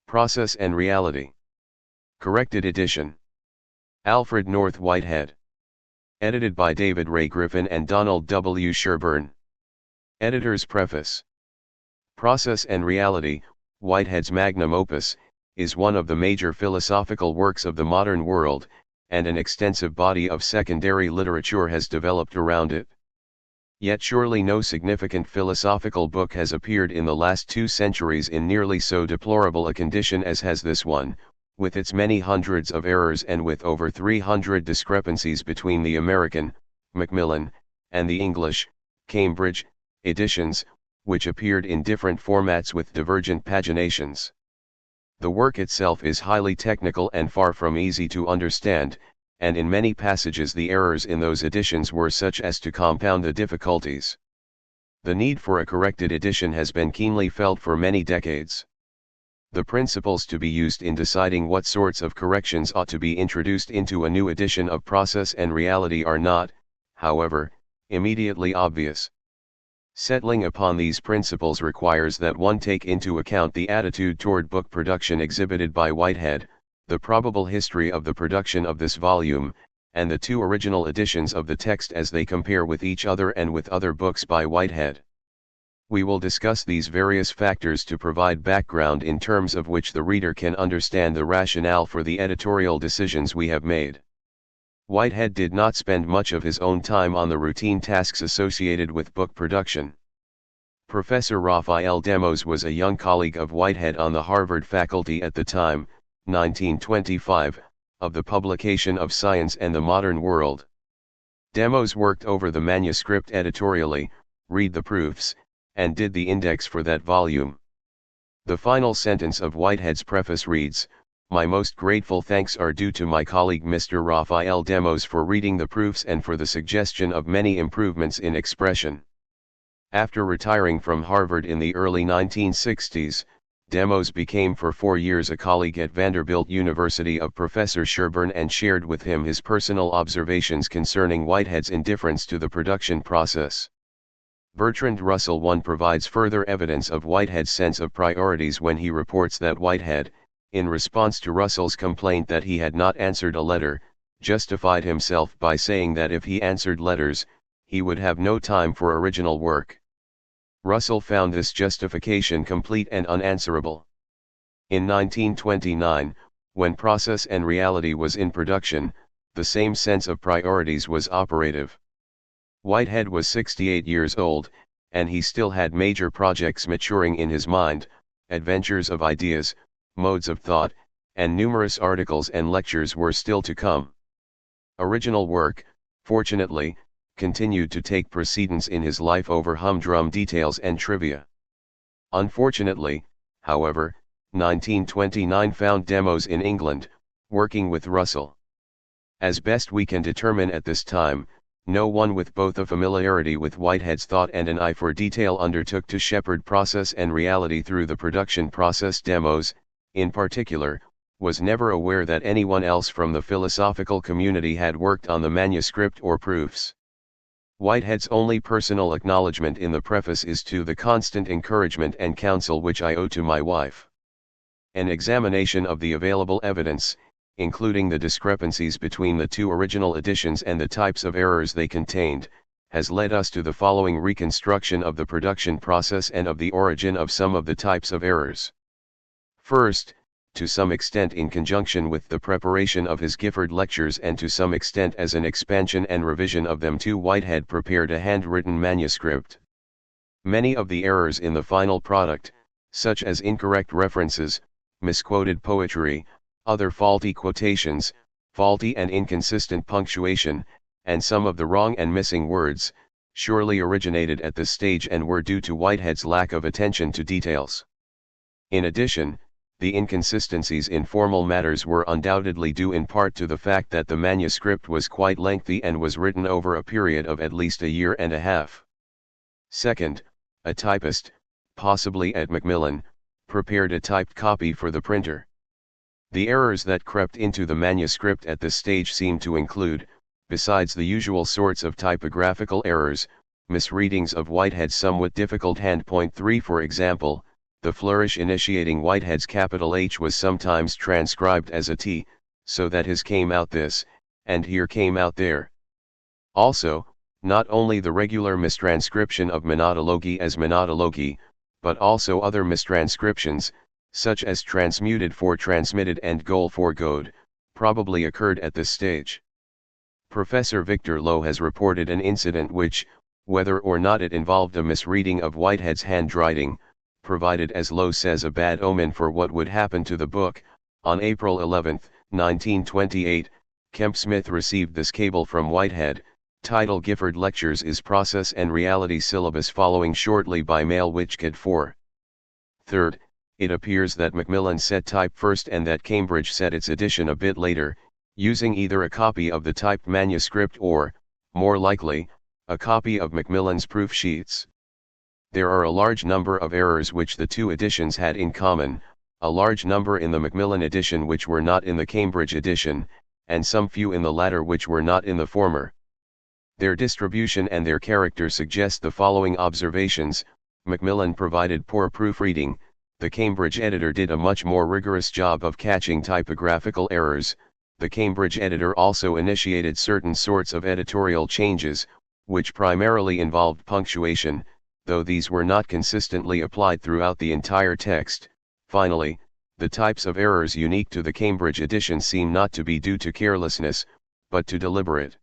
Process and Reality. Corrected edition. Alfred North Whitehead. Edited by David Ray Griffin and Donald W. Sherburne. Editor's Preface. Process and Reality, Whitehead's magnum opus, is one of the major philosophical works of the modern world, and an extensive body of secondary literature has developed around it. Yet surely no significant philosophical book has appeared in the last 2 centuries in nearly so deplorable a condition as has this one, with its many hundreds of errors and with over 300 discrepancies between the American, Macmillan, and the English, Cambridge, editions, which appeared in different formats with divergent paginations. The work itself is highly technical and far from easy to understand, and in many passages the errors in those editions were such as to compound the difficulties. The need for a corrected edition has been keenly felt for many decades. The principles to be used in deciding what sorts of corrections ought to be introduced into a new edition of Process and Reality are not, however, immediately obvious. Settling upon these principles requires that one take into account the attitude toward book production exhibited by Whitehead, the probable history of the production of this volume, and the 2 original editions of the text as they compare with each other and with other books by Whitehead. We will discuss these various factors to provide background in terms of which the reader can understand the rationale for the editorial decisions we have made. Whitehead did not spend much of his own time on the routine tasks associated with book production. Professor Raphael Demos was a young colleague of Whitehead on the Harvard faculty at the time, 1925, of the publication of Science and the Modern World. Demos worked over the manuscript editorially, read the proofs, and did the index for that volume. The final sentence of Whitehead's preface reads, "My most grateful thanks are due to my colleague Mr. Raphael Demos for reading the proofs and for the suggestion of many improvements in expression." After retiring from Harvard in the early 1960s, Demos became for 4 years a colleague at Vanderbilt University of Professor Sherburne and shared with him his personal observations concerning Whitehead's indifference to the production process. Bertrand Russell I provides further evidence of Whitehead's sense of priorities when he reports that Whitehead, in response to Russell's complaint that he had not answered a letter, justified himself by saying that if he answered letters, he would have no time for original work. Russell found this justification complete and unanswerable. In 1929, when Process and Reality was in production, the same sense of priorities was operative. Whitehead was 68 years old, and he still had major projects maturing in his mind, adventures of ideas, modes of thought, and numerous articles and lectures were still to come. Original work, fortunately, continued to take precedence in his life over humdrum details and trivia. Unfortunately, however, 1929 found Demos in England, working with Russell. As best we can determine at this time, no one with both a familiarity with Whitehead's thought and an eye for detail undertook to shepherd Process and Reality through the production process. Demos, in particular, was never aware that anyone else from the philosophical community had worked on the manuscript or proofs. Whitehead's only personal acknowledgement in the preface is to the constant encouragement and counsel which I owe to my wife. An examination of the available evidence, including the discrepancies between the 2 original editions and the types of errors they contained, has led us to the following reconstruction of the production process and of the origin of some of the types of errors. First, to some extent in conjunction with the preparation of his Gifford lectures and to some extent as an expansion and revision of them too, Whitehead prepared a handwritten manuscript. Many of the errors in the final product, such as incorrect references, misquoted poetry, other faulty quotations, faulty and inconsistent punctuation, and some of the wrong and missing words, surely originated at this stage and were due to Whitehead's lack of attention to details. In addition, the inconsistencies in formal matters were undoubtedly due in part to the fact that the manuscript was quite lengthy and was written over a period of at least a year and a half. Second, a typist, possibly at Macmillan, prepared a typed copy for the printer. The errors that crept into the manuscript at this stage seem to include, besides the usual sorts of typographical errors, misreadings of Whitehead's somewhat difficult hand. Point 3, for example, the flourish initiating Whitehead's capital H was sometimes transcribed as a T, so that his came out this, and here came out there. Also, not only the regular mistranscription of monadology as monadology, but also other mistranscriptions, such as transmuted for transmitted and goal for goad, probably occurred at this stage. Professor Victor Lowe has reported an incident which, whether or not it involved a misreading of Whitehead's handwriting, provided as Lowe says a bad omen for what would happen to the book. On April 11, 1928, Kemp Smith received this cable from Whitehead, title Gifford Lectures is Process and Reality Syllabus following shortly by mail Whitehead 4. Third, it appears that Macmillan set type first and that Cambridge set its edition a bit later, using either a copy of the typed manuscript or, more likely, a copy of Macmillan's proof sheets. There are a large number of errors which the two editions had in common, a large number in the Macmillan edition which were not in the Cambridge edition, and some few in the latter which were not in the former. Their distribution and their character suggest the following observations: Macmillan provided poor proofreading, the Cambridge editor did a much more rigorous job of catching typographical errors, the Cambridge editor also initiated certain sorts of editorial changes, which primarily involved punctuation, though these were not consistently applied throughout the entire text. Finally, the types of errors unique to the Cambridge edition seem not to be due to carelessness, but to deliberate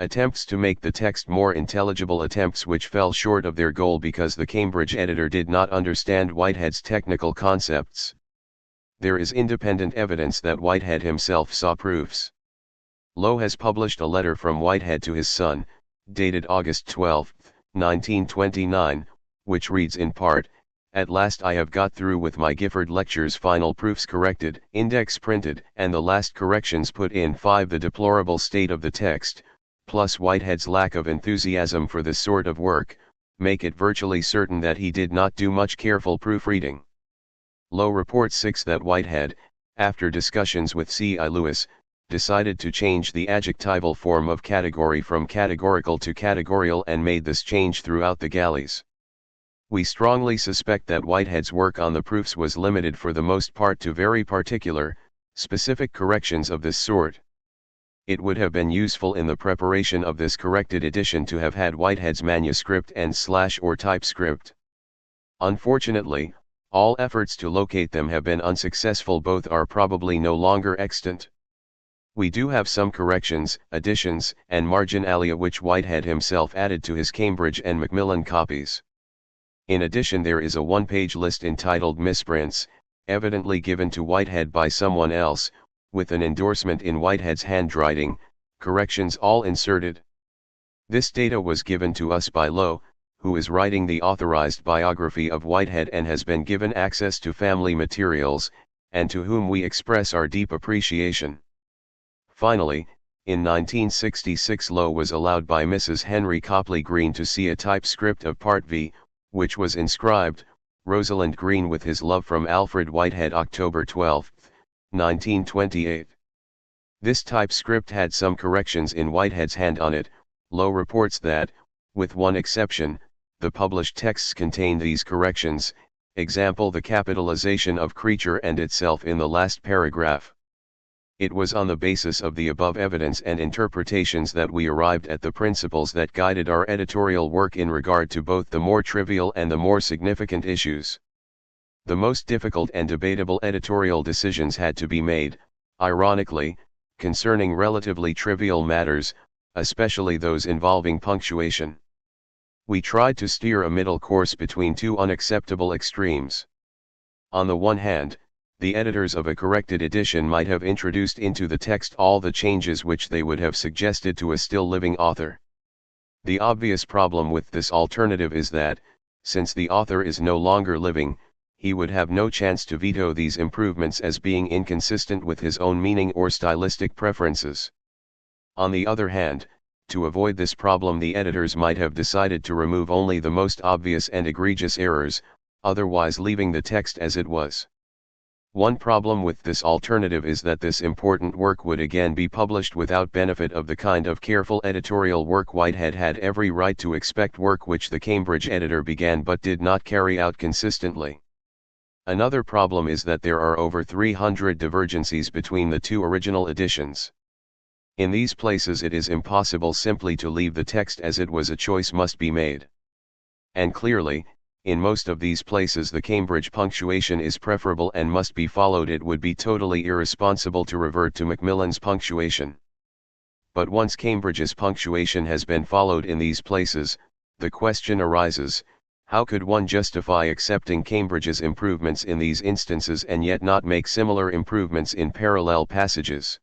attempts to make the text more intelligible, attempts which fell short of their goal because the Cambridge editor did not understand Whitehead's technical concepts. There is independent evidence that Whitehead himself saw proofs. Lowe has published a letter from Whitehead to his son, dated August 12, 1929, which reads in part, "At last I have got through with my Gifford Lectures, final proofs corrected, index printed, and the last corrections put in. 5. The deplorable state of the text, plus Whitehead's lack of enthusiasm for this sort of work, make it virtually certain that he did not do much careful proofreading." Lowe reports 6. That Whitehead, after discussions with C.I. Lewis, decided to change the adjectival form of category from categorical to categorial and made this change throughout the galleys. We strongly suspect that Whitehead's work on the proofs was limited for the most part to very particular, specific corrections of this sort. It would have been useful in the preparation of this corrected edition to have had Whitehead's manuscript and / or typescript. Unfortunately, all efforts to locate them have been unsuccessful. Both are probably no longer extant. We do have some corrections, additions, and marginalia which Whitehead himself added to his Cambridge and Macmillan copies. In addition, there is a one-page list entitled Misprints, evidently given to Whitehead by someone else, with an endorsement in Whitehead's handwriting, corrections all inserted. This data was given to us by Lowe, who is writing the authorized biography of Whitehead and has been given access to family materials, and to whom we express our deep appreciation. Finally, in 1966 Lowe was allowed by Mrs. Henry Copley Green to see a typescript of Part V, which was inscribed, "Rosalind Green with his love from Alfred Whitehead, October 12, 1928. This typescript had some corrections in Whitehead's hand on it. Lowe reports that, with one exception, the published texts contain these corrections, example the capitalization of creature and itself in the last paragraph. It was on the basis of the above evidence and interpretations that we arrived at the principles that guided our editorial work in regard to both the more trivial and the more significant issues. The most difficult and debatable editorial decisions had to be made, ironically, concerning relatively trivial matters, especially those involving punctuation. We tried to steer a middle course between two unacceptable extremes. On the one hand, the editors of a corrected edition might have introduced into the text all the changes which they would have suggested to a still living author. The obvious problem with this alternative is that, since the author is no longer living, he would have no chance to veto these improvements as being inconsistent with his own meaning or stylistic preferences. On the other hand, to avoid this problem, the editors might have decided to remove only the most obvious and egregious errors, otherwise leaving the text as it was. One problem with this alternative is that this important work would again be published without benefit of the kind of careful editorial work Whitehead had every right to expect, work which the Cambridge editor began but did not carry out consistently. Another problem is that there are over 300 divergencies between the two original editions. In these places it is impossible simply to leave the text as it was. A choice must be made. And clearly, in most of these places the Cambridge punctuation is preferable and must be followed. It would be totally irresponsible to revert to Macmillan's punctuation. But once Cambridge's punctuation has been followed in these places, the question arises, how could one justify accepting Cambridge's improvements in these instances and yet not make similar improvements in parallel passages?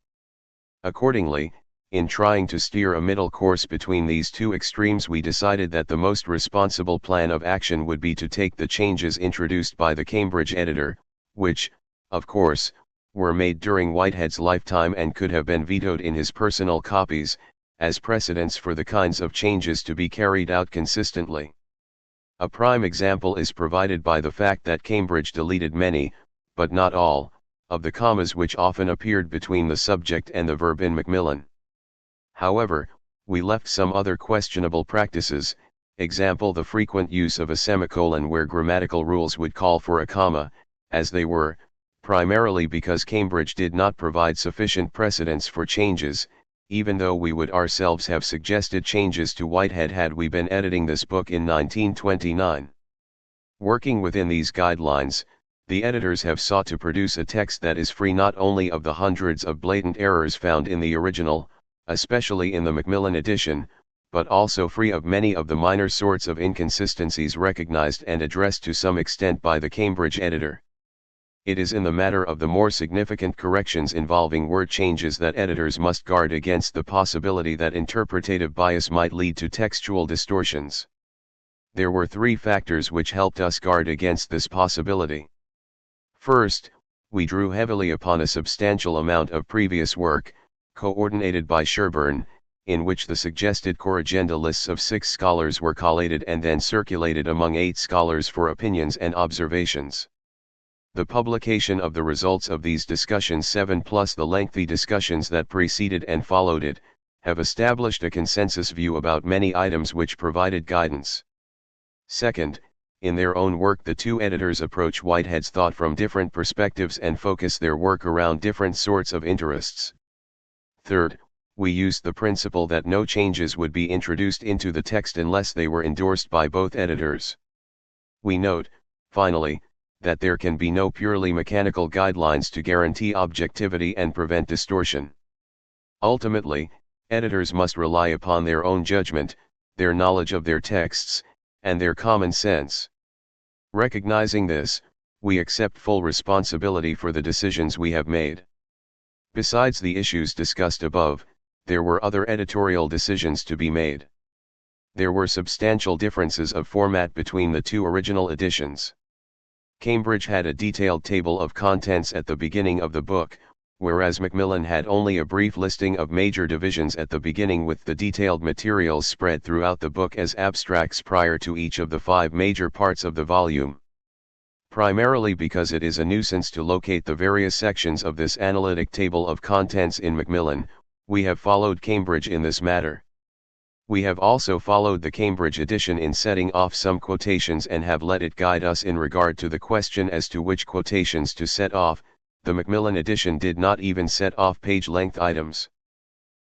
Accordingly, in trying to steer a middle course between these two extremes, we decided that the most responsible plan of action would be to take the changes introduced by the Cambridge editor, which, of course, were made during Whitehead's lifetime and could have been vetoed in his personal copies, as precedents for the kinds of changes to be carried out consistently. A prime example is provided by the fact that Cambridge deleted many, but not all, of the commas which often appeared between the subject and the verb in Macmillan. However, we left some other questionable practices, example the frequent use of a semicolon where grammatical rules would call for a comma, as they were, primarily because Cambridge did not provide sufficient precedents for changes, even though we would ourselves have suggested changes to Whitehead had we been editing this book in 1929. Working within these guidelines, the editors have sought to produce a text that is free not only of the hundreds of blatant errors found in the original, especially in the Macmillan edition, but also free of many of the minor sorts of inconsistencies recognized and addressed to some extent by the Cambridge editor. It is in the matter of the more significant corrections involving word changes that editors must guard against the possibility that interpretative bias might lead to textual distortions. There were three factors which helped us guard against this possibility. First, we drew heavily upon a substantial amount of previous work, coordinated by Sherburne, in which the suggested corrigenda lists of 6 scholars were collated and then circulated among 8 scholars for opinions and observations. The publication of the results of these discussions 7 plus the lengthy discussions that preceded and followed it, have established a consensus view about many items which provided guidance. Second, in their own work the two editors approach Whitehead's thought from different perspectives and focus their work around different sorts of interests. Third, we used the principle that no changes would be introduced into the text unless they were endorsed by both editors. We note, finally, that there can be no purely mechanical guidelines to guarantee objectivity and prevent distortion. Ultimately, editors must rely upon their own judgment, their knowledge of their texts, and their common sense. Recognizing this, we accept full responsibility for the decisions we have made. Besides the issues discussed above, there were other editorial decisions to be made. There were substantial differences of format between the two original editions. Cambridge had a detailed table of contents at the beginning of the book, whereas Macmillan had only a brief listing of major divisions at the beginning with the detailed materials spread throughout the book as abstracts prior to each of the 5 major parts of the volume. Primarily because it is a nuisance to locate the various sections of this analytic table of contents in Macmillan, we have followed Cambridge in this matter. We have also followed the Cambridge edition in setting off some quotations and have let it guide us in regard to the question as to which quotations to set off. The Macmillan edition did not even set off page-length items.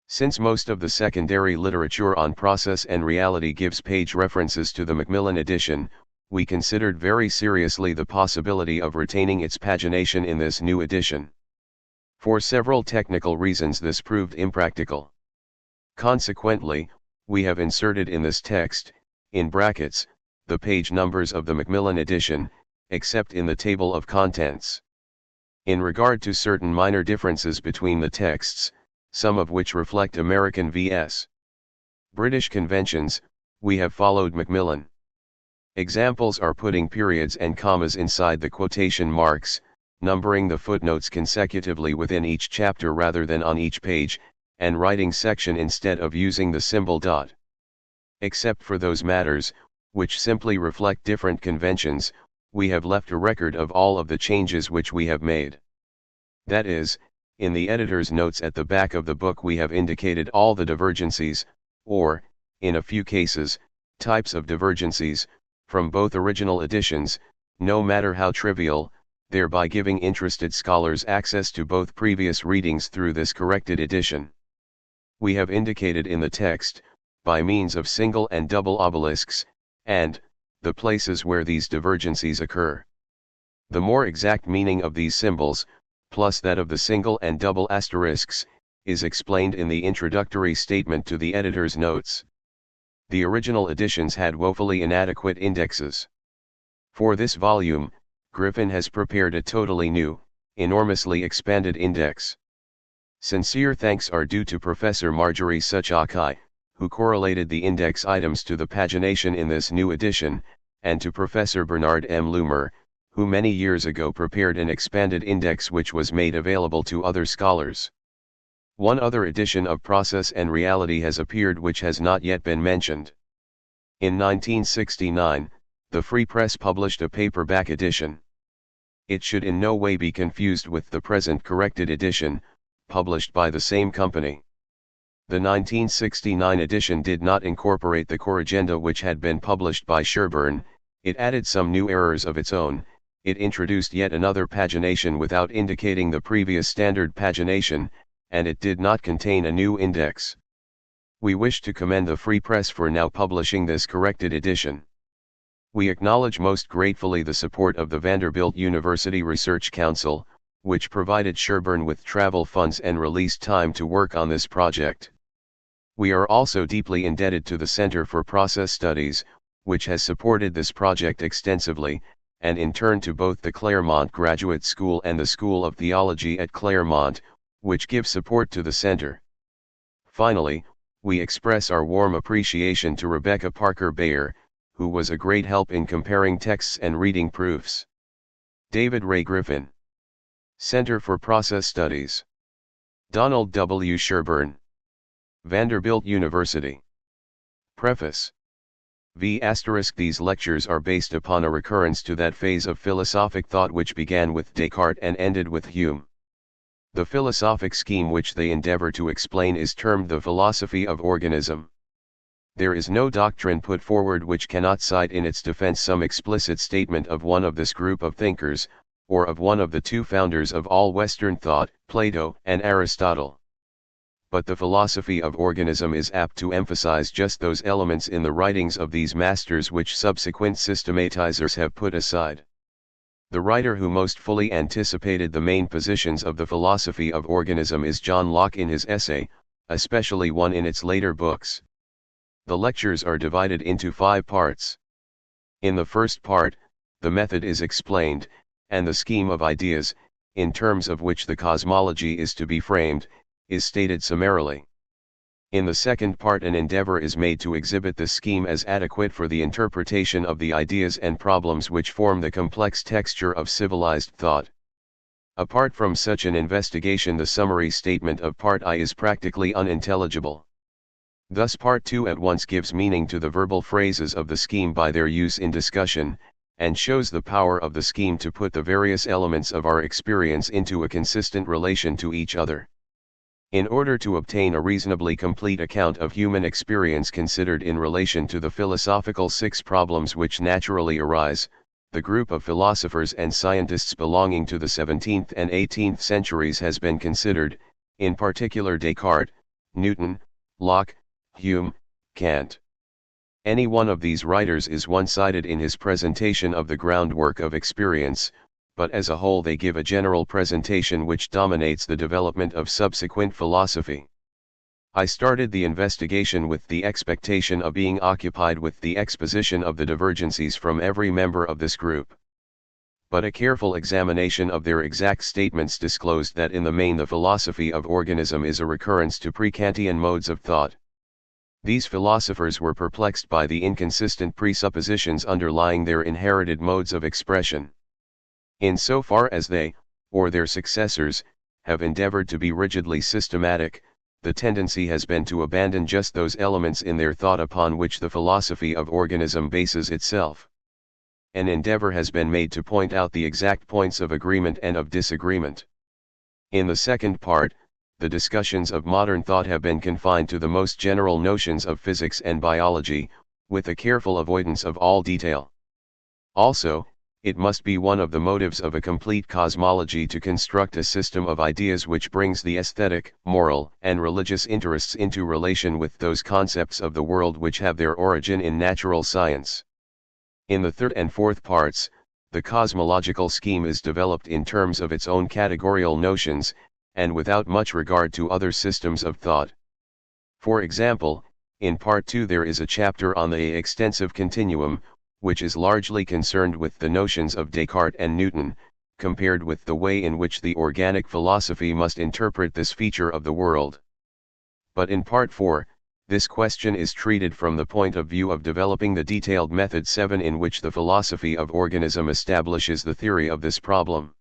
Since most of the secondary literature on process and reality gives page references to the Macmillan edition, we considered very seriously the possibility of retaining its pagination in this new edition. For several technical reasons this proved impractical. Consequently, we have inserted in this text, in brackets, the page numbers of the Macmillan edition, except in the table of contents. In regard to certain minor differences between the texts, some of which reflect American vs. British conventions, we have followed Macmillan. Examples are putting periods and commas inside the quotation marks, numbering the footnotes consecutively within each chapter rather than on each page, and writing section instead of using the symbol dot. Except for those matters, which simply reflect different conventions, we have left a record of all of the changes which we have made. That is, in the editor's notes at the back of the book we have indicated all the divergencies, or, in a few cases, types of divergencies, from both original editions, no matter how trivial, thereby giving interested scholars access to both previous readings through this corrected edition. We have indicated in the text, by means of single and double obelisks, and the places where these divergencies occur. The more exact meaning of these symbols, plus that of the single and double asterisks, is explained in the introductory statement to the editor's notes. The original editions had woefully inadequate indexes. For this volume, Griffin has prepared a totally new, enormously expanded index. Sincere thanks are due to Professor Marjorie Suchakai, who correlated the index items to the pagination in this new edition, and to Professor Bernard M. Loomer, who many years ago prepared an expanded index which was made available to other scholars. One other edition of Process and Reality has appeared which has not yet been mentioned. In 1969, the Free Press published a paperback edition. It should in no way be confused with the present corrected edition, published by the same company. The 1969 edition did not incorporate the corrigenda which had been published by Sherburne. It added some new errors of its own. It introduced yet another pagination without indicating the previous standard pagination, and it did not contain a new index. We wish to commend the Free Press for now publishing this corrected edition. We acknowledge most gratefully the support of the Vanderbilt University Research Council, which provided Sherburne with travel funds and released time to work on this project. We are also deeply indebted to the Center for Process Studies, which has supported this project extensively, and in turn to both the Claremont Graduate School and the School of Theology at Claremont, which give support to the center. Finally, we express our warm appreciation to Rebecca Parker Bayer, who was a great help in comparing texts and reading proofs. David Ray Griffin, Center for Process Studies. Donald W. Sherburne, Vanderbilt University. Preface. These lectures are based upon a recurrence to that phase of philosophic thought which began with Descartes and ended with Hume. The philosophic scheme which they endeavor to explain is termed the philosophy of organism. There is no doctrine put forward which cannot cite in its defense some explicit statement of one of this group of thinkers, or of one of the two founders of all Western thought, Plato and Aristotle. But the philosophy of organism is apt to emphasize just those elements in the writings of these masters which subsequent systematizers have put aside. The writer who most fully anticipated the main positions of the philosophy of organism is John Locke in his essay, especially one in its later books. The lectures are divided into 5 parts. In the first part, the method is explained, and the scheme of ideas, in terms of which the cosmology is to be framed, is stated summarily. In the second part an endeavor is made to exhibit the scheme as adequate for the interpretation of the ideas and problems which form the complex texture of civilized thought. Apart from such an investigation, the summary statement of Part I is practically unintelligible. Thus Part II at once gives meaning to the verbal phrases of the scheme by their use in discussion, and shows the power of the scheme to put the various elements of our experience into a consistent relation to each other. In order to obtain a reasonably complete account of human experience considered in relation to the philosophical 6 problems which naturally arise, the group of philosophers and scientists belonging to the 17th and 18th centuries has been considered, in particular Descartes, Newton, Locke, Hume, Kant. Any one of these writers is one-sided in his presentation of the groundwork of experience, but as a whole they give a general presentation which dominates the development of subsequent philosophy. I started the investigation with the expectation of being occupied with the exposition of the divergencies from every member of this group. But a careful examination of their exact statements disclosed that in the main the philosophy of organism is a recurrence to pre-Kantian modes of thought. These philosophers were perplexed by the inconsistent presuppositions underlying their inherited modes of expression. In so far as they, or their successors, have endeavored to be rigidly systematic, the tendency has been to abandon just those elements in their thought upon which the philosophy of organism bases itself. An endeavor has been made to point out the exact points of agreement and of disagreement. In the second part, the discussions of modern thought have been confined to the most general notions of physics and biology, with a careful avoidance of all detail. Also, it must be one of the motives of a complete cosmology to construct a system of ideas which brings the aesthetic, moral, and religious interests into relation with those concepts of the world which have their origin in natural science. In the third and fourth parts, the cosmological scheme is developed in terms of its own categorical notions, and without much regard to other systems of thought. For example, in Part 2 there is a chapter on the extensive continuum, which is largely concerned with the notions of Descartes and Newton, compared with the way in which the organic philosophy must interpret this feature of the world. But in Part 4, this question is treated from the point of view of developing the detailed method 7 in which the philosophy of organism establishes the theory of this problem.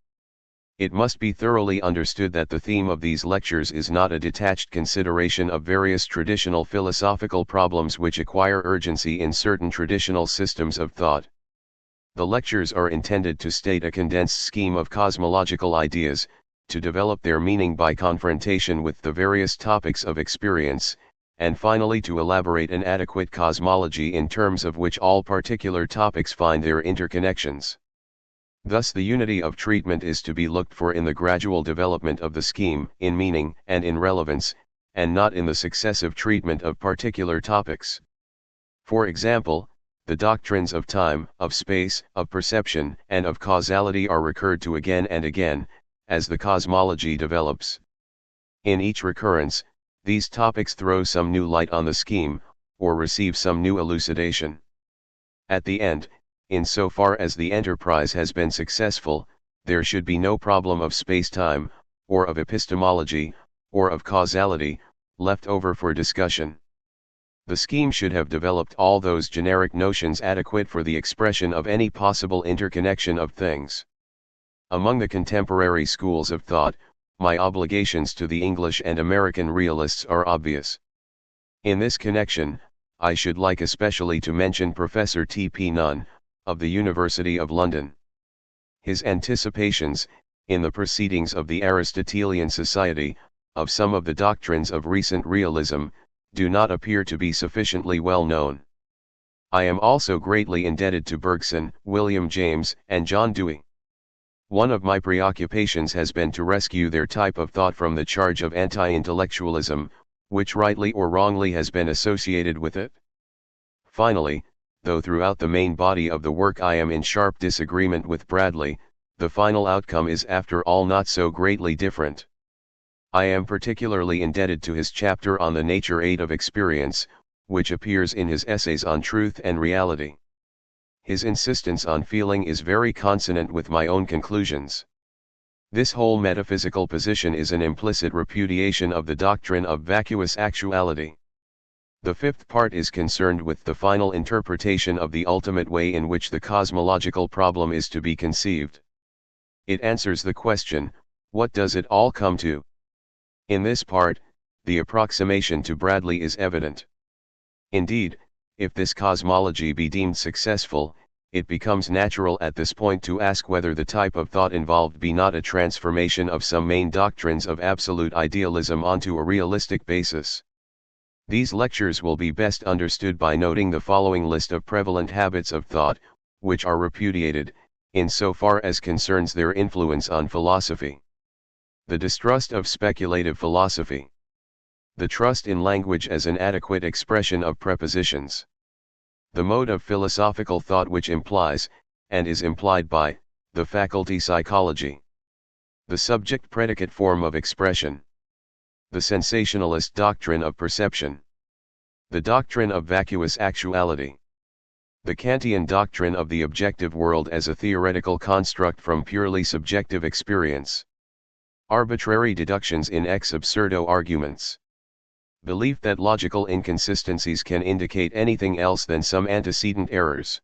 It must be thoroughly understood that the theme of these lectures is not a detached consideration of various traditional philosophical problems which acquire urgency in certain traditional systems of thought. The lectures are intended to state a condensed scheme of cosmological ideas, to develop their meaning by confrontation with the various topics of experience, and finally to elaborate an adequate cosmology in terms of which all particular topics find their interconnections. Thus the unity of treatment is to be looked for in the gradual development of the scheme, in meaning and in relevance, and not in the successive treatment of particular topics. For example, the doctrines of time, of space, of perception, and of causality are recurred to again and again, as the cosmology develops. In each recurrence, these topics throw some new light on the scheme, or receive some new elucidation. At the end, in so far as the enterprise has been successful, there should be no problem of space-time, or of epistemology, or of causality, left over for discussion. The scheme should have developed all those generic notions adequate for the expression of any possible interconnection of things. Among the contemporary schools of thought, my obligations to the English and American realists are obvious. In this connection, I should like especially to mention Professor T.P. Nunn, of the University of London. His anticipations, in the Proceedings of the Aristotelian Society, of some of the doctrines of recent realism, do not appear to be sufficiently well known. I am also greatly indebted to Bergson, William James, and John Dewey. One of my preoccupations has been to rescue their type of thought from the charge of anti-intellectualism, which rightly or wrongly has been associated with it. Finally, though throughout the main body of the work I am in sharp disagreement with Bradley, the final outcome is after all not so greatly different. I am particularly indebted to his chapter on the nature aid of experience, which appears in his essays on truth and reality. His insistence on feeling is very consonant with my own conclusions. This whole metaphysical position is an implicit repudiation of the doctrine of vacuous actuality. The fifth part is concerned with the final interpretation of the ultimate way in which the cosmological problem is to be conceived. It answers the question, what does it all come to? In this part, the approximation to Bradley is evident. Indeed, if this cosmology be deemed successful, it becomes natural at this point to ask whether the type of thought involved be not a transformation of some main doctrines of absolute idealism onto a realistic basis. These lectures will be best understood by noting the following list of prevalent habits of thought, which are repudiated, in so far as concerns their influence on philosophy. The distrust of speculative philosophy. The trust in language as an adequate expression of prepositions. The mode of philosophical thought which implies, and is implied by, the faculty psychology. The subject-predicate form of expression. The sensationalist doctrine of perception. The doctrine of vacuous actuality. The Kantian doctrine of the objective world as a theoretical construct from purely subjective experience. Arbitrary deductions in ex absurdo arguments. Belief that logical inconsistencies can indicate anything else than some antecedent errors.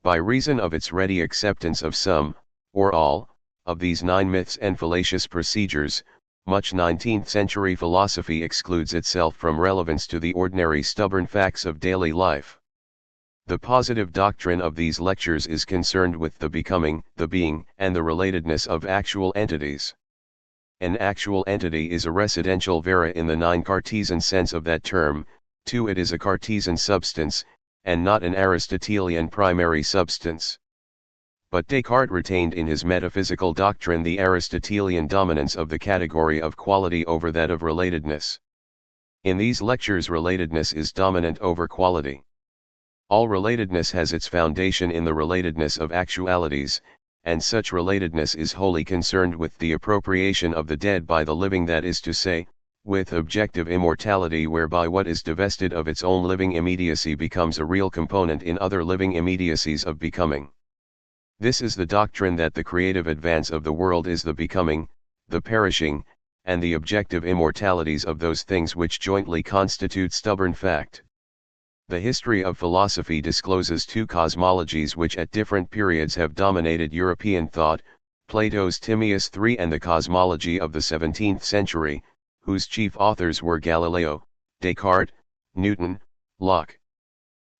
By reason of its ready acceptance of some, or all, of these 9 myths and fallacious procedures, much 19th-century philosophy excludes itself from relevance to the ordinary stubborn facts of daily life. The positive doctrine of these lectures is concerned with the becoming, the being, and the relatedness of actual entities. An actual entity is a residential vera in the 9 Cartesian sense of that term, too it is a Cartesian substance, and not an Aristotelian primary substance. but Descartes retained in his metaphysical doctrine the Aristotelian dominance of the category of quality over that of relatedness. In these lectures, relatedness is dominant over quality. All relatedness has its foundation in the relatedness of actualities, and such relatedness is wholly concerned with the appropriation of the dead by the living, that is to say, with objective immortality, whereby what is divested of its own living immediacy becomes a real component in other living immediacies of becoming. This is the doctrine that the creative advance of the world is the becoming, the perishing, and the objective immortalities of those things which jointly constitute stubborn fact. The history of philosophy discloses two cosmologies which at different periods have dominated European thought, Plato's Timaeus III and the cosmology of the 17th century, whose chief authors were Galileo, Descartes, Newton, Locke.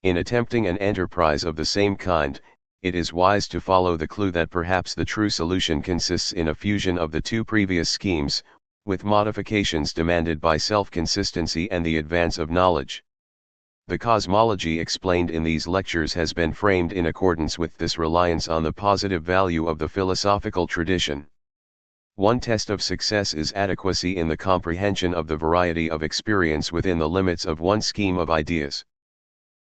In attempting an enterprise of the same kind, it is wise to follow the clue that perhaps the true solution consists in a fusion of the two previous schemes, with modifications demanded by self-consistency and the advance of knowledge. The cosmology explained in these lectures has been framed in accordance with this reliance on the positive value of the philosophical tradition. One test of success is adequacy in the comprehension of the variety of experience within the limits of one scheme of ideas.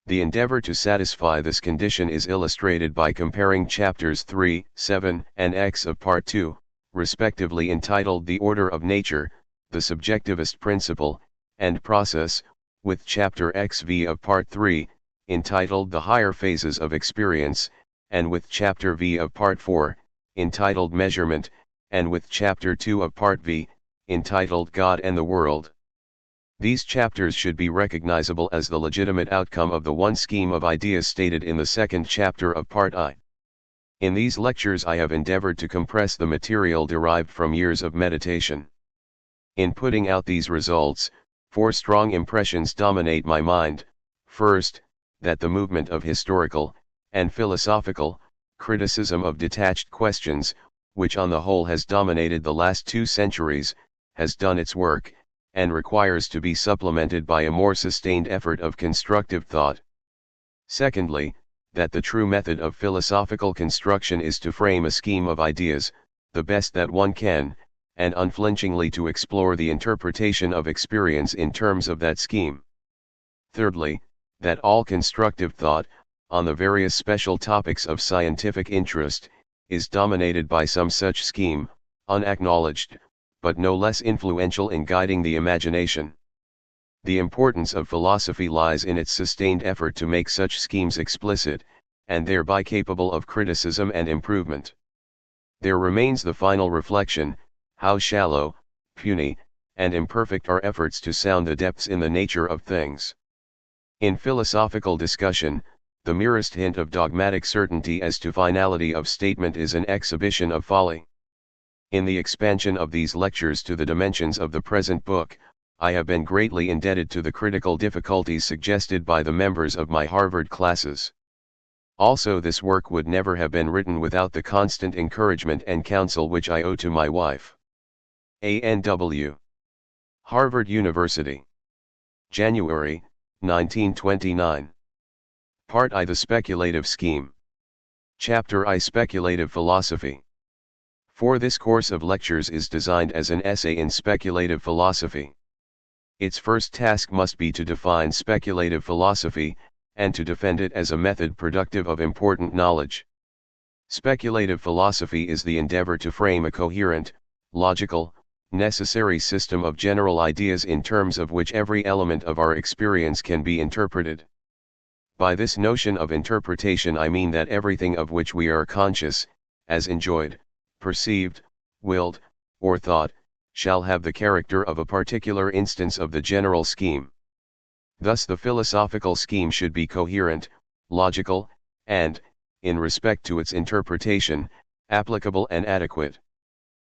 The endeavor to satisfy this condition is illustrated by comparing chapters 3, 7, and X of Part 2, respectively entitled The Order of Nature, the Subjectivist Principle, and Process, with chapter XV of Part 3, entitled The Higher Phases of Experience, and with chapter V of Part 4, entitled Measurement, and with chapter 2 of Part V, entitled God and the World. These chapters should be recognizable as the legitimate outcome of the one scheme of ideas stated in the second chapter of Part I. In these lectures I have endeavored to compress the material derived from years of meditation. In putting out these results, 4 strong impressions dominate my mind. First, that the movement of historical, and philosophical, criticism of detached questions, which on the whole has dominated the last 2 centuries, has done its work, and requires to be supplemented by a more sustained effort of constructive thought. Secondly, that the true method of philosophical construction is to frame a scheme of ideas, the best that one can, and unflinchingly to explore the interpretation of experience in terms of that scheme. Thirdly, that all constructive thought, on the various special topics of scientific interest, is dominated by some such scheme, unacknowledged, but no less influential in guiding the imagination. The importance of philosophy lies in its sustained effort to make such schemes explicit, and thereby capable of criticism and improvement. There remains the final reflection: how shallow, puny, and imperfect are efforts to sound the depths in the nature of things. In philosophical discussion, the merest hint of dogmatic certainty as to finality of statement is an exhibition of folly. In the expansion of these lectures to the dimensions of the present book, I have been greatly indebted to the critical difficulties suggested by the members of my Harvard classes. Also, this work would never have been written without the constant encouragement and counsel which I owe to my wife. A.N.W. Harvard University. January, 1929. Part I: The Speculative Scheme. Chapter I: Speculative Philosophy. For this course of lectures is designed as an essay in speculative philosophy. Its first task must be to define speculative philosophy, and to defend it as a method productive of important knowledge. Speculative philosophy is the endeavor to frame a coherent, logical, necessary system of general ideas in terms of which every element of our experience can be interpreted. By this notion of interpretation I mean that everything of which we are conscious, as enjoyed, perceived, willed, or thought, shall have the character of a particular instance of the general scheme. Thus the philosophical scheme should be coherent, logical, and, in respect to its interpretation, applicable and adequate.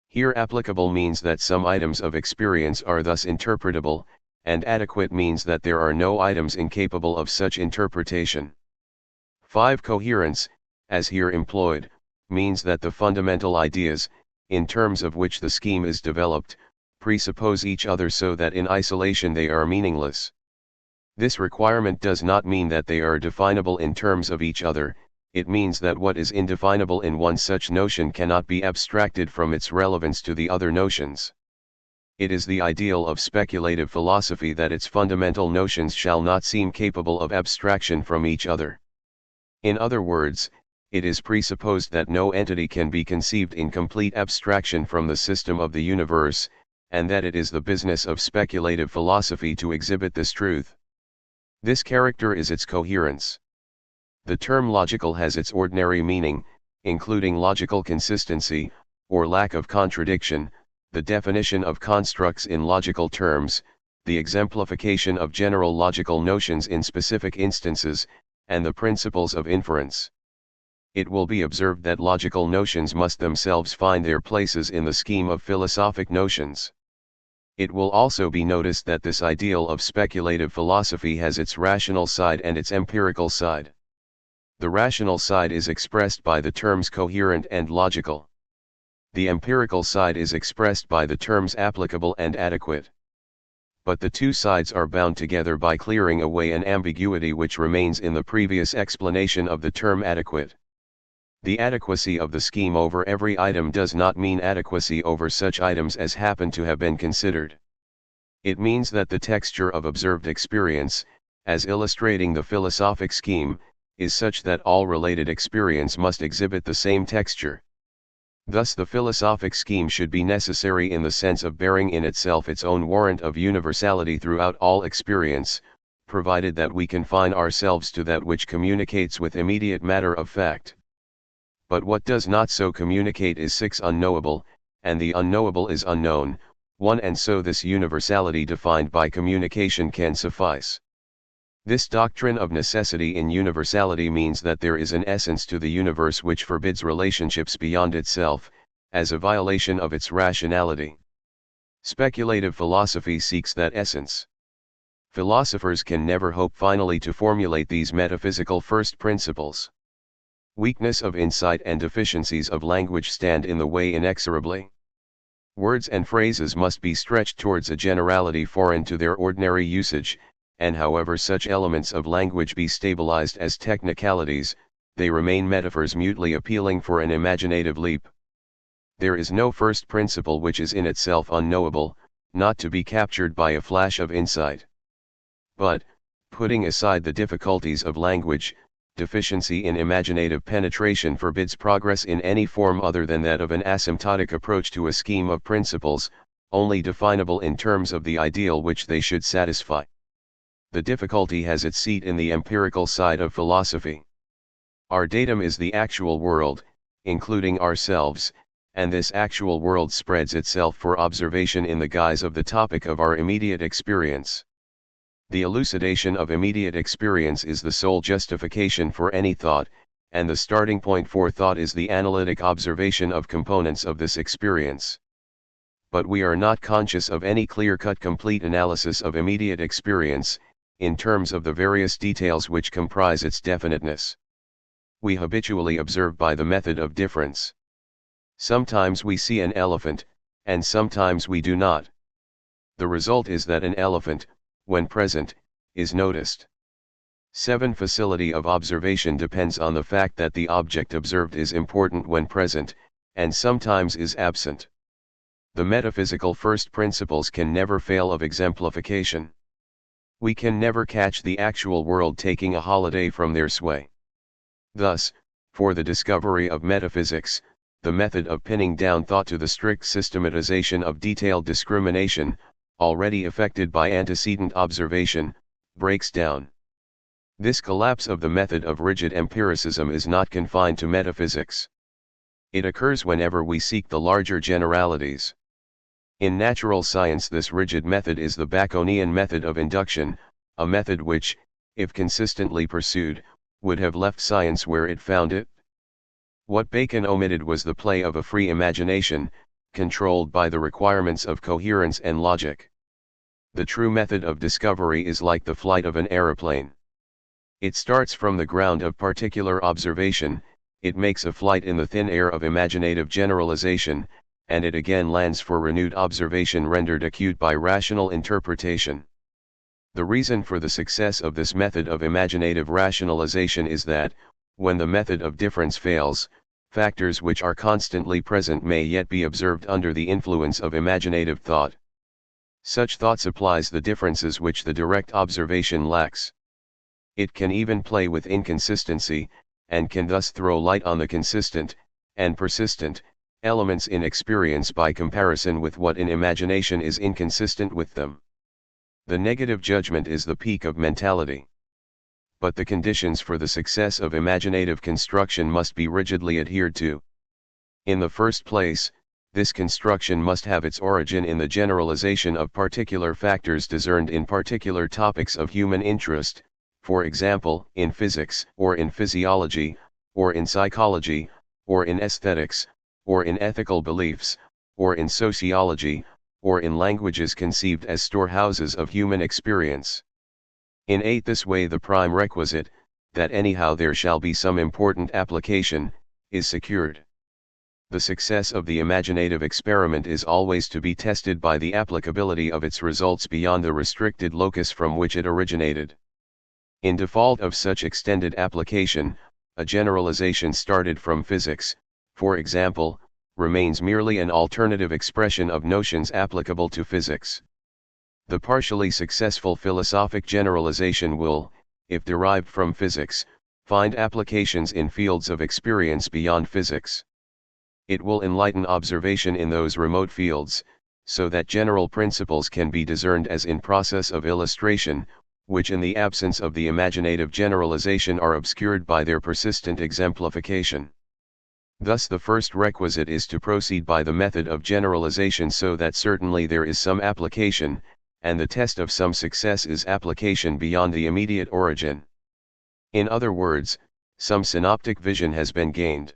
Here applicable means that some items of experience are thus interpretable, and adequate means that there are no items incapable of such interpretation. 5. Coherence, as here employed, means that the fundamental ideas, in terms of which the scheme is developed, presuppose each other so that in isolation they are meaningless. This requirement does not mean that they are definable in terms of each other. it means that what is indefinable in one such notion cannot be abstracted from its relevance to the other notions. It is the ideal of speculative philosophy that its fundamental notions shall not seem capable of abstraction from each other. In other words, it is presupposed that no entity can be conceived in complete abstraction from the system of the universe, and that it is the business of speculative philosophy to exhibit this truth. This character is its coherence. The term logical has its ordinary meaning, including logical consistency, or lack of contradiction, the definition of constructs in logical terms, the exemplification of general logical notions in specific instances, and the principles of inference. It will be observed that logical notions must themselves find their places in the scheme of philosophic notions. It will also be noticed that this ideal of speculative philosophy has its rational side and its empirical side. The rational side is expressed by the terms coherent and logical. The empirical side is expressed by the terms applicable and adequate. But the two sides are bound together by clearing away an ambiguity which remains in the previous explanation of the term adequate. The adequacy of the scheme over every item does not mean adequacy over such items as happen to have been considered. It means that the texture of observed experience, as illustrating the philosophic scheme, is such that all related experience must exhibit the same texture. Thus the philosophic scheme should be necessary in the sense of bearing in itself its own warrant of universality throughout all experience, provided that we confine ourselves to that which communicates with immediate matter of fact. But what does not so communicate is unknowable, and the unknowable is unknown, and so this universality defined by communication can suffice. This doctrine of necessity in universality means that there is an essence to the universe which forbids relationships beyond itself, as a violation of its rationality. Speculative philosophy seeks that essence. Philosophers can never hope finally to formulate these metaphysical first principles. Weakness of insight and deficiencies of language stand in the way inexorably. Words and phrases must be stretched towards a generality foreign to their ordinary usage, and however such elements of language be stabilized as technicalities, they remain metaphors mutely appealing for an imaginative leap. There is no first principle which is in itself unknowable, not to be captured by a flash of insight. But, putting aside the difficulties of language, deficiency in imaginative penetration forbids progress in any form other than that of an asymptotic approach to a scheme of principles, only definable in terms of the ideal which they should satisfy. The difficulty has its seat in the empirical side of philosophy. Our datum is the actual world, including ourselves, and this actual world spreads itself for observation in the guise of the topic of our immediate experience. The elucidation of immediate experience is the sole justification for any thought, and the starting point for thought is the analytic observation of components of this experience. But we are not conscious of any clear-cut complete analysis of immediate experience, in terms of the various details which comprise its definiteness. We habitually observe by the method of difference. Sometimes we see an elephant, and sometimes we do not. The result is that an elephant, when present, is noticed. 7. Facility of observation depends on the fact that the object observed is important when present, and sometimes is absent. The metaphysical first principles can never fail of exemplification. We can never catch the actual world taking a holiday from their sway. Thus, for the discovery of metaphysics, the method of pinning down thought to the strict systematization of detailed discrimination, already effected by antecedent observation, breaks down. This collapse of the method of rigid empiricism is not confined to metaphysics. It occurs whenever we seek the larger generalities. In natural science this rigid method is the Baconian method of induction, a method which, if consistently pursued, would have left science where it found it. What Bacon omitted was the play of a free imagination, controlled by the requirements of coherence and logic. The true method of discovery is like the flight of an aeroplane. It starts from the ground of particular observation, it makes a flight in the thin air of imaginative generalization, and it again lands for renewed observation rendered acute by rational interpretation. The reason for the success of this method of imaginative rationalization is that, when the method of difference fails, factors which are constantly present may yet be observed under the influence of imaginative thought. Such thought supplies the differences which the direct observation lacks. It can even play with inconsistency, and can thus throw light on the consistent, and persistent, elements in experience by comparison with what in imagination is inconsistent with them. The negative judgment is the peak of mentality. But the conditions for the success of imaginative construction must be rigidly adhered to. In the first place, this construction must have its origin in the generalization of particular factors discerned in particular topics of human interest, for example, in physics, or in physiology, or in psychology, or in aesthetics, or in ethical beliefs, or in sociology, or in languages conceived as storehouses of human experience. In this way the prime requisite, that anyhow there shall be some important application, is secured. The success of the imaginative experiment is always to be tested by the applicability of its results beyond the restricted locus from which it originated. In default of such extended application, a generalization started from physics, for example, remains merely an alternative expression of notions applicable to physics. The partially successful philosophic generalization will, if derived from physics, find applications in fields of experience beyond physics. It will enlighten observation in those remote fields, so that general principles can be discerned as in process of illustration, which in the absence of the imaginative generalization are obscured by their persistent exemplification. Thus the first requisite is to proceed by the method of generalization so that certainly there is some application, and the test of some success is application beyond the immediate origin. In other words, some synoptic vision has been gained.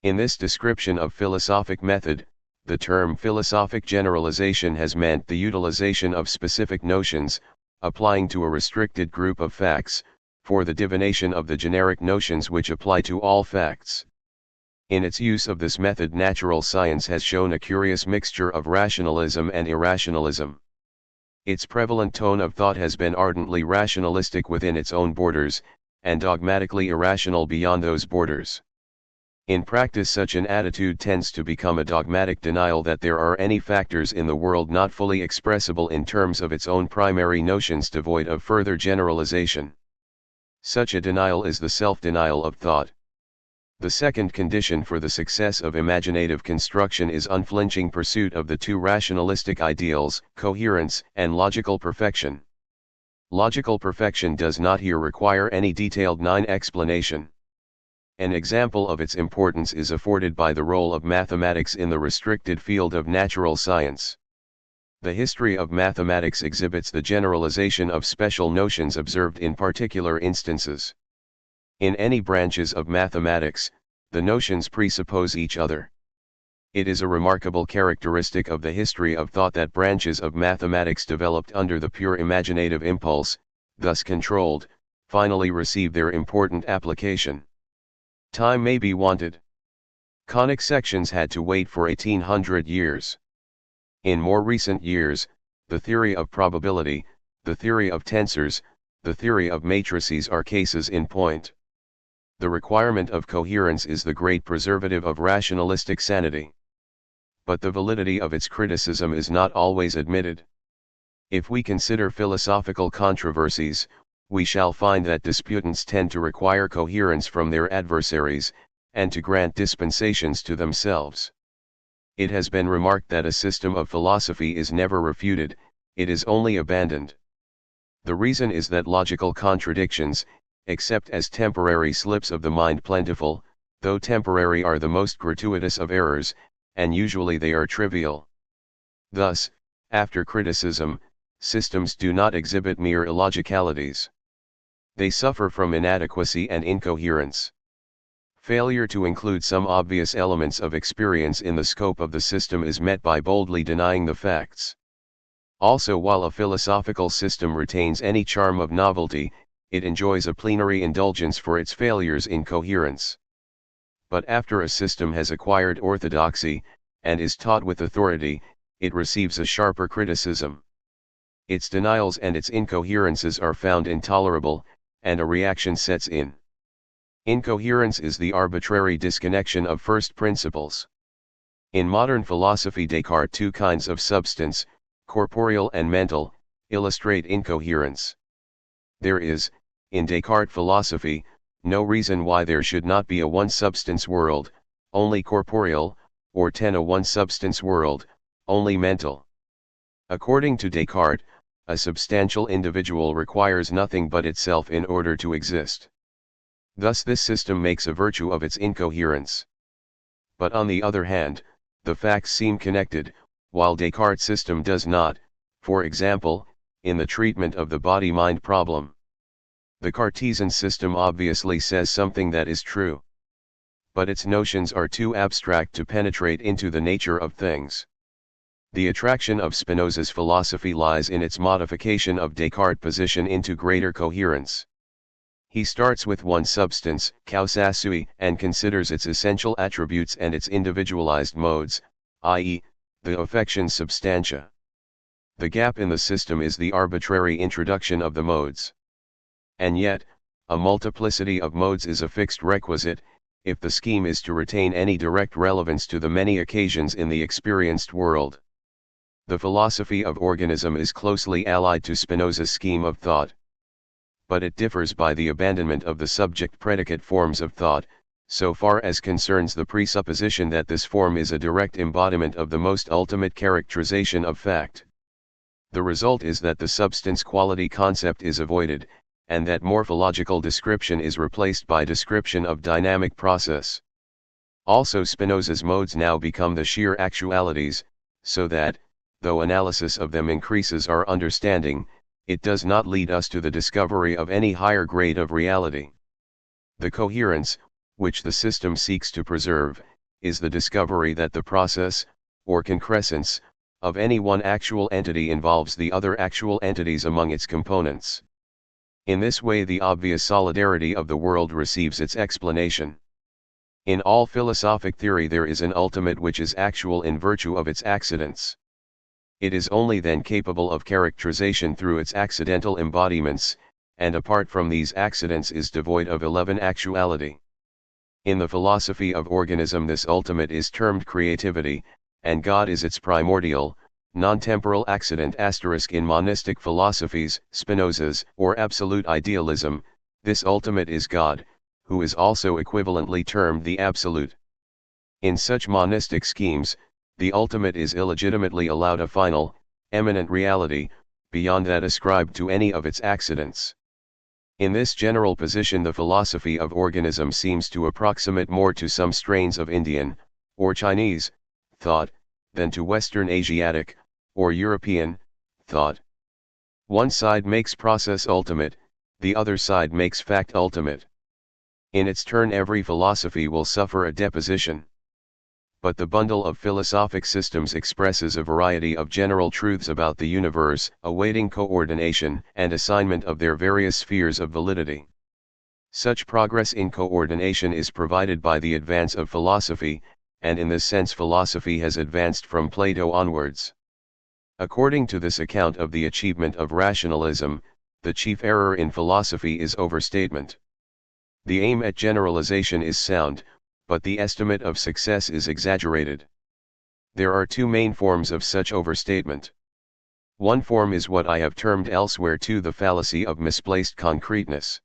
In this description of philosophic method, the term philosophic generalization has meant the utilization of specific notions, applying to a restricted group of facts, for the divination of the generic notions which apply to all facts. In its use of this method natural science has shown a curious mixture of rationalism and irrationalism. Its prevalent tone of thought has been ardently rationalistic within its own borders, and dogmatically irrational beyond those borders. In practice such an attitude tends to become a dogmatic denial that there are any factors in the world not fully expressible in terms of its own primary notions devoid of further generalization. Such a denial is the self-denial of thought. The second condition for the success of imaginative construction is unflinching pursuit of the two rationalistic ideals, coherence and logical perfection. Logical perfection does not here require any detailed explanation. An example of its importance is afforded by the role of mathematics in the restricted field of natural science. The history of mathematics exhibits the generalization of special notions observed in particular instances. In any branches of mathematics, the notions presuppose each other. It is a remarkable characteristic of the history of thought that branches of mathematics developed under the pure imaginative impulse, thus controlled, finally receive their important application. Time may be wanted. Conic sections had to wait for 1800 years. In more recent years, the theory of probability, the theory of tensors, the theory of matrices are cases in point. The requirement of coherence is the great preservative of rationalistic sanity. But the validity of its criticism is not always admitted. If we consider philosophical controversies, we shall find that disputants tend to require coherence from their adversaries, and to grant dispensations to themselves. It has been remarked that a system of philosophy is never refuted, it is only abandoned. The reason is that logical contradictions, except as temporary slips of the mind plentiful, though temporary are the most gratuitous of errors, and usually they are trivial. Thus, after criticism, systems do not exhibit mere illogicalities. They suffer from inadequacy and incoherence. Failure to include some obvious elements of experience in the scope of the system is met by boldly denying the facts. Also, while a philosophical system retains any charm of novelty, it enjoys a plenary indulgence for its failures in coherence. But after a system has acquired orthodoxy, and is taught with authority, it receives a sharper criticism. Its denials and its incoherences are found intolerable, and a reaction sets in. Incoherence is the arbitrary disconnection of first principles. In modern philosophy, Descartes' two kinds of substance, corporeal and mental, illustrate incoherence. There is, in Descartes' philosophy, no reason why there should not be a one-substance world, only corporeal, or a one-substance world, only mental. According to Descartes, a substantial individual requires nothing but itself in order to exist. Thus this system makes a virtue of its incoherence. But on the other hand, the facts seem connected, while Descartes' system does not, for example, in the treatment of the body-mind problem. The Cartesian system obviously says something that is true. But its notions are too abstract to penetrate into the nature of things. The attraction of Spinoza's philosophy lies in its modification of Descartes' position into greater coherence. He starts with one substance, causa sui, and considers its essential attributes and its individualized modes, i.e., the affections substantia. The gap in the system is the arbitrary introduction of the modes. And yet, a multiplicity of modes is a fixed requisite, if the scheme is to retain any direct relevance to the many occasions in the experienced world. The philosophy of organism is closely allied to Spinoza's scheme of thought. But it differs by the abandonment of the subject-predicate forms of thought, so far as concerns the presupposition that this form is a direct embodiment of the most ultimate characterization of fact. The result is that the substance-quality concept is avoided, and that morphological description is replaced by description of dynamic process. Also, Spinoza's modes now become the sheer actualities, so that, though analysis of them increases our understanding, it does not lead us to the discovery of any higher grade of reality. The coherence, which the system seeks to preserve, is the discovery that the process, or concrescence, of any one actual entity involves the other actual entities among its components. In this way, the obvious solidarity of the world receives its explanation. In all philosophic theory there is an ultimate which is actual in virtue of its accidents. It is only then capable of characterization through its accidental embodiments, and apart from these accidents is devoid of actuality. In the philosophy of organism this ultimate is termed creativity, and God is its primordial, non-temporal accident. In monistic philosophies, Spinoza's, or absolute idealism, this ultimate is God, who is also equivalently termed the absolute. In such monistic schemes, the ultimate is illegitimately allowed a final, eminent reality, beyond that ascribed to any of its accidents. In this general position the philosophy of organism seems to approximate more to some strains of Indian, or Chinese, thought, than to Western Asiatic, or European, thought. One side makes process ultimate, the other side makes fact ultimate. In its turn every philosophy will suffer a deposition. But the bundle of philosophic systems expresses a variety of general truths about the universe, awaiting coordination and assignment of their various spheres of validity. Such progress in coordination is provided by the advance of philosophy, and in this sense philosophy has advanced from Plato onwards. According to this account of the achievement of rationalism, the chief error in philosophy is overstatement. The aim at generalization is sound, but the estimate of success is exaggerated. There are two main forms of such overstatement. One form is what I have termed elsewhere the fallacy of misplaced concreteness.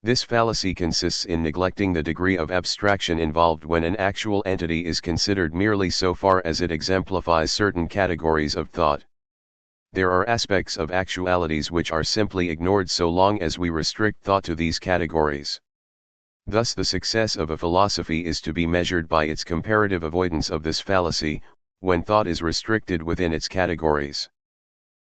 This fallacy consists in neglecting the degree of abstraction involved when an actual entity is considered merely so far as it exemplifies certain categories of thought. There are aspects of actualities which are simply ignored so long as we restrict thought to these categories. Thus the success of a philosophy is to be measured by its comparative avoidance of this fallacy, when thought is restricted within its categories.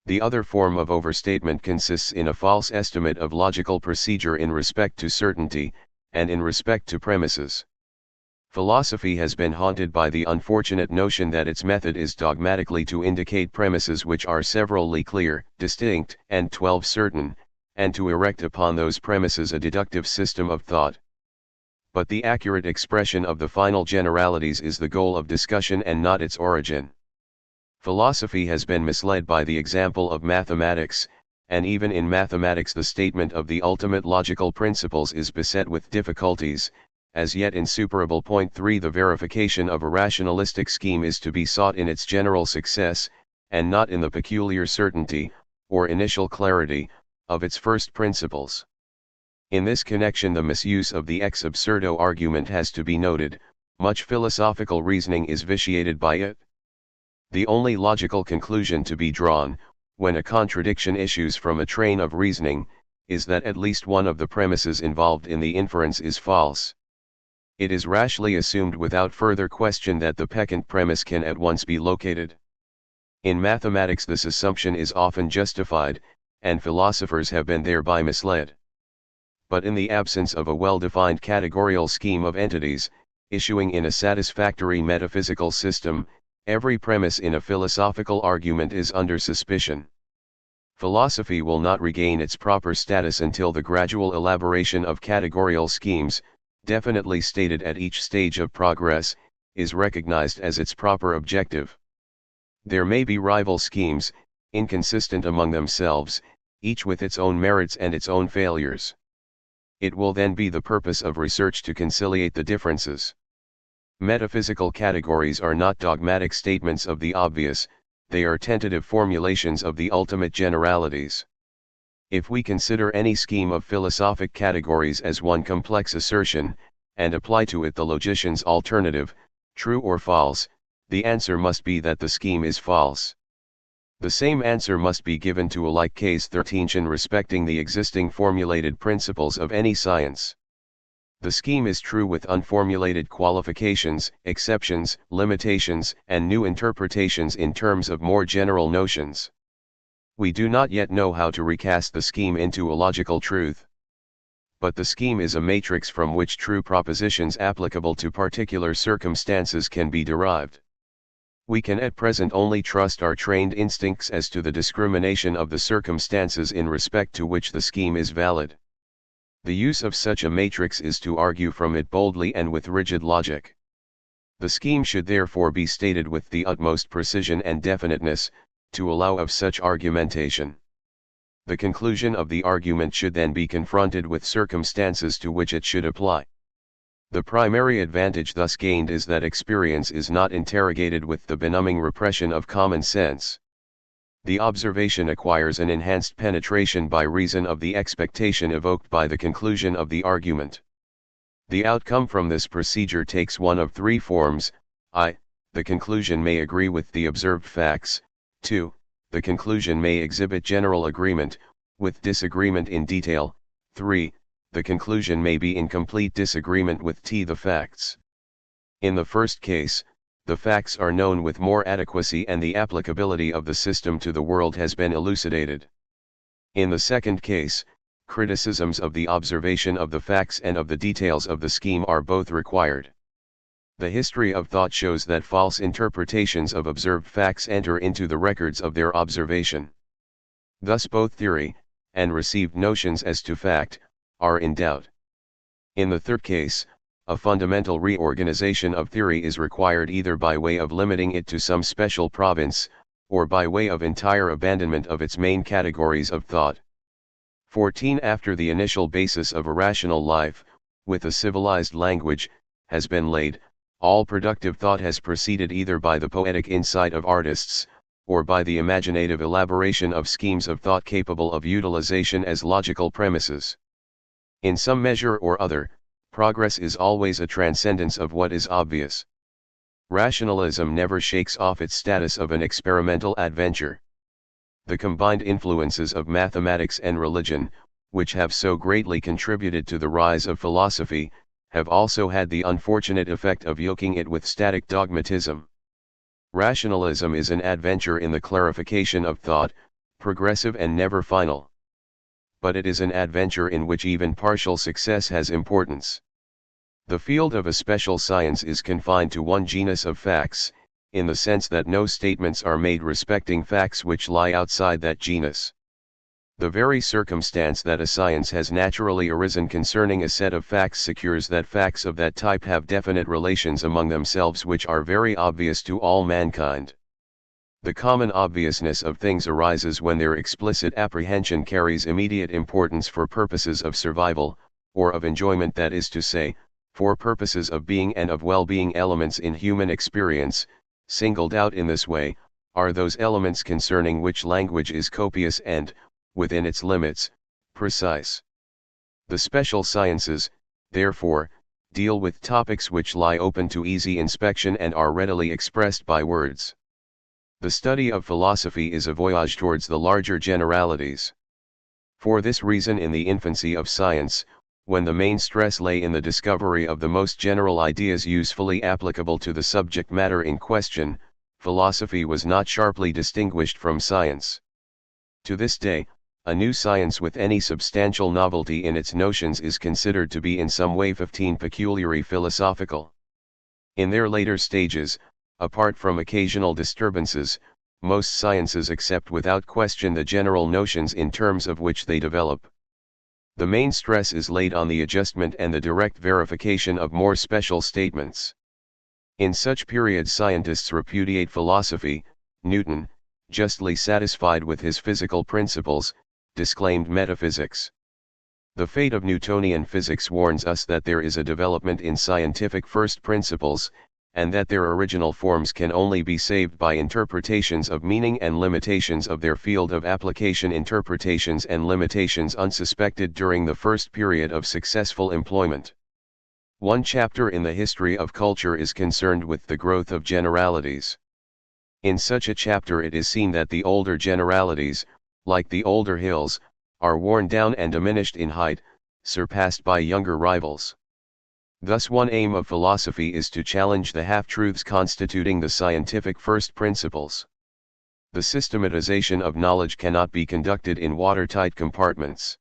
The other form of overstatement consists in a false estimate of logical procedure in respect to certainty, and in respect to premises. Philosophy has been haunted by the unfortunate notion that its method is dogmatically to indicate premises which are severally clear, distinct, and 12 certain, and to erect upon those premises a deductive system of thought. But the accurate expression of the final generalities is the goal of discussion and not its origin. Philosophy has been misled by the example of mathematics, and even in mathematics the statement of the ultimate logical principles is beset with difficulties, as yet insuperable. Point 3 The verification of a rationalistic scheme is to be sought in its general success, and not in the peculiar certainty, or initial clarity, of its first principles. In this connection the misuse of the ex absurdo argument has to be noted. Much philosophical reasoning is vitiated by it. The only logical conclusion to be drawn, when a contradiction issues from a train of reasoning, is that at least one of the premises involved in the inference is false. It is rashly assumed without further question that the peccant premise can at once be located. In mathematics this assumption is often justified, and philosophers have been thereby misled. But in the absence of a well-defined categorical scheme of entities, issuing in a satisfactory metaphysical system, every premise in a philosophical argument is under suspicion. Philosophy will not regain its proper status until the gradual elaboration of categorical schemes, definitely stated at each stage of progress, is recognized as its proper objective. There may be rival schemes, inconsistent among themselves, each with its own merits and its own failures. It will then be the purpose of research to conciliate the differences. Metaphysical categories are not dogmatic statements of the obvious, they are tentative formulations of the ultimate generalities. If we consider any scheme of philosophic categories as one complex assertion, and apply to it the logician's alternative, true or false, the answer must be that the scheme is false. The same answer must be given to a like case thirteen respecting the existing formulated principles of any science. The scheme is true with unformulated qualifications, exceptions, limitations, and new interpretations in terms of more general notions. We do not yet know how to recast the scheme into a logical truth. But the scheme is a matrix from which true propositions applicable to particular circumstances can be derived. We can at present only trust our trained instincts as to the discrimination of the circumstances in respect to which the scheme is valid. The use of such a matrix is to argue from it boldly and with rigid logic. The scheme should therefore be stated with the utmost precision and definiteness, to allow of such argumentation. The conclusion of the argument should then be confronted with circumstances to which it should apply. The primary advantage thus gained is that experience is not interrogated with the benumbing repression of common sense. The observation acquires an enhanced penetration by reason of the expectation evoked by the conclusion of the argument. The outcome from this procedure takes one of three forms: I. The conclusion may agree with the observed facts. 2. The conclusion may exhibit general agreement, with disagreement in detail. 3. The conclusion may be in complete disagreement with the facts. In the first case, the facts are known with more adequacy and the applicability of the system to the world has been elucidated. In the second case, criticisms of the observation of the facts and of the details of the scheme are both required. The history of thought shows that false interpretations of observed facts enter into the records of their observation. Thus both theory, and received notions as to fact, are in doubt. In the third case, a fundamental reorganization of theory is required either by way of limiting it to some special province, or by way of entire abandonment of its main categories of thought. 14 After the initial basis of a rational life, with a civilized language, has been laid, all productive thought has proceeded either by the poetic insight of artists, or by the imaginative elaboration of schemes of thought capable of utilization as logical premises. In some measure or other, progress is always a transcendence of what is obvious. Rationalism never shakes off its status of an experimental adventure. The combined influences of mathematics and religion, which have so greatly contributed to the rise of philosophy, have also had the unfortunate effect of yoking it with static dogmatism. Rationalism is an adventure in the clarification of thought, progressive and never final. But it is an adventure in which even partial success has importance. The field of a special science is confined to one genus of facts, in the sense that no statements are made respecting facts which lie outside that genus. The very circumstance that a science has naturally arisen concerning a set of facts secures that facts of that type have definite relations among themselves which are very obvious to all mankind. The common obviousness of things arises when their explicit apprehension carries immediate importance for purposes of survival, or of enjoyment, that is to say, for purposes of being and of well-being. Elements in human experience, singled out in this way, are those elements concerning which language is copious and, within its limits, precise. The special sciences, therefore, deal with topics which lie open to easy inspection and are readily expressed by words. The study of philosophy is a voyage towards the larger generalities. For this reason, in the infancy of science, when the main stress lay in the discovery of the most general ideas usefully applicable to the subject matter in question, philosophy was not sharply distinguished from science. To this day, a new science with any substantial novelty in its notions is considered to be in some way peculiarly philosophical. In their later stages, apart from occasional disturbances, most sciences accept without question the general notions in terms of which they develop. The main stress is laid on the adjustment and the direct verification of more special statements. In such periods scientists repudiate philosophy. Newton, justly satisfied with his physical principles, disclaimed metaphysics. The fate of Newtonian physics warns us that there is a development in scientific first principles, and that their original forms can only be saved by interpretations of meaning and limitations of their field of application, interpretations and limitations unsuspected during the first period of successful employment. One chapter in the history of culture is concerned with the growth of generalities. In such a chapter it is seen that the older generalities, like the older hills, are worn down and diminished in height, surpassed by younger rivals. Thus one aim of philosophy is to challenge the half-truths constituting the scientific first principles. The systematization of knowledge cannot be conducted in watertight compartments.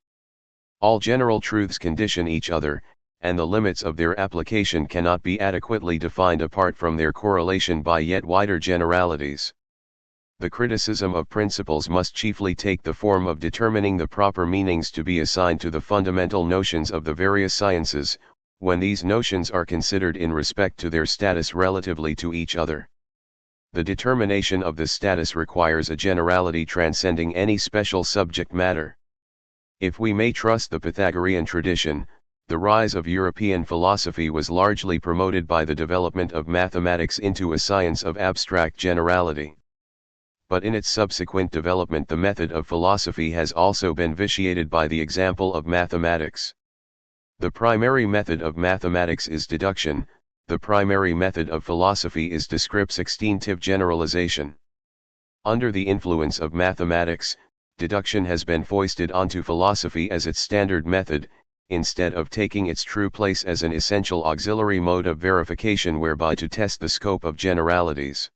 All general truths condition each other, and the limits of their application cannot be adequately defined apart from their correlation by yet wider generalities. The criticism of principles must chiefly take the form of determining the proper meanings to be assigned to the fundamental notions of the various sciences, when these notions are considered in respect to their status relatively to each other. The determination of this status requires a generality transcending any special subject matter. If we may trust the Pythagorean tradition, the rise of European philosophy was largely promoted by the development of mathematics into a science of abstract generality. But in its subsequent development the method of philosophy has also been vitiated by the example of mathematics. The primary method of mathematics is deduction, the primary method of philosophy is descriptive generalization. Under the influence of mathematics, deduction has been foisted onto philosophy as its standard method, instead of taking its true place as an essential auxiliary mode of verification whereby to test the scope of generalities.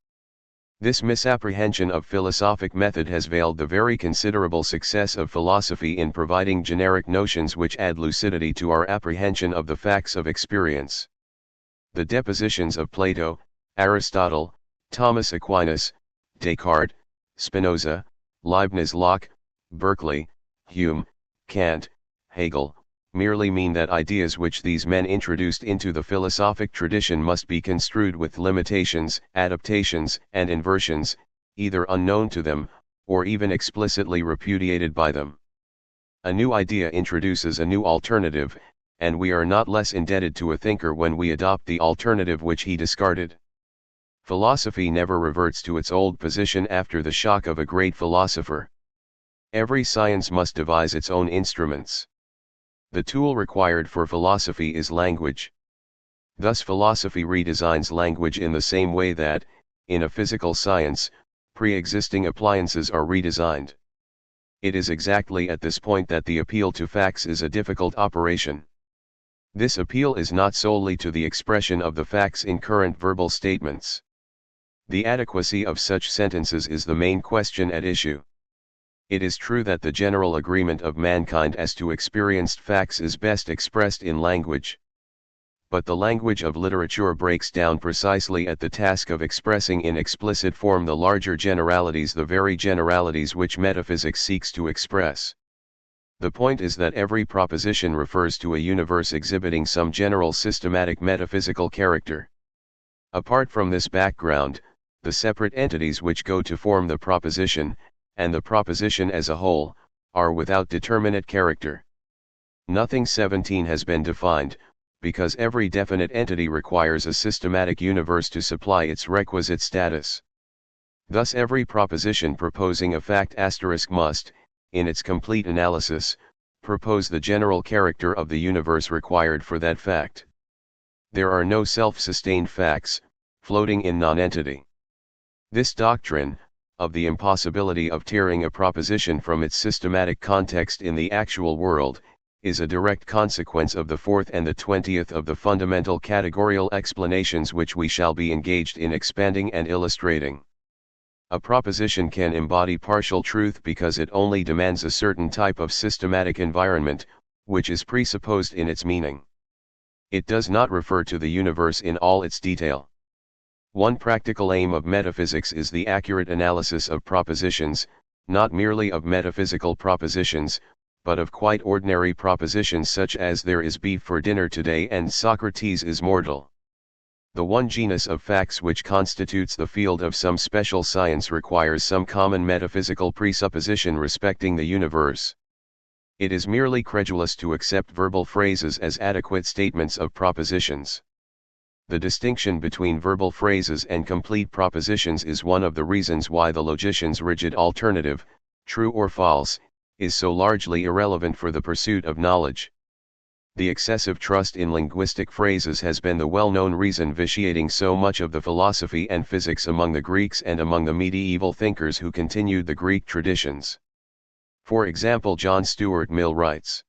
This misapprehension of philosophic method has veiled the very considerable success of philosophy in providing generic notions which add lucidity to our apprehension of the facts of experience. The depositions of Plato, Aristotle, Thomas Aquinas, Descartes, Spinoza, Leibniz, Locke, Berkeley, Hume, Kant, Hegel, merely mean that ideas which these men introduced into the philosophic tradition must be construed with limitations, adaptations, and inversions, either unknown to them, or even explicitly repudiated by them. A new idea introduces a new alternative, and we are not less indebted to a thinker when we adopt the alternative which he discarded. Philosophy never reverts to its old position after the shock of a great philosopher. Every science must devise its own instruments. The tool required for philosophy is language. Thus philosophy redesigns language in the same way that, in a physical science, pre-existing appliances are redesigned. It is exactly at this point that the appeal to facts is a difficult operation. This appeal is not solely to the expression of the facts in current verbal statements. The adequacy of such sentences is the main question at issue. It is true that the general agreement of mankind as to experienced facts is best expressed in language. But the language of literature breaks down precisely at the task of expressing in explicit form the larger generalities, the very generalities which metaphysics seeks to express. The point is that every proposition refers to a universe exhibiting some general systematic metaphysical character. Apart from this background, the separate entities which go to form the proposition, and the proposition as a whole, are without determinate character. Nothing 17 has been defined, because every definite entity requires a systematic universe to supply its requisite status. Thus every proposition proposing a fact * must, in its complete analysis, propose the general character of the universe required for that fact. There are no self-sustained facts, floating in nonentity. This doctrine, of the impossibility of tearing a proposition from its systematic context in the actual world, is a direct consequence of the 4th and the 20th of the fundamental categorical explanations which we shall be engaged in expanding and illustrating. A proposition can embody partial truth because it only demands a certain type of systematic environment, which is presupposed in its meaning. It does not refer to the universe in all its detail. One practical aim of metaphysics is the accurate analysis of propositions, not merely of metaphysical propositions, but of quite ordinary propositions such as there is beef for dinner today and Socrates is mortal. The one genus of facts which constitutes the field of some special science requires some common metaphysical presupposition respecting the universe. It is merely credulous to accept verbal phrases as adequate statements of propositions. The distinction between verbal phrases and complete propositions is one of the reasons why the logician's rigid alternative, true or false, is so largely irrelevant for the pursuit of knowledge. The excessive trust in linguistic phrases has been the well-known reason vitiating so much of the philosophy and physics among the Greeks and among the medieval thinkers who continued the Greek traditions. For example, John Stuart Mill writes,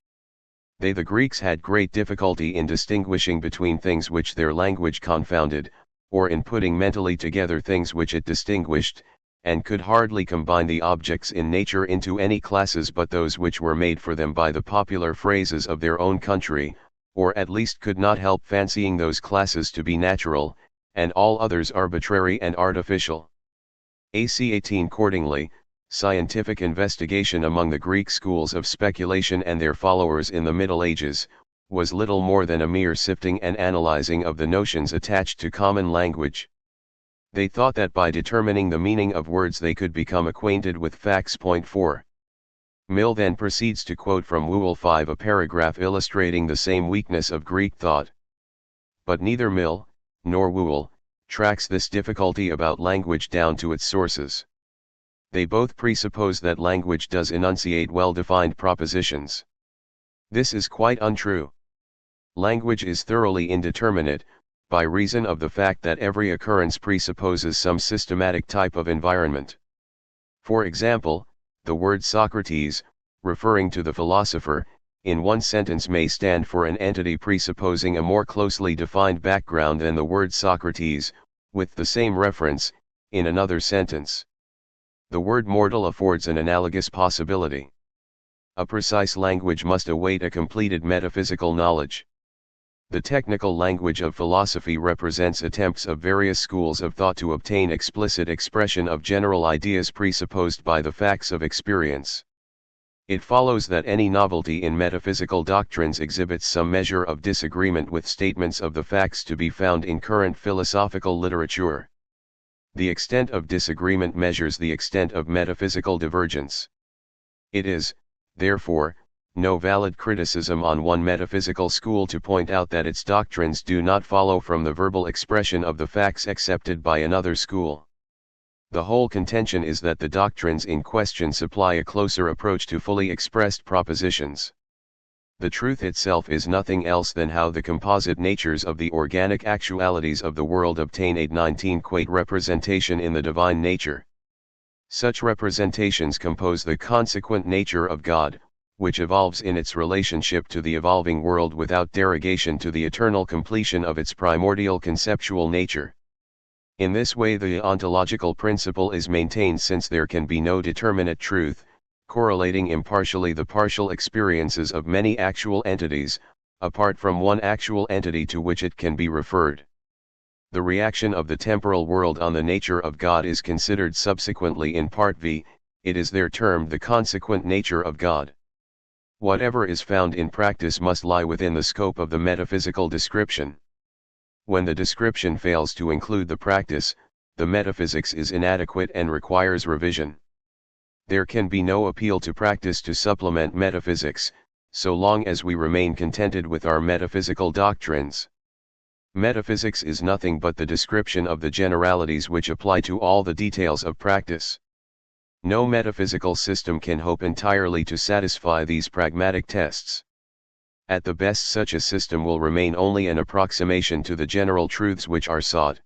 "The Greeks had great difficulty in distinguishing between things which their language confounded, or in putting mentally together things which it distinguished, and could hardly combine the objects in nature into any classes but those which were made for them by the popular phrases of their own country, or at least could not help fancying those classes to be natural, and all others arbitrary and artificial." AC 18. Accordingly, scientific investigation among the Greek schools of speculation and their followers in the Middle Ages, was little more than a mere sifting and analyzing of the notions attached to common language. They thought that by determining the meaning of words they could become acquainted with facts. 4. Mill then proceeds to quote from Whewell 5 a paragraph illustrating the same weakness of Greek thought. But neither Mill, nor Whewell, tracks this difficulty about language down to its sources. They both presuppose that language does enunciate well-defined propositions. This is quite untrue. Language is thoroughly indeterminate, by reason of the fact that every occurrence presupposes some systematic type of environment. For example, the word Socrates, referring to the philosopher, in one sentence may stand for an entity presupposing a more closely defined background than the word Socrates, with the same reference, in another sentence. The word mortal affords an analogous possibility. A precise language must await a completed metaphysical knowledge. The technical language of philosophy represents attempts of various schools of thought to obtain explicit expression of general ideas presupposed by the facts of experience. It follows that any novelty in metaphysical doctrines exhibits some measure of disagreement with statements of the facts to be found in current philosophical literature. The extent of disagreement measures the extent of metaphysical divergence. It is, therefore, no valid criticism on one metaphysical school to point out that its doctrines do not follow from the verbal expression of the facts accepted by another school. The whole contention is that the doctrines in question supply a closer approach to fully expressed propositions. The truth itself is nothing else than how the composite natures of the organic actualities of the world obtain a 19-quate representation in the divine nature. Such representations compose the consequent nature of God, which evolves in its relationship to the evolving world without derogation to the eternal completion of its primordial conceptual nature. In this way the ontological principle is maintained, since there can be no determinate truth, correlating impartially the partial experiences of many actual entities, apart from one actual entity to which it can be referred. The reaction of the temporal world on the nature of God is considered subsequently in Part V, it is there termed the consequent nature of God. Whatever is found in practice must lie within the scope of the metaphysical description. When the description fails to include the practice, the metaphysics is inadequate and requires revision. There can be no appeal to practice to supplement metaphysics, so long as we remain contented with our metaphysical doctrines. Metaphysics is nothing but the description of the generalities which apply to all the details of practice. No metaphysical system can hope entirely to satisfy these pragmatic tests. At the best, such a system will remain only an approximation to the general truths which are sought.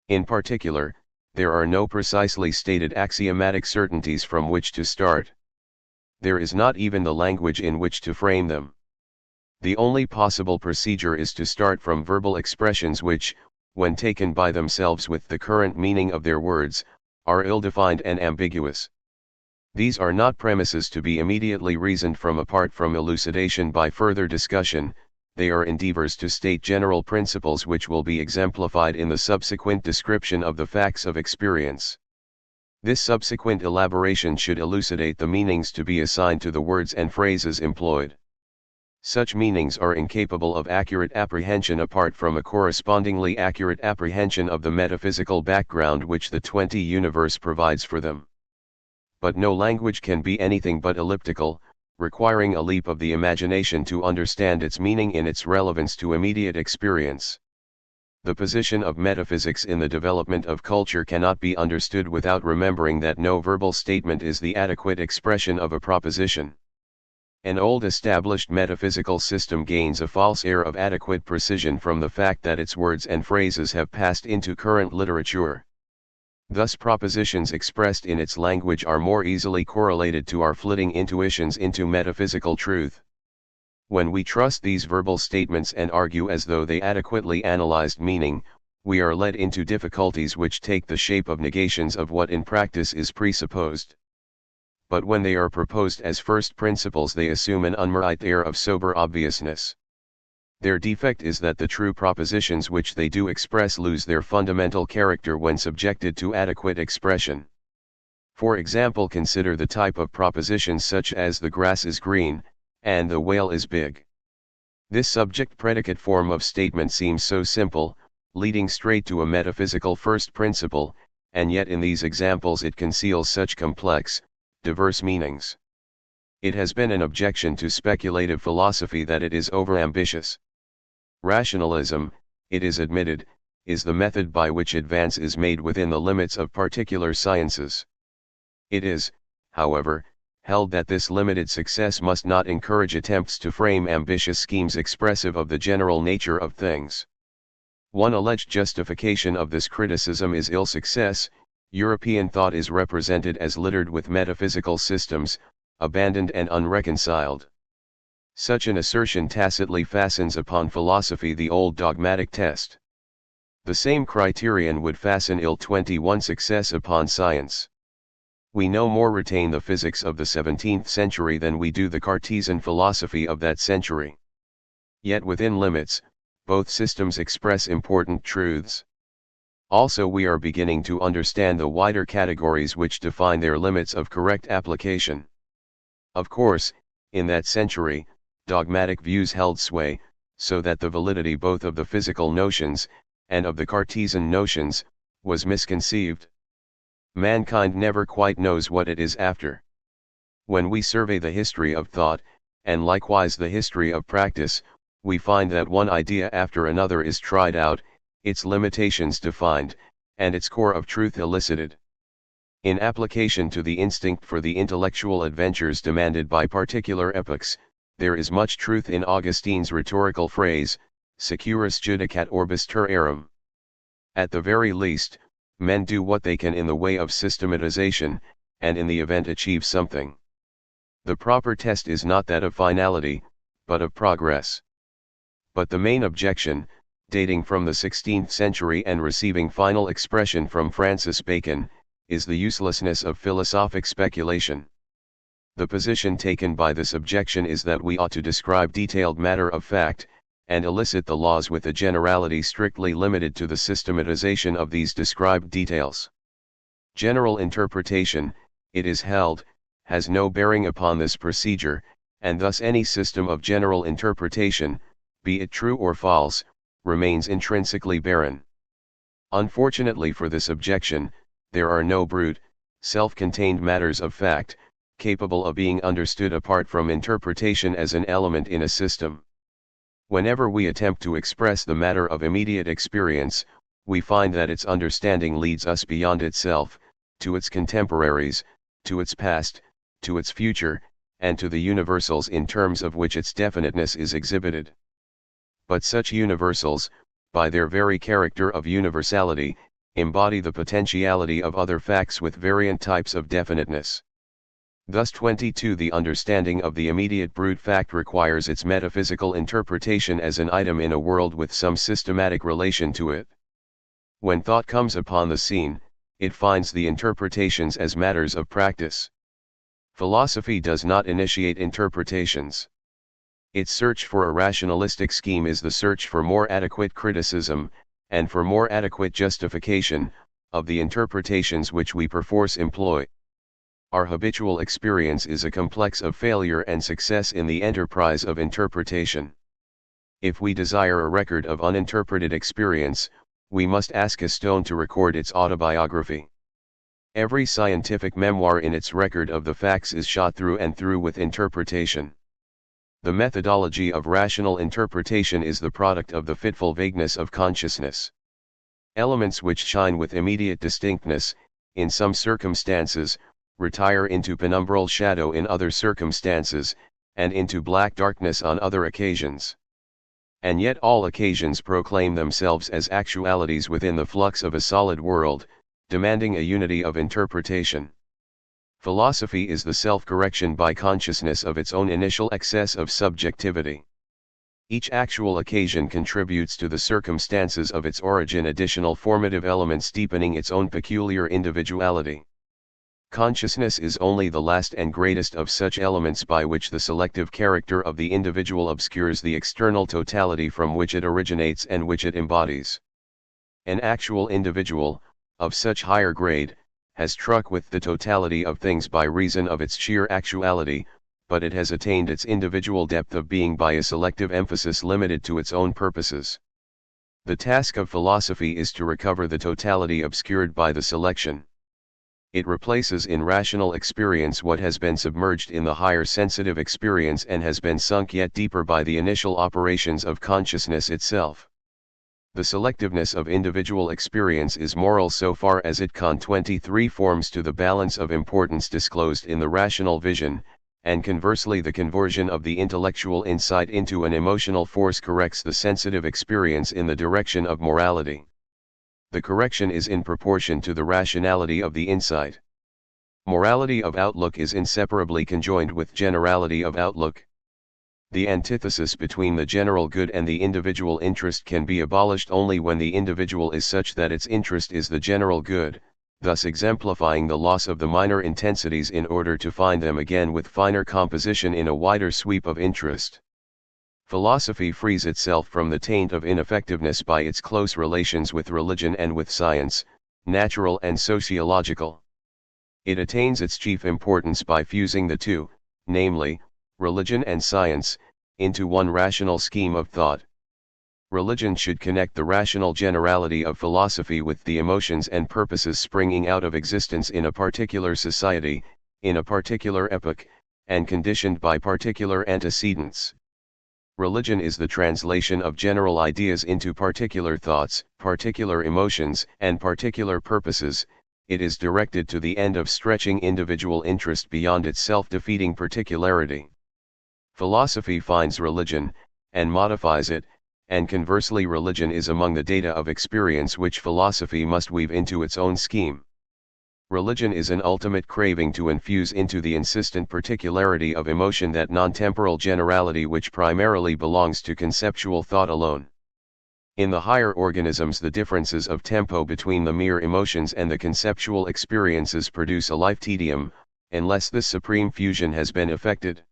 In particular, there are no precisely stated axiomatic certainties from which to start. There is not even the language in which to frame them. The only possible procedure is to start from verbal expressions which, when taken by themselves with the current meaning of their words, are ill-defined and ambiguous. These are not premises to be immediately reasoned from apart from elucidation by further discussion, they are endeavors to state general principles which will be exemplified in the subsequent description of the facts of experience. This subsequent elaboration should elucidate the meanings to be assigned to the words and phrases employed. Such meanings are incapable of accurate apprehension apart from a correspondingly accurate apprehension of the metaphysical background which the 20 universe provides for them. But no language can be anything but elliptical, requiring a leap of the imagination to understand its meaning in its relevance to immediate experience. The position of metaphysics in the development of culture cannot be understood without remembering that no verbal statement is the adequate expression of a proposition. An old established metaphysical system gains a false air of adequate precision from the fact that its words and phrases have passed into current literature. Thus propositions expressed in its language are more easily correlated to our flitting intuitions into metaphysical truth. When we trust these verbal statements and argue as though they adequately analyzed meaning, we are led into difficulties which take the shape of negations of what in practice is presupposed. But when they are proposed as first principles, they assume an unmerited air of sober obviousness. Their defect is that the true propositions which they do express lose their fundamental character when subjected to adequate expression. For example, consider the type of propositions such as the grass is green, and the whale is big. This subject-predicate form of statement seems so simple, leading straight to a metaphysical first principle, and yet in these examples it conceals such complex, diverse meanings. It has been an objection to speculative philosophy that it is overambitious. Rationalism, it is admitted, is the method by which advance is made within the limits of particular sciences. It is, however, held that this limited success must not encourage attempts to frame ambitious schemes expressive of the general nature of things. One alleged justification of this criticism is ill success. European thought is represented as littered with metaphysical systems, abandoned and unreconciled. Such an assertion tacitly fastens upon philosophy the old dogmatic test. The same criterion would fasten ill-21 success upon science. We no more retain the physics of the 17th century than we do the Cartesian philosophy of that century. Yet within limits, both systems express important truths. Also, we are beginning to understand the wider categories which define their limits of correct application. Of course, in that century, dogmatic views held sway, so that the validity both of the physical notions, and of the Cartesian notions, was misconceived. Mankind never quite knows what it is after. When we survey the history of thought, and likewise the history of practice, we find that one idea after another is tried out, its limitations defined, and its core of truth elicited. In application to the instinct for the intellectual adventures demanded by particular epochs, there is much truth in Augustine's rhetorical phrase, securus judicat orbis terrarum. At the very least, men do what they can in the way of systematization, and in the event achieve something. The proper test is not that of finality, but of progress. But the main objection, dating from the 16th century and receiving final expression from Francis Bacon, is the uselessness of philosophic speculation. The position taken by this objection is that we ought to describe detailed matter of fact, and elicit the laws with a generality strictly limited to the systematization of these described details. General interpretation, it is held, has no bearing upon this procedure, and thus any system of general interpretation, be it true or false, remains intrinsically barren. Unfortunately for this objection, there are no brute, self-contained matters of fact, capable of being understood apart from interpretation as an element in a system. Whenever we attempt to express the matter of immediate experience, we find that its understanding leads us beyond itself, to its contemporaries, to its past, to its future, and to the universals in terms of which its definiteness is exhibited. But such universals, by their very character of universality, embody the potentiality of other facts with variant types of definiteness. Thus 22 The understanding of the immediate brute fact requires its metaphysical interpretation as an item in a world with some systematic relation to it. When thought comes upon the scene, it finds the interpretations as matters of practice. Philosophy does not initiate interpretations. Its search for a rationalistic scheme is the search for more adequate criticism, and for more adequate justification, of the interpretations which we perforce employ. Our habitual experience is a complex of failure and success in the enterprise of interpretation. If we desire a record of uninterpreted experience, we must ask a stone to record its autobiography. Every scientific memoir in its record of the facts is shot through and through with interpretation. The methodology of rational interpretation is the product of the fitful vagueness of consciousness. Elements which shine with immediate distinctness, in some circumstances, retire into penumbral shadow in other circumstances, and into black darkness on other occasions. And yet all occasions proclaim themselves as actualities within the flux of a solid world, demanding a unity of interpretation. Philosophy is the self-correction by consciousness of its own initial excess of subjectivity. Each actual occasion contributes to the circumstances of its origin additional formative elements deepening its own peculiar individuality. Consciousness is only the last and greatest of such elements by which the selective character of the individual obscures the external totality from which it originates and which it embodies. An actual individual, of such higher grade, has struck with the totality of things by reason of its sheer actuality, but it has attained its individual depth of being by a selective emphasis limited to its own purposes. The task of philosophy is to recover the totality obscured by the selection. It replaces in rational experience what has been submerged in the higher sensitive experience and has been sunk yet deeper by the initial operations of consciousness itself. The selectiveness of individual experience is moral so far as it conforms to the balance of importance disclosed in the rational vision, and conversely the conversion of the intellectual insight into an emotional force corrects the sensitive experience in the direction of morality. The correction is in proportion to the rationality of the insight. Morality of outlook is inseparably conjoined with generality of outlook. The antithesis between the general good and the individual interest can be abolished only when the individual is such that its interest is the general good, thus exemplifying the loss of the minor intensities in order to find them again with finer composition in a wider sweep of interest. Philosophy frees itself from the taint of ineffectiveness by its close relations with religion and with science, natural and sociological. It attains its chief importance by fusing the two, namely, religion and science, into one rational scheme of thought. Religion should connect the rational generality of philosophy with the emotions and purposes springing out of existence in a particular society, in a particular epoch, and conditioned by particular antecedents. Religion is the translation of general ideas into particular thoughts, particular emotions, and particular purposes. It is directed to the end of stretching individual interest beyond its self-defeating particularity. Philosophy finds religion, and modifies it, and conversely religion is among the data of experience which philosophy must weave into its own scheme. Religion is an ultimate craving to infuse into the insistent particularity of emotion that non-temporal generality which primarily belongs to conceptual thought alone. In the higher organisms the differences of tempo between the mere emotions and the conceptual experiences produce a life tedium, unless this supreme fusion has been effected.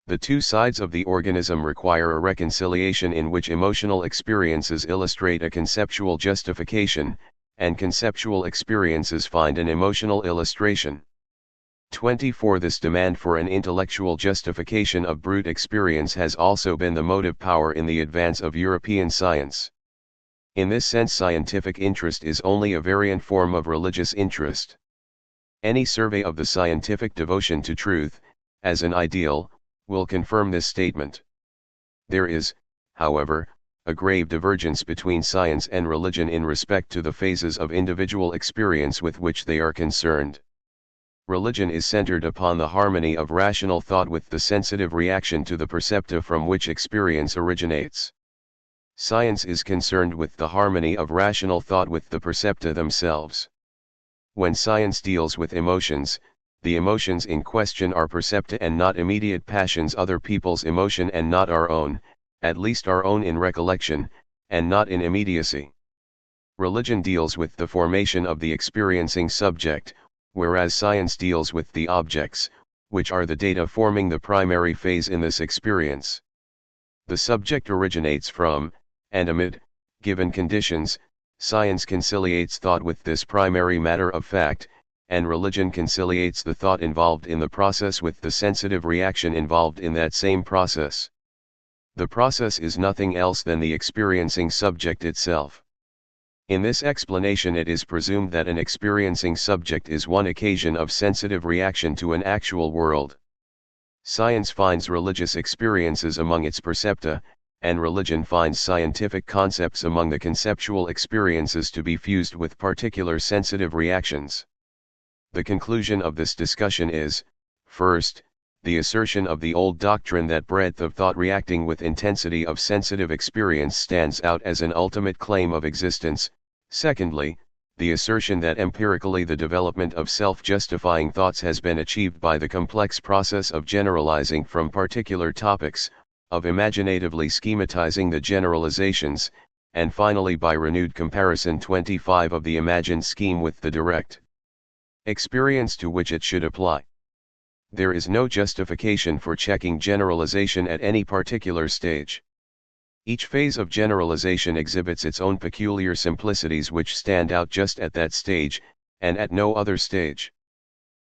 The two sides of the organism require a reconciliation in which emotional experiences illustrate a conceptual justification, and conceptual experiences find an emotional illustration. 24 This demand for an intellectual justification of brute experience has also been the motive power in the advance of European science. In this sense, scientific interest is only a variant form of religious interest. Any survey of the scientific devotion to truth, as an ideal, will confirm this statement. There is, however, a grave divergence between science and religion in respect to the phases of individual experience with which they are concerned. Religion is centered upon the harmony of rational thought with the sensitive reaction to the perceptive from which experience originates. Science is concerned with the harmony of rational thought with the percepta themselves. When science deals with emotions, the emotions in question are percepta and not immediate passions, other people's emotion and not our own, at least our own in recollection, and not in immediacy. Religion deals with the formation of the experiencing subject, whereas science deals with the objects, which are the data forming the primary phase in this experience. The subject originates from, and amid, given conditions. Science conciliates thought with this primary matter of fact, and religion conciliates the thought involved in the process with the sensitive reaction involved in that same process. The process is nothing else than the experiencing subject itself. In this explanation, it is presumed that an experiencing subject is one occasion of sensitive reaction to an actual world. Science finds religious experiences among its percepta, and religion finds scientific concepts among the conceptual experiences to be fused with particular sensitive reactions. The conclusion of this discussion is, first, the assertion of the old doctrine that breadth of thought reacting with intensity of sensitive experience stands out as an ultimate claim of existence. Secondly, the assertion that empirically the development of self-justifying thoughts has been achieved by the complex process of generalizing from particular topics, of imaginatively schematizing the generalizations, and finally by renewed comparison 25 of the imagined scheme with the direct experience to which it should apply. There is no justification for checking generalization at any particular stage. Each phase of generalization exhibits its own peculiar simplicities which stand out just at that stage, and at no other stage.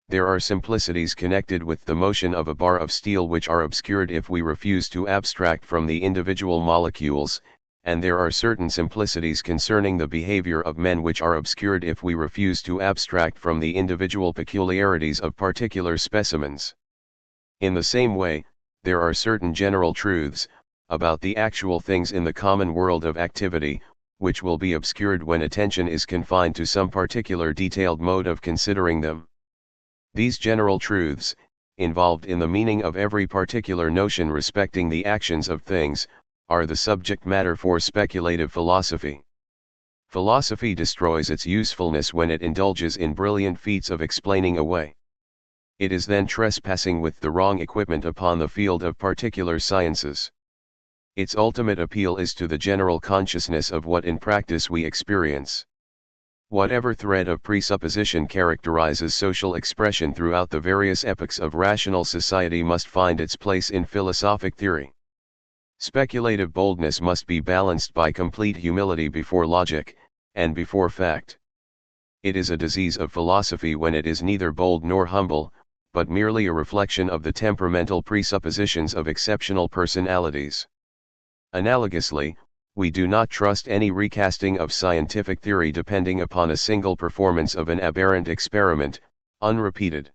There are simplicities connected with the motion of a bar of steel which are obscured if we refuse to abstract from the individual molecules, and there are certain simplicities concerning the behavior of men which are obscured if we refuse to abstract from the individual peculiarities of particular specimens. In the same way, there are certain general truths, about the actual things in the common world of activity, which will be obscured when attention is confined to some particular detailed mode of considering them. These general truths, involved in the meaning of every particular notion respecting the actions of things, are the subject matter for speculative philosophy. Philosophy destroys its usefulness when it indulges in brilliant feats of explaining away. It is then trespassing with the wrong equipment upon the field of particular sciences. Its ultimate appeal is to the general consciousness of what in practice we experience. Whatever thread of presupposition characterizes social expression throughout the various epochs of rational society must find its place in philosophic theory. Speculative boldness must be balanced by complete humility before logic, and before fact. It is a disease of philosophy when it is neither bold nor humble, but merely a reflection of the temperamental presuppositions of exceptional personalities. Analogously, we do not trust any recasting of scientific theory depending upon a single performance of an aberrant experiment, unrepeated.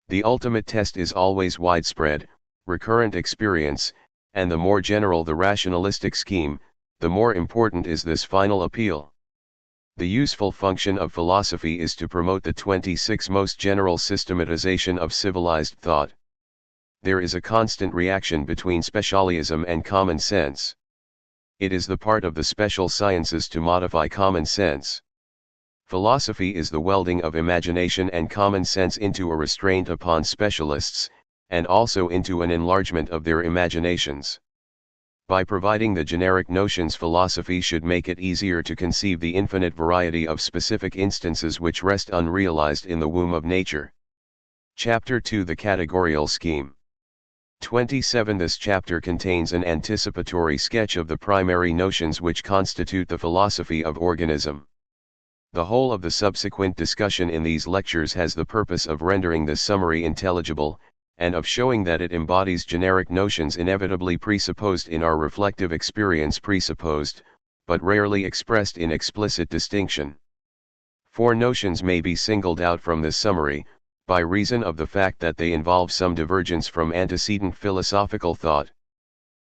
The ultimate test is always widespread, recurrent experience, and the more general the rationalistic scheme, the more important is this final appeal. The useful function of philosophy is to promote the 26 most general systematization of civilized thought. There is a constant reaction between specialism and common sense. It is the part of the special sciences to modify common sense. Philosophy is the welding of imagination and common sense into a restraint upon specialists, and also into an enlargement of their imaginations. By providing the generic notions, philosophy should make it easier to conceive the infinite variety of specific instances which rest unrealized in the womb of nature. Chapter 2: The Categorical Scheme. 27. This chapter contains an anticipatory sketch of the primary notions which constitute the philosophy of organism. The whole of the subsequent discussion in these lectures has the purpose of rendering this summary intelligible, and of showing that it embodies generic notions inevitably presupposed in our reflective experience, presupposed, but rarely expressed in explicit distinction. 4 notions may be singled out from this summary, by reason of the fact that they involve some divergence from antecedent philosophical thought.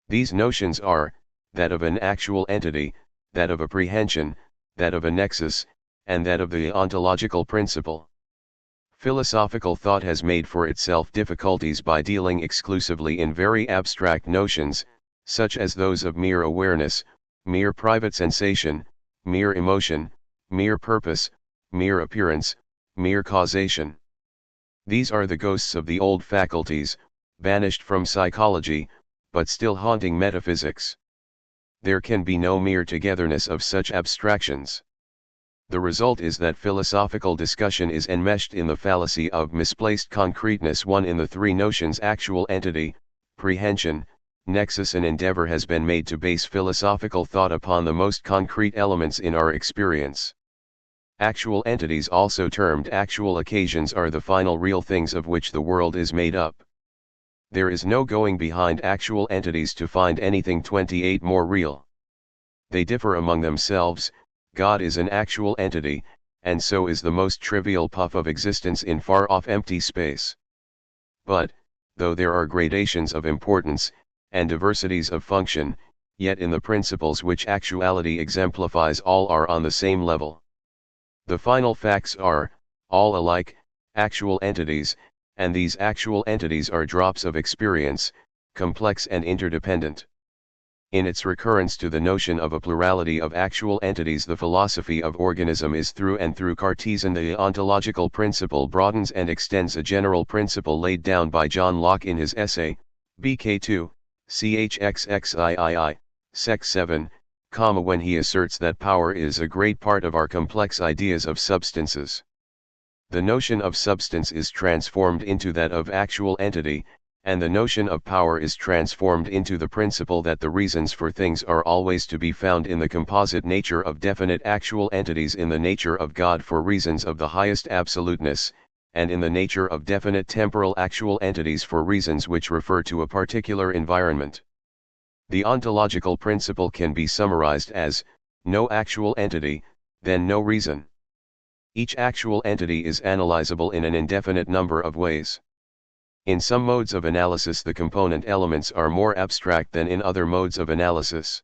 These notions are, that of an actual entity, that of apprehension, that of a nexus, and that of the ontological principle. Philosophical thought has made for itself difficulties by dealing exclusively in very abstract notions, such as those of mere awareness, mere private sensation, mere emotion, mere purpose, mere appearance, mere causation. These are the ghosts of the old faculties, banished from psychology, but still haunting metaphysics. There can be no mere togetherness of such abstractions. The result is that philosophical discussion is enmeshed in the fallacy of misplaced concreteness. One in the 3 notions: actual entity, prehension, nexus. An endeavor has been made to base philosophical thought upon the most concrete elements in our experience. Actual entities, also termed actual occasions, are the final real things of which the world is made up. There is no going behind actual entities to find anything 28 more real. They differ among themselves. God is an actual entity, and so is the most trivial puff of existence in far-off empty space. But, though there are gradations of importance, and diversities of function, yet in the principles which actuality exemplifies all are on the same level. The final facts are, all alike, actual entities, and these actual entities are drops of experience, complex and interdependent. In its recurrence to the notion of a plurality of actual entities, the philosophy of organism is through and through Cartesian. The ontological principle broadens and extends a general principle laid down by John Locke in his essay, BK2, CHXXIII, Sec 7, when he asserts that power is a great part of our complex ideas of substances. The notion of substance is transformed into that of actual entity, and the notion of power is transformed into the principle that the reasons for things are always to be found in the composite nature of definite actual entities, in the nature of God for reasons of the highest absoluteness, and in the nature of definite temporal actual entities for reasons which refer to a particular environment. The ontological principle can be summarized as, no actual entity, then no reason. Each actual entity is analyzable in an indefinite number of ways. In some modes of analysis the component elements are more abstract than in other modes of analysis.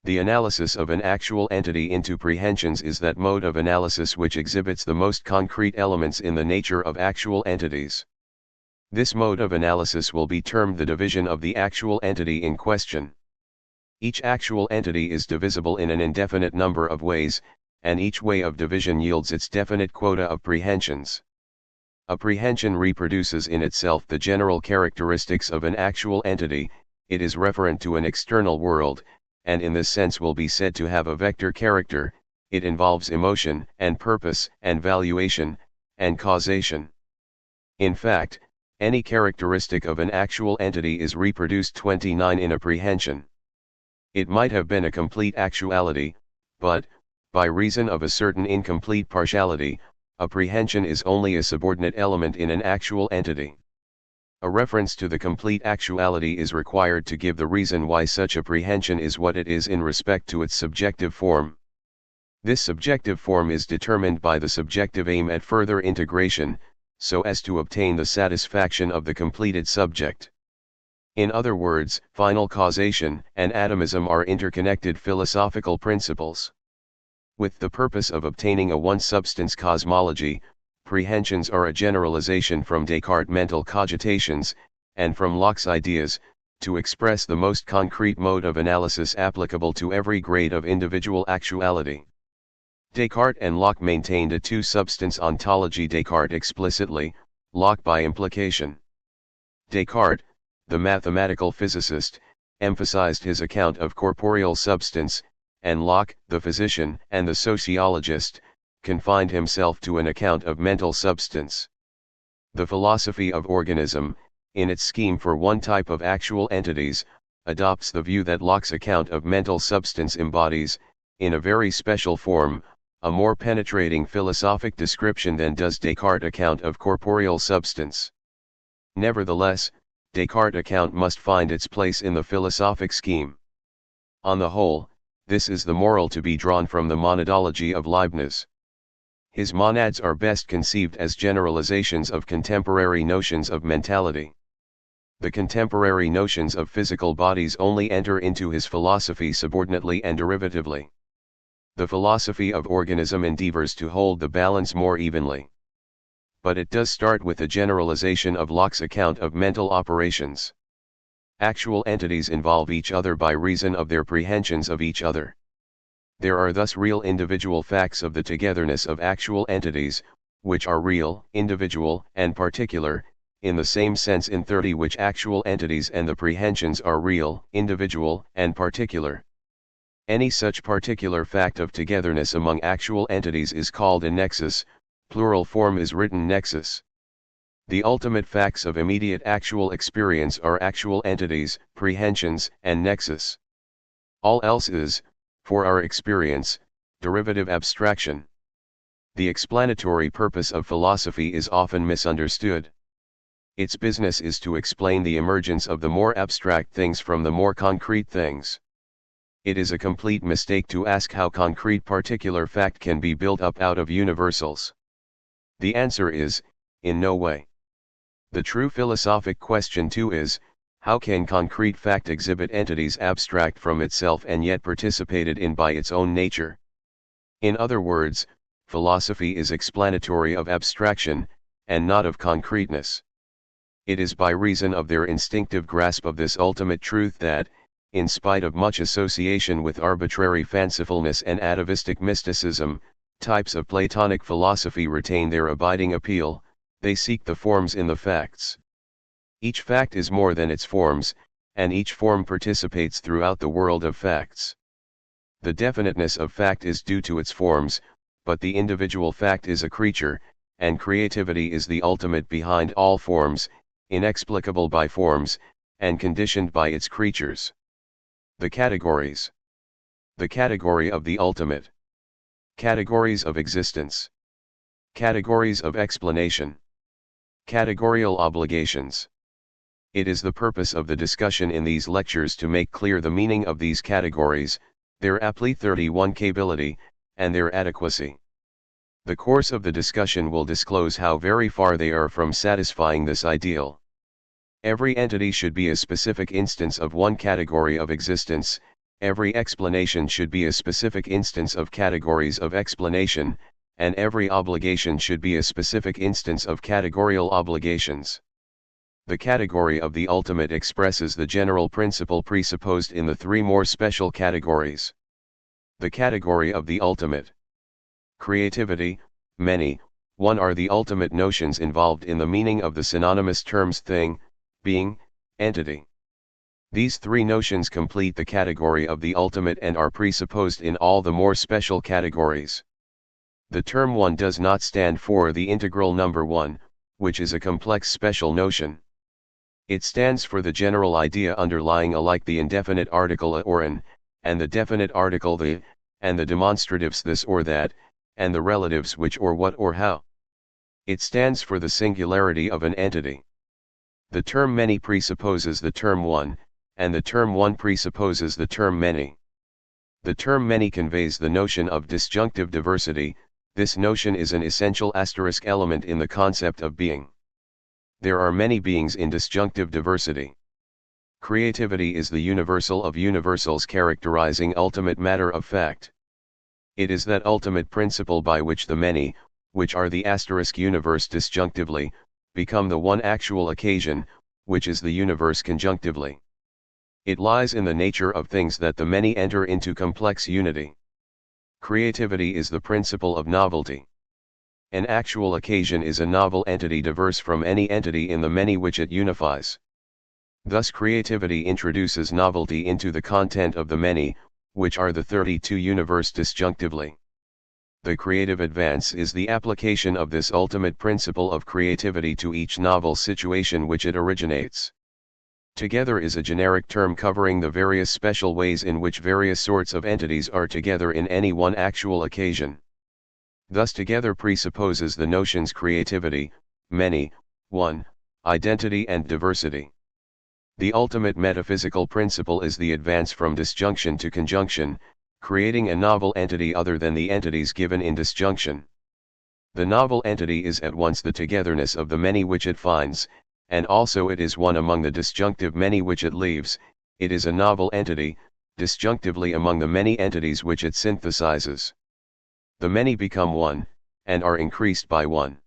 The analysis of an actual entity into prehensions is that mode of analysis which exhibits the most concrete elements in the nature of actual entities. This mode of analysis will be termed the division of the actual entity in question. Each actual entity is divisible in an indefinite number of ways, and each way of division yields its definite quota of prehensions. A prehension reproduces in itself the general characteristics of an actual entity. It is referent to an external world, and in this sense will be said to have a vector character. It involves emotion, and purpose, and valuation, and causation. In fact, any characteristic of an actual entity is reproduced 29 in a prehension. It might have been a complete actuality, but, by reason of a certain incomplete partiality, a prehension is only a subordinate element in an actual entity. A reference to the complete actuality is required to give the reason why such a prehension is what it is in respect to its subjective form. This subjective form is determined by the subjective aim at further integration, so as to obtain the satisfaction of the completed subject. In other words, final causation and atomism are interconnected philosophical principles. With the purpose of obtaining a one-substance cosmology, prehensions are a generalization from Descartes' mental cogitations, and from Locke's ideas, to express the most concrete mode of analysis applicable to every grade of individual actuality. Descartes and Locke maintained a two-substance ontology. Descartes explicitly, Locke by implication. Descartes, the mathematical physicist, emphasized his account of corporeal substance, and Locke, the physician and the sociologist, confined himself to an account of mental substance. The philosophy of organism, in its scheme for one type of actual entities, adopts the view that Locke's account of mental substance embodies, in a very special form, a more penetrating philosophic description than does Descartes' account of corporeal substance. Nevertheless, Descartes' account must find its place in the philosophic scheme. On the whole, This is the moral to be drawn from the monadology of Leibniz. His monads are best conceived as generalizations of contemporary notions of mentality. The contemporary notions of physical bodies only enter into his philosophy subordinately and derivatively. The philosophy of organism endeavors to hold the balance more evenly. But it does start with a generalization of Locke's account of mental operations. Actual entities involve each other by reason of their prehensions of each other. There are thus real individual facts of the togetherness of actual entities, which are real, individual, and particular, in the same sense in 30 which actual entities and the prehensions are real, individual, and particular. Any such particular fact of togetherness among actual entities is called a nexus, plural form is written nexus. The ultimate facts of immediate actual experience are actual entities, prehensions, and nexus. All else is, for our experience, derivative abstraction. The explanatory purpose of philosophy is often misunderstood. Its business is to explain the emergence of the more abstract things from the more concrete things. It is a complete mistake to ask how concrete particular fact can be built up out of universals. The answer is, in no way. The true philosophic question too is, how can concrete fact exhibit entities abstract from itself and yet participated in by its own nature? In other words, philosophy is explanatory of abstraction, and not of concreteness. It is by reason of their instinctive grasp of this ultimate truth that, in spite of much association with arbitrary fancifulness and atavistic mysticism, types of Platonic philosophy retain their abiding appeal. They seek the forms in the facts. Each fact is more than its forms, and each form participates throughout the world of facts. The definiteness of fact is due to its forms, but the individual fact is a creature, and creativity is the ultimate behind all forms, inexplicable by forms, and conditioned by its creatures. The categories. The category of the ultimate. Categories of existence. Categories of explanation. Categorial obligations. It is the purpose of the discussion in these lectures to make clear the meaning of these categories, their applicability, and their adequacy. The course of the discussion will disclose how very far they are from satisfying this ideal. Every entity should be a specific instance of one category of existence, every explanation should be a specific instance of categories of explanation, and every obligation should be a specific instance of categorial obligations. The category of the ultimate expresses the general principle presupposed in the three more special categories. The category of the ultimate. Creativity, many, one are the ultimate notions involved in the meaning of the synonymous terms thing, being, entity. These three notions complete the category of the ultimate and are presupposed in all the more special categories. The term one does not stand for the integral number one, which is a complex special notion. It stands for the general idea underlying alike the indefinite article a or an, and the definite article the, and the demonstratives this or that, and the relatives which or what or how. It stands for the singularity of an entity. The term many presupposes the term one, and the term one presupposes the term many. The term many conveys the notion of disjunctive diversity. This notion is an essential asterisk element in the concept of being. There are many beings in disjunctive diversity. Creativity is the universal of universals characterizing ultimate matter of fact. It is that ultimate principle by which the many, which are the asterisk universe disjunctively, become the one actual occasion, which is the universe conjunctively. It lies in the nature of things that the many enter into complex unity. Creativity is the principle of novelty. An actual occasion is a novel entity diverse from any entity in the many which it unifies. Thus creativity introduces novelty into the content of the many, which are the 32 universe disjunctively. The creative advance is the application of this ultimate principle of creativity to each novel situation which it originates. Together is a generic term covering the various special ways in which various sorts of entities are together in any one actual occasion. Thus together presupposes the notions creativity, many, one, identity and diversity. The ultimate metaphysical principle is the advance from disjunction to conjunction, creating a novel entity other than the entities given in disjunction. The novel entity is at once the togetherness of the many which it finds, and also it is one among the disjunctive many which it leaves. It is a novel entity, disjunctively among the many entities which it synthesizes. The many become one, and are increased by one.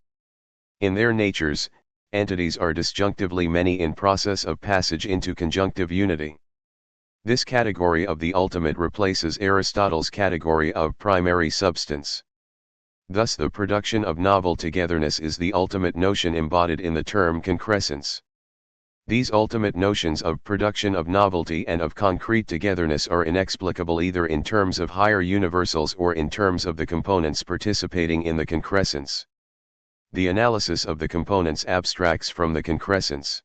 In their natures, entities are disjunctively many in process of passage into conjunctive unity. This category of the ultimate replaces Aristotle's category of primary substance. Thus the production of novel togetherness is the ultimate notion embodied in the term concrescence. These ultimate notions of production of novelty and of concrete togetherness are inexplicable either in terms of higher universals or in terms of the components participating in the concrescence. The analysis of the components abstracts from the concrescence.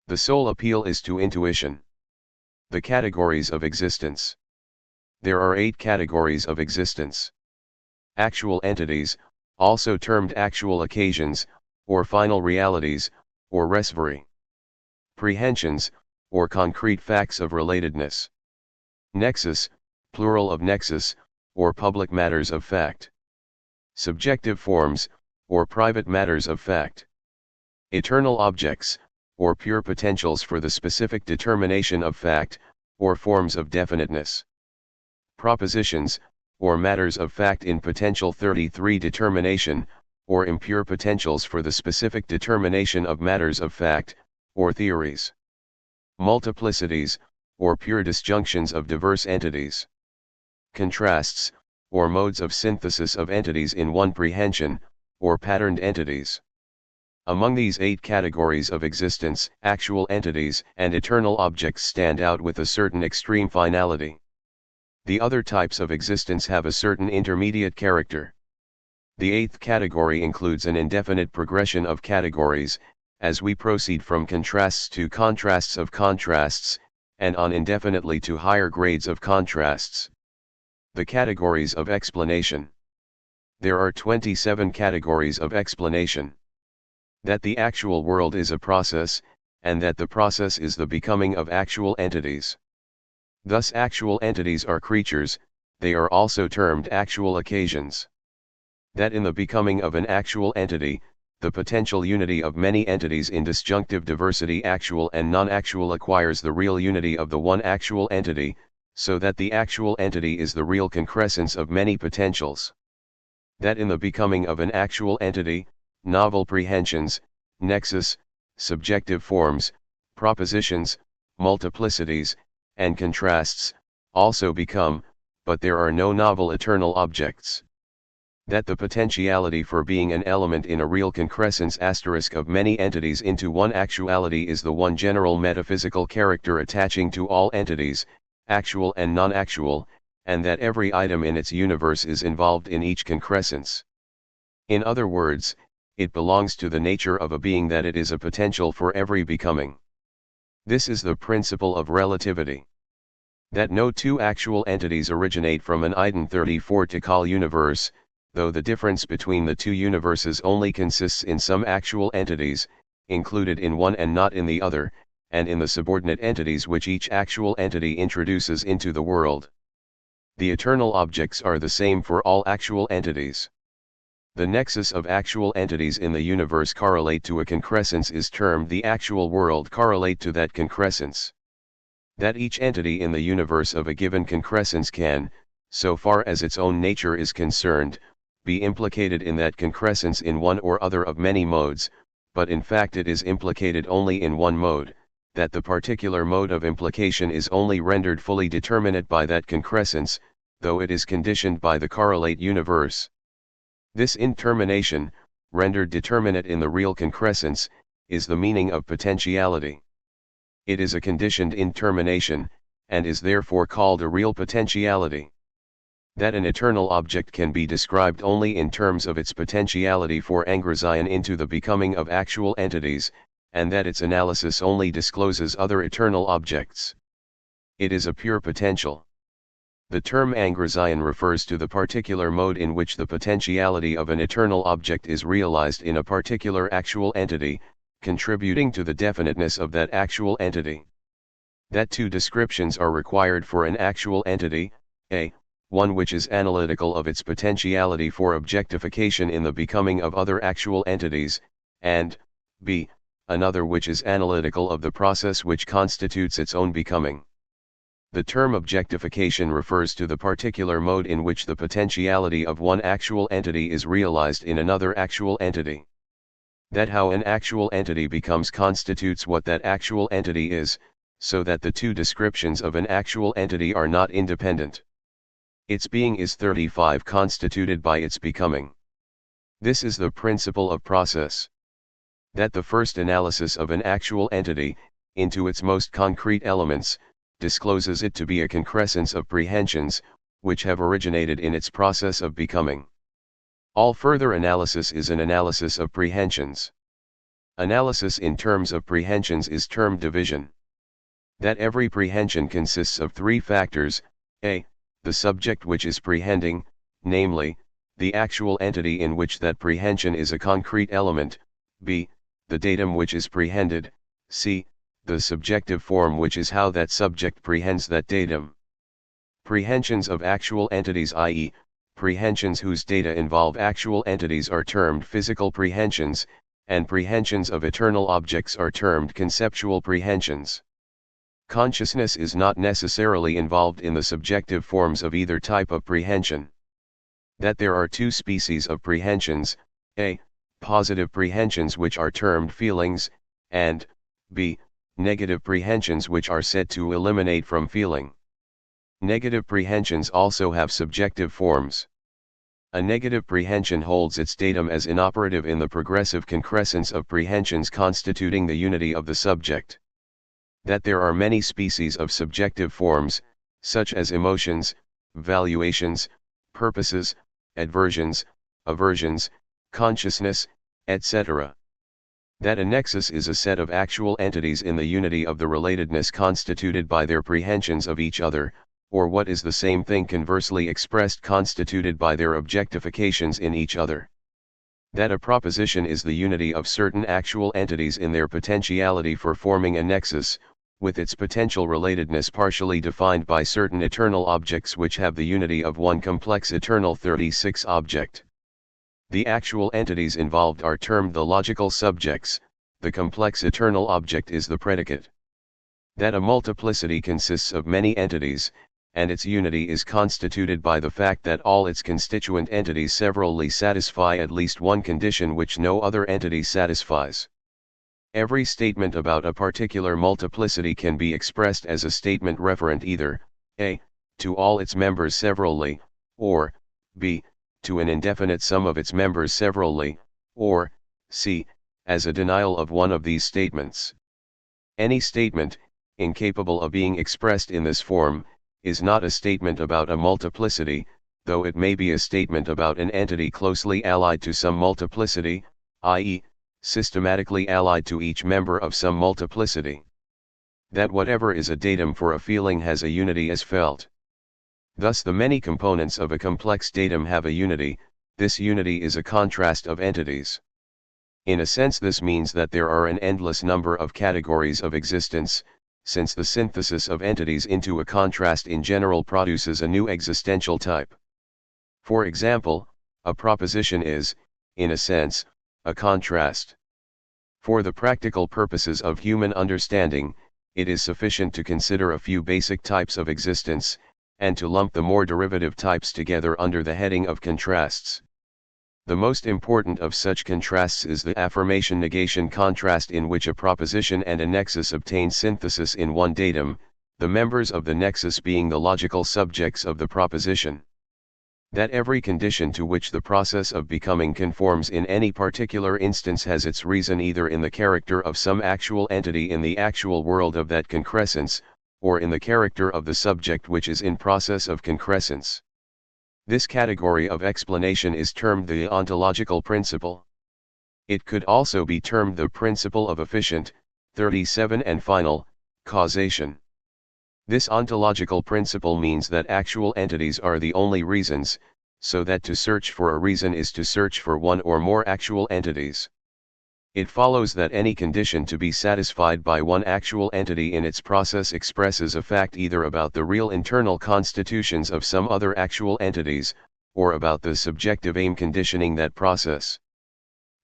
The sole appeal is to intuition. The categories of existence. There are 8 categories of existence. Actual entities, also termed actual occasions, or final realities, or resveri. Prehensions, or concrete facts of relatedness. Nexus, plural of nexus, or public matters of fact. Subjective forms, or private matters of fact. Eternal objects, or pure potentials for the specific determination of fact, or forms of definiteness. Propositions, or matters of fact in potential 33 determination, or impure potentials for the specific determination of matters of fact, or theories. Multiplicities, or pure disjunctions of diverse entities. Contrasts, or modes of synthesis of entities in one prehension, or patterned entities. Among these 8 categories of existence, actual entities and eternal objects stand out with a certain extreme finality. The other types of existence have a certain intermediate character. The 8th category includes an indefinite progression of categories, as we proceed from contrasts to contrasts of contrasts, and on indefinitely to higher grades of contrasts. The categories of explanation. There are 27 categories of explanation. That the actual world is a process, and that the process is the becoming of actual entities. Thus actual entities are creatures, they are also termed actual occasions. That in the becoming of an actual entity, the potential unity of many entities in disjunctive diversity actual and non-actual acquires the real unity of the one actual entity, so that the actual entity is the real concrescence of many potentials. That in the becoming of an actual entity, novel prehensions, nexus, subjective forms, propositions, multiplicities, and contrasts, also become, but there are no novel eternal objects. That the potentiality for being an element in a real concrescence asterisk of many entities into one actuality is the one general metaphysical character attaching to all entities, actual and non-actual, and that every item in its universe is involved in each concrescence. In other words, it belongs to the nature of a being that it is a potential for every becoming. This is the principle of relativity. That no 2 actual entities originate from an ident 34 Tikal universe, though the difference between the 2 universes only consists in some actual entities, included in one and not in the other, and in the subordinate entities which each actual entity introduces into the world. The eternal objects are the same for all actual entities. The nexus of actual entities in the universe correlate to a concrescence is termed the actual world correlate to that concrescence. That each entity in the universe of a given concrescence can, so far as its own nature is concerned, be implicated in that concrescence in one or other of many modes, but in fact it is implicated only in one mode, that the particular mode of implication is only rendered fully determinate by that concrescence, though it is conditioned by the correlate universe. This intermination, rendered determinate in the real concrescence, is the meaning of potentiality. It is a conditioned intermination, and is therefore called a real potentiality. That an eternal object can be described only in terms of its potentiality for engrazion into the becoming of actual entities, and that its analysis only discloses other eternal objects. It is a pure potential. The term engrazion refers to the particular mode in which the potentiality of an eternal object is realized in a particular actual entity, contributing to the definiteness of that actual entity. That 2 descriptions are required for an actual entity, a. one which is analytical of its potentiality for objectification in the becoming of other actual entities, and, b. another which is analytical of the process which constitutes its own becoming. The term objectification refers to the particular mode in which the potentiality of one actual entity is realized in another actual entity. That how an actual entity becomes constitutes what that actual entity is, so that the two descriptions of an actual entity are not independent. Its being is 35 constituted by its becoming. This is the principle of process. That the first analysis of an actual entity, into its most concrete elements, discloses it to be a concrescence of prehensions, which have originated in its process of becoming. All further analysis is an analysis of prehensions. Analysis in terms of prehensions is termed division. That every prehension consists of three factors: a. the subject which is prehending, namely, the actual entity in which that prehension is a concrete element; b. the datum which is prehended; c. the subjective form which is how that subject prehends that datum. Prehensions of actual entities, i.e., prehensions whose data involve actual entities, are termed physical prehensions, and prehensions of eternal objects are termed conceptual prehensions. Consciousness is not necessarily involved in the subjective forms of either type of prehension. That there are two species of prehensions: a. positive prehensions which are termed feelings, and b. negative prehensions which are said to eliminate from feeling. Negative prehensions also have subjective forms. A negative prehension holds its datum as inoperative in the progressive concrescence of prehensions constituting the unity of the subject. That there are many species of subjective forms, such as emotions, valuations, purposes, adversions, aversions, consciousness, etc. That a nexus is a set of actual entities in the unity of the relatedness constituted by their prehensions of each other, or what is the same thing conversely expressed, constituted by their objectifications in each other. That a proposition is the unity of certain actual entities in their potentiality for forming a nexus, with its potential relatedness partially defined by certain eternal objects which have the unity of one complex eternal 36 object. The actual entities involved are termed the logical subjects, the complex eternal object is the predicate. That a multiplicity consists of many entities, and its unity is constituted by the fact that all its constituent entities severally satisfy at least one condition which no other entity satisfies. Every statement about a particular multiplicity can be expressed as a statement referent either, a. to all its members severally, or b. to an indefinite sum of its members severally, or c. as a denial of one of these statements. Any statement, incapable of being expressed in this form, is not a statement about a multiplicity, though it may be a statement about an entity closely allied to some multiplicity, i.e., systematically allied to each member of some multiplicity. That whatever is a datum for a feeling has a unity as felt. Thus the many components of a complex datum have a unity. This unity is a contrast of entities. In a sense this means that there are an endless number of categories of existence, since the synthesis of entities into a contrast in general produces a new existential type. For example, a proposition is, in a sense, a contrast. For the practical purposes of human understanding, it is sufficient to consider a few basic types of existence, and to lump the more derivative types together under the heading of contrasts. The most important of such contrasts is the affirmation-negation contrast, in which a proposition and a nexus obtain synthesis in one datum, the members of the nexus being the logical subjects of the proposition. That every condition to which the process of becoming conforms in any particular instance has its reason either in the character of some actual entity in the actual world of that concrescence, or in the character of the subject which is in process of concrescence. This category of explanation is termed the ontological principle. It could also be termed the principle of efficient, 37 and final, causation. This ontological principle means that actual entities are the only reasons, so that to search for a reason is to search for one or more actual entities. It follows that any condition to be satisfied by one actual entity in its process expresses a fact either about the real internal constitutions of some other actual entities, or about the subjective aim conditioning that process.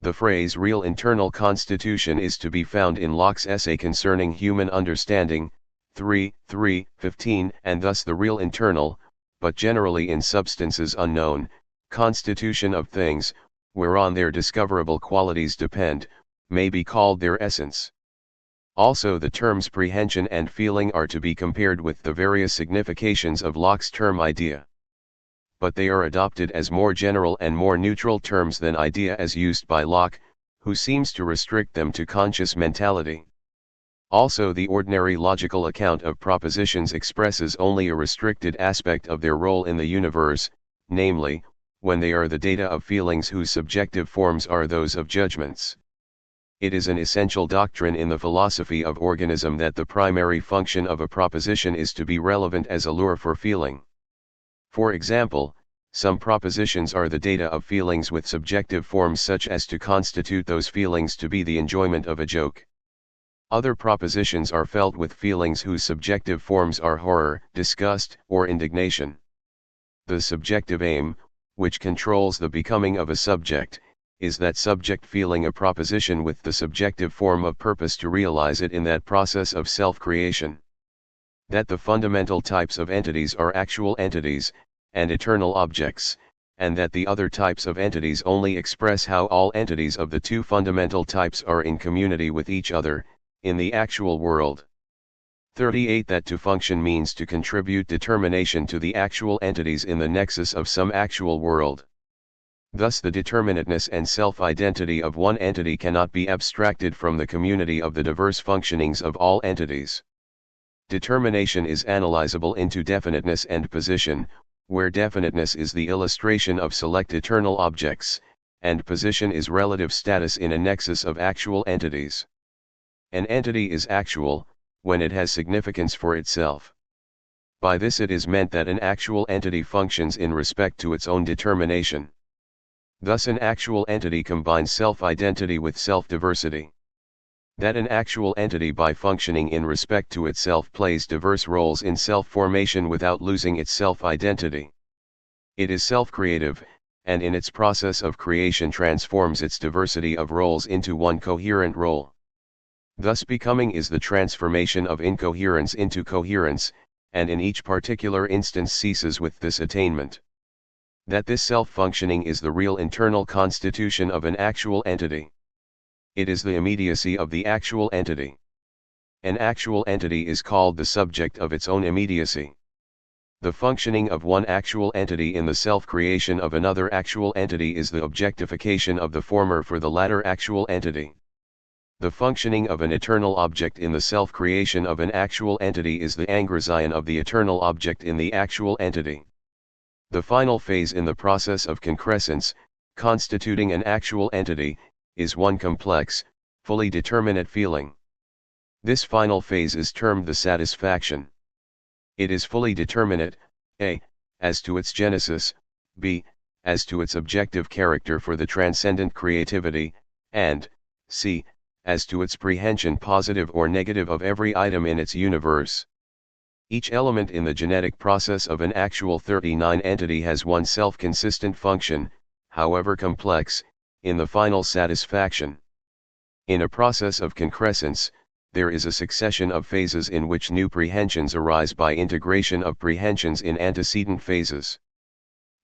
The phrase real internal constitution is to be found in Locke's essay concerning human understanding, 3:15, and thus the real internal, but generally in substances unknown, constitution of things, whereon their discoverable qualities depend, may be called their essence. Also the terms prehension and feeling are to be compared with the various significations of Locke's term idea. But they are adopted as more general and more neutral terms than idea as used by Locke, who seems to restrict them to conscious mentality. Also the ordinary logical account of propositions expresses only a restricted aspect of their role in the universe, namely, when they are the data of feelings whose subjective forms are those of judgments. It is an essential doctrine in the philosophy of organism that the primary function of a proposition is to be relevant as a lure for feeling. For example, some propositions are the data of feelings with subjective forms such as to constitute those feelings to be the enjoyment of a joke. Other propositions are felt with feelings whose subjective forms are horror, disgust, or indignation. The subjective aim, which controls the becoming of a subject, is that subject feeling a proposition with the subjective form of purpose to realize it in that process of self-creation. That the fundamental types of entities are actual entities, and eternal objects, and that the other types of entities only express how all entities of the two fundamental types are in community with each other, in the actual world. 38 That to function means to contribute determination to the actual entities in the nexus of some actual world. Thus the determinateness and self-identity of one entity cannot be abstracted from the community of the diverse functionings of all entities. Determination is analyzable into definiteness and position, where definiteness is the illustration of select eternal objects, and position is relative status in a nexus of actual entities. An entity is actual, when it has significance for itself. By this it is meant that an actual entity functions in respect to its own determination. Thus an actual entity combines self-identity with self-diversity. That an actual entity by functioning in respect to itself plays diverse roles in self-formation without losing its self-identity. It is self-creative, and in its process of creation transforms its diversity of roles into one coherent role. Thus becoming is the transformation of incoherence into coherence, and in each particular instance ceases with this attainment. That this self-functioning is the real internal constitution of an actual entity. It is the immediacy of the actual entity. An actual entity is called the subject of its own immediacy. The functioning of one actual entity in the self-creation of another actual entity is the objectification of the former for the latter actual entity. The functioning of an eternal object in the self-creation of an actual entity is the angrazion of the eternal object in the actual entity. The final phase in the process of concrescence, constituting an actual entity, is one complex, fully determinate feeling. This final phase is termed the satisfaction. It is fully determinate, a, as to its genesis, b, as to its objective character for the transcendent creativity, and c, as to its prehension positive or negative of every item in its universe. Each element in the genetic process of an actual 39 entity has one self-consistent function, however complex, in the final satisfaction. In a process of concrescence, there is a succession of phases in which new prehensions arise by integration of prehensions in antecedent phases.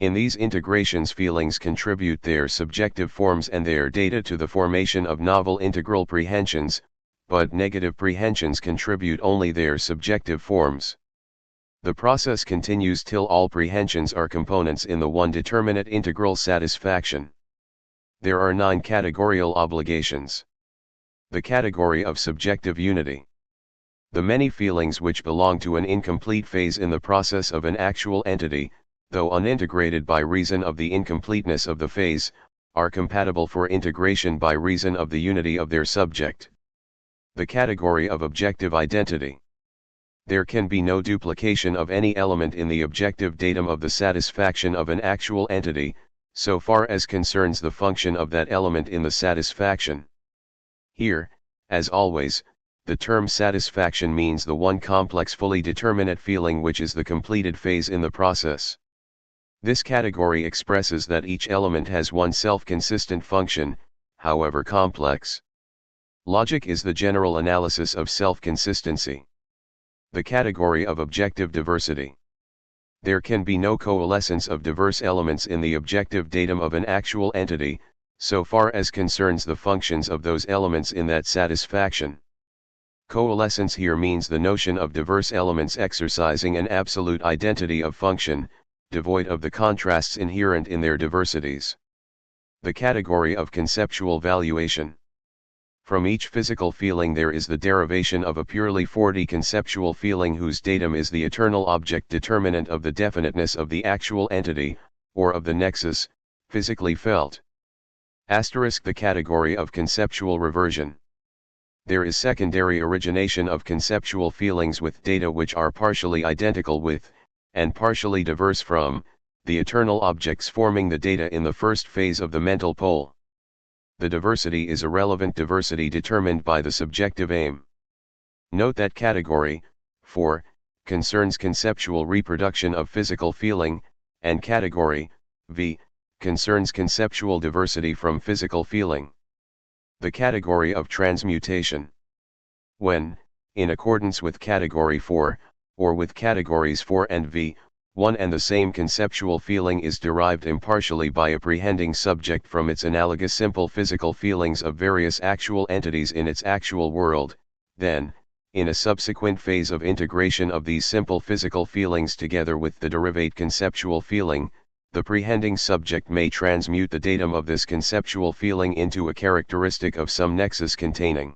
In these integrations feelings contribute their subjective forms and their data to the formation of novel integral prehensions, but negative prehensions contribute only their subjective forms. The process continues till all prehensions are components in the one determinate integral satisfaction. There are 9 categorial obligations. The category of subjective unity. The many feelings which belong to an incomplete phase in the process of an actual entity, though unintegrated by reason of the incompleteness of the phase, are compatible for integration by reason of the unity of their subject. The category of objective identity. There can be no duplication of any element in the objective datum of the satisfaction of an actual entity, so far as concerns the function of that element in the satisfaction. Here, as always, the term satisfaction means the one complex fully determinate feeling which is the completed phase in the process. This category expresses that each element has one self-consistent function, however complex. Logic is the general analysis of self-consistency. The category of objective diversity. There can be no coalescence of diverse elements in the objective datum of an actual entity, so far as concerns the functions of those elements in that satisfaction. Coalescence here means the notion of diverse elements exercising an absolute identity of function, devoid of the contrasts inherent in their diversities. The category of conceptual valuation. From each physical feeling there is the derivation of a purely 4D conceptual feeling whose datum is the eternal object determinant of the definiteness of the actual entity, or of the nexus, physically felt. The category of conceptual reversion. There is secondary origination of conceptual feelings with data which are partially identical with, and partially diverse from, the eternal objects forming the data in the first phase of the mental pole. The diversity is a relevant diversity determined by the subjective aim. Note that category 4 concerns conceptual reproduction of physical feeling, and category V concerns conceptual diversity from physical feeling. The category of transmutation. When, in accordance with category 4, or with categories 4 and V, one and the same conceptual feeling is derived impartially by apprehending subject from its analogous simple physical feelings of various actual entities in its actual world, then, in a subsequent phase of integration of these simple physical feelings together with the derivate conceptual feeling, the prehending subject may transmute the datum of this conceptual feeling into a characteristic of some nexus containing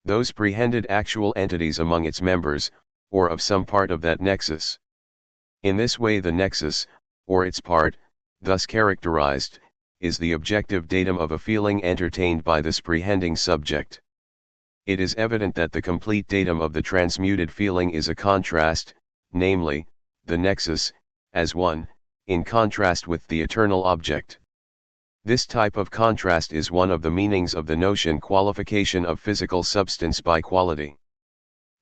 those prehended actual entities among its members, or of some part of that nexus. In this way the nexus, or its part, thus characterized, is the objective datum of a feeling entertained by this prehending subject. It is evident that the complete datum of the transmuted feeling is a contrast, namely, the nexus, as one, in contrast with the eternal object. This type of contrast is one of the meanings of the notion qualification of physical substance by quality.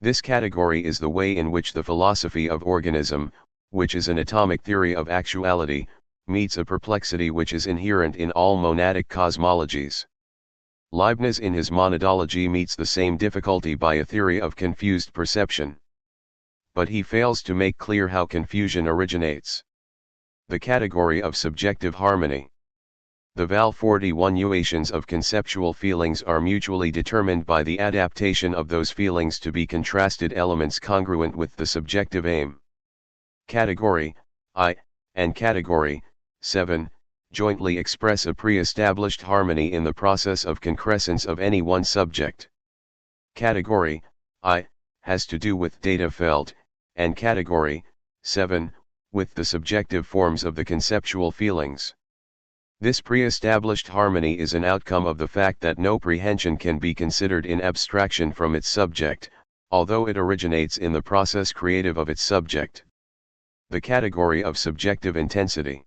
This category is the way in which the philosophy of organism, which is an atomic theory of actuality, meets a perplexity which is inherent in all monadic cosmologies. Leibniz in his monadology meets the same difficulty by a theory of confused perception. But he fails to make clear how confusion originates. The category of subjective harmony. The Val-41 of conceptual feelings are mutually determined by the adaptation of those feelings to be contrasted elements congruent with the subjective aim. Category I, and Category 7, jointly express a pre-established harmony in the process of concrescence of any one subject. Category I has to do with data felt, and Category 7, with the subjective forms of the conceptual feelings. This pre-established harmony is an outcome of the fact that no prehension can be considered in abstraction from its subject, although it originates in the process creative of its subject. The category of subjective intensity.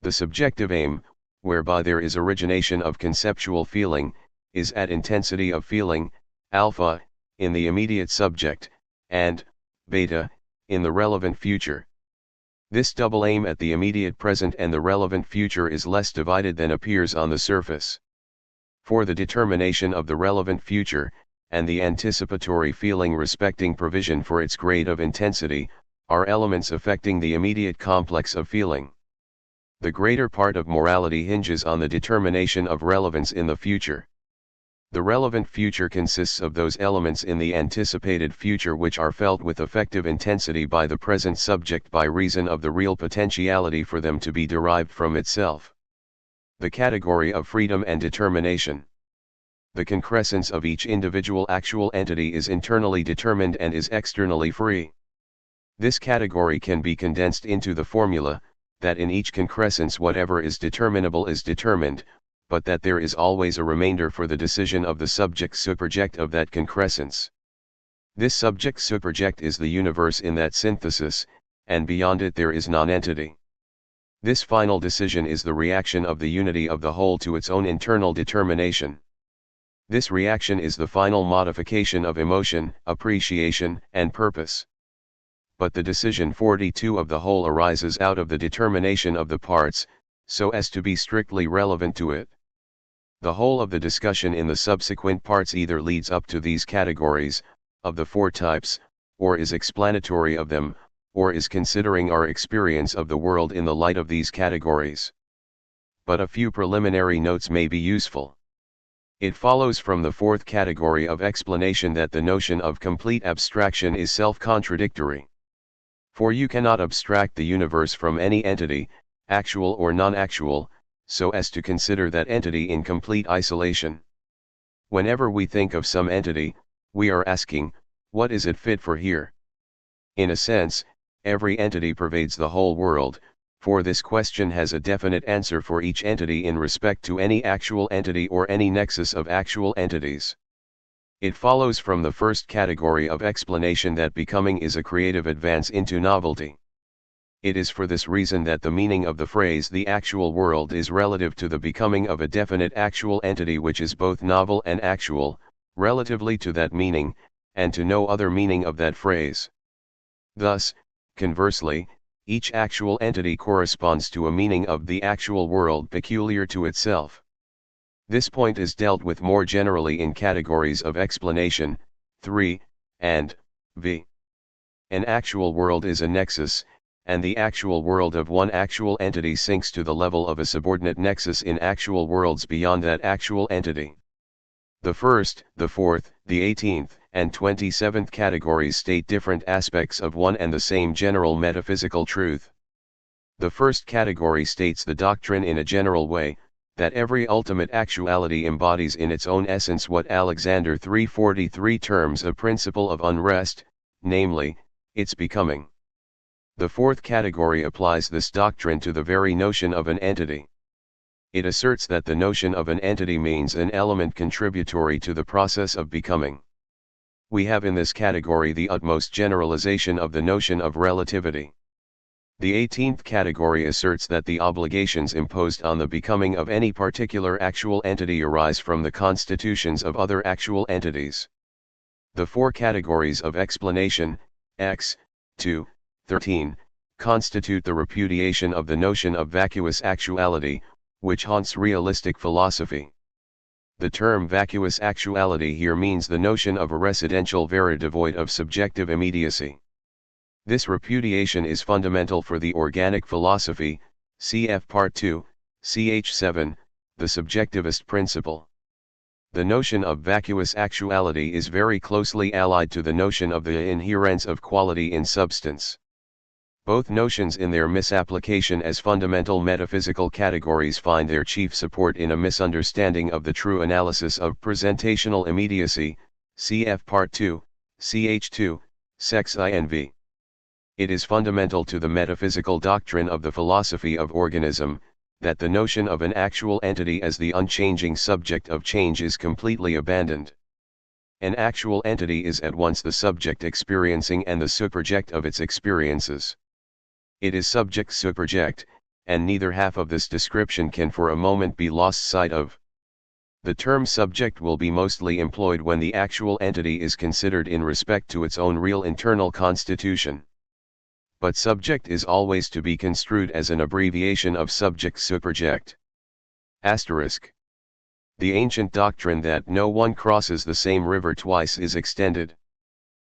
The subjective aim, whereby there is origination of conceptual feeling, is at intensity of feeling, alpha, in the immediate subject, and beta, in the relevant future. This double aim at the immediate present and the relevant future is less divided than appears on the surface. For the determination of the relevant future, and the anticipatory feeling respecting provision for its grade of intensity, are elements affecting the immediate complex of feeling. The greater part of morality hinges on the determination of relevance in the future. The relevant future consists of those elements in the anticipated future which are felt with effective intensity by the present subject by reason of the real potentiality for them to be derived from itself. The category of freedom and determination. The concrescence of each individual actual entity is internally determined and is externally free. This category can be condensed into the formula, that in each concrescence whatever is determinable is determined, but that there is always a remainder for the decision of the subject superject of that concrescence. This subject superject is the universe in that synthesis, and beyond it there is non-entity. This final decision is the reaction of the unity of the whole to its own internal determination. This reaction is the final modification of emotion, appreciation, and purpose. But the decision 42 of the whole arises out of the determination of the parts, so as to be strictly relevant to it. The whole of the discussion in the subsequent parts either leads up to these categories, of the four types, or is explanatory of them, or is considering our experience of the world in the light of these categories. But a few preliminary notes may be useful. It follows from the fourth category of explanation that the notion of complete abstraction is self-contradictory. For you cannot abstract the universe from any entity, actual or non-actual, so as to consider that entity in complete isolation. Whenever we think of some entity, we are asking, what is it fit for here? In a sense, every entity pervades the whole world, for this question has a definite answer for each entity in respect to any actual entity or any nexus of actual entities. It follows from the first category of explanation that becoming is a creative advance into novelty. It is for this reason that the meaning of the phrase "the actual world" is relative to the becoming of a definite actual entity which is both novel and actual, relatively to that meaning, and to no other meaning of that phrase. Thus, conversely, each actual entity corresponds to a meaning of the actual world peculiar to itself. This point is dealt with more generally in categories of explanation, 3, and v. An actual world is a nexus, and the actual world of one actual entity sinks to the level of a subordinate nexus in actual worlds beyond that actual entity. The first, the fourth, the 18th, and 27th categories state different aspects of one and the same general metaphysical truth. The first category states the doctrine in a general way, that every ultimate actuality embodies in its own essence what Alexander 343 terms a principle of unrest, namely, its becoming. The fourth category applies this doctrine to the very notion of an entity. It asserts that the notion of an entity means an element contributory to the process of becoming. We have in this category the utmost generalization of the notion of relativity. The 18th category asserts that the obligations imposed on the becoming of any particular actual entity arise from the constitutions of other actual entities. The four categories of explanation, x, 2, 13, constitute the repudiation of the notion of vacuous actuality, which haunts realistic philosophy. The term vacuous actuality here means the notion of a residential vera devoid of subjective immediacy. This repudiation is fundamental for the organic philosophy, cf. Part 2, ch. 7, the subjectivist principle. The notion of vacuous actuality is very closely allied to the notion of the inherence of quality in substance. Both notions in their misapplication as fundamental metaphysical categories find their chief support in a misunderstanding of the true analysis of presentational immediacy, cf. Part 2, ch. 2, sex I and v. It is fundamental to the metaphysical doctrine of the philosophy of organism, that the notion of an actual entity as the unchanging subject of change is completely abandoned. An actual entity is at once the subject experiencing and the superject of its experiences. It is subject-superject, and neither half of this description can for a moment be lost sight of. The term subject will be mostly employed when the actual entity is considered in respect to its own real internal constitution. But subject is always to be construed as an abbreviation of subject-superject. Asterisk. The ancient doctrine that no one crosses the same river twice is extended.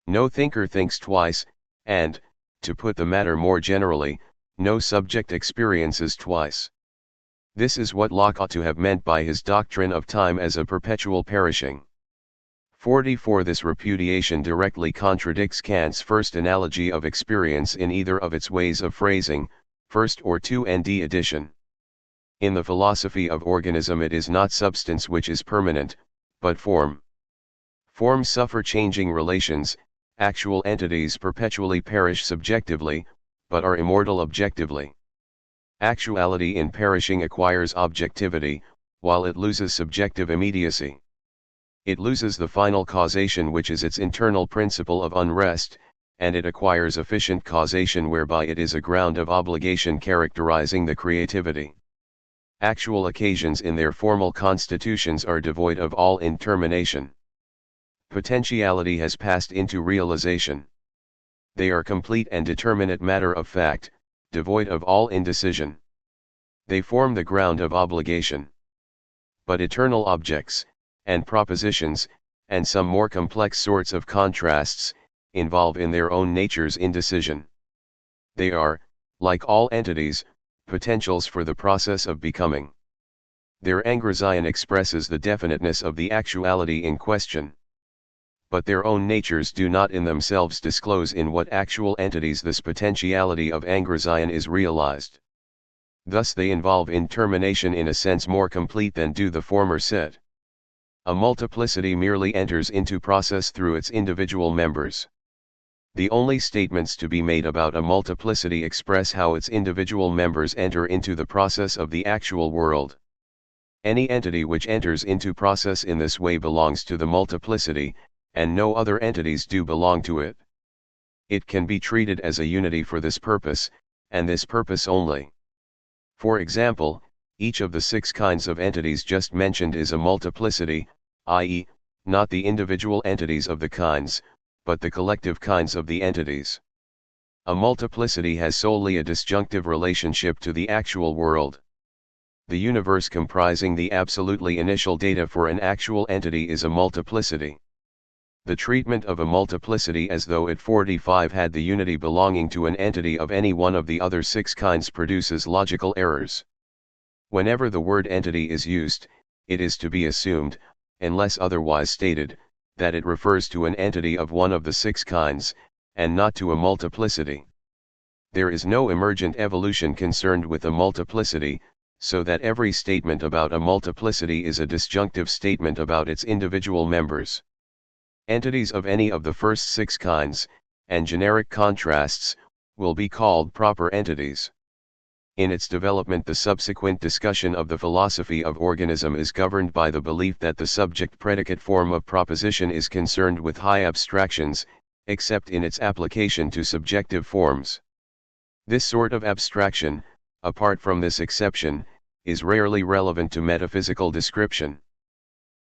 No thinker thinks twice, and, to put the matter more generally, no subject experiences twice. This is what Locke ought to have meant by his doctrine of time as a perpetual perishing. 44. This repudiation directly contradicts Kant's first analogy of experience in either of its ways of phrasing, first or 2nd edition. In the philosophy of organism it is not substance which is permanent, but form. Forms suffer changing relations, actual entities perpetually perish subjectively, but are immortal objectively. Actuality in perishing acquires objectivity, while it loses subjective immediacy. It loses the final causation which is its internal principle of unrest, and it acquires efficient causation whereby it is a ground of obligation characterizing the creativity. Actual occasions in their formal constitutions are devoid of all intermination. Potentiality has passed into realization. They are complete and determinate matter of fact, devoid of all indecision. They form the ground of obligation. But eternal objects, and propositions, and some more complex sorts of contrasts, involve in their own natures indecision. They are, like all entities, potentials for the process of becoming. Their engrazion expresses the definiteness of the actuality in question. But their own natures do not in themselves disclose in what actual entities this potentiality of engrazion is realized. Thus they involve intermination in a sense more complete than do the former set. A multiplicity merely enters into process through its individual members. The only statements to be made about a multiplicity express how its individual members enter into the process of the actual world. Any entity which enters into process in this way belongs to the multiplicity, and no other entities do belong to it. It can be treated as a unity for this purpose, and this purpose only. For example, each of the 6 kinds of entities just mentioned is a multiplicity, i.e., not the individual entities of the kinds, but the collective kinds of the entities. A multiplicity has solely a disjunctive relationship to the actual world. The universe comprising the absolutely initial data for an actual entity is a multiplicity. The treatment of a multiplicity as though it 45 had the unity belonging to an entity of any one of the other 6 kinds produces logical errors. Whenever the word entity is used, it is to be assumed, unless otherwise stated, that it refers to an entity of one of the 6 kinds, and not to a multiplicity. There is no emergent evolution concerned with a multiplicity, so that every statement about a multiplicity is a disjunctive statement about its individual members. Entities of any of the first 6 kinds, and generic contrasts, will be called proper entities. In its development, the subsequent discussion of the philosophy of organism is governed by the belief that the subject-predicate form of proposition is concerned with high abstractions, except in its application to subjective forms. This sort of abstraction, apart from this exception, is rarely relevant to metaphysical description.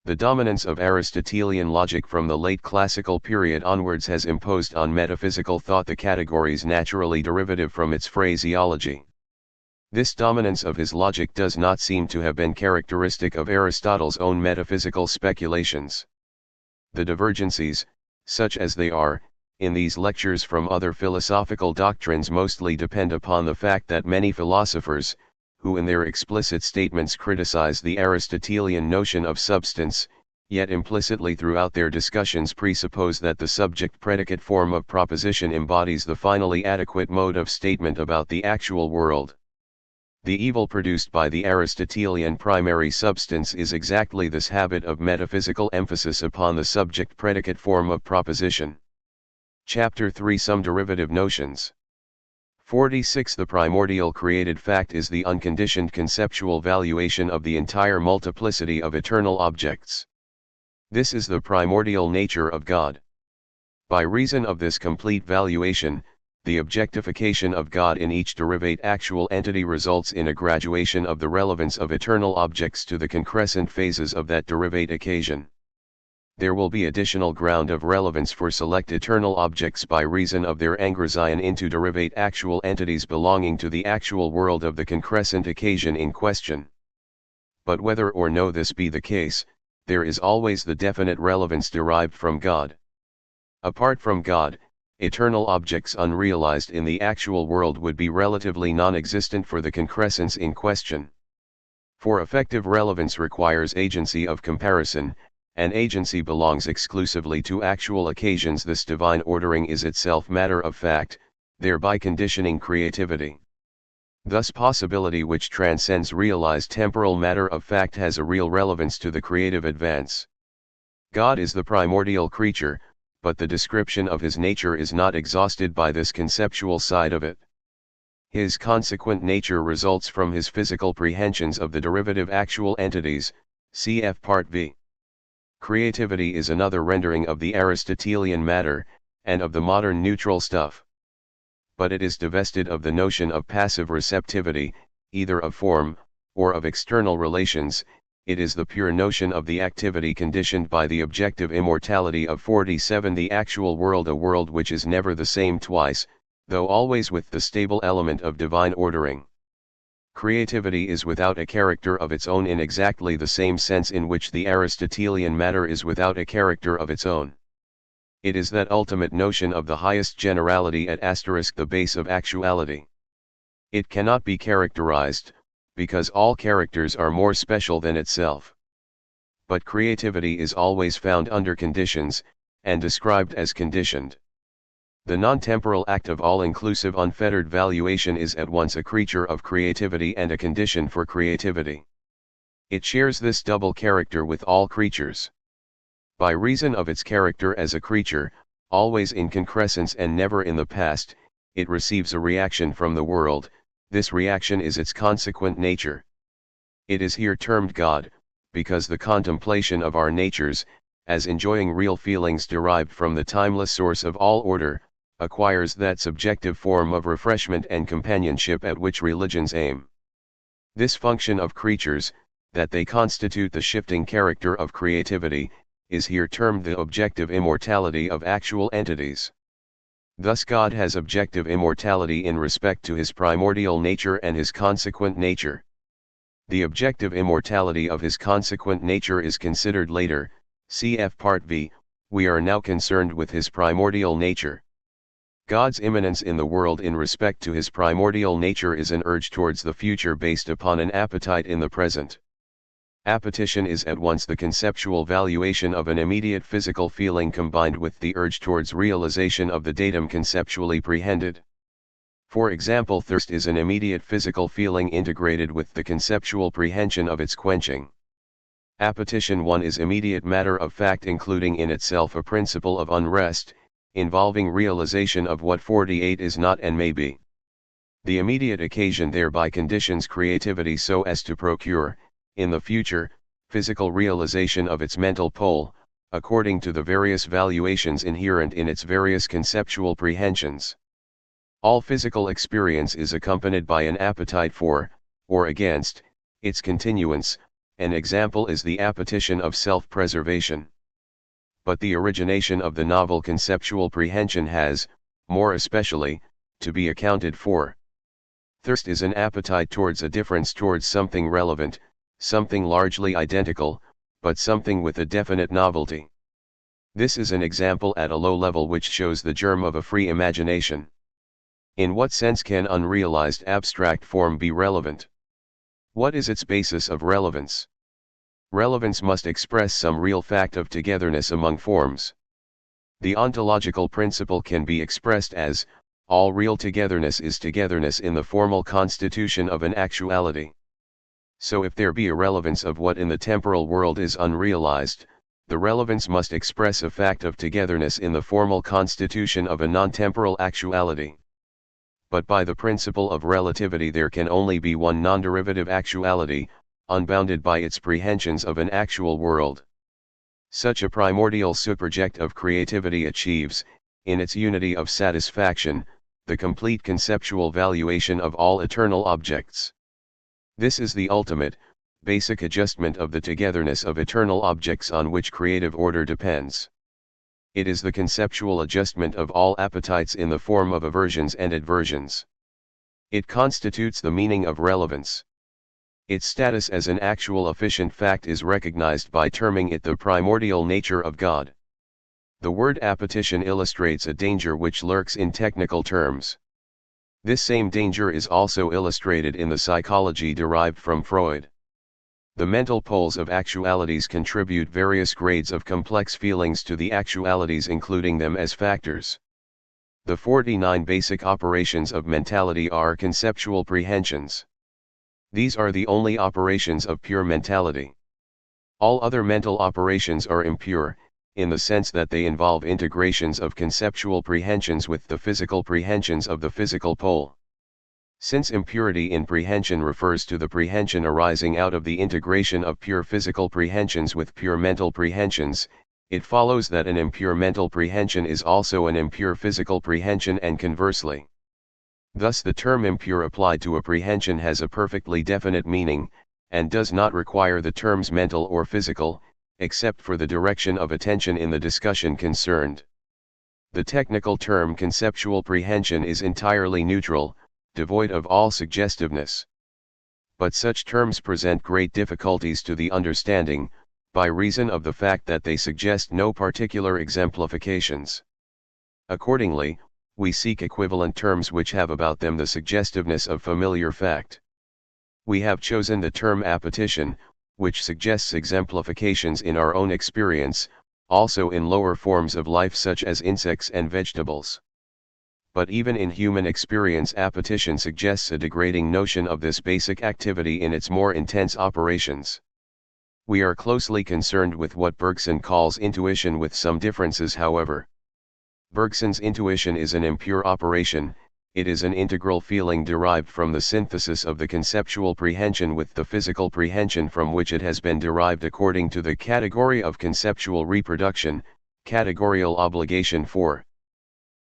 The dominance of Aristotelian logic from the late classical period onwards has imposed on metaphysical thought the categories naturally derivative from its phraseology. This dominance of his logic does not seem to have been characteristic of Aristotle's own metaphysical speculations. The divergencies, such as they are, in these lectures from other philosophical doctrines mostly depend upon the fact that many philosophers, who in their explicit statements criticize the Aristotelian notion of substance, yet implicitly throughout their discussions presuppose that the subject-predicate form of proposition embodies the finally adequate mode of statement about the actual world. The evil produced by the Aristotelian primary substance is exactly this habit of metaphysical emphasis upon the subject-predicate form of proposition. Chapter 3 Some Derivative Notions 46 The primordial created fact is the unconditioned conceptual valuation of the entire multiplicity of eternal objects. This is the primordial nature of God. By reason of this complete valuation, the objectification of God in each derivate actual entity results in a graduation of the relevance of eternal objects to the concrescent phases of that derivate occasion. There will be additional ground of relevance for select eternal objects by reason of their engrazion into derivate actual entities belonging to the actual world of the concrescent occasion in question. But whether or no this be the case, there is always the definite relevance derived from God. Apart from God, eternal objects unrealized in the actual world would be relatively non-existent for the concrescence in question. For effective relevance requires agency of comparison, and agency belongs exclusively to actual occasions. This divine ordering is itself matter of fact, thereby conditioning creativity. Thus possibility which transcends realized temporal matter of fact has a real relevance to the creative advance. God is the primordial creature, but the description of his nature is not exhausted by this conceptual side of it. His consequent nature results from his physical prehensions of the derivative actual entities, cf. Part B. Creativity is another rendering of the Aristotelian matter, and of the modern neutral stuff. But it is divested of the notion of passive receptivity, either of form, or of external relations, it is the pure notion of the activity conditioned by the objective immortality of 47, the actual world, a world which is never the same twice, though always with the stable element of divine ordering. Creativity is without a character of its own in exactly the same sense in which the Aristotelian matter is without a character of its own. It is that ultimate notion of the highest generality at the base of actuality. It cannot be characterized, because all characters are more special than itself. But creativity is always found under conditions, and described as conditioned. The non-temporal act of all-inclusive unfettered valuation is at once a creature of creativity and a condition for creativity. It shares this double character with all creatures. By reason of its character as a creature, always in concrescence and never in the past, it receives a reaction from the world. This reaction is its consequent nature. It is here termed God, because the contemplation of our natures, as enjoying real feelings derived from the timeless source of all order, acquires that subjective form of refreshment and companionship at which religions aim. This function of creatures, that they constitute the shifting character of creativity, is here termed the objective immortality of actual entities. Thus God has objective immortality in respect to his primordial nature and his consequent nature. The objective immortality of his consequent nature is considered later, cf. Part V. We are now concerned with his primordial nature. God's immanence in the world in respect to his primordial nature is an urge towards the future based upon an appetite in the present. Appetition is at once the conceptual valuation of an immediate physical feeling combined with the urge towards realization of the datum conceptually prehended. For example, thirst is an immediate physical feeling integrated with the conceptual prehension of its quenching. Appetition 1 is immediate matter of fact, including in itself a principle of unrest, involving realization of what 48 is not and may be. The immediate occasion thereby conditions creativity so as to procure, in the future, physical realization of its mental pole, according to the various valuations inherent in its various conceptual prehensions. All physical experience is accompanied by an appetite for, or against, its continuance. An example is the appetition of self-preservation. But the origination of the novel conceptual prehension has, more especially, to be accounted for. Thirst is an appetite towards a difference, towards something relevant, something largely identical, but something with a definite novelty. This is an example at a low level which shows the germ of a free imagination. In what sense can unrealized abstract form be relevant? What is its basis of relevance? Relevance must express some real fact of togetherness among forms. The ontological principle can be expressed as, all real togetherness is togetherness in the formal constitution of an actuality. So if there be a relevance of what in the temporal world is unrealized, the relevance must express a fact of togetherness in the formal constitution of a non-temporal actuality. But by the principle of relativity there can only be one non-derivative actuality, unbounded by its prehensions of an actual world. Such a primordial superject of creativity achieves, in its unity of satisfaction, the complete conceptual valuation of all eternal objects. This is the ultimate, basic adjustment of the togetherness of eternal objects on which creative order depends. It is the conceptual adjustment of all appetites in the form of aversions and adversions. It constitutes the meaning of relevance. Its status as an actual efficient fact is recognized by terming it the primordial nature of God. The word appetition illustrates a danger which lurks in technical terms. This same danger is also illustrated in the psychology derived from Freud. The mental poles of actualities contribute various grades of complex feelings to the actualities, including them as factors. The 49 basic operations of mentality are conceptual prehensions. These are the only operations of pure mentality. All other mental operations are impure, in the sense that they involve integrations of conceptual prehensions with the physical prehensions of the physical pole. Since impurity in prehension refers to the prehension arising out of the integration of pure physical prehensions with pure mental prehensions, it follows that an impure mental prehension is also an impure physical prehension and conversely. Thus the term impure applied to a prehension has a perfectly definite meaning, and does not require the terms mental or physical, except for the direction of attention in the discussion concerned. The technical term conceptual prehension is entirely neutral, devoid of all suggestiveness. But such terms present great difficulties to the understanding, by reason of the fact that they suggest no particular exemplifications. Accordingly, we seek equivalent terms which have about them the suggestiveness of familiar fact. We have chosen the term appetition, which suggests exemplifications in our own experience, also in lower forms of life such as insects and vegetables. But even in human experience, appetition suggests a degrading notion of this basic activity in its more intense operations. We are closely concerned with what Bergson calls intuition, with some differences however. Bergson's intuition is an impure operation. It is an integral feeling derived from the synthesis of the conceptual prehension with the physical prehension from which it has been derived according to the category of conceptual reproduction, categorial obligation 4.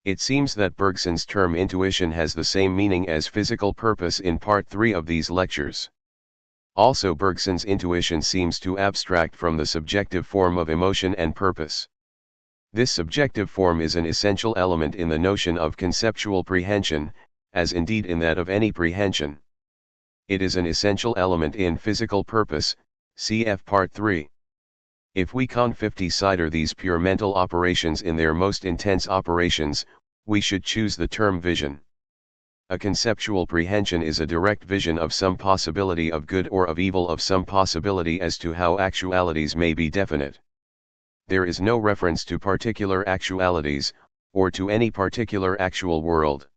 It seems that Bergson's term intuition has the same meaning as physical purpose in Part 3 of these lectures. Also, Bergson's intuition seems to abstract from the subjective form of emotion and purpose. This subjective form is an essential element in the notion of conceptual prehension, as indeed in that of any prehension. It is an essential element in physical purpose, cf. Part 3. If we consider these pure mental operations in their most intense operations, we should choose the term vision. A conceptual prehension is a direct vision of some possibility of good or of evil, of some possibility as to how actualities may be definite. There is no reference to particular actualities, or to any particular actual world.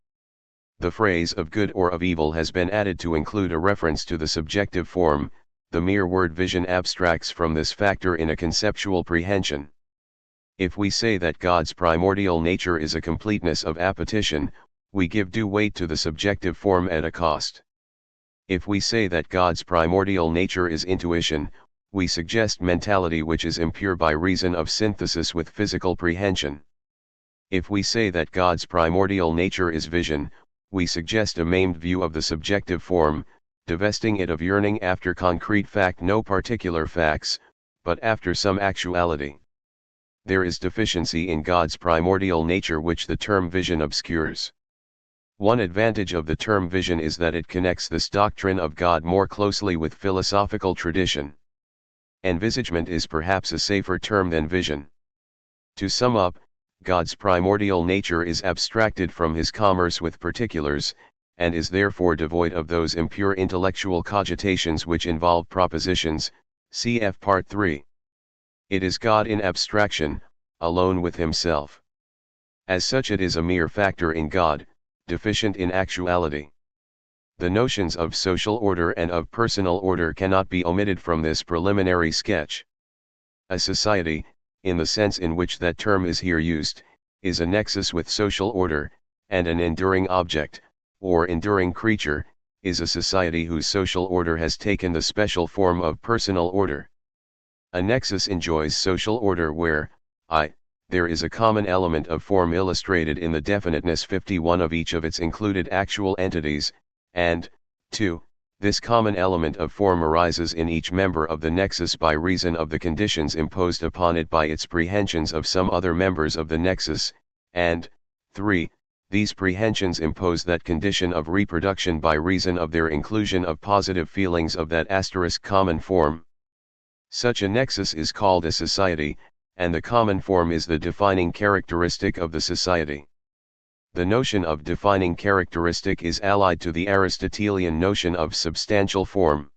The phrase of good or of evil has been added to include a reference to the subjective form. The mere word vision abstracts from this factor in a conceptual prehension. If we say that God's primordial nature is a completeness of appetition, we give due weight to the subjective form at a cost. If we say that God's primordial nature is intuition, we suggest mentality which is impure by reason of synthesis with physical prehension. If we say that God's primordial nature is vision, we suggest a maimed view of the subjective form, divesting it of yearning after concrete fact, no particular facts, but after some actuality. There is deficiency in God's primordial nature which the term vision obscures. One advantage of the term vision is that it connects this doctrine of God more closely with philosophical tradition. Envisagement is perhaps a safer term than vision. To sum up, God's primordial nature is abstracted from his commerce with particulars, and is therefore devoid of those impure intellectual cogitations which involve propositions, cf. Part 3. It is God in abstraction, alone with himself. As such, it is a mere factor in God, deficient in actuality. The notions of social order and of personal order cannot be omitted from this preliminary sketch. A society, in the sense in which that term is here used, is a nexus with social order, and an enduring object, or enduring creature, is a society whose social order has taken the special form of personal order. A nexus enjoys social order where, there is a common element of form illustrated in the definiteness 51 of each of its included actual entities, and, 2, this common element of form arises in each member of the nexus by reason of the conditions imposed upon it by its prehensions of some other members of the nexus, and, 3, these prehensions impose that condition of reproduction by reason of their inclusion of positive feelings of that asterisk common form. Such a nexus is called a society, and the common form is the defining characteristic of the society. The notion of defining characteristic is allied to the Aristotelian notion of substantial form.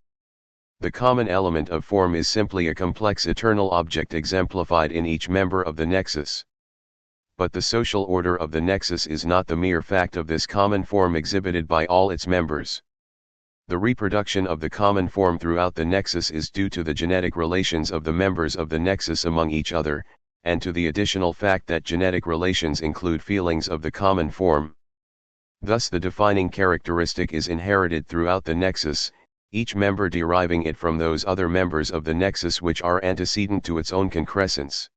The common element of form is simply a complex eternal object exemplified in each member of the nexus. But the social order of the nexus is not the mere fact of this common form exhibited by all its members. The reproduction of the common form throughout the nexus is due to the genetic relations of the members of the nexus among each other, and to the additional fact that genetic relations include feelings of the common form. Thus the defining characteristic is inherited throughout the nexus, each member deriving it from those other members of the nexus which are antecedent to its own concrescence.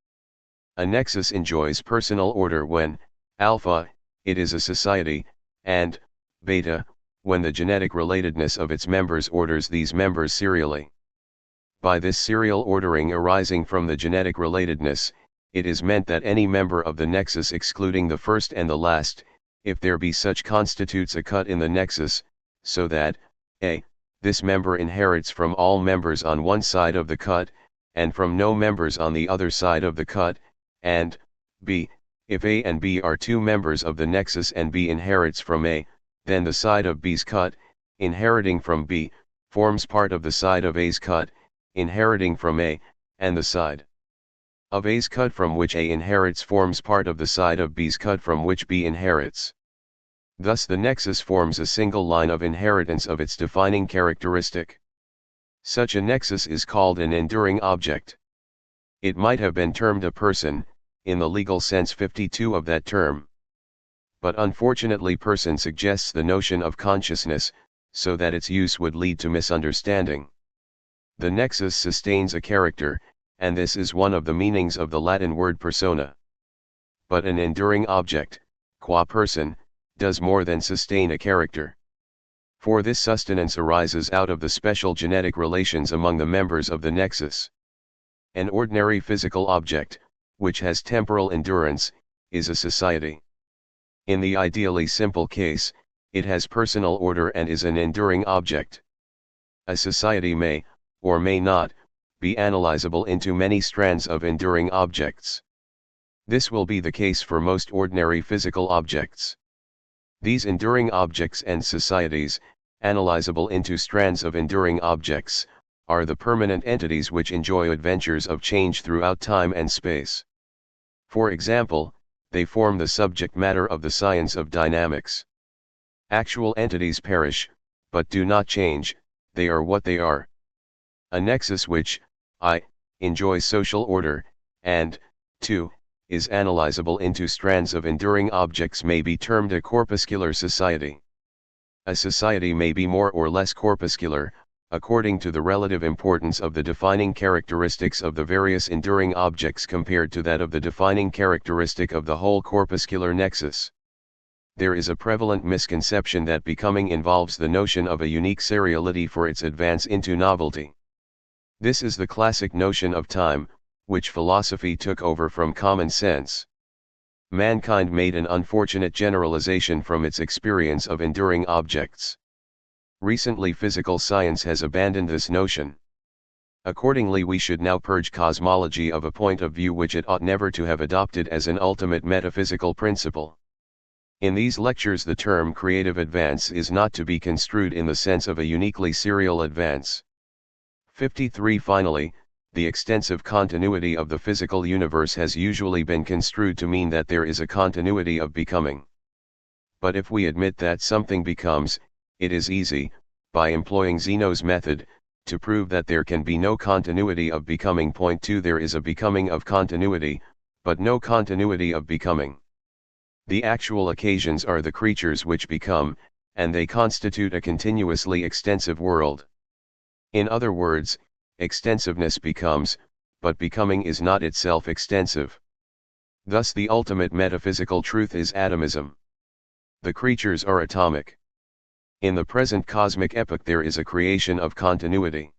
A nexus enjoys personal order when, alpha, it is a society, and, beta, when the genetic relatedness of its members orders these members serially. By this serial ordering arising from the genetic relatedness, it is meant that any member of the nexus excluding the first and the last, if there be such, constitutes a cut in the nexus, so that, a. this member inherits from all members on one side of the cut, and from no members on the other side of the cut, and, b. if A and B are two members of the nexus and B inherits from A, then the side of B's cut, inheriting from B, forms part of the side of A's cut, inheriting from A, and the side of A's cut from which A inherits forms part of the side of B's cut from which B inherits. Thus the nexus forms a single line of inheritance of its defining characteristic. Such a nexus is called an enduring object. It might have been termed a person, in the legal sense 52 of that term. But unfortunately person suggests the notion of consciousness, so that its use would lead to misunderstanding. The nexus sustains a character, and this is one of the meanings of the Latin word persona. But an enduring object, qua person, does more than sustain a character. For this sustenance arises out of the special genetic relations among the members of the nexus. An ordinary physical object, which has temporal endurance, is a society. In the ideally simple case, it has personal order and is an enduring object. A society may, or may not, be analyzable into many strands of enduring objects. This will be the case for most ordinary physical objects. These enduring objects and societies, analyzable into strands of enduring objects, are the permanent entities which enjoy adventures of change throughout time and space. For example, they form the subject matter of the science of dynamics. Actual entities perish, but do not change, they are what they are. A nexus which, I, enjoys social order, and, 2, is analyzable into strands of enduring objects may be termed a corpuscular society. A society may be more or less corpuscular, according to the relative importance of the defining characteristics of the various enduring objects compared to that of the defining characteristic of the whole corpuscular nexus. There is a prevalent misconception that becoming involves the notion of a unique seriality for its advance into novelty. This is the classic notion of time, which philosophy took over from common sense. Mankind made an unfortunate generalization from its experience of enduring objects. Recently physical science has abandoned this notion. Accordingly we should now purge cosmology of a point of view which it ought never to have adopted as an ultimate metaphysical principle. In these lectures the term creative advance is not to be construed in the sense of a uniquely serial advance. 53 Finally, the extensive continuity of the physical universe has usually been construed to mean that there is a continuity of becoming. But if we admit that something becomes, it is easy, by employing Zeno's method, to prove that there can be no continuity of becoming. Point 2 There is a becoming of continuity, but no continuity of becoming. The actual occasions are the creatures which become, and they constitute a continuously extensive world. In other words, extensiveness becomes, but becoming is not itself extensive. Thus the ultimate metaphysical truth is atomism. The creatures are atomic. In the present cosmic epoch there is a creation of continuity.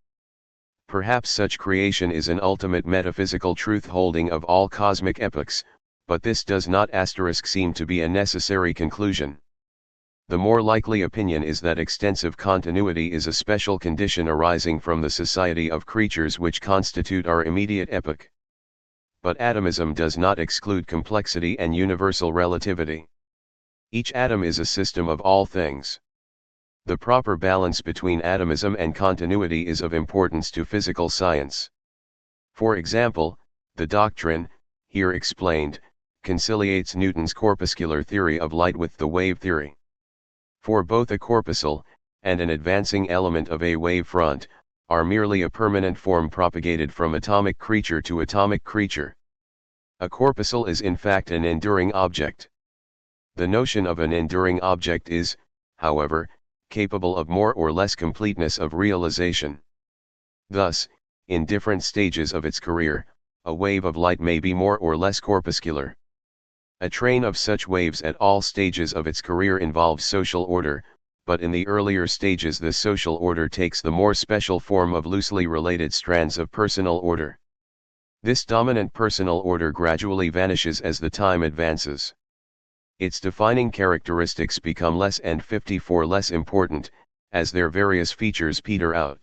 Perhaps such creation is an ultimate metaphysical truth holding of all cosmic epochs, but this does not seem to be a necessary conclusion. The more likely opinion is that extensive continuity is a special condition arising from the society of creatures which constitute our immediate epoch. But atomism does not exclude complexity and universal relativity. Each atom is a system of all things. The proper balance between atomism and continuity is of importance to physical science. For example, the doctrine, here explained, conciliates Newton's corpuscular theory of light with the wave theory. For both a corpuscle, and an advancing element of a wave front, are merely a permanent form propagated from atomic creature to atomic creature. A corpuscle is in fact an enduring object. The notion of an enduring object is, however, capable of more or less completeness of realization. Thus, in different stages of its career, a wave of light may be more or less corpuscular. A train of such waves at all stages of its career involves social order, but in the earlier stages this social order takes the more special form of loosely related strands of personal order. This dominant personal order gradually vanishes as the time advances. Its defining characteristics become less and 54 less important, as their various features peter out.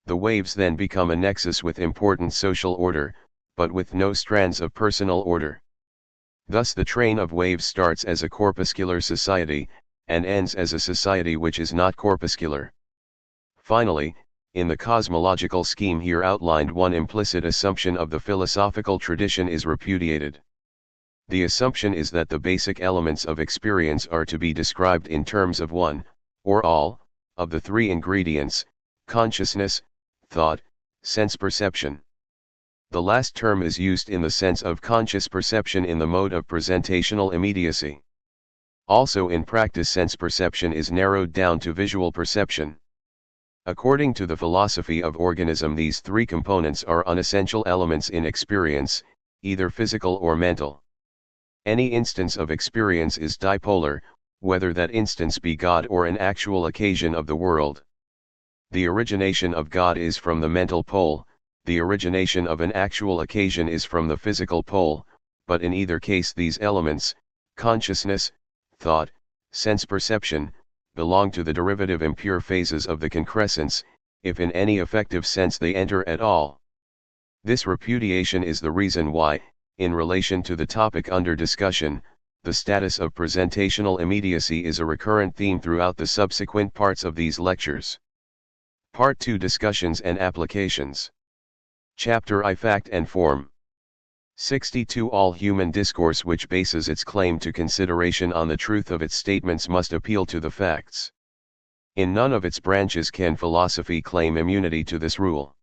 The waves then become a nexus with important social order, but with no strands of personal order. Thus the train of waves starts as a corpuscular society, and ends as a society which is not corpuscular. Finally, in the cosmological scheme here outlined, one implicit assumption of the philosophical tradition is repudiated. The assumption is that the basic elements of experience are to be described in terms of one, or all, of the three ingredients: consciousness, thought, sense perception. The last term is used in the sense of conscious perception in the mode of presentational immediacy. Also in practice sense perception is narrowed down to visual perception. According to the philosophy of organism, these three components are unessential elements in experience, either physical or mental. Any instance of experience is dipolar, whether that instance be God or an actual occasion of the world. The origination of God is from the mental pole, the origination of an actual occasion is from the physical pole, but in either case these elements, consciousness, thought, sense perception, belong to the derivative impure phases of the concrescence, if in any effective sense they enter at all. This repudiation is the reason why, in relation to the topic under discussion, the status of presentational immediacy is a recurrent theme throughout the subsequent parts of these lectures. Part 2: Discussions and Applications. Chapter I: Fact and Form. 62. All human discourse which bases its claim to consideration on the truth of its statements must appeal to the facts. In none of its branches can philosophy claim immunity to this rule.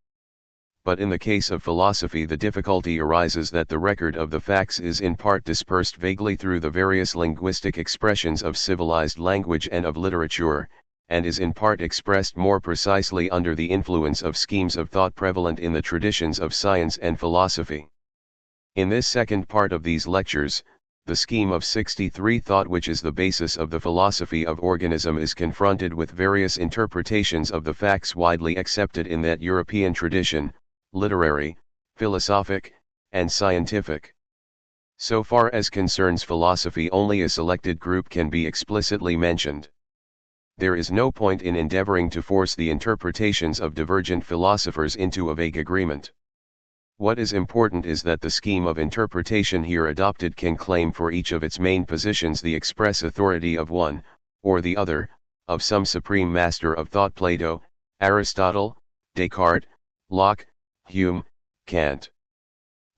But in the case of philosophy the difficulty arises that the record of the facts is in part dispersed vaguely through the various linguistic expressions of civilized language and of literature, and is in part expressed more precisely under the influence of schemes of thought prevalent in the traditions of science and philosophy. In this second part of these lectures, the scheme of 63 thought, which is the basis of the philosophy of organism, is confronted with various interpretations of the facts widely accepted in that European tradition, literary, philosophic, and scientific. So far as concerns philosophy, only a selected group can be explicitly mentioned. There is no point in endeavoring to force the interpretations of divergent philosophers into a vague agreement. What is important is that the scheme of interpretation here adopted can claim for each of its main positions the express authority of one, or the other, of some supreme master of thought: Plato, Aristotle, Descartes, Locke, Hume, Kant.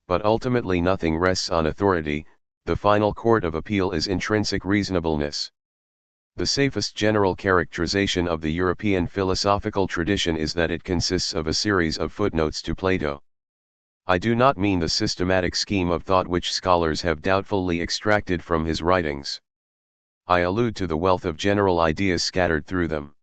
But ultimately nothing rests on authority, the final court of appeal is intrinsic reasonableness. The safest general characterization of the European philosophical tradition is that it consists of a series of footnotes to Plato. I do not mean the systematic scheme of thought which scholars have doubtfully extracted from his writings. I allude to the wealth of general ideas scattered through them.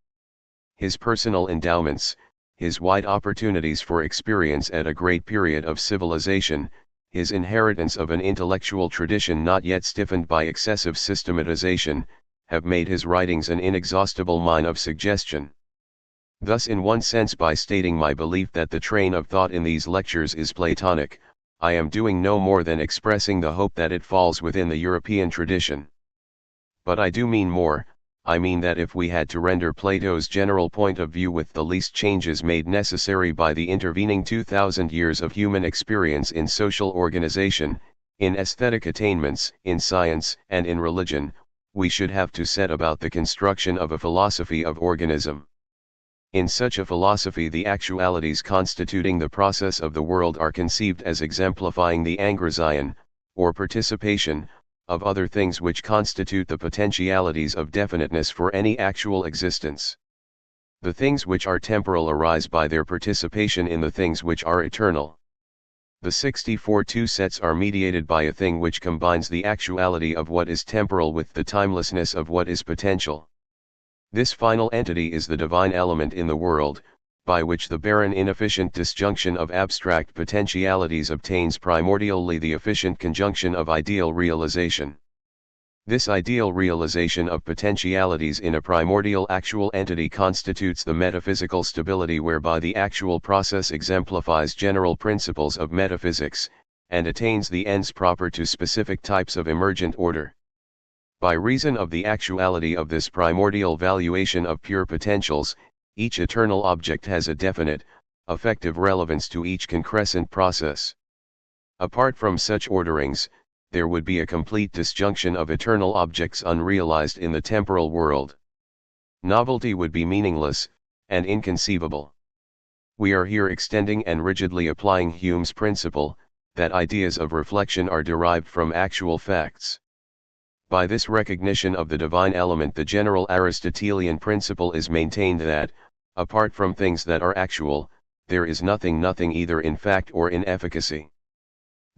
His personal endowments, his wide opportunities for experience at a great period of civilization, his inheritance of an intellectual tradition not yet stiffened by excessive systematization, have made his writings an inexhaustible mine of suggestion. Thus, in one sense, by stating my belief that the train of thought in these lectures is Platonic, I am doing no more than expressing the hope that it falls within the European tradition. But I do mean more. I mean that if we had to render Plato's general point of view with the least changes made necessary by the intervening 2,000 years of human experience in social organization, in aesthetic attainments, in science, and in religion, we should have to set about the construction of a philosophy of organism. In such a philosophy the actualities constituting the process of the world are conceived as exemplifying the angryzion, or participation, of other things which constitute the potentialities of definiteness for any actual existence. The things which are temporal arise by their participation in the things which are eternal. The 64 two sets are mediated by a thing which combines the actuality of what is temporal with the timelessness of what is potential. This final entity is the divine element in the world, by which the barren inefficient disjunction of abstract potentialities obtains primordially the efficient conjunction of ideal realization. This ideal realization of potentialities in a primordial actual entity constitutes the metaphysical stability whereby the actual process exemplifies general principles of metaphysics, and attains the ends proper to specific types of emergent order. By reason of the actuality of this primordial valuation of pure potentials, each eternal object has a definite, effective relevance to each concrescent process. Apart from such orderings, there would be a complete disjunction of eternal objects unrealized in the temporal world. Novelty would be meaningless, and inconceivable. We are here extending and rigidly applying Hume's principle, that ideas of reflection are derived from actual facts. By this recognition of the divine element, the general Aristotelian principle is maintained that, apart from things that are actual, there is nothing either in fact or in efficacy.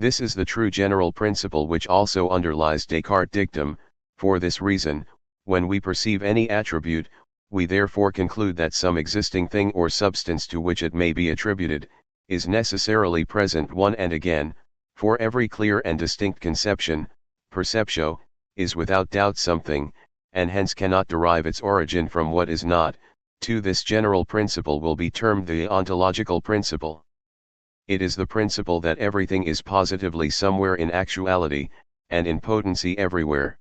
This is the true general principle which also underlies Descartes' dictum. For this reason, when we perceive any attribute, we therefore conclude that some existing thing or substance to which it may be attributed, is necessarily present one and again, for every clear and distinct conception, perceptio, is without doubt something, and hence cannot derive its origin from what is not. This general principle will be termed the ontological principle. It is the principle that everything is positively somewhere in actuality, and in potency everywhere.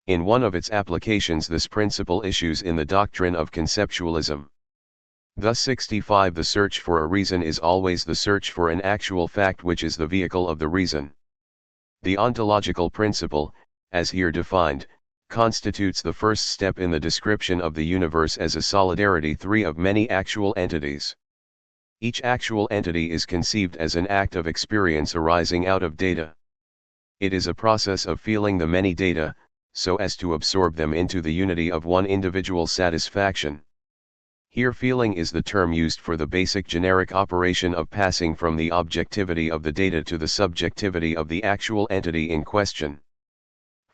In one of its applications, this principle issues in the doctrine of conceptualism. Thus 65 The search for a reason is always the search for an actual fact which is the vehicle of the reason. The ontological principle, as here defined, constitutes the first step in the description of the universe as a solidarity of many actual entities. Each actual entity is conceived as an act of experience arising out of data. It is a process of feeling the many data, so as to absorb them into the unity of one individual satisfaction. Here feeling is the term used for the basic generic operation of passing from the objectivity of the data to the subjectivity of the actual entity in question.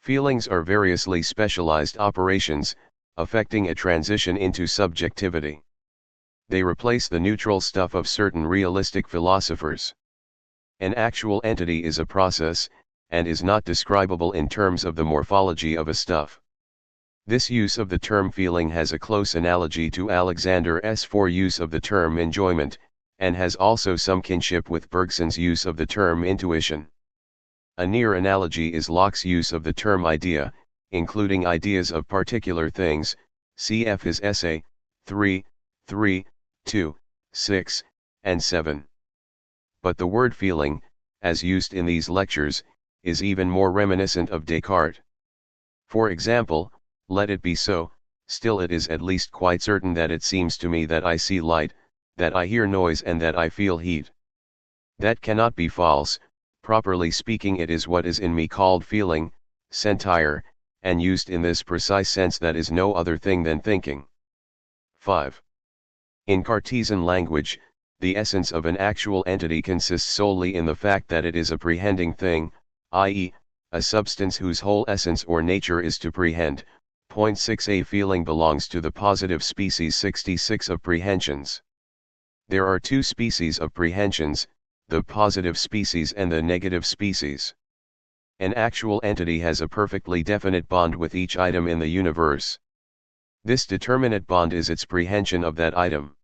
Feelings are variously specialized operations, affecting a transition into subjectivity. They replace the neutral stuff of certain realistic philosophers. An actual entity is a process, and is not describable in terms of the morphology of a stuff. This use of the term feeling has a close analogy to Alexander's use of the term enjoyment, and has also some kinship with Bergson's use of the term intuition. A near analogy is Locke's use of the term idea, including ideas of particular things, cf. his essay, 3, 2, 6, and 7. But the word feeling, as used in these lectures, is even more reminiscent of Descartes. For example, let it be so, still it is at least quite certain that it seems to me that I see light, that I hear noise, and that I feel heat. That cannot be false. Properly speaking, it is what is in me called feeling, sentire, and used in this precise sense that is no other thing than thinking. 5. In Cartesian language, the essence of an actual entity consists solely in the fact that it is a prehending thing, i.e., a substance whose whole essence or nature is to prehend. Point 6. A feeling belongs to the positive species 66 of prehensions. There are two species of prehensions, the positive species and the negative species. An actual entity has a perfectly definite bond with each item in the universe. This determinate bond is its prehension of that item.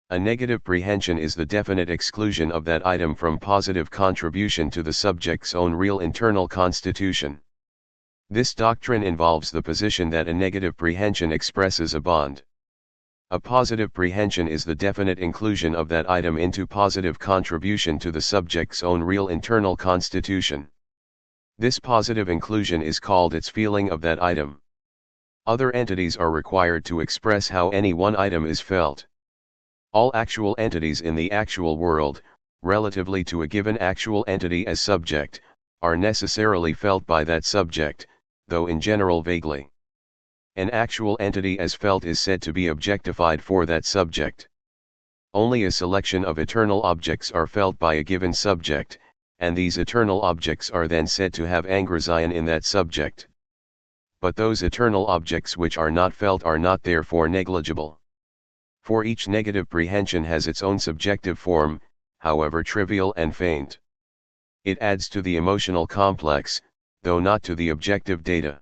A negative prehension is the definite exclusion of that item from positive contribution to the subject's own real internal constitution. This doctrine involves the position that a negative prehension expresses a bond. A positive prehension is the definite inclusion of that item into positive contribution to the subject's own real internal constitution. This positive inclusion is called its feeling of that item. Other entities are required to express how any one item is felt. All actual entities in the actual world, relatively to a given actual entity as subject, are necessarily felt by that subject, though in general vaguely. An actual entity as felt is said to be objectified for that subject. Only a selection of eternal objects are felt by a given subject, and these eternal objects are then said to have engrosien in that subject. But those eternal objects which are not felt are not therefore negligible. For each negative prehension has its own subjective form, however trivial and faint. It adds to the emotional complex, though not to the objective data.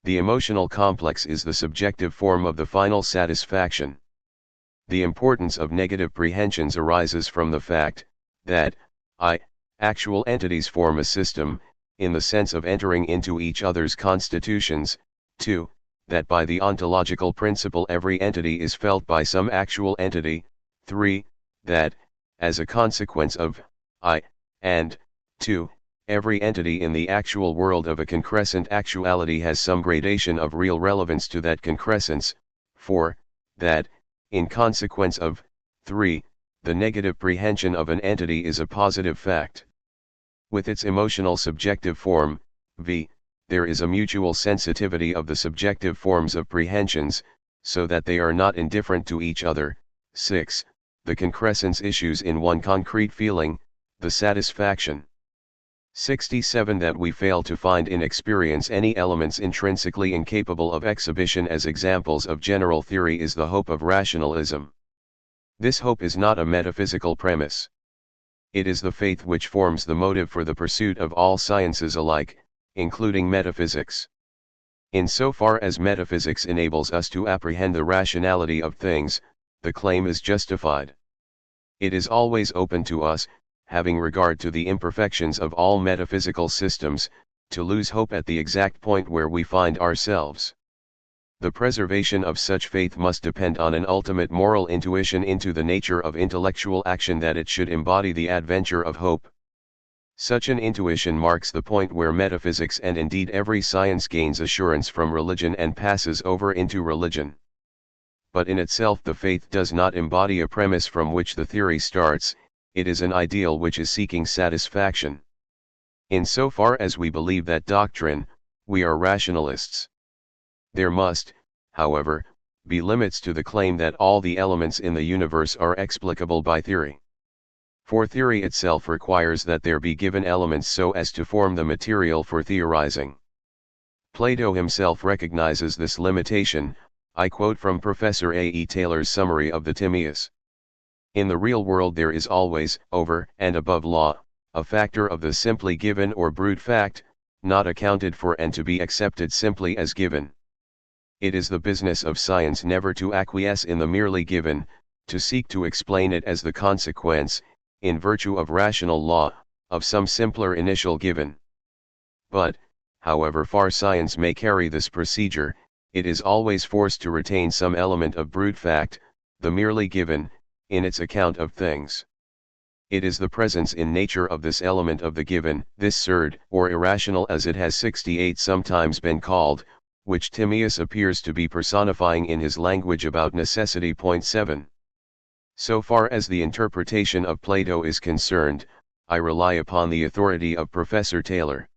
The emotional complex is the subjective form of the final satisfaction. The importance of negative prehensions arises from the fact that actual entities form a system, in the sense of entering into each other's constitutions, 2. That by the ontological principle every entity is felt by some actual entity, 3. That, as a consequence of and 2. Every entity in the actual world of a concrescent actuality has some gradation of real relevance to that concrescence, 4. That, in consequence of 3. The negative prehension of an entity is a positive fact. With its emotional subjective form, v, there is a mutual sensitivity of the subjective forms of prehensions, so that they are not indifferent to each other. 6. The concrescence issues in one concrete feeling, the satisfaction. 67. That we fail to find in experience any elements intrinsically incapable of exhibition as examples of general theory is the hope of rationalism. This hope is not a metaphysical premise. It is the faith which forms the motive for the pursuit of all sciences alike, including metaphysics. In so far as metaphysics enables us to apprehend the rationality of things, the claim is justified. It is always open to us, having regard to the imperfections of all metaphysical systems, to lose hope at the exact point where we find ourselves. The preservation of such faith must depend on an ultimate moral intuition into the nature of intellectual action that it should embody the adventure of hope. Such an intuition marks the point where metaphysics and indeed every science gains assurance from religion and passes over into religion. But in itself the faith does not embody a premise from which the theory starts, it is an ideal which is seeking satisfaction. In so far as we believe that doctrine, we are rationalists. There must, however, be limits to the claim that all the elements in the universe are explicable by theory. For theory itself requires that there be given elements so as to form the material for theorizing. Plato himself recognizes this limitation. I quote from Professor A. E. Taylor's summary of the Timaeus. In the real world there is always, over and above law, a factor of the simply given or brute fact, not accounted for and to be accepted simply as given. It is the business of science never to acquiesce in the merely given, to seek to explain it as the consequence, in virtue of rational law, of some simpler initial given. But, however far science may carry this procedure, it is always forced to retain some element of brute fact, the merely given, in its account of things. It is the presence in nature of this element of the given, this third, or irrational as it has 68 sometimes been called, which Timaeus appears to be personifying in his language about necessity. 7. So far as the interpretation of Plato is concerned, I rely upon the authority of Professor Taylor.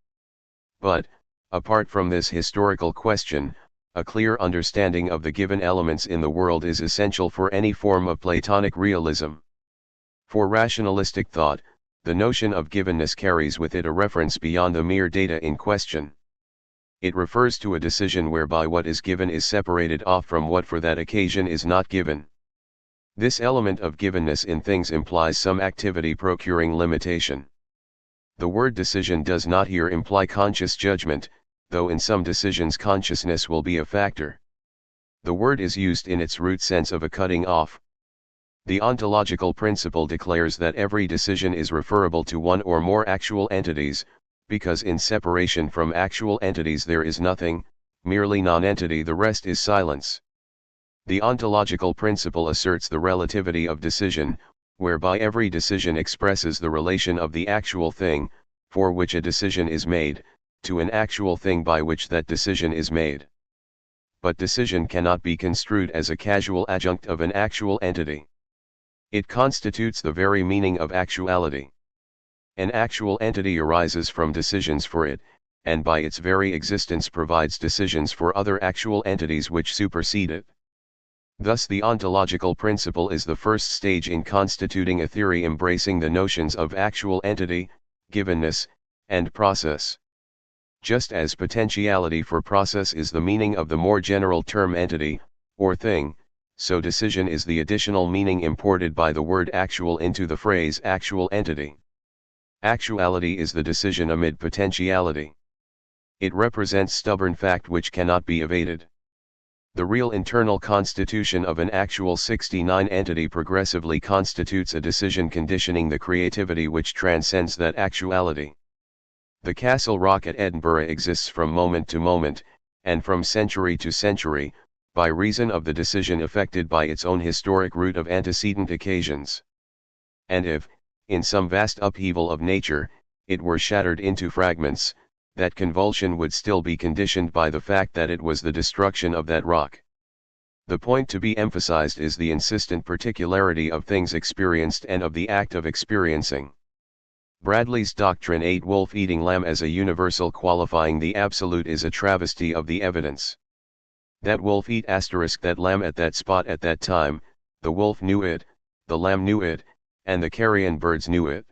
But, apart from this historical question, a clear understanding of the given elements in the world is essential for any form of Platonic realism. For rationalistic thought, the notion of givenness carries with it a reference beyond the mere data in question. It refers to a decision whereby what is given is separated off from what for that occasion is not given. This element of givenness in things implies some activity procuring limitation. The word decision does not here imply conscious judgment, though in some decisions consciousness will be a factor. The word is used in its root sense of a cutting off. The ontological principle declares that every decision is referable to one or more actual entities, because in separation from actual entities there is nothing, merely non-entity, the rest is silence. The ontological principle asserts the relativity of decision, whereby every decision expresses the relation of the actual thing, for which a decision is made, to an actual thing by which that decision is made. But decision cannot be construed as a casual adjunct of an actual entity. It constitutes the very meaning of actuality. An actual entity arises from decisions for it, and by its very existence provides decisions for other actual entities which supersede it. Thus the ontological principle is the first stage in constituting a theory embracing the notions of actual entity, givenness, and process. Just as potentiality for process is the meaning of the more general term entity, or thing, so decision is the additional meaning imported by the word actual into the phrase actual entity. Actuality is the decision amid potentiality. It represents stubborn fact which cannot be evaded. The real internal constitution of an actual 69 entity progressively constitutes a decision conditioning the creativity which transcends that actuality. The Castle Rock at Edinburgh exists from moment to moment, and from century to century, by reason of the decision effected by its own historic root of antecedent occasions. And if, in some vast upheaval of nature, it were shattered into fragments, that convulsion would still be conditioned by the fact that it was the destruction of that rock. The point to be emphasized is the insistent particularity of things experienced and of the act of experiencing. Bradley's doctrine 8 wolf-eating lamb as a universal qualifying the absolute is a travesty of the evidence. That wolf eat ** that lamb at that spot at that time, the wolf knew it, the lamb knew it, and the carrion birds knew it.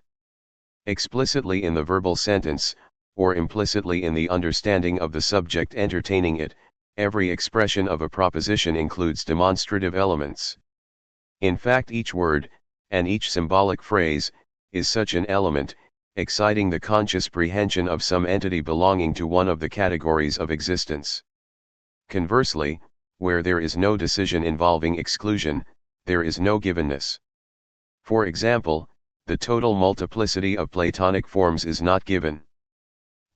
Explicitly in the verbal sentence, or implicitly in the understanding of the subject entertaining it, every expression of a proposition includes demonstrative elements. In fact, each word, and each symbolic phrase, is such an element, exciting the conscious prehension of some entity belonging to one of the categories of existence. Conversely, where there is no decision involving exclusion, there is no givenness. For example, the total multiplicity of Platonic forms is not given.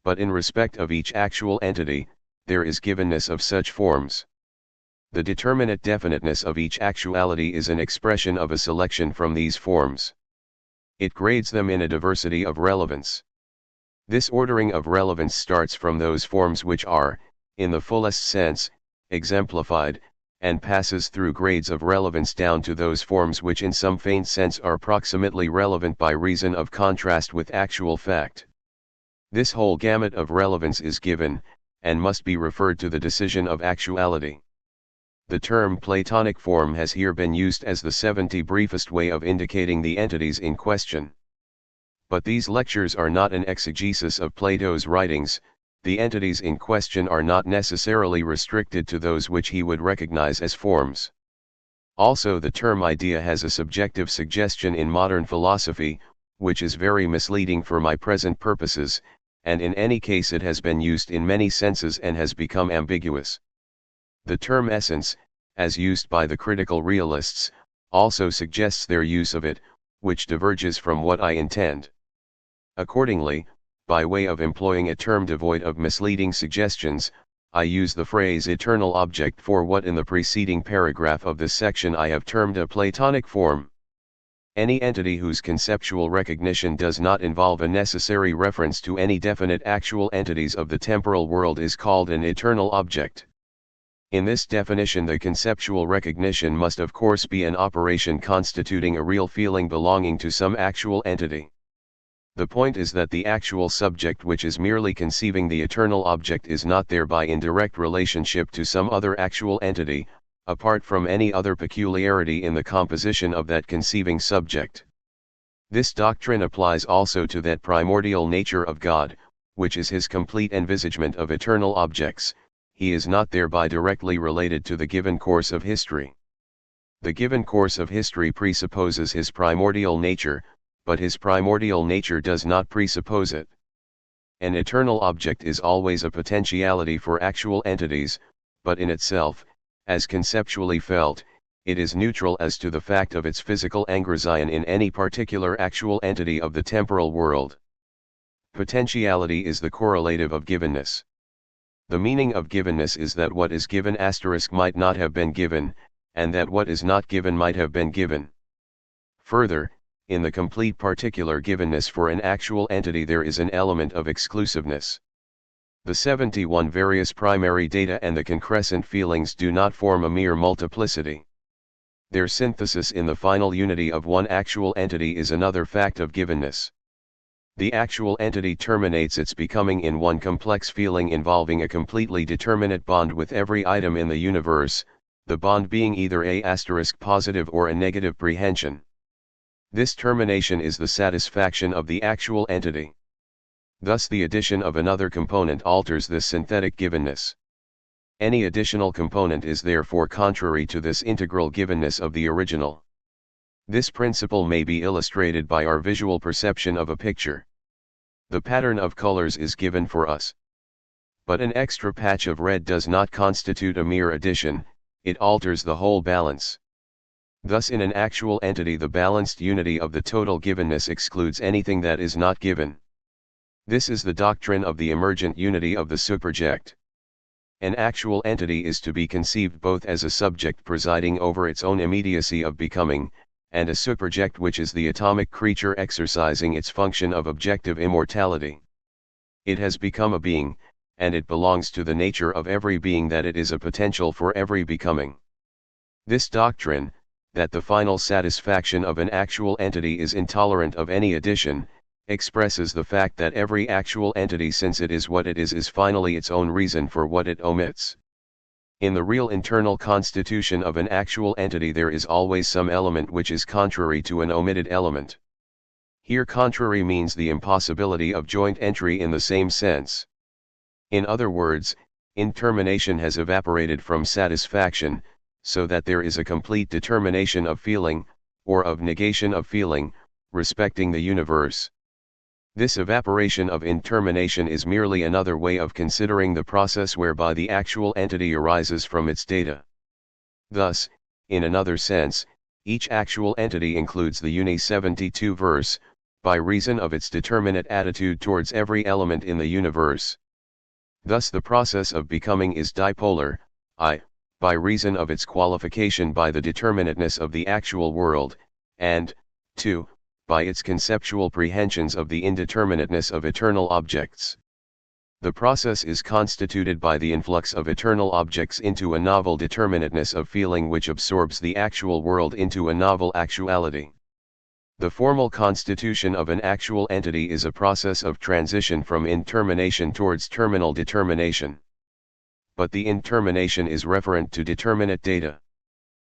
But in respect of each actual entity, there is givenness of such forms. The determinate definiteness of each actuality is an expression of a selection from these forms. It grades them in a diversity of relevance. This ordering of relevance starts from those forms which are, in the fullest sense, exemplified, and passes through grades of relevance down to those forms which in some faint sense are proximately relevant by reason of contrast with actual fact. This whole gamut of relevance is given, and must be referred to the decision of actuality. The term Platonic form has here been used as the 70 briefest way of indicating the entities in question. But these lectures are not an exegesis of Plato's writings. The entities in question are not necessarily restricted to those which he would recognize as forms. Also, the term idea has a subjective suggestion in modern philosophy, which is very misleading for my present purposes, and in any case it has been used in many senses and has become ambiguous. The term essence, as used by the critical realists, also suggests their use of it, which diverges from what I intend. Accordingly, by way of employing a term devoid of misleading suggestions, I use the phrase eternal object for what in the preceding paragraph of this section I have termed a Platonic form. Any entity whose conceptual recognition does not involve a necessary reference to any definite actual entities of the temporal world is called an eternal object. In this definition, the conceptual recognition must of course be an operation constituting a real feeling belonging to some actual entity. The point is that the actual subject which is merely conceiving the eternal object is not thereby in direct relationship to some other actual entity, apart from any other peculiarity in the composition of that conceiving subject. This doctrine applies also to that primordial nature of God, which is his complete envisagement of eternal objects. He is not thereby directly related to the given course of history. The given course of history presupposes his primordial nature, but his primordial nature does not presuppose it. An eternal object is always a potentiality for actual entities, but in itself, as conceptually felt, it is neutral as to the fact of its physical engrosian in any particular actual entity of the temporal world. Potentiality is the correlative of givenness. The meaning of givenness is that what is given * might not have been given, and that what is not given might have been given. Further, in the complete particular givenness for an actual entity there is an element of exclusiveness. The 71 various primary data and the concrescent feelings do not form a mere multiplicity. Their synthesis in the final unity of one actual entity is another fact of givenness. The actual entity terminates its becoming in one complex feeling involving a completely determinate bond with every item in the universe, the bond being either a * positive or a negative prehension. This termination is the satisfaction of the actual entity. Thus the addition of another component alters this synthetic givenness. Any additional component is therefore contrary to this integral givenness of the original. This principle may be illustrated by our visual perception of a picture. The pattern of colors is given for us. But an extra patch of red does not constitute a mere addition, it alters the whole balance. Thus in an actual entity the balanced unity of the total givenness excludes anything that is not given. This is the doctrine of the emergent unity of the superject. An actual entity is to be conceived both as a subject presiding over its own immediacy of becoming, and a superject which is the atomic creature exercising its function of objective immortality. It has become a being, and it belongs to the nature of every being that it is a potential for every becoming. This doctrine, that the final satisfaction of an actual entity is intolerant of any addition, expresses the fact that every actual entity, since it is what it is finally its own reason for what it omits. In the real internal constitution of an actual entity there is always some element which is contrary to an omitted element. Here contrary means the impossibility of joint entry in the same sense. In other words, intermination has evaporated from satisfaction, so that there is a complete determination of feeling, or of negation of feeling, respecting the universe. This evaporation of intermination is merely another way of considering the process whereby the actual entity arises from its data. Thus, in another sense, each actual entity includes the Uni 72 verse, by reason of its determinate attitude towards every element in the universe. Thus the process of becoming is dipolar, I, by reason of its qualification by the determinateness of the actual world, and, 2, by its conceptual prehensions of the indeterminateness of eternal objects. The process is constituted by the influx of eternal objects into a novel determinateness of feeling which absorbs the actual world into a novel actuality. The formal constitution of an actual entity is a process of transition from intermination towards terminal determination. But the intermination is referent to determinate data.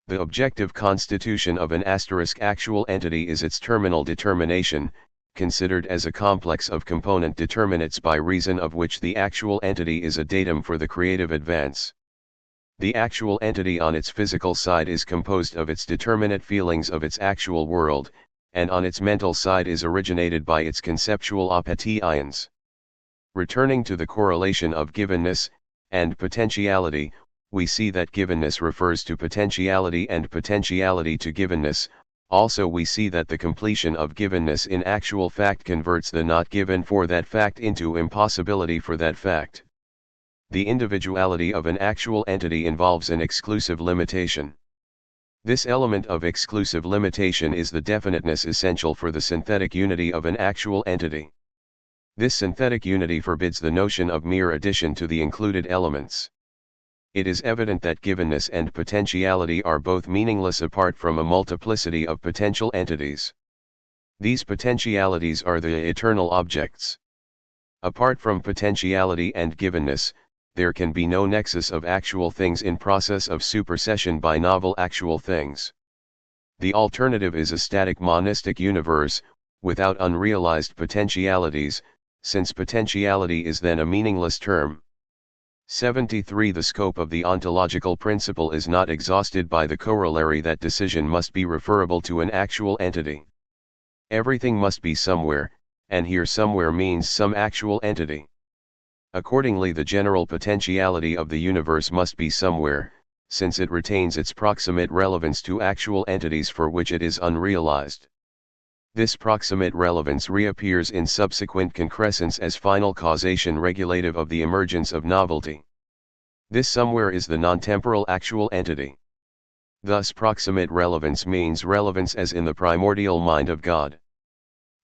The objective constitution of an actual entity is its terminal determination, considered as a complex of component determinates by reason of which the actual entity is a datum for the creative advance. The actual entity on its physical side is composed of its determinate feelings of its actual world, and on its mental side is originated by its conceptual apathions. Returning to the correlation of givenness and potentiality, we see that givenness refers to potentiality and potentiality to givenness. Also we see that the completion of givenness in actual fact converts the not given for that fact into impossibility for that fact. The individuality of an actual entity involves an exclusive limitation. This element of exclusive limitation is the definiteness essential for the synthetic unity of an actual entity. This synthetic unity forbids the notion of mere addition to the included elements. It is evident that givenness and potentiality are both meaningless apart from a multiplicity of potential entities. These potentialities are the eternal objects. Apart from potentiality and givenness, there can be no nexus of actual things in process of supersession by novel actual things. The alternative is a static monistic universe, without unrealized potentialities, since potentiality is then a meaningless term. 73. The scope of the ontological principle is not exhausted by the corollary that decision must be referable to an actual entity. Everything must be somewhere, and here somewhere means some actual entity. Accordingly the general potentiality of the universe must be somewhere, since it retains its proximate relevance to actual entities for which it is unrealized. This proximate relevance reappears in subsequent concrescence as final causation regulative of the emergence of novelty. This somewhere is the non-temporal actual entity. Thus proximate relevance means relevance as in the primordial mind of God.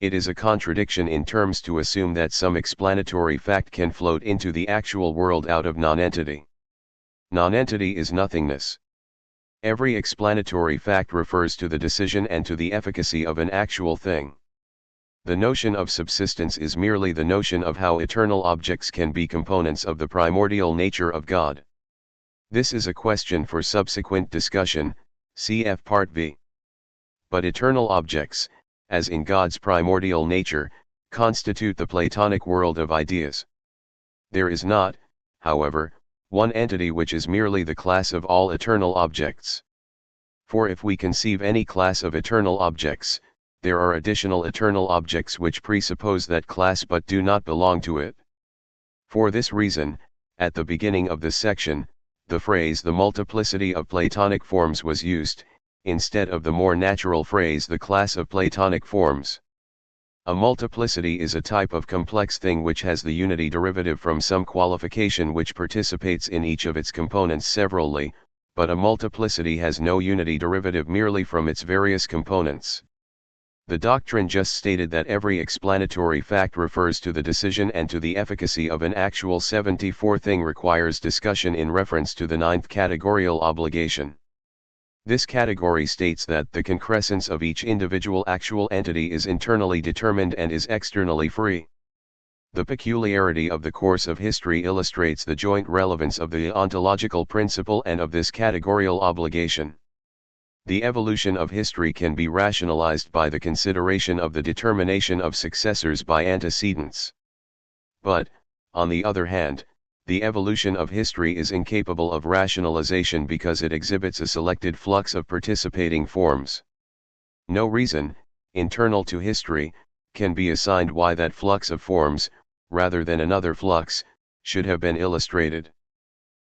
It is a contradiction in terms to assume that some explanatory fact can float into the actual world out of nonentity. Nonentity is nothingness. Every explanatory fact refers to the decision and to the efficacy of an actual thing. The notion of subsistence is merely the notion of how eternal objects can be components of the primordial nature of God. This is a question for subsequent discussion, cf. Part V. But eternal objects, as in God's primordial nature, constitute the Platonic world of ideas. There is not, however, one entity which is merely the class of all eternal objects. For if we conceive any class of eternal objects, there are additional eternal objects which presuppose that class but do not belong to it. For this reason, At the beginning of this section, the phrase "the multiplicity of Platonic forms" was used, instead of the more natural phrase "the class of Platonic forms." A multiplicity is a type of complex thing which has the unity derivative from some qualification which participates in each of its components severally, but a multiplicity has no unity derivative merely from its various components. The doctrine just stated that every explanatory fact refers to the decision and to the efficacy of an actual 74 thing requires discussion in reference to the ninth categorial obligation. This category states that the concrescence of each individual actual entity is internally determined and is externally free. The peculiarity of the course of history illustrates the joint relevance of the ontological principle and of this categorial obligation. The evolution of history can be rationalized by the consideration of the determination of successors by antecedents. But, on the other hand, the evolution of history is incapable of rationalization because it exhibits a selected flux of participating forms. No reason, internal to history, can be assigned why that flux of forms, rather than another flux, should have been illustrated.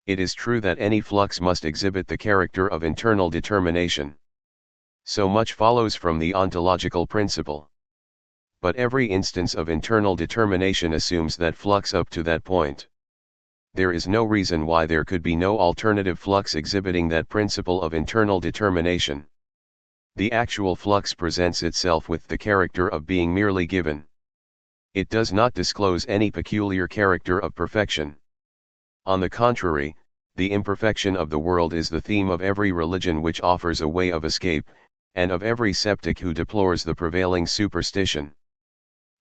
It is true that any flux must exhibit the character of internal determination. So much follows from the ontological principle. But every instance of internal determination assumes that flux up to that point. There is no reason why there could be no alternative flux exhibiting that principle of internal determination. The actual flux presents itself with the character of being merely given. It does not disclose any peculiar character of perfection. On the contrary, the imperfection of the world is the theme of every religion which offers a way of escape, and of every sceptic who deplores the prevailing superstition.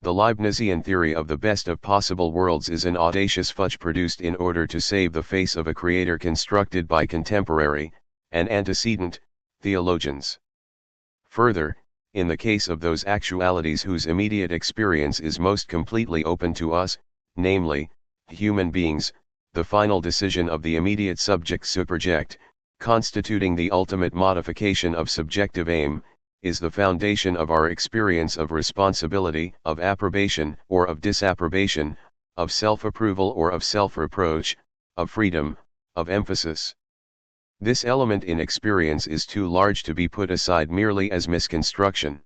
The Leibnizian theory of the best of possible worlds is an audacious fudge produced in order to save the face of a creator constructed by contemporary, and antecedent, theologians. Further, in the case of those actualities whose immediate experience is most completely open to us, namely, human beings, the final decision of the immediate subject-superject, constituting the ultimate modification of subjective aim, is the foundation of our experience of responsibility, of approbation or of disapprobation, of self-approval or of self-reproach, of freedom, of emphasis. This element in experience is too large to be put aside merely as misconstruction.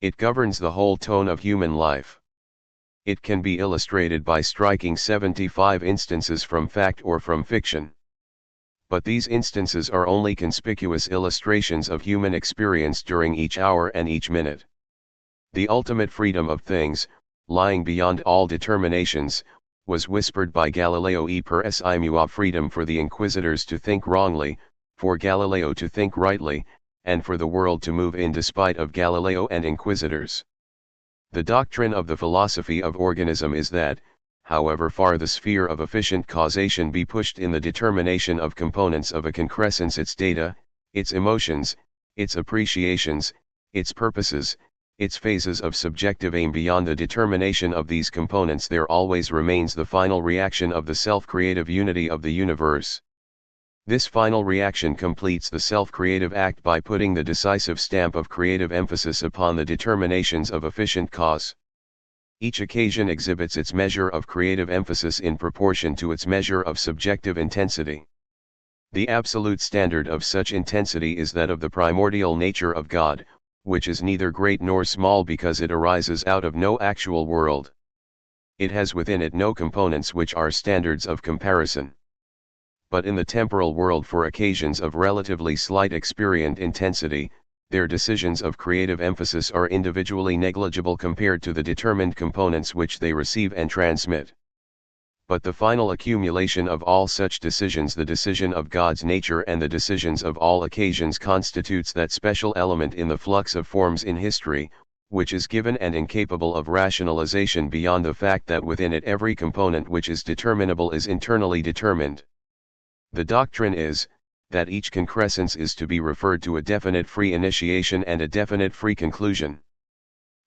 It governs the whole tone of human life. It can be illustrated by striking 75 instances from fact or from fiction. But these instances are only conspicuous illustrations of human experience during each hour and each minute. The ultimate freedom of things, lying beyond all determinations, was whispered by Galileo e per esimua freedom for the inquisitors to think wrongly, for Galileo to think rightly, and for the world to move in despite of Galileo and inquisitors. The doctrine of the philosophy of organism is that, however far the sphere of efficient causation be pushed in the determination of components of a concrescence, its data, its emotions, its appreciations, its purposes, its phases of subjective aim beyond the determination of these components, there always remains the final reaction of the self-creative unity of the universe. This final reaction completes the self-creative act by putting the decisive stamp of creative emphasis upon the determinations of efficient cause. Each occasion exhibits its measure of creative emphasis in proportion to its measure of subjective intensity. The absolute standard of such intensity is that of the primordial nature of God, which is neither great nor small because it arises out of no actual world. It has within it no components which are standards of comparison. But in the temporal world, for occasions of relatively slight experient intensity, their decisions of creative emphasis are individually negligible compared to the determined components which they receive and transmit. But the final accumulation of all such decisions, the decision of God's nature and the decisions of all occasions, constitutes that special element in the flux of forms in history, which is given and incapable of rationalization beyond the fact that within it every component which is determinable is internally determined. The doctrine is, that each concrescence is to be referred to a definite free initiation and a definite free conclusion.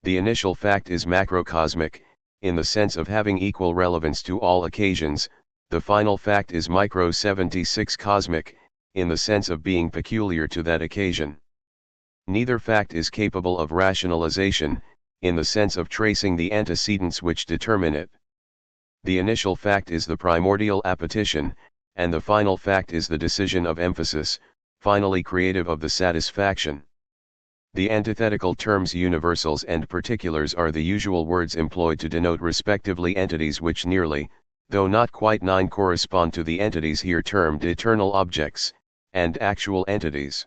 The initial fact is macrocosmic, in the sense of having equal relevance to all occasions. The final fact is micro-76 cosmic, in the sense of being peculiar to that occasion. Neither fact is capable of rationalization, in the sense of tracing the antecedents which determine it. The initial fact is the primordial appetition, and the final fact is the decision of emphasis, finally creative of the satisfaction. The antithetical terms universals and particulars are the usual words employed to denote respectively entities which nearly, though not quite correspond to the entities here termed eternal objects, and actual entities.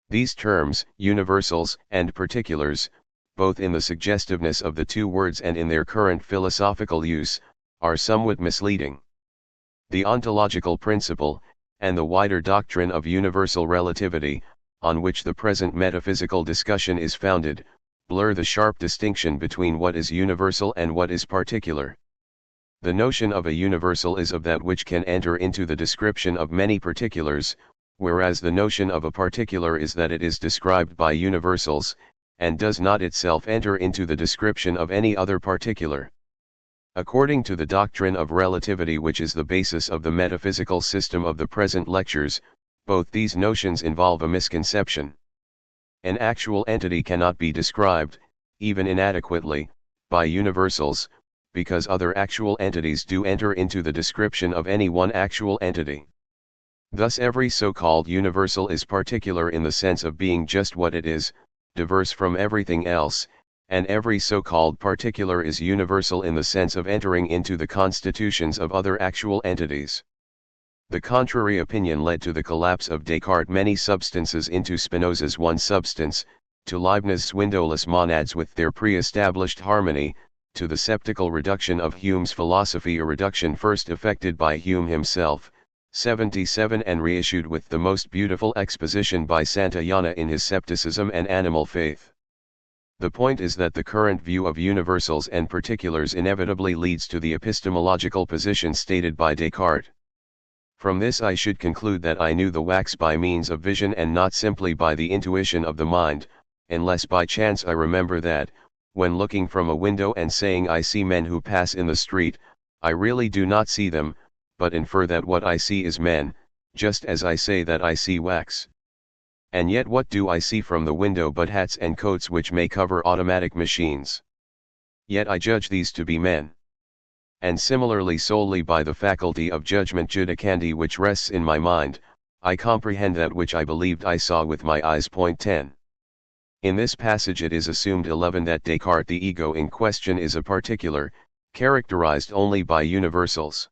These terms, universals and particulars, both in the suggestiveness of the two words and in their current philosophical use, are somewhat misleading. The ontological principle, and the wider doctrine of universal relativity, on which the present metaphysical discussion is founded, blur the sharp distinction between what is universal and what is particular. The notion of a universal is of that which can enter into the description of many particulars, whereas the notion of a particular is that it is described by universals, and does not itself enter into the description of any other particular. According to the doctrine of relativity, which is the basis of the metaphysical system of the present lectures, both these notions involve a misconception. An actual entity cannot be described, even inadequately, by universals, because other actual entities do enter into the description of any one actual entity. Thus every so-called universal is particular in the sense of being just what it is, diverse from everything else, and every so-called particular is universal in the sense of entering into the constitutions of other actual entities. The contrary opinion led to the collapse of Descartes' many substances into Spinoza's one substance, to Leibniz's windowless monads with their pre-established harmony, to the septical reduction of Hume's philosophy, a reduction first effected by Hume himself, 77, and reissued with the most beautiful exposition by Santayana in his Scepticism and Animal Faith. The point is that the current view of universals and particulars inevitably leads to the epistemological position stated by Descartes. From this I should conclude that I knew the wax by means of vision and not simply by the intuition of the mind, unless by chance I remember that, when looking from a window and saying I see men who pass in the street, I really do not see them, but infer that what I see is men, just as I say that I see wax. And yet what do I see from the window but hats and coats which may cover automatic machines? Yet I judge these to be men. And similarly solely by the faculty of judgment judicandi which rests in my mind, I comprehend that which I believed I saw with my eyes. 10. In this passage it is assumed 11 that Descartes, the ego in question, is a particular, characterized only by universals.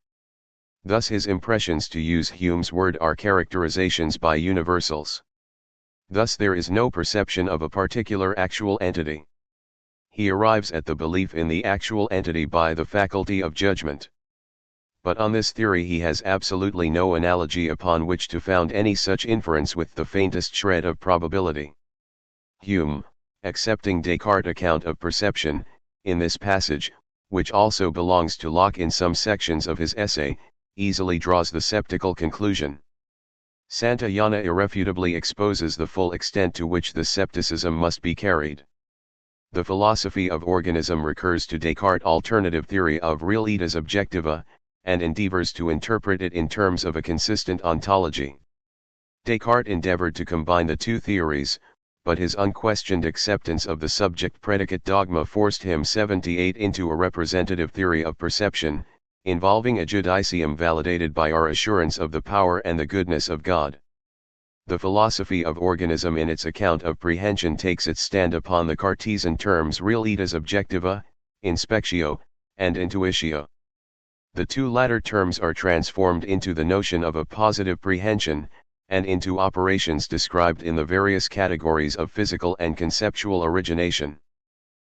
Thus his impressions, to use Hume's word, are characterizations by universals. Thus there is no perception of a particular actual entity. He arrives at the belief in the actual entity by the faculty of judgment. But on this theory he has absolutely no analogy upon which to found any such inference with the faintest shred of probability. Hume, accepting Descartes' account of perception, in this passage, which also belongs to Locke in some sections of his essay, easily draws the sceptical conclusion. Santayana irrefutably exposes the full extent to which the scepticism must be carried. The philosophy of organism recurs to Descartes' alternative theory of realitas objectiva, and endeavors to interpret it in terms of a consistent ontology. Descartes endeavored to combine the two theories, but his unquestioned acceptance of the subject-predicate dogma forced him 78 into a representative theory of perception, involving a judicium validated by our assurance of the power and the goodness of God. The philosophy of organism in its account of prehension takes its stand upon the Cartesian terms realitas objectiva, inspectio, and intuitio. The two latter terms are transformed into the notion of a positive prehension, and into operations described in the various categories of physical and conceptual origination.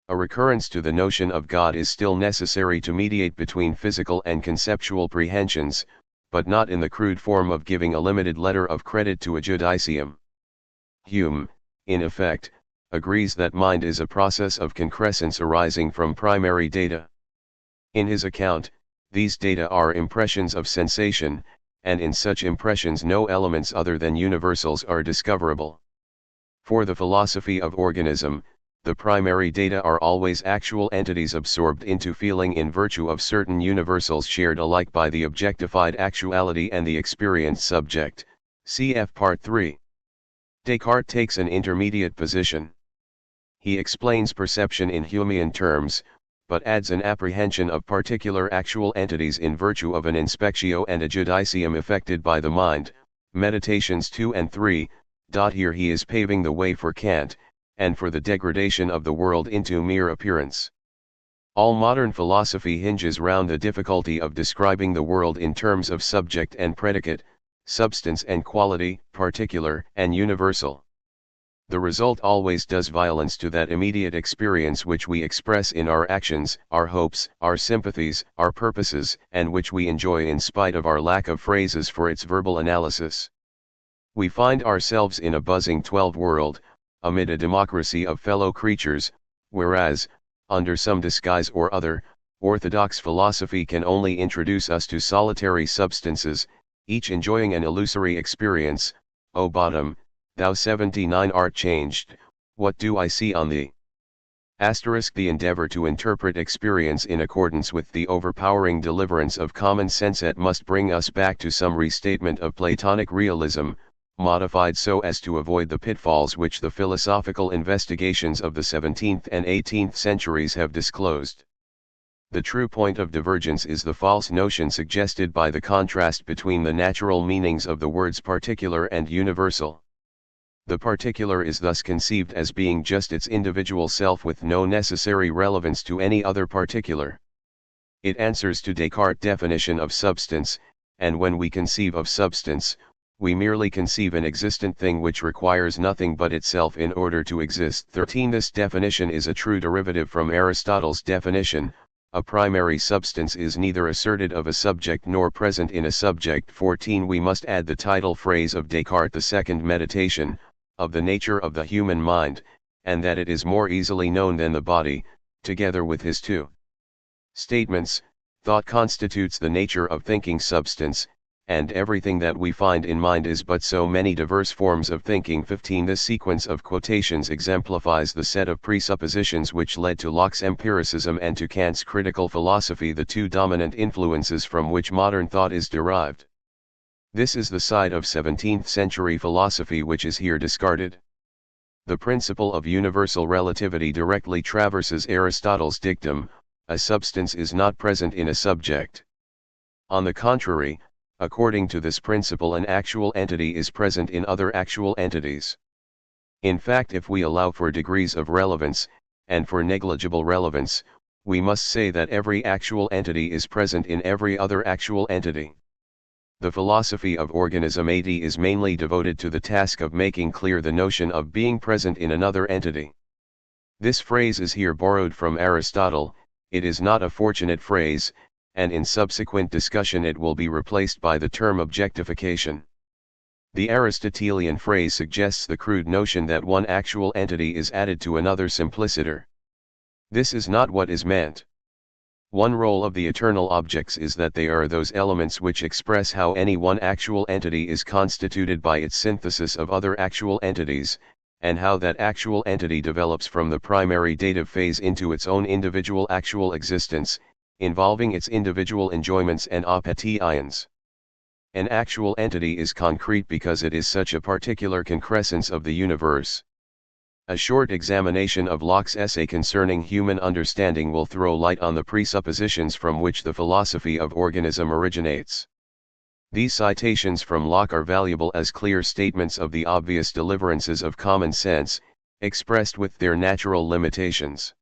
A recurrence to the notion of God is still necessary to mediate between physical and conceptual prehensions, but not in the crude form of giving a limited letter of credit to a judicium. Hume, in effect, agrees that mind is a process of concrescence arising from primary data. In his account, these data are impressions of sensation, and in such impressions no elements other than universals are discoverable. For the philosophy of organism, the primary data are always actual entities absorbed into feeling in virtue of certain universals shared alike by the objectified actuality and the experienced subject, cf. Part 3. Descartes takes an intermediate position. He explains perception in Humean terms, but adds an apprehension of particular actual entities in virtue of an inspectio and a judicium effected by the mind, Meditations 2 and 3. Here he is paving the way for Kant, and for the degradation of the world into mere appearance. All modern philosophy hinges round the difficulty of describing the world in terms of subject and predicate, substance and quality, particular and universal. The result always does violence to that immediate experience which we express in our actions, our hopes, our sympathies, our purposes, and which we enjoy in spite of our lack of phrases for its verbal analysis. We find ourselves in a buzzing 12th world, amid a democracy of fellow creatures, whereas, under some disguise or other, orthodox philosophy can only introduce us to solitary substances, each enjoying an illusory experience. O bottom, thou 79 art changed, what do I see on thee? The endeavor to interpret experience in accordance with the overpowering deliverance of common sense must bring us back to some restatement of Platonic realism, modified so as to avoid the pitfalls which the philosophical investigations of the 17th and 18th centuries have disclosed. The true point of divergence is the false notion suggested by the contrast between the natural meanings of the words particular and universal. The particular is thus conceived as being just its individual self with no necessary relevance to any other particular. It answers to Descartes' definition of substance, and when we conceive of substance, we merely conceive an existent thing which requires nothing but itself in order to exist. 13. This definition is a true derivative from Aristotle's definition. A primary substance is neither asserted of a subject nor present in a subject. 14. We must add the title phrase of Descartes' The Second Meditation, of the nature of the human mind, and that it is more easily known than the body, together with his two statements: thought constitutes the nature of thinking substance, and everything that we find in mind is but so many diverse forms of thinking. 15. This sequence of quotations exemplifies the set of presuppositions which led to Locke's empiricism and to Kant's critical philosophy, the two dominant influences from which modern thought is derived. This is the side of 17th century philosophy which is here discarded. The principle of universal relativity directly traverses Aristotle's dictum: a substance is not present in a subject. On the contrary, according to this principle, an actual entity is present in other actual entities. In fact, if we allow for degrees of relevance, and for negligible relevance, we must say that every actual entity is present in every other actual entity. The philosophy of organism 80 is mainly devoted to the task of making clear the notion of being present in another entity. This phrase is here borrowed from Aristotle. It is not a fortunate phrase, and in subsequent discussion it will be replaced by the term objectification. The Aristotelian phrase suggests the crude notion that one actual entity is added to another simpliciter. This is not what is meant. One role of the eternal objects is that they are those elements which express how any one actual entity is constituted by its synthesis of other actual entities, and how that actual entity develops from the primary dative phase into its own individual actual existence, involving its individual enjoyments and appetitions. An actual entity is concrete because it is such a particular concrescence of the universe. A short examination of Locke's essay concerning human understanding will throw light on the presuppositions from which the philosophy of organism originates. These citations from Locke are valuable as clear statements of the obvious deliverances of common sense, expressed with their natural limitations.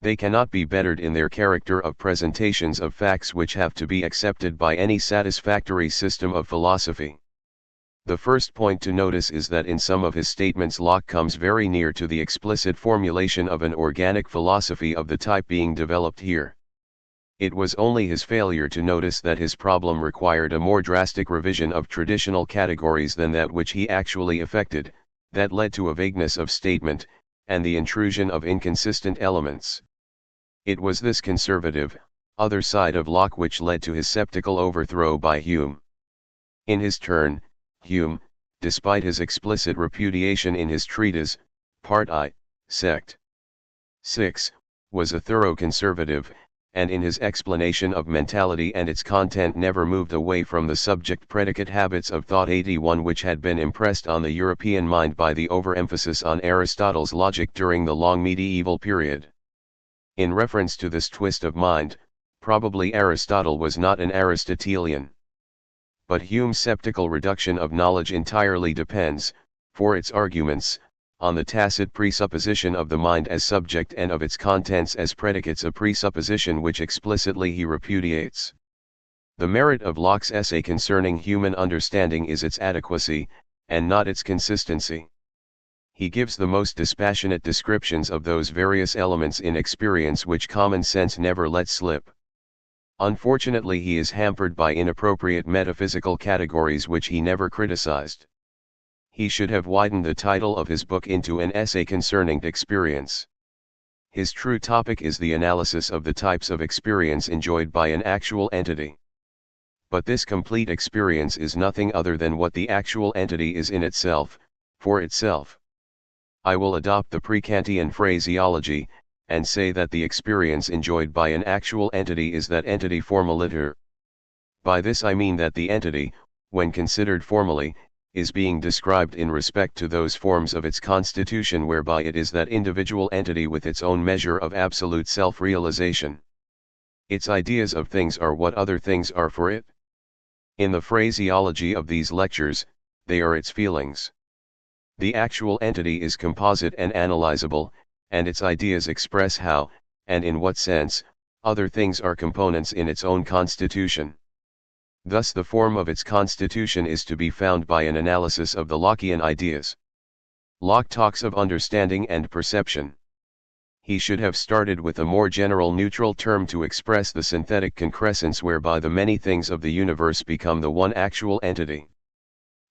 They cannot be bettered in their character of presentations of facts which have to be accepted by any satisfactory system of philosophy. The first point to notice is that in some of his statements Locke comes very near to the explicit formulation of an organic philosophy of the type being developed here. It was only his failure to notice that his problem required a more drastic revision of traditional categories than that which he actually effected, that led to a vagueness of statement, and the intrusion of inconsistent elements. It was this conservative, other side of Locke which led to his sceptical overthrow by Hume. In his turn, Hume, despite his explicit repudiation in his treatise, Part I, Sect. 6, was a thorough conservative, and in his explanation of mentality and its content never moved away from the subject-predicate habits of thought 81 which had been impressed on the European mind by the overemphasis on Aristotle's logic during the long medieval period. In reference to this twist of mind, probably Aristotle was not an Aristotelian. But Hume's sceptical reduction of knowledge entirely depends, for its arguments, on the tacit presupposition of the mind as subject and of its contents as predicates, a presupposition which explicitly he repudiates. The merit of Locke's essay concerning human understanding is its adequacy, and not its consistency. He gives the most dispassionate descriptions of those various elements in experience which common sense never lets slip. Unfortunately, he is hampered by inappropriate metaphysical categories which he never criticized. He should have widened the title of his book into an essay concerning experience. His true topic is the analysis of the types of experience enjoyed by an actual entity. But this complete experience is nothing other than what the actual entity is in itself, for itself. I will adopt the pre-Kantian phraseology, and say that the experience enjoyed by an actual entity is that entity formaliter. By this I mean that the entity, when considered formally, is being described in respect to those forms of its constitution whereby it is that individual entity with its own measure of absolute self-realization. Its ideas of things are what other things are for it. In the phraseology of these lectures, they are its feelings. The actual entity is composite and analyzable, and its ideas express how, and in what sense, other things are components in its own constitution. Thus the form of its constitution is to be found by an analysis of the Lockean ideas. Locke talks of understanding and perception. He should have started with a more general neutral term to express the synthetic concrescence whereby the many things of the universe become the one actual entity.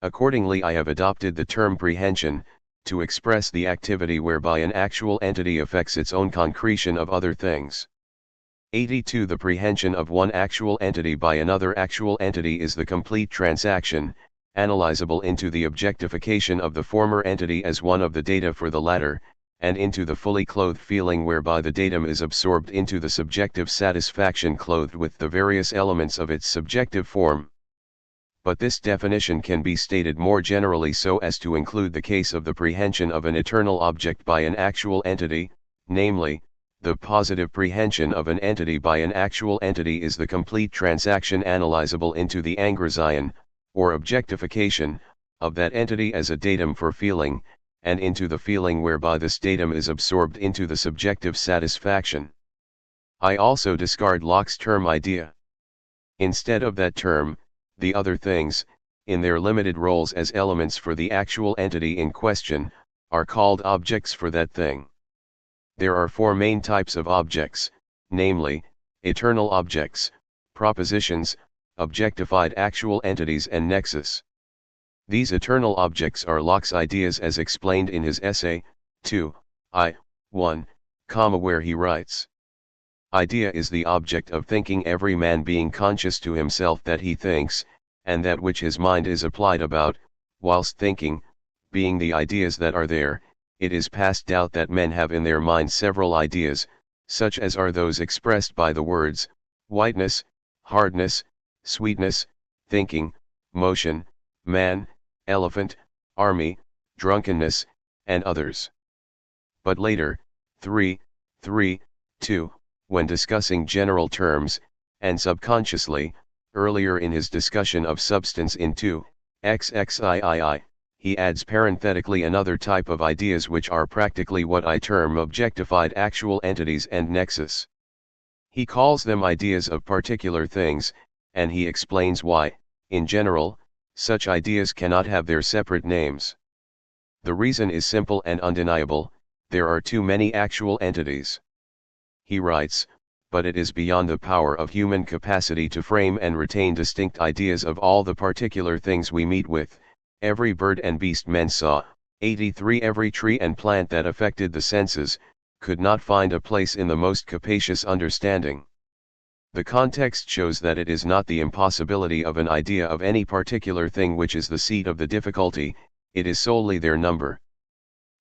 Accordingly, I have adopted the term prehension, to express the activity whereby an actual entity affects its own concretion of other things. 82. The prehension of one actual entity by another actual entity is the complete transaction, analyzable into the objectification of the former entity as one of the data for the latter, and into the fully clothed feeling whereby the datum is absorbed into the subjective satisfaction clothed with the various elements of its subjective form. But this definition can be stated more generally so as to include the case of the prehension of an eternal object by an actual entity, namely, the positive prehension of an entity by an actual entity is the complete transaction analyzable into the angrazion, or objectification, of that entity as a datum for feeling, and into the feeling whereby this datum is absorbed into the subjective satisfaction. I also discard Locke's term idea. Instead of that term, the other things, in their limited roles as elements for the actual entity in question, are called objects for that thing. There are four main types of objects, namely, eternal objects, propositions, objectified actual entities and nexus. These eternal objects are Locke's ideas as explained in his essay, 1, where he writes, idea is the object of thinking, every man being conscious to himself that he thinks, and that which his mind is applied about, whilst thinking, being the ideas that are there. It is past doubt that men have in their mind several ideas, such as are those expressed by the words, whiteness, hardness, sweetness, thinking, motion, man, elephant, army, drunkenness, and others. But later, 2, when discussing general terms, and subconsciously, earlier in his discussion of substance in 2, he adds parenthetically another type of ideas which are practically what I term objectified actual entities and nexus. He calls them ideas of particular things, and he explains why, in general, such ideas cannot have their separate names. The reason is simple and undeniable: there are too many actual entities. He writes, but it is beyond the power of human capacity to frame and retain distinct ideas of all the particular things we meet with. Every bird and beast men saw, 83 every tree and plant that affected the senses, could not find a place in the most capacious understanding. The context shows that it is not the impossibility of an idea of any particular thing which is the seat of the difficulty, it is solely their number.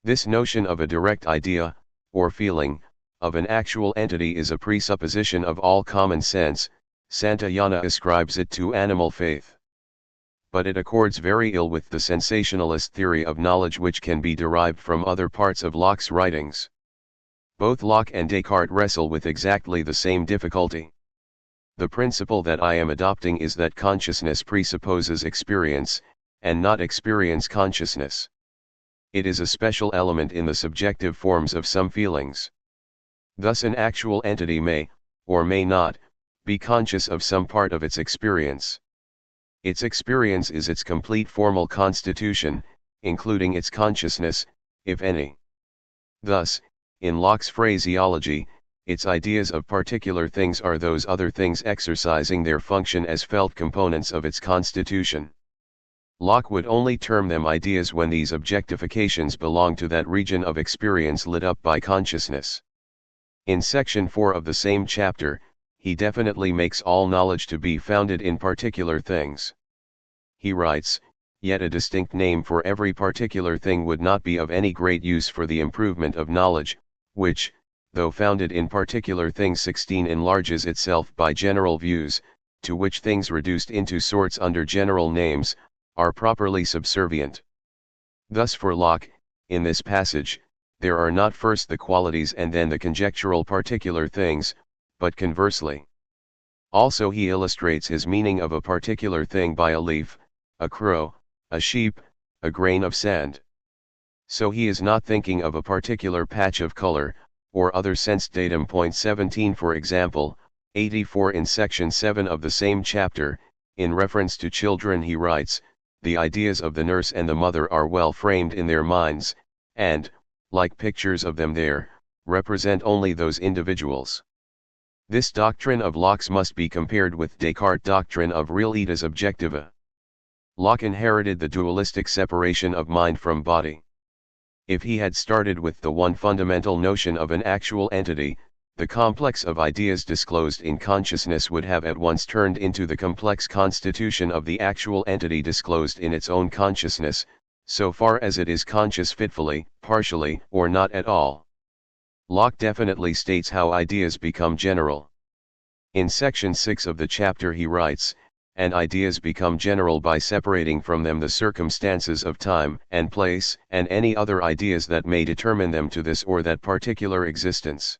This notion of a direct idea, or feeling, of an actual entity is a presupposition of all common sense. Santayana ascribes it to animal faith. But it accords very ill with the sensationalist theory of knowledge which can be derived from other parts of Locke's writings. Both Locke and Descartes wrestle with exactly the same difficulty. The principle that I am adopting is that consciousness presupposes experience, and not experience consciousness. It is a special element in the subjective forms of some feelings. Thus an actual entity may, or may not, be conscious of some part of its experience. Its experience is its complete formal constitution, including its consciousness, if any. Thus, in Locke's phraseology, its ideas of particular things are those other things exercising their function as felt components of its constitution. Locke would only term them ideas when these objectifications belong to that region of experience lit up by consciousness. In section 4 of the same chapter, he definitely makes all knowledge to be founded in particular things. He writes, "Yet a distinct name for every particular thing would not be of any great use for the improvement of knowledge, which, though founded in particular things 16 enlarges itself by general views, to which things reduced into sorts under general names, are properly subservient." Thus for Locke, in this passage, there are not first the qualities and then the conjectural particular things, but conversely. Also he illustrates his meaning of a particular thing by a leaf, a crow, a sheep, a grain of sand. So he is not thinking of a particular patch of color, or other sense datum. 17 For example, 84 in section 7 of the same chapter, in reference to children he writes, "The ideas of the nurse and the mother are well framed in their minds, and, like pictures of them there, represent only those individuals." This doctrine of Locke's must be compared with Descartes' doctrine of realitas objectiva. Locke inherited the dualistic separation of mind from body. If he had started with the one fundamental notion of an actual entity, the complex of ideas disclosed in consciousness would have at once turned into the complex constitution of the actual entity disclosed in its own consciousness, so far as it is conscious fitfully, partially, or not at all. Locke definitely states how ideas become general. In section 6 of the chapter he writes, "And ideas become general by separating from them the circumstances of time and place and any other ideas that may determine them to this or that particular existence."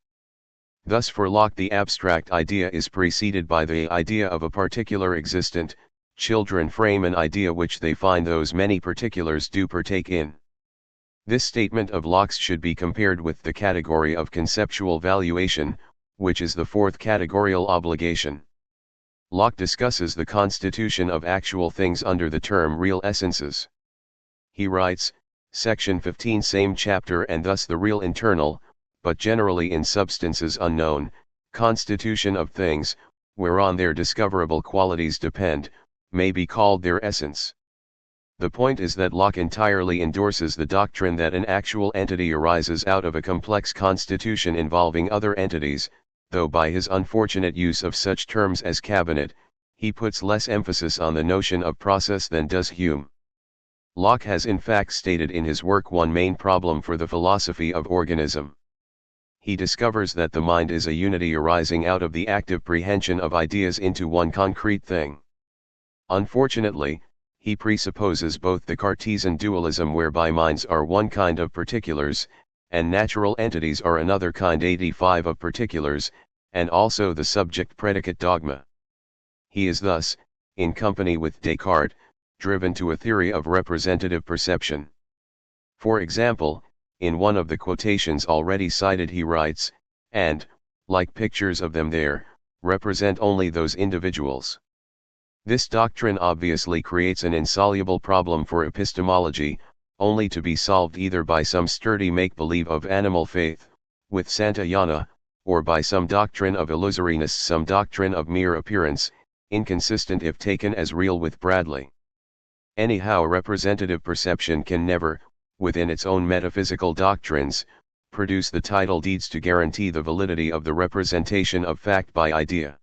Thus for Locke the abstract idea is preceded by the idea of a particular existent. Children frame an idea which they find those many particulars do partake in. This statement of Locke's should be compared with the category of conceptual valuation, which is the fourth categorial obligation. Locke discusses the constitution of actual things under the term real essences. He writes, section 15 same chapter, "And thus the real internal, but generally in substances unknown, constitution of things, whereon their discoverable qualities depend, may be called their essence." The point is that Locke entirely endorses the doctrine that an actual entity arises out of a complex constitution involving other entities, though by his unfortunate use of such terms as cabinet, he puts less emphasis on the notion of process than does Hume. Locke has in fact stated in his work one main problem for the philosophy of organism. He discovers that the mind is a unity arising out of the active prehension of ideas into one concrete thing. Unfortunately, he presupposes both the Cartesian dualism whereby minds are one kind of particulars, and natural entities are another kind 85 of particulars, and also the subject-predicate dogma. He is thus, in company with Descartes, driven to a theory of representative perception. For example, in one of the quotations already cited he writes, "And, like pictures of them there, represent only those individuals." This doctrine obviously creates an insoluble problem for epistemology, only to be solved either by some sturdy make-believe of animal faith, with Santayana, or by some doctrine of illusoriness, some doctrine of mere appearance, inconsistent if taken as real with Bradley. Anyhow, representative perception can never, within its own metaphysical doctrines, produce the title deeds to guarantee the validity of the representation of fact by idea.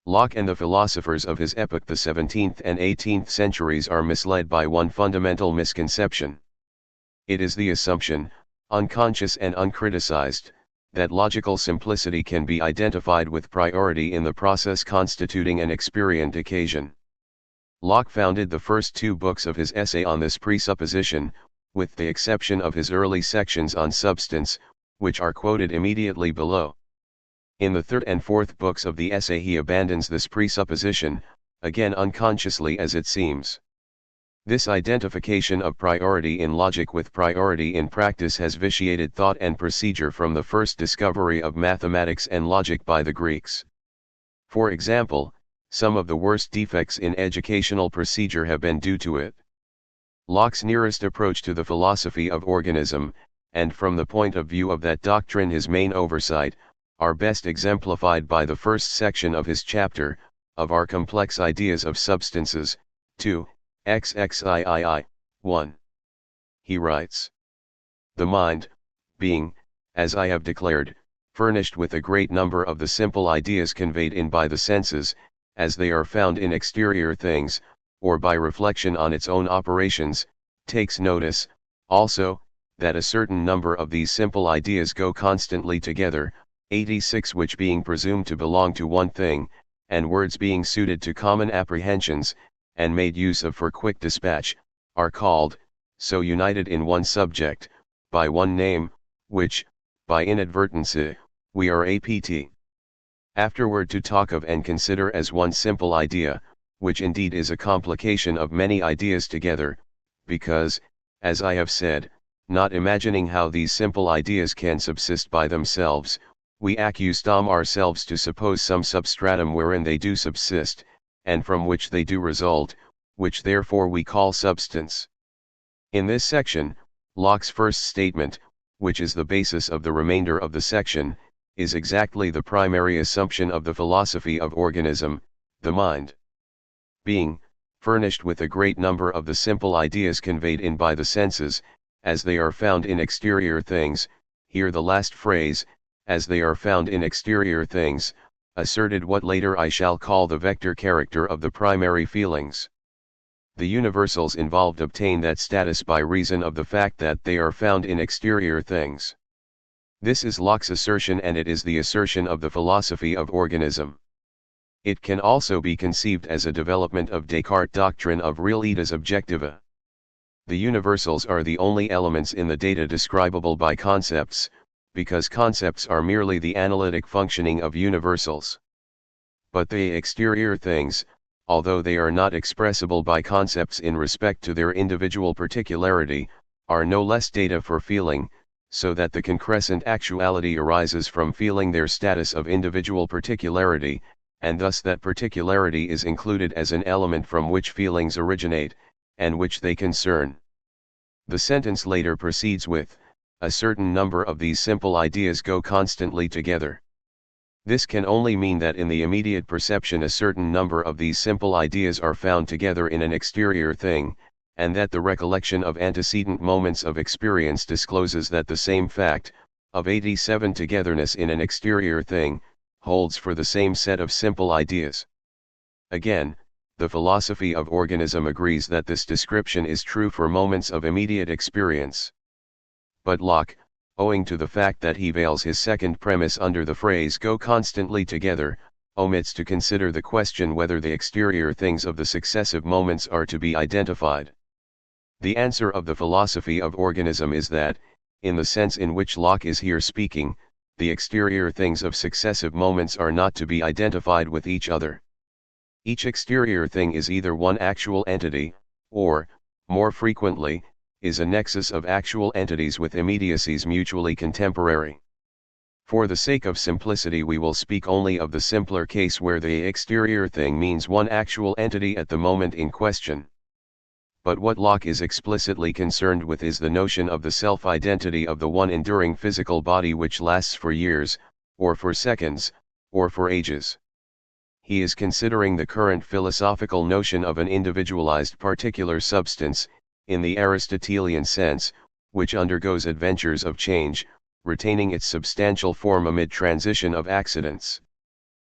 Locke and the philosophers of his epoch, the 17th and 18th centuries, are misled by one fundamental misconception. It is the assumption, unconscious and uncriticized, that logical simplicity can be identified with priority in the process constituting an experient occasion. Locke founded the first two books of his essay on this presupposition, with the exception of his early sections on substance, which are quoted immediately below. In the third and fourth books of the essay he abandons this presupposition, again unconsciously as it seems. This identification of priority in logic with priority in practice has vitiated thought and procedure from the first discovery of mathematics and logic by the Greeks. For example, some of the worst defects in educational procedure have been due to it. Locke's nearest approach to the philosophy of organism, and from the point of view of that doctrine his main oversight, are best exemplified by the first section of his chapter, of our complex ideas of substances, 2, XXIII, 1. He writes, "The mind, being, as I have declared, furnished with a great number of the simple ideas conveyed in by the senses, as they are found in exterior things, or by reflection on its own operations, takes notice, also, that a certain number of these simple ideas go constantly together, 86 which being presumed to belong to one thing, and words being suited to common apprehensions, and made use of for quick dispatch, are called, so united in one subject, by one name, which, by inadvertence, we are apt afterward to talk of and consider as one simple idea, which indeed is a complication of many ideas together, because, as I have said, not imagining how these simple ideas can subsist by themselves, we accustom ourselves to suppose some substratum wherein they do subsist, and from which they do result, which therefore we call substance." In this section, Locke's first statement, which is the basis of the remainder of the section, is exactly the primary assumption of the philosophy of organism, the mind. Being, furnished with a great number of the simple ideas conveyed in by the senses, as they are found in exterior things, here the last phrase, as they are found in exterior things, asserted what later I shall call the vector character of the primary feelings. The universals involved obtain that status by reason of the fact that they are found in exterior things. This is Locke's assertion, and it is the assertion of the philosophy of organism. It can also be conceived as a development of Descartes' doctrine of realitas objectiva. The universals are the only elements in the data describable by concepts, because concepts are merely the analytic functioning of universals. But the exterior things, although they are not expressible by concepts in respect to their individual particularity, are no less data for feeling, so that the concrescent actuality arises from feeling their status of individual particularity, and thus that particularity is included as an element from which feelings originate, and which they concern. The sentence later proceeds with, "A certain number of these simple ideas go constantly together." This can only mean that in the immediate perception a certain number of these simple ideas are found together in an exterior thing, and that the recollection of antecedent moments of experience discloses that the same fact, of 87 togetherness in an exterior thing, holds for the same set of simple ideas. Again, the philosophy of organism agrees that this description is true for moments of immediate experience. But Locke, owing to the fact that he veils his second premise under the phrase "go constantly together," omits to consider the question whether the exterior things of the successive moments are to be identified. The answer of the philosophy of organism is that, in the sense in which Locke is here speaking, the exterior things of successive moments are not to be identified with each other. Each exterior thing is either one actual entity, or, more frequently, is a nexus of actual entities with immediacies mutually contemporary. For the sake of simplicity we will speak only of the simpler case where the exterior thing means one actual entity at the moment in question. But what Locke is explicitly concerned with is the notion of the self-identity of the one enduring physical body which lasts for years, or for seconds, or for ages. He is considering the current philosophical notion of an individualized particular substance, in the Aristotelian sense, which undergoes adventures of change, retaining its substantial form amid transition of accidents.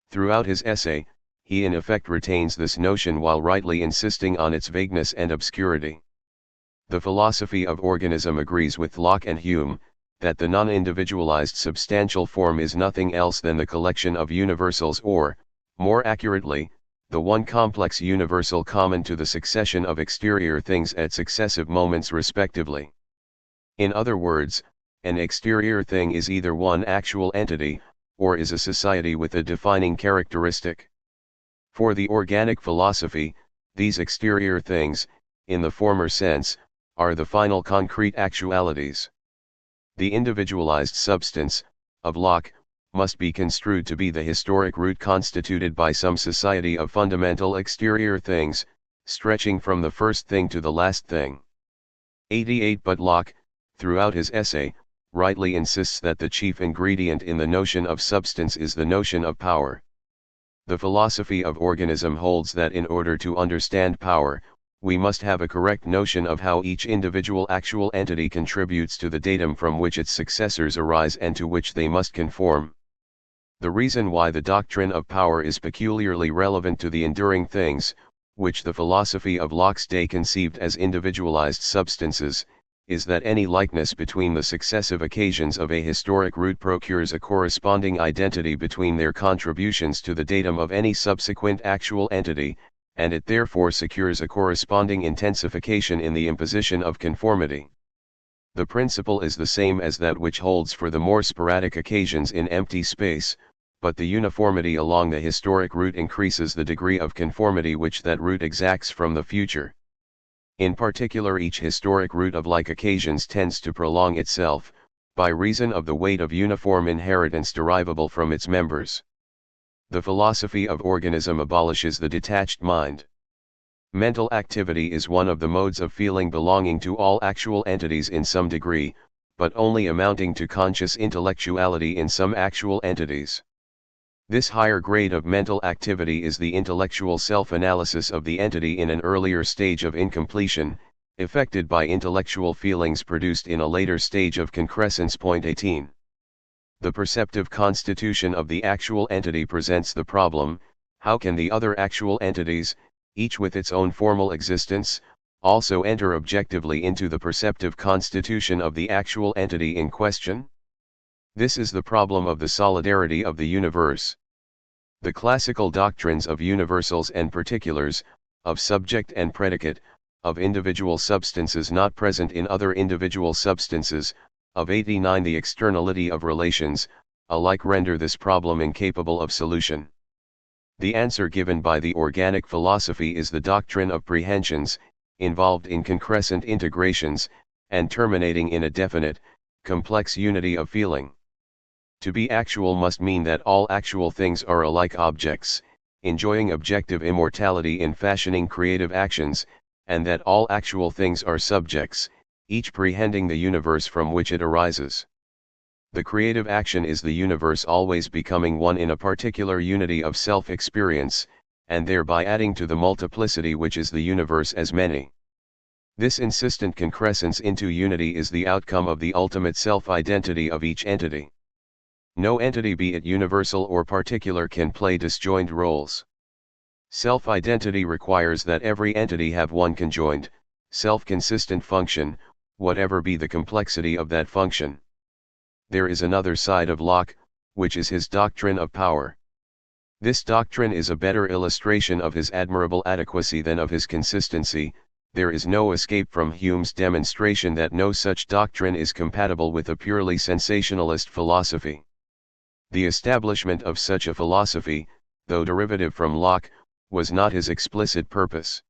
Throughout his essay, he in effect retains this notion while rightly insisting on its vagueness and obscurity. The philosophy of organism agrees with Locke and Hume, that the non-individualized substantial form is nothing else than the collection of universals or, more accurately, the one complex universal common to the succession of exterior things at successive moments respectively. In other words, an exterior thing is either one actual entity, or is a society with a defining characteristic. For the organic philosophy, these exterior things, in the former sense, are the final concrete actualities. The individualized substance, of Locke, must be construed to be the historic root constituted by some society of fundamental exterior things, stretching from the first thing to the last thing. 88 But Locke, throughout his essay, rightly insists that the chief ingredient in the notion of substance is the notion of power. The philosophy of organism holds that in order to understand power, we must have a correct notion of how each individual actual entity contributes to the datum from which its successors arise and to which they must conform. The reason why the doctrine of power is peculiarly relevant to the enduring things, which the philosophy of Locke's day conceived as individualized substances, is that any likeness between the successive occasions of a historic root procures a corresponding identity between their contributions to the datum of any subsequent actual entity, and it therefore secures a corresponding intensification in the imposition of conformity. The principle is the same as that which holds for the more sporadic occasions in empty space, but the uniformity along the historic route increases the degree of conformity which that route exacts from the future. In particular, each historic root of like occasions tends to prolong itself, by reason of the weight of uniform inheritance derivable from its members. The philosophy of organism abolishes the detached mind. Mental activity is one of the modes of feeling belonging to all actual entities in some degree, but only amounting to conscious intellectuality in some actual entities. This higher grade of mental activity is the intellectual self-analysis of the entity in an earlier stage of incompletion, effected by intellectual feelings produced in a later stage of concrescence. 18. The perceptive constitution of the actual entity presents the problem: how can the other actual entities, each with its own formal existence, also enter objectively into the perceptive constitution of the actual entity in question? This is the problem of the solidarity of the universe. The classical doctrines of universals and particulars, of subject and predicate, of individual substances not present in other individual substances, of 89 the externality of relations, alike render this problem incapable of solution. The answer given by the organic philosophy is the doctrine of prehensions, involved in concrescent integrations, and terminating in a definite, complex unity of feeling. To be actual must mean that all actual things are alike objects, enjoying objective immortality in fashioning creative actions, and that all actual things are subjects, each prehending the universe from which it arises. The creative action is the universe always becoming one in a particular unity of self-experience, and thereby adding to the multiplicity which is the universe as many. This insistent concrescence into unity is the outcome of the ultimate self-identity of each entity. No entity, be it universal or particular, can play disjoint roles. Self-identity requires that every entity have one conjoined, self-consistent function, whatever be the complexity of that function. There is another side of Locke, which is his doctrine of power. This doctrine is a better illustration of his admirable adequacy than of his consistency. There is no escape from Hume's demonstration that no such doctrine is compatible with a purely sensationalist philosophy. The establishment of such a philosophy, though derivative from Locke, was not his explicit purpose.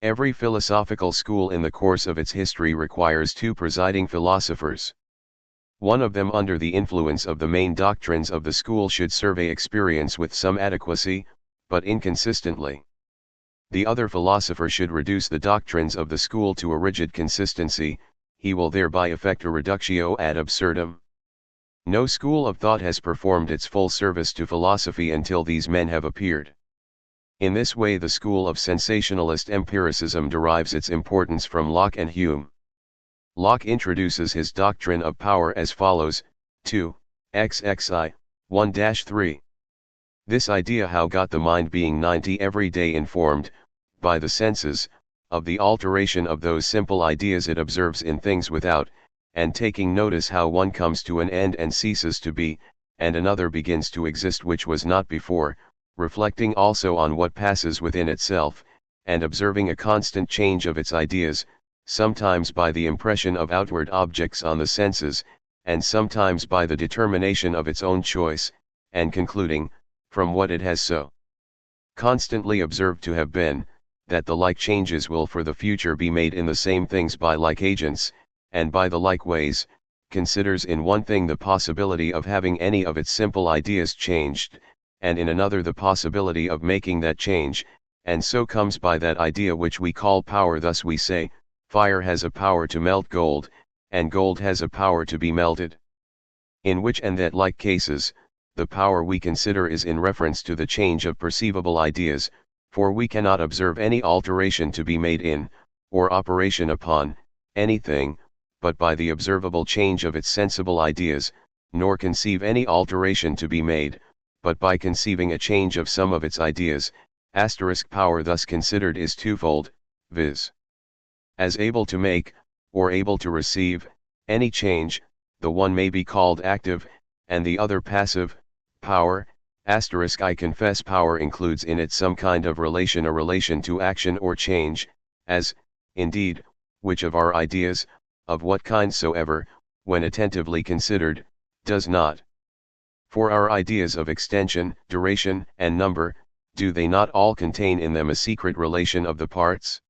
Every philosophical school in the course of its history requires two presiding philosophers. One of them, under the influence of the main doctrines of the school, should survey experience with some adequacy, but inconsistently. The other philosopher should reduce the doctrines of the school to a rigid consistency. He will thereby effect a reductio ad absurdum. No school of thought has performed its full service to philosophy until these men have appeared. In this way the school of sensationalist empiricism derives its importance from Locke and Hume. Locke introduces his doctrine of power as follows: 2, XXI, 1-3. This idea how got the mind being 90 every day informed, by the senses, of the alteration of those simple ideas it observes in things without, and taking notice how one comes to an end and ceases to be, and another begins to exist which was not before, reflecting also on what passes within itself, and observing a constant change of its ideas, sometimes by the impression of outward objects on the senses, and sometimes by the determination of its own choice, and concluding, from what it has so constantly observed to have been, that the like changes will for the future be made in the same things by like agents, and by the like ways, considers in one thing the possibility of having any of its simple ideas changed, and in another the possibility of making that change, and so comes by that idea which we call power. Thus we say, fire has a power to melt gold, and gold has a power to be melted. In which and that like cases, the power we consider is in reference to the change of perceivable ideas, for we cannot observe any alteration to be made in, or operation upon, anything, but by the observable change of its sensible ideas, nor conceive any alteration to be made, but by conceiving a change of some of its ideas. Power thus considered is twofold, viz. as able to make, or able to receive, any change, the one may be called active, and the other passive, power. I confess power includes in it some kind of relation, a relation to action or change, as, indeed, which of our ideas, of what kind soever, when attentively considered, does not? For our ideas of extension, duration, and number, do they not all contain in them a secret relation of the parts?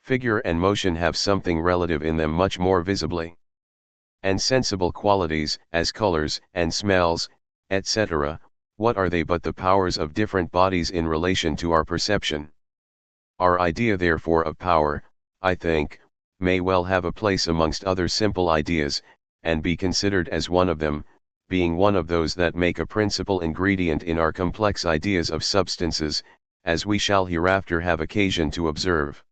Figure and motion have something relative in them much more visibly. And sensible qualities, as colors, and smells, etc., what are they but the powers of different bodies in relation to our perception? Our idea therefore of power, I think, may well have a place amongst other simple ideas, and be considered as one of them, being one of those that make a principal ingredient in our complex ideas of substances, as we shall hereafter have occasion to observe.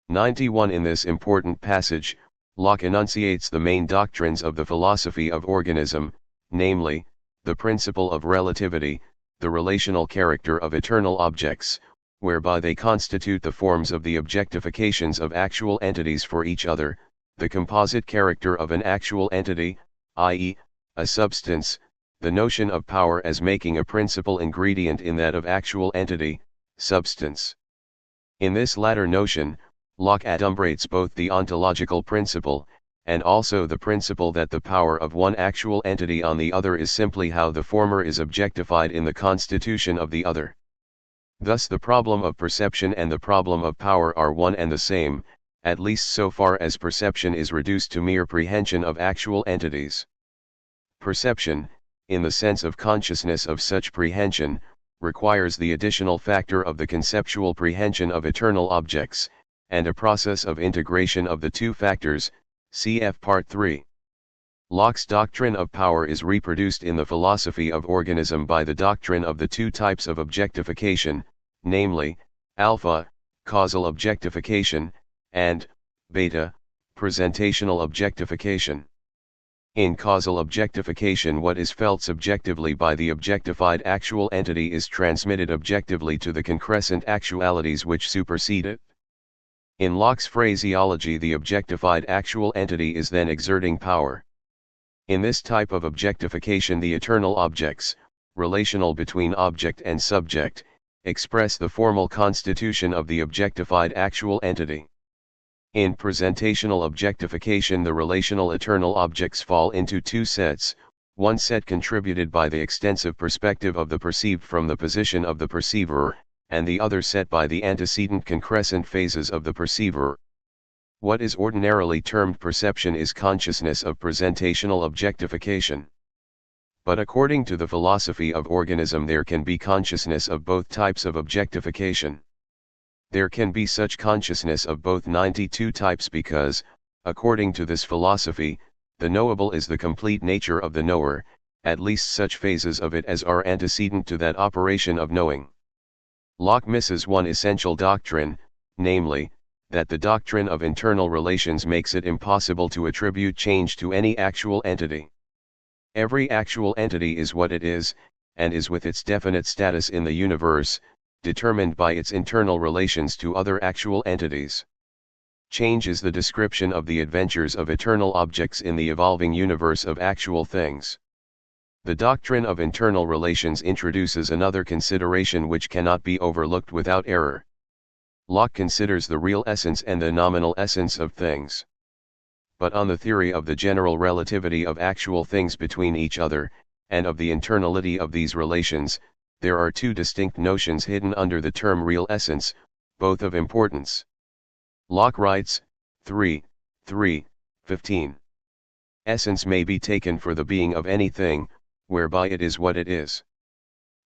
91. In this important passage, Locke enunciates the main doctrines of the philosophy of organism, namely, the principle of relativity, the relational character of eternal objects, whereby they constitute the forms of the objectifications of actual entities for each other, the composite character of an actual entity, i.e., a substance, the notion of power as making a principal ingredient in that of actual entity, substance. In this latter notion, Locke adumbrates both the ontological principle, and also the principle that the power of one actual entity on the other is simply how the former is objectified in the constitution of the other. Thus the problem of perception and the problem of power are one and the same, at least so far as perception is reduced to mere prehension of actual entities. Perception, in the sense of consciousness of such prehension, requires the additional factor of the conceptual prehension of eternal objects, and a process of integration of the two factors, cf. Part 3. Locke's doctrine of power is reproduced in the philosophy of organism by the doctrine of the two types of objectification, namely, alpha, causal objectification, and beta, presentational objectification. In causal objectification, what is felt subjectively by the objectified actual entity is transmitted objectively to the concrescent actualities which supersede it. In Locke's phraseology, the objectified actual entity is then exerting power. In this type of objectification, the eternal objects, relational between object and subject, express the formal constitution of the objectified actual entity. In presentational objectification, the relational eternal objects fall into two sets, one set contributed by the extensive perspective of the perceived from the position of the perceiver, and the other set by the antecedent concrescent phases of the perceiver. What is ordinarily termed perception is consciousness of presentational objectification. But according to the philosophy of organism, there can be consciousness of both types of objectification. There can be such consciousness of both 92 types because, according to this philosophy, the knowable is the complete nature of the knower, at least such phases of it as are antecedent to that operation of knowing. Locke misses one essential doctrine, namely, that the doctrine of internal relations makes it impossible to attribute change to any actual entity. Every actual entity is what it is, and is with its definite status in the universe, determined by its internal relations to other actual entities. Change is the description of the adventures of eternal objects in the evolving universe of actual things. The doctrine of internal relations introduces another consideration which cannot be overlooked without error. Locke considers the real essence and the nominal essence of things. but on the theory of the general relativity of actual things between each other, and of the internality of these relations. There are two distinct notions hidden under the term real essence, both of importance. Locke writes, 3:15. Essence may be taken for the being of anything, whereby it is what it is.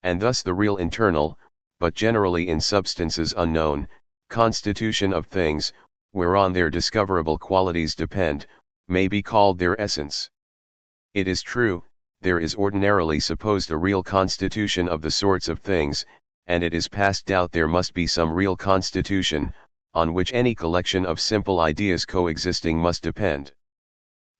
And thus the real internal, but generally in substances unknown, constitution of things, whereon their discoverable qualities depend, may be called their essence. It is true, there is ordinarily supposed a real constitution of the sorts of things, and it is past doubt there must be some real constitution, on which any collection of simple ideas coexisting must depend.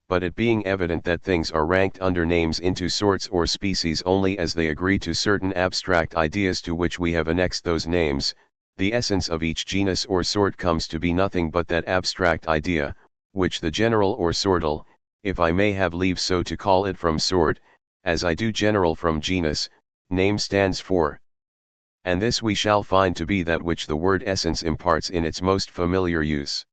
But it being evident that things are ranked under names into sorts or species only as they agree to certain abstract ideas to which we have annexed those names, the essence of each genus or sort comes to be nothing but that abstract idea, which the general or sortal, if I may have leave so to call it from sort, as I do general from genus, name stands for. And this we shall find to be that which the word essence imparts in its most familiar use.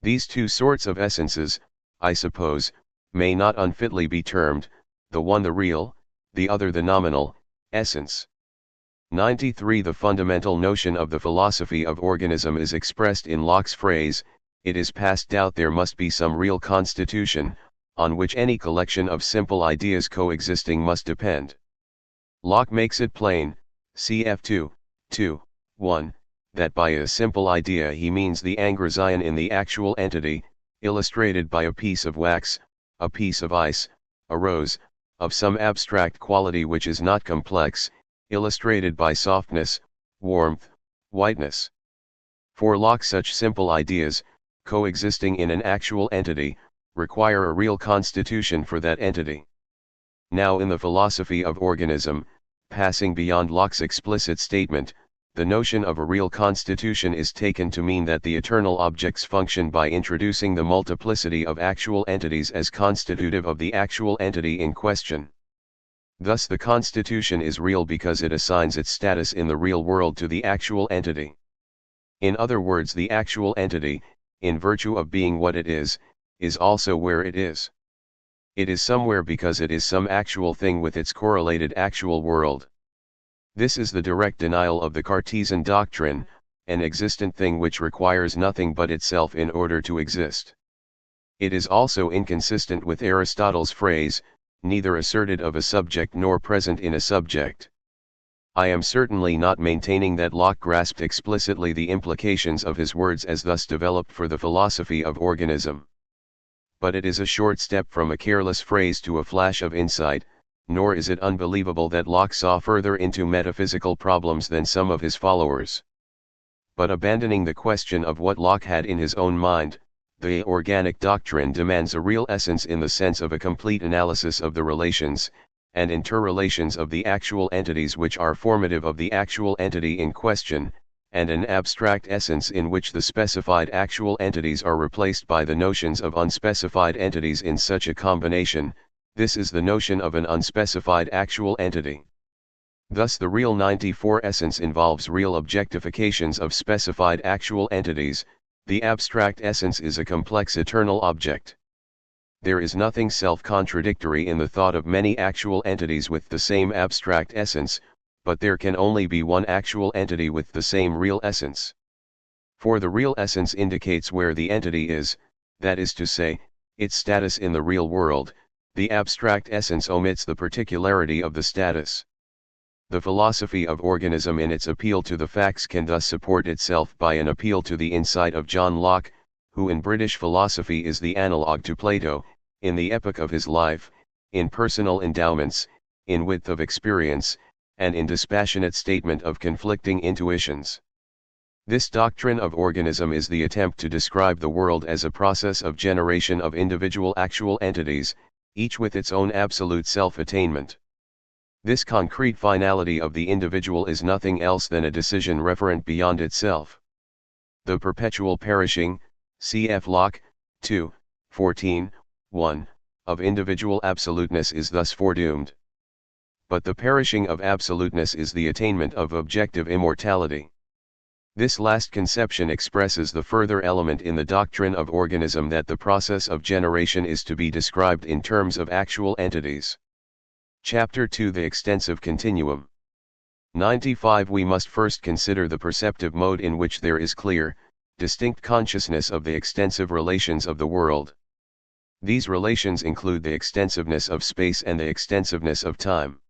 These two sorts of essences, I suppose, may not unfitly be termed, the one the real, the other the nominal, essence. 93. The fundamental notion of the philosophy of organism is expressed in Locke's phrase, "It is past doubt there must be some real constitution, on which any collection of simple ideas coexisting must depend." Locke makes it plain, cf. 2:1, that by a simple idea he means the engrosian in the actual entity, illustrated by a piece of wax, a piece of ice, a rose, of some abstract quality which is not complex, illustrated by softness, warmth, whiteness. For Locke, such simple ideas, coexisting in an actual entity, require a real constitution for that entity. Now in the philosophy of organism, passing beyond Locke's explicit statement, the notion of a real constitution is taken to mean that the eternal objects function by introducing the multiplicity of actual entities as constitutive of the actual entity in question. Thus the constitution is real because it assigns its status in the real world to the actual entity. In other words, the actual entity, in virtue of being what it is also where it is. It is somewhere because it is some actual thing with its correlated actual world. This is the direct denial of the Cartesian doctrine, an existent thing which requires nothing but itself in order to exist. It is also inconsistent with Aristotle's phrase, neither asserted of a subject nor present in a subject. I am certainly not maintaining that Locke grasped explicitly the implications of his words as thus developed for the philosophy of organism. But it is a short step from a careless phrase to a flash of insight, nor is it unbelievable that Locke saw further into metaphysical problems than some of his followers. But abandoning the question of what Locke had in his own mind, the organic doctrine demands a real essence in the sense of a complete analysis of the relations, and interrelations of the actual entities which are formative of the actual entity in question, and an abstract essence in which the specified actual entities are replaced by the notions of unspecified entities in such a combination. This is the notion of an unspecified actual entity. Thus the real 94 essence involves real objectifications of specified actual entities. The abstract essence is a complex eternal object. There is nothing self-contradictory in the thought of many actual entities with the same abstract essence, but there can only be one actual entity with the same real essence. For the real essence indicates where the entity is, that is to say, its status in the real world. The abstract essence omits the particularity of the status. The philosophy of organism in its appeal to the facts can thus support itself by an appeal to the insight of John Locke, who in British philosophy is the analogue to Plato, in the epoch of his life, in personal endowments, in width of experience, and in dispassionate statement of conflicting intuitions. This doctrine of organism is the attempt to describe the world as a process of generation of individual actual entities, each with its own absolute self-attainment. This concrete finality of the individual is nothing else than a decision referent beyond itself. The perpetual perishing, cf. Locke, 2:14, of individual absoluteness is thus foredoomed. But the perishing of absoluteness is the attainment of objective immortality. This last conception expresses the further element in the doctrine of organism that the process of generation is to be described in terms of actual entities. Chapter 2: The Extensive Continuum. 95. We must first consider the perceptive mode in which there is clear, distinct consciousness of the extensive relations of the world. These relations include the extensiveness of space and the extensiveness of time.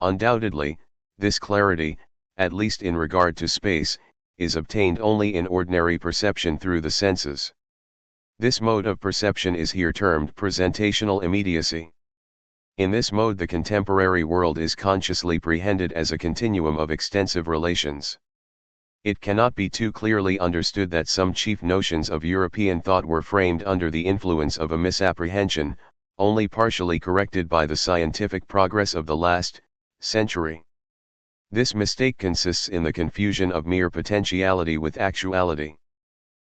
Undoubtedly, this clarity, at least in regard to space, is obtained only in ordinary perception through the senses. This mode of perception is here termed presentational immediacy. In this mode the contemporary world is consciously prehended as a continuum of extensive relations. It cannot be too clearly understood that some chief notions of European thought were framed under the influence of a misapprehension, only partially corrected by the scientific progress of the last century. This mistake consists in the confusion of mere potentiality with actuality.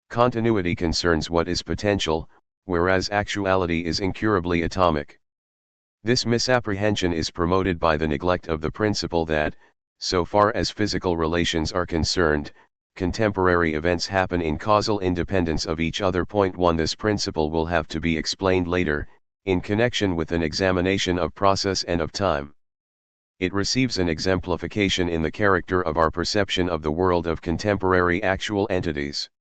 Continuity concerns what is potential, whereas actuality is incurably atomic. This misapprehension is promoted by the neglect of the principle that, so far as physical relations are concerned, contemporary events happen in causal independence of each other. 1. This principle will have to be explained later, in connection with an examination of process and of time. It receives an exemplification in the character of our perception of the world of contemporary actual entities.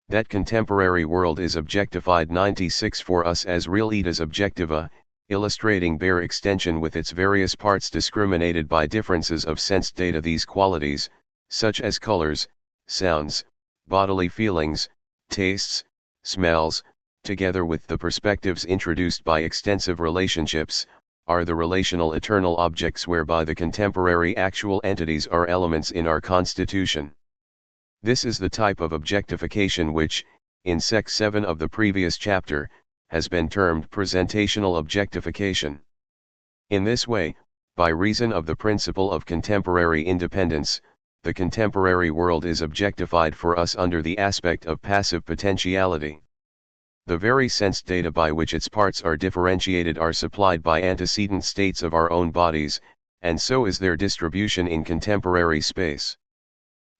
That contemporary world is objectified. 96. For us as real itas objectiva, illustrating bare extension with its various parts discriminated by differences of sense data. These qualities, such as colors, sounds, bodily feelings, tastes, smells, together with the perspectives introduced by extensive relationships, are the relational eternal objects whereby the contemporary actual entities are elements in our constitution. This is the type of objectification which, in Sec 7 of the previous chapter, has been termed presentational objectification. In this way, by reason of the principle of contemporary independence, the contemporary world is objectified for us under the aspect of passive potentiality. The very sense data by which its parts are differentiated are supplied by antecedent states of our own bodies, and so is their distribution in contemporary space.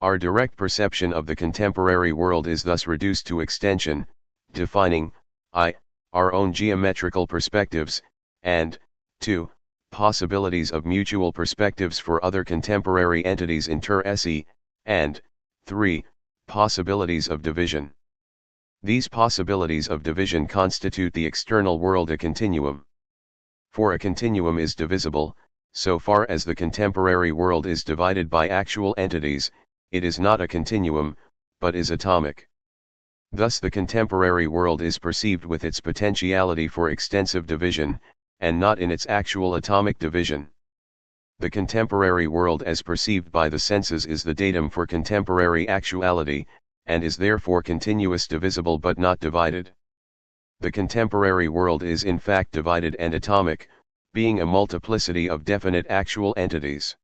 Our direct perception of the contemporary world is thus reduced to extension, defining, I, our own geometrical perspectives, and, 2, possibilities of mutual perspectives for other contemporary entities inter se, and, 3, possibilities of division. These possibilities of division constitute the external world a continuum. For a continuum is divisible, so far as the contemporary world is divided by actual entities, it is not a continuum, but is atomic. Thus the contemporary world is perceived with its potentiality for extensive division, and not in its actual atomic division. The contemporary world as perceived by the senses is the datum for contemporary actuality, and is therefore continuous divisible but not divided. The contemporary world is in fact divided and atomic, being a multiplicity of definite actual entities.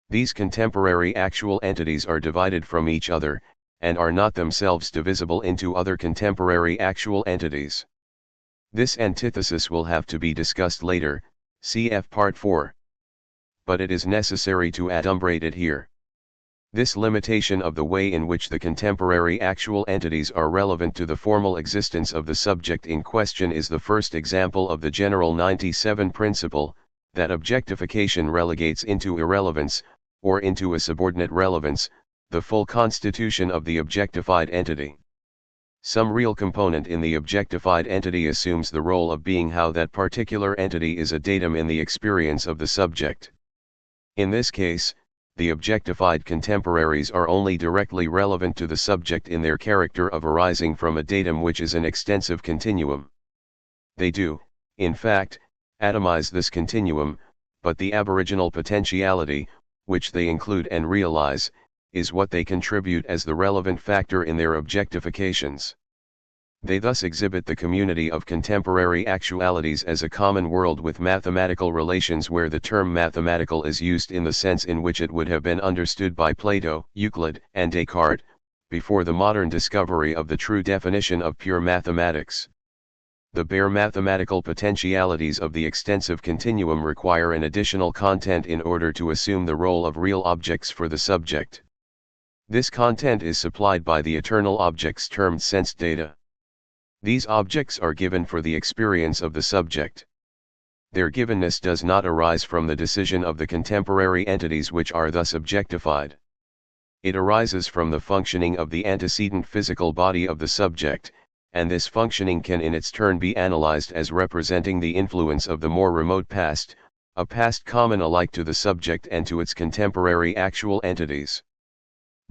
These contemporary actual entities are divided from each other, and are not themselves divisible into other contemporary actual entities. This antithesis will have to be discussed later, cf. Part 4. But it is necessary to adumbrate it here. This limitation of the way in which the contemporary actual entities are relevant to the formal existence of the subject in question is the first example of the general 97 principle, that objectification relegates into irrelevance, or into a subordinate relevance, the full constitution of the objectified entity. Some real component in the objectified entity assumes the role of being how that particular entity is a datum in the experience of the subject. In this case, the objectified contemporaries are only directly relevant to the subject in their character of arising from a datum which is an extensive continuum. They do, in fact, atomize this continuum, but the aboriginal potentiality, which they include and realize, is what they contribute as the relevant factor in their objectifications. They thus exhibit the community of contemporary actualities as a common world with mathematical relations where the term mathematical is used in the sense in which it would have been understood by Plato, Euclid, and Descartes, before the modern discovery of the true definition of pure mathematics. The bare mathematical potentialities of the extensive continuum require an additional content in order to assume the role of real objects for the subject. This content is supplied by the eternal objects termed sense data. These objects are given for the experience of the subject. Their givenness does not arise from the decision of the contemporary entities which are thus objectified. It arises from the functioning of the antecedent physical body of the subject, and this functioning can in its turn be analyzed as representing the influence of the more remote past, a past common alike to the subject and to its contemporary actual entities.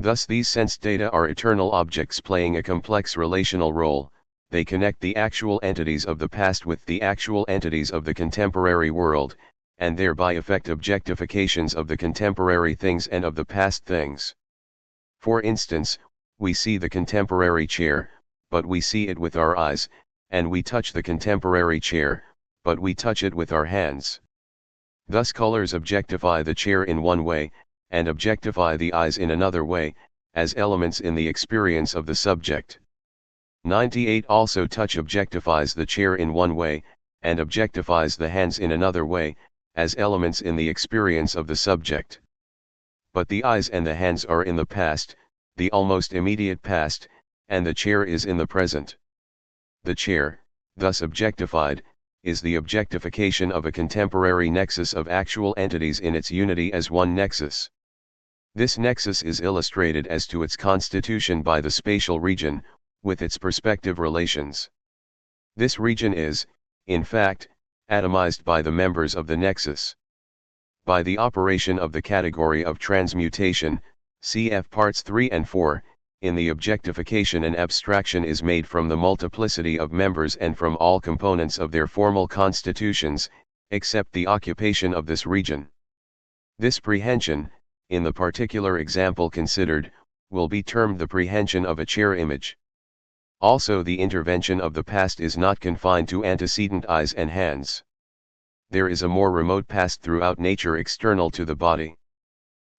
Thus these sense data are eternal objects playing a complex relational role. They connect the actual entities of the past with the actual entities of the contemporary world, and thereby effect objectifications of the contemporary things and of the past things. For instance, we see the contemporary chair, but we see it with our eyes, and we touch the contemporary chair, but we touch it with our hands. Thus colors objectify the chair in one way, and objectify the eyes in another way, as elements in the experience of the subject. 98 Also touch objectifies the chair in one way, and objectifies the hands in another way, as elements in the experience of the subject. But the eyes and the hands are in the past, the almost immediate past, and the chair is in the present. The chair, thus objectified, is the objectification of a contemporary nexus of actual entities in its unity as one nexus. This nexus is illustrated as to its constitution by the spatial region, with its perspective relations. This region is, in fact, atomized by the members of the nexus. By the operation of the category of transmutation, cf. parts 3 and 4, in the objectification an abstraction is made from the multiplicity of members and from all components of their formal constitutions, except the occupation of this region. This prehension, in the particular example considered, will be termed the prehension of a chair image. Also the intervention of the past is not confined to antecedent eyes and hands. There is a more remote past throughout nature external to the body.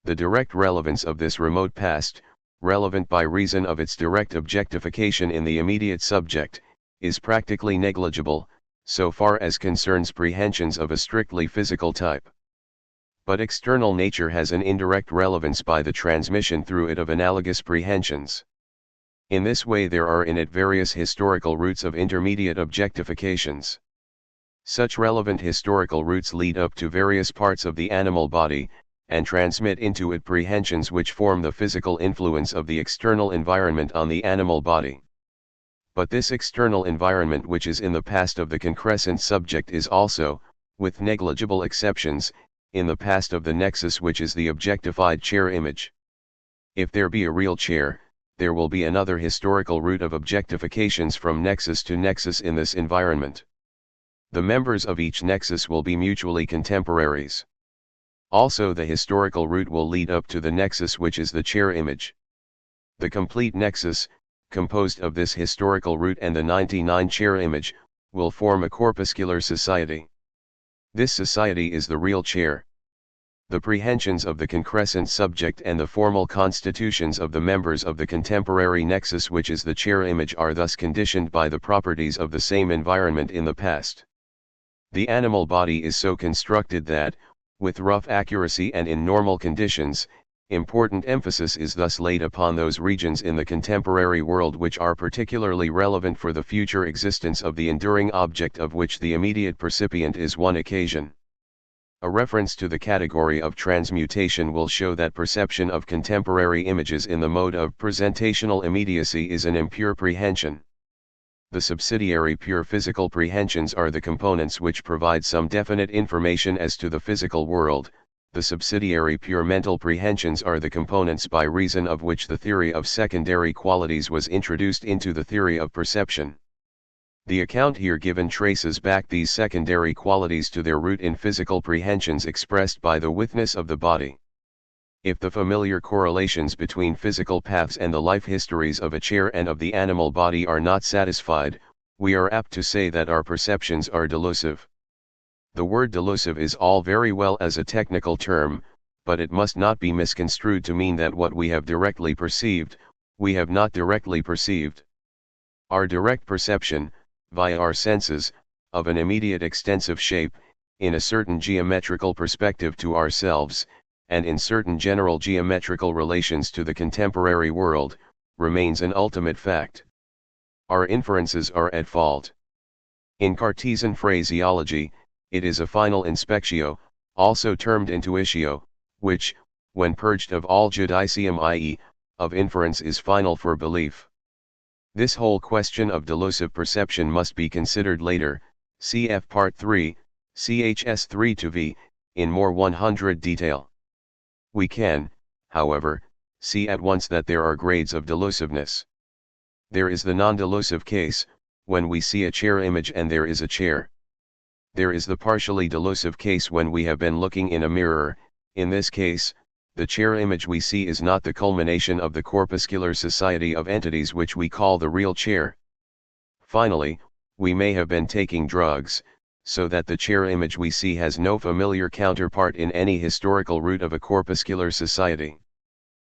The direct relevance of this remote past, relevant by reason of its direct objectification in the immediate subject, is practically negligible, so far as concerns prehensions of a strictly physical type. But external nature has an indirect relevance by the transmission through it of analogous prehensions. In this way there are in it various historical roots of intermediate objectifications. Such relevant historical roots lead up to various parts of the animal body, and transmit into it prehensions which form the physical influence of the external environment on the animal body. But this external environment which is in the past of the concrescent subject is also, with negligible exceptions, in the past of the nexus which is the objectified chair image. If there be a real chair, there will be another historical root of objectifications from nexus to nexus in this environment. The members of each nexus will be mutually contemporaries. Also the historical root will lead up to the nexus which is the chair image. The complete nexus, composed of this historical root and the 99 chair image, will form a corpuscular society. This society is the real chair. The prehensions of the concrescent subject and the formal constitutions of the members of the contemporary nexus which is the chair image are thus conditioned by the properties of the same environment in the past. The animal body is so constructed that, with rough accuracy and in normal conditions, important emphasis is thus laid upon those regions in the contemporary world which are particularly relevant for the future existence of the enduring object of which the immediate percipient is one occasion. A reference to the category of transmutation will show that perception of contemporary images in the mode of presentational immediacy is an impure prehension. The subsidiary pure physical prehensions are the components which provide some definite information as to the physical world. The subsidiary pure mental prehensions are the components by reason of which the theory of secondary qualities was introduced into the theory of perception. The account here given traces back these secondary qualities to their root in physical prehensions expressed by the witness of the body. If the familiar correlations between physical paths and the life histories of a chair and of the animal body are not satisfied, we are apt to say that our perceptions are delusive. The word delusive is all very well as a technical term, but it must not be misconstrued to mean that what we have directly perceived, we have not directly perceived. Our direct perception, via our senses, of an immediate extensive shape, in a certain geometrical perspective to ourselves, and in certain general geometrical relations to the contemporary world, remains an ultimate fact. Our inferences are at fault. In Cartesian phraseology, it is a final inspectio, also termed intuitio, which, when purged of all judicium i.e., of inference is final for belief. This whole question of delusive perception must be considered later, cf. Part 3, chs 3-v, in more 100 detail. We can, however, see at once that there are grades of delusiveness. There is the non-delusive case, when we see a chair image and there is a chair. There is the partially delusive case when we have been looking in a mirror. In this case, the chair image we see is not the culmination of the corpuscular society of entities which we call the real chair. Finally, we may have been taking drugs, so that the chair image we see has no familiar counterpart in any historical root of a corpuscular society.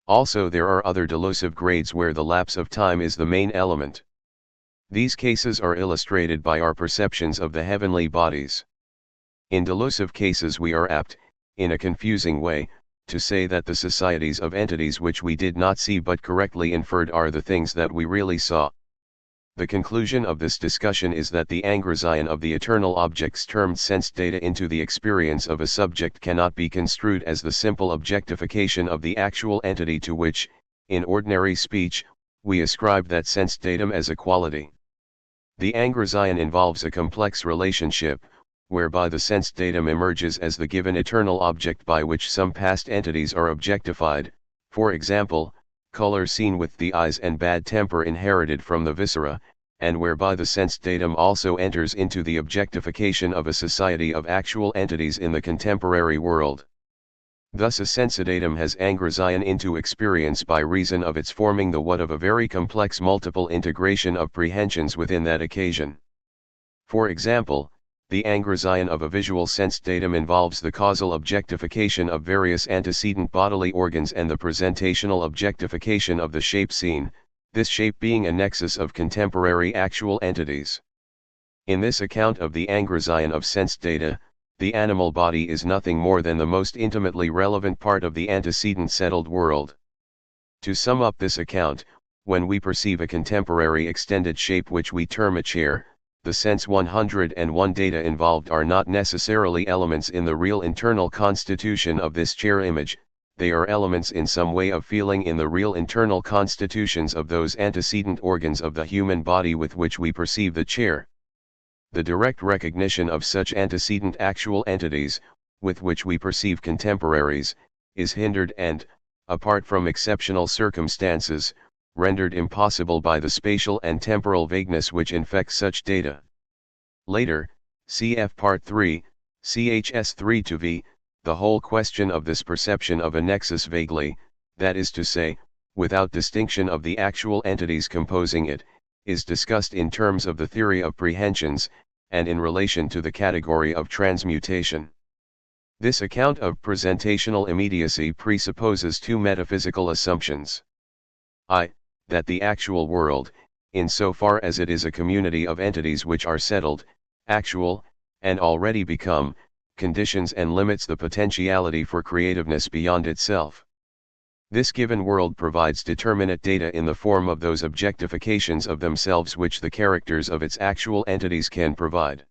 Also, there are other delusive grades where the lapse of time is the main element. These cases are illustrated by our perceptions of the heavenly bodies. In delusive cases we are apt, in a confusing way, to say that the societies of entities which we did not see but correctly inferred are the things that we really saw. The conclusion of this discussion is that the angrazion of the eternal objects termed sense data into the experience of a subject cannot be construed as the simple objectification of the actual entity to which, in ordinary speech, we ascribe that sense datum as a quality. The angrazion involves a complex relationship, whereby the sense datum emerges as the given eternal object by which some past entities are objectified, for example, color seen with the eyes and bad temper inherited from the viscera, and whereby the sense datum also enters into the objectification of a society of actual entities in the contemporary world. Thus a sensidatum has angrazion into experience by reason of its forming the what of a very complex multiple integration of prehensions within that occasion. For example, the angrazion of a visual sense datum involves the causal objectification of various antecedent bodily organs and the presentational objectification of the shape seen, this shape being a nexus of contemporary actual entities. In this account of the angrazion of sense data, the animal body is nothing more than the most intimately relevant part of the antecedent settled world. To sum up this account, when we perceive a contemporary extended shape which we term a chair, the sense 101 data involved are not necessarily elements in the real internal constitution of this chair image, they are elements in some way of feeling in the real internal constitutions of those antecedent organs of the human body with which we perceive the chair. The direct recognition of such antecedent actual entities, with which we perceive contemporaries, is hindered and, apart from exceptional circumstances, rendered impossible by the spatial and temporal vagueness which infects such data. Later, cf. Part 3, chs 3-v, the whole question of this perception of a nexus vaguely, that is to say, without distinction of the actual entities composing it, is discussed in terms of the theory of prehensions, and in relation to the category of transmutation. This account of presentational immediacy presupposes two metaphysical assumptions. That the actual world, in so far as it is a community of entities which are settled, actual, and already become, conditions and limits the potentiality for creativeness beyond itself. This given world provides determinate data in the form of those objectifications of themselves which the characters of its actual entities can provide.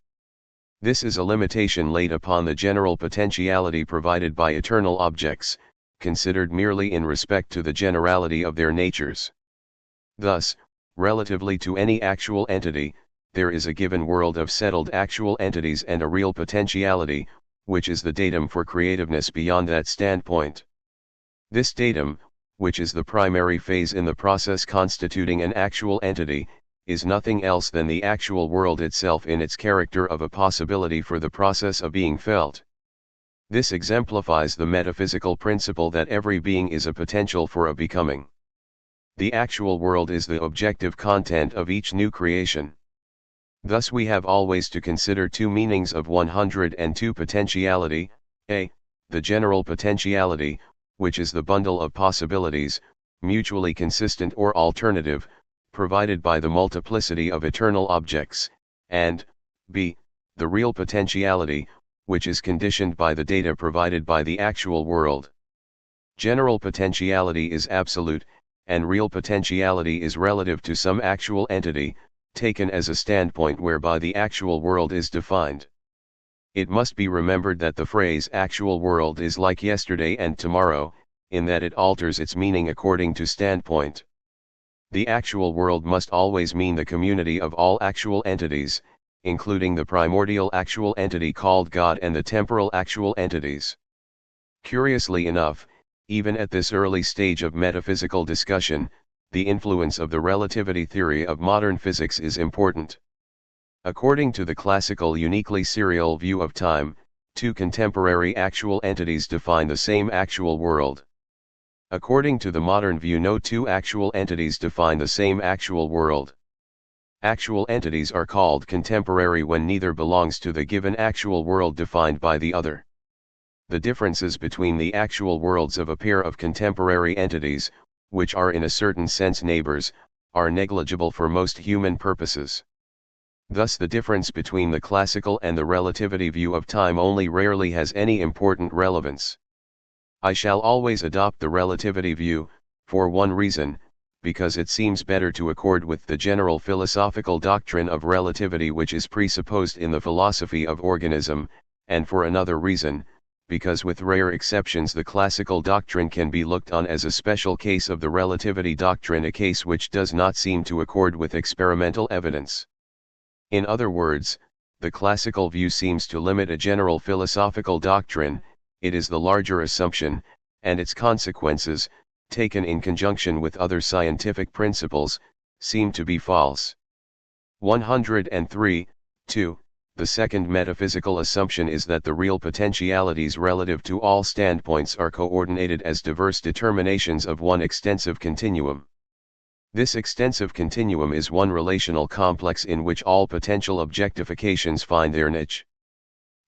This is a limitation laid upon the general potentiality provided by eternal objects, considered merely in respect to the generality of their natures. Thus, relatively to any actual entity, there is a given world of settled actual entities and a real potentiality, which is the datum for creativeness beyond that standpoint. This datum, which is the primary phase in the process constituting an actual entity, is nothing else than the actual world itself in its character of a possibility for the process of being felt. This exemplifies the metaphysical principle that every being is a potential for a becoming. The actual world is the objective content of each new creation. Thus we have always to consider two meanings of 102 potentiality, a, the general potentiality, which is the bundle of possibilities, mutually consistent or alternative, provided by the multiplicity of eternal objects, and, b, the real potentiality, which is conditioned by the data provided by the actual world. General potentiality is absolute, and real potentiality is relative to some actual entity, taken as a standpoint whereby the actual world is defined. It must be remembered that the phrase actual world is like yesterday and tomorrow, in that it alters its meaning according to standpoint. The actual world must always mean the community of all actual entities, including the primordial actual entity called God and the temporal actual entities. Curiously enough, even at this early stage of metaphysical discussion, the influence of the relativity theory of modern physics is important. According to the classical uniquely serial view of time, two contemporary actual entities define the same actual world. According to the modern view, no two actual entities define the same actual world. Actual entities are called contemporary when neither belongs to the given actual world defined by the other. The differences between the actual worlds of a pair of contemporary entities, which are in a certain sense neighbors, are negligible for most human purposes. Thus the difference between the classical and the relativity view of time only rarely has any important relevance. I shall always adopt the relativity view, for one reason, because it seems better to accord with the general philosophical doctrine of relativity which is presupposed in the philosophy of organism, and for another reason, because with rare exceptions the classical doctrine can be looked on as a special case of the relativity doctrine, a case which does not seem to accord with experimental evidence. In other words, the classical view seems to limit a general philosophical doctrine. It is the larger assumption, and its consequences, taken in conjunction with other scientific principles, seem to be false. 103. 2. The second metaphysical assumption is that the real potentialities relative to all standpoints are coordinated as diverse determinations of one extensive continuum. This extensive continuum is one relational complex in which all potential objectifications find their niche.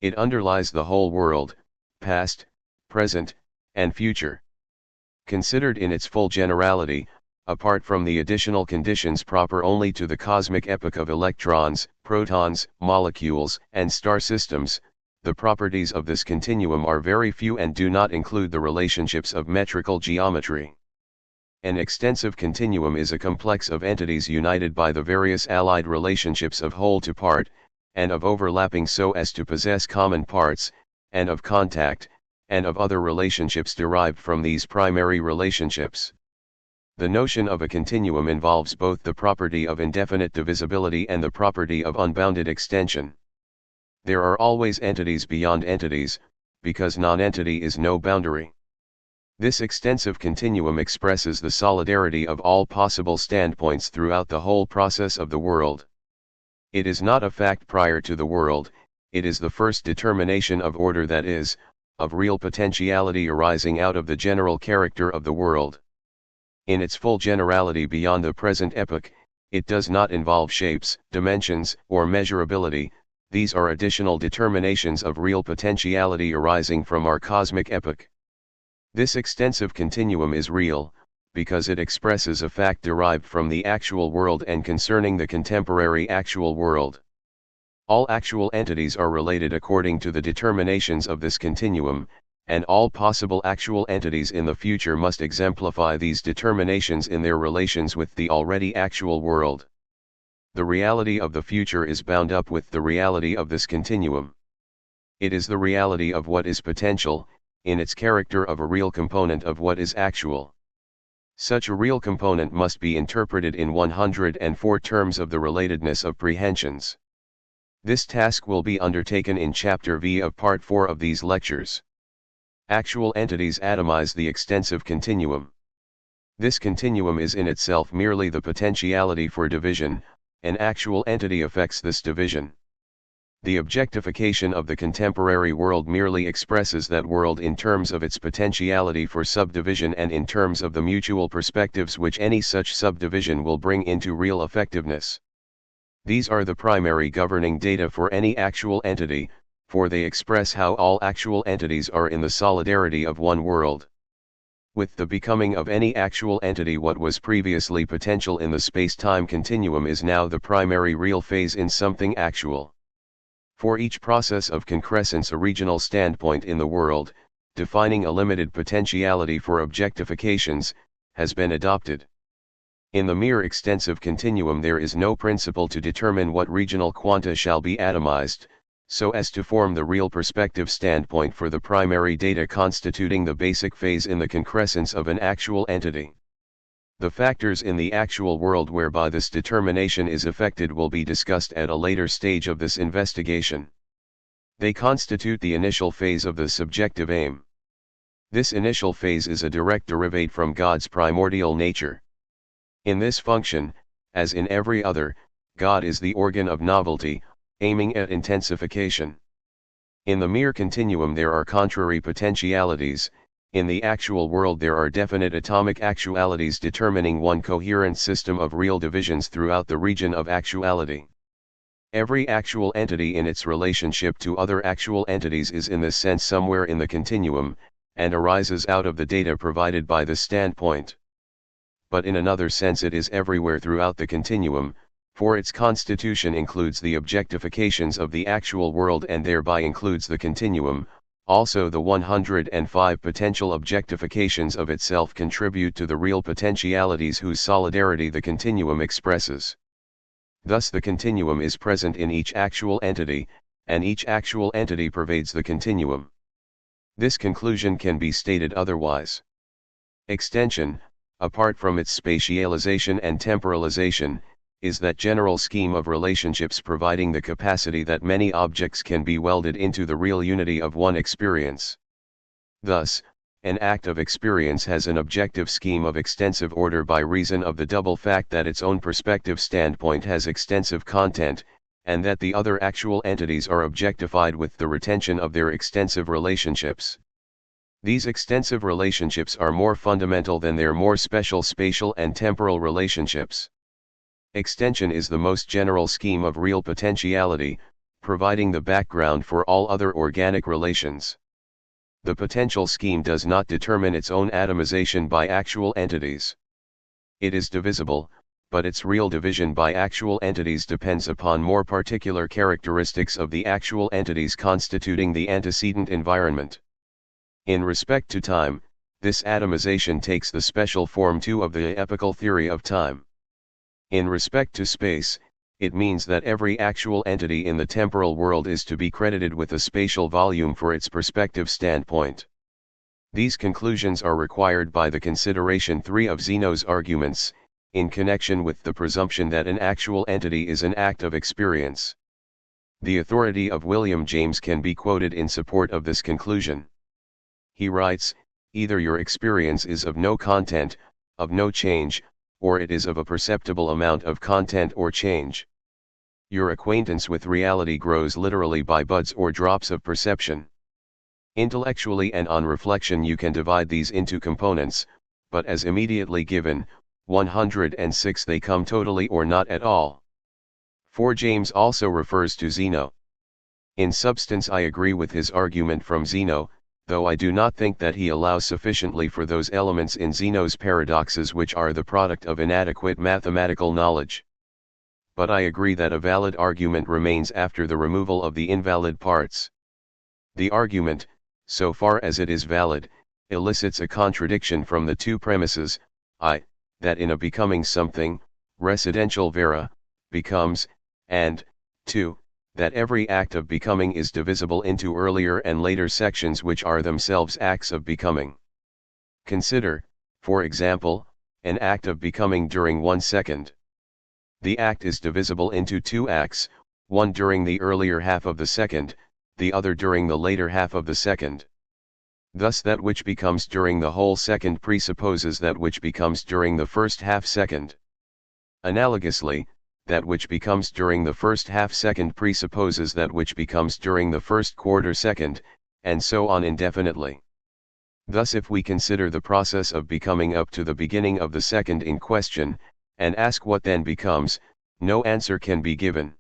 It underlies the whole world, past, present, and future. Considered in its full generality, apart from the additional conditions proper only to the cosmic epoch of electrons, protons, molecules, and star systems, the properties of this continuum are very few and do not include the relationships of metrical geometry. An extensive continuum is a complex of entities united by the various allied relationships of whole to part, and of overlapping so as to possess common parts, and of contact, and of other relationships derived from these primary relationships. The notion of a continuum involves both the property of indefinite divisibility and the property of unbounded extension. There are always entities beyond entities, because non-entity is no boundary. This extensive continuum expresses the solidarity of all possible standpoints throughout the whole process of the world. It is not a fact prior to the world, it is the first determination of order, that is, of real potentiality arising out of the general character of the world. In its full generality beyond the present epoch, it does not involve shapes, dimensions, or measurability. These are additional determinations of real potentiality arising from our cosmic epoch. This extensive continuum is real, because it expresses a fact derived from the actual world and concerning the contemporary actual world. All actual entities are related according to the determinations of this continuum, and all possible actual entities in the future must exemplify these determinations in their relations with the already actual world. The reality of the future is bound up with the reality of this continuum. It is the reality of what is potential, in its character of a real component of what is actual. Such a real component must be interpreted in 104 terms of the relatedness of prehensions. This task will be undertaken in Chapter V of Part 4 of these lectures. Actual entities atomize the extensive continuum. This continuum is in itself merely the potentiality for division. An actual entity affects this division. The objectification of the contemporary world merely expresses that world in terms of its potentiality for subdivision and in terms of the mutual perspectives which any such subdivision will bring into real effectiveness. These are the primary governing data for any actual entity, for they express how all actual entities are in the solidarity of one world. With the becoming of any actual entity, what was previously potential in the space-time continuum is now the primary real phase in something actual. For each process of concrescence, a regional standpoint in the world, defining a limited potentiality for objectifications, has been adopted. In the mere extensive continuum there is no principle to determine what regional quanta shall be atomized, so as to form the real perspective standpoint for the primary data constituting the basic phase in the concrescence of an actual entity. The factors in the actual world whereby this determination is effected will be discussed at a later stage of this investigation. They constitute the initial phase of the subjective aim. This initial phase is a direct derivate from God's primordial nature. In this function, as in every other, God is the organ of novelty, aiming at intensification. In the mere continuum there are contrary potentialities. In the actual world there are definite atomic actualities determining one coherent system of real divisions throughout the region of actuality. Every actual entity in its relationship to other actual entities is in this sense somewhere in the continuum, and arises out of the data provided by this standpoint. But in another sense it is everywhere throughout the continuum, for its constitution includes the objectifications of the actual world and thereby includes the continuum. Also the 105 potential objectifications of itself contribute to the real potentialities whose solidarity the continuum expresses. Thus the continuum is present in each actual entity, and each actual entity pervades the continuum. This conclusion can be stated otherwise. Extension, apart from its spatialization and temporalization, is that general scheme of relationships providing the capacity that many objects can be welded into the real unity of one experience. Thus, an act of experience has an objective scheme of extensive order by reason of the double fact that its own perspective standpoint has extensive content, and that the other actual entities are objectified with the retention of their extensive relationships. These extensive relationships are more fundamental than their more special spatial and temporal relationships. Extension is the most general scheme of real potentiality, providing the background for all other organic relations. The potential scheme does not determine its own atomization by actual entities. It is divisible, but its real division by actual entities depends upon more particular characteristics of the actual entities constituting the antecedent environment. In respect to time, this atomization takes the special form too of the epochal theory of time. In respect to space, it means that every actual entity in the temporal world is to be credited with a spatial volume for its perspective standpoint. These conclusions are required by the consideration 3 of Zeno's arguments, in connection with the presumption that an actual entity is an act of experience. The authority of William James can be quoted in support of this conclusion. He writes, "Either your experience is of no content, of no change, or it is of a perceptible amount of content or change. Your acquaintance with reality grows literally by buds or drops of perception. Intellectually and on reflection you can divide these into components, but as immediately given, 106 they come totally or not at all." For James also refers to Zeno. In substance I agree with his argument from Zeno, though I do not think that he allows sufficiently for those elements in Zeno's paradoxes which are the product of inadequate mathematical knowledge. But I agree that a valid argument remains after the removal of the invalid parts. The argument, so far as it is valid, elicits a contradiction from the two premises, I, that in a becoming something, residential vera, becomes, and, 2, that every act of becoming is divisible into earlier and later sections which are themselves acts of becoming. Consider, for example, an act of becoming during 1 second. The act is divisible into 2 acts, one during the earlier half of the second, the other during the later half of the second. Thus that which becomes during the whole second presupposes that which becomes during the first half second. Analogously, that which becomes during the first half second presupposes that which becomes during the first quarter second, and so on indefinitely. Thus if we consider the process of becoming up to the beginning of the second in question, and ask what then becomes, no answer can be given.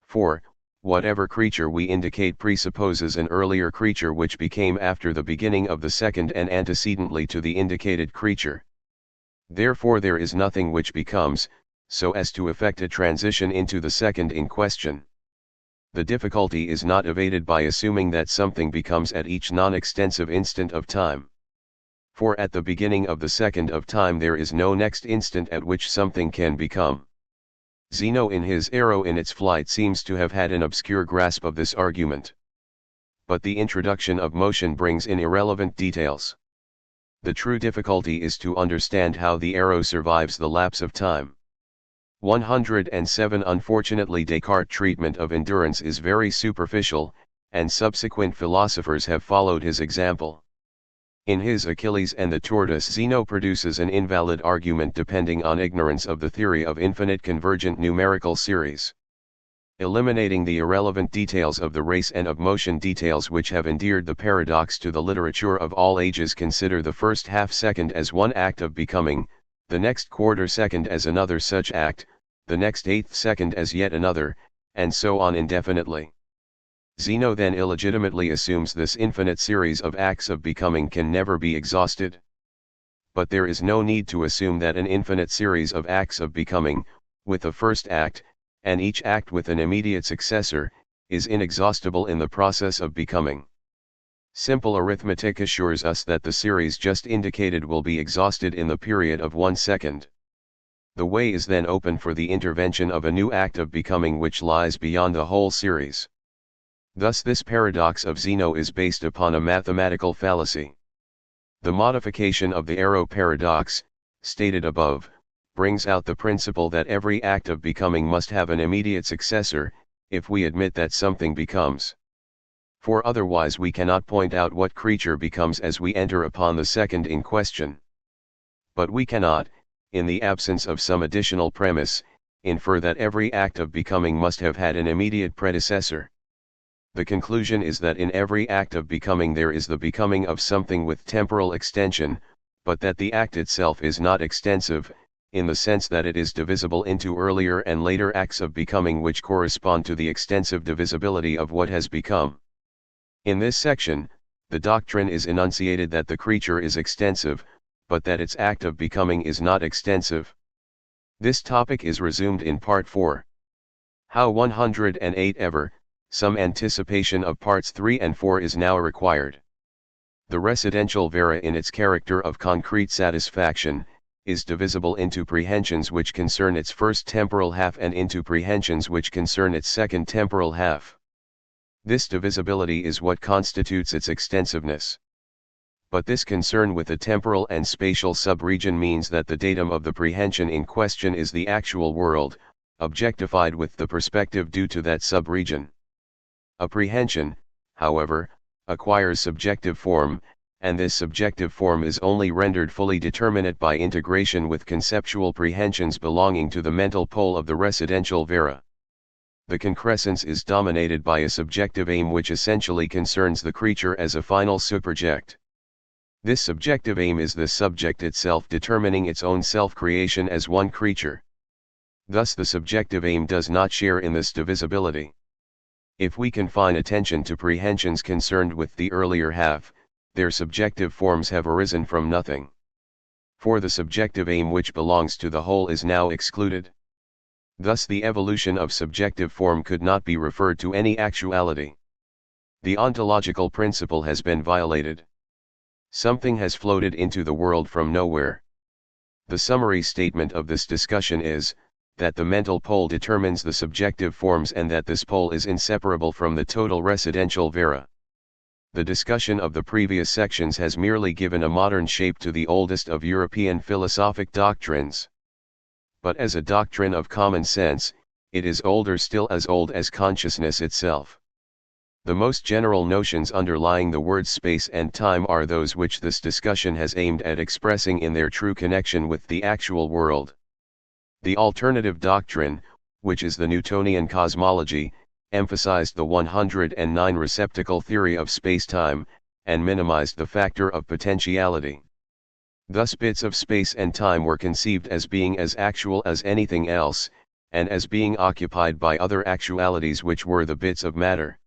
For, whatever creature we indicate presupposes an earlier creature which became after the beginning of the second and antecedently to the indicated creature. Therefore there is nothing which becomes, so as to effect a transition into the second in question. The difficulty is not evaded by assuming that something becomes at each non-extensive instant of time. For at the beginning of the second of time there is no next instant at which something can become. Zeno in his Arrow in its Flight seems to have had an obscure grasp of this argument. But the introduction of motion brings in irrelevant details. The true difficulty is to understand how the arrow survives the lapse of time. 107 Unfortunately, Descartes' treatment of endurance is very superficial, and subsequent philosophers have followed his example. In his Achilles and the Tortoise, Zeno produces an invalid argument depending on ignorance of the theory of infinite convergent numerical series. Eliminating the irrelevant details of the race and of motion, details which have endeared the paradox to the literature of all ages, consider the first half-second as one act of becoming, the next quarter-second as another such act, the next eighth-second as yet another, and so on indefinitely. Zeno then illegitimately assumes this infinite series of acts of becoming can never be exhausted. But there is no need to assume that an infinite series of acts of becoming, with a first act, and each act with an immediate successor, is inexhaustible in the process of becoming. Simple arithmetic assures us that the series just indicated will be exhausted in the period of 1 second. The way is then open for the intervention of a new act of becoming which lies beyond the whole series. Thus this paradox of Zeno is based upon a mathematical fallacy. The modification of the arrow paradox, stated above, brings out the principle that every act of becoming must have an immediate successor, if we admit that something becomes. For otherwise we cannot point out what creature becomes as we enter upon the second in question. But we cannot, in the absence of some additional premise, infer that every act of becoming must have had an immediate predecessor. The conclusion is that in every act of becoming there is the becoming of something with temporal extension, but that the act itself is not extensive, in the sense that it is divisible into earlier and later acts of becoming which correspond to the extensive divisibility of what has become. In this section, the doctrine is enunciated that the creature is extensive, but that its act of becoming is not extensive. This topic is resumed in Part 4. How 108 Ever, some anticipation of Parts 3 and 4 is now required. The residential vera in its character of concrete satisfaction, is divisible into prehensions which concern its first temporal half and into prehensions which concern its second temporal half. This divisibility is what constitutes its extensiveness. But this concern with the temporal and spatial subregion means that the datum of the prehension in question is the actual world, objectified with the perspective due to that subregion. A prehension, however, acquires subjective form, and this subjective form is only rendered fully determinate by integration with conceptual prehensions belonging to the mental pole of the residential vera. The concrescence is dominated by a subjective aim which essentially concerns the creature as a final superject. This subjective aim is the subject itself determining its own self-creation as one creature. Thus the subjective aim does not share in this divisibility. If we confine attention to prehensions concerned with the earlier half, their subjective forms have arisen from nothing. For the subjective aim which belongs to the whole is now excluded. Thus the evolution of subjective form could not be referred to any actuality. The ontological principle has been violated. Something has floated into the world from nowhere. The summary statement of this discussion is, that the mental pole determines the subjective forms and that this pole is inseparable from the total residential vera. The discussion of the previous sections has merely given a modern shape to the oldest of European philosophic doctrines. But as a doctrine of common sense, it is older still, as old as consciousness itself. The most general notions underlying the words space and time are those which this discussion has aimed at expressing in their true connection with the actual world. The alternative doctrine, which is the Newtonian cosmology, emphasized the 109 receptacle theory of space-time, and minimized the factor of potentiality. Thus bits of space and time were conceived as being as actual as anything else, and as being occupied by other actualities which were the bits of matter.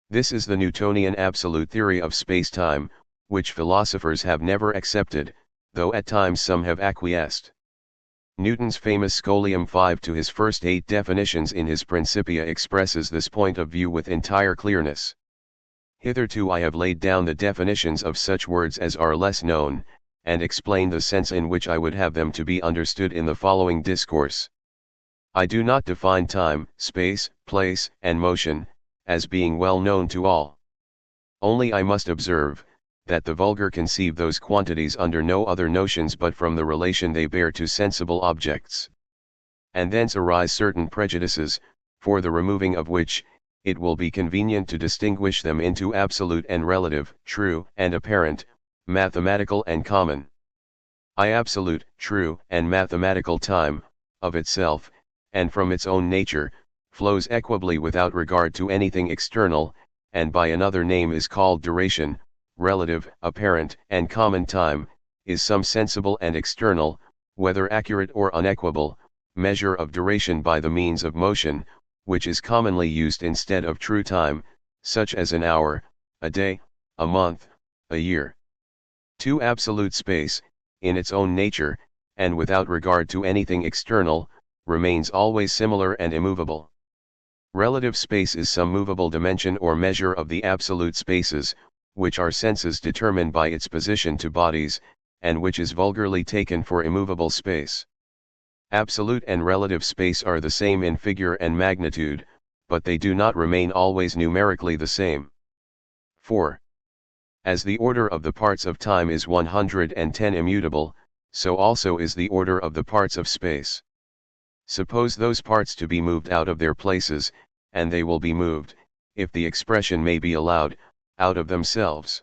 This is the Newtonian absolute theory of space-time, which philosophers have never accepted, though at times some have acquiesced. Newton's famous Scholium 5 to his first 8 definitions in his Principia expresses this point of view with entire clearness. Hitherto I have laid down the definitions of such words as are less known, and explained the sense in which I would have them to be understood in the following discourse. I do not define time, space, place, and motion, as being well known to all. Only I must observe, that the vulgar conceive those quantities under no other notions but from the relation they bear to sensible objects. And thence arise certain prejudices, for the removing of which, it will be convenient to distinguish them into absolute and relative, true and apparent, mathematical and common. Absolute, true, and mathematical time, of itself, and from its own nature, flows equably without regard to anything external, and by another name is called duration. Relative, apparent, and common time, is some sensible and external, whether accurate or unequable, measure of duration by the means of motion, which is commonly used instead of true time, such as an hour, a day, a month, a year. 2. Absolute space, in its own nature, and without regard to anything external, remains always similar and immovable. Relative space is some movable dimension or measure of the absolute spaces, which our senses determine by its position to bodies, and which is vulgarly taken for immovable space. Absolute and relative space are the same in figure and magnitude, but they do not remain always numerically the same. 4. As the order of the parts of time is 110 immutable, so also is the order of the parts of space. Suppose those parts to be moved out of their places, and they will be moved, if the expression may be allowed, out of themselves.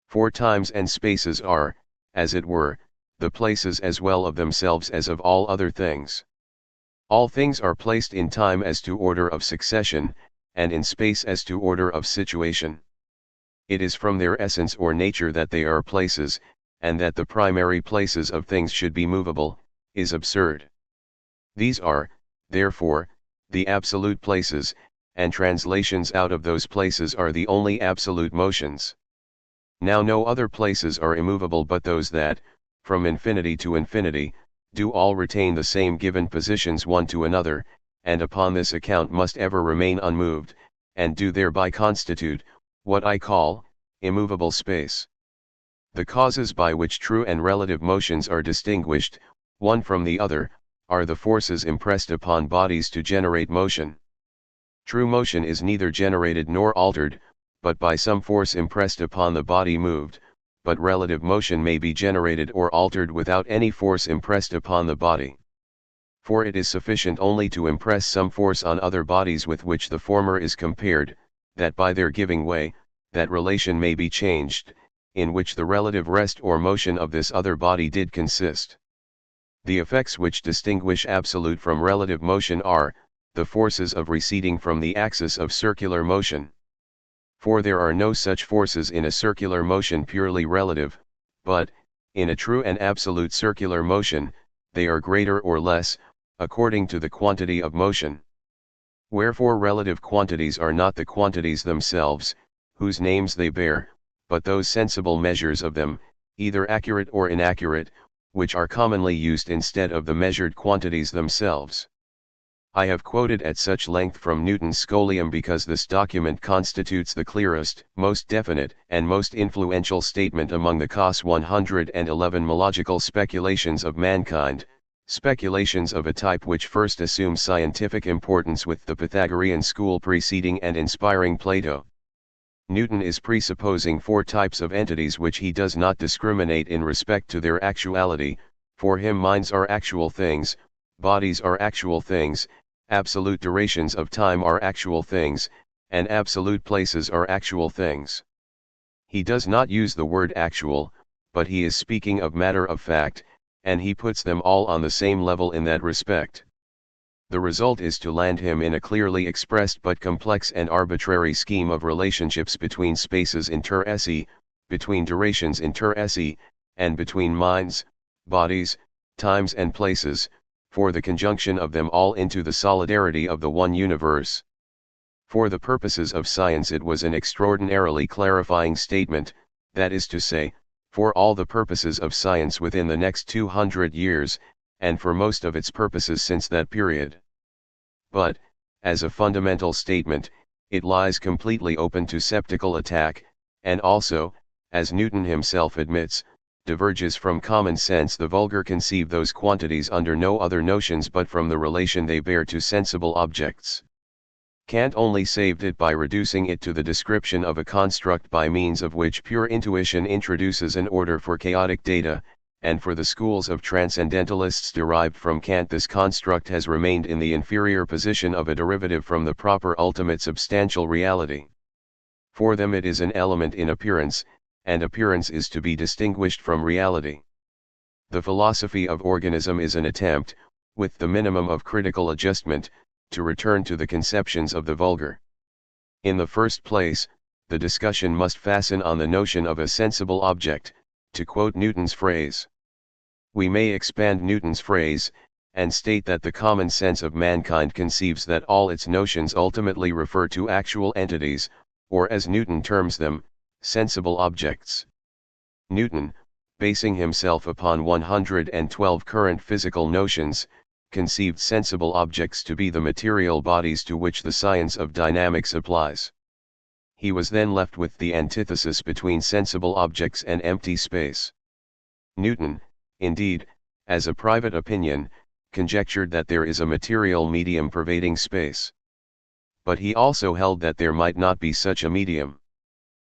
For times and spaces are, as it were, the places as well of themselves as of all other things. All things are placed in time as to order of succession, and in space as to order of situation. It is from their essence or nature that they are places, and that the primary places of things should be movable, is absurd. These are, therefore, the absolute places, and translations out of those places are the only absolute motions. Now no other places are immovable but those that, from infinity to infinity, do all retain the same given positions one to another, and upon this account must ever remain unmoved, and do thereby constitute, what I call, immovable space. The causes by which true and relative motions are distinguished, one from the other, are the forces impressed upon bodies to generate motion. True motion is neither generated nor altered, but by some force impressed upon the body moved, but relative motion may be generated or altered without any force impressed upon the body. For it is sufficient only to impress some force on other bodies with which the former is compared, that by their giving way, that relation may be changed, in which the relative rest or motion of this other body did consist. The effects which distinguish absolute from relative motion are, the forces of receding from the axis of circular motion. For there are no such forces in a circular motion purely relative, but, in a true and absolute circular motion, they are greater or less, according to the quantity of motion. Wherefore relative quantities are not the quantities themselves, whose names they bear, but those sensible measures of them, either accurate or inaccurate, which are commonly used instead of the measured quantities themselves. I have quoted at such length from Newton's Scholium because this document constitutes the clearest, most definite, and most influential statement among the COS 111 logical speculations of mankind, speculations of a type which first assumed scientific importance with the Pythagorean school preceding and inspiring Plato. Newton is presupposing 4 types of entities which he does not discriminate in respect to their actuality. For him minds are actual things, bodies are actual things, absolute durations of time are actual things, and absolute places are actual things. He does not use the word actual, but he is speaking of matter of fact, and he puts them all on the same level in that respect. The result is to land him in a clearly expressed but complex and arbitrary scheme of relationships between spaces inter se, between durations inter se, and between minds, bodies, times and places, for the conjunction of them all into the solidarity of the one universe. For the purposes of science it was an extraordinarily clarifying statement, that is to say, for all the purposes of science within the next 200 years, and for most of its purposes since that period. But, as a fundamental statement, it lies completely open to skeptical attack, and also, as Newton himself admits, diverges from common sense. The vulgar conceive those quantities under no other notions but from the relation they bear to sensible objects. Kant only saved it by reducing it to the description of a construct by means of which pure intuition introduces an order for chaotic data, and for the schools of transcendentalists derived from Kant this construct has remained in the inferior position of a derivative from the proper ultimate substantial reality. For them it is an element in appearance, and appearance is to be distinguished from reality. The philosophy of organism is an attempt, with the minimum of critical adjustment, to return to the conceptions of the vulgar. In the first place, the discussion must fasten on the notion of a sensible object, to quote Newton's phrase. We may expand Newton's phrase, and state that the common sense of mankind conceives that all its notions ultimately refer to actual entities, or as Newton terms them, sensible objects. Newton, basing himself upon 112 current physical notions, conceived sensible objects to be the material bodies to which the science of dynamics applies. He was then left with the antithesis between sensible objects and empty space. Newton, indeed, as a private opinion, conjectured that there is a material medium pervading space. But he also held that there might not be such a medium.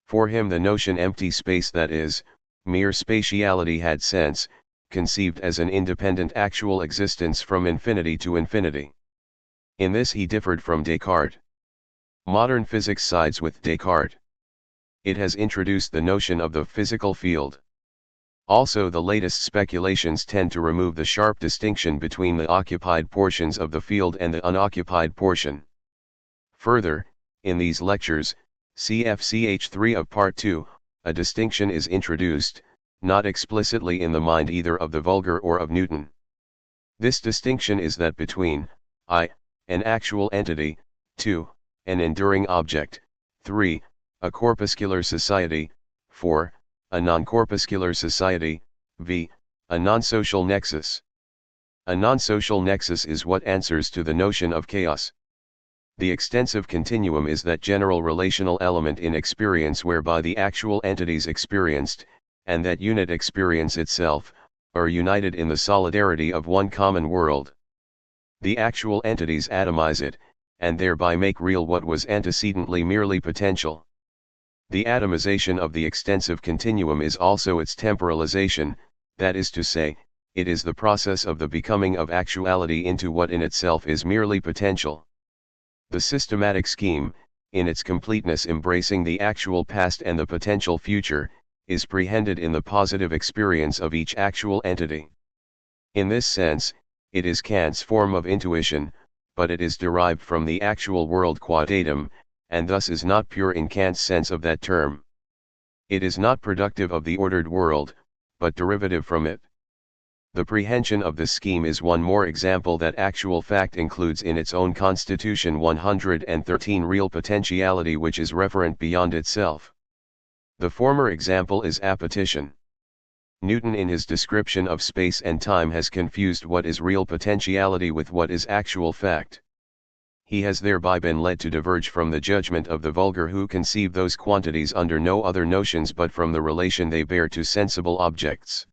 For him the notion empty space, that is, mere spatiality, had sense, conceived as an independent actual existence from infinity to infinity. In this he differed from Descartes. Modern physics sides with Descartes. It has introduced the notion of the physical field. Also the latest speculations tend to remove the sharp distinction between the occupied portions of the field and the unoccupied portion. Further, in these lectures, CFCH 3 of Part 2, a distinction is introduced, not explicitly in the mind either of the vulgar or of Newton. This distinction is that between I, an actual entity, 2, an enduring object, 3, a corpuscular society, 4, a non-corpuscular society, v, a non-social nexus. A non-social nexus is what answers to the notion of chaos. The extensive continuum is that general relational element in experience whereby the actual entities experienced, and that unit experience itself, are united in the solidarity of one common world. The actual entities atomize it, and thereby make real what was antecedently merely potential. The atomization of the extensive continuum is also its temporalization, that is to say, it is the process of the becoming of actuality into what in itself is merely potential. The systematic scheme, in its completeness embracing the actual past and the potential future, is prehended in the positive experience of each actual entity. In this sense, it is Kant's form of intuition, but it is derived from the actual world qua datum, and thus is not pure in Kant's sense of that term. It is not productive of the ordered world, but derivative from it. The prehension of this scheme is one more example that actual fact includes in its own constitution 113 real potentiality which is referent beyond itself. The former example is appetition. Newton in his description of space and time has confused what is real potentiality with what is actual fact. He has thereby been led to diverge from the judgment of the vulgar who conceive those quantities under no other notions but from the relation they bear to sensible objects.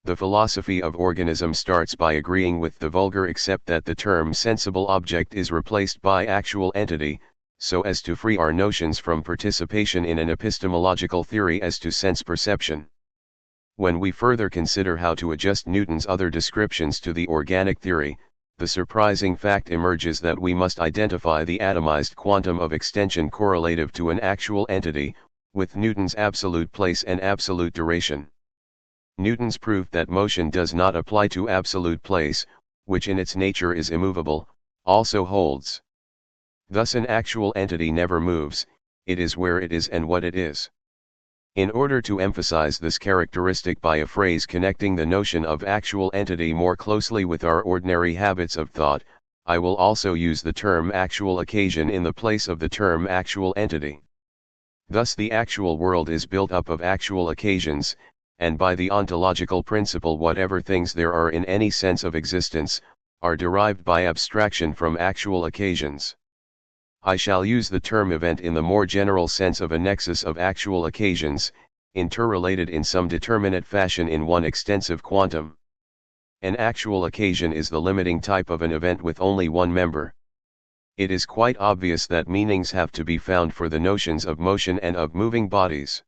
The philosophy of organism starts by agreeing with the vulgar except that the term sensible object is replaced by actual entity, so as to free our notions from participation in an epistemological theory as to sense perception. When we further consider how to adjust Newton's other descriptions to the organic theory, the surprising fact emerges that we must identify the atomized quantum of extension correlative to an actual entity, with Newton's absolute place and absolute duration. Newton's proof that motion does not apply to absolute place, which in its nature is immovable, also holds. Thus an actual entity never moves, it is where it is and what it is. In order to emphasize this characteristic by a phrase connecting the notion of actual entity more closely with our ordinary habits of thought, I will also use the term actual occasion in the place of the term actual entity. Thus the actual world is built up of actual occasions, and by the ontological principle whatever things there are in any sense of existence, are derived by abstraction from actual occasions. I shall use the term event in the more general sense of a nexus of actual occasions, interrelated in some determinate fashion in one extensive quantum. An actual occasion is the limiting type of an event with only one member. It is quite obvious that meanings have to be found for the notions of motion and of moving bodies.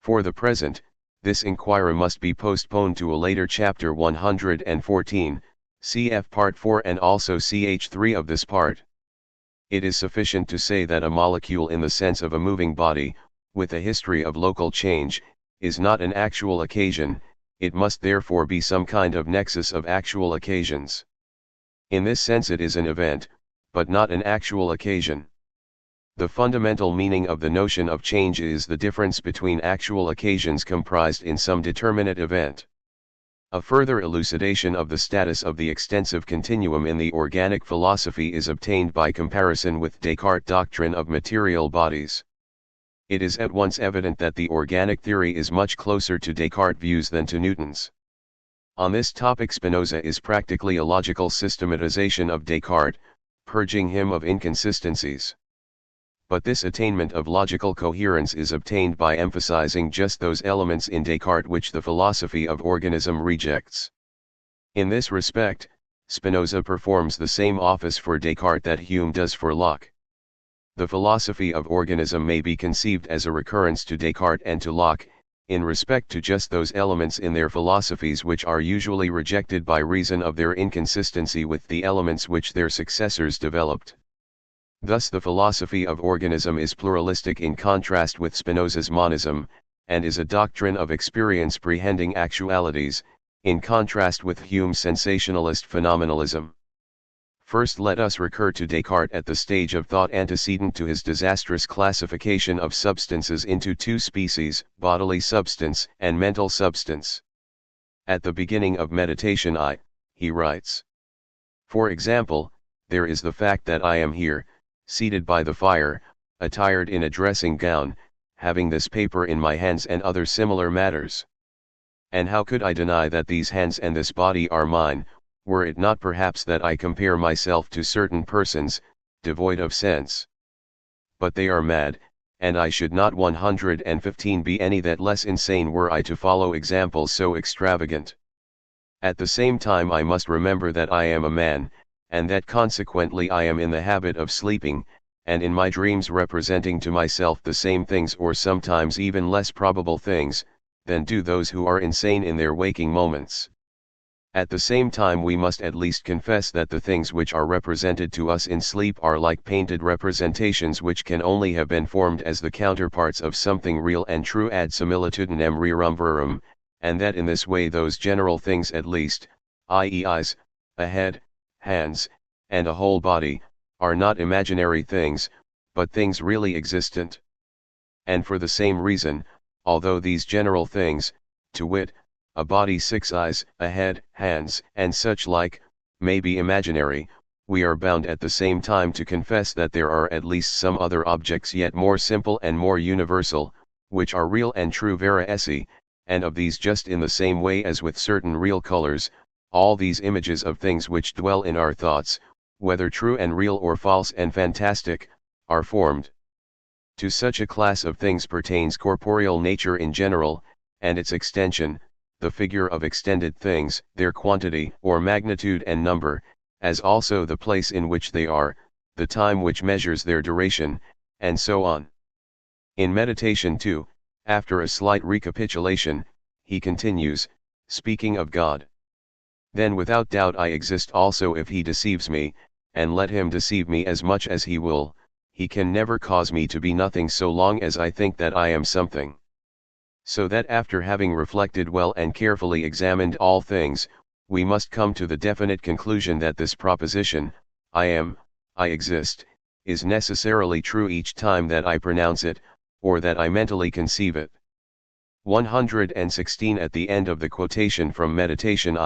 For the present, this inquiry must be postponed to a later chapter 114, cf part 4 and also ch 3 of this part. It is sufficient to say that a molecule in the sense of a moving body, with a history of local change, is not an actual occasion, it must therefore be some kind of nexus of actual occasions. In this sense it is an event, but not an actual occasion. The fundamental meaning of the notion of change is the difference between actual occasions comprised in some determinate event. A further elucidation of the status of the extensive continuum in the organic philosophy is obtained by comparison with Descartes' doctrine of material bodies. It is at once evident that the organic theory is much closer to Descartes' views than to Newton's. On this topic Spinoza is practically a logical systematization of Descartes, purging him of inconsistencies. But this attainment of logical coherence is obtained by emphasizing just those elements in Descartes which the philosophy of organism rejects. In this respect, Spinoza performs the same office for Descartes that Hume does for Locke. The philosophy of organism may be conceived as a recurrence to Descartes and to Locke, in respect to just those elements in their philosophies which are usually rejected by reason of their inconsistency with the elements which their successors developed. Thus the philosophy of organism is pluralistic in contrast with Spinoza's monism, and is a doctrine of experience prehending actualities, in contrast with Hume's sensationalist phenomenalism. First let us recur to Descartes at the stage of thought antecedent to his disastrous classification of substances into two species, bodily substance and mental substance. At the beginning of meditation he writes. For example, there is the fact that I am here, seated by the fire, attired in a dressing gown, having this paper in my hands and other similar matters. And how could I deny that these hands and this body are mine, were it not perhaps that I compare myself to certain persons, devoid of sense? But they are mad, and I should not 115 be any that less insane were I to follow examples so extravagant. At the same time I must remember that I am a man, and that consequently I am in the habit of sleeping, and in my dreams representing to myself the same things or sometimes even less probable things, than do those who are insane in their waking moments. At the same time we must at least confess that the things which are represented to us in sleep are like painted representations which can only have been formed as the counterparts of something real and true ad similitudinem rerum verum, and that in this way those general things at least, i.e. eyes, a head, hands, and a whole body, are not imaginary things, but things really existent. And for the same reason, although these general things, to wit, a body, 6 eyes, a head, hands, and such like, may be imaginary, we are bound at the same time to confess that there are at least some other objects yet more simple and more universal, which are real and true vera esse, and of these just in the same way as with certain real colors, all these images of things which dwell in our thoughts, whether true and real or false and fantastic, are formed. To such a class of things pertains corporeal nature in general, and its extension, the figure of extended things, their quantity or magnitude and number, as also the place in which they are, the time which measures their duration, and so on. In meditation 2, after a slight recapitulation, he continues, speaking of God. Then without doubt I exist also if he deceives me, and let him deceive me as much as he will, he can never cause me to be nothing so long as I think that I am something. So that after having reflected well and carefully examined all things, we must come to the definite conclusion that this proposition, I am, I exist, is necessarily true each time that I pronounce it, or that I mentally conceive it. 116 At the end of the quotation from Meditation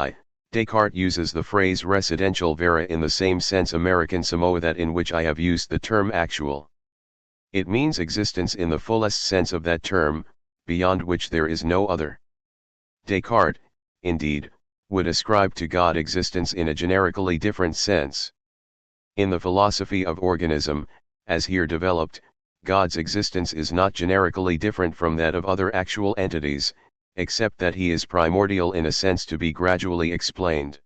Descartes uses the phrase residential vera in the same sense American Samoa that in which I have used the term actual. It means existence in the fullest sense of that term, beyond which there is no other. Descartes, indeed, would ascribe to God existence in a generically different sense. In the philosophy of organism, as here developed, God's existence is not generically different from that of other actual entities, except that he is primordial in a sense to be gradually explained.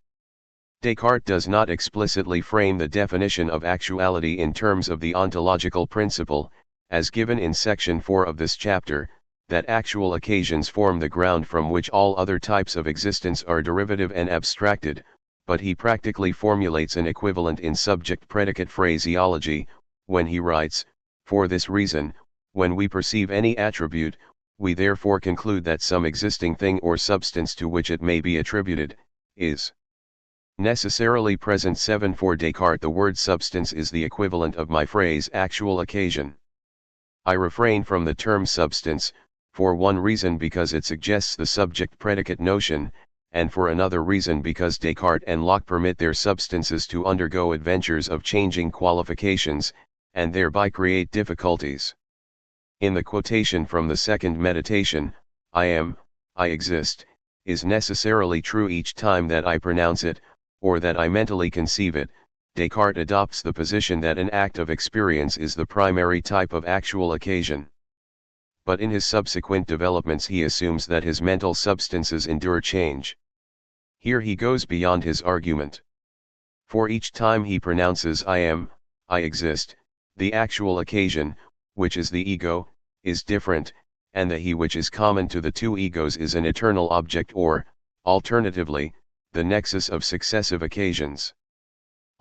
Descartes does not explicitly frame the definition of actuality in terms of the ontological principle, as given in section 4 of this chapter, that actual occasions form the ground from which all other types of existence are derivative and abstracted, but he practically formulates an equivalent in subject-predicate phraseology, when he writes, "For this reason, when we perceive any attribute, we therefore conclude that some existing thing or substance to which it may be attributed, is necessarily present." 7 For Descartes the word substance is the equivalent of my phrase actual occasion. I refrain from the term substance, for one reason because it suggests the subject-predicate notion, and for another reason because Descartes and Locke permit their substances to undergo adventures of changing qualifications, and thereby create difficulties. In the quotation from the second meditation, I am, I exist, is necessarily true each time that I pronounce it, or that I mentally conceive it. Descartes adopts the position that an act of experience is the primary type of actual occasion. But in his subsequent developments he assumes that his mental substances endure change. Here he goes beyond his argument. For each time he pronounces I am, I exist, the actual occasion, which is the ego, is different, and the he which is common to the two egos is an eternal object or, alternatively, the nexus of successive occasions.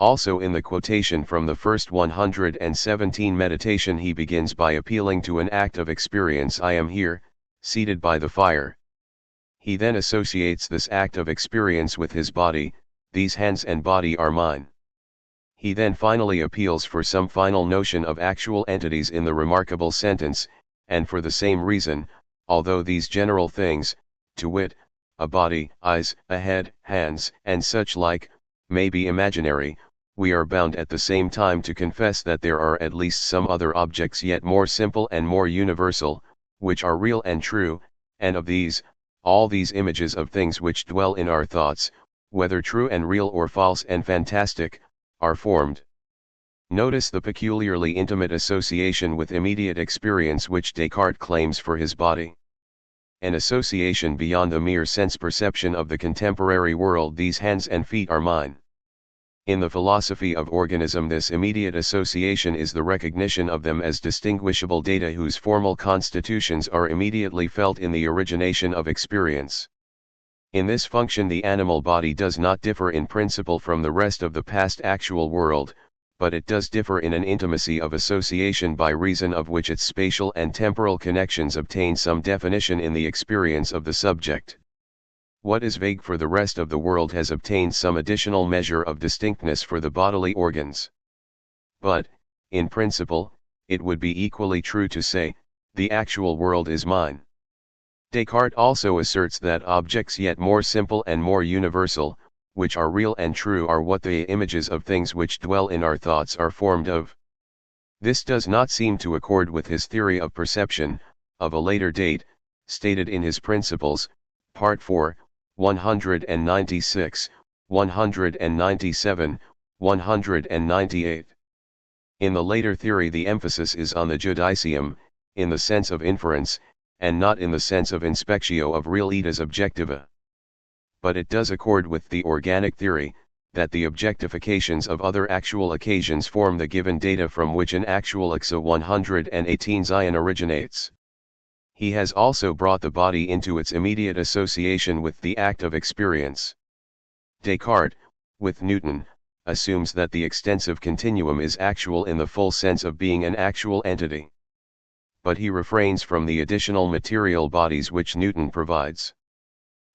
Also in the quotation from the first 117 meditation he begins by appealing to an act of experience. I am here, seated by the fire. He then associates this act of experience with his body, these hands and body are mine. He then finally appeals for some final notion of actual entities in the remarkable sentence, and for the same reason, although these general things, to wit, a body, eyes, a head, hands, and such like, may be imaginary, we are bound at the same time to confess that there are at least some other objects yet more simple and more universal, which are real and true, and of these, all these images of things which dwell in our thoughts, whether true and real or false and fantastic, are formed. Notice the peculiarly intimate association with immediate experience which Descartes claims for his body. An association beyond the mere sense perception of the contemporary world. These hands and feet are mine. In the philosophy of organism, this immediate association is the recognition of them as distinguishable data whose formal constitutions are immediately felt in the origination of experience. In this function the animal body does not differ in principle from the rest of the past actual world, but it does differ in an intimacy of association by reason of which its spatial and temporal connections obtain some definition in the experience of the subject. What is vague for the rest of the world has obtained some additional measure of distinctness for the bodily organs. But, in principle, it would be equally true to say, the actual world is mine. Descartes also asserts that objects yet more simple and more universal, which are real and true, are what the images of things which dwell in our thoughts are formed of. This does not seem to accord with his theory of perception, of a later date, stated in his Principles, Part 4, 196, 197, 198. In the later theory the emphasis is on the judicium, in the sense of inference, and not in the sense of inspectio of real itas objectiva. But it does accord with the organic theory, that the objectifications of other actual occasions form the given data from which an actual exa 118 Zion originates. He has also brought the body into its immediate association with the act of experience. Descartes, with Newton, assumes that the extensive continuum is actual in the full sense of being an actual entity. But he refrains from the additional material bodies which Newton provides.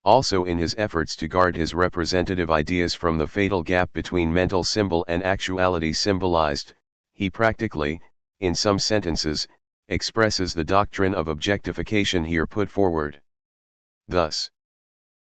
Also in his efforts to guard his representative ideas from the fatal gap between mental symbol and actuality symbolized, he practically, in some sentences, expresses the doctrine of objectification here put forward. Thus,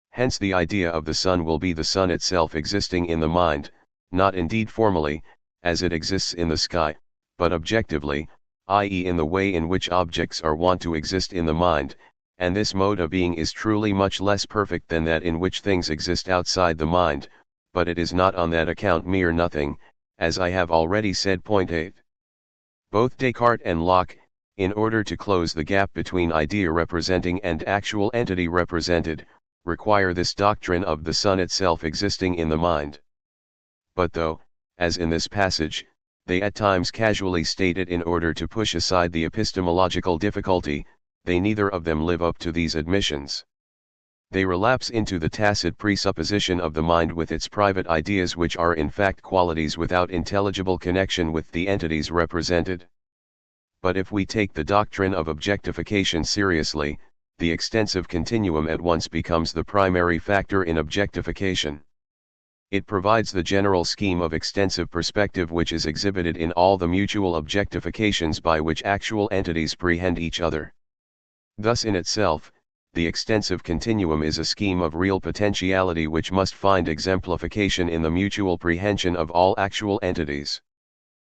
hence the idea of the sun will be the sun itself existing in the mind, not indeed formally, as it exists in the sky, but objectively, i.e. in the way in which objects are wont to exist in the mind, and this mode of being is truly much less perfect than that in which things exist outside the mind, but it is not on that account mere nothing, as I have already said. Point 8. Both Descartes and Locke, in order to close the gap between idea representing and actual entity represented, require this doctrine of the sun itself existing in the mind. But though, as in this passage, they at times casually state it in order to push aside the epistemological difficulty, they neither of them live up to these admissions. They relapse into the tacit presupposition of the mind with its private ideas, which are in fact qualities without intelligible connection with the entities represented. But if we take the doctrine of objectification seriously, the extensive continuum at once becomes the primary factor in objectification. It provides the general scheme of extensive perspective which is exhibited in all the mutual objectifications by which actual entities prehend each other. Thus in itself, the extensive continuum is a scheme of real potentiality which must find exemplification in the mutual prehension of all actual entities.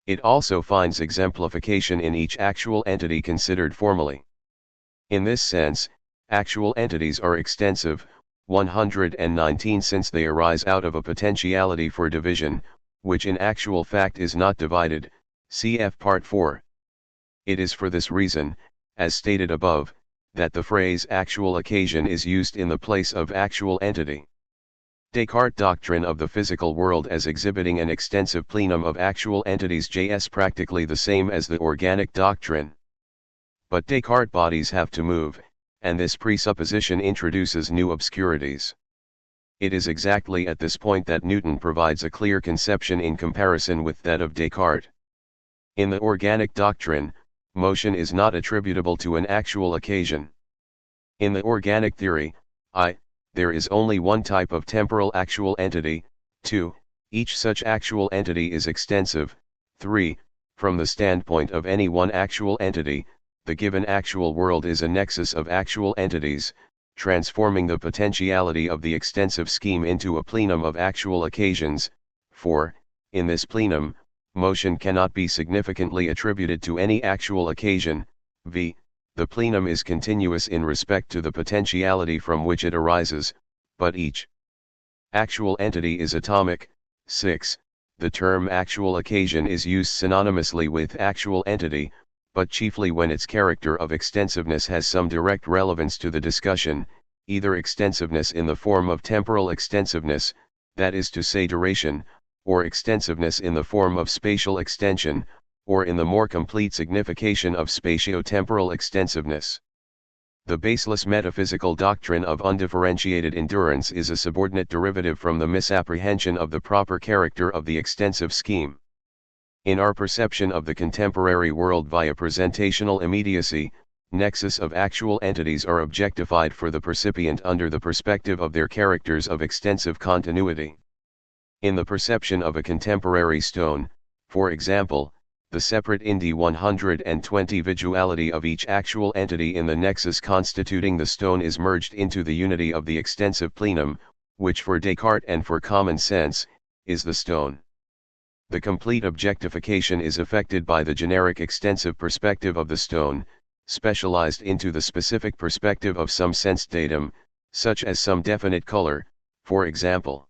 It also finds exemplification in each actual entity considered formally. In this sense, actual entities are extensive, 119, since they arise out of a potentiality for division, which in actual fact is not divided, cf. Part 4. It is for this reason, as stated above, that the phrase actual occasion is used in the place of actual entity. Descartes' doctrine of the physical world as exhibiting an extensive plenum of actual entities is practically the same as the organic doctrine. But Descartes' bodies have to move, and this presupposition introduces new obscurities. It is exactly at this point that Newton provides a clear conception in comparison with that of Descartes. In the organic doctrine, motion is not attributable to an actual occasion. In the organic theory, there is only one type of temporal actual entity. 2. Each such actual entity is extensive. 3. From the standpoint of any one actual entity, the given actual world is a nexus of actual entities, transforming the potentiality of the extensive scheme into a plenum of actual occasions. 4. In this plenum, motion cannot be significantly attributed to any actual occasion. V. The plenum is continuous in respect to the potentiality from which it arises, but each actual entity is atomic. 6. The term actual occasion is used synonymously with actual entity, but chiefly when its character of extensiveness has some direct relevance to the discussion, either extensiveness in the form of temporal extensiveness, that is to say duration, or extensiveness in the form of spatial extension, or in the more complete signification of spatio-temporal extensiveness. The baseless metaphysical doctrine of undifferentiated endurance is a subordinate derivative from the misapprehension of the proper character of the extensive scheme. In our perception of the contemporary world via presentational immediacy, nexus of actual entities are objectified for the percipient under the perspective of their characters of extensive continuity. In the perception of a contemporary stone, for example, the separate indi 120 visuality of each actual entity in the nexus constituting the stone is merged into the unity of the extensive plenum, which for Descartes and for common sense, is the stone. The complete objectification is effected by the generic extensive perspective of the stone, specialized into the specific perspective of some sense datum, such as some definite color, for example.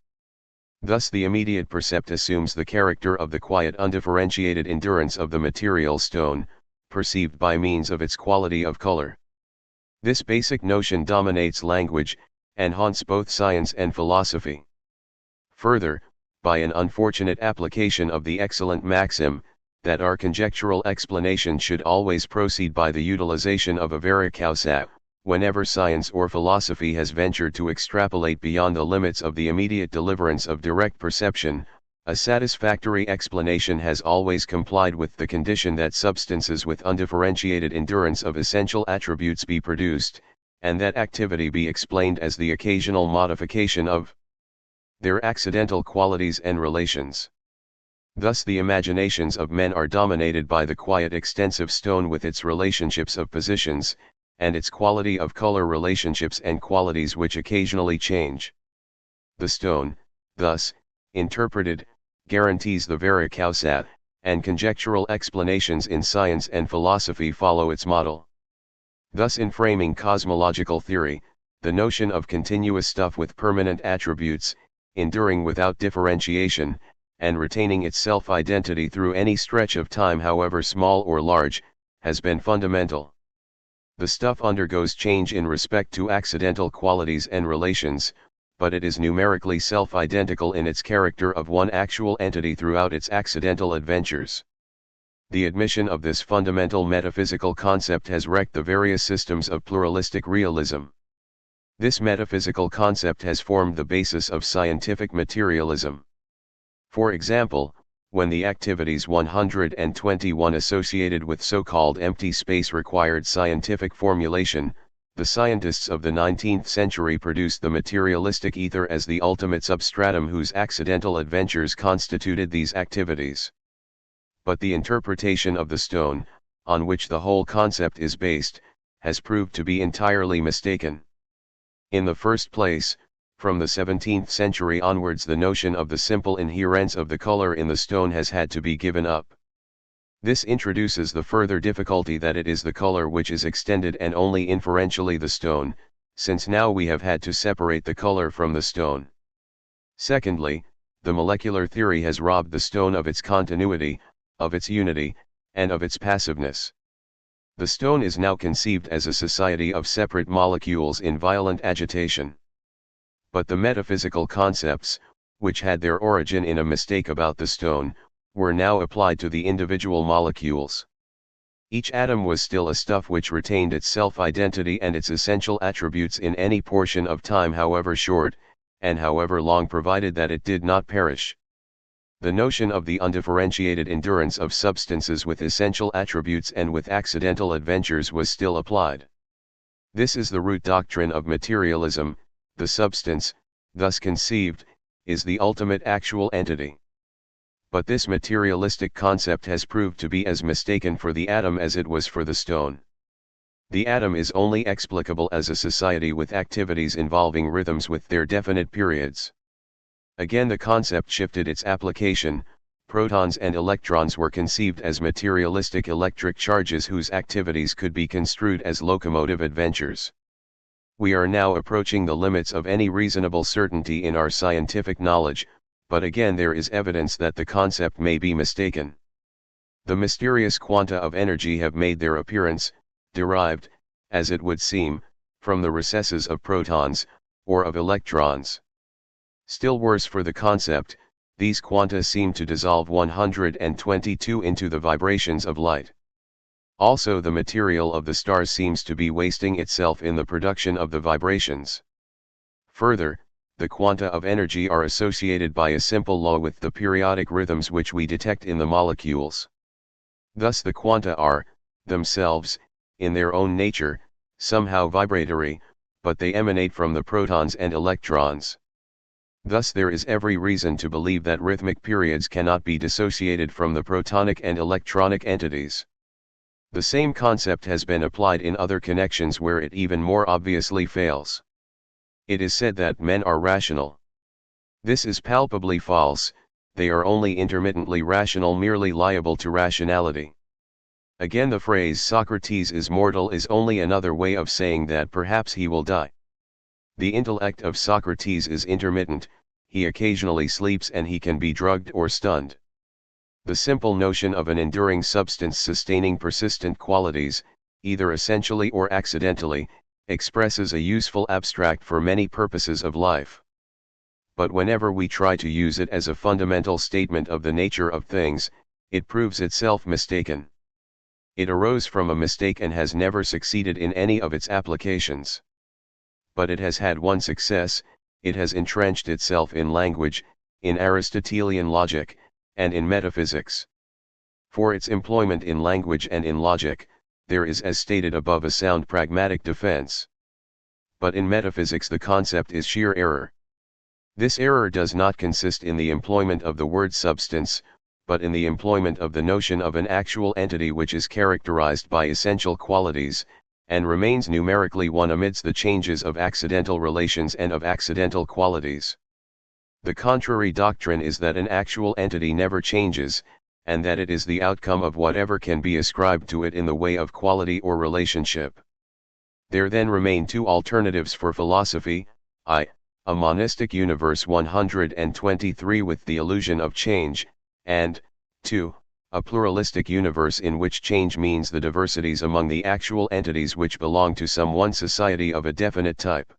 Thus the immediate percept assumes the character of the quiet undifferentiated endurance of the material stone, perceived by means of its quality of color. This basic notion dominates language, and haunts both science and philosophy. Further, by an unfortunate application of the excellent maxim, that our conjectural explanation should always proceed by the utilization of a vera causa, whenever science or philosophy has ventured to extrapolate beyond the limits of the immediate deliverance of direct perception, a satisfactory explanation has always complied with the condition that substances with undifferentiated endurance of essential attributes be produced, and that activity be explained as the occasional modification of their accidental qualities and relations. Thus the imaginations of men are dominated by the quiet extensive stone with its relationships of positions, and its quality of color relationships and qualities which occasionally change. The stone, thus, interpreted, guarantees the vera causa, and conjectural explanations in science and philosophy follow its model. Thus in framing cosmological theory, the notion of continuous stuff with permanent attributes, enduring without differentiation, and retaining its self-identity through any stretch of time however small or large, has been fundamental. The stuff undergoes change in respect to accidental qualities and relations, but it is numerically self-identical in its character of one actual entity throughout its accidental adventures. The admission of this fundamental metaphysical concept has wrecked the various systems of pluralistic realism. This metaphysical concept has formed the basis of scientific materialism. For example, when the activities 121 associated with so-called empty space required scientific formulation, the scientists of the 19th century produced the materialistic ether as the ultimate substratum whose accidental adventures constituted these activities. But the interpretation of the stone, on which the whole concept is based, has proved to be entirely mistaken. In the first place, from the 17th century onwards the notion of the simple inherence of the color in the stone has had to be given up. This introduces the further difficulty that it is the color which is extended and only inferentially the stone, since now we have had to separate the color from the stone. Secondly, the molecular theory has robbed the stone of its continuity, of its unity, and of its passiveness. The stone is now conceived as a society of separate molecules in violent agitation. But the metaphysical concepts, which had their origin in a mistake about the stone, were now applied to the individual molecules. Each atom was still a stuff which retained its self-identity and its essential attributes in any portion of time however short, and however long provided that it did not perish. The notion of the undifferentiated endurance of substances with essential attributes and with accidental adventures was still applied. This is the root doctrine of materialism. The substance, thus conceived, is the ultimate actual entity. But this materialistic concept has proved to be as mistaken for the atom as it was for the stone. The atom is only explicable as a society with activities involving rhythms with their definite periods. Again the concept shifted its application. Protons and electrons were conceived as materialistic electric charges whose activities could be construed as locomotive adventures. We are now approaching the limits of any reasonable certainty in our scientific knowledge, but again there is evidence that the concept may be mistaken. The mysterious quanta of energy have made their appearance, derived, as it would seem, from the recesses of protons, or of electrons. Still worse for the concept, these quanta seem to dissolve 122 into the vibrations of light. Also the material of the stars seems to be wasting itself in the production of the vibrations. Further, the quanta of energy are associated by a simple law with the periodic rhythms which we detect in the molecules. Thus the quanta are, themselves, in their own nature, somehow vibratory, but they emanate from the protons and electrons. Thus there is every reason to believe that rhythmic periods cannot be dissociated from the protonic and electronic entities. The same concept has been applied in other connections where it even more obviously fails. It is said that men are rational. This is palpably false, they are only intermittently rational, merely liable to rationality. Again the phrase Socrates is mortal is only another way of saying that perhaps he will die. The intellect of Socrates is intermittent, he occasionally sleeps and he can be drugged or stunned. The simple notion of an enduring substance sustaining persistent qualities, either essentially or accidentally, expresses a useful abstract for many purposes of life. But whenever we try to use it as a fundamental statement of the nature of things, it proves itself mistaken. It arose from a mistake and has never succeeded in any of its applications. But it has had one success, it has entrenched itself in language, in Aristotelian logic, and in metaphysics. For its employment in language and in logic, there is as stated above a sound pragmatic defense. But in metaphysics the concept is sheer error. This error does not consist in the employment of the word substance, but in the employment of the notion of an actual entity which is characterized by essential qualities, and remains numerically one amidst the changes of accidental relations and of accidental qualities. The contrary doctrine is that an actual entity never changes, and that it is the outcome of whatever can be ascribed to it in the way of quality or relationship. There then remain two alternatives for philosophy, I, a monistic universe 123 with the illusion of change, and, 2, a pluralistic universe in which change means the diversities among the actual entities which belong to some one society of a definite type.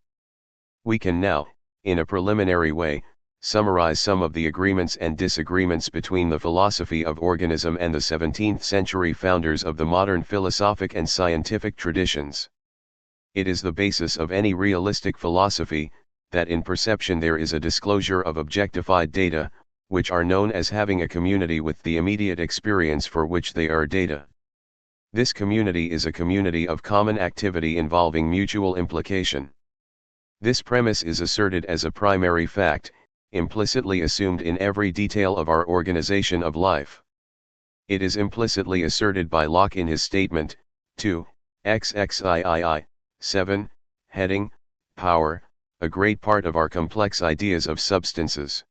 We can now, in a preliminary way, summarize some of the agreements and disagreements between the philosophy of organism and the 17th century founders of the modern philosophic and scientific traditions. It is the basis of any realistic philosophy, that in perception there is a disclosure of objectified data, which are known as having a community with the immediate experience for which they are data. This community is a community of common activity involving mutual implication. This premise is asserted as a primary fact, implicitly assumed in every detail of our organization of life. It is implicitly asserted by Locke in his statement, 2, XXIII, 7, heading, Power, a great part of our complex ideas of substances.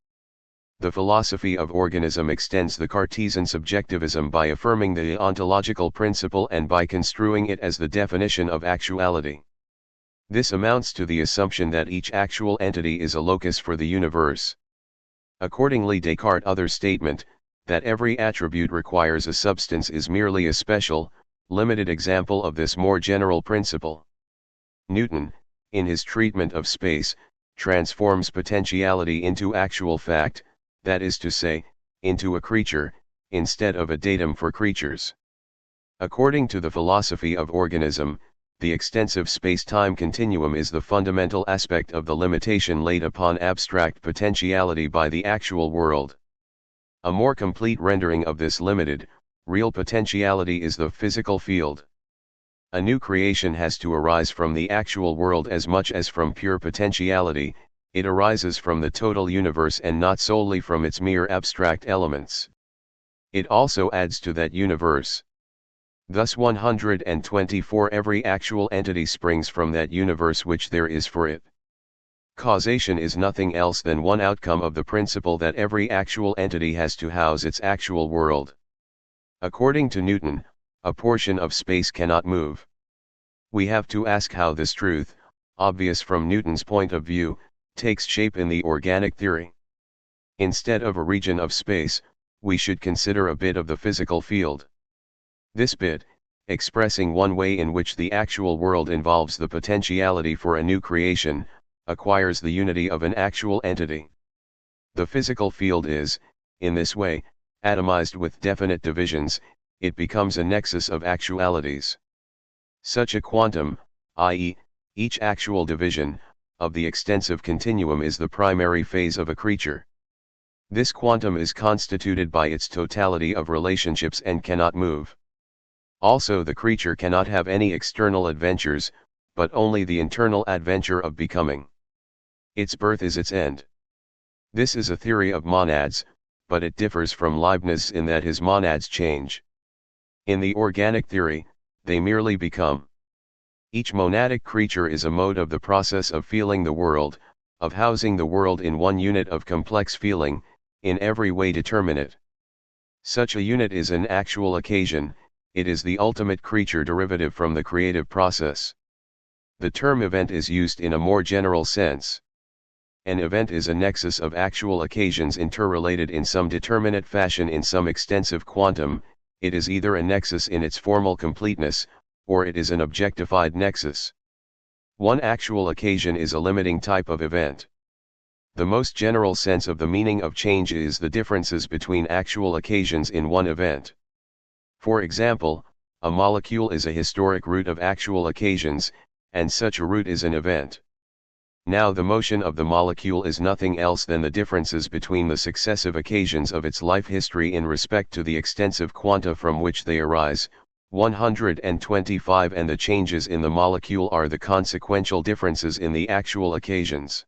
The philosophy of organism extends the Cartesian subjectivism by affirming the ontological principle and by construing it as the definition of actuality. This amounts to the assumption that each actual entity is a locus for the universe. Accordingly, Descartes' other statement, that every attribute requires a substance, is merely a special, limited example of this more general principle. Newton, in his treatment of space, transforms potentiality into actual fact, that is to say, into a creature, instead of a datum for creatures. According to the philosophy of organism, the extensive space-time continuum is the fundamental aspect of the limitation laid upon abstract potentiality by the actual world. A more complete rendering of this limited, real potentiality is the physical field. A new creation has to arise from the actual world as much as from pure potentiality. It arises from the total universe and not solely from its mere abstract elements. It also adds to that universe. Thus 124 every actual entity springs from that universe which there is for it. Causation is nothing else than one outcome of the principle that every actual entity has to house its actual world. According to Newton, a portion of space cannot move. We have to ask how this truth, obvious from Newton's point of view, takes shape in the organic theory. Instead of a region of space, we should consider a bit of the physical field. This bit, expressing one way in which the actual world involves the potentiality for a new creation, acquires the unity of an actual entity. The physical field is, in this way, atomized with definite divisions. It becomes a nexus of actualities. Such a quantum, i.e., each actual division, of the extensive continuum is the primary phase of a creature. This quantum is constituted by its totality of relationships and cannot move. Also, the creature cannot have any external adventures, but only the internal adventure of becoming. Its birth is its end. This is a theory of monads, but it differs from Leibniz in that his monads change. In the organic theory, they merely become. Each monadic creature is a mode of the process of feeling the world, of housing the world in one unit of complex feeling, in every way determinate. Such a unit is an actual occasion. It is the ultimate creature derivative from the creative process. The term event is used in a more general sense. An event is a nexus of actual occasions interrelated in some determinate fashion in some extensive quantum. It is either a nexus in its formal completeness, or it is an objectified nexus. One actual occasion is a limiting type of event. The most general sense of the meaning of change is the differences between actual occasions in one event. For example, a molecule is a historic root of actual occasions, and such a root is an event. Now the motion of the molecule is nothing else than the differences between the successive occasions of its life history in respect to the extensive quanta from which they arise, 125, and the changes in the molecule are the consequential differences in the actual occasions.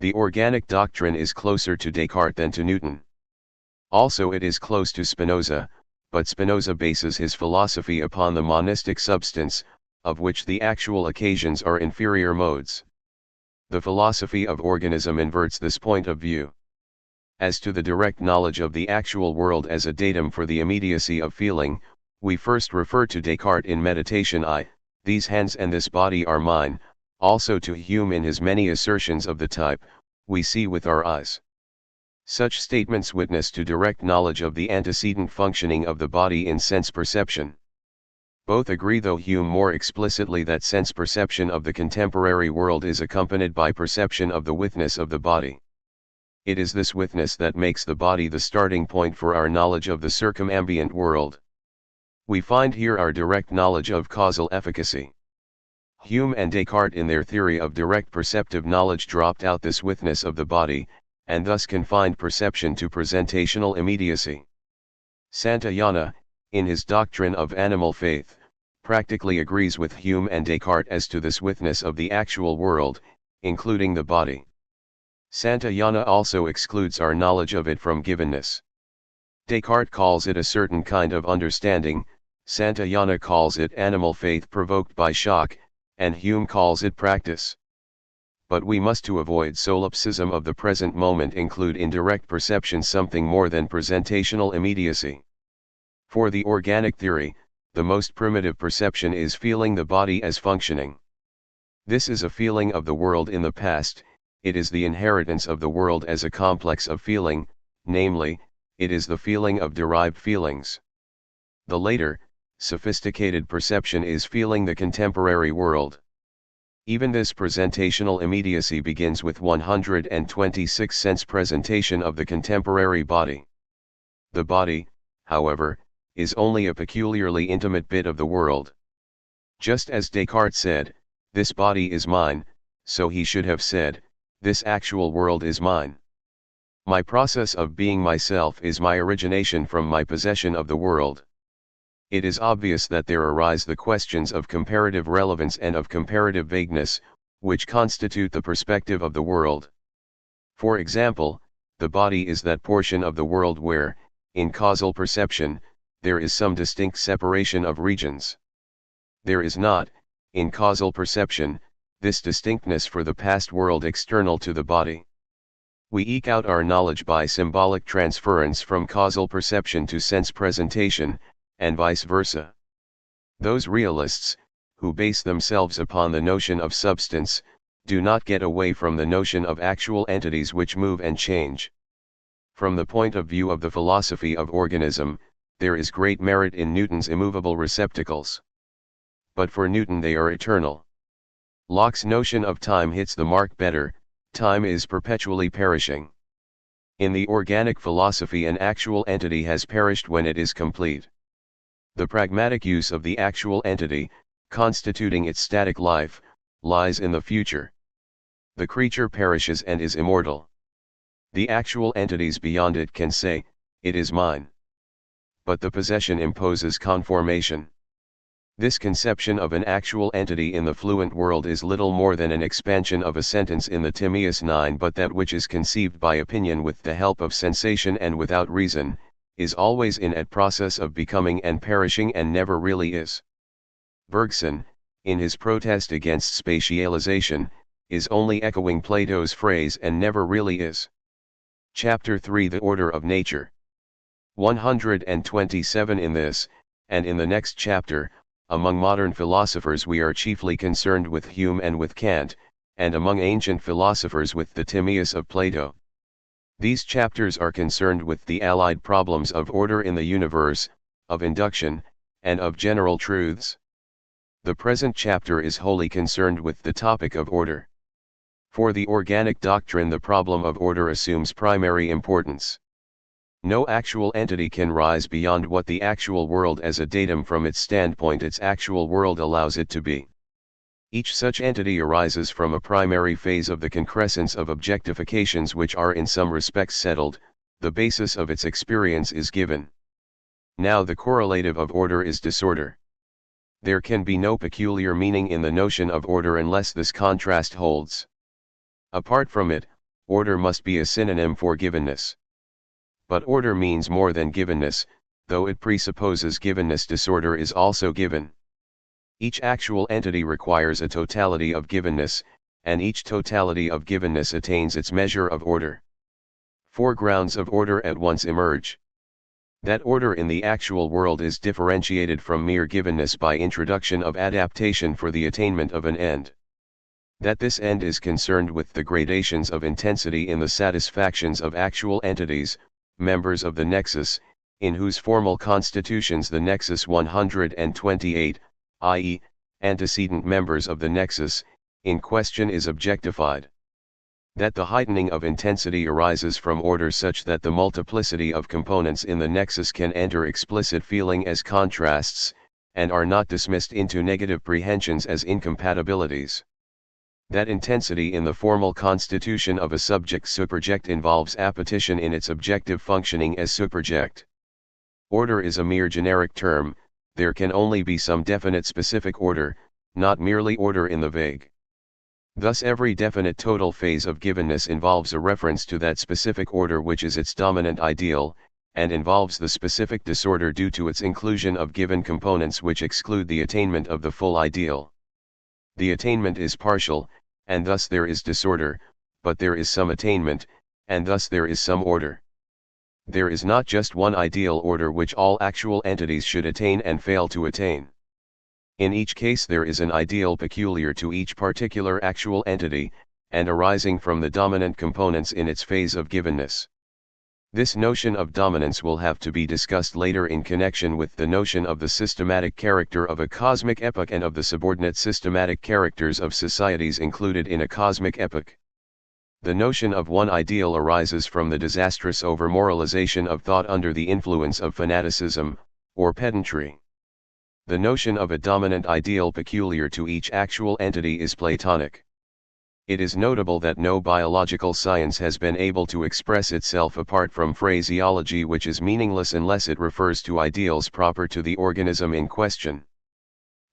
The organic doctrine is closer to Descartes than to Newton. Also it is close to Spinoza, but Spinoza bases his philosophy upon the monistic substance, of which the actual occasions are inferior modes. The philosophy of organism inverts this point of view. As to the direct knowledge of the actual world as a datum for the immediacy of feeling, we first refer to Descartes in Meditation I, these hands and this body are mine, also to Hume in his many assertions of the type, we see with our eyes. Such statements witness to direct knowledge of the antecedent functioning of the body in sense perception. Both agree, though Hume more explicitly, that sense perception of the contemporary world is accompanied by perception of the witness of the body. It is this witness that makes the body the starting point for our knowledge of the circumambient world. We find here our direct knowledge of causal efficacy. Hume and Descartes in their theory of direct perceptive knowledge dropped out this witness of the body, and thus confined perception to presentational immediacy. Santayana, in his doctrine of animal faith, practically agrees with Hume and Descartes as to this witness of the actual world, including the body. Santayana also excludes our knowledge of it from givenness. Descartes calls it a certain kind of understanding, Santayana calls it animal faith provoked by shock, and Hume calls it practice. But we must, to avoid solipsism of the present moment, include in direct perception something more than presentational immediacy. For the organic theory, the most primitive perception is feeling the body as functioning. This is a feeling of the world in the past, it is the inheritance of the world as a complex of feeling, namely, it is the feeling of derived feelings. The later, sophisticated perception is feeling the contemporary world. Even this presentational immediacy begins with 126 sense presentation of the contemporary body. The body, however, is only a peculiarly intimate bit of the world. Just as Descartes said, "This body is mine," so he should have said, "This actual world is mine. My process of being myself is my origination from my possession of the world." It is obvious that there arise the questions of comparative relevance and of comparative vagueness, which constitute the perspective of the world. For example, the body is that portion of the world where, in causal perception, there is some distinct separation of regions. There is not, in causal perception, this distinctness for the past world external to the body. We eke out our knowledge by symbolic transference from causal perception to sense presentation, and vice versa. Those realists, who base themselves upon the notion of substance, do not get away from the notion of actual entities which move and change. From the point of view of the philosophy of organism, there is great merit in Newton's immovable receptacles. But for Newton they are eternal. Locke's notion of time hits the mark better: time is perpetually perishing. In the organic philosophy, an actual entity has perished when it is complete. The pragmatic use of the actual entity, constituting its static life, lies in the future. The creature perishes and is immortal. The actual entities beyond it can say, "It is mine." But the possession imposes conformation. This conception of an actual entity in the fluent world is little more than an expansion of a sentence in the Timaeus 9, but that which is conceived by opinion with the help of sensation and without reason, is always in a process of becoming and perishing and never really is. Bergson, in his protest against spatialization, is only echoing Plato's phrase "and never really is." Chapter 3: The Order of Nature. 127. In this, and in the next chapter, among modern philosophers we are chiefly concerned with Hume and with Kant, and among ancient philosophers with the Timaeus of Plato. These chapters are concerned with the allied problems of order in the universe, of induction, and of general truths. The present chapter is wholly concerned with the topic of order. For the organic doctrine, the problem of order assumes primary importance. No actual entity can rise beyond what the actual world as a datum from its standpoint, its actual world, allows it to be. Each such entity arises from a primary phase of the concrescence of objectifications which are in some respects settled, the basis of its experience is given. Now the correlative of order is disorder. There can be no peculiar meaning in the notion of order unless this contrast holds. Apart from it, order must be a synonym for givenness. But order means more than givenness, though it presupposes givenness. Disorder is also given. Each actual entity requires a totality of givenness, and each totality of givenness attains its measure of order. Four grounds of order at once emerge. That order in the actual world is differentiated from mere givenness by introduction of adaptation for the attainment of an end. That this end is concerned with the gradations of intensity in the satisfactions of actual entities, members of the nexus, in whose formal constitutions the nexus 128, i.e., antecedent members of the nexus, in question is objectified. That the heightening of intensity arises from order such that the multiplicity of components in the nexus can enter explicit feeling as contrasts, and are not dismissed into negative prehensions as incompatibilities. That intensity in the formal constitution of a subject superject involves appetition in its objective functioning as superject. Order is a mere generic term, there can only be some definite specific order, not merely order in the vague. Thus every definite total phase of givenness involves a reference to that specific order which is its dominant ideal, and involves the specific disorder due to its inclusion of given components which exclude the attainment of the full ideal. The attainment is partial, and thus there is disorder, but there is some attainment, and thus there is some order. There is not just one ideal order which all actual entities should attain and fail to attain. In each case there is an ideal peculiar to each particular actual entity, and arising from the dominant components in its phase of givenness. This notion of dominance will have to be discussed later in connection with the notion of the systematic character of a cosmic epoch and of the subordinate systematic characters of societies included in a cosmic epoch. The notion of one ideal arises from the disastrous over-moralization of thought under the influence of fanaticism, or pedantry. The notion of a dominant ideal peculiar to each actual entity is Platonic. It is notable that no biological science has been able to express itself apart from phraseology which is meaningless unless it refers to ideals proper to the organism in question.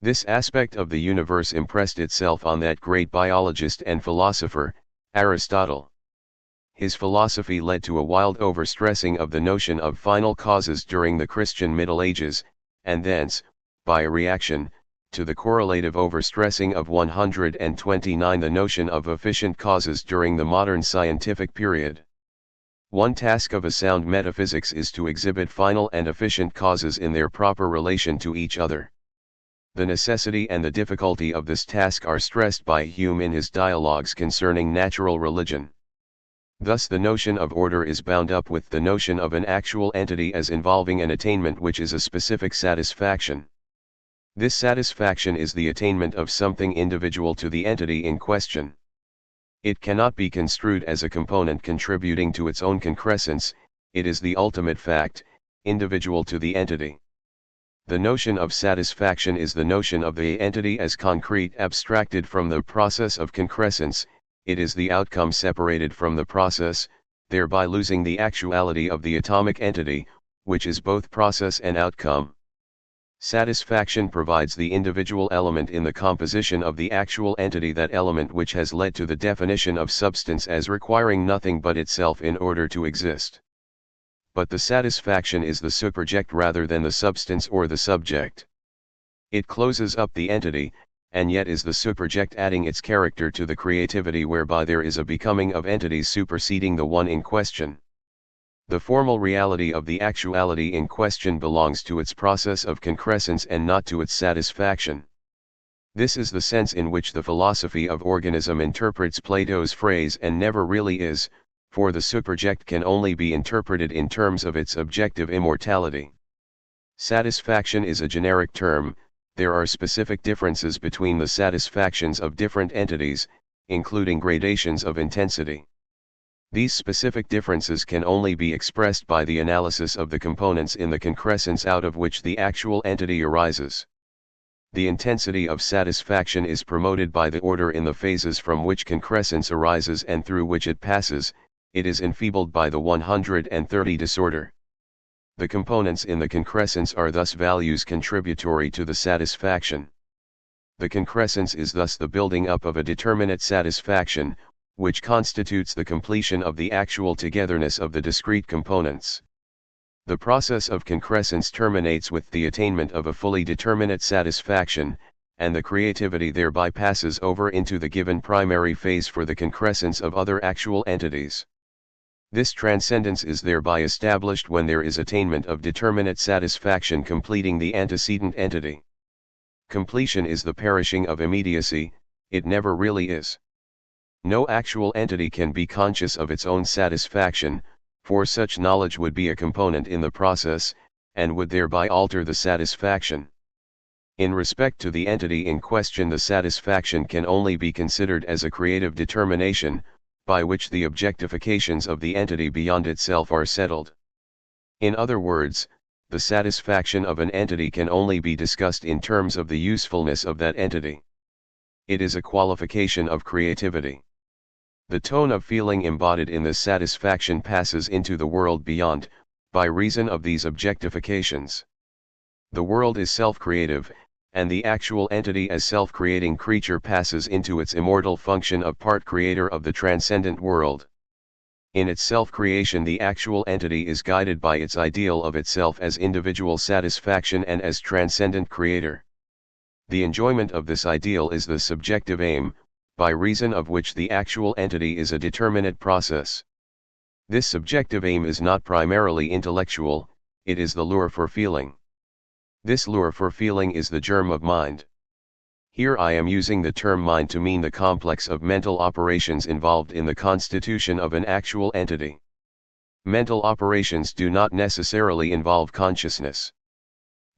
This aspect of the universe impressed itself on that great biologist and philosopher, Aristotle. His philosophy led to a wild overstressing of the notion of final causes during the Christian Middle Ages, and thence, by a reaction, to the correlative overstressing of 129 the notion of efficient causes during the modern scientific period. One task of a sound metaphysics is to exhibit final and efficient causes in their proper relation to each other. The necessity and the difficulty of this task are stressed by Hume in his dialogues concerning natural religion. Thus the notion of order is bound up with the notion of an actual entity as involving an attainment which is a specific satisfaction. This satisfaction is the attainment of something individual to the entity in question. It cannot be construed as a component contributing to its own concrescence, it is the ultimate fact, individual to the entity. The notion of satisfaction is the notion of the entity as concrete abstracted from the process of concrescence, it is the outcome separated from the process, thereby losing the actuality of the atomic entity, which is both process and outcome. Satisfaction provides the individual element in the composition of the actual entity, that element which has led to the definition of substance as requiring nothing but itself in order to exist. But the satisfaction is the superject rather than the substance or the subject. It closes up the entity, and yet is the superject adding its character to the creativity whereby there is a becoming of entities superseding the one in question. The formal reality of the actuality in question belongs to its process of concrescence and not to its satisfaction. This is the sense in which the philosophy of organism interprets Plato's phrase "and never really is," for the superject can only be interpreted in terms of its objective immortality. Satisfaction is a generic term, there are specific differences between the satisfactions of different entities, including gradations of intensity. These specific differences can only be expressed by the analysis of the components in the concrescence out of which the actual entity arises. The intensity of satisfaction is promoted by the order in the phases from which concrescence arises and through which it passes, it is enfeebled by the 130 disorder. The components in the concrescence are thus values contributory to the satisfaction. The concrescence is thus the building up of a determinate satisfaction, which constitutes the completion of the actual togetherness of the discrete components. The process of concrescence terminates with the attainment of a fully determinate satisfaction, and the creativity thereby passes over into the given primary phase for the concrescence of other actual entities. This transcendence is thereby established when there is attainment of determinate satisfaction completing the antecedent entity. Completion is the perishing of immediacy, it never really is. No actual entity can be conscious of its own satisfaction, for such knowledge would be a component in the process, and would thereby alter the satisfaction. In respect to the entity in question, the satisfaction can only be considered as a creative determination, by which the objectifications of the entity beyond itself are settled. In other words, the satisfaction of an entity can only be discussed in terms of the usefulness of that entity. It is a qualification of creativity. The tone of feeling embodied in this satisfaction passes into the world beyond, by reason of these objectifications. The world is self-creative, and the actual entity as self-creating creature passes into its immortal function of part creator of the transcendent world. In its self-creation, the actual entity is guided by its ideal of itself as individual satisfaction and as transcendent creator. The enjoyment of this ideal is the subjective aim, by reason of which the actual entity is a determinate process. This subjective aim is not primarily intellectual, it is the lure for feeling. This lure for feeling is the germ of mind. Here I am using the term mind to mean the complex of mental operations involved in the constitution of an actual entity. Mental operations do not necessarily involve consciousness.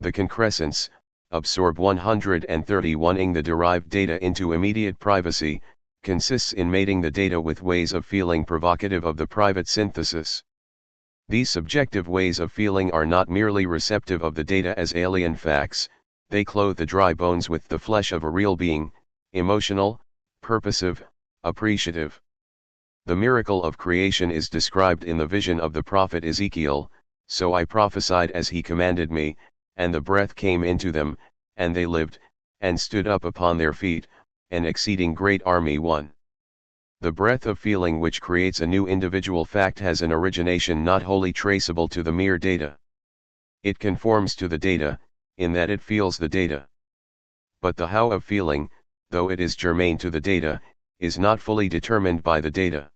The concrescence, absorb 131ing the derived data into immediate privacy, consists in mating the data with ways of feeling provocative of the private synthesis. These subjective ways of feeling are not merely receptive of the data as alien facts, they clothe the dry bones with the flesh of a real being, emotional, purposive, appreciative. The miracle of creation is described in the vision of the prophet Ezekiel. So I prophesied as he commanded me, and the breath came into them, and they lived, and stood up upon their feet, an exceeding great army. 1. The breath of feeling which creates a new individual fact has an origination not wholly traceable to the mere data. It conforms to the data, in that it feels the data. But the how of feeling, though it is germane to the data, is not fully determined by the data.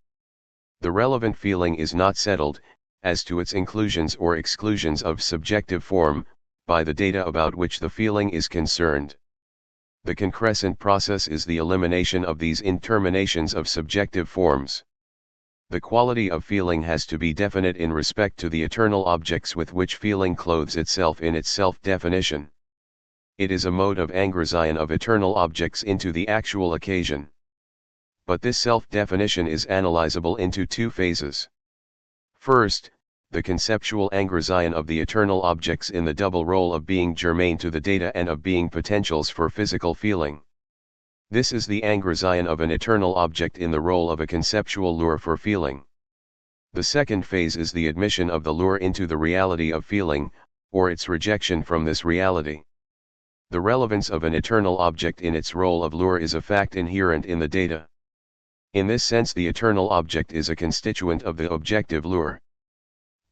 The relevant feeling is not settled, as to its inclusions or exclusions of subjective form, by the data about which the feeling is concerned. The concrescent process is the elimination of these interminations of subjective forms. The quality of feeling has to be definite in respect to the eternal objects with which feeling clothes itself in its self-definition. It is a mode of angrazyon of eternal objects into the actual occasion. But this self-definition is analyzable into two phases. First, the conceptual angrazyon of the eternal objects in the double role of being germane to the data and of being potentials for physical feeling. This is the angrazyon of an eternal object in the role of a conceptual lure for feeling. The second phase is the admission of the lure into the reality of feeling, or its rejection from this reality. The relevance of an eternal object in its role of lure is a fact inherent in the data. In this sense, the eternal object is a constituent of the objective lure.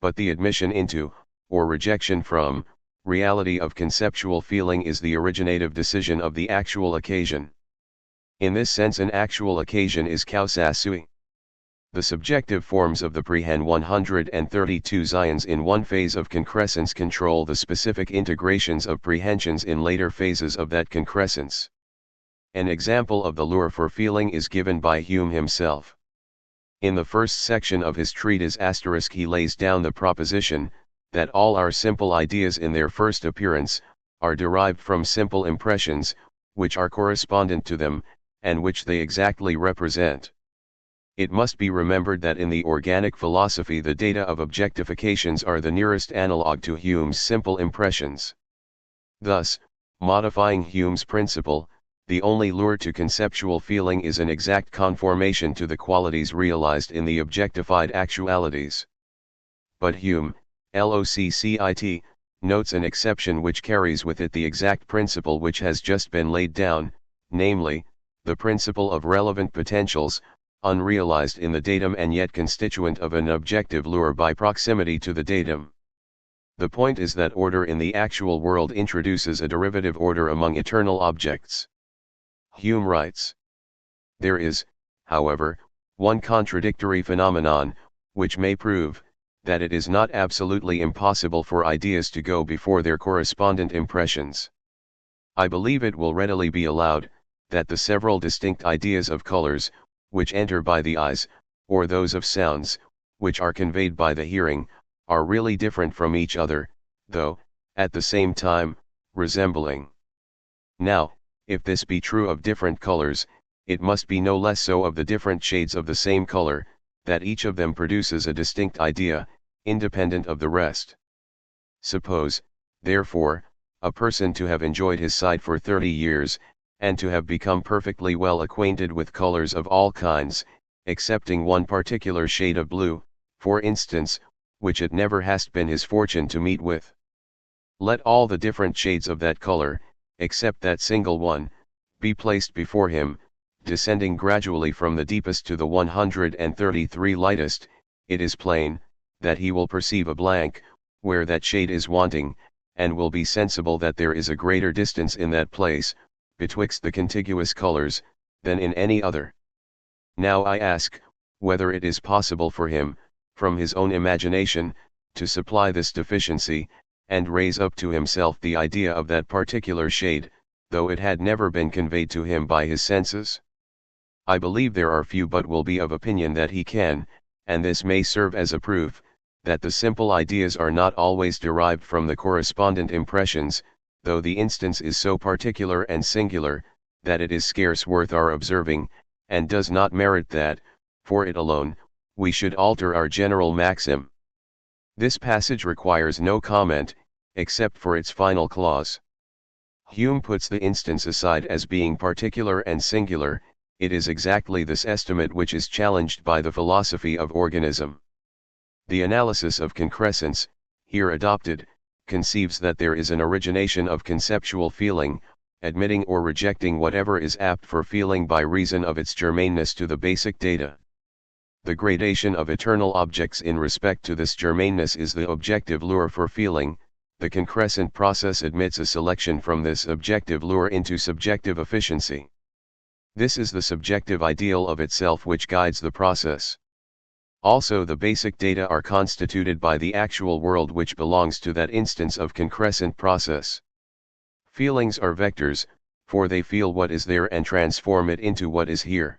But the admission into, or rejection from, reality of conceptual feeling is the originative decision of the actual occasion. In this sense, an actual occasion is causa sui. The subjective forms of the prehen 132 zyons in one phase of concrescence control the specific integrations of prehensions in later phases of that concrescence. An example of the lure for feeling is given by Hume himself. In the first section of his treatise * he lays down the proposition, that all our simple ideas in their first appearance, are derived from simple impressions, which are correspondent to them, and which they exactly represent. It must be remembered that in the organic philosophy the data of objectifications are the nearest analog to Hume's simple impressions. Thus, modifying Hume's principle, the only lure to conceptual feeling is an exact conformation to the qualities realized in the objectified actualities. But Hume, LOCCIT, notes an exception which carries with it the exact principle which has just been laid down, namely, the principle of relevant potentials, unrealized in the datum and yet constituent of an objective lure by proximity to the datum. The point is that order in the actual world introduces a derivative order among eternal objects. Hume writes, "There is, however, one contradictory phenomenon, which may prove that it is not absolutely impossible for ideas to go before their correspondent impressions. I believe it will readily be allowed that the several distinct ideas of colors, which enter by the eyes, or those of sounds, which are conveyed by the hearing, are really different from each other, though, at the same time, resembling. Now, if this be true of different colors, it must be no less so of the different shades of the same color, that each of them produces a distinct idea, independent of the rest. Suppose, therefore, a person to have enjoyed his sight for 30 years, and to have become perfectly well acquainted with colors of all kinds, excepting one particular shade of blue, for instance, which it never has been his fortune to meet with. Let all the different shades of that color, except that single one, be placed before him, descending gradually from the deepest to the 133 lightest, it is plain, that he will perceive a blank, where that shade is wanting, and will be sensible that there is a greater distance in that place, betwixt the contiguous colors, than in any other. Now I ask, whether it is possible for him, from his own imagination, to supply this deficiency, and raise up to himself the idea of that particular shade, though it had never been conveyed to him by his senses? I believe there are few but will be of opinion that he can, and this may serve as a proof, that the simple ideas are not always derived from the correspondent impressions, though the instance is so particular and singular, that it is scarce worth our observing, and does not merit that, for it alone, we should alter our general maxim. This passage requires no comment, except for its final clause. Hume puts the instance aside as being particular and singular. It is exactly this estimate which is challenged by the philosophy of organism. The analysis of concrescence, here adopted, conceives that there is an origination of conceptual feeling, admitting or rejecting whatever is apt for feeling by reason of its germaneness to the basic data. The gradation of eternal objects in respect to this germaneness is the objective lure for feeling. The concrescent process admits a selection from this objective lure into subjective efficiency. This is the subjective ideal of itself which guides the process. Also the basic data are constituted by the actual world which belongs to that instance of concrescent process. Feelings are vectors, for they feel what is there and transform it into what is here.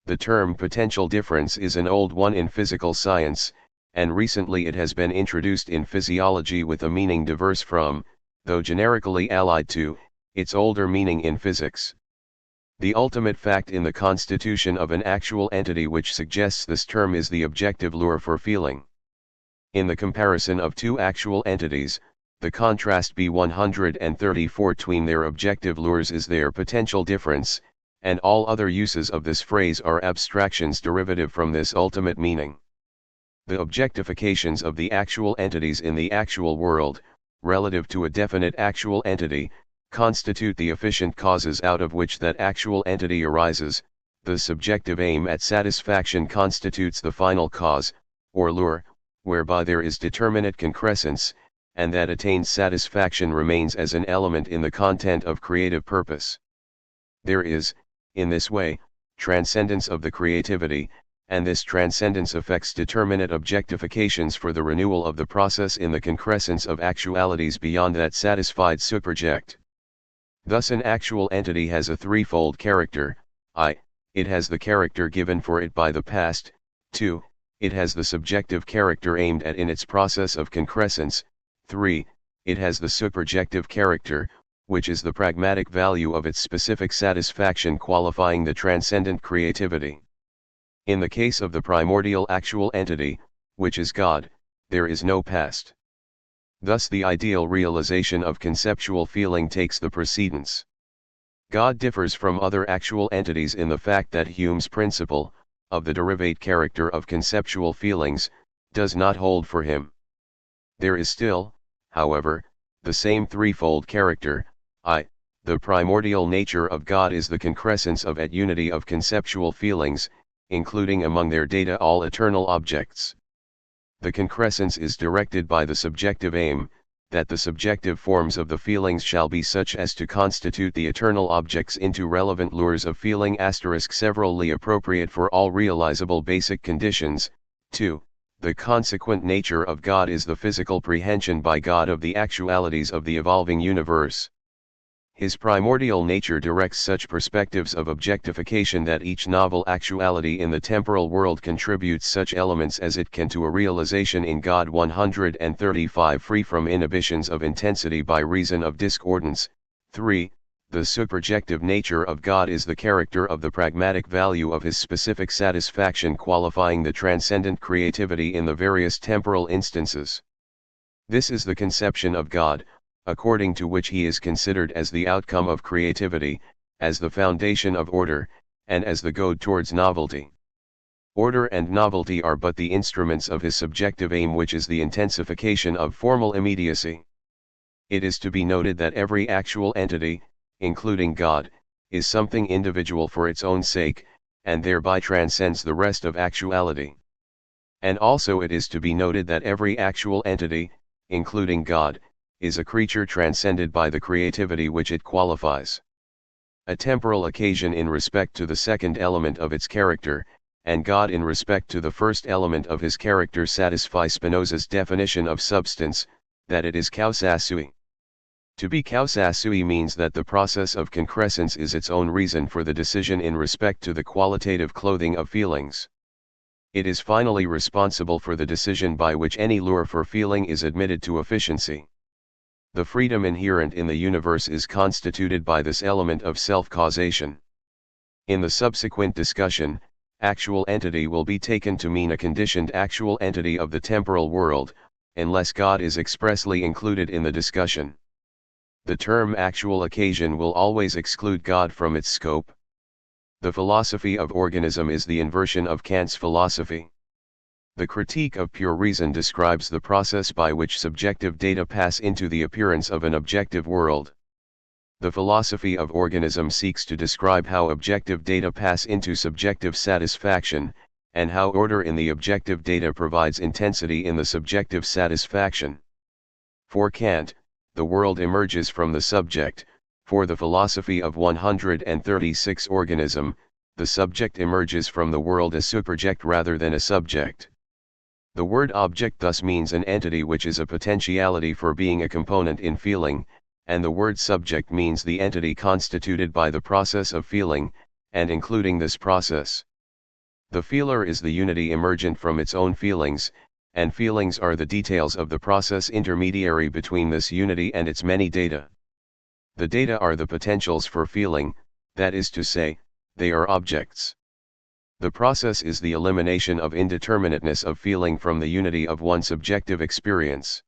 The term potential difference is an old one in physical science, and recently it has been introduced in physiology with a meaning diverse from, though generically allied to, its older meaning in physics. The ultimate fact in the constitution of an actual entity which suggests this term is the objective lure for feeling. In the comparison of two actual entities, the contrast B134 between their objective lures is their potential difference, and all other uses of this phrase are abstractions derivative from this ultimate meaning. The objectifications of the actual entities in the actual world, relative to a definite actual entity, constitute the efficient causes out of which that actual entity arises. The subjective aim at satisfaction constitutes the final cause, or lure, whereby there is determinate concrescence, and that attained satisfaction remains as an element in the content of creative purpose. There is, in this way, transcendence of the creativity, and this transcendence affects determinate objectifications for the renewal of the process in the concrescence of actualities beyond that satisfied superject. Thus an actual entity has a threefold character. I. It has the character given for it by the past. 2. It has the subjective character aimed at in its process of concrescence. 3. It has the superjective character, which is the pragmatic value of its specific satisfaction qualifying the transcendent creativity. In the case of the primordial actual entity, which is God, there is no past. Thus the ideal realization of conceptual feeling takes the precedence. God differs from other actual entities in the fact that Hume's principle, of the derivate character of conceptual feelings, does not hold for him. There is still, however, the same threefold character. The primordial nature of God is the concrescence of at unity of conceptual feelings, including among their data all eternal objects. The concrescence is directed by the subjective aim, that the subjective forms of the feelings shall be such as to constitute the eternal objects into relevant lures of feeling *, severally appropriate for all realizable basic conditions. 2. The consequent nature of God is the physical prehension by God of the actualities of the evolving universe. His primordial nature directs such perspectives of objectification that each novel actuality in the temporal world contributes such elements as it can to a realization in God. 135 Free from inhibitions of intensity by reason of discordance. 3. The subjective nature of God is the character of the pragmatic value of his specific satisfaction, qualifying the transcendent creativity in the various temporal instances. This is the conception of God, according to which he is considered as the outcome of creativity, as the foundation of order, and as the goad towards novelty. Order and novelty are but the instruments of his subjective aim, which is the intensification of formal immediacy. It is to be noted that every actual entity, including God, is something individual for its own sake, and thereby transcends the rest of actuality. And also it is to be noted that every actual entity, including God, is a creature transcended by the creativity which it qualifies. A temporal occasion in respect to the second element of its character, and God in respect to the first element of his character satisfy Spinoza's definition of substance, that it is causa sui. To be causa sui means that the process of concrescence is its own reason for the decision in respect to the qualitative clothing of feelings. It is finally responsible for the decision by which any lure for feeling is admitted to efficiency. The freedom inherent in the universe is constituted by this element of self-causation. In the subsequent discussion, actual entity will be taken to mean a conditioned actual entity of the temporal world, unless God is expressly included in the discussion. The term actual occasion will always exclude God from its scope. The philosophy of organism is the inversion of Kant's philosophy. The Critique of Pure Reason describes the process by which subjective data pass into the appearance of an objective world. The philosophy of organism seeks to describe how objective data pass into subjective satisfaction, and how order in the objective data provides intensity in the subjective satisfaction. For Kant, the world emerges from the subject. For the philosophy of 136 organism, the subject emerges from the world as superject rather than a subject. The word object thus means an entity which is a potentiality for being a component in feeling, and the word subject means the entity constituted by the process of feeling, and including this process. The feeler is the unity emergent from its own feelings, and feelings are the details of the process intermediary between this unity and its many data. The data are the potentials for feeling, that is to say, they are objects. The process is the elimination of indeterminateness of feeling from the unity of one subjective experience.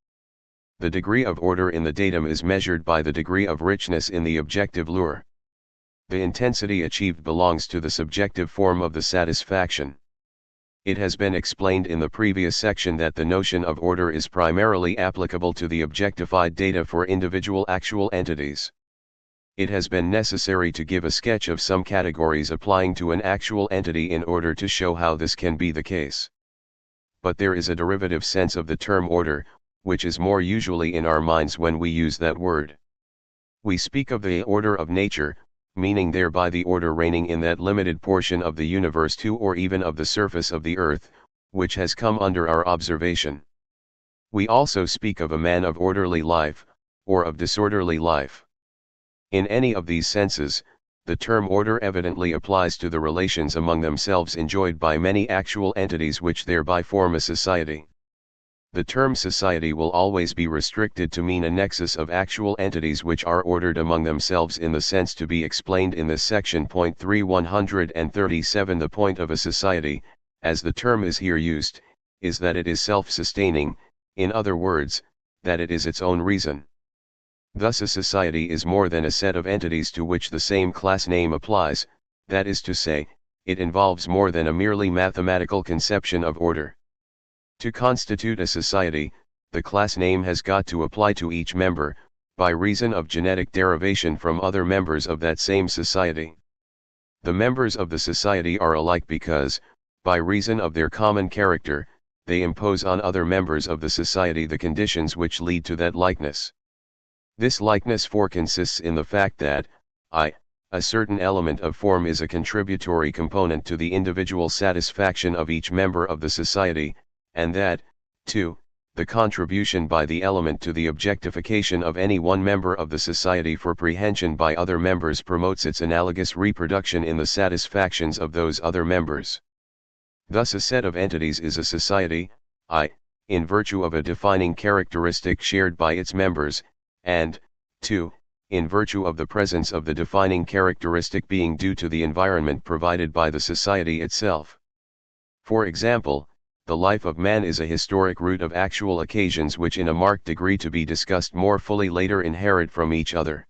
The degree of order in the datum is measured by the degree of richness in the objective lure. The intensity achieved belongs to the subjective form of the satisfaction. It has been explained in the previous section that the notion of order is primarily applicable to the objectified data for individual actual entities. It has been necessary to give a sketch of some categories applying to an actual entity in order to show how this can be the case. But there is a derivative sense of the term order, which is more usually in our minds when we use that word. We speak of the order of nature, meaning thereby the order reigning in that limited portion of the universe to or even of the surface of the earth, which has come under our observation. We also speak of a man of orderly life, or of disorderly life. In any of these senses, the term order evidently applies to the relations among themselves enjoyed by many actual entities which thereby form a society. The term society will always be restricted to mean a nexus of actual entities which are ordered among themselves in the sense to be explained in this section. Point 137. The point of a society, as the term is here used, is that it is self-sustaining, in other words, that it is its own reason. Thus a society is more than a set of entities to which the same class name applies, that is to say, it involves more than a merely mathematical conception of order. To constitute a society, the class name has got to apply to each member, by reason of genetic derivation from other members of that same society. The members of the society are alike because, by reason of their common character, they impose on other members of the society the conditions which lead to that likeness. This likeness consists in the fact that, a certain element of form is a contributory component to the individual satisfaction of each member of the society, and that, 2. The contribution by the element to the objectification of any one member of the society for prehension by other members promotes its analogous reproduction in the satisfactions of those other members. Thus a set of entities is a society, in virtue of a defining characteristic shared by its members, and, 2. In virtue of the presence of the defining characteristic being due to the environment provided by the society itself. For example, the life of man is a historic root of actual occasions which in a marked degree to be discussed more fully later inherit from each other.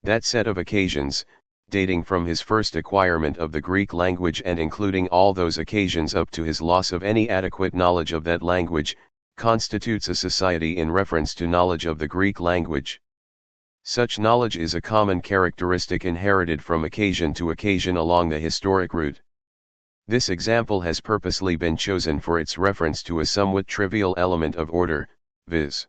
That set of occasions, dating from his first acquirement of the Greek language and including all those occasions up to his loss of any adequate knowledge of that language, constitutes a society in reference to knowledge of the Greek language. Such knowledge is a common characteristic inherited from occasion to occasion along the historic route. This example has purposely been chosen for its reference to a somewhat trivial element of order, viz.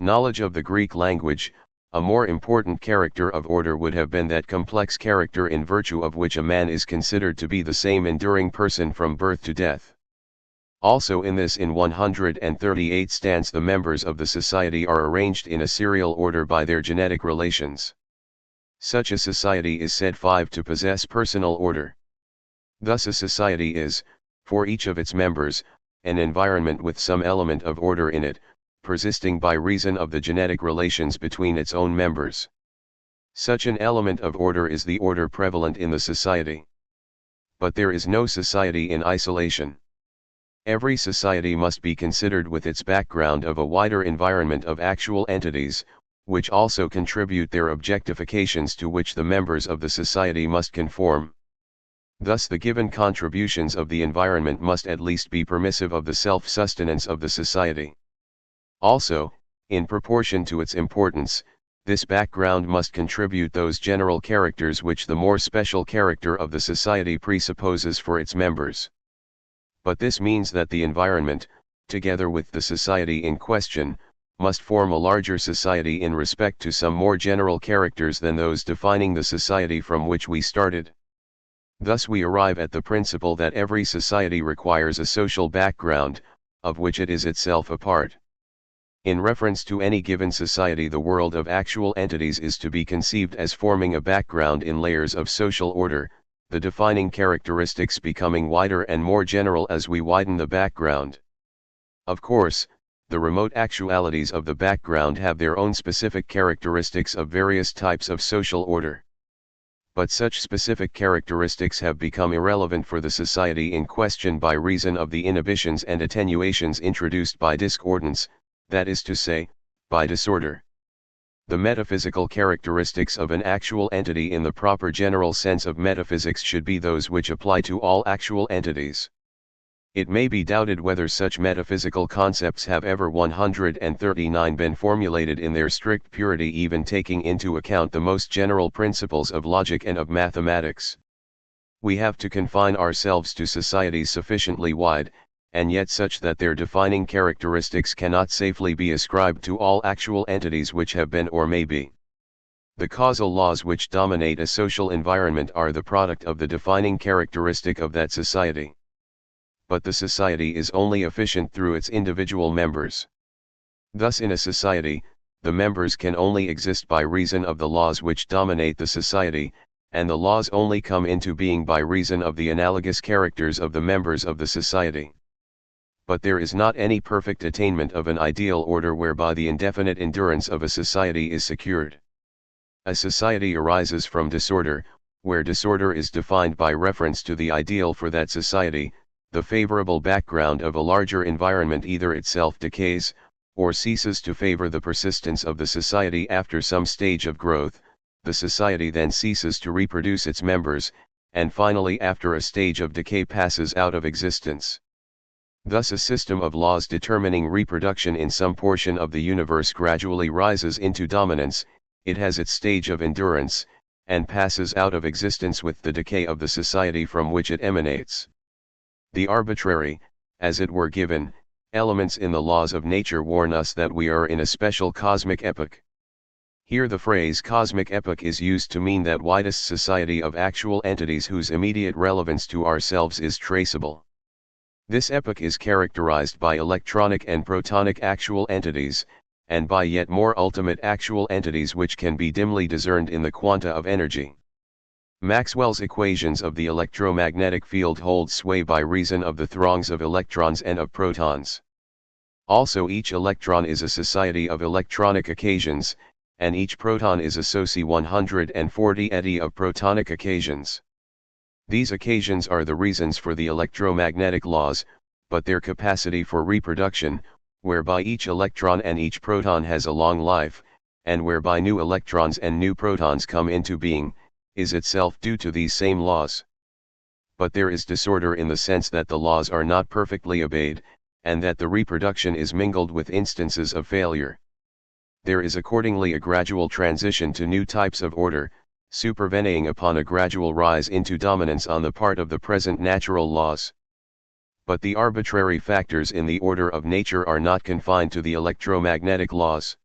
Knowledge of the Greek language. A more important character of order would have been that complex character in virtue of which a man is considered to be the same enduring person from birth to death. Also in 138 stance the members of the society are arranged in a serial order by their genetic relations. Such a society is said 5 to possess personal order. Thus a society is, for each of its members, an environment with some element of order in it, persisting by reason of the genetic relations between its own members. Such an element of order is the order prevalent in the society. But there is no society in isolation. Every society must be considered with its background of a wider environment of actual entities, which also contribute their objectifications to which the members of the society must conform. Thus the given contributions of the environment must at least be permissive of the self-sustenance of the society. Also, in proportion to its importance, this background must contribute those general characters which the more special character of the society presupposes for its members. But this means that the environment, together with the society in question, must form a larger society in respect to some more general characters than those defining the society from which we started. Thus we arrive at the principle that every society requires a social background, of which it is itself a part. In reference to any given society, the world of actual entities is to be conceived as forming a background in layers of social order, the defining characteristics becoming wider and more general as we widen the background. Of course, the remote actualities of the background have their own specific characteristics of various types of social order. But such specific characteristics have become irrelevant for the society in question by reason of the inhibitions and attenuations introduced by discordance, that is to say, by disorder. The metaphysical characteristics of an actual entity in the proper general sense of metaphysics should be those which apply to all actual entities. It may be doubted whether such metaphysical concepts have ever 139 been formulated in their strict purity, even taking into account the most general principles of logic and of mathematics. We have to confine ourselves to societies sufficiently wide, and yet such that their defining characteristics cannot safely be ascribed to all actual entities which have been or may be. The causal laws which dominate a social environment are the product of the defining characteristic of that society. But the society is only efficient through its individual members. Thus in a society, the members can only exist by reason of the laws which dominate the society, and the laws only come into being by reason of the analogous characters of the members of the society. But there is not any perfect attainment of an ideal order whereby the indefinite endurance of a society is secured. A society arises from disorder, where disorder is defined by reference to the ideal for that society. The favorable background of a larger environment either itself decays, or ceases to favor the persistence of the society after some stage of growth. The society then ceases to reproduce its members, and finally after a stage of decay passes out of existence. Thus a system of laws determining reproduction in some portion of the universe gradually rises into dominance, it has its stage of endurance, and passes out of existence with the decay of the society from which it emanates. The arbitrary, as it were given, elements in the laws of nature warn us that we are in a special cosmic epoch. Here the phrase cosmic epoch is used to mean that widest society of actual entities whose immediate relevance to ourselves is traceable. This epoch is characterized by electronic and protonic actual entities, and by yet more ultimate actual entities which can be dimly discerned in the quanta of energy. Maxwell's equations of the electromagnetic field hold sway by reason of the throngs of electrons and of protons. Also, each electron is a society of electronic occasions, and each proton is a soci 140 eddy of protonic occasions. These occasions are the reasons for the electromagnetic laws, but their capacity for reproduction, whereby each electron and each proton has a long life, and whereby new electrons and new protons come into being, is itself due to these same laws. But there is disorder in the sense that the laws are not perfectly obeyed, and that the reproduction is mingled with instances of failure. There is accordingly a gradual transition to new types of order, supervening upon a gradual rise into dominance on the part of the present natural laws. But the arbitrary factors in the order of nature are not confined to the electromagnetic laws.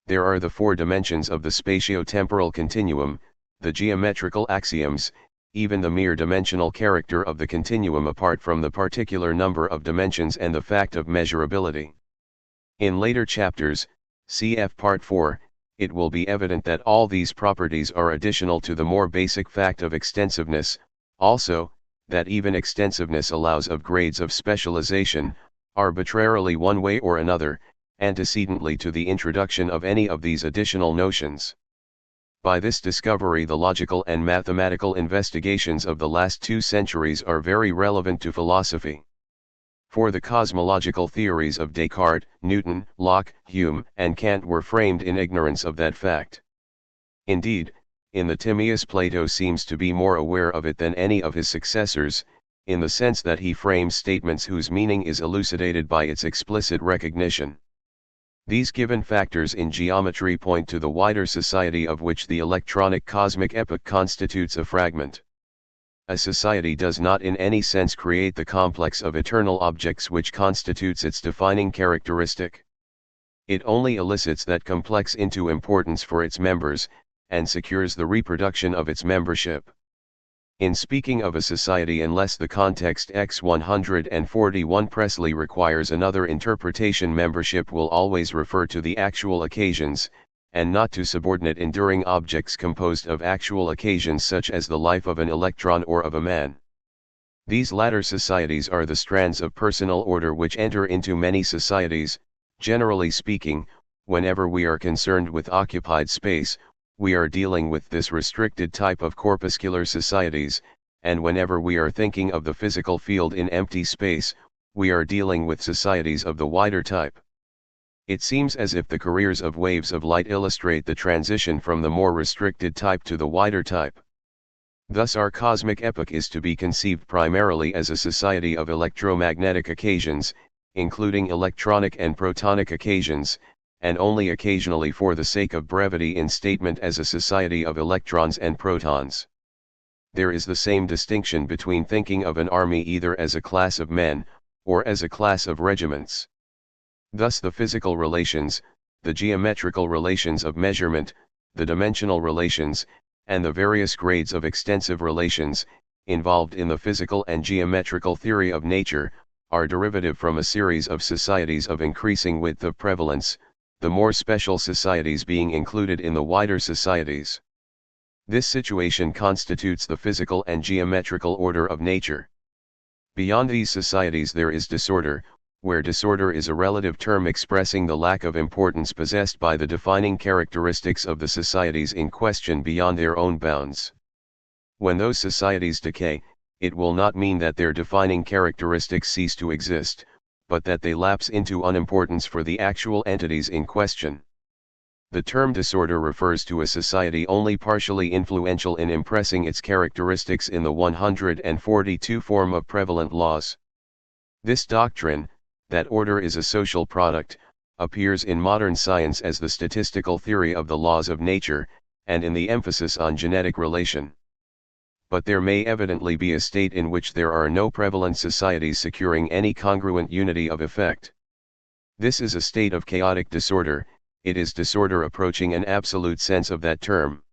There are the four dimensions of the spatio-temporal continuum, the geometrical axioms, even the mere dimensional character of the continuum apart from the particular number of dimensions and the fact of measurability. In later chapters, cf. Part 4, it will be evident that all these properties are additional to the more basic fact of extensiveness, also, that even extensiveness allows of grades of specialization, arbitrarily one way or another, antecedently to the introduction of any of these additional notions. By this discovery the logical and mathematical investigations of the last 2 centuries are very relevant to philosophy. For the cosmological theories of Descartes, Newton, Locke, Hume, and Kant were framed in ignorance of that fact. Indeed, in the Timaeus Plato seems to be more aware of it than any of his successors, in the sense that he frames statements whose meaning is elucidated by its explicit recognition. These given factors in geometry point to the wider society of which the electronic cosmic epoch constitutes a fragment. A society does not in any sense create the complex of eternal objects which constitutes its defining characteristic. It only elicits that complex into importance for its members, and secures the reproduction of its membership. In speaking of a society, unless the context X 141 Presley requires another interpretation, membership will always refer to the actual occasions, and not to subordinate enduring objects composed of actual occasions such as the life of an electron or of a man. These latter societies are the strands of personal order which enter into many societies. Generally speaking, whenever we are concerned with occupied space, we are dealing with this restricted type of corpuscular societies, and whenever we are thinking of the physical field in empty space, we are dealing with societies of the wider type. It seems as if the careers of waves of light illustrate the transition from the more restricted type to the wider type. Thus our cosmic epoch is to be conceived primarily as a society of electromagnetic occasions, including electronic and protonic occasions, and only occasionally for the sake of brevity in statement as a society of electrons and protons. There is the same distinction between thinking of an army either as a class of men, or as a class of regiments. Thus the physical relations, the geometrical relations of measurement, the dimensional relations, and the various grades of extensive relations, involved in the physical and geometrical theory of nature, are derivative from a series of societies of increasing width of prevalence, the more special societies being included in the wider societies. This situation constitutes the physical and geometrical order of nature. Beyond these societies there is disorder, where disorder is a relative term expressing the lack of importance possessed by the defining characteristics of the societies in question beyond their own bounds. When those societies decay, it will not mean that their defining characteristics cease to exist, but that they lapse into unimportance for the actual entities in question. The term disorder refers to a society only partially influential in impressing its characteristics in the 142 form of prevalent laws. This doctrine, that order is a social product, appears in modern science as the statistical theory of the laws of nature, and in the emphasis on genetic relation. But there may evidently be a state in which there are no prevalent societies securing any congruent unity of effect. This is a state of chaotic disorder. It is disorder approaching an absolute sense of that term.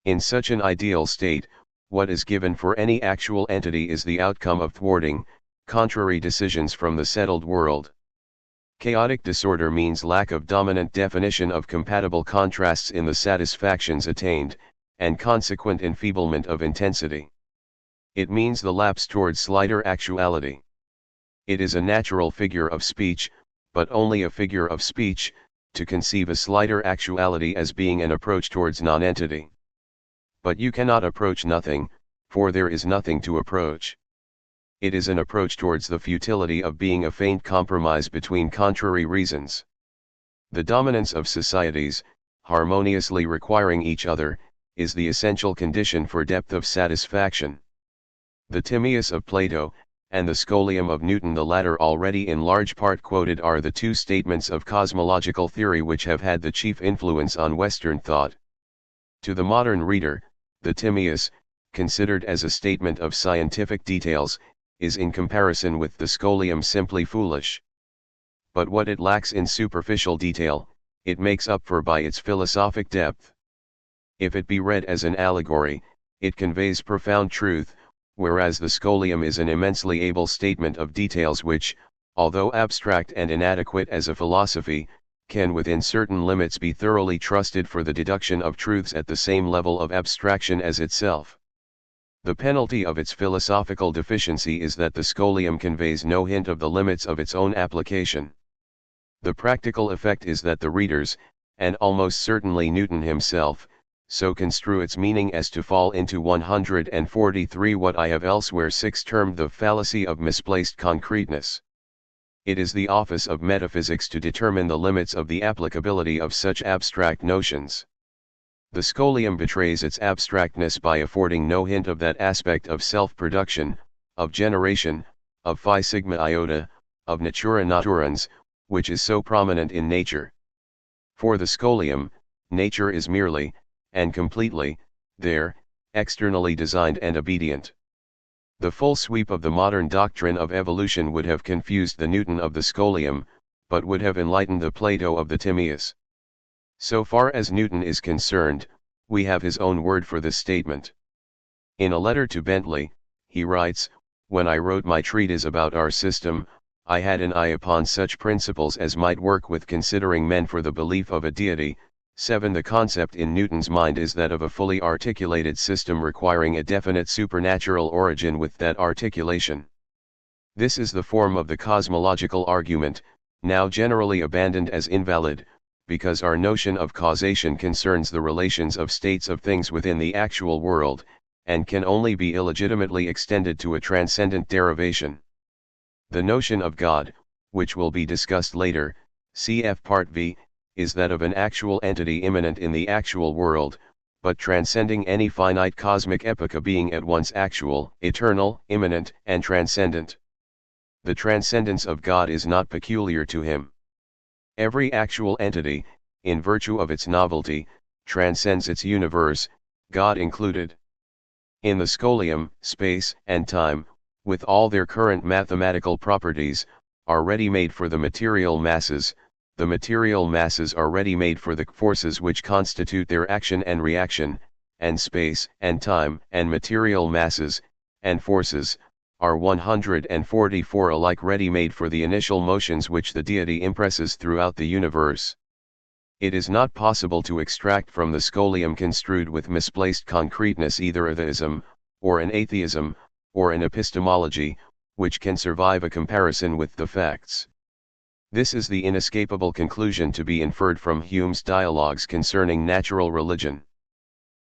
In such an ideal state, what is given for any actual entity is the outcome of thwarting, contrary decisions from the settled world. Chaotic disorder means lack of dominant definition of compatible contrasts in the satisfactions attained, and consequent enfeeblement of intensity. It means the lapse towards slighter actuality. It is a natural figure of speech, but only a figure of speech, to conceive a slighter actuality as being an approach towards nonentity. But you cannot approach nothing, for there is nothing to approach. It is an approach towards the futility of being a faint compromise between contrary reasons. The dominance of societies, harmoniously requiring each other, is the essential condition for depth of satisfaction. The Timaeus of Plato, and the Scholium of Newton, the latter already in large part quoted, are the two statements of cosmological theory which have had the chief influence on Western thought. To the modern reader, the Timaeus, considered as a statement of scientific details, is in comparison with the Scholium simply foolish. But what it lacks in superficial detail, it makes up for by its philosophic depth. If it be read as an allegory, it conveys profound truth, whereas the Scholium is an immensely able statement of details which, although abstract and inadequate as a philosophy, can within certain limits be thoroughly trusted for the deduction of truths at the same level of abstraction as itself. The penalty of its philosophical deficiency is that the Scholium conveys no hint of the limits of its own application. The practical effect is that the readers, and almost certainly Newton himself, so construe its meaning as to fall into 143 what I have elsewhere termed the fallacy of misplaced concreteness. It is the office of metaphysics to determine the limits of the applicability of such abstract notions. The Scholium betrays its abstractness by affording no hint of that aspect of self-production, of generation, of phi sigma iota, of natura naturans, which is so prominent in nature. For the Scholium, nature is merely, and completely, there, externally designed and obedient. The full sweep of the modern doctrine of evolution would have confused the Newton of the Scholium, but would have enlightened the Plato of the Timaeus. So far as Newton is concerned, we have his own word for this statement. In a letter to Bentley, he writes, "When I wrote my treatise about our system, I had an eye upon such principles as might work with considering men for the belief of a deity." 7. The concept in Newton's mind is that of a fully articulated system requiring a definite supernatural origin with that articulation. This is the form of the cosmological argument, now generally abandoned as invalid, because our notion of causation concerns the relations of states of things within the actual world, and can only be illegitimately extended to a transcendent derivation. The notion of God, which will be discussed later, cf. Part V, is that of an actual entity immanent in the actual world, but transcending any finite cosmic epocha, being at once actual, eternal, immanent, and transcendent. The transcendence of God is not peculiar to him. Every actual entity, in virtue of its novelty, transcends its universe, God included. In the Scholium, space and time, with all their current mathematical properties, are ready-made for the material masses. The material masses are ready-made for the forces which constitute their action and reaction, and space and time and material masses, and forces, are 144 alike ready-made for the initial motions which the deity impresses throughout the universe. It is not possible to extract from the Scholium construed with misplaced concreteness either a theism, or an atheism, or an epistemology, which can survive a comparison with the facts. This is the inescapable conclusion to be inferred from Hume's dialogues concerning natural religion.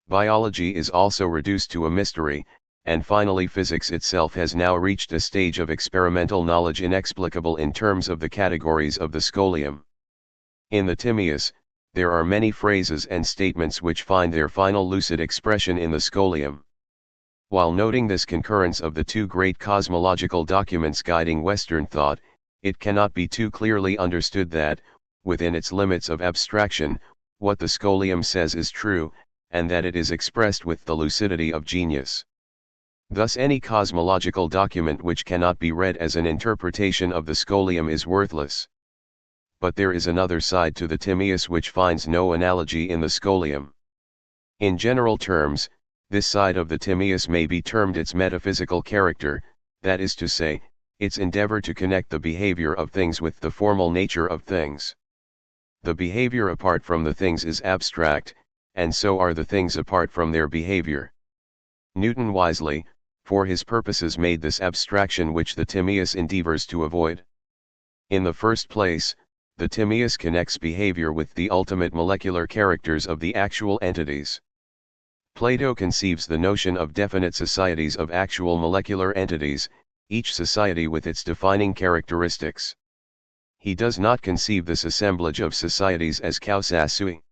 Biology is also reduced to a mystery, and finally physics itself has now reached a stage of experimental knowledge inexplicable in terms of the categories of the Scholium. In the Timaeus, there are many phrases and statements which find their final lucid expression in the Scholium. While noting this concurrence of the two great cosmological documents guiding Western thought, it cannot be too clearly understood that, within its limits of abstraction, what the Scholium says is true, and that it is expressed with the lucidity of genius. Thus any cosmological document which cannot be read as an interpretation of the Scholium is worthless. But there is another side to the Timaeus which finds no analogy in the Scholium. In general terms, this side of the Timaeus may be termed its metaphysical character, that is to say, its endeavor to connect the behavior of things with the formal nature of things. The behavior apart from the things is abstract, and so are the things apart from their behavior. Newton wisely, for his purposes, made this abstraction which the Timaeus endeavors to avoid. In the first place, the Timaeus connects behavior with the ultimate molecular characters of the actual entities. Plato conceives the notion of definite societies of actual molecular entities, each society with its defining characteristics. He does not conceive this assemblage of societies as causa sui.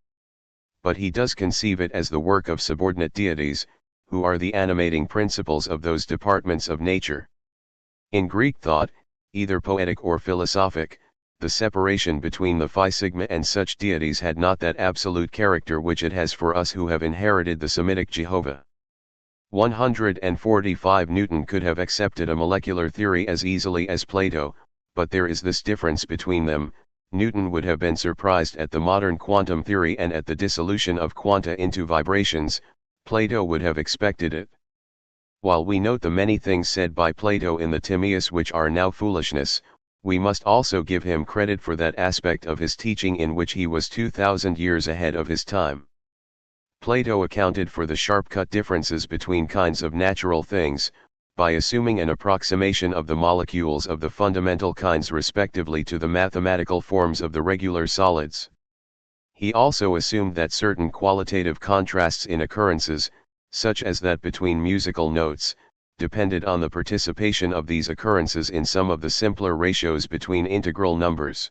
But he does conceive it as the work of subordinate deities, who are the animating principles of those departments of nature. In Greek thought, either poetic or philosophic, the separation between the phi sigma and such deities had not that absolute character which it has for us who have inherited the Semitic Jehovah. 145 Newton could have accepted a molecular theory as easily as Plato, but there is this difference between them: Newton would have been surprised at the modern quantum theory and at the dissolution of quanta into vibrations. Plato would have expected it. While we note the many things said by Plato in the Timaeus which are now foolishness, we must also give him credit for that aspect of his teaching in which he was 2,000 years ahead of his time. Plato accounted for the sharp-cut differences between kinds of natural things, by assuming an approximation of the molecules of the fundamental kinds respectively to the mathematical forms of the regular solids. He also assumed that certain qualitative contrasts in occurrences, such as that between musical notes, depended on the participation of these occurrences in some of the simpler ratios between integral numbers.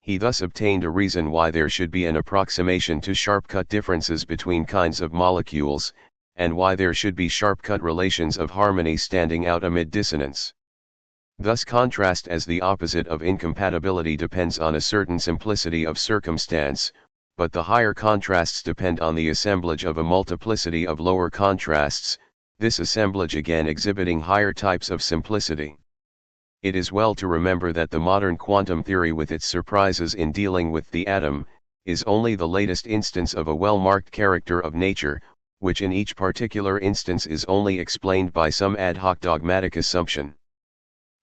He thus obtained a reason why there should be an approximation to sharp-cut differences between kinds of molecules, and why there should be sharp-cut relations of harmony standing out amid dissonance. Thus contrast as the opposite of incompatibility depends on a certain simplicity of circumstance, but the higher contrasts depend on the assemblage of a multiplicity of lower contrasts, this assemblage again exhibiting higher types of simplicity. It is well to remember that the modern quantum theory with its surprises in dealing with the atom, is only the latest instance of a well-marked character of nature, which in each particular instance is only explained by some ad hoc dogmatic assumption.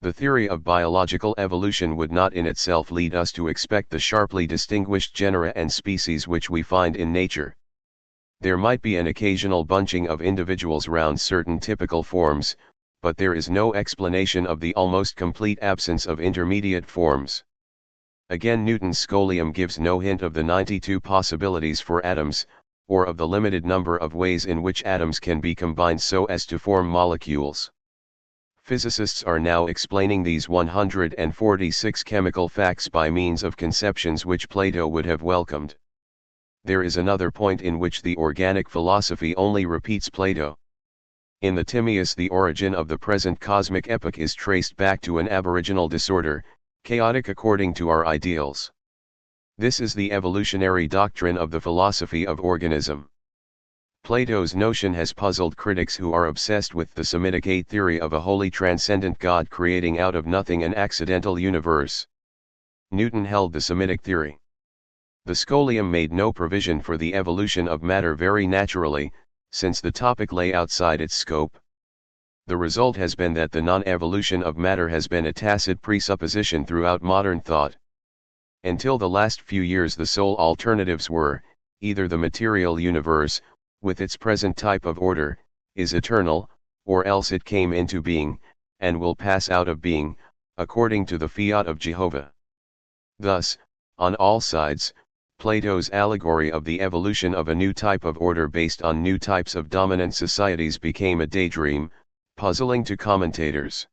The theory of biological evolution would not in itself lead us to expect the sharply distinguished genera and species which we find in nature. There might be an occasional bunching of individuals round certain typical forms, but there is no explanation of the almost complete absence of intermediate forms. Again, Newton's scholium gives no hint of the 92 possibilities for atoms, or of the limited number of ways in which atoms can be combined so as to form molecules. Physicists are now explaining these 146 chemical facts by means of conceptions which Plato would have welcomed. There is another point in which the organic philosophy only repeats Plato. In the Timaeus, the origin of the present cosmic epoch is traced back to an aboriginal disorder, chaotic according to our ideals. This is the evolutionary doctrine of the philosophy of organism. Plato's notion has puzzled critics who are obsessed with the Semitic theory of a wholly transcendent God creating out of nothing an accidental universe. Newton held the Semitic theory. The scholium made no provision for the evolution of matter very naturally, since the topic lay outside its scope. The result has been that the non-evolution of matter has been a tacit presupposition throughout modern thought. Until the last few years, the sole alternatives were, either the material universe, with its present type of order, is eternal, or else it came into being, and will pass out of being, according to the fiat of Jehovah. Thus, on all sides, Plato's allegory of the evolution of a new type of order based on new types of dominant societies became a daydream, puzzling to commentators.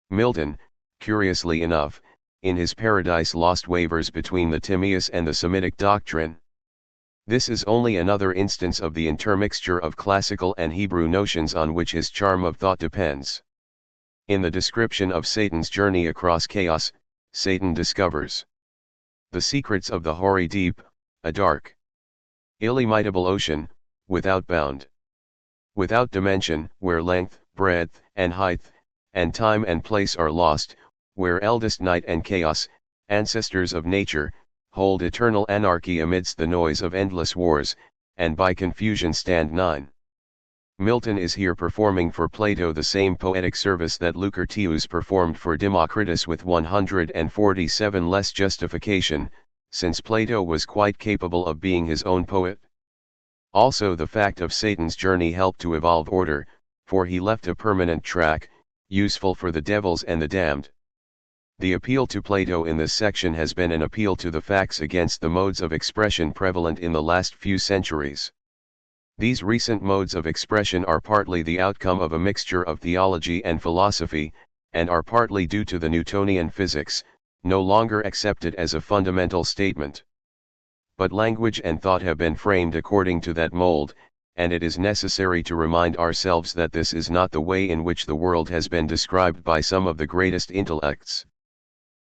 Milton, curiously enough, in his Paradise Lost wavers between the Timaeus and the Semitic doctrine. This is only another instance of the intermixture of classical and Hebrew notions on which his charm of thought depends. In the description of Satan's journey across chaos, Satan discovers the secrets of the hoary deep, a dark, illimitable ocean, without bound, without dimension, where length, breadth, and height, and time and place are lost, where eldest night and chaos, ancestors of nature, hold eternal anarchy amidst the noise of endless wars, and by confusion stand 9. Milton is here performing for Plato the same poetic service that Lucretius performed for Democritus with 147 less justification, since Plato was quite capable of being his own poet. Also the fact of Satan's journey helped to evolve order, for he left a permanent track, useful for the devils and the damned. The appeal to Plato in this section has been an appeal to the facts against the modes of expression prevalent in the last few centuries. These recent modes of expression are partly the outcome of a mixture of theology and philosophy, and are partly due to the Newtonian physics, no longer accepted as a fundamental statement. But language and thought have been framed according to that mold, and it is necessary to remind ourselves that this is not the way in which the world has been described by some of the greatest intellects.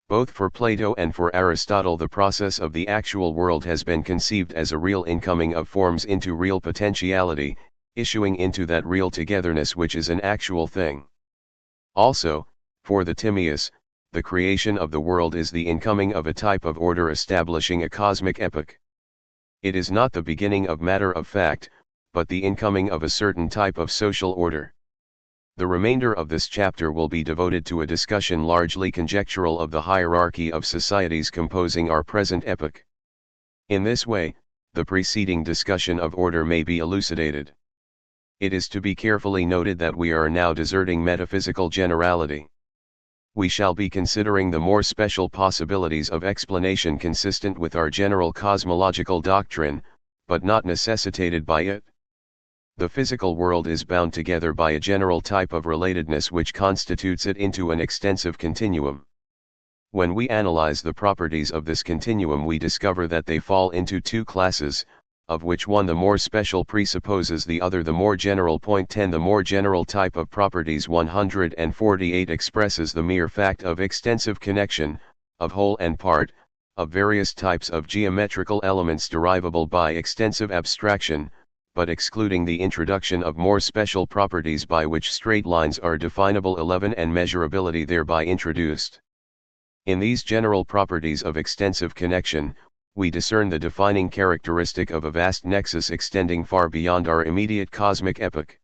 Both for Plato and for Aristotle, the process of the actual world has been conceived as a real incoming of forms into real potentiality, issuing into that real togetherness which is an actual thing. Also, for the Timaeus, the creation of the world is the incoming of a type of order establishing a cosmic epoch. It is not the beginning of matter of fact, but the incoming of a certain type of social order. The remainder of this chapter will be devoted to a discussion largely conjectural of the hierarchy of societies composing our present epoch. In this way, the preceding discussion of order may be elucidated. It is to be carefully noted that we are now deserting metaphysical generality. We shall be considering the more special possibilities of explanation consistent with our general cosmological doctrine, but not necessitated by it. The physical world is bound together by a general type of relatedness which constitutes it into an extensive continuum. When we analyze the properties of this continuum, we discover that they fall into two classes, of which one, the more special, presupposes the other, the more general. Point 10. The more general type of properties 148 expresses the mere fact of extensive connection, of whole and part, of various types of geometrical elements derivable by extensive abstraction, but excluding the introduction of more special properties by which straight lines are definable 11 and measurability thereby introduced. In these general properties of extensive connection, we discern the defining characteristic of a vast nexus extending far beyond our immediate cosmic epoch.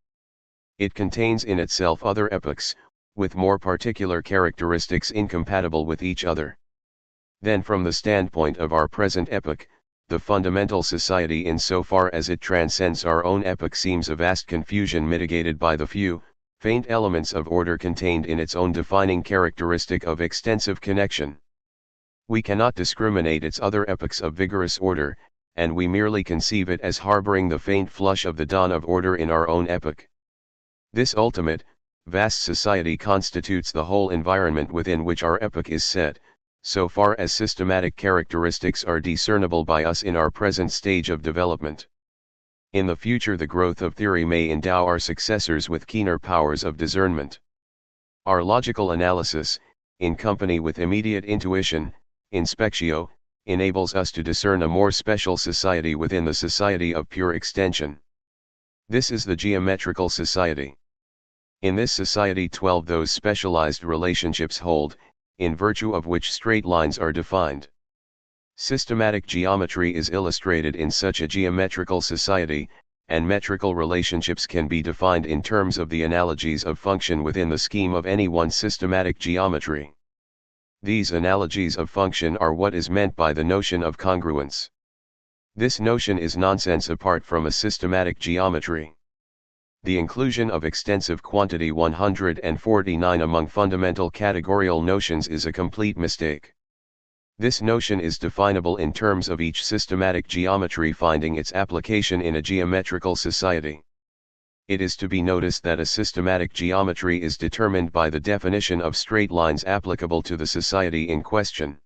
It contains in itself other epochs, with more particular characteristics incompatible with each other. Then from the standpoint of our present epoch, the fundamental society in so far as it transcends our own epoch seems a vast confusion mitigated by the few, faint elements of order contained in its own defining characteristic of extensive connection. We cannot discriminate its other epochs of vigorous order, and we merely conceive it as harboring the faint flush of the dawn of order in our own epoch. This ultimate, vast society constitutes the whole environment within which our epoch is set, so far as systematic characteristics are discernible by us in our present stage of development. In the future, the growth of theory may endow our successors with keener powers of discernment. Our logical analysis, in company with immediate intuition, inspectio, enables us to discern a more special society within the society of pure extension. This is the geometrical society. In this society 12 those specialized relationships hold, in virtue of which straight lines are defined. Systematic geometry is illustrated in such a geometrical society, and metrical relationships can be defined in terms of the analogies of function within the scheme of any one systematic geometry. These analogies of function are what is meant by the notion of congruence. This notion is nonsense apart from a systematic geometry. The inclusion of extensive quantity 149 among fundamental categorical notions is a complete mistake. This notion is definable in terms of each systematic geometry finding its application in a geometrical society. It is to be noticed that a systematic geometry is determined by the definition of straight lines applicable to the society in question.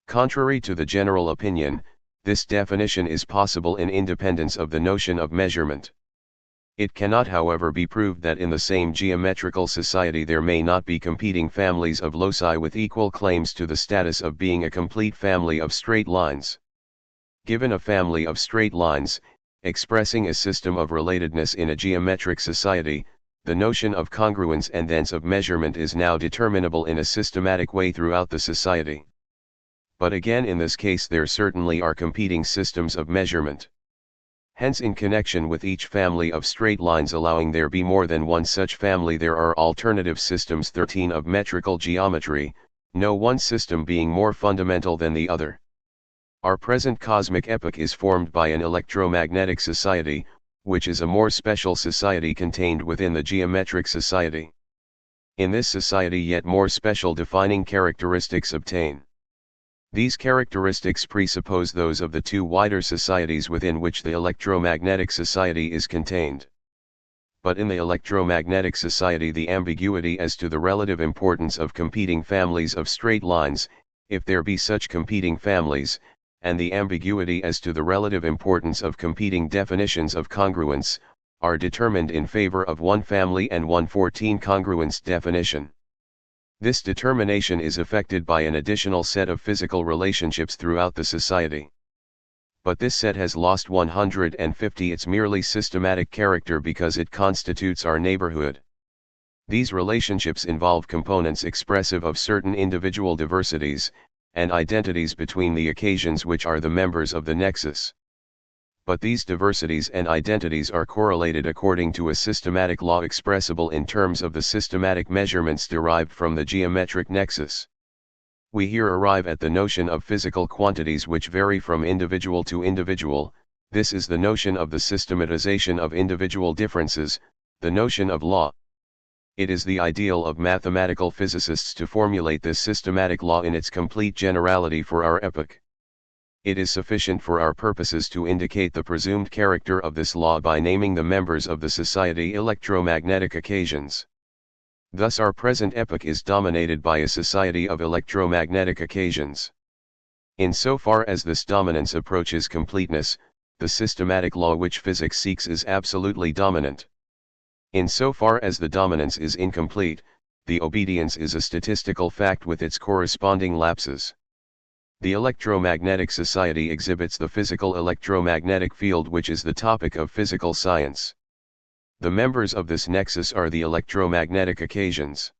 Contrary to the general opinion, this definition is possible in independence of the notion of measurement. It cannot, however, be proved that in the same geometrical society there may not be competing families of loci with equal claims to the status of being a complete family of straight lines. Given a family of straight lines, expressing a system of relatedness in a geometric society, the notion of congruence and thence of measurement is now determinable in a systematic way throughout the society. But again, in this case there certainly are competing systems of measurement. Hence in connection with each family of straight lines allowing there be more than one such family there are alternative systems 13 of metrical geometry, no one system being more fundamental than the other. Our present cosmic epoch is formed by an electromagnetic society, which is a more special society contained within the geometric society. In this society yet more special defining characteristics obtain. These characteristics presuppose those of the two wider societies within which the electromagnetic society is contained. But in the electromagnetic society the ambiguity as to the relative importance of competing families of straight lines, if there be such competing families, and the ambiguity as to the relative importance of competing definitions of congruence, are determined in favor of one family and one 14 congruence definition. This determination is affected by an additional set of physical relationships throughout the society. But this set has lost 150 its merely systematic character because it constitutes our neighborhood. These relationships involve components expressive of certain individual diversities, and identities between the occasions which are the members of the nexus. But these diversities and identities are correlated according to a systematic law expressible in terms of the systematic measurements derived from the geometric nexus. We here arrive at the notion of physical quantities which vary from individual to individual. This is the notion of the systematization of individual differences, the notion of law. It is the ideal of mathematical physicists to formulate this systematic law in its complete generality for our epoch. It is sufficient for our purposes to indicate the presumed character of this law by naming the members of the society electromagnetic occasions. Thus our present epoch is dominated by a society of electromagnetic occasions. In so far as this dominance approaches completeness, the systematic law which physics seeks is absolutely dominant. In so far as the dominance is incomplete, the obedience is a statistical fact with its corresponding lapses. The electromagnetic society exhibits the physical electromagnetic field which is the topic of physical science. The members of this nexus are the electromagnetic occasions.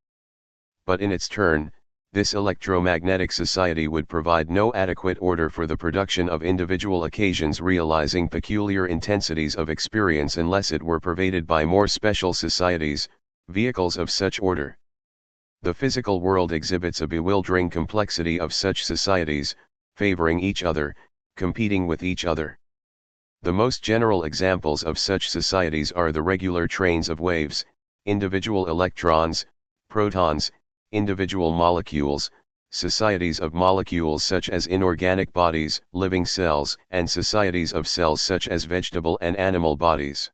But in its turn, this electromagnetic society would provide no adequate order for the production of individual occasions realizing peculiar intensities of experience unless it were pervaded by more special societies, vehicles of such order. The physical world exhibits a bewildering complexity of such societies, favoring each other, competing with each other. The most general examples of such societies are the regular trains of waves, individual electrons, protons, individual molecules, societies of molecules such as inorganic bodies, living cells, and societies of cells such as vegetable and animal bodies.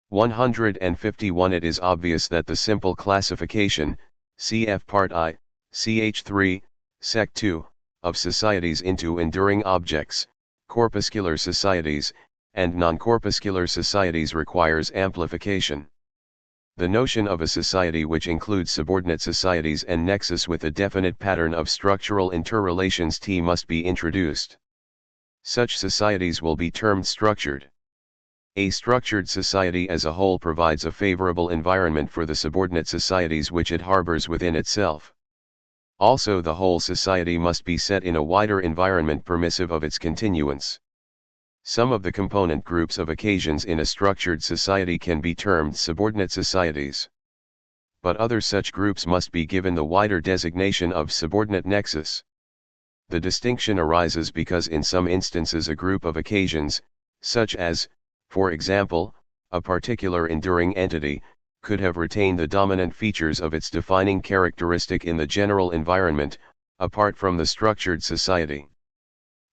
151 It is obvious that the simple classification, cf. Part I, ch. 3, sec. 2, of societies into enduring objects, corpuscular societies, and non-corpuscular societies requires amplification. The notion of a society which includes subordinate societies and nexus with a definite pattern of structural interrelations T must be introduced. Such societies will be termed structured. A structured society as a whole provides a favorable environment for the subordinate societies which it harbors within itself. Also the whole society must be set in a wider environment permissive of its continuance. Some of the component groups of occasions in a structured society can be termed subordinate societies. But other such groups must be given the wider designation of subordinate nexus. The distinction arises because in some instances a group of occasions, such as, for example, a particular enduring entity, could have retained the dominant features of its defining characteristic in the general environment, apart from the structured society.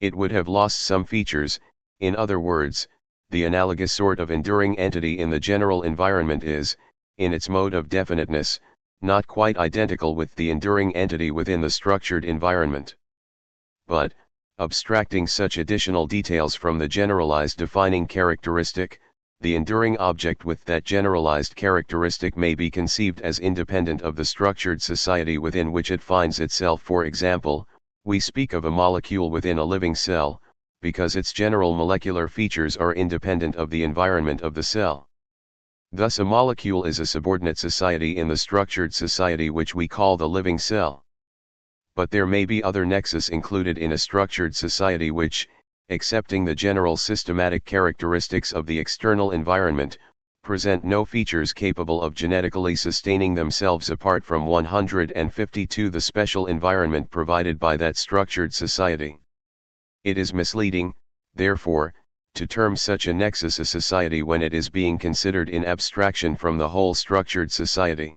It would have lost some features. In other words, the analogous sort of enduring entity in the general environment is, in its mode of definiteness, not quite identical with the enduring entity within the structured environment. But, abstracting such additional details from the generalized defining characteristic, the enduring object with that generalized characteristic may be conceived as independent of the structured society within which it finds itself. For example, we speak of a molecule within a living cell, because its general molecular features are independent of the environment of the cell. Thus a molecule is a subordinate society in the structured society which we call the living cell. But there may be other nexus included in a structured society which, accepting the general systematic characteristics of the external environment, present no features capable of genetically sustaining themselves apart from 152 the special environment provided by that structured society. It is misleading, therefore, to term such a nexus a society when it is being considered in abstraction from the whole structured society.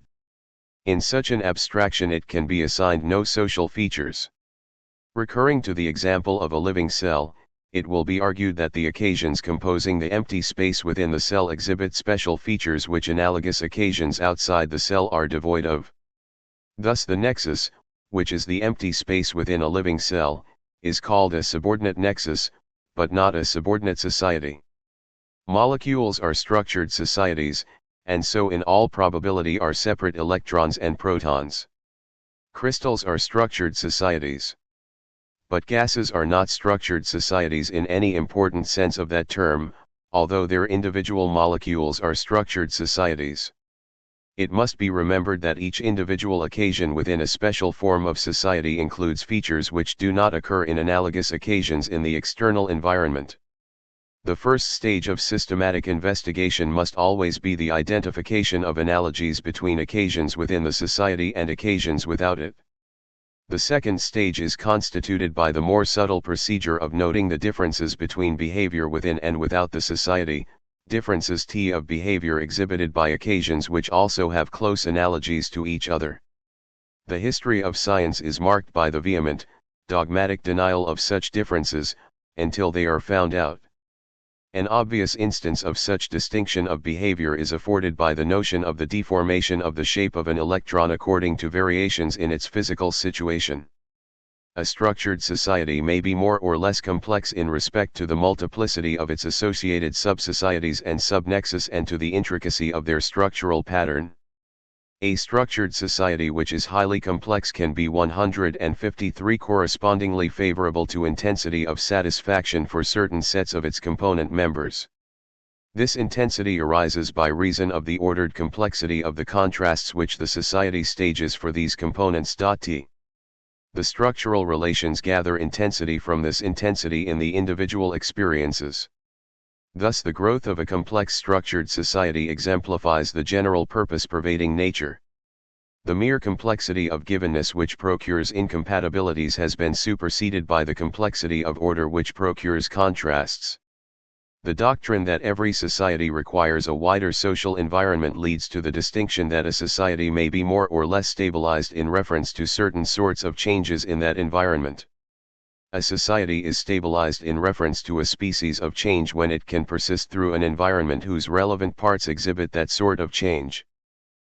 In such an abstraction it can be assigned no social features. Recurring to the example of a living cell, it will be argued that the occasions composing the empty space within the cell exhibit special features which analogous occasions outside the cell are devoid of. Thus the nexus, which is the empty space within a living cell, is called a subordinate nexus, but not a subordinate society. Molecules are structured societies, and so in all probability are separate electrons and protons. Crystals are structured societies. But gases are not structured societies in any important sense of that term, although their individual molecules are structured societies. It must be remembered that each individual occasion within a special form of society includes features which do not occur in analogous occasions in the external environment. The first stage of systematic investigation must always be the identification of analogies between occasions within the society and occasions without it. The second stage is constituted by the more subtle procedure of noting the differences between behavior within and without the society, differences of behavior exhibited by occasions which also have close analogies to each other. The history of science is marked by the vehement, dogmatic denial of such differences, until they are found out. An obvious instance of such distinction of behavior is afforded by the notion of the deformation of the shape of an electron according to variations in its physical situation. A structured society may be more or less complex in respect to the multiplicity of its associated subsocieties and subnexus and to the intricacy of their structural pattern. A structured society which is highly complex can be 153 correspondingly favorable to intensity of satisfaction for certain sets of its component members. This intensity arises by reason of the ordered complexity of the contrasts which the society stages for these components. The structural relations gather intensity from this intensity in the individual experiences. Thus the growth of a complex structured society exemplifies the general purpose pervading nature. The mere complexity of givenness which procures incompatibilities has been superseded by the complexity of order which procures contrasts. The doctrine that every society requires a wider social environment leads to the distinction that a society may be more or less stabilized in reference to certain sorts of changes in that environment. A society is stabilized in reference to a species of change when it can persist through an environment whose relevant parts exhibit that sort of change.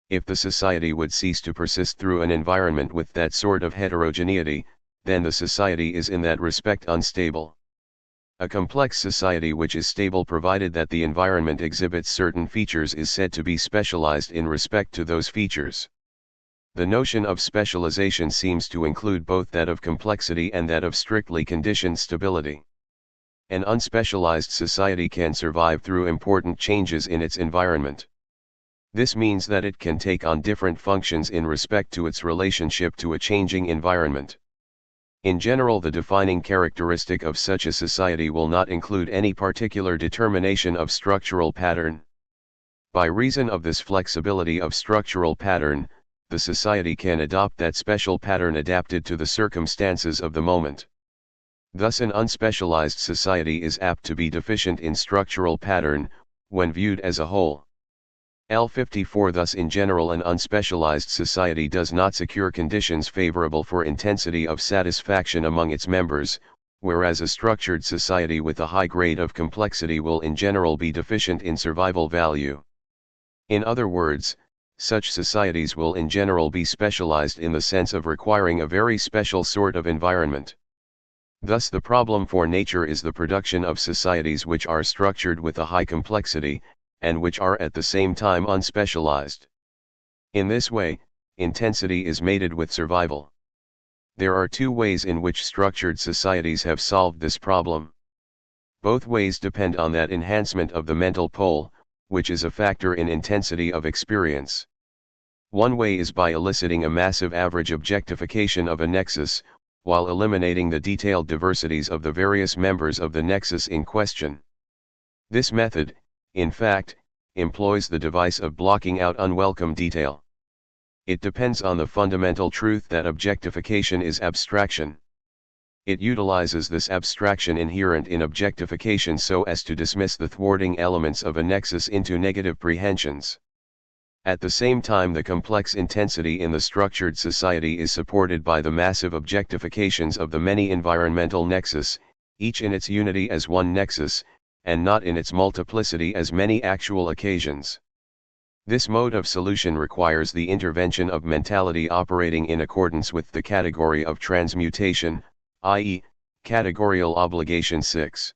If the society would cease to persist through an environment with that sort of heterogeneity, then the society is in that respect unstable. A complex society which is stable provided that the environment exhibits certain features is said to be specialized in respect to those features. The notion of specialization seems to include both that of complexity and that of strictly conditioned stability. An unspecialized society can survive through important changes in its environment. This means that it can take on different functions in respect to its relationship to a changing environment. In general, the defining characteristic of such a society will not include any particular determination of structural pattern. By reason of this flexibility of structural pattern, the society can adopt that special pattern adapted to the circumstances of the moment. Thus an unspecialized society is apt to be deficient in structural pattern, when viewed as a whole. L54 Thus in general an unspecialized society does not secure conditions favorable for intensity of satisfaction among its members, whereas a structured society with a high grade of complexity will in general be deficient in survival value. In other words, such societies will in general be specialized in the sense of requiring a very special sort of environment. Thus the problem for nature is the production of societies which are structured with a high complexity, and which are at the same time unspecialized. In this way, intensity is mated with survival. There are two ways in which structured societies have solved this problem. Both ways depend on that enhancement of the mental pole, which is a factor in intensity of experience. One way is by eliciting a massive average objectification of a nexus, while eliminating the detailed diversities of the various members of the nexus in question. This method, in fact, employs the device of blocking out unwelcome detail. It depends on the fundamental truth that objectification is abstraction. It utilizes this abstraction inherent in objectification so as to dismiss the thwarting elements of a nexus into negative prehensions. At the same time, the complex intensity in the structured society is supported by the massive objectifications of the many environmental nexus, each in its unity as one nexus, and not in its multiplicity as many actual occasions. This mode of solution requires the intervention of mentality operating in accordance with the category of transmutation, i.e., categorial obligation 6.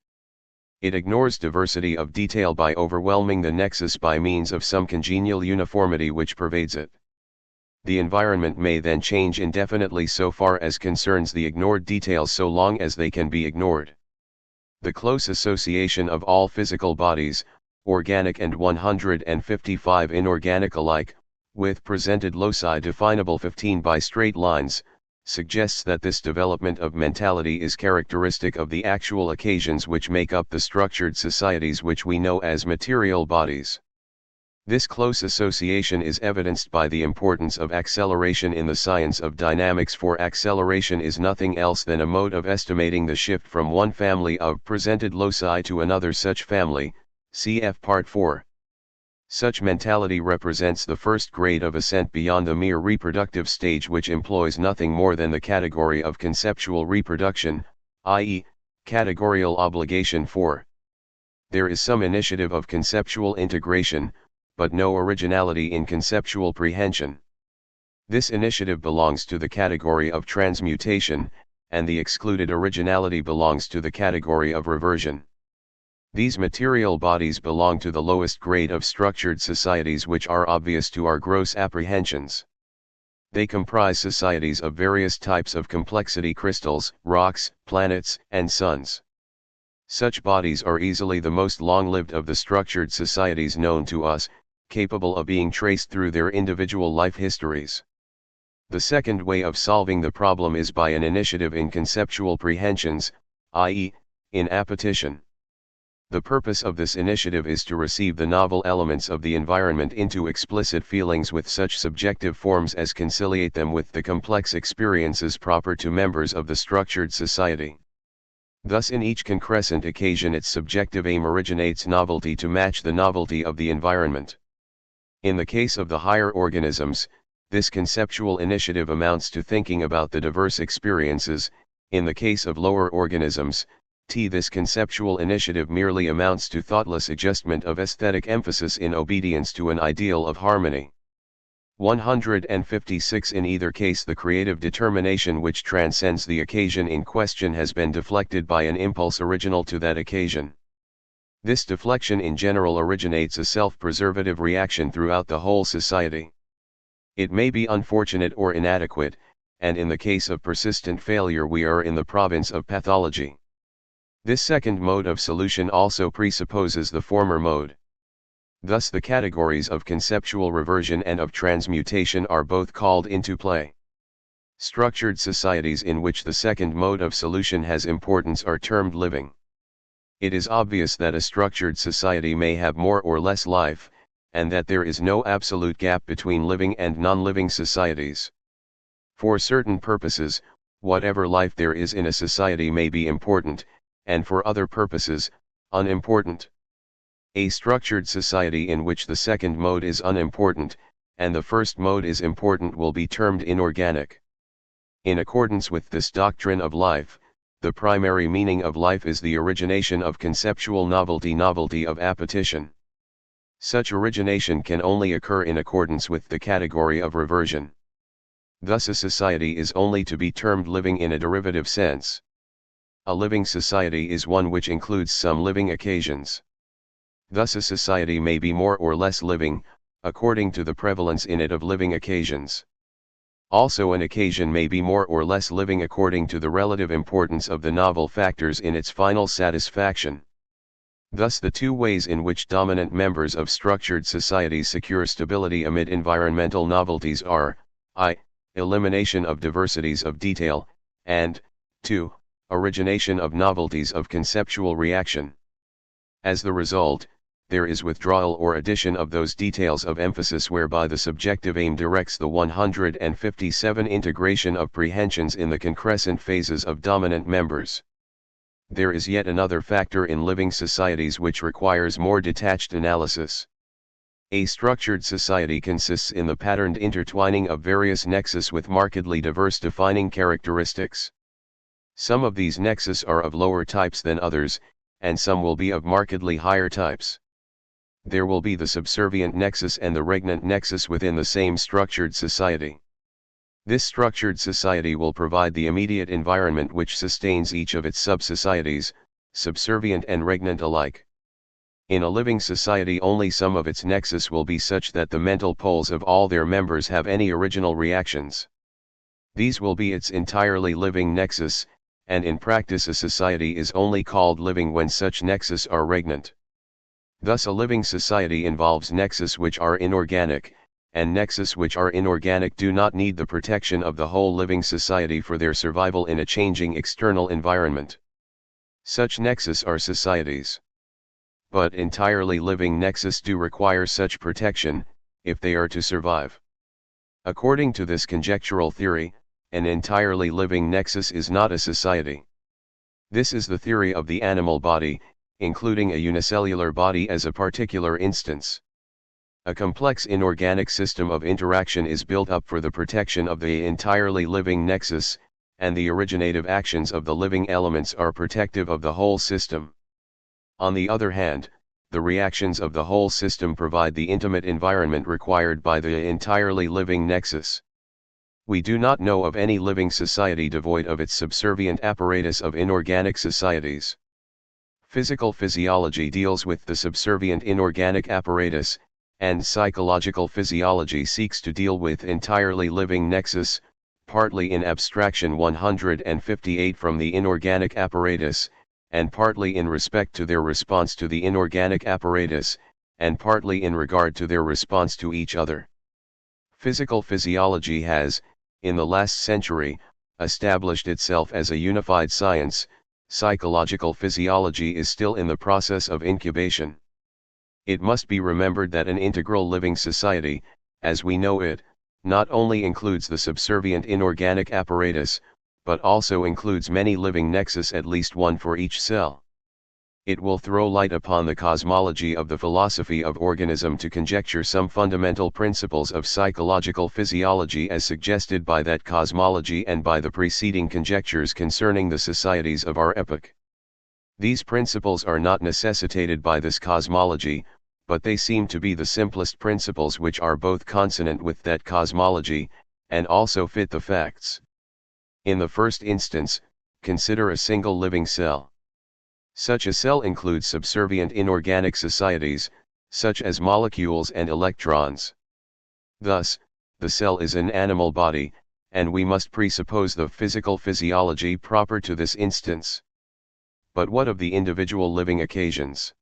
It ignores diversity of detail by overwhelming the nexus by means of some congenial uniformity which pervades it. The environment may then change indefinitely so far as concerns the ignored details so long as they can be ignored. The close association of all physical bodies, organic and 155 inorganic alike, with presented loci definable 15 by straight lines, suggests that this development of mentality is characteristic of the actual occasions which make up the structured societies which we know as material bodies. This close association is evidenced by the importance of acceleration in the science of dynamics, for acceleration is nothing else than a mode of estimating the shift from one family of presented loci to another such family, cf. Part 4. Such mentality represents the first grade of ascent beyond the mere reproductive stage, which employs nothing more than the category of conceptual reproduction, i.e., categorial obligation 4. There is some initiative of conceptual integration, but no originality in conceptual prehension. This initiative belongs to the category of transmutation, and the excluded originality belongs to the category of reversion. These material bodies belong to the lowest grade of structured societies which are obvious to our gross apprehensions. They comprise societies of various types of complexity: crystals, rocks, planets, and suns. Such bodies are easily the most long-lived of the structured societies known to us, capable of being traced through their individual life histories. The second way of solving the problem is by an initiative in conceptual prehensions, i.e., in appetition. The purpose of this initiative is to receive the novel elements of the environment into explicit feelings with such subjective forms as conciliate them with the complex experiences proper to members of the structured society. Thus in each concrescent occasion its subjective aim originates novelty to match the novelty of the environment. In the case of the higher organisms, this conceptual initiative amounts to thinking about the diverse experiences; in the case of lower organisms, this conceptual initiative merely amounts to thoughtless adjustment of aesthetic emphasis in obedience to an ideal of harmony. 156. In either case, the creative determination which transcends the occasion in question has been deflected by an impulse original to that occasion. This deflection in general originates a self-preservative reaction throughout the whole society. It may be unfortunate or inadequate, and in the case of persistent failure we are in the province of pathology. This second mode of solution also presupposes the former mode. Thus the categories of conceptual reversion and of transmutation are both called into play. Structured societies in which the second mode of solution has importance are termed living. It is obvious that a structured society may have more or less life, and that there is no absolute gap between living and non-living societies. For certain purposes, whatever life there is in a society may be important, and for other purposes, unimportant. A structured society in which the second mode is unimportant, and the first mode is important, will be termed inorganic. In accordance with this doctrine of life, the primary meaning of life is the origination of conceptual novelty of appetition. Such origination can only occur in accordance with the category of reversion. Thus a society is only to be termed living in a derivative sense. A living society is one which includes some living occasions. Thus a society may be more or less living, according to the prevalence in it of living occasions. Also an occasion may be more or less living according to the relative importance of the novel factors in its final satisfaction. Thus the two ways in which dominant members of structured societies secure stability amid environmental novelties are, I. Elimination of diversities of detail, and 2. Origination of novelties of conceptual reaction. As the result, there is withdrawal or addition of those details of emphasis whereby the subjective aim directs the 157 integration of prehensions in the concrescent phases of dominant members. There is yet another factor in living societies which requires more detached analysis. A structured society consists in the patterned intertwining of various nexus with markedly diverse defining characteristics. Some of these nexus are of lower types than others, and some will be of markedly higher types. There will be the subservient nexus and the regnant nexus within the same structured society. This structured society will provide the immediate environment which sustains each of its sub-societies, subservient and regnant alike. In a living society only some of its nexus will be such that the mental poles of all their members have any original reactions. These will be its entirely living nexus, and in practice a society is only called living when such nexus are regnant. Thus a living society involves nexus which are inorganic, and nexus which are inorganic do not need the protection of the whole living society for their survival in a changing external environment. Such nexus are societies. But entirely living nexus do require such protection, if they are to survive. According to this conjectural theory, an entirely living nexus is not a society. This is the theory of the animal body, including a unicellular body as a particular instance. A complex inorganic system of interaction is built up for the protection of the entirely living nexus, and the originative actions of the living elements are protective of the whole system. On the other hand, the reactions of the whole system provide the intimate environment required by the entirely living nexus. We do not know of any living society devoid of its subservient apparatus of inorganic societies. Physical physiology deals with the subservient inorganic apparatus, and psychological physiology seeks to deal with entirely living nexus, partly in abstraction 158 from the inorganic apparatus, and partly in respect to their response to the inorganic apparatus, and partly in regard to their response to each other. Physical physiology has, in the last century, established itself as a unified science. Psychological physiology is still in the process of incubation. It must be remembered that an integral living society, as we know it, not only includes the subservient inorganic apparatus, but also includes many living nexus, at least one for each cell. It will throw light upon the cosmology of the philosophy of organism to conjecture some fundamental principles of psychological physiology as suggested by that cosmology and by the preceding conjectures concerning the societies of our epoch. These principles are not necessitated by this cosmology, but they seem to be the simplest principles which are both consonant with that cosmology, and also fit the facts. In the first instance, consider a single living cell. Such a cell includes subservient inorganic societies, such as molecules and electrons. Thus, the cell is an animal body, and we must presuppose the physical physiology proper to this instance. But what of the individual living occasions?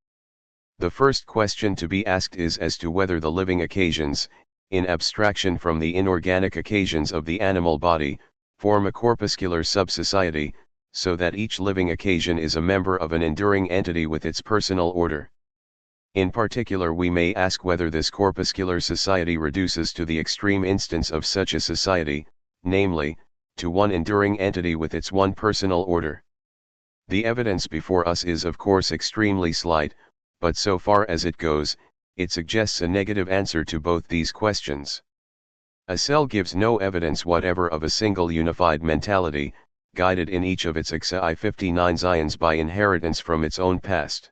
The first question to be asked is as to whether the living occasions, in abstraction from the inorganic occasions of the animal body, form a corpuscular subsociety, so that each living occasion is a member of an enduring entity with its personal order. In particular, we may ask whether this corpuscular society reduces to the extreme instance of such a society, namely, to one enduring entity with its one personal order. The evidence before us is of course extremely slight, but so far as it goes, it suggests a negative answer to both these questions. A cell gives no evidence whatever of a single unified mentality, guided in each of its XI59 ions by inheritance from its own past.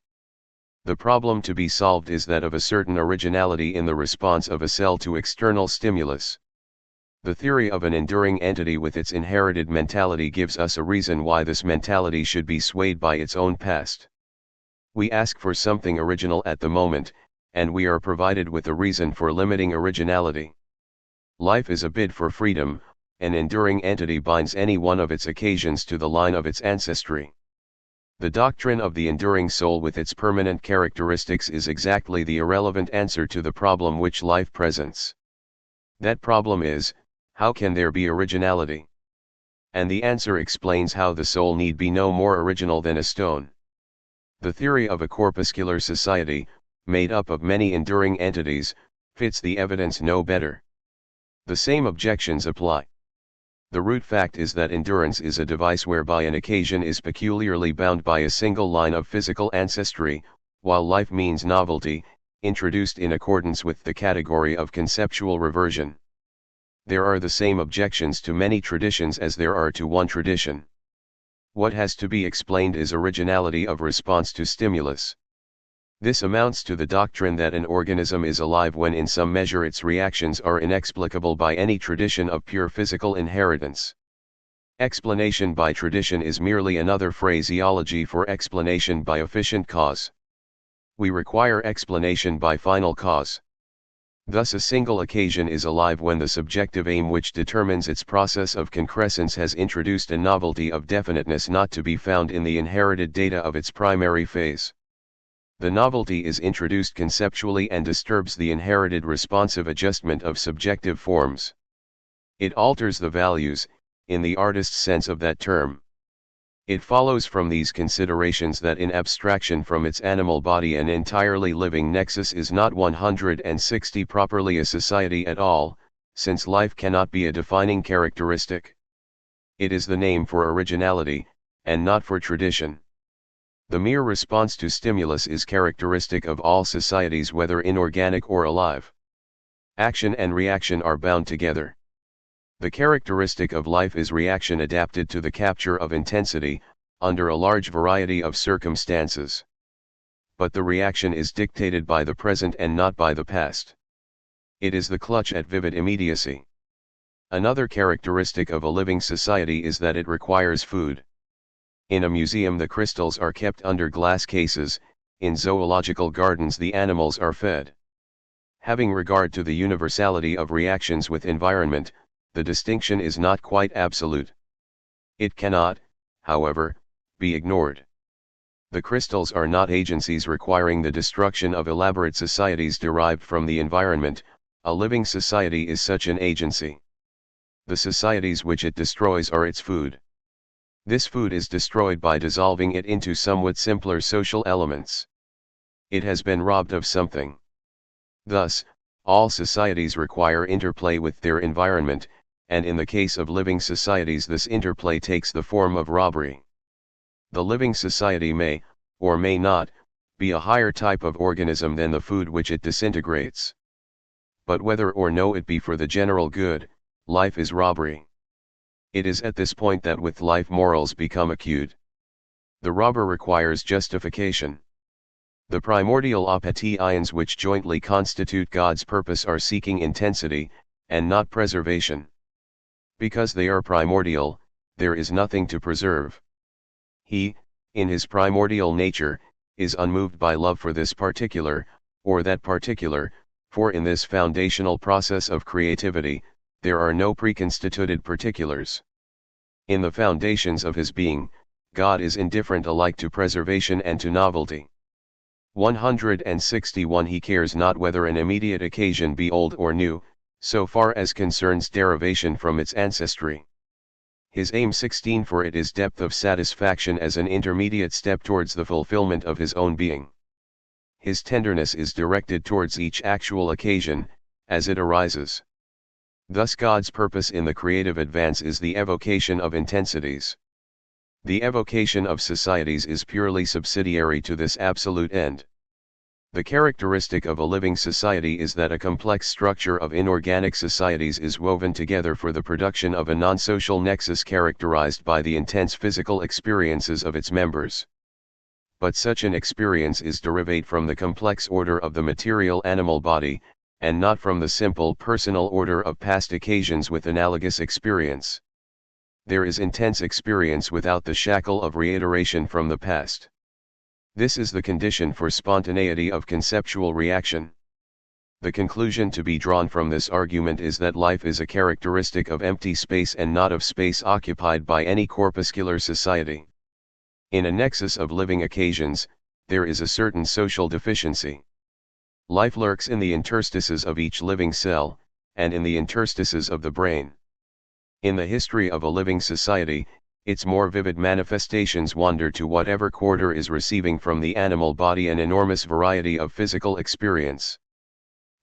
The problem to be solved is that of a certain originality in the response of a cell to external stimulus. The theory of an enduring entity with its inherited mentality gives us a reason why this mentality should be swayed by its own past. We ask for something original at the moment, and we are provided with a reason for limiting originality. Life is a bid for freedom. An enduring entity binds any one of its occasions to the line of its ancestry. The doctrine of the enduring soul with its permanent characteristics is exactly the irrelevant answer to the problem which life presents. That problem is, how can there be originality? and the answer explains how the soul need be no more original than a stone. The theory of a corpuscular society, made up of many enduring entities, fits the evidence no better. The same objections apply. The root fact is that endurance is a device whereby an occasion is peculiarly bound by a single line of physical ancestry, while life means novelty, introduced in accordance with the category of conceptual reversion. There are the same objections to many traditions as there are to one tradition. What has to be explained is originality of response to stimulus. This amounts to the doctrine that an organism is alive when in some measure its reactions are inexplicable by any tradition of pure physical inheritance. Explanation by tradition is merely another phraseology for explanation by efficient cause. We require explanation by final cause. Thus a single occasion is alive when the subjective aim which determines its process of concrescence has introduced a novelty of definiteness not to be found in the inherited data of its primary phase. The novelty is introduced conceptually and disturbs the inherited responsive adjustment of subjective forms. It alters the values, in the artist's sense of that term. It follows from these considerations that in abstraction from its animal body an entirely living nexus is not 160 properly a society at all, since life cannot be a defining characteristic. It is the name for originality, and not for tradition. The mere response to stimulus is characteristic of all societies whether inorganic or alive. Action and reaction are bound together. The characteristic of life is reaction adapted to the capture of intensity, under a large variety of circumstances. But the reaction is dictated by the present and not by the past. It is the clutch at vivid immediacy. Another characteristic of a living society is that it requires food. In a museum the crystals are kept under glass cases, in zoological gardens the animals are fed. Having regard to the universality of reactions with environment, the distinction is not quite absolute. It cannot, however, be ignored. The crystals are not agencies requiring the destruction of elaborate societies derived from the environment. A living society is such an agency. The societies which it destroys are its food. This food is destroyed by dissolving it into somewhat simpler social elements. It has been robbed of something. Thus, all societies require interplay with their environment, and in the case of living societies this interplay takes the form of robbery. The living society may, or may not, be a higher type of organism than the food which it disintegrates. But whether or no it be for the general good, life is robbery. It is at this point that with life morals become acute. The robber requires justification. The primordial apathions which jointly constitute God's purpose are seeking intensity, and not preservation. Because they are primordial, there is nothing to preserve. He, in his primordial nature, is unmoved by love for this particular, or that particular, for in this foundational process of creativity, there are no preconstituted particulars. In the foundations of his being, God is indifferent alike to preservation and to novelty. 161 He cares not whether an immediate occasion be old or new, so far as concerns derivation from its ancestry. His aim 16 for it is depth of satisfaction as an intermediate step towards the fulfillment of his own being. His tenderness is directed towards each actual occasion, as it arises. Thus God's purpose in the creative advance is the evocation of intensities. The evocation of societies is purely subsidiary to this absolute end. The characteristic of a living society is that a complex structure of inorganic societies is woven together for the production of a non-social nexus characterized by the intense physical experiences of its members. But such an experience is derived from the complex order of the material animal body, and not from the simple personal order of past occasions with analogous experience. There is intense experience without the shackle of reiteration from the past. This is the condition for spontaneity of conceptual reaction. The conclusion to be drawn from this argument is that life is a characteristic of empty space and not of space occupied by any corpuscular society. In a nexus of living occasions, there is a certain social deficiency. Life lurks in the interstices of each living cell, and in the interstices of the brain. In the history of a living society, its more vivid manifestations wander to whatever quarter is receiving from the animal body an enormous variety of physical experience.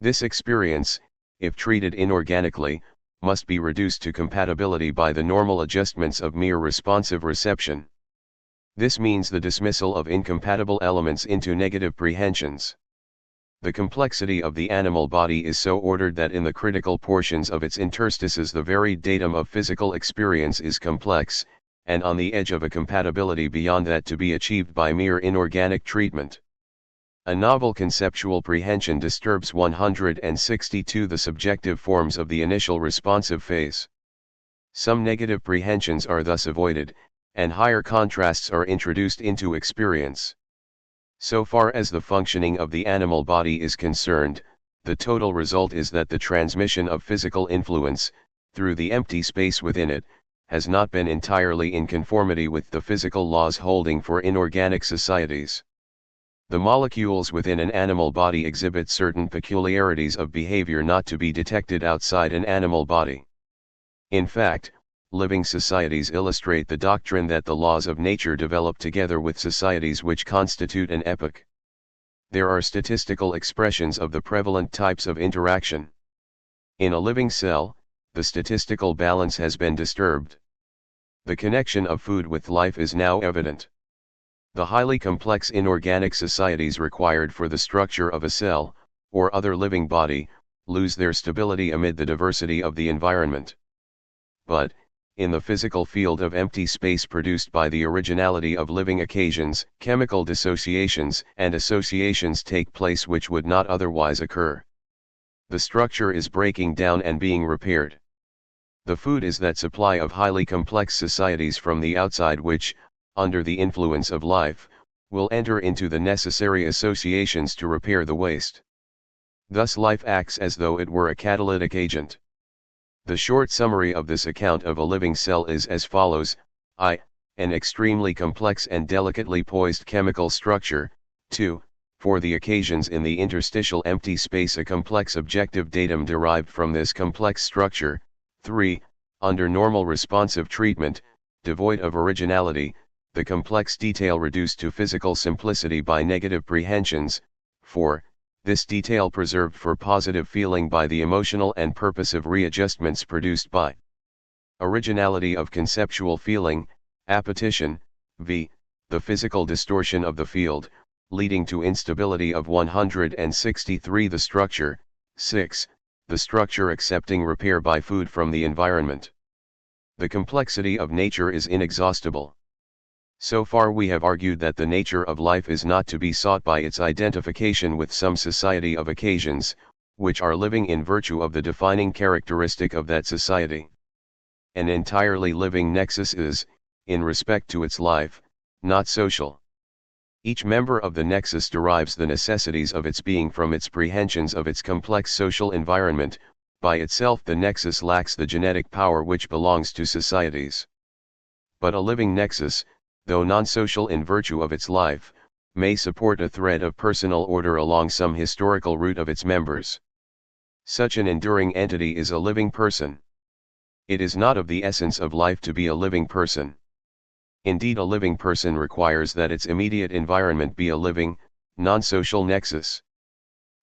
This experience, if treated inorganically, must be reduced to compatibility by the normal adjustments of mere responsive reception. This means the dismissal of incompatible elements into negative prehensions. The complexity of the animal body is so ordered that in the critical portions of its interstices the varied datum of physical experience is complex, and on the edge of a compatibility beyond that to be achieved by mere inorganic treatment. A novel conceptual prehension disturbs 162 the subjective forms of the initial responsive phase. Some negative prehensions are thus avoided, and higher contrasts are introduced into experience. So far as the functioning of the animal body is concerned, the total result is that the transmission of physical influence, through the empty space within it, has not been entirely in conformity with the physical laws holding for inorganic societies. The molecules within an animal body exhibit certain peculiarities of behavior not to be detected outside an animal body. In fact, living societies illustrate the doctrine that the laws of nature develop together with societies which constitute an epoch. There are statistical expressions of the prevalent types of interaction. In a living cell, the statistical balance has been disturbed. The connection of food with life is now evident. The highly complex inorganic societies required for the structure of a cell, or other living body, lose their stability amid the diversity of the environment. But, in the physical field of empty space produced by the originality of living occasions, chemical dissociations and associations take place which would not otherwise occur. The structure is breaking down and being repaired. The food is that supply of highly complex societies from the outside which, under the influence of life, will enter into the necessary associations to repair the waste. Thus life acts as though it were a catalytic agent. The short summary of this account of a living cell is as follows: I. An extremely complex and delicately poised chemical structure. 2. For the occasions in the interstitial empty space a complex objective datum derived from this complex structure. 3. Under normal responsive treatment, devoid of originality, the complex detail reduced to physical simplicity by negative prehensions. 4. This detail preserved for positive feeling by the emotional and purposive readjustments produced by originality of conceptual feeling, appetition, v. the physical distortion of the field, leading to instability of 163 the structure. 6. The structure accepting repair by food from the environment. The complexity of nature is inexhaustible. So far we have argued that the nature of life is not to be sought by its identification with some society of occasions, which are living in virtue of the defining characteristic of that society. An entirely living nexus is, in respect to its life, not social. Each member of the nexus derives the necessities of its being from its prehensions of its complex social environment. By itself the nexus lacks the genetic power which belongs to societies. But a living nexus, though non-social in virtue of its life, may support a thread of personal order along some historical route of its members. Such an enduring entity is a living person. It is not of the essence of life to be a living person. Indeed, a living person requires that its immediate environment be a living, non-social nexus.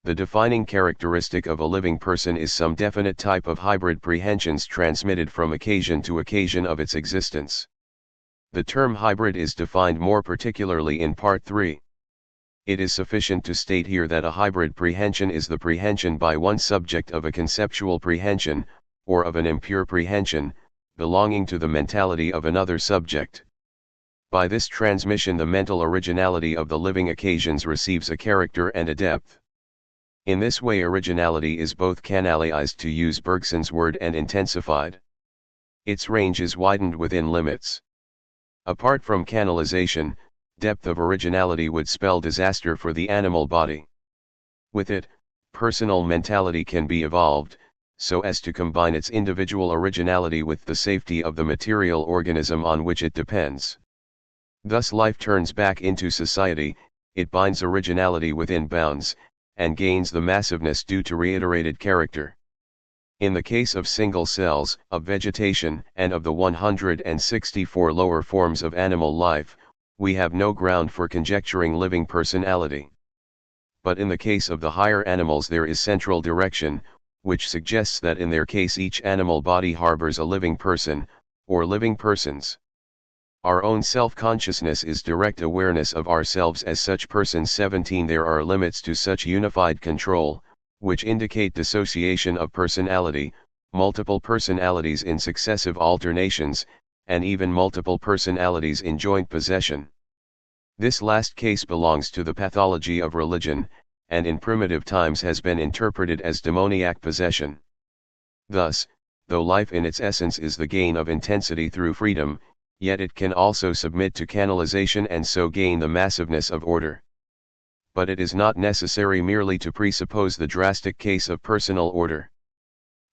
The defining characteristic of a living person is some definite type of hybrid prehensions transmitted from occasion to occasion of its existence. The term hybrid is defined more particularly in Part 3. It is sufficient to state here that a hybrid prehension is the prehension by one subject of a conceptual prehension, or of an impure prehension, belonging to the mentality of another subject. By this transmission the mental originality of the living occasions receives a character and a depth. In this way originality is both canalized, to use Bergson's word, and intensified. Its range is widened within limits. Apart from canalization, depth of originality would spell disaster for the animal body. With it, personal mentality can be evolved, so as to combine its individual originality with the safety of the material organism on which it depends. Thus life turns back into society, it binds originality within bounds, and gains the massiveness due to reiterated character. In the case of single cells, of vegetation, and of the 164 lower forms of animal life, we have no ground for conjecturing living personality. But in the case of the higher animals there is central direction, which suggests that in their case each animal body harbors a living person, or living persons. Our own self-consciousness is direct awareness of ourselves as such persons. 17 There are limits to such unified control, which indicate dissociation of personality, multiple personalities in successive alternations, and even multiple personalities in joint possession. This last case belongs to the pathology of religion, and in primitive times has been interpreted as demoniac possession. Thus, though life in its essence is the gain of intensity through freedom, yet it can also submit to canalization and so gain the massiveness of order. But it is not necessary merely to presuppose the drastic case of personal order.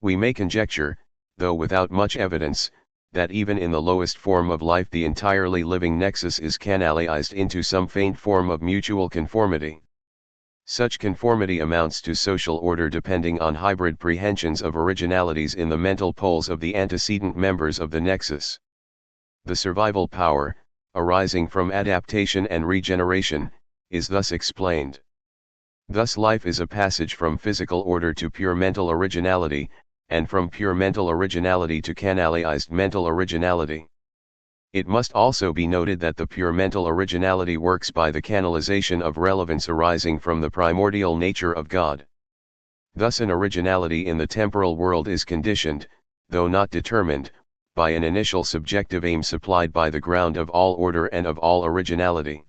We may conjecture, though without much evidence, that even in the lowest form of life the entirely living nexus is canalized into some faint form of mutual conformity. Such conformity amounts to social order depending on hybrid prehensions of originalities in the mental poles of the antecedent members of the nexus. The survival power, arising from adaptation and regeneration, is thus explained. Thus life is a passage from physical order to pure mental originality, and from pure mental originality to canalized mental originality. It must also be noted that the pure mental originality works by the canalization of relevance arising from the primordial nature of God. Thus an originality in the temporal world is conditioned, though not determined, by an initial subjective aim supplied by the ground of all order and of all originality.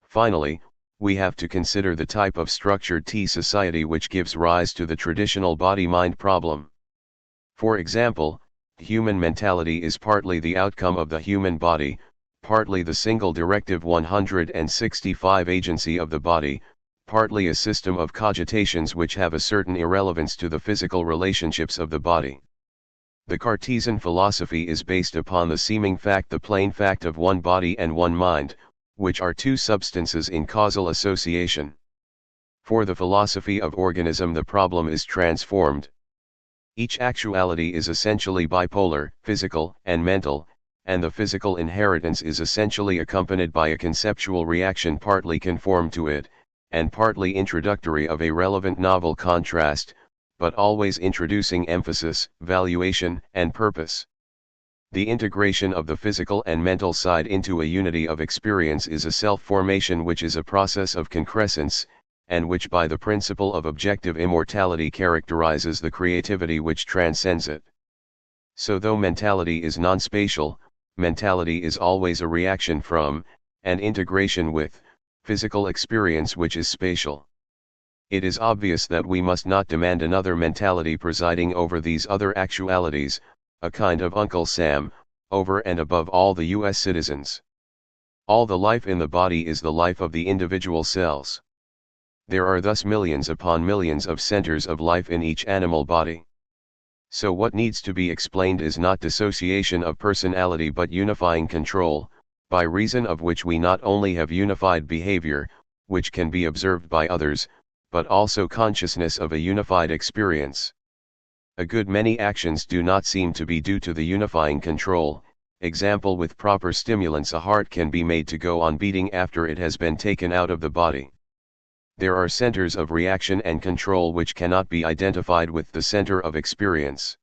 Finally, we have to consider the type of structured T-society which gives rise to the traditional body-mind problem. For example, human mentality is partly the outcome of the human body, partly the single directive 165 agency of the body, partly a system of cogitations which have a certain irrelevance to the physical relationships of the body. The Cartesian philosophy is based upon the seeming fact, the plain fact of one body and one mind, which are two substances in causal association. For the philosophy of organism the problem is transformed. Each actuality is essentially bipolar, physical and mental, and the physical inheritance is essentially accompanied by a conceptual reaction partly conformed to it, and partly introductory of a relevant novel contrast, but always introducing emphasis, valuation, and purpose. The integration of the physical and mental side into a unity of experience is a self-formation which is a process of concrescence, and which by the principle of objective immortality characterizes the creativity which transcends it. So though mentality is non-spatial, mentality is always a reaction from, and integration with, physical experience which is spatial. It is obvious that we must not demand another mentality presiding over these other actualities, a kind of Uncle Sam, over and above all the U.S. citizens. All the life in the body is the life of the individual cells. There are thus millions upon millions of centers of life in each animal body. So what needs to be explained is not dissociation of personality but unifying control, by reason of which we not only have unified behavior, which can be observed by others, but also consciousness of a unified experience. A good many actions do not seem to be due to the unifying control. Example, with proper stimulants a heart can be made to go on beating after it has been taken out of the body. There are centers of reaction and control which cannot be identified with the center of experience.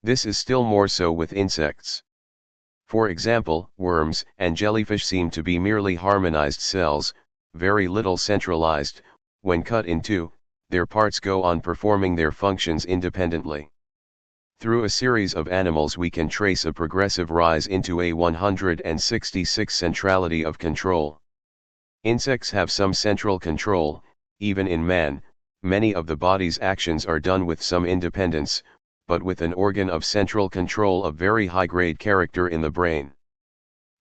This is still more so with insects. For example, worms and jellyfish seem to be merely harmonized cells, very little centralized. When cut in two, their parts go on performing their functions independently. Through a series of animals we can trace a progressive rise into a 166 centrality of control. Insects have some central control. Even in man, many of the body's actions are done with some independence, but with an organ of central control of very high-grade character in the brain.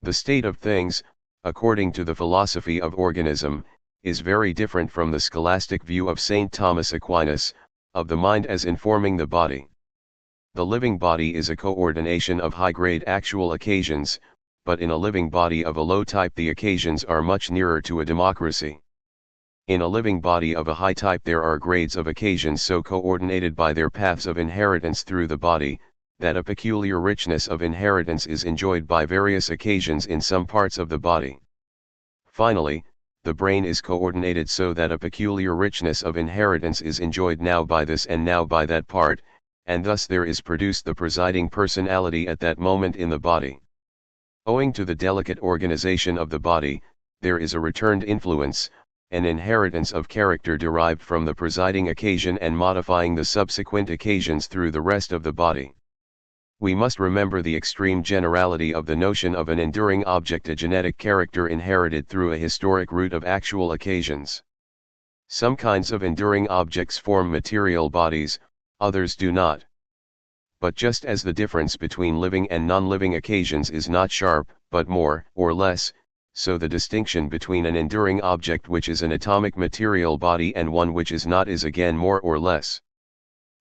The state of things, according to the philosophy of organism, is very different from the scholastic view of St. Thomas Aquinas, of the mind as informing the body. The living body is a coordination of high-grade actual occasions, but in a living body of a low type the occasions are much nearer to a democracy. In a living body of a high type there are grades of occasions so coordinated by their paths of inheritance through the body, that a peculiar richness of inheritance is enjoyed by various occasions in some parts of the body. Finally, the brain is coordinated so that a peculiar richness of inheritance is enjoyed now by this and now by that part, and thus there is produced the presiding personality at that moment in the body. Owing to the delicate organization of the body, there is a returned influence, an inheritance of character derived from the presiding occasion and modifying the subsequent occasions through the rest of the body. We must remember the extreme generality of the notion of an enduring object, a genetic character inherited through a historic root of actual occasions. Some kinds of enduring objects form material bodies, others do not. But just as the difference between living and non-living occasions is not sharp, but more or less, so the distinction between an enduring object which is an atomic material body and one which is not is again more or less.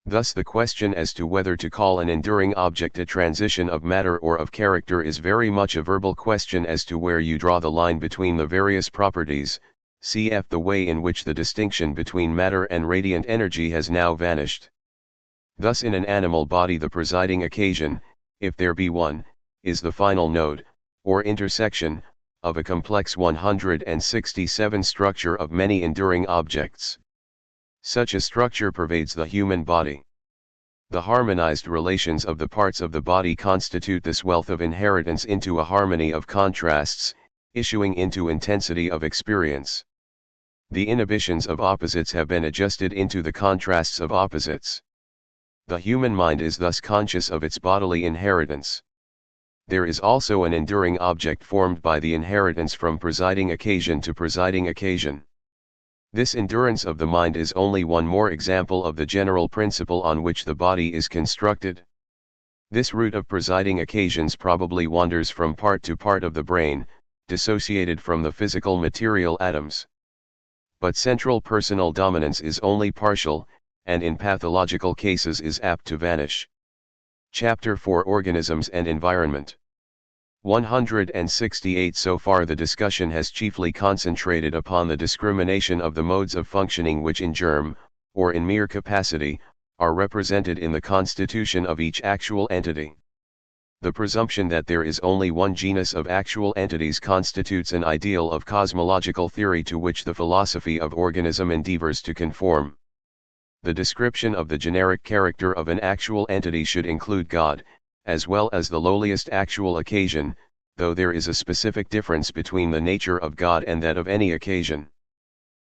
Thus the question as to whether to call an enduring object a transition of matter or of character is very much a verbal question as to where you draw the line between the various properties, cf. the way in which the distinction between matter and radiant energy has now vanished. Thus in an animal body the presiding occasion, if there be one, is the final node, or intersection, of a complex 167 structure of many enduring objects. Such a structure pervades the human body. The harmonized relations of the parts of the body constitute this wealth of inheritance into a harmony of contrasts, issuing into intensity of experience. The inhibitions of opposites have been adjusted into the contrasts of opposites. The human mind is thus conscious of its bodily inheritance. There is also an enduring object formed by the inheritance from presiding occasion to presiding occasion. This endurance of the mind is only one more example of the general principle on which the body is constructed. This root of presiding occasions probably wanders from part to part of the brain, dissociated from the physical material atoms. But central personal dominance is only partial, and in pathological cases is apt to vanish. Chapter 4: Organisms and Environment. 168. So far the discussion has chiefly concentrated upon the discrimination of the modes of functioning which in germ, or in mere capacity, are represented in the constitution of each actual entity. The presumption that there is only one genus of actual entities constitutes an ideal of cosmological theory to which the philosophy of organism endeavors to conform. The description of the generic character of an actual entity should include God, as well as the lowliest actual occasion, though there is a specific difference between the nature of God and that of any occasion.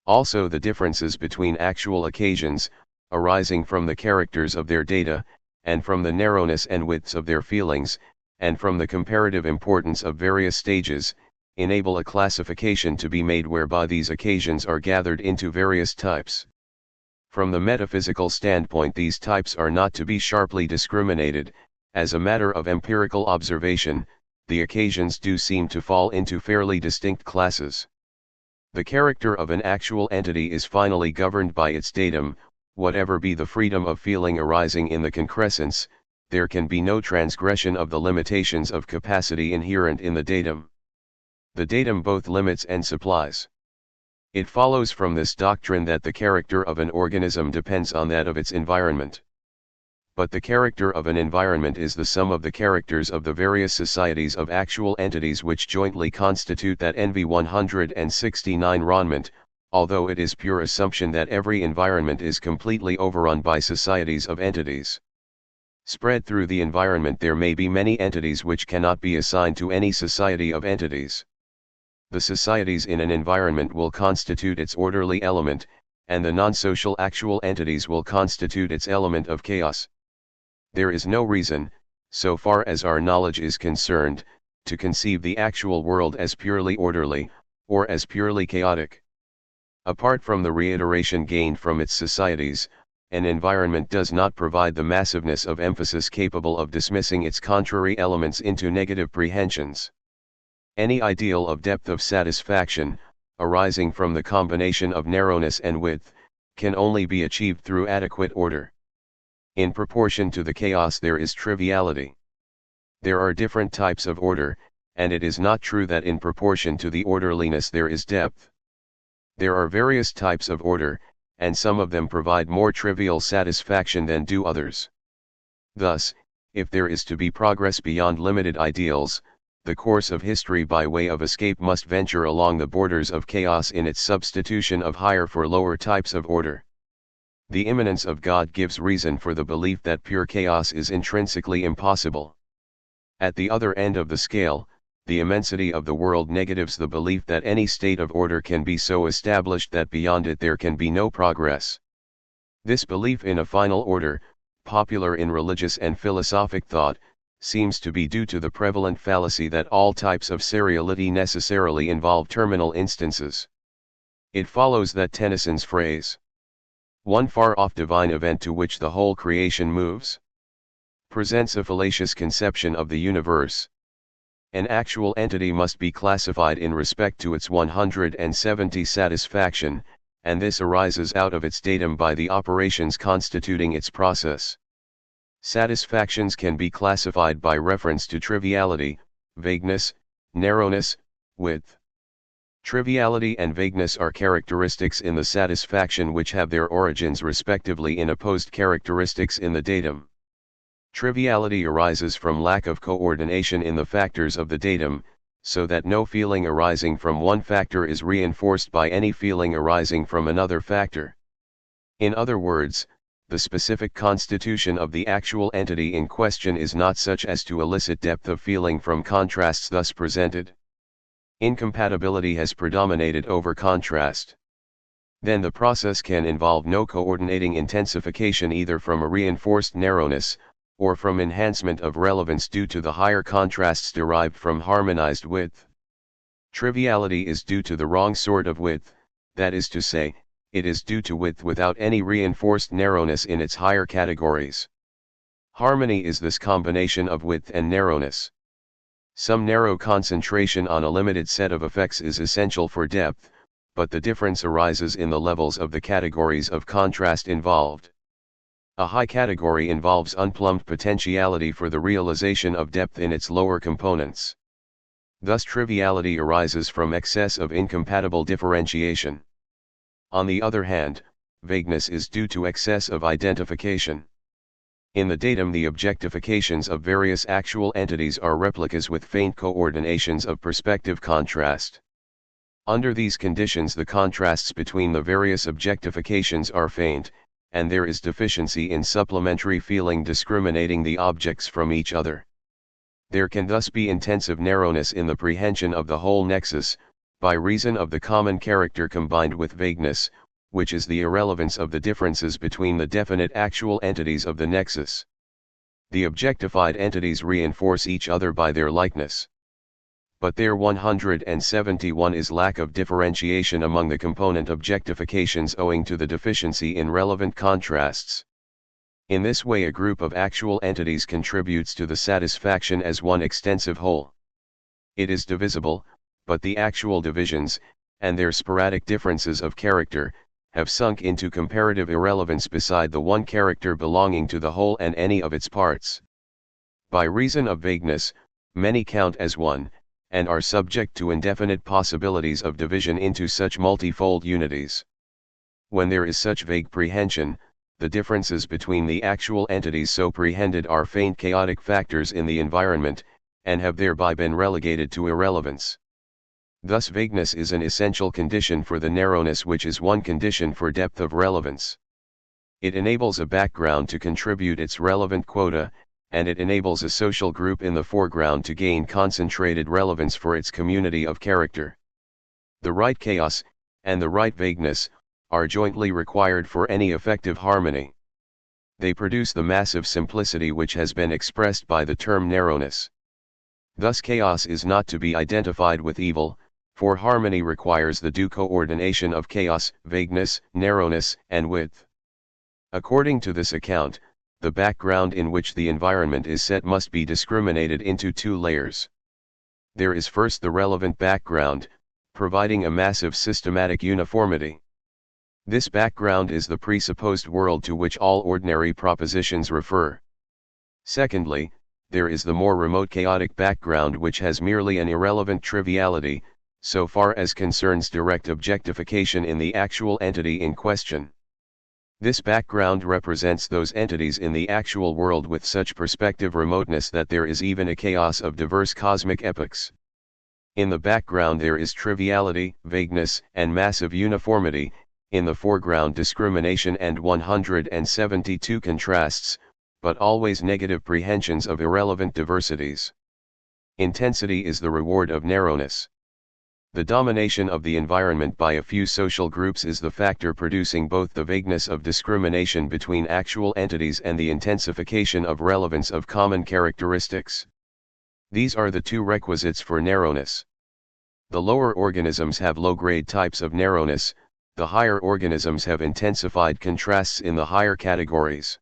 Also the differences between actual occasions, arising from the characters of their data, and from the narrowness and widths of their feelings, and from the comparative importance of various stages, enable a classification to be made whereby these occasions are gathered into various types. From the metaphysical standpoint these types are not to be sharply discriminated. As a matter of empirical observation, the occasions do seem to fall into fairly distinct classes. The character of an actual entity is finally governed by its datum. Whatever be the freedom of feeling arising in the concrescence, there can be no transgression of the limitations of capacity inherent in the datum. The datum both limits and supplies. It follows from this doctrine that the character of an organism depends on that of its environment. But the character of an environment is the sum of the characters of the various societies of actual entities which jointly constitute that NV 169 environment, although it is pure assumption that every environment is completely overrun by societies of entities. Spread through the environment there may be many entities which cannot be assigned to any society of entities. The societies in an environment will constitute its orderly element, and the non-social actual entities will constitute its element of chaos. There is no reason, so far as our knowledge is concerned, to conceive the actual world as purely orderly, or as purely chaotic. Apart from the reiteration gained from its societies, an environment does not provide the massiveness of emphasis capable of dismissing its contrary elements into negative prehensions. Any ideal of depth of satisfaction, arising from the combination of narrowness and width, can only be achieved through adequate order. In proportion to the chaos there is triviality. There are different types of order, and it is not true that in proportion to the orderliness there is depth. There are various types of order, and some of them provide more trivial satisfaction than do others. Thus, if there is to be progress beyond limited ideals, the course of history by way of escape must venture along the borders of chaos in its substitution of higher for lower types of order. The immanence of God gives reason for the belief that pure chaos is intrinsically impossible. At the other end of the scale, the immensity of the world negatives the belief that any state of order can be so established that beyond it there can be no progress. This belief in a final order, popular in religious and philosophic thought, seems to be due to the prevalent fallacy that all types of seriality necessarily involve terminal instances. It follows that Tennyson's phrase, "one far-off divine event to which the whole creation moves," presents a fallacious conception of the universe. An actual entity must be classified in respect to its 170 satisfaction, and this arises out of its datum by the operations constituting its process. Satisfactions can be classified by reference to triviality, vagueness, narrowness, width. Triviality and vagueness are characteristics in the satisfaction which have their origins respectively in opposed characteristics in the datum. Triviality arises from lack of coordination in the factors of the datum, so that no feeling arising from one factor is reinforced by any feeling arising from another factor. In other words, the specific constitution of the actual entity in question is not such as to elicit depth of feeling from contrasts thus presented. Incompatibility has predominated over contrast. Then the process can involve no coordinating intensification either from a reinforced narrowness, or from enhancement of relevance due to the higher contrasts derived from harmonized width. Triviality is due to the wrong sort of width, that is to say, it is due to width without any reinforced narrowness in its higher categories. Harmony is this combination of width and narrowness. Some narrow concentration on a limited set of effects is essential for depth, but the difference arises in the levels of the categories of contrast involved. A high category involves unplumbed potentiality for the realization of depth in its lower components. Thus triviality arises from excess of incompatible differentiation. On the other hand, vagueness is due to excess of identification. In the datum the objectifications of various actual entities are replicas with faint coordinations of perspective contrast. Under these conditions the contrasts between the various objectifications are faint, and there is deficiency in supplementary feeling discriminating the objects from each other. There can thus be intensive narrowness in the prehension of the whole nexus, by reason of the common character combined with vagueness, which is the irrelevance of the differences between the definite actual entities of the nexus. The objectified entities reinforce each other by their likeness. But their 171 is lack of differentiation among the component objectifications owing to the deficiency in relevant contrasts. In this way a group of actual entities contributes to the satisfaction as one extensive whole. It is divisible, but the actual divisions, and their sporadic differences of character, have sunk into comparative irrelevance beside the one character belonging to the whole and any of its parts. By reason of vagueness, many count as one, and are subject to indefinite possibilities of division into such multifold unities. When there is such vague prehension, the differences between the actual entities so prehended are faint chaotic factors in the environment, and have thereby been relegated to irrelevance. Thus vagueness is an essential condition for the narrowness which is one condition for depth of relevance. It enables a background to contribute its relevant quota, and it enables a social group in the foreground to gain concentrated relevance for its community of character. The right chaos, and the right vagueness, are jointly required for any effective harmony. They produce the massive simplicity which has been expressed by the term narrowness. Thus chaos is not to be identified with evil, for harmony requires the due coordination of chaos, vagueness, narrowness, and width. According to this account, the background in which the environment is set must be discriminated into two layers. There is first the relevant background, providing a massive systematic uniformity. This background is the presupposed world to which all ordinary propositions refer. Secondly, there is the more remote chaotic background which has merely an irrelevant triviality, so far as concerns direct objectification in the actual entity in question. This background represents those entities in the actual world with such perspective remoteness that there is even a chaos of diverse cosmic epochs. In the background there is triviality, vagueness, and massive uniformity, in the foreground discrimination and 172 contrasts, but always negative prehensions of irrelevant diversities. Intensity is the reward of narrowness. The domination of the environment by a few social groups is the factor producing both the vagueness of discrimination between actual entities and the intensification of relevance of common characteristics. These are the two requisites for narrowness. The lower organisms have low-grade types of narrowness, the higher organisms have intensified contrasts in the higher categories.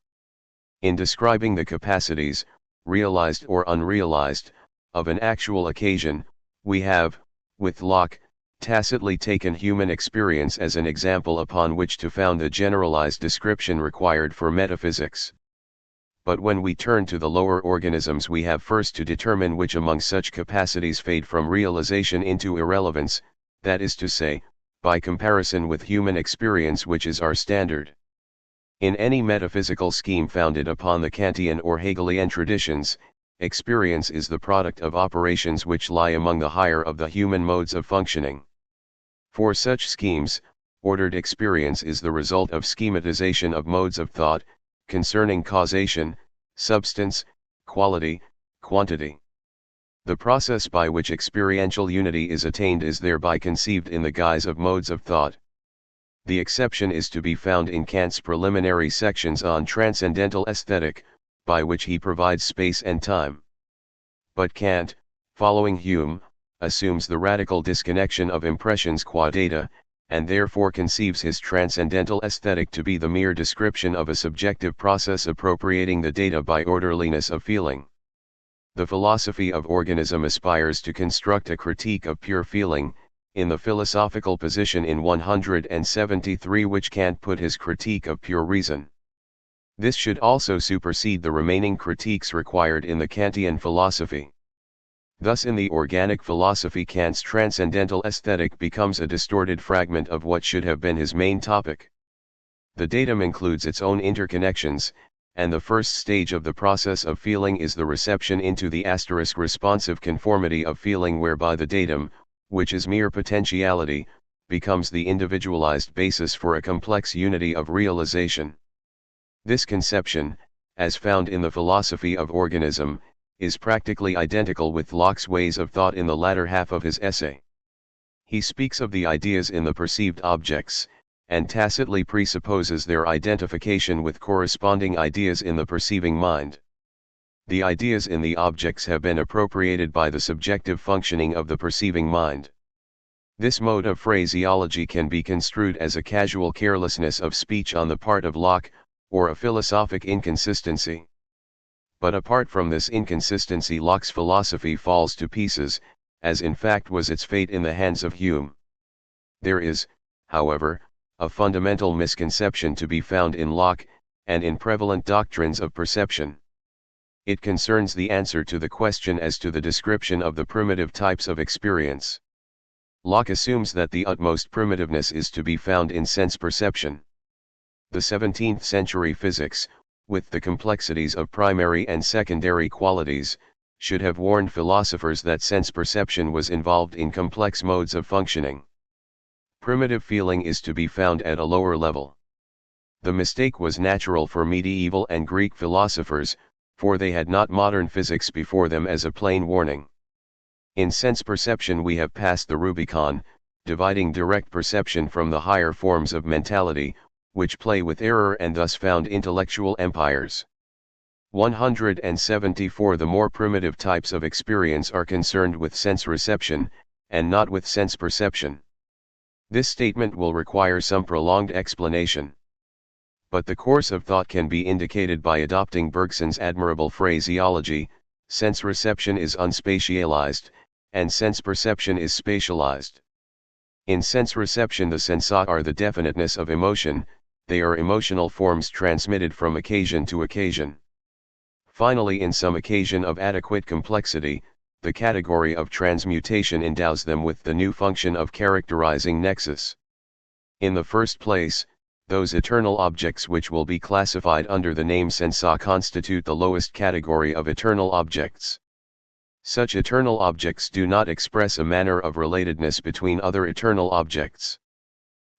In describing the capacities, realized or unrealized, of an actual occasion, we have, with Locke, tacitly taken human experience as an example upon which to found the generalized description required for metaphysics. But when we turn to the lower organisms, we have first to determine which among such capacities fade from realization into irrelevance, that is to say, by comparison with human experience, which is our standard. In any metaphysical scheme founded upon the Kantian or Hegelian traditions, experience is the product of operations which lie among the higher of the human modes of functioning. For such schemes, ordered experience is the result of schematization of modes of thought, concerning causation, substance, quality, quantity. The process by which experiential unity is attained is thereby conceived in the guise of modes of thought. The exception is to be found in Kant's preliminary sections on transcendental aesthetic, by which he provides space and time. But Kant, following Hume, assumes the radical disconnection of impressions qua data, and therefore conceives his transcendental aesthetic to be the mere description of a subjective process appropriating the data by orderliness of feeling. The philosophy of organism aspires to construct a critique of pure feeling, in the philosophical position in 173 which Kant put his critique of pure reason. This should also supersede the remaining critiques required in the Kantian philosophy. Thus in the organic philosophy Kant's transcendental aesthetic becomes a distorted fragment of what should have been his main topic. The datum includes its own interconnections, and the first stage of the process of feeling is the reception into the asterisk responsive conformity of feeling, whereby the datum, which is mere potentiality, becomes the individualized basis for a complex unity of realization. This conception, as found in the philosophy of organism, is practically identical with Locke's ways of thought in the latter half of his essay. He speaks of the ideas in the perceived objects, and tacitly presupposes their identification with corresponding ideas in the perceiving mind. The ideas in the objects have been appropriated by the subjective functioning of the perceiving mind. This mode of phraseology can be construed as a casual carelessness of speech on the part of Locke, or a philosophic inconsistency. But apart from this inconsistency, Locke's philosophy falls to pieces, as in fact was its fate in the hands of Hume. There is, however, a fundamental misconception to be found in Locke, and in prevalent doctrines of perception. It concerns the answer to the question as to the description of the primitive types of experience. Locke assumes that the utmost primitiveness is to be found in sense perception. The 17th century physics, with the complexities of primary and secondary qualities, should have warned philosophers that sense perception was involved in complex modes of functioning. Primitive feeling is to be found at a lower level. The mistake was natural for medieval and Greek philosophers, for they had not modern physics before them as a plain warning. In sense perception we have passed the Rubicon, dividing direct perception from the higher forms of mentality, which play with error and thus found intellectual empires. 174 The more primitive types of experience are concerned with sense reception, and not with sense perception. This statement will require some prolonged explanation. But the course of thought can be indicated by adopting Bergson's admirable phraseology: sense reception is unspatialized, and sense perception is spatialized. In sense reception the sensa are the definiteness of emotion, they are emotional forms transmitted from occasion to occasion. Finally, in some occasion of adequate complexity, the category of transmutation endows them with the new function of characterizing nexus. In the first place, those eternal objects which will be classified under the name sensa constitute the lowest category of eternal objects. Such eternal objects do not express a manner of relatedness between other eternal objects.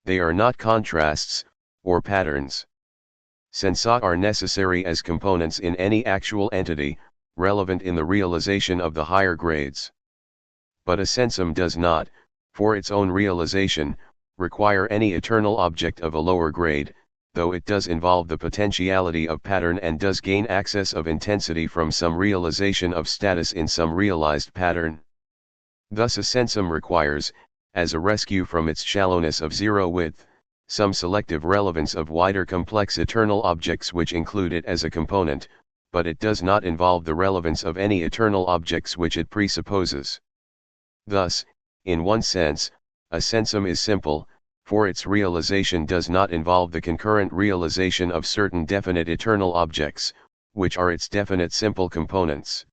They are not contrasts, or patterns. Sensa are necessary as components in any actual entity, relevant in the realization of the higher grades. But a sensum does not, for its own realization, require any eternal object of a lower grade, though it does involve the potentiality of pattern and does gain access of intensity from some realization of status in some realized pattern. Thus a sensum requires, as a rescue from its shallowness of zero width, some selective relevance of wider complex eternal objects which include it as a component, but it does not involve the relevance of any eternal objects which it presupposes. Thus, in one sense, a sensum is simple, for its realization does not involve the concurrent realization of certain definite eternal objects, which are its definite simple components.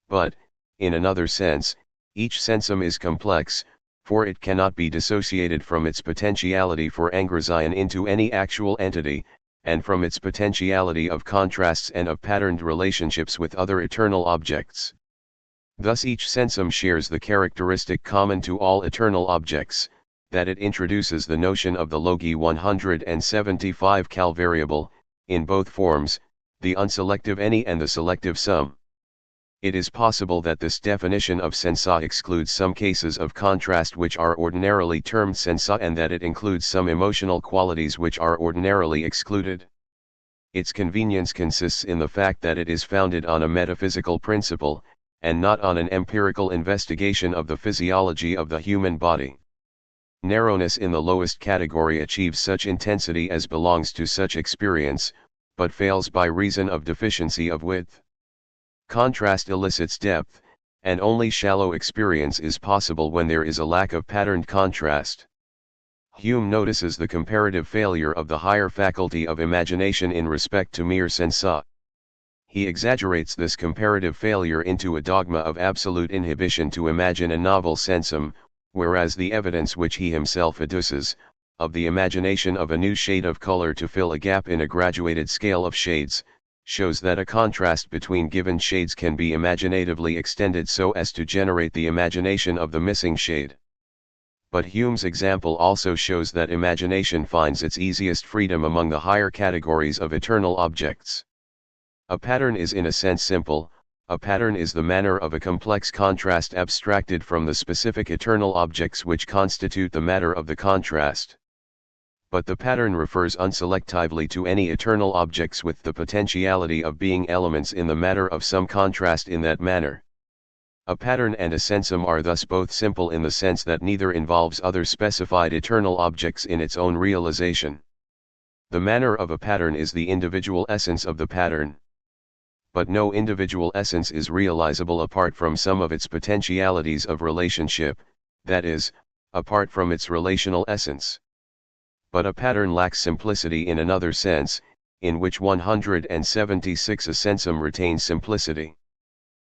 But, in another sense, each sensum is complex, for it cannot be dissociated from its potentiality for engrazion into any actual entity, and from its potentiality of contrasts and of patterned relationships with other eternal objects. Thus each sensum shares the characteristic common to all eternal objects, that it introduces the notion of the Logi 175 cal variable, in both forms, the unselective any and the selective some. It is possible that this definition of sensa excludes some cases of contrast which are ordinarily termed sensa and that it includes some emotional qualities which are ordinarily excluded. Its convenience consists in the fact that it is founded on a metaphysical principle, and not on an empirical investigation of the physiology of the human body. Narrowness in the lowest category achieves such intensity as belongs to such experience, but fails by reason of deficiency of width. Contrast elicits depth, and only shallow experience is possible when there is a lack of patterned contrast. Hume notices the comparative failure of the higher faculty of imagination in respect to mere sensa. He exaggerates this comparative failure into a dogma of absolute inhibition to imagine a novel sensum, whereas the evidence which he himself adduces, of the imagination of a new shade of color to fill a gap in a graduated scale of shades, shows that a contrast between given shades can be imaginatively extended so as to generate the imagination of the missing shade. But Hume's example also shows that imagination finds its easiest freedom among the higher categories of eternal objects. A pattern is in a sense simple. A pattern is the manner of a complex contrast abstracted from the specific eternal objects which constitute the matter of the contrast. But the pattern refers unselectively to any eternal objects with the potentiality of being elements in the matter of some contrast in that manner. A pattern and a sensum are thus both simple in the sense that neither involves other specified eternal objects in its own realization. The manner of a pattern is the individual essence of the pattern. But no individual essence is realizable apart from some of its potentialities of relationship, that is, apart from its relational essence. But a pattern lacks simplicity in another sense, in which 176 a sensum retains simplicity.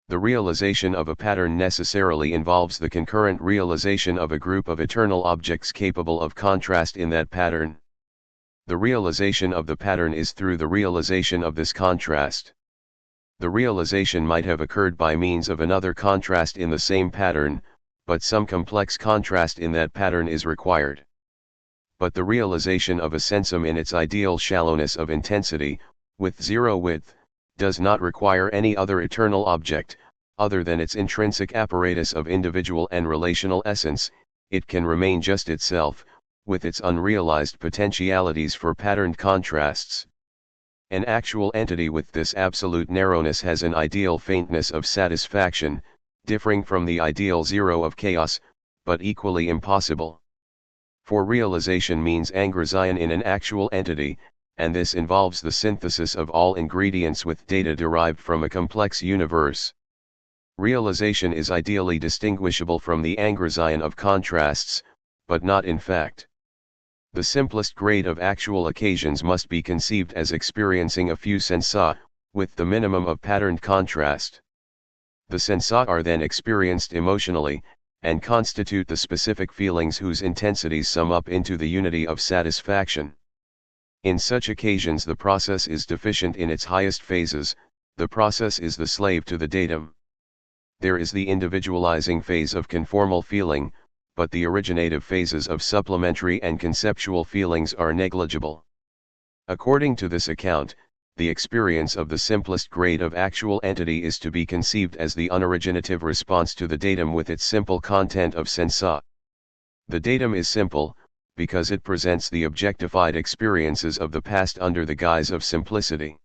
The realization of a pattern necessarily involves the concurrent realization of a group of eternal objects capable of contrast in that pattern. The realization of the pattern is through the realization of this contrast. The realization might have occurred by means of another contrast in the same pattern, but some complex contrast in that pattern is required. But the realization of a sensum in its ideal shallowness of intensity, with zero width, does not require any other eternal object, other than its intrinsic apparatus of individual and relational essence. It can remain just itself, with its unrealized potentialities for patterned contrasts. An actual entity with this absolute narrowness has an ideal faintness of satisfaction, differing from the ideal zero of chaos, but equally impossible. For realization means engrazion in an actual entity, and this involves the synthesis of all ingredients with data derived from a complex universe. Realization is ideally distinguishable from the engrazion of contrasts, but not in fact. The simplest grade of actual occasions must be conceived as experiencing a few sensa, with the minimum of patterned contrast. The sensa are then experienced emotionally, and constitute the specific feelings whose intensities sum up into the unity of satisfaction. In such occasions the process is deficient in its highest phases, the process is the slave to the datum. There is the individualizing phase of conformal feeling, but the originative phases of supplementary and conceptual feelings are negligible. According to this account, the experience of the simplest grade of actual entity is to be conceived as the unoriginative response to the datum with its simple content of sensa. The datum is simple, because it presents the objectified experiences of the past under the guise of simplicity.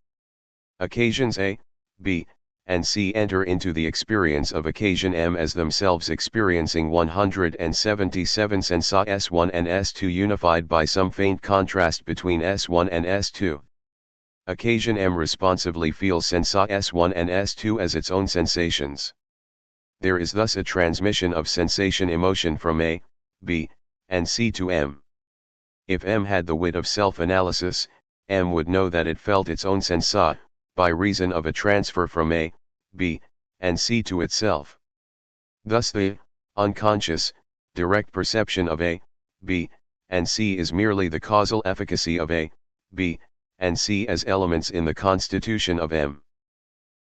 Occasions A, B, and C enter into the experience of occasion M as themselves experiencing 177 sensa S1 and S2 unified by some faint contrast between S1 and S2. Occasion M responsively feels sensa S1 and S2 as its own sensations. There is thus a transmission of sensation emotion from A, B, and C to M. If M had the wit of self-analysis, M would know that it felt its own sensa, by reason of a transfer from A, B, and C to itself. Thus the unconscious, direct perception of A, B, and C is merely the causal efficacy of A, B, and C as elements in the constitution of M.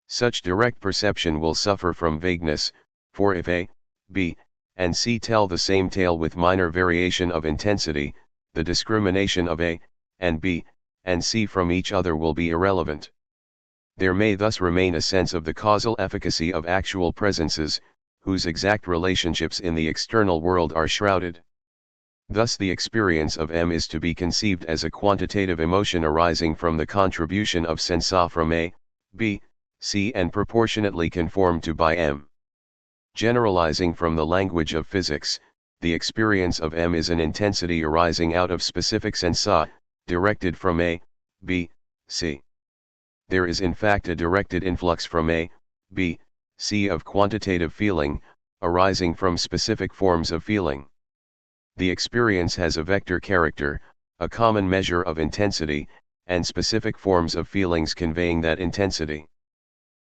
Such direct perception will suffer from vagueness, for if A, B, and C tell the same tale with minor variation of intensity, the discrimination of A, and B, and C from each other will be irrelevant. There may thus remain a sense of the causal efficacy of actual presences, whose exact relationships in the external world are shrouded. Thus the experience of M is to be conceived as a quantitative emotion arising from the contribution of sensa from A, B, C and proportionately conformed to by M. Generalizing from the language of physics, the experience of M is an intensity arising out of specific sensa, directed from A, B, C. There is in fact a directed influx from A, B, C of quantitative feeling, arising from specific forms of feeling. The experience has a vector character, a common measure of intensity, and specific forms of feelings conveying that intensity.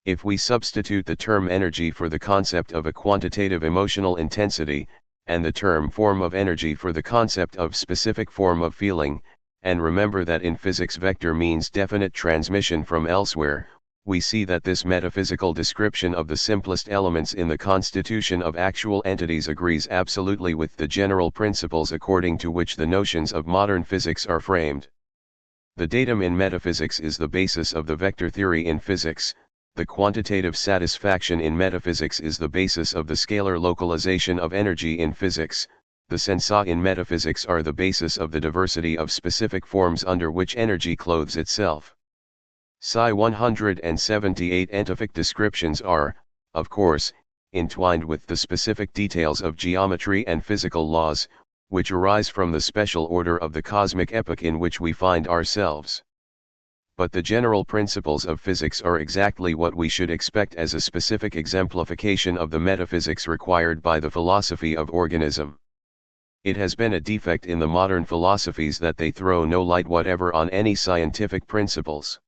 If we substitute the term energy for the concept of a quantitative emotional intensity, and the term form of energy for the concept of specific form of feeling, and remember that in physics vector means definite transmission from elsewhere, we see that this metaphysical description of the simplest elements in the constitution of actual entities agrees absolutely with the general principles according to which the notions of modern physics are framed. The datum in metaphysics is the basis of the vector theory in physics, the quantitative satisfaction in metaphysics is the basis of the scalar localization of energy in physics, the sensa in metaphysics are the basis of the diversity of specific forms under which energy clothes itself. Psi 178 entific descriptions are, of course, entwined with the specific details of geometry and physical laws, which arise from the special order of the cosmic epoch in which we find ourselves. But the general principles of physics are exactly what we should expect as a specific exemplification of the metaphysics required by the philosophy of organism. It has been a defect in the modern philosophies that they throw no light whatever on any scientific principles.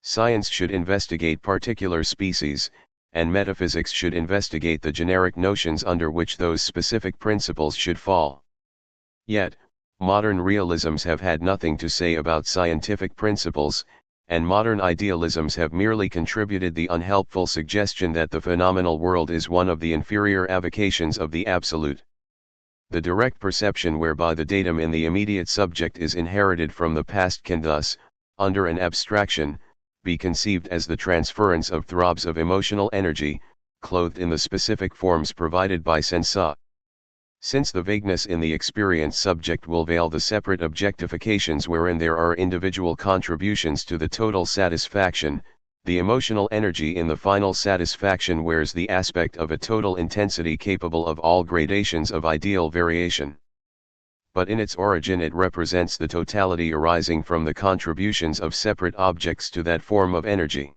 Science should investigate particular species, and metaphysics should investigate the generic notions under which those specific principles should fall. Yet, modern realisms have had nothing to say about scientific principles, and modern idealisms have merely contributed the unhelpful suggestion that the phenomenal world is one of the inferior avocations of the absolute. The direct perception whereby the datum in the immediate subject is inherited from the past can thus, under an abstraction, be conceived as the transference of throbs of emotional energy, clothed in the specific forms provided by sensa. Since the vagueness in the experienced subject will veil the separate objectifications wherein there are individual contributions to the total satisfaction, the emotional energy in the final satisfaction wears the aspect of a total intensity capable of all gradations of ideal variation. But in its origin it represents the totality arising from the contributions of separate objects to that form of energy.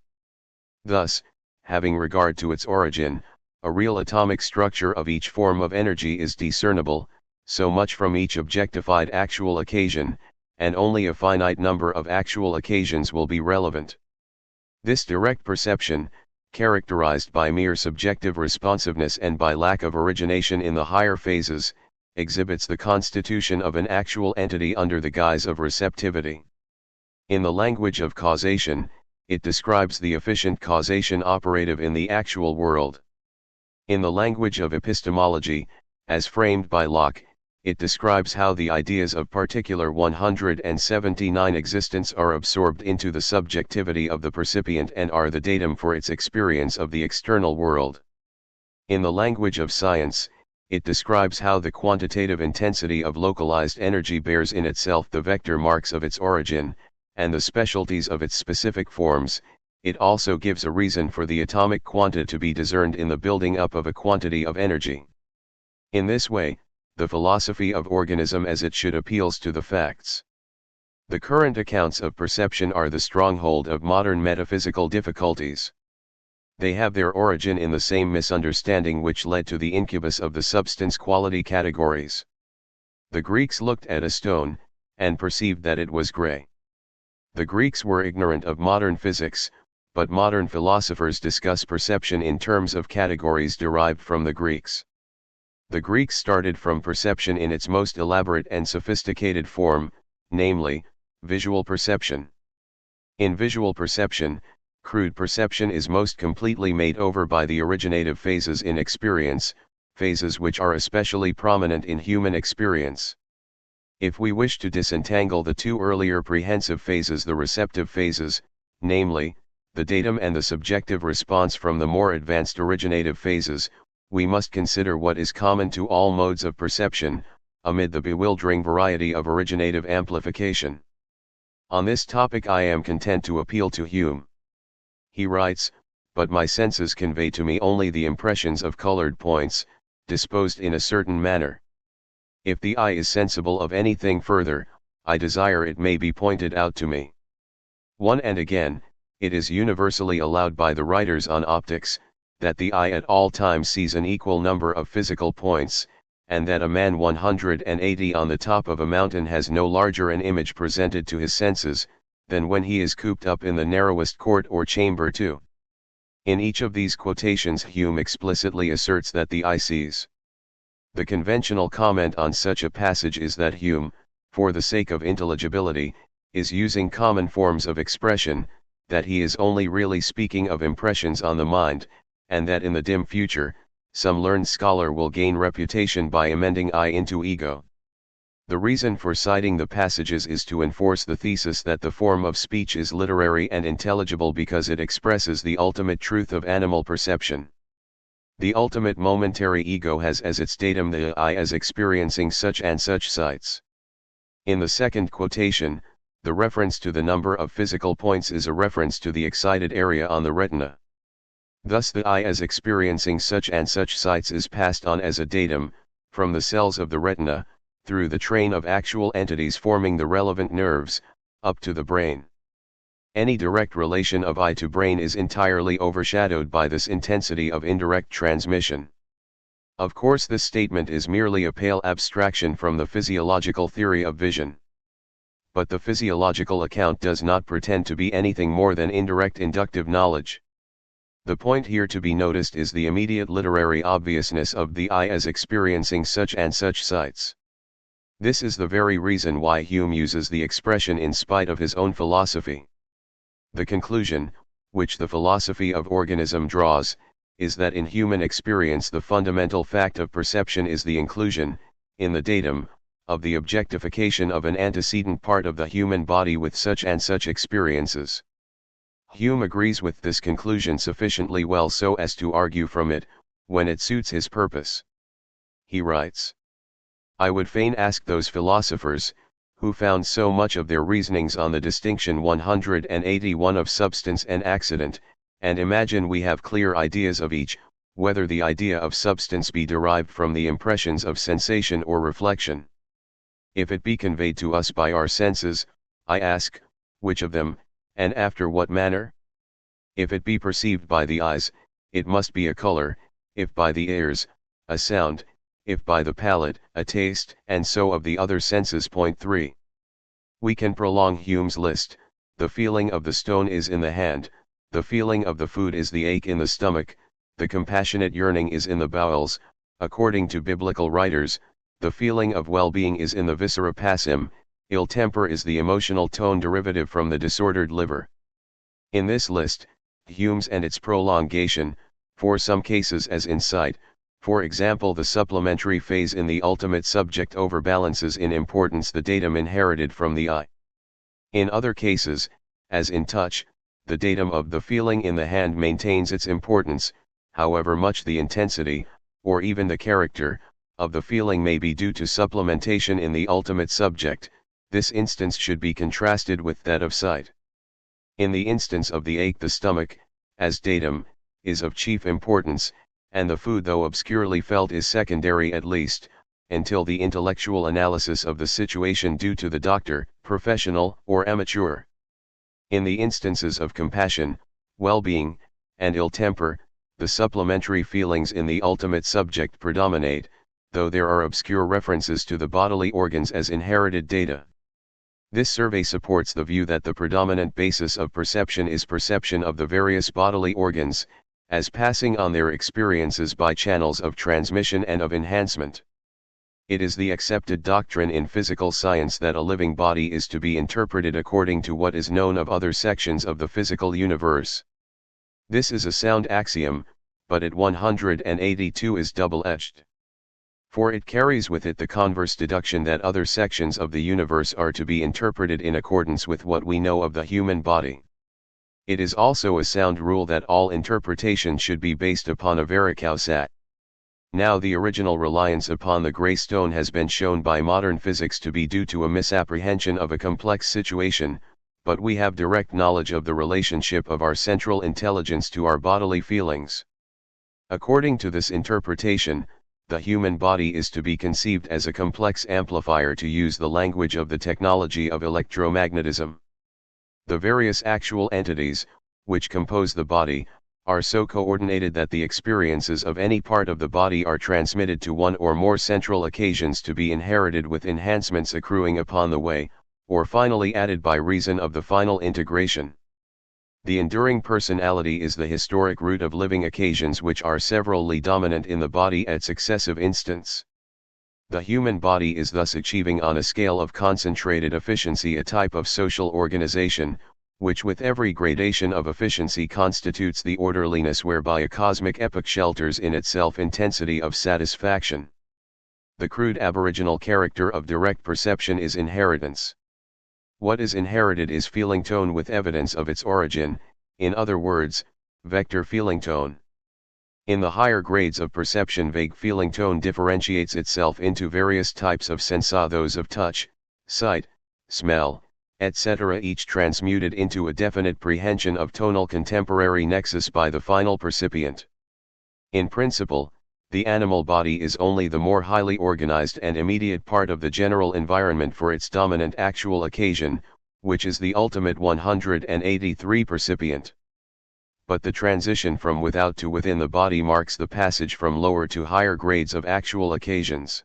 Thus, having regard to its origin, a real atomic structure of each form of energy is discernible, so much from each objectified actual occasion, and only a finite number of actual occasions will be relevant. This direct perception, characterized by mere subjective responsiveness and by lack of origination in the higher phases, exhibits the constitution of an actual entity under the guise of receptivity. In the language of causation, it describes the efficient causation operative in the actual world. In the language of epistemology, as framed by Locke, it describes how the ideas of particular 179 existence are absorbed into the subjectivity of the percipient and are the datum for its experience of the external world. In the language of science, it describes how the quantitative intensity of localized energy bears in itself the vector marks of its origin, and the specialties of its specific forms. It also gives a reason for the atomic quanta to be discerned in the building up of a quantity of energy. In this way, the philosophy of organism as it should appeals to the facts. The current accounts of perception are the stronghold of modern metaphysical difficulties. They have their origin in the same misunderstanding which led to the incubus of the substance-quality categories. The Greeks looked at a stone, and perceived that it was gray. The Greeks were ignorant of modern physics, but modern philosophers discuss perception in terms of categories derived from the Greeks. The Greeks started from perception in its most elaborate and sophisticated form, namely, visual perception. In visual perception, crude perception is most completely made over by the originative phases in experience, phases which are especially prominent in human experience. If we wish to disentangle the two earlier prehensive phases, the receptive phases, namely, the datum and the subjective response from the more advanced originative phases, we must consider what is common to all modes of perception, amid the bewildering variety of originative amplification. On this topic I am content to appeal to Hume. He writes, "But my senses convey to me only the impressions of colored points, disposed in a certain manner. If the eye is sensible of anything further, I desire it may be pointed out to me." One and again, it is universally allowed by the writers on optics, that the eye at all times sees an equal number of physical points, and that a man 180 on the top of a mountain has no larger an image presented to his senses, than when he is cooped up in the narrowest court or chamber too. In each of these quotations Hume explicitly asserts that the eye sees. The conventional comment on such a passage is that Hume, for the sake of intelligibility, is using common forms of expression, that he is only really speaking of impressions on the mind, and that in the dim future, some learned scholar will gain reputation by amending I into ego. The reason for citing the passages is to enforce the thesis that the form of speech is literary and intelligible because it expresses the ultimate truth of animal perception. The ultimate momentary ego has as its datum the I as experiencing such and such sights. In the second quotation, the reference to the number of physical points is a reference to the excited area on the retina. Thus the eye as experiencing such and such sights is passed on as a datum, from the cells of the retina, through the train of actual entities forming the relevant nerves, up to the brain. Any direct relation of eye to brain is entirely overshadowed by this intensity of indirect transmission. Of course this statement is merely a pale abstraction from the physiological theory of vision. But the physiological account does not pretend to be anything more than indirect inductive knowledge. The point here to be noticed is the immediate literary obviousness of the eye as experiencing such and such sights. This is the very reason why Hume uses the expression in spite of his own philosophy. The conclusion, which the philosophy of organism draws, is that in human experience the fundamental fact of perception is the inclusion, in the datum, of the objectification of an antecedent part of the human body with such and such experiences. Hume agrees with this conclusion sufficiently well so as to argue from it, when it suits his purpose. He writes, "I would fain ask those philosophers, who found so much of their reasonings on the distinction 181 of substance and accident, and imagine we have clear ideas of each, whether the idea of substance be derived from the impressions of sensation or reflection. If it be conveyed to us by our senses, I ask, which of them, and after what manner? If it be perceived by the eyes, it must be a color, if by the ears, a sound, if by the palate, a taste, and so of the other senses. Point 3. We can prolong Hume's list. The feeling of the stone is in the hand, the feeling of the food is the ache in the stomach, the compassionate yearning is in the bowels. According to biblical writers, the feeling of well-being is in the viscera passim, ill temper is the emotional tone derivative from the disordered liver. In this list, Hume's and its prolongation, for some cases as in sight, for example the supplementary phase in the ultimate subject overbalances in importance the datum inherited from the eye. In other cases, as in touch, the datum of the feeling in the hand maintains its importance, however much the intensity, or even the character, of the feeling may be due to supplementation in the ultimate subject. This instance should be contrasted with that of sight. In the instance of the ache the stomach, as datum, is of chief importance, and the food though obscurely felt is secondary at least, until the intellectual analysis of the situation due to the doctor, professional or amateur. In the instances of compassion, well-being, and ill temper, the supplementary feelings in the ultimate subject predominate, though there are obscure references to the bodily organs as inherited data. This survey supports the view that the predominant basis of perception is perception of the various bodily organs, as passing on their experiences by channels of transmission and of enhancement. It is the accepted doctrine in physical science that a living body is to be interpreted according to what is known of other sections of the physical universe. This is a sound axiom, but at 182 is double-edged. For it carries with it the converse deduction that other sections of the universe are to be interpreted in accordance with what we know of the human body. It is also a sound rule that all interpretation should be based upon a vericausat. Now the original reliance upon the grey stone has been shown by modern physics to be due to a misapprehension of a complex situation, but we have direct knowledge of the relationship of our central intelligence to our bodily feelings. According to this interpretation, the human body is to be conceived as a complex amplifier, to use the language of the technology of electromagnetism. The various actual entities, which compose the body, are so coordinated that the experiences of any part of the body are transmitted to one or more central occasions to be inherited with enhancements accruing upon the way, or finally added by reason of the final integration. The enduring personality is the historic root of living occasions which are severally dominant in the body at successive instants. The human body is thus achieving on a scale of concentrated efficiency a type of social organization, which with every gradation of efficiency constitutes the orderliness whereby a cosmic epoch shelters in itself intensity of satisfaction. The crude aboriginal character of direct perception is inheritance. What is inherited is feeling tone with evidence of its origin, in other words, vector feeling tone. In the higher grades of perception, vague feeling tone differentiates itself into various types of sensa, those of touch, sight, smell, etc., each transmuted into a definite prehension of tonal contemporary nexus by the final percipient. In principle, the animal body is only the more highly organized and immediate part of the general environment for its dominant actual occasion, which is the ultimate 183 percipient. But the transition from without to within the body marks the passage from lower to higher grades of actual occasions.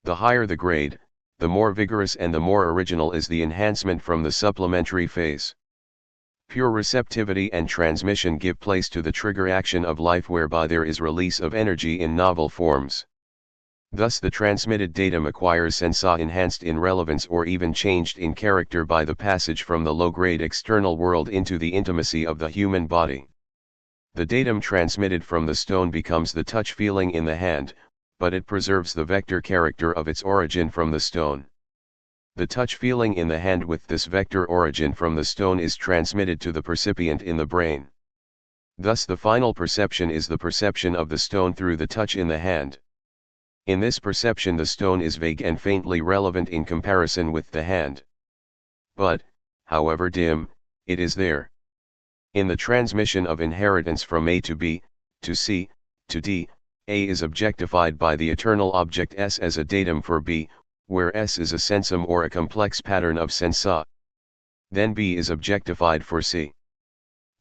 The higher the grade, the more vigorous and the more original is the enhancement from the supplementary phase. Pure receptivity and transmission give place to the trigger action of life, whereby there is release of energy in novel forms. Thus the transmitted datum acquires sensa enhanced in relevance or even changed in character by the passage from the low-grade external world into the intimacy of the human body. The datum transmitted from the stone becomes the touch feeling in the hand, but it preserves the vector character of its origin from the stone. The touch feeling in the hand with this vector origin from the stone is transmitted to the percipient in the brain. Thus the final perception is the perception of the stone through the touch in the hand. In this perception the stone is vague and faintly relevant in comparison with the hand. But, however dim, it is there. In the transmission of inheritance from A to B, to C, to D, A is objectified by the eternal object S as a datum for B, where S is a sensum or a complex pattern of sensa. Then B is objectified for C.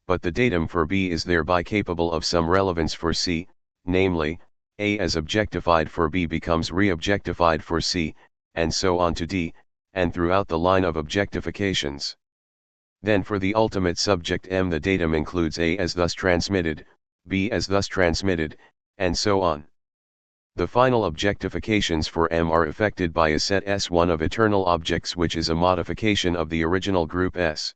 But the datum for B is thereby capable of some relevance for C, namely, A as objectified for B becomes re-objectified for C, and so on to D, and throughout the line of objectifications. Then for the ultimate subject M, the datum includes A as thus transmitted, B as thus transmitted, and so on. The final objectifications for M are effected by a set S1 of eternal objects, which is a modification of the original group S.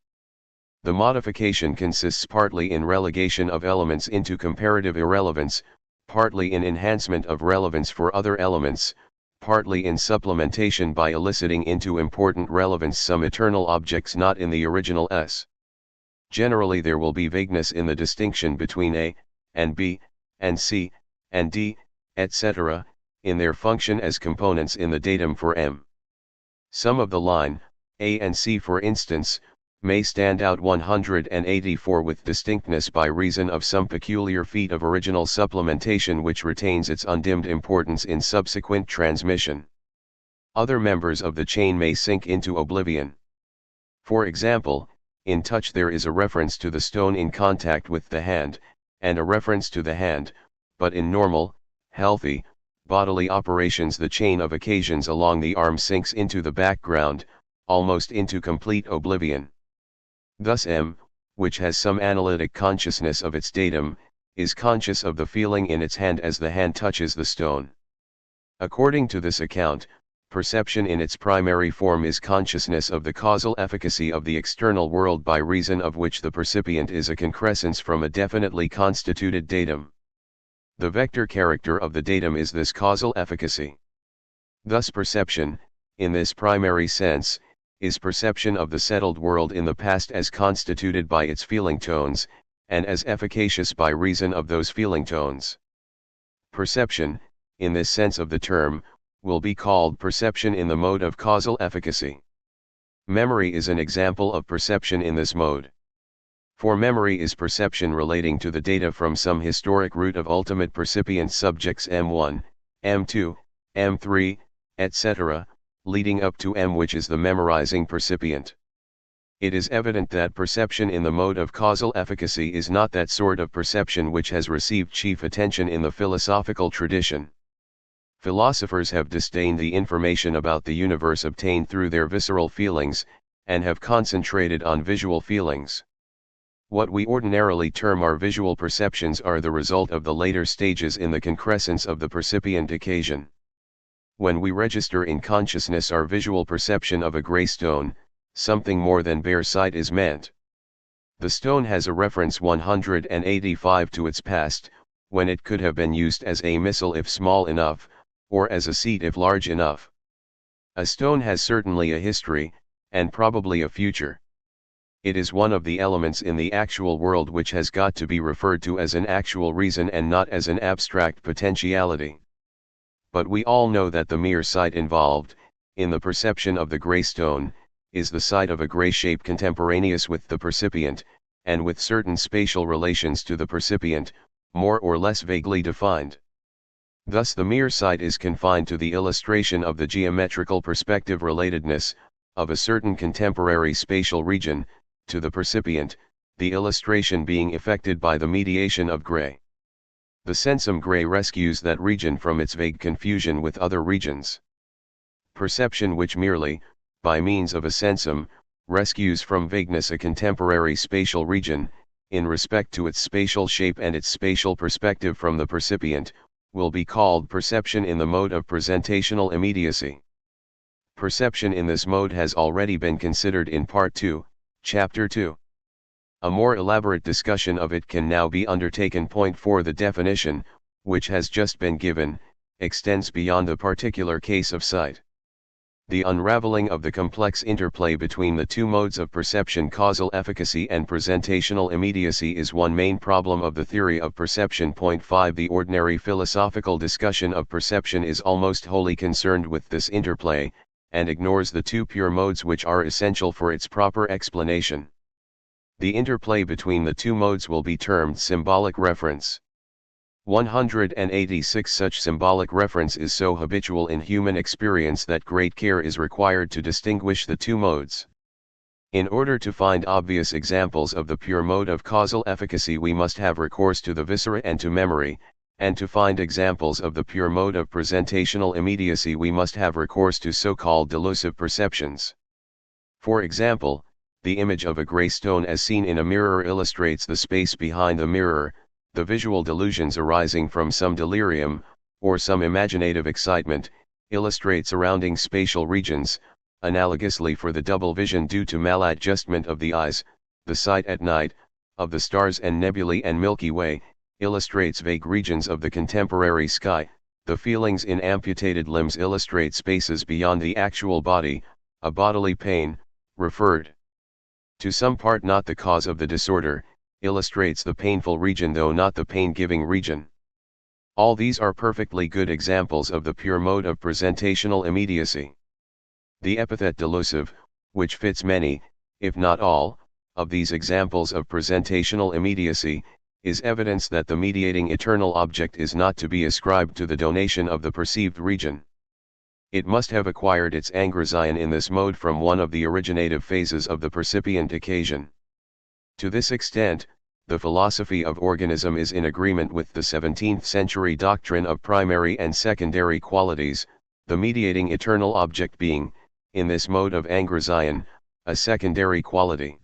The modification consists partly in relegation of elements into comparative irrelevance, partly in enhancement of relevance for other elements, partly in supplementation by eliciting into important relevance some eternal objects not in the original S. Generally there will be vagueness in the distinction between A, and B, and C, and D, etc., in their function as components in the datum for M. Some of the line, A and C for instance, may stand out 184 with distinctness by reason of some peculiar feat of original supplementation which retains its undimmed importance in subsequent transmission. Other members of the chain may sink into oblivion. For example, in touch there is a reference to the stone in contact with the hand, and a reference to the hand, but in normal, healthy, bodily operations the chain of occasions along the arm sinks into the background, almost into complete oblivion. Thus M, which has some analytic consciousness of its datum, is conscious of the feeling in its hand as the hand touches the stone. According to this account, perception in its primary form is consciousness of the causal efficacy of the external world by reason of which the percipient is a concrescence from a definitely constituted datum. The vector character of the datum is this causal efficacy. Thus perception, in this primary sense, is perception of the settled world in the past as constituted by its feeling tones, and as efficacious by reason of those feeling tones. Perception, in this sense of the term, will be called perception in the mode of causal efficacy. Memory is an example of perception in this mode. For memory is perception relating to the data from some historic root of ultimate percipient subjects M1, M2, M3, etc., leading up to M, which is the memorizing percipient. It is evident that perception in the mode of causal efficacy is not that sort of perception which has received chief attention in the philosophical tradition. Philosophers have disdained the information about the universe obtained through their visceral feelings, and have concentrated on visual feelings. What we ordinarily term our visual perceptions are the result of the later stages in the concrescence of the percipient occasion. When we register in consciousness our visual perception of a gray stone, something more than bare sight is meant. The stone has a reference 185 to its past, when it could have been used as a missile if small enough, or as a seat if large enough. A stone has certainly a history, and probably a future. It is one of the elements in the actual world which has got to be referred to as an actual reason and not as an abstract potentiality. But we all know that the mere sight involved, in the perception of the gray stone, is the sight of a gray shape contemporaneous with the percipient, and with certain spatial relations to the percipient, more or less vaguely defined. Thus the mere sight is confined to the illustration of the geometrical perspective relatedness, of a certain contemporary spatial region, to the percipient, the illustration being effected by the mediation of gray. The sensum gray rescues that region from its vague confusion with other regions. Perception which merely, by means of a sensum, rescues from vagueness a contemporary spatial region, in respect to its spatial shape and its spatial perspective from the percipient, will be called perception in the mode of presentational immediacy. Perception in this mode has already been considered in Part 2, Chapter 2. A more elaborate discussion of it can now be undertaken. Point 4. The definition, which has just been given, extends beyond the particular case of sight. The unraveling of the complex interplay between the two modes of perception, causal efficacy and presentational immediacy, is one main problem of the theory of perception. Point 5. The ordinary philosophical discussion of perception is almost wholly concerned with this interplay, and ignores the two pure modes which are essential for its proper explanation. The interplay between the two modes will be termed symbolic reference. 186. Such symbolic reference is so habitual in human experience that great care is required to distinguish the two modes. In order to find obvious examples of the pure mode of causal efficacy, we must have recourse to the viscera and to memory, and to find examples of the pure mode of presentational immediacy we must have recourse to so-called delusive perceptions. For example, the image of a gray stone as seen in a mirror illustrates the space behind the mirror, the visual delusions arising from some delirium, or some imaginative excitement, illustrate surrounding spatial regions. Analogously for the double vision due to maladjustment of the eyes, the sight at night, of the stars and nebulae and Milky Way, illustrates vague regions of the contemporary sky. The feelings in amputated limbs illustrate spaces beyond the actual body, a bodily pain, referred to some part not the cause of the disorder, illustrates the painful region though not the pain-giving region. All these are perfectly good examples of the pure mode of presentational immediacy. The epithet delusive, which fits many, if not all, of these examples of presentational immediacy, is evidence that the mediating eternal object is not to be ascribed to the donation of the perceived region. It must have acquired its angrazion in this mode from one of the originative phases of the percipient occasion. To this extent, the philosophy of organism is in agreement with the 17th century doctrine of primary and secondary qualities, the mediating eternal object being, in this mode of angrazion, a secondary quality.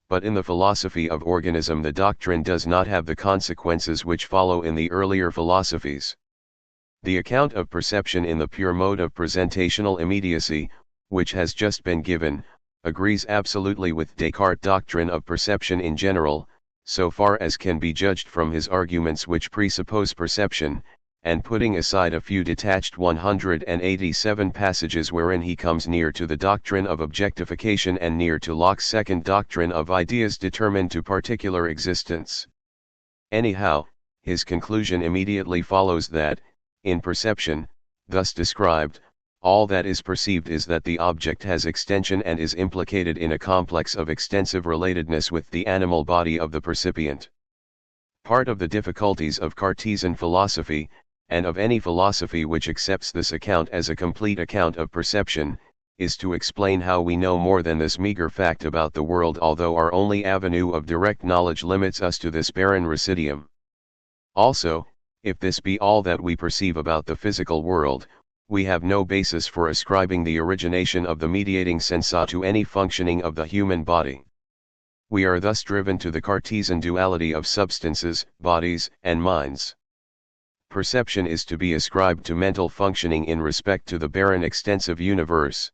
But in the philosophy of organism the doctrine does not have the consequences which follow in the earlier philosophies. The account of perception in the pure mode of presentational immediacy, which has just been given, agrees absolutely with Descartes' doctrine of perception in general, so far as can be judged from his arguments which presuppose perception, and putting aside a few detached 187 passages wherein he comes near to the doctrine of objectification and near to Locke's second doctrine of ideas determined to particular existence. Anyhow, his conclusion immediately follows that, in perception, thus described, all that is perceived is that the object has extension and is implicated in a complex of extensive relatedness with the animal body of the percipient. Part of the difficulties of Cartesian philosophy, and of any philosophy which accepts this account as a complete account of perception, is to explain how we know more than this meager fact about the world although our only avenue of direct knowledge limits us to this barren residuum. Also, if this be all that we perceive about the physical world, we have no basis for ascribing the origination of the mediating sensa to any functioning of the human body. We are thus driven to the Cartesian duality of substances, bodies, and minds. Perception is to be ascribed to mental functioning in respect to the barren extensive universe.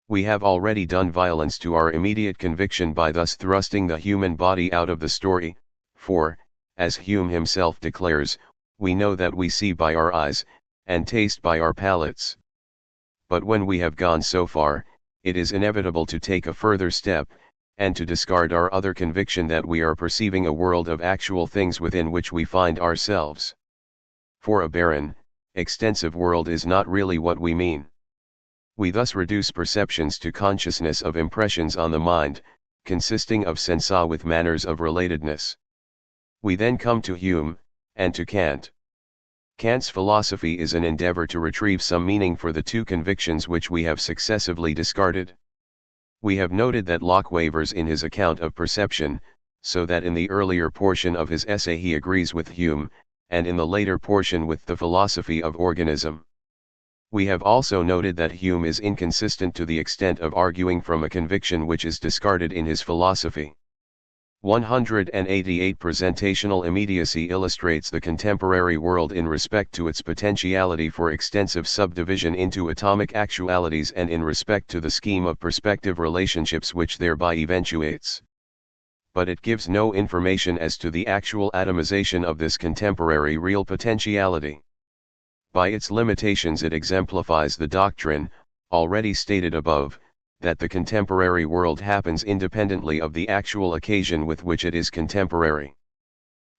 We have already done violence to our immediate conviction by thus thrusting the human body out of the story, for, as Hume himself declares, we know that we see by our eyes, and taste by our palates. But when we have gone so far, it is inevitable to take a further step, and to discard our other conviction that we are perceiving a world of actual things within which we find ourselves. For a barren, extensive world is not really what we mean. We thus reduce perceptions to consciousness of impressions on the mind, consisting of sensa with manners of relatedness. We then come to Hume, and to Kant. Kant's philosophy is an endeavor to retrieve some meaning for the two convictions which we have successively discarded. We have noted that Locke wavers in his account of perception, so that in the earlier portion of his essay he agrees with Hume, and in the later portion with the philosophy of organism. We have also noted that Hume is inconsistent to the extent of arguing from a conviction which is discarded in his philosophy. 188 Presentational immediacy illustrates the contemporary world in respect to its potentiality for extensive subdivision into atomic actualities and in respect to the scheme of perspective relationships which thereby eventuates. But it gives no information as to the actual atomization of this contemporary real potentiality. By its limitations it exemplifies the doctrine, already stated above, that the contemporary world happens independently of the actual occasion with which it is contemporary.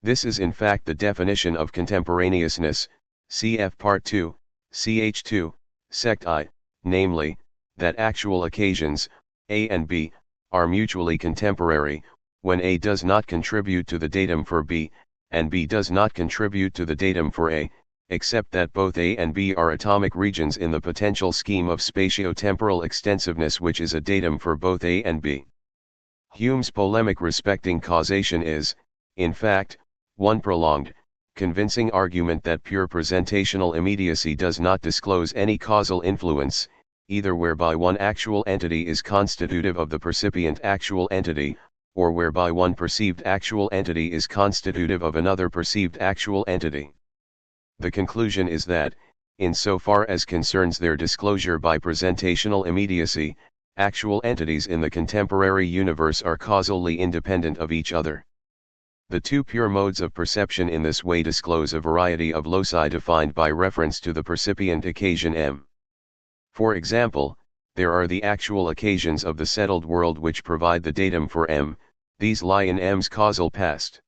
This is in fact the definition of contemporaneousness, cf. Part 2, ch. 2, Sect I, namely, that actual occasions, A and B, are mutually contemporary, when A does not contribute to the datum for B, and B does not contribute to the datum for A, except that both A and B are atomic regions in the potential scheme of spatio-temporal extensiveness which is a datum for both A and B. Hume's polemic respecting causation is, in fact, one prolonged, convincing argument that pure presentational immediacy does not disclose any causal influence, either whereby one actual entity is constitutive of the percipient actual entity, or whereby one perceived actual entity is constitutive of another perceived actual entity. The conclusion is that, in so far as concerns their disclosure by presentational immediacy, actual entities in the contemporary universe are causally independent of each other. The two pure modes of perception in this way disclose a variety of loci defined by reference to the percipient occasion M. For example, there are the actual occasions of the settled world which provide the datum for M, these lie in M's causal past.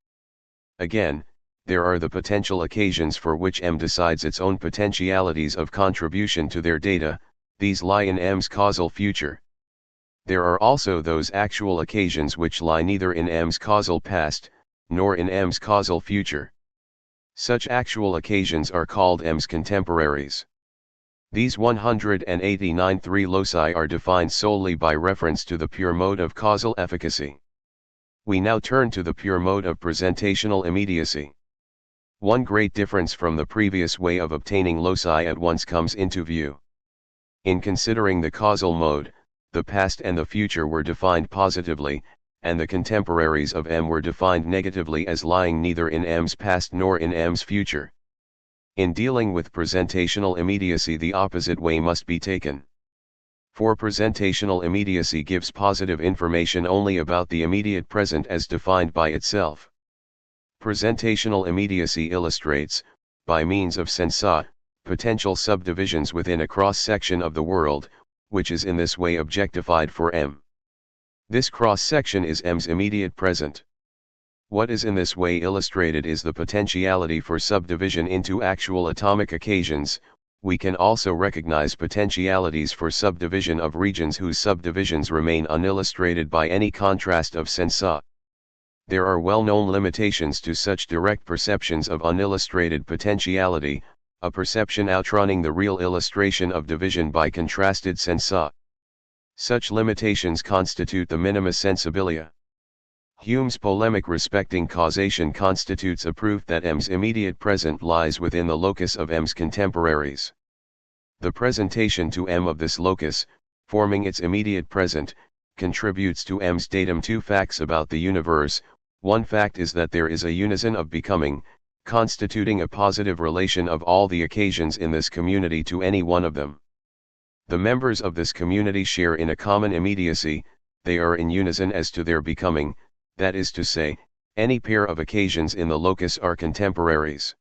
Again, there are the potential occasions for which M decides its own potentialities of contribution to their data, these lie in M's causal future. There are also those actual occasions which lie neither in M's causal past, nor in M's causal future. Such actual occasions are called M's contemporaries. These 189 three loci are defined solely by reference to the pure mode of causal efficacy. We now turn to the pure mode of presentational immediacy. One great difference from the previous way of obtaining loci at once comes into view. In considering the causal mode, the past and the future were defined positively, and the contemporaries of M were defined negatively as lying neither in M's past nor in M's future. In dealing with presentational immediacy, the opposite way must be taken. For presentational immediacy gives positive information only about the immediate present as defined by itself. Presentational immediacy illustrates, by means of sensa, potential subdivisions within a cross-section of the world, which is in this way objectified for M. This cross-section is M's immediate present. What is in this way illustrated is the potentiality for subdivision into actual atomic occasions. We can also recognize potentialities for subdivision of regions whose subdivisions remain unillustrated by any contrast of sensa. There are well-known limitations to such direct perceptions of unillustrated potentiality, a perception outrunning the real illustration of division by contrasted sensa. Such limitations constitute the minima sensibilia. Hume's polemic respecting causation constitutes a proof that M's immediate present lies within the locus of M's contemporaries. The presentation to M of this locus, forming its immediate present, contributes to M's datum two facts about the universe. One fact is that there is a unison of becoming, constituting a positive relation of all the occasions in this community to any one of them. The members of this community share in a common immediacy, they are in unison as to their becoming, that is to say, any pair of occasions in the locus are contemporaries.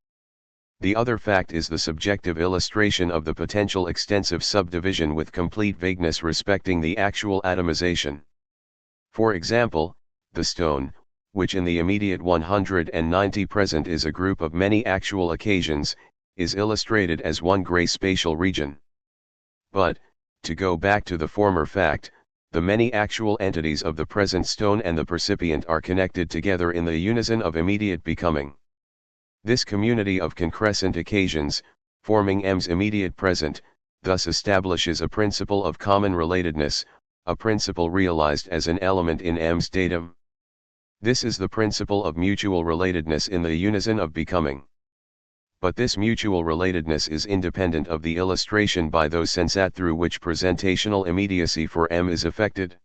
The other fact is the subjective illustration of the potential extensive subdivision with complete vagueness respecting the actual atomization. For example, the stone, which in the immediate 190 present is a group of many actual occasions, is illustrated as one gray spatial region. But, to go back to the former fact, the many actual entities of the present stone and the percipient are connected together in the unison of immediate becoming. This community of concrescent occasions, forming M's immediate present, thus establishes a principle of common relatedness, a principle realized as an element in M's datum. This is the principle of mutual relatedness in the unison of becoming. But this mutual relatedness is independent of the illustration by those sensat through which presentational immediacy for M is effected.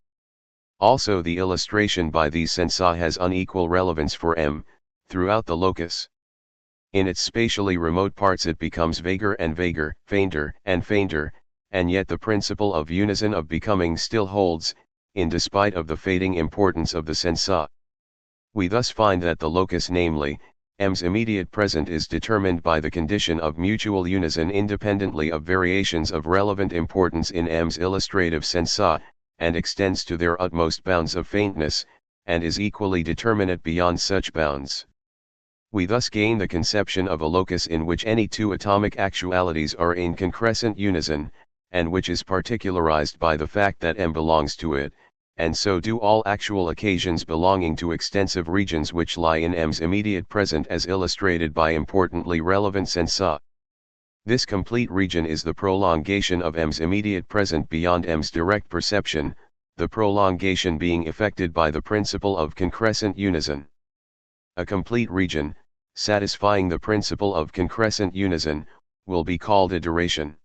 Also, the illustration by these sensa has unequal relevance for M, throughout the locus. In its spatially remote parts it becomes vaguer and vaguer, fainter and fainter, and yet the principle of unison of becoming still holds, in despite of the fading importance of the sensa. We thus find that the locus, namely, M's immediate present, is determined by the condition of mutual unison independently of variations of relevant importance in M's illustrative sensa, and extends to their utmost bounds of faintness, and is equally determinate beyond such bounds. We thus gain the conception of a locus in which any two atomic actualities are in concrescent unison, and which is particularized by the fact that M belongs to it, and so do all actual occasions belonging to extensive regions which lie in M's immediate present as illustrated by importantly relevant sensa. This complete region is the prolongation of M's immediate present beyond M's direct perception, the prolongation being effected by the principle of concrescent unison. A complete region, satisfying the principle of concrescent unison, will be called a duration.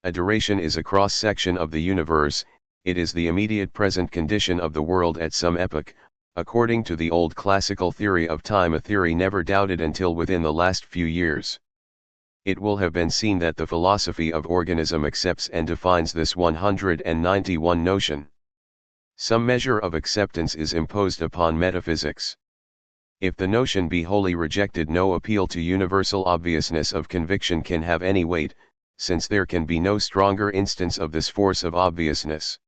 A duration is a cross-section of the universe. It is the immediate present condition of the world at some epoch, according to the old classical theory of time, a theory never doubted until within the last few years. It will have been seen that the philosophy of organism accepts and defines this 191 notion. Some measure of acceptance is imposed upon metaphysics. If the notion be wholly rejected, no appeal to universal obviousness of conviction can have any weight, since there can be no stronger instance of this force of obviousness.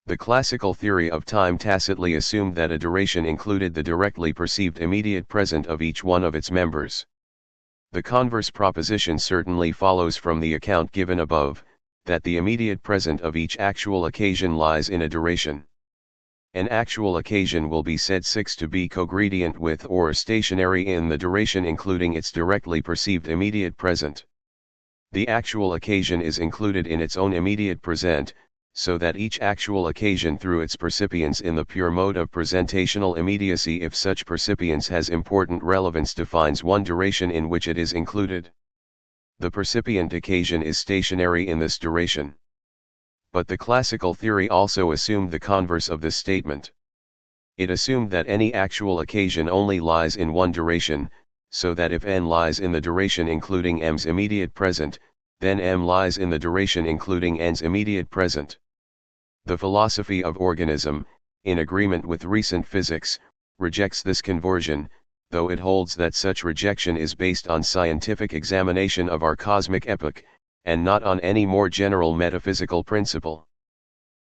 The classical theory of time tacitly assumed that a duration included the directly perceived immediate present of each one of its members. The converse proposition certainly follows from the account given above, that the immediate present of each actual occasion lies in a duration. An actual occasion will be said 6 to be cogredient with or stationary in the duration including its directly perceived immediate present. The actual occasion is included in its own immediate present, so that each actual occasion through its percipience in the pure mode of presentational immediacy, if such percipience has important relevance, defines one duration in which it is included. The percipient occasion is stationary in this duration. But the classical theory also assumed the converse of this statement. It assumed that any actual occasion only lies in one duration, so that if n lies in the duration including m's immediate present, then m lies in the duration including n's immediate present. The philosophy of organism, in agreement with recent physics, rejects this conversion, though it holds that such rejection is based on scientific examination of our cosmic epoch, and not on any more general metaphysical principle.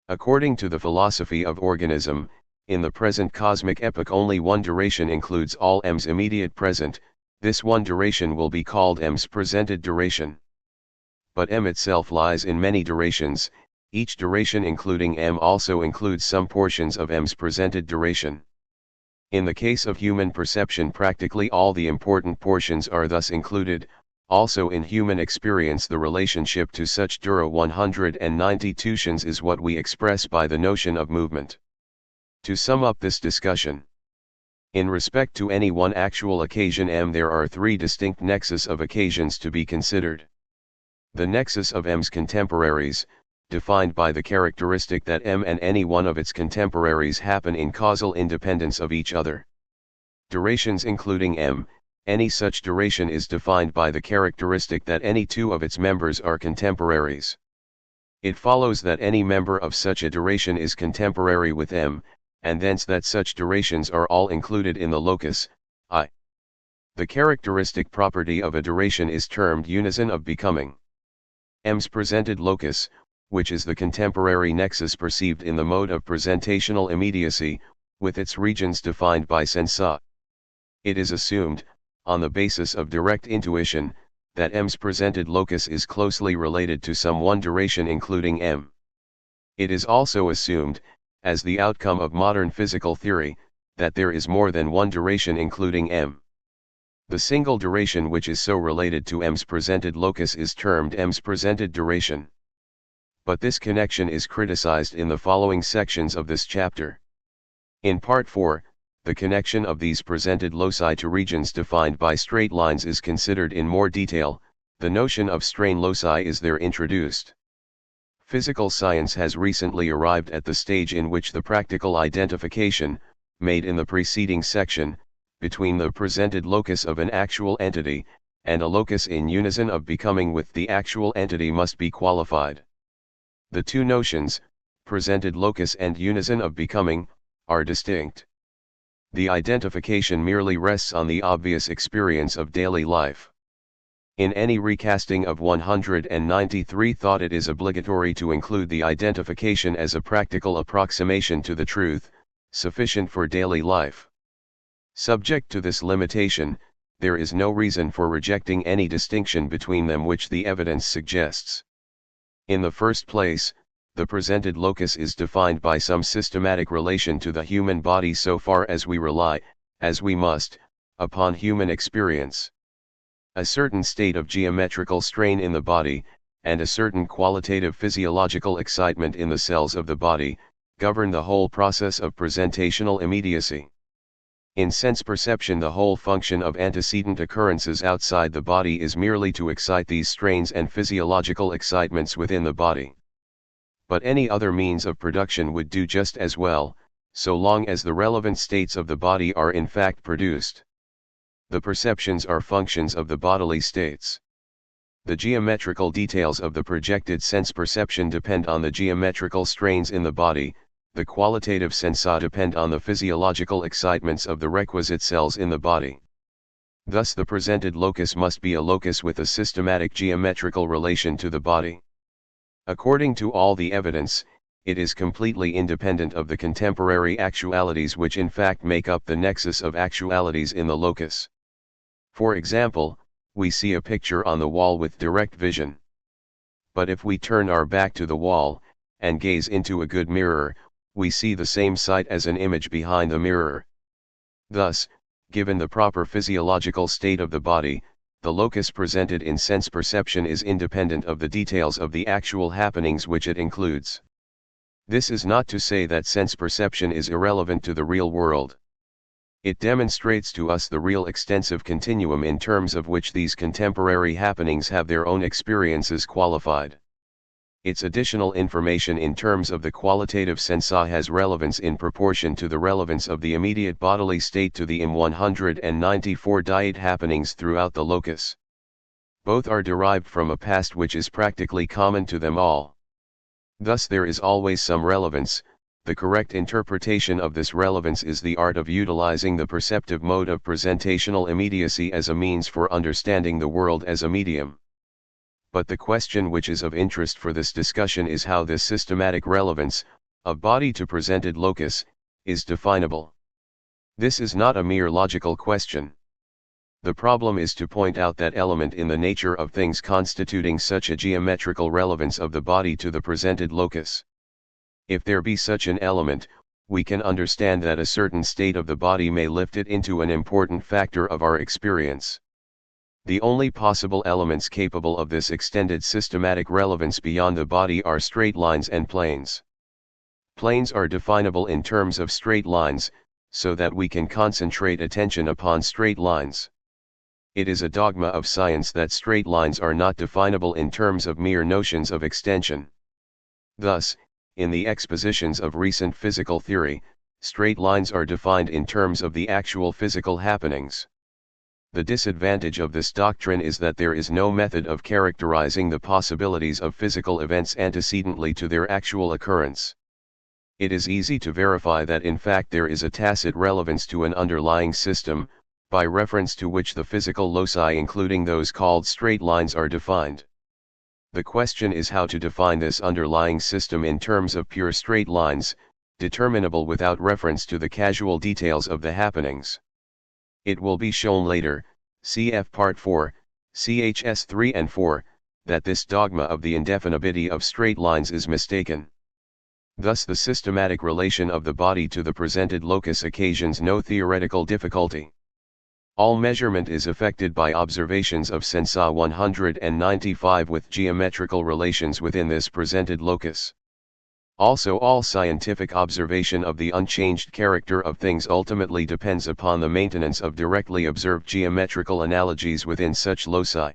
According to the philosophy of organism, in the present cosmic epoch only one duration includes all m's immediate present. This one duration will be called m's presented duration. But m itself lies in many durations. Each duration including m also includes some portions of m's presented duration. In the case of human perception, practically all the important portions are thus included. Also in human experience, the relationship to such dura 192 is what we express by the notion of movement. To sum up this discussion, in respect to any one actual occasion m, there are three distinct nexus of occasions to be considered. The nexus of m's contemporaries, defined by the characteristic that m and any one of its contemporaries happen in causal independence of each other. Durations including m, any such duration is defined by the characteristic that any two of its members are contemporaries. It follows that any member of such a duration is contemporary with m, and thence that such durations are all included in the locus, I. The characteristic property of a duration is termed unison of becoming. M's presented locus, which is the contemporary nexus perceived in the mode of presentational immediacy, with its regions defined by sensa. It is assumed, on the basis of direct intuition, that m's presented locus is closely related to some one duration including m. It is also assumed, as the outcome of modern physical theory, that there is more than one duration including m. The single duration which is so related to m's presented locus is termed m's presented duration. But this connection is criticized in the following sections of this chapter. In Part 4, the connection of these presented loci to regions defined by straight lines is considered in more detail. The notion of strain loci is there introduced. Physical science has recently arrived at the stage in which the practical identification, made in the preceding section, between the presented locus of an actual entity, and a locus in unison of becoming with the actual entity must be qualified. The two notions, presented locus and unison of becoming, are distinct. The identification merely rests on the obvious experience of daily life. In any recasting of 193 thought, it is obligatory to include the identification as a practical approximation to the truth, sufficient for daily life. Subject to this limitation, there is no reason for rejecting any distinction between them which the evidence suggests. In the first place, the presented locus is defined by some systematic relation to the human body so far as we rely, as we must, upon human experience. A certain state of geometrical strain in the body, and a certain qualitative physiological excitement in the cells of the body, govern the whole process of presentational immediacy. In sense perception, the whole function of antecedent occurrences outside the body is merely to excite these strains and physiological excitements within the body. But any other means of production would do just as well, so long as the relevant states of the body are in fact produced. The perceptions are functions of the bodily states. The geometrical details of the projected sense perception depend on the geometrical strains in the body. The qualitative sensa depend on the physiological excitements of the requisite cells in the body. Thus the presented locus must be a locus with a systematic geometrical relation to the body. According to all the evidence, it is completely independent of the contemporary actualities which in fact make up the nexus of actualities in the locus. For example, we see a picture on the wall with direct vision. But if we turn our back to the wall, and gaze into a good mirror, we see the same sight as an image behind the mirror. Thus, given the proper physiological state of the body, the locus presented in sense perception is independent of the details of the actual happenings which it includes. This is not to say that sense perception is irrelevant to the real world. It demonstrates to us the real extensive continuum in terms of which these contemporary happenings have their own experiences qualified. Its additional information in terms of the qualitative sensa has relevance in proportion to the relevance of the immediate bodily state to the M194 diet happenings throughout the locus. Both are derived from a past which is practically common to them all. Thus there is always some relevance. The correct interpretation of this relevance is the art of utilizing the perceptive mode of presentational immediacy as a means for understanding the world as a medium. But the question which is of interest for this discussion is how this systematic relevance, of body to presented locus, is definable. This is not a mere logical question. The problem is to point out that element in the nature of things constituting such a geometrical relevance of the body to the presented locus. If there be such an element, we can understand that a certain state of the body may lift it into an important factor of our experience. The only possible elements capable of this extended systematic relevance beyond the body are straight lines and planes. Planes are definable in terms of straight lines, so that we can concentrate attention upon straight lines. It is a dogma of science that straight lines are not definable in terms of mere notions of extension. Thus, in the expositions of recent physical theory, straight lines are defined in terms of the actual physical happenings. The disadvantage of this doctrine is that there is no method of characterizing the possibilities of physical events antecedently to their actual occurrence. It is easy to verify that in fact there is a tacit relevance to an underlying system, by reference to which the physical loci including those called straight lines are defined. The question is how to define this underlying system in terms of pure straight lines, determinable without reference to the casual details of the happenings. It will be shown later, cf. Part 4, chs 3 and 4, that this dogma of the indefinability of straight lines is mistaken. Thus the systematic relation of the body to the presented locus occasions no theoretical difficulty. All measurement is effected by observations of sensa 195 with geometrical relations within this presented locus. Also all scientific observation of the unchanged character of things ultimately depends upon the maintenance of directly observed geometrical analogies within such loci.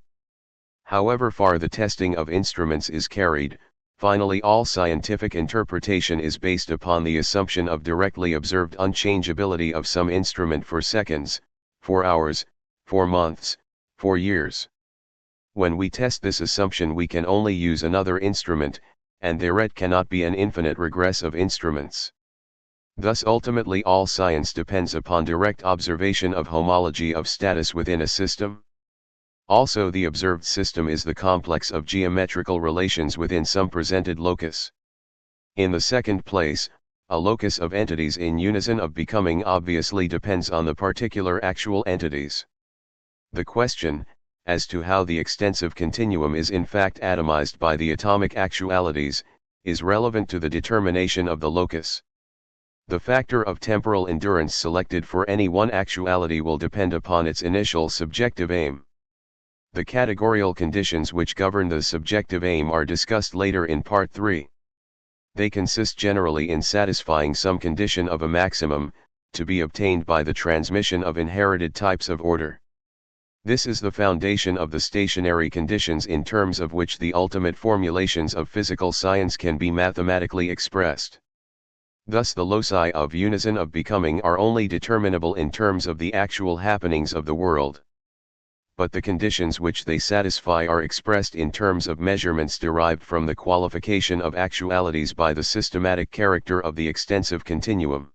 However far the testing of instruments is carried, finally all scientific interpretation is based upon the assumption of directly observed unchangeability of some instrument for seconds, for hours, for months, for years. When we test this assumption we can only use another instrument, and thereat cannot be an infinite regress of instruments. Thus ultimately all science depends upon direct observation of homology of status within a system. Also the observed system is the complex of geometrical relations within some presented locus. In the second place, a locus of entities in unison of becoming obviously depends on the particular actual entities. The question, as to how the extensive continuum is in fact atomized by the atomic actualities, is relevant to the determination of the locus. The factor of temporal endurance selected for any one actuality will depend upon its initial subjective aim. The categorical conditions which govern the subjective aim are discussed later in Part 3. They consist generally in satisfying some condition of a maximum, to be obtained by the transmission of inherited types of order. This is the foundation of the stationary conditions in terms of which the ultimate formulations of physical science can be mathematically expressed. Thus the loci of unison of becoming are only determinable in terms of the actual happenings of the world. But the conditions which they satisfy are expressed in terms of measurements derived from the qualification of actualities by the systematic character of the extensive continuum.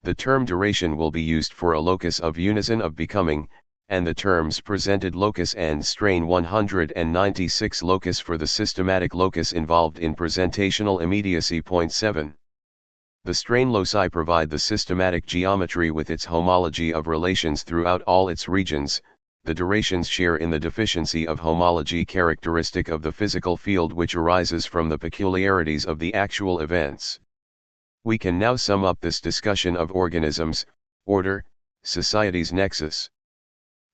The term duration will be used for a locus of unison of becoming, and the terms presented locus and strain 196 locus for the systematic locus involved in presentational immediacy. Point 7. The strain loci provide the systematic geometry with its homology of relations throughout all its regions. The durations share in the deficiency of homology characteristic of the physical field which arises from the peculiarities of the actual events. We can now sum up this discussion of organisms, order, society's nexus.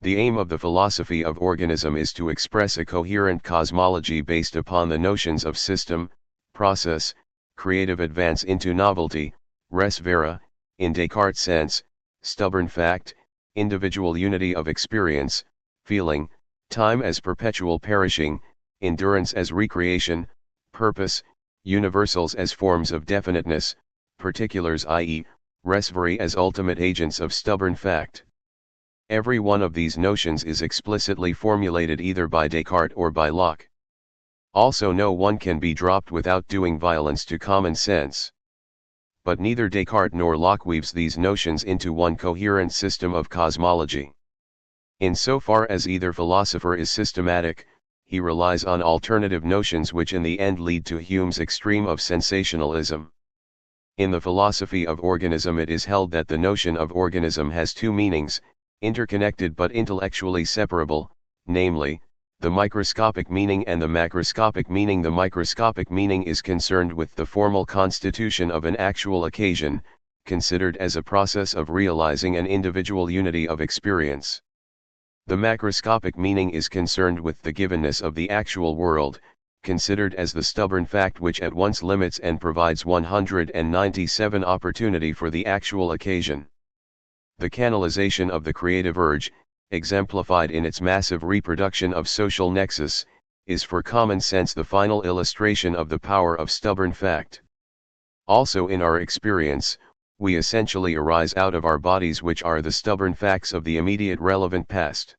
The aim of the philosophy of organism is to express a coherent cosmology based upon the notions of system, process, creative advance into novelty, res vera, in Descartes' sense, stubborn fact, individual unity of experience, feeling, time as perpetual perishing, endurance as recreation, purpose, universals as forms of definiteness, particulars i.e., res veri as ultimate agents of stubborn fact. Every one of these notions is explicitly formulated either by Descartes or by Locke. Also no one can be dropped without doing violence to common sense. But neither Descartes nor Locke weaves these notions into one coherent system of cosmology. In so far as either philosopher is systematic, he relies on alternative notions which in the end lead to Hume's extreme of sensationalism. In the philosophy of organism it is held that the notion of organism has two meanings, interconnected but intellectually separable, namely, the microscopic meaning and the macroscopic meaning. The microscopic meaning is concerned with the formal constitution of an actual occasion, considered as a process of realizing an individual unity of experience. The macroscopic meaning is concerned with the givenness of the actual world, considered as the stubborn fact which at once limits and provides 197 opportunity for the actual occasion. The canalization of the creative urge, exemplified in its massive reproduction of social nexus, is for common sense the final illustration of the power of stubborn fact. Also in our experience, we essentially arise out of our bodies which are the stubborn facts of the immediate relevant past.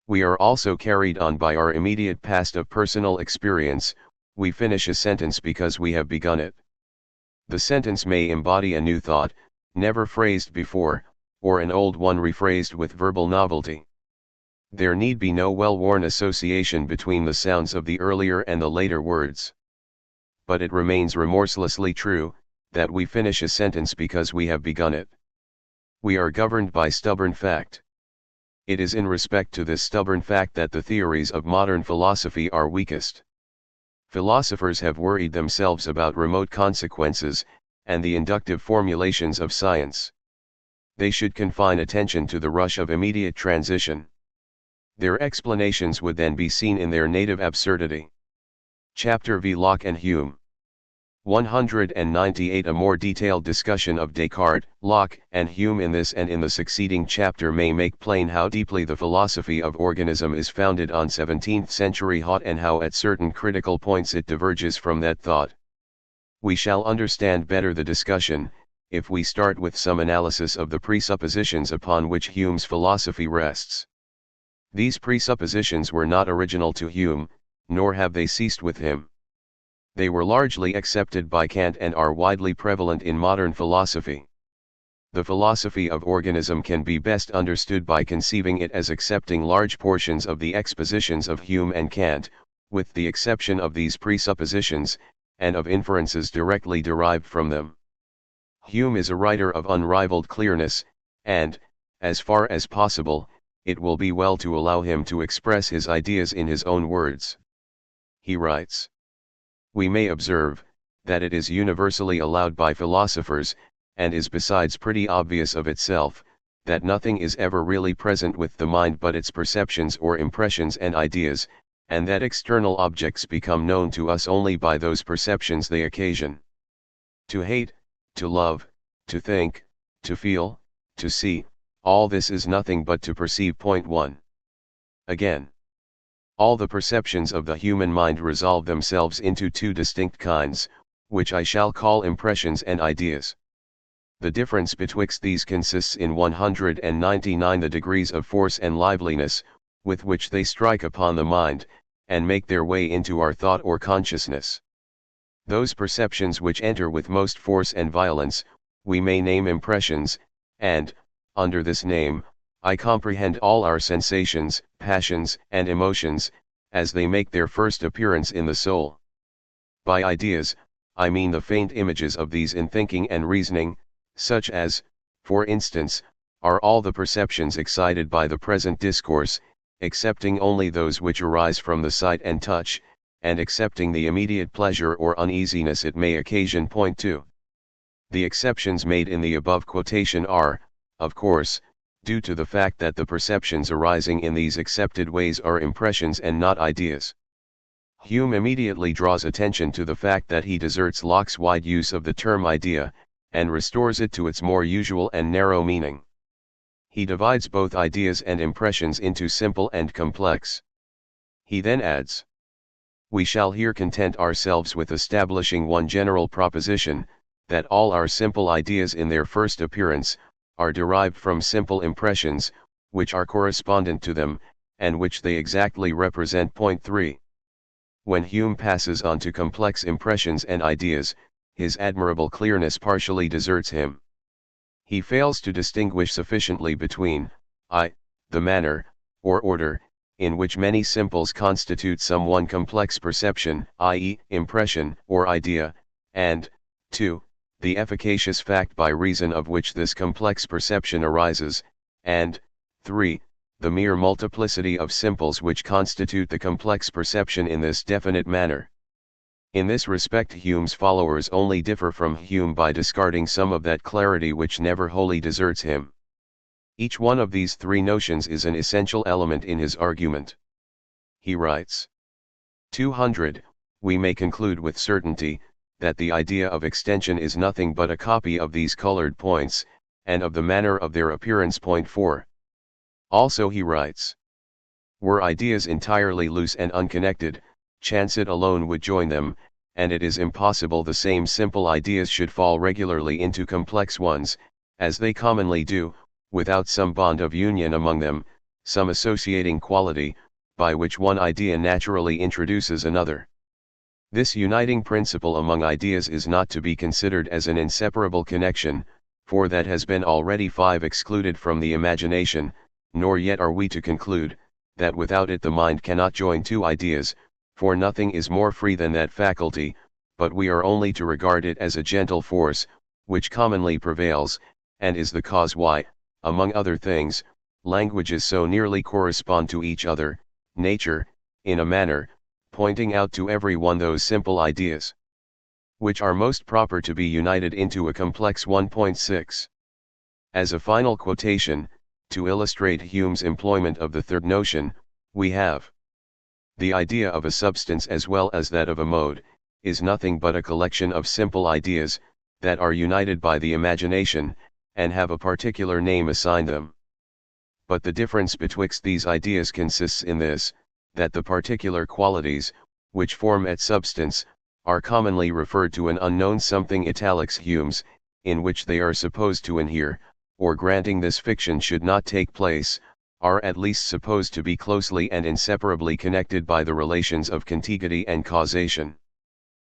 We are also carried on by our immediate past of personal experience. We finish a sentence because we have begun it. The sentence may embody a new thought, never phrased before, or an old one rephrased with verbal novelty. There need be no well-worn association between the sounds of the earlier and the later words. But it remains remorselessly true, that we finish a sentence because we have begun it. We are governed by stubborn fact. It is in respect to this stubborn fact that the theories of modern philosophy are weakest. Philosophers have worried themselves about remote consequences, and the inductive formulations of science. They should confine attention to the rush of immediate transition. Their explanations would then be seen in their native absurdity. Chapter V. Locke and Hume. 198. A more detailed discussion of Descartes, Locke, and Hume in this and in the succeeding chapter may make plain how deeply the philosophy of organism is founded on 17th-century thought and how at certain critical points it diverges from that thought. We shall understand better the discussion, if we start with some analysis of the presuppositions upon which Hume's philosophy rests. These presuppositions were not original to Hume, nor have they ceased with him. They were largely accepted by Kant and are widely prevalent in modern philosophy. The philosophy of organism can be best understood by conceiving it as accepting large portions of the expositions of Hume and Kant, with the exception of these presuppositions, and of inferences directly derived from them. Hume is a writer of unrivaled clearness, and, as far as possible, it will be well to allow him to express his ideas in his own words. He writes: "We may observe, that it is universally allowed by philosophers, and is besides pretty obvious of itself, that nothing is ever really present with the mind but its perceptions or impressions and ideas, and that external objects become known to us only by those perceptions they occasion. To hate, to love, to think, to feel, to see, all this is nothing but to perceive. Point 1. Again, all the perceptions of the human mind resolve themselves into two distinct kinds, which I shall call impressions and ideas. The difference betwixt these consists in 199 the degrees of force and liveliness, with which they strike upon the mind, and make their way into our thought or consciousness. Those perceptions which enter with most force and violence, we may name impressions, and, under this name, I comprehend all our sensations, passions, and emotions, as they make their first appearance in the soul. By ideas, I mean the faint images of these in thinking and reasoning, such as, for instance, are all the perceptions excited by the present discourse, excepting only those which arise from the sight and touch, and excepting the immediate pleasure or uneasiness it may occasion. Point 2. The exceptions made in the above quotation are, of course, due to the fact that the perceptions arising in these accepted ways are impressions and not ideas. Hume immediately draws attention to the fact that he deserts Locke's wide use of the term idea, and restores it to its more usual and narrow meaning. He divides both ideas and impressions into simple and complex. He then adds, "We shall here content ourselves with establishing one general proposition, that all our simple ideas in their first appearance, are derived from simple impressions, which are correspondent to them, and which they exactly represent." Point 3. When Hume passes on to complex impressions and ideas, his admirable clearness partially deserts him. He fails to distinguish sufficiently between, the manner, or order, in which many simples constitute some one complex perception, i.e., impression, or idea, and, 2, the efficacious fact by reason of which this complex perception arises, and, 3, the mere multiplicity of simples which constitute the complex perception in this definite manner. In this respect Hume's followers only differ from Hume by discarding some of that clarity which never wholly deserts him. Each one of these three notions is an essential element in his argument. He writes, 200, we may conclude with certainty, that the idea of extension is nothing but a copy of these colored points, and of the manner of their appearance. Point 4. Also he writes, were ideas entirely loose and unconnected, chance it alone would join them, and it is impossible the same simple ideas should fall regularly into complex ones, as they commonly do, without some bond of union among them, some associating quality, by which one idea naturally introduces another. This uniting principle among ideas is not to be considered as an inseparable connection, for that has been already 5 excluded from the imagination, nor yet are we to conclude, that without it the mind cannot join two ideas, for nothing is more free than that faculty, but we are only to regard it as a gentle force, which commonly prevails, and is the cause why, among other things, languages so nearly correspond to each other, nature, in a manner, pointing out to every one those simple ideas, which are most proper to be united into a complex 1.6. As a final quotation, to illustrate Hume's employment of the third notion, we have, the idea of a substance as well as that of a mode, is nothing but a collection of simple ideas, that are united by the imagination, and have a particular name assigned them. But the difference betwixt these ideas consists in this, that the particular qualities, which form a substance, are commonly referred to an unknown something italics Hume's, in which they are supposed to inhere, or granting this fiction should not take place, are at least supposed to be closely and inseparably connected by the relations of contiguity and causation.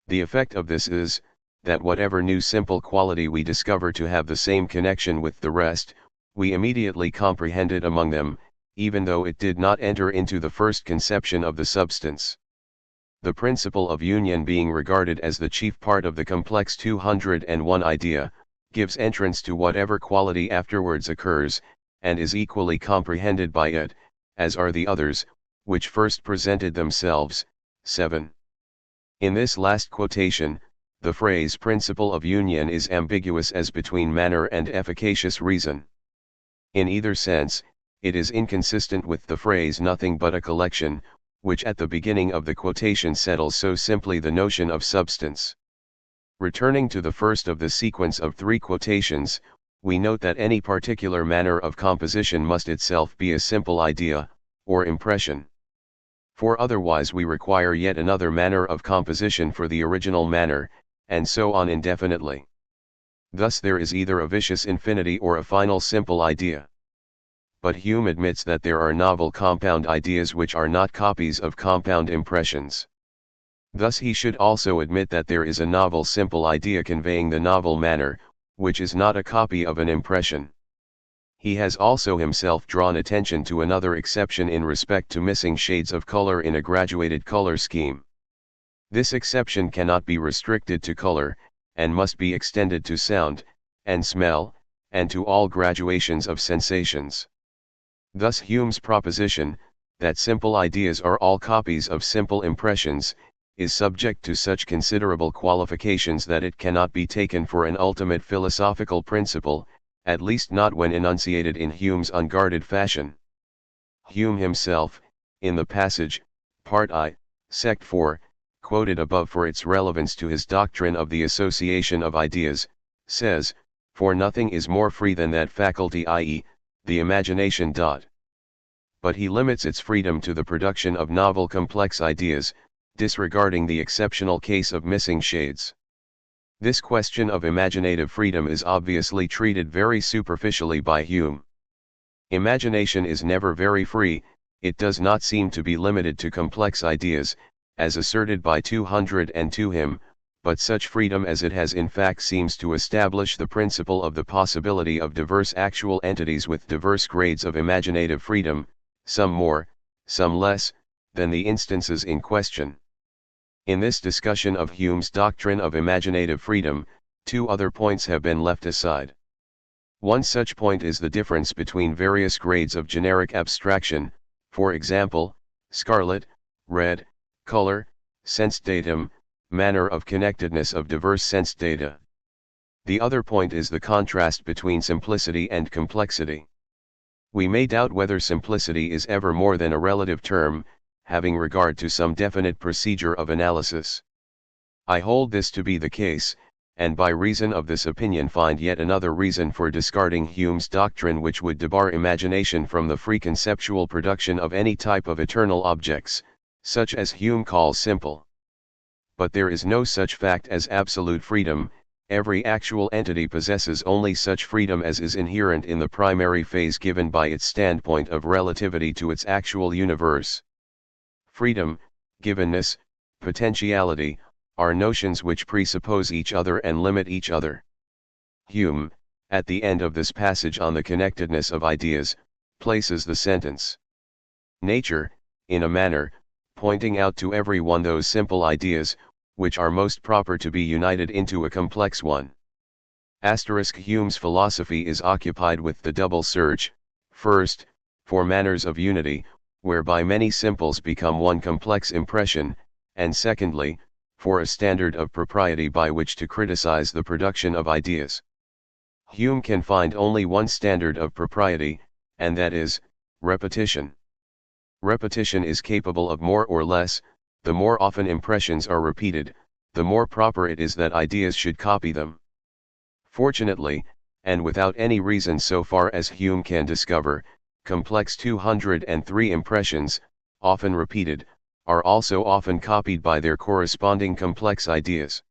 The effect of this is, that whatever new simple quality we discover to have the same connection with the rest, we immediately comprehend it among them, even though it did not enter into the first conception of the substance. The principle of union being regarded as the chief part of the complex 201 idea, gives entrance to whatever quality afterwards occurs, and is equally comprehended by it, as are the others, which first presented themselves. 7. In this last quotation, the phrase principle of union is ambiguous as between manner and efficacious reason. In either sense, it is inconsistent with the phrase nothing but a collection, which at the beginning of the quotation settles so simply the notion of substance. Returning to the first of the sequence of 3 quotations, we note that any particular manner of composition must itself be a simple idea, or impression. For otherwise we require yet another manner of composition for the original manner, and so on indefinitely. Thus there is either a vicious infinity or a final simple idea. But Hume admits that there are novel compound ideas which are not copies of compound impressions. Thus he should also admit that there is a novel simple idea conveying the novel manner, which is not a copy of an impression. He has also himself drawn attention to another exception in respect to missing shades of color in a graduated color scheme. This exception cannot be restricted to color, and must be extended to sound, and smell, and to all graduations of sensations. Thus Hume's proposition, that simple ideas are all copies of simple impressions, is subject to such considerable qualifications that it cannot be taken for an ultimate philosophical principle, at least not when enunciated in Hume's unguarded fashion. Hume himself, in the passage, Part I, Sect 4, quoted above for its relevance to his doctrine of the association of ideas, says, "For nothing is more free than that faculty, i.e., the imagination." But he limits its freedom to the production of novel complex ideas, disregarding the exceptional case of missing shades. This question of imaginative freedom is obviously treated very superficially by Hume. Imagination is never very free, it does not seem to be limited to complex ideas, as asserted by 202 him, but such freedom as it has in fact seems to establish the principle of the possibility of diverse actual entities with diverse grades of imaginative freedom, some more, some less, than the instances in question. In this discussion of Hume's doctrine of imaginative freedom, two other points have been left aside. One such point is the difference between various grades of generic abstraction, for example, scarlet, red, color, sense datum, manner of connectedness of diverse sense data. The other point is the contrast between simplicity and complexity. We may doubt whether simplicity is ever more than a relative term, having regard to some definite procedure of analysis. I hold this to be the case, and by reason of this opinion find yet another reason for discarding Hume's doctrine, which would debar imagination from the free conceptual production of any type of eternal objects, such as Hume calls simple. But there is no such fact as absolute freedom. Every actual entity possesses only such freedom as is inherent in the primary phase given by its standpoint of relativity to its actual universe. Freedom, givenness, potentiality, are notions which presuppose each other and limit each other. Hume, at the end of this passage on the connectedness of ideas, places the sentence. Nature, in a manner, pointing out to every one those simple ideas, which are most proper to be united into a complex one. Hume's philosophy is occupied with the double search, first, for manners of unity, whereby many simples become one complex impression, and secondly, for a standard of propriety by which to criticize the production of ideas. Hume can find only one standard of propriety, and that is, repetition. Repetition is capable of more or less. The more often impressions are repeated, the more proper it is that ideas should copy them. Fortunately, and without any reason so far as Hume can discover, complex 203 impressions, often repeated, are also often copied by their corresponding complex ideas.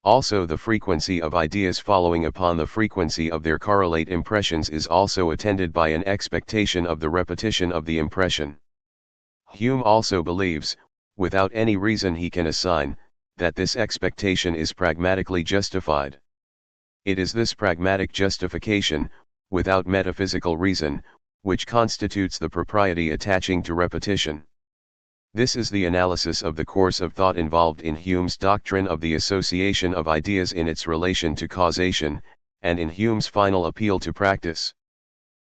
Also the frequency of ideas following upon the frequency of their correlate impressions is also attended by an expectation of the repetition of the impression. Hume also believes, without any reason he can assign, that this expectation is pragmatically justified. It is this pragmatic justification, without metaphysical reason, which constitutes the propriety attaching to repetition. This is the analysis of the course of thought involved in Hume's doctrine of the association of ideas in its relation to causation, and in Hume's final appeal to practice.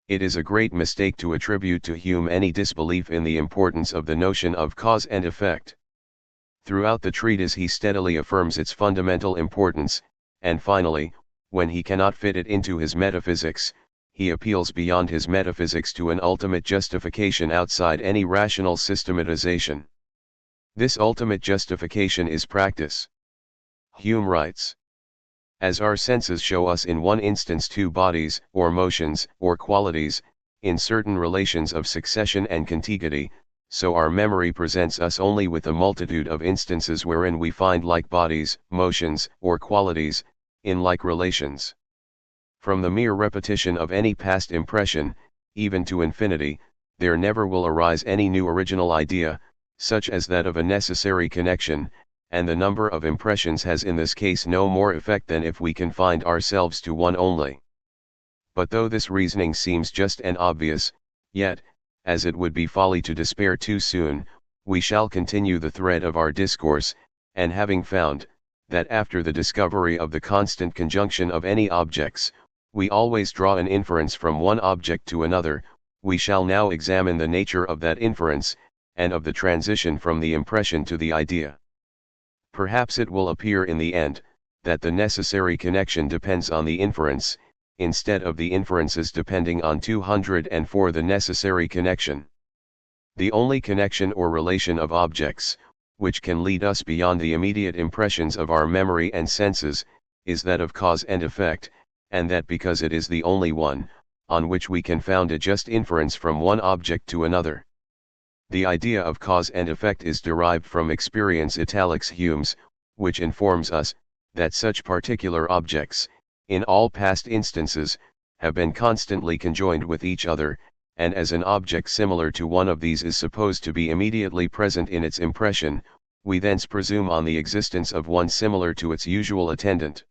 It is a great mistake to attribute to Hume any disbelief in the importance of the notion of cause and effect. Throughout the treatise he steadily affirms its fundamental importance, and finally, when he cannot fit it into his metaphysics, he appeals beyond his metaphysics to an ultimate justification outside any rational systematization. This ultimate justification is practice. Hume writes, As our senses show us in one instance two bodies, or motions, or qualities, in certain relations of succession and contiguity, so our memory presents us only with a multitude of instances wherein we find like bodies, motions, or qualities, in like relations. From the mere repetition of any past impression, even to infinity, there never will arise any new original idea, such as that of a necessary connection, and the number of impressions has in this case no more effect than if we confined ourselves to one only. But though this reasoning seems just and obvious, yet, as it would be folly to despair too soon, we shall continue the thread of our discourse, and having found, that after the discovery of the constant conjunction of any objects, we always draw an inference from one object to another, we shall now examine the nature of that inference, and of the transition from the impression to the idea. Perhaps it will appear in the end, that the necessary connection depends on the inference, instead of the inferences depending on 204 the necessary connection. The only connection or relation of objects, which can lead us beyond the immediate impressions of our memory and senses, is that of cause and effect, and that because it is the only one, on which we can found a just inference from one object to another. The idea of cause and effect is derived from experience italics Hume's, which informs us, that such particular objects, in all past instances, have been constantly conjoined with each other, and as an object similar to one of these is supposed to be immediately present in its impression, we thence presume on the existence of one similar to its usual attendant.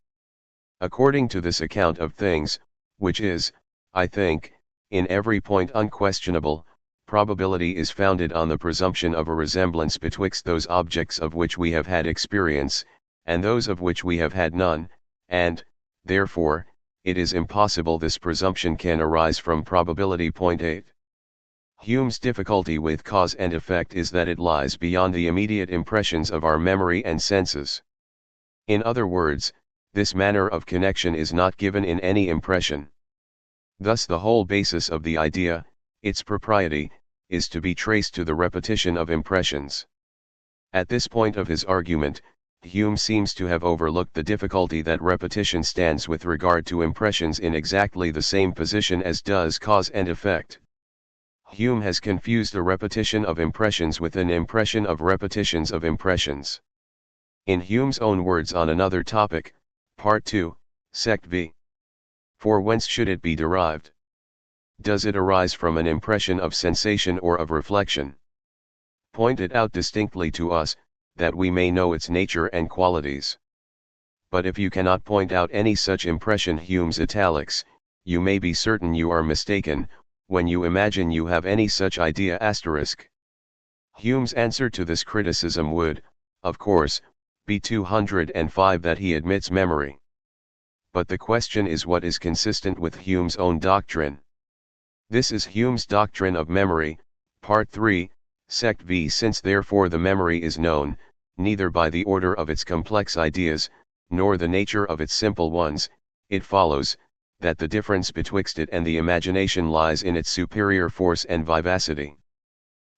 According to this account of things, which is, I think, in every point unquestionable, probability is founded on the presumption of a resemblance betwixt those objects of which we have had experience, and those of which we have had none, and, therefore, it is impossible this presumption can arise from probability. 8. Hume's difficulty with cause and effect is that it lies beyond the immediate impressions of our memory and senses. In other words, this manner of connection is not given in any impression. Thus the whole basis of the idea, its propriety, is to be traced to the repetition of impressions. At this point of his argument, Hume seems to have overlooked the difficulty that repetition stands with regard to impressions in exactly the same position as does cause and effect. Hume has confused a repetition of impressions with an impression of repetitions of impressions. In Hume's own words on another topic, Part 2, Sect V. For whence should it be derived? Does it arise from an impression of sensation or of reflection? Point it out distinctly to us, that we may know its nature and qualities. But if you cannot point out any such impression Hume's italics, you may be certain you are mistaken, when you imagine you have any such idea *. Hume's answer to this criticism would, of course, be 205 that he admits memory. But the question is what is consistent with Hume's own doctrine. This is Hume's doctrine of memory, Part 3, Sect V. Since therefore the memory is known, neither by the order of its complex ideas, nor the nature of its simple ones, it follows, that the difference betwixt it and the imagination lies in its superior force and vivacity.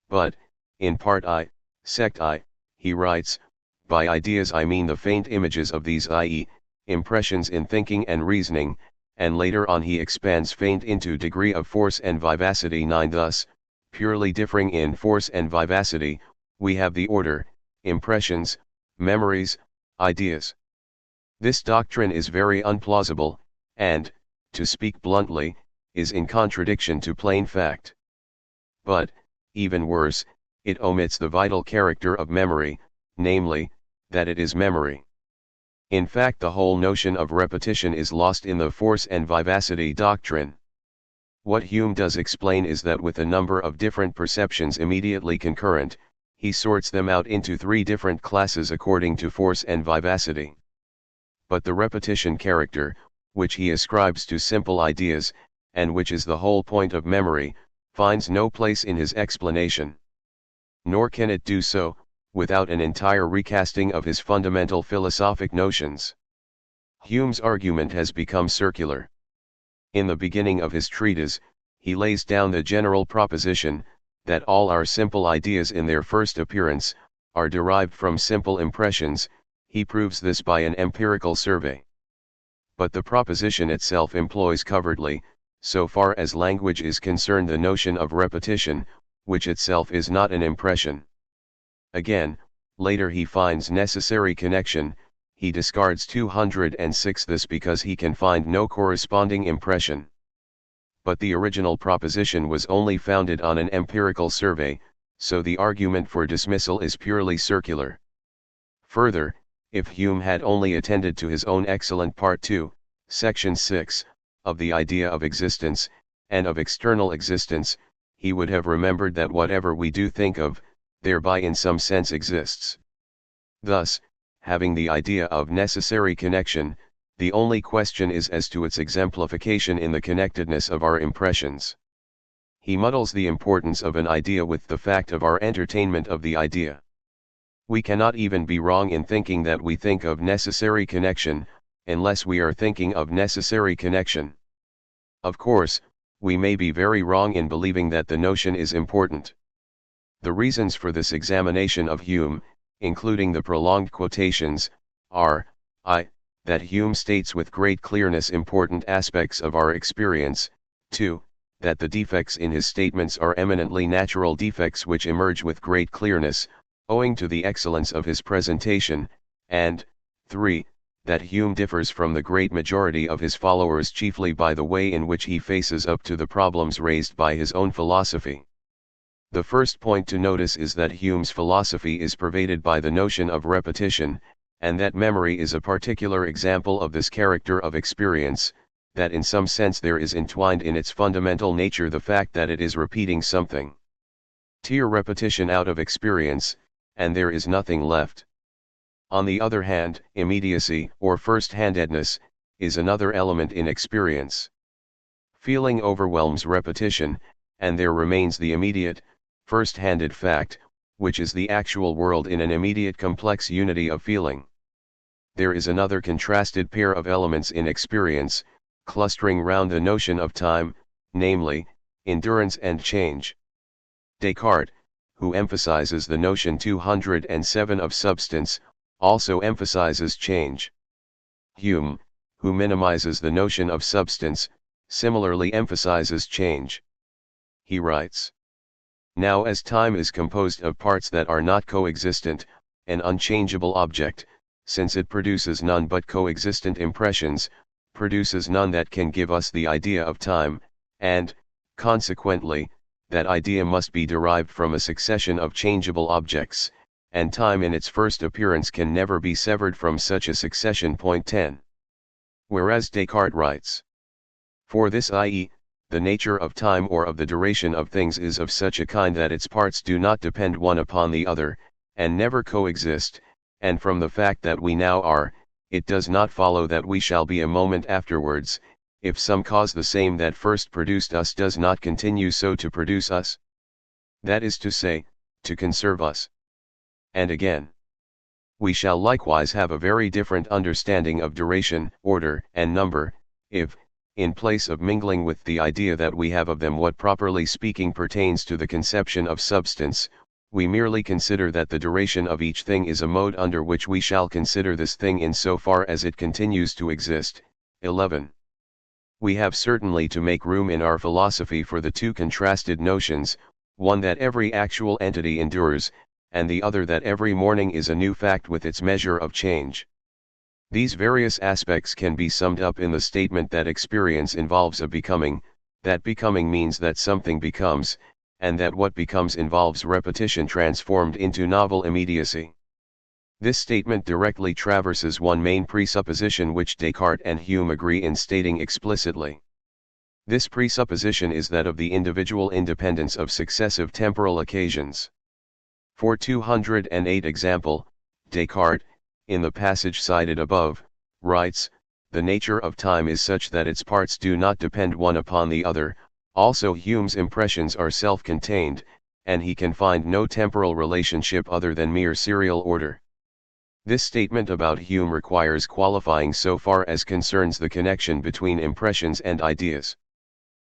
But, in Part I, Sect I, he writes, by ideas I mean the faint images of these, i.e., impressions in thinking and reasoning, and later on he expands faint into degree of force and vivacity 9. Thus, purely differing in force and vivacity, we have the order, impressions, memories, ideas. This doctrine is very unplausible, and, to speak bluntly, is in contradiction to plain fact. But, even worse, it omits the vital character of memory, namely, that it is memory. In fact, the whole notion of repetition is lost in the force and vivacity doctrine. What Hume does explain is that with a number of different perceptions immediately concurrent, he sorts them out into 3 different classes according to force and vivacity. But the repetition character, which he ascribes to simple ideas, and which is the whole point of memory, finds no place in his explanation. Nor can it do so, without an entire recasting of his fundamental philosophic notions. Hume's argument has become circular. In the beginning of his treatise, he lays down the general proposition, that all our simple ideas in their first appearance, are derived from simple impressions. He proves this by an empirical survey. but the proposition itself employs covertly, so far as language is concerned, the notion of repetition, which itself is not an impression. Again, later he finds necessary connection, he discards 206 this because he can find no corresponding impression. But the original proposition was only founded on an empirical survey, so the argument for dismissal is purely circular. Further, if Hume had only attended to his own excellent Part 2, Section 6, of the idea of existence, and of external existence, he would have remembered that whatever we do think of, thereby in some sense exists. Thus, having the idea of necessary connection, the only question is as to its exemplification in the connectedness of our impressions. He muddles the importance of an idea with the fact of our entertainment of the idea. We cannot even be wrong in thinking that we think of necessary connection, unless we are thinking of necessary connection. Of course, we may be very wrong in believing that the notion is important. The reasons for this examination of Hume, including the prolonged quotations, are, I. That Hume states with great clearness important aspects of our experience, 2. That the defects in his statements are eminently natural defects which emerge with great clearness, owing to the excellence of his presentation, and, 3. That Hume differs from the great majority of his followers chiefly by the way in which he faces up to the problems raised by his own philosophy. The first point to notice is that Hume's philosophy is pervaded by the notion of repetition, and that memory is a particular example of this character of experience, that in some sense there is entwined in its fundamental nature the fact that it is repeating something. Tear repetition out of experience, and there is nothing left. On the other hand, immediacy, or first-handedness, is another element in experience. Feeling overwhelms repetition, and there remains the immediate, first-handed fact, which is the actual world in an immediate complex unity of feeling. There is another contrasted pair of elements in experience, clustering round the notion of time, namely, endurance and change. Descartes, who emphasizes the notion 207 of substance, also emphasizes change. Hume, who minimizes the notion of substance, similarly emphasizes change. He writes, "Now as time is composed of parts that are not coexistent, an unchangeable object, since it produces none but coexistent impressions, produces none that can give us the idea of time, and, consequently, that idea must be derived from a succession of changeable objects, and time in its first appearance can never be severed from such a succession." Point 10. Whereas Descartes writes, "For this i.e., the nature of time or of the duration of things is of such a kind that its parts do not depend one upon the other, and never coexist, and from the fact that we now are, it does not follow that we shall be a moment afterwards, if some cause the same that first produced us does not continue so to produce us. That is to say, to conserve us. And again, we shall likewise have a very different understanding of duration, order, and number, if, in place of mingling with the idea that we have of them what properly speaking pertains to the conception of substance, we merely consider that the duration of each thing is a mode under which we shall consider this thing in so far as it continues to exist." 11. We have certainly to make room in our philosophy for the two contrasted notions, one that every actual entity endures, and the other that every morning is a new fact with its measure of change. These various aspects can be summed up in the statement that experience involves a becoming, that becoming means that something becomes, and that what becomes involves repetition transformed into novel immediacy. This statement directly traverses one main presupposition which Descartes and Hume agree in stating explicitly. This presupposition is that of the individual independence of successive temporal occasions. For 208 example, Descartes, in the passage cited above, writes, "The nature of time is such that its parts do not depend one upon the other." Also Hume's impressions are self-contained, and he can find no temporal relationship other than mere serial order. This statement about Hume requires qualifying so far as concerns the connection between impressions and ideas.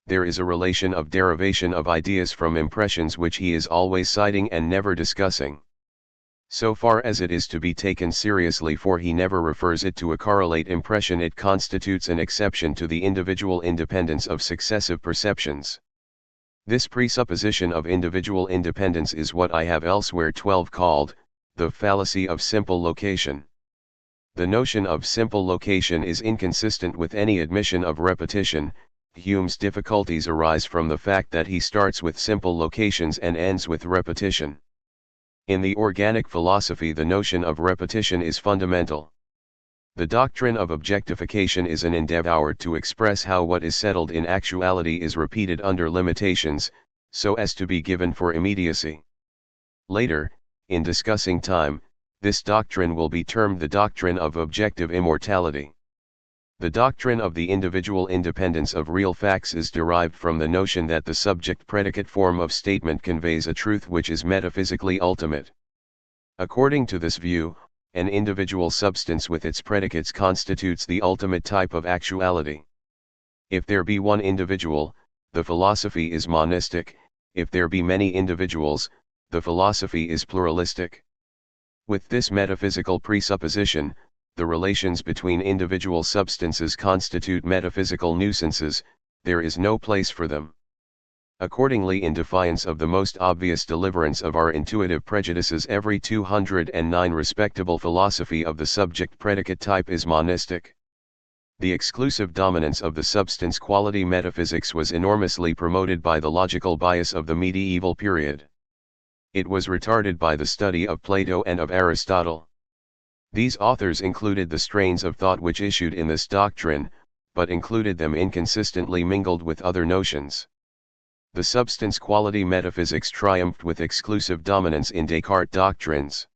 There is a relation of derivation of ideas from impressions which he is always citing and never discussing. So far as it is to be taken seriously, for he never refers it to a correlate impression, it constitutes an exception to the individual independence of successive perceptions. This presupposition of individual independence is what I have elsewhere 12 called, the fallacy of simple location. The notion of simple location is inconsistent with any admission of repetition. Hume's difficulties arise from the fact that he starts with simple locations and ends with repetition. In the organic philosophy, the notion of repetition is fundamental. The doctrine of objectification is an endeavor to express how what is settled in actuality is repeated under limitations, so as to be given for immediacy. Later, in discussing time, this doctrine will be termed the doctrine of objective immortality. The doctrine of the individual independence of real facts is derived from the notion that the subject-predicate form of statement conveys a truth which is metaphysically ultimate. According to this view, an individual substance with its predicates constitutes the ultimate type of actuality. If there be one individual, the philosophy is monistic; if there be many individuals, the philosophy is pluralistic. With this metaphysical presupposition, the relations between individual substances constitute metaphysical nuisances, there is no place for them. Accordingly, in defiance of the most obvious deliverance of our intuitive prejudices, every 209 respectable philosophy of the subject-predicate type is monistic. The exclusive dominance of the substance-quality metaphysics was enormously promoted by the logical bias of the medieval period. It was retarded by the study of Plato and of Aristotle. These authors included the strains of thought which issued in this doctrine, but included them inconsistently mingled with other notions. The substance-quality metaphysics triumphed with exclusive dominance in Descartes' doctrines.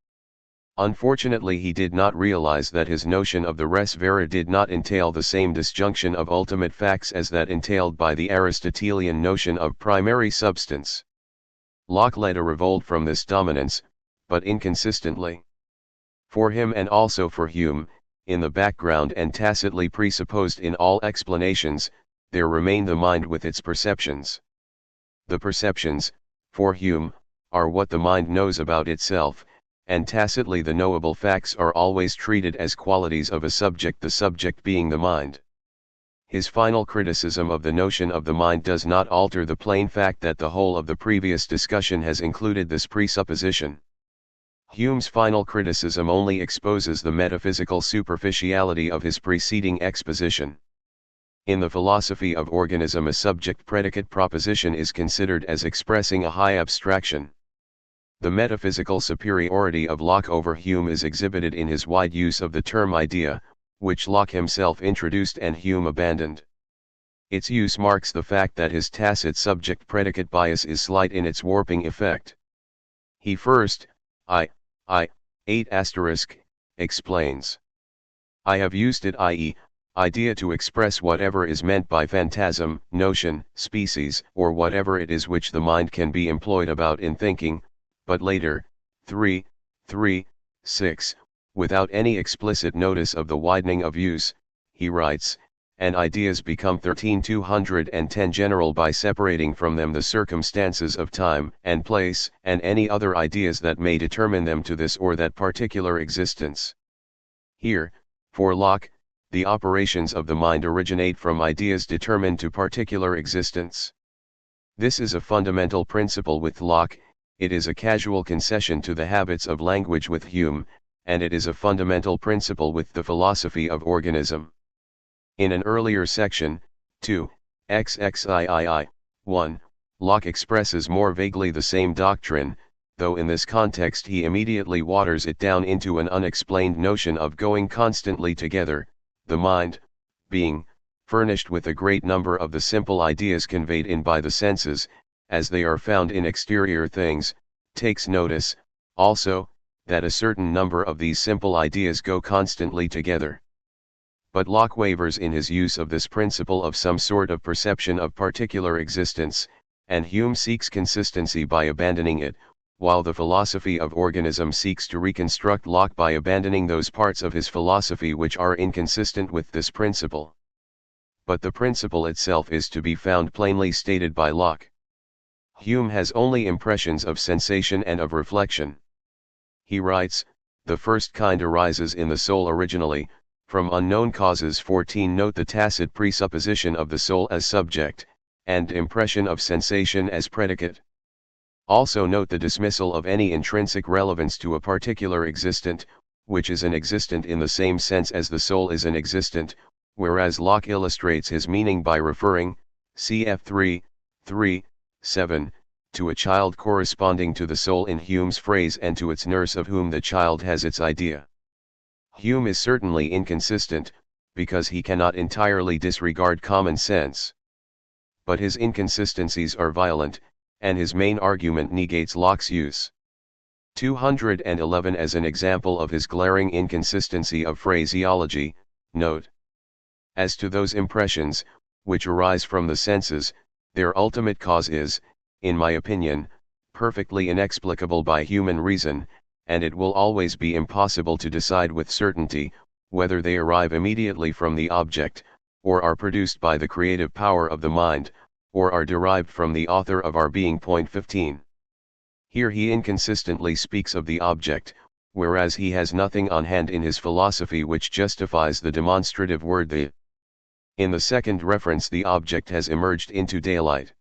Unfortunately, he did not realize that his notion of the res vera did not entail the same disjunction of ultimate facts as that entailed by the Aristotelian notion of primary substance. Locke led a revolt from this dominance, but inconsistently. For him and also for Hume, in the background and tacitly presupposed in all explanations, there remained the mind with its perceptions. The perceptions, for Hume, are what the mind knows about itself, and tacitly the knowable facts are always treated as qualities of a subject, the subject being the mind. His final criticism of the notion of the mind does not alter the plain fact that the whole of the previous discussion has included this presupposition. Hume's final criticism only exposes the metaphysical superficiality of his preceding exposition. In the philosophy of organism, a subject-predicate proposition is considered as expressing a high abstraction. The metaphysical superiority of Locke over Hume is exhibited in his wide use of the term idea, which Locke himself introduced and Hume abandoned. Its use marks the fact that his tacit subject-predicate bias is slight in its warping effect. He first, 8*, explains. I have used it, i.e., idea, to express whatever is meant by phantasm, notion, species, or whatever it is which the mind can be employed about in thinking, but later, 3:6, without any explicit notice of the widening of use, he writes, and ideas become 13:210 general by separating from them the circumstances of time and place and any other ideas that may determine them to this or that particular existence. Here, for Locke, the operations of the mind originate from ideas determined to particular existence. This is a fundamental principle with Locke, it is a casual concession to the habits of language with Hume, and it is a fundamental principle with the philosophy of organism. In an earlier section, 2:1, Locke expresses more vaguely the same doctrine, though in this context he immediately waters it down into an unexplained notion of going constantly together, the mind, being furnished with a great number of the simple ideas conveyed in by the senses, as they are found in exterior things, takes notice, also, that a certain number of these simple ideas go constantly together. But Locke wavers in his use of this principle of some sort of perception of particular existence, and Hume seeks consistency by abandoning it, while the philosophy of organism seeks to reconstruct Locke by abandoning those parts of his philosophy which are inconsistent with this principle. But the principle itself is to be found plainly stated by Locke. Hume has only impressions of sensation and of reflection. He writes, the first kind arises in the soul originally, from unknown causes. 14. Note the tacit presupposition of the soul as subject, and impression of sensation as predicate. Also note the dismissal of any intrinsic relevance to a particular existent, which is an existent in the same sense as the soul is an existent, whereas Locke illustrates his meaning by referring, cf. 3:7, to a child corresponding to the soul in Hume's phrase and to its nurse of whom the child has its idea. Hume is certainly inconsistent, because he cannot entirely disregard common sense. But his inconsistencies are violent, and his main argument negates Locke's use. 211. As an example of his glaring inconsistency of phraseology, note: as to those impressions, which arise from the senses, their ultimate cause is, in my opinion, perfectly inexplicable by human reason, and it will always be impossible to decide with certainty, whether they arrive immediately from the object, or are produced by the creative power of the mind, or are derived from the author of our being. 15. Here he inconsistently speaks of the object, whereas he has nothing on hand in his philosophy which justifies the demonstrative word the. In the second reference the object has emerged into daylight.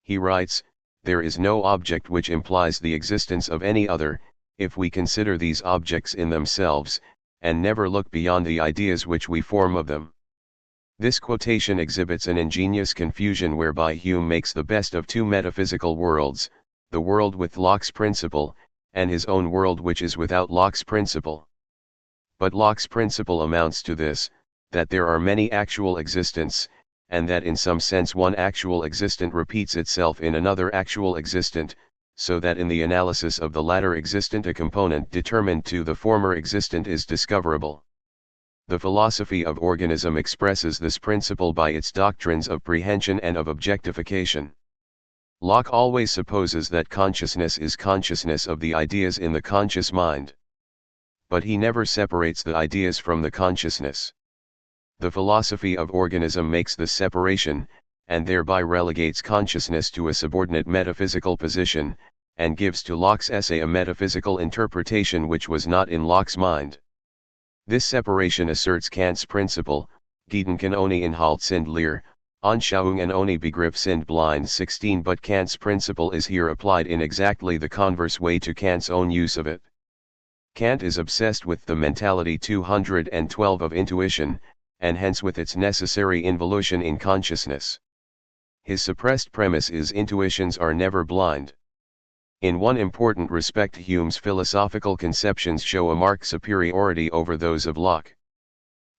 He writes, there is no object which implies the existence of any other, if we consider these objects in themselves, and never look beyond the ideas which we form of them. This quotation exhibits an ingenious confusion whereby Hume makes the best of two metaphysical worlds, the world with Locke's principle, and his own world which is without Locke's principle. But Locke's principle amounts to this, that there are many actual existents, and that in some sense one actual existent repeats itself in another actual existent, so that in the analysis of the latter existent a component determined to the former existent is discoverable. The philosophy of organism expresses this principle by its doctrines of prehension and of objectification. Locke always supposes that consciousness is consciousness of the ideas in the conscious mind. But he never separates the ideas from the consciousness. The philosophy of organism makes this separation, and thereby relegates consciousness to a subordinate metaphysical position, and gives to Locke's essay a metaphysical interpretation which was not in Locke's mind. This separation asserts Kant's principle, Gedanken ohne Inhalt sind leer, Anschauungen ohne Begriff sind blind. 16. But Kant's principle is here applied in exactly the converse way to Kant's own use of it. Kant is obsessed with the mentality 212 of intuition, and hence with its necessary involution in consciousness. His suppressed premise is intuitions are never blind. In one important respect Hume's philosophical conceptions show a marked superiority over those of Locke.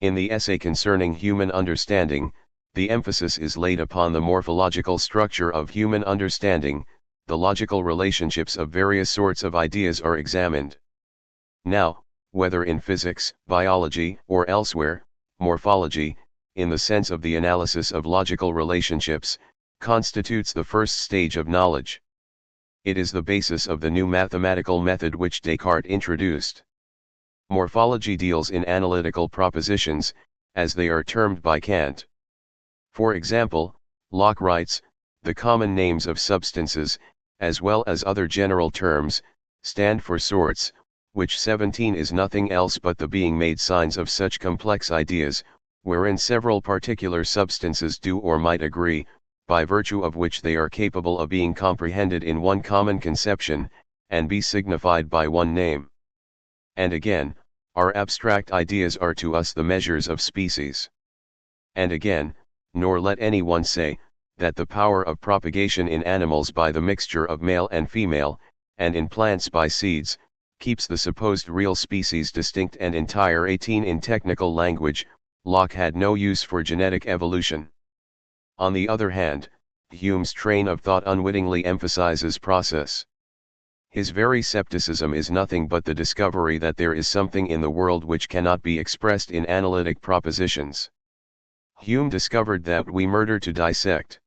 In the essay concerning human understanding, the emphasis is laid upon the morphological structure of human understanding, the logical relationships of various sorts of ideas are examined. Now, whether in physics, biology, or elsewhere, morphology, in the sense of the analysis of logical relationships, constitutes the first stage of knowledge. It is the basis of the new mathematical method which Descartes introduced. Morphology deals in analytical propositions, as they are termed by Kant. For example, Locke writes, the common names of substances, as well as other general terms, stand for sorts, which 17 is nothing else but the being made signs of such complex ideas, wherein several particular substances do or might agree, by virtue of which they are capable of being comprehended in one common conception, and be signified by one name. And again, our abstract ideas are to us the measures of species. And again, nor let anyone say, that the power of propagation in animals by the mixture of male and female, and in plants by seeds, keeps the supposed real species distinct and entire. 18. In technical language, Locke had no use for genetic evolution. On the other hand, Hume's train of thought unwittingly emphasizes process. His very scepticism is nothing but the discovery that there is something in the world which cannot be expressed in analytic propositions. Hume discovered that we murder to dissect.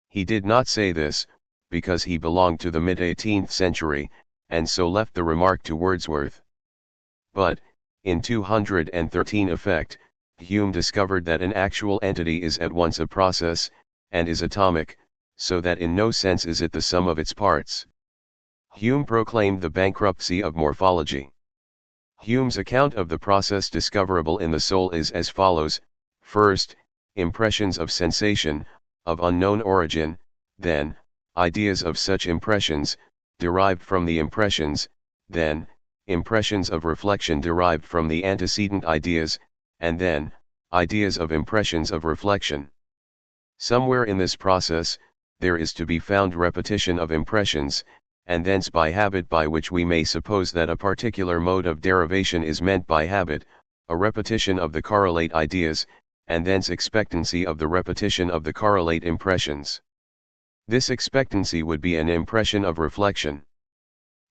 He did not say this, because he belonged to the mid-18th century, and so left the remark to Wordsworth. But, in 213 effect, Hume discovered that an actual entity is at once a process, and is atomic, so that in no sense is it the sum of its parts. Hume proclaimed the bankruptcy of morphology. Hume's account of the process discoverable in the soul is as follows: first, impressions of sensation, of unknown origin, then, ideas of such impressions, derived from the impressions, then, impressions of reflection derived from the antecedent ideas, and then, ideas of impressions of reflection. Somewhere in this process, there is to be found repetition of impressions, and thence by habit, by which we may suppose that a particular mode of derivation is meant by habit, a repetition of the correlate ideas, and thence expectancy of the repetition of the correlate impressions. This expectancy would be an impression of reflection.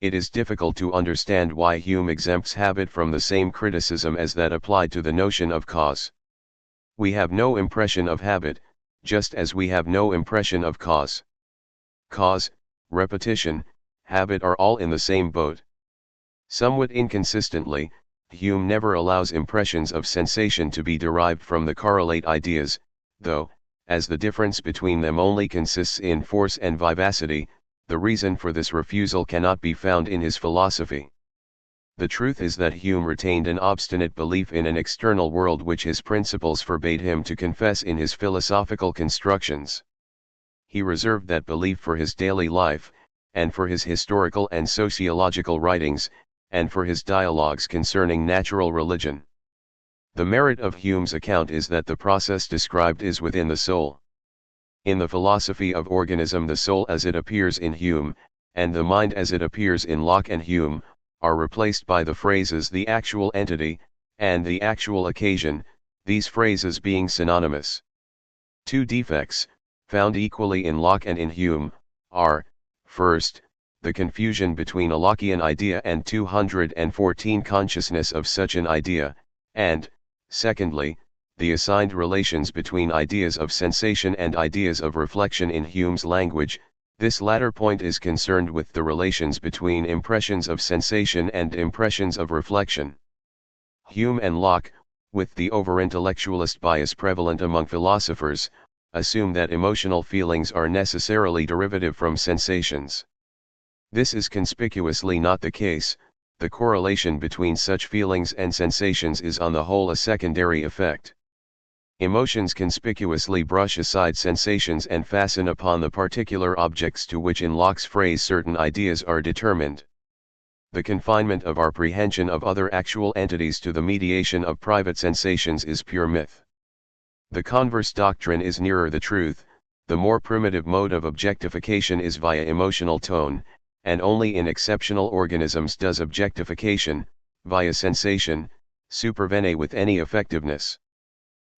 It is difficult to understand why Hume exempts habit from the same criticism as that applied to the notion of cause. We have no impression of habit, just as we have no impression of cause. Cause, repetition, habit are all in the same boat. Somewhat inconsistently, Hume never allows impressions of sensation to be derived from the correlate ideas, though, as the difference between them only consists in force and vivacity, the reason for this refusal cannot be found in his philosophy. The truth is that Hume retained an obstinate belief in an external world which his principles forbade him to confess in his philosophical constructions. He reserved that belief for his daily life, and for his historical and sociological writings, and for his dialogues concerning natural religion. The merit of Hume's account is that the process described is within the soul. In the philosophy of organism, the soul as it appears in Hume, and the mind as it appears in Locke and Hume, are replaced by the phrases the actual entity, and the actual occasion, these phrases being synonymous. Two defects, found equally in Locke and in Hume, are, first, the confusion between a Lockean idea and 214 consciousness of such an idea, and, secondly, the assigned relations between ideas of sensation and ideas of reflection in Hume's language. This latter point is concerned with the relations between impressions of sensation and impressions of reflection. Hume and Locke, with the over-intellectualist bias prevalent among philosophers, assume that emotional feelings are necessarily derivative from sensations. This is conspicuously not the case. The correlation between such feelings and sensations is on the whole a secondary effect. Emotions conspicuously brush aside sensations and fasten upon the particular objects to which in Locke's phrase certain ideas are determined. The confinement of our prehension of other actual entities to the mediation of private sensations is pure myth. The converse doctrine is nearer the truth. The more primitive mode of objectification is via emotional tone, and only in exceptional organisms does objectification, via sensation, supervene with any effectiveness.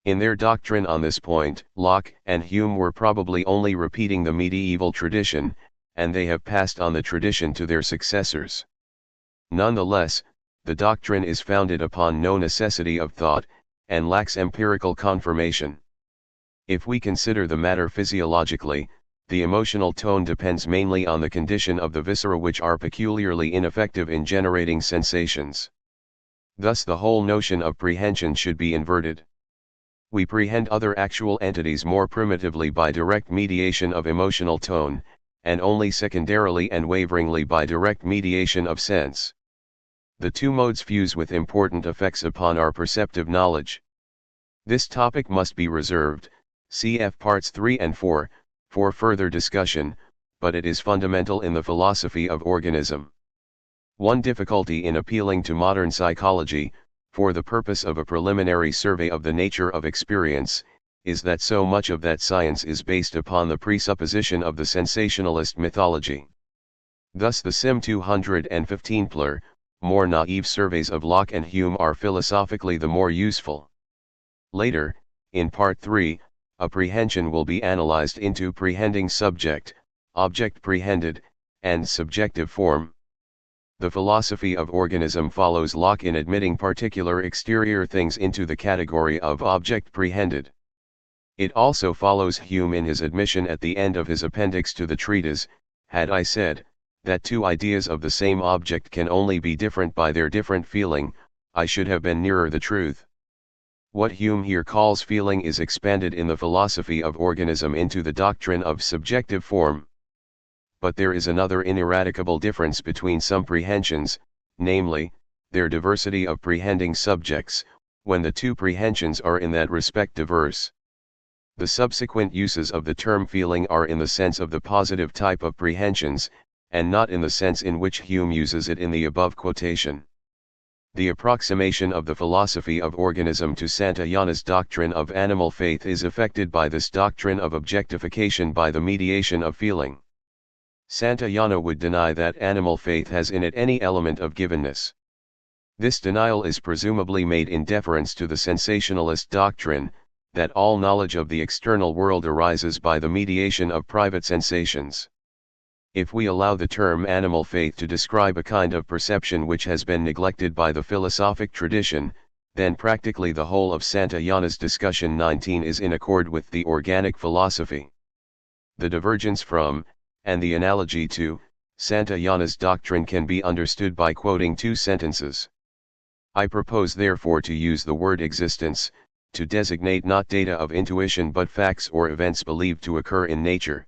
In their doctrine on this point, Locke and Hume were probably only repeating the medieval tradition, and they have passed on the tradition to their successors. Nonetheless, the doctrine is founded upon no necessity of thought, and lacks empirical confirmation. If we consider the matter physiologically, the emotional tone depends mainly on the condition of the viscera, which are peculiarly ineffective in generating sensations. Thus the whole notion of prehension should be inverted. We prehend other actual entities more primitively by direct mediation of emotional tone, and only secondarily and waveringly by direct mediation of sense. The two modes fuse with important effects upon our perceptive knowledge. This topic must be reserved, cf. parts 3 and 4, for further discussion, but it is fundamental in the philosophy of organism. One difficulty in appealing to modern psychology, for the purpose of a preliminary survey of the nature of experience, is that so much of that science is based upon the presupposition of the sensationalist mythology. Thus the Sim 215 plur, more naive surveys of Locke and Hume are philosophically the more useful. Later, in Part 3, apprehension will be analyzed into prehending subject, object prehended, and subjective form. The philosophy of organism follows Locke in admitting particular exterior things into the category of object prehended. It also follows Hume in his admission at the end of his appendix to the treatise, had I said, that two ideas of the same object can only be different by their different feeling, I should have been nearer the truth. What Hume here calls feeling is expanded in the philosophy of organism into the doctrine of subjective form. but there is another ineradicable difference between some prehensions, namely, their diversity of prehending subjects, when the two prehensions are in that respect diverse. The subsequent uses of the term feeling are in the sense of the positive type of prehensions, and not in the sense in which Hume uses it in the above quotation. The approximation of the philosophy of organism to Santayana's doctrine of animal faith is effected by this doctrine of objectification by the mediation of feeling. Santayana would deny that animal faith has in it any element of givenness. This denial is presumably made in deference to the sensationalist doctrine, that all knowledge of the external world arises by the mediation of private sensations. If we allow the term animal faith to describe a kind of perception which has been neglected by the philosophic tradition, then practically the whole of Santayana's discussion 19 is in accord with the organic philosophy. The divergence from, and the analogy to, Santayana's doctrine can be understood by quoting two sentences. I propose therefore to use the word existence, to designate not data of intuition but facts or events believed to occur in nature.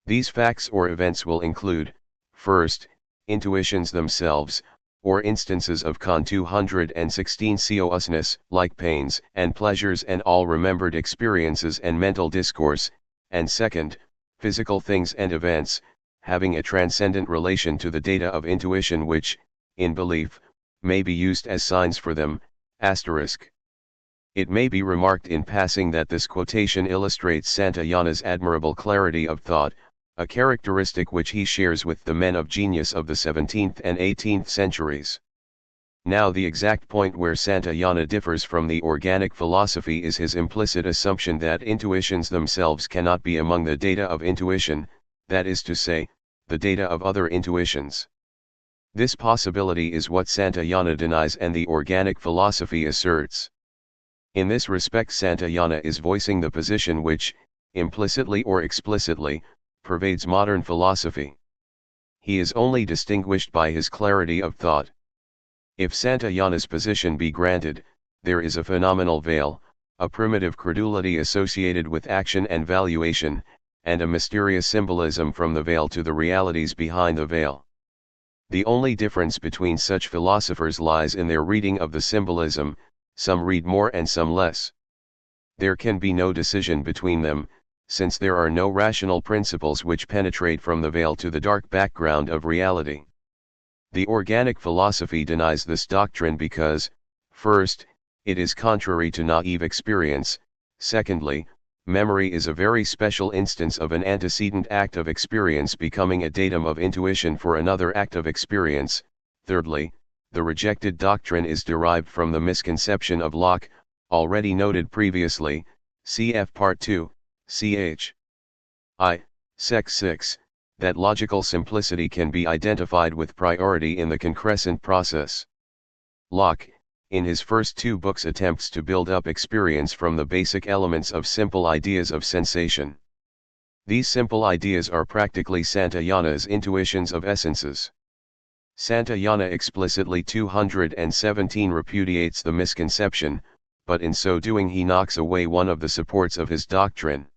These facts or events will include, first, intuitions themselves, or instances of Con 216 consciousness, like pains and pleasures and all remembered experiences and mental discourse, and second, physical things and events, having a transcendent relation to the data of intuition which, in belief, may be used as signs for them, asterisk. It may be remarked in passing that this quotation illustrates Santayana's admirable clarity of thought, a characteristic which he shares with the men of genius of the 17th and 18th centuries. Now the exact point where Santayana differs from the organic philosophy is his implicit assumption that intuitions themselves cannot be among the data of intuition, that is to say, the data of other intuitions. This possibility is what Santayana denies and the organic philosophy asserts. In this respect Santayana is voicing the position which, implicitly or explicitly, pervades modern philosophy. He is only distinguished by his clarity of thought. If Santayana's position be granted, there is a phenomenal veil, a primitive credulity associated with action and valuation, and a mysterious symbolism from the veil to the realities behind the veil. The only difference between such philosophers lies in their reading of the symbolism, some read more and some less. There can be no decision between them, since there are no rational principles which penetrate from the veil to the dark background of reality. The organic philosophy denies this doctrine because, first, it is contrary to naive experience, secondly, memory is a very special instance of an antecedent act of experience becoming a datum of intuition for another act of experience, thirdly, the rejected doctrine is derived from the misconception of Locke, already noted previously, cf. Part 2, ch. I, Sec 6, that logical simplicity can be identified with priority in the concrescent process. Locke, in his first two books, attempts to build up experience from the basic elements of simple ideas of sensation. These simple ideas are practically Santayana's intuitions of essences. Santayana explicitly 217 repudiates the misconception, but in so doing he knocks away one of the supports of his doctrine.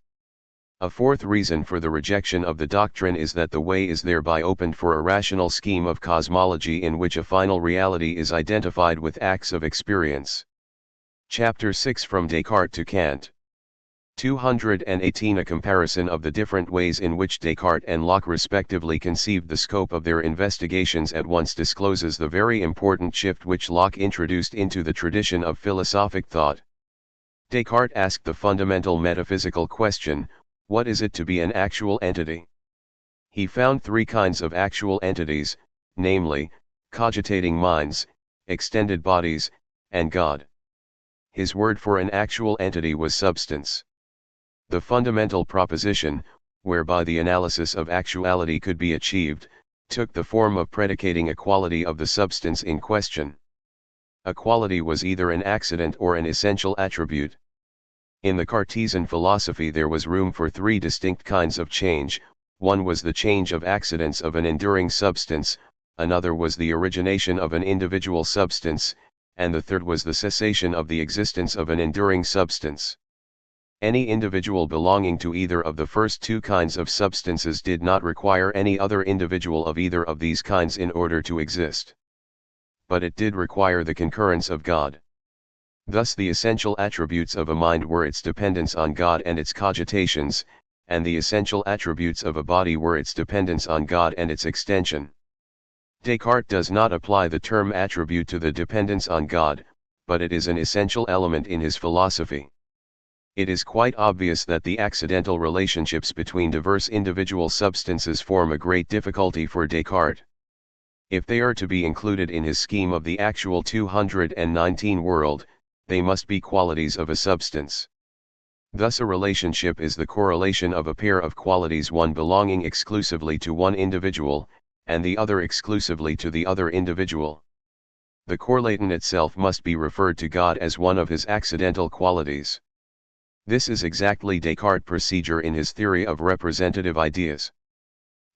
A fourth reason for the rejection of the doctrine is that the way is thereby opened for a rational scheme of cosmology in which a final reality is identified with acts of experience. Chapter 6 From Descartes to Kant. 218 A comparison of the different ways in which Descartes and Locke respectively conceived the scope of their investigations at once discloses the very important shift which Locke introduced into the tradition of philosophic thought. Descartes asked the fundamental metaphysical question, what is it to be an actual entity? He found three kinds of actual entities, namely, cogitating minds, extended bodies, and God. His word for an actual entity was substance. The fundamental proposition, whereby the analysis of actuality could be achieved, took the form of predicating a quality of the substance in question. A quality was either an accident or an essential attribute. In the Cartesian philosophy there was room for three distinct kinds of change. One was the change of accidents of an enduring substance, another was the origination of an individual substance, and the third was the cessation of the existence of an enduring substance. Any individual belonging to either of the first two kinds of substances did not require any other individual of either of these kinds in order to exist. But it did require the concurrence of God. Thus the essential attributes of a mind were its dependence on God and its cogitations, and the essential attributes of a body were its dependence on God and its extension. Descartes does not apply the term attribute to the dependence on God, but it is an essential element in his philosophy. It is quite obvious that the accidental relationships between diverse individual substances form a great difficulty for Descartes. If they are to be included in his scheme of the actual 219 world, they must be qualities of a substance. Thus a relationship is the correlation of a pair of qualities, one belonging exclusively to one individual, and the other exclusively to the other individual. The correlaton itself must be referred to God as one of his accidental qualities. This is exactly Descartes' procedure in his theory of representative ideas.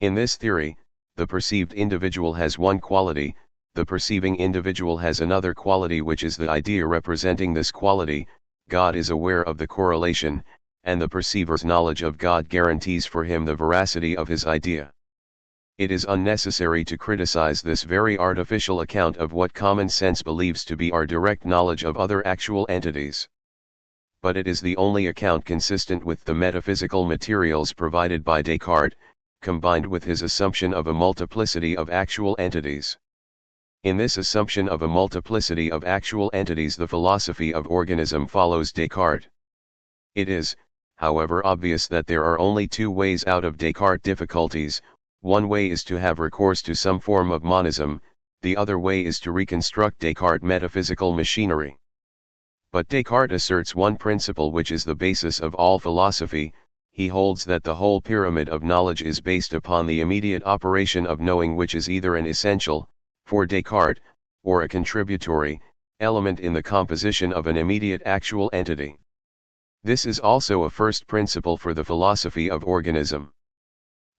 In this theory, the perceived individual has one quality, the perceiving individual has another quality, which is the idea representing this quality. God is aware of the correlation, and the perceiver's knowledge of God guarantees for him the veracity of his idea. It is unnecessary to criticize this very artificial account of what common sense believes to be our direct knowledge of other actual entities. But it is the only account consistent with the metaphysical materials provided by Descartes, combined with his assumption of a multiplicity of actual entities. In this assumption of a multiplicity of actual entities, the philosophy of organism follows Descartes. It is, however, obvious that there are only two ways out of Descartes' difficulties. One way is to have recourse to some form of monism, the other way is to reconstruct Descartes' metaphysical machinery. But Descartes asserts one principle which is the basis of all philosophy. He holds that the whole pyramid of knowledge is based upon the immediate operation of knowing, which is either an essential, for Descartes, or a contributory, element in the composition of an immediate actual entity. This is also a first principle for the philosophy of organism.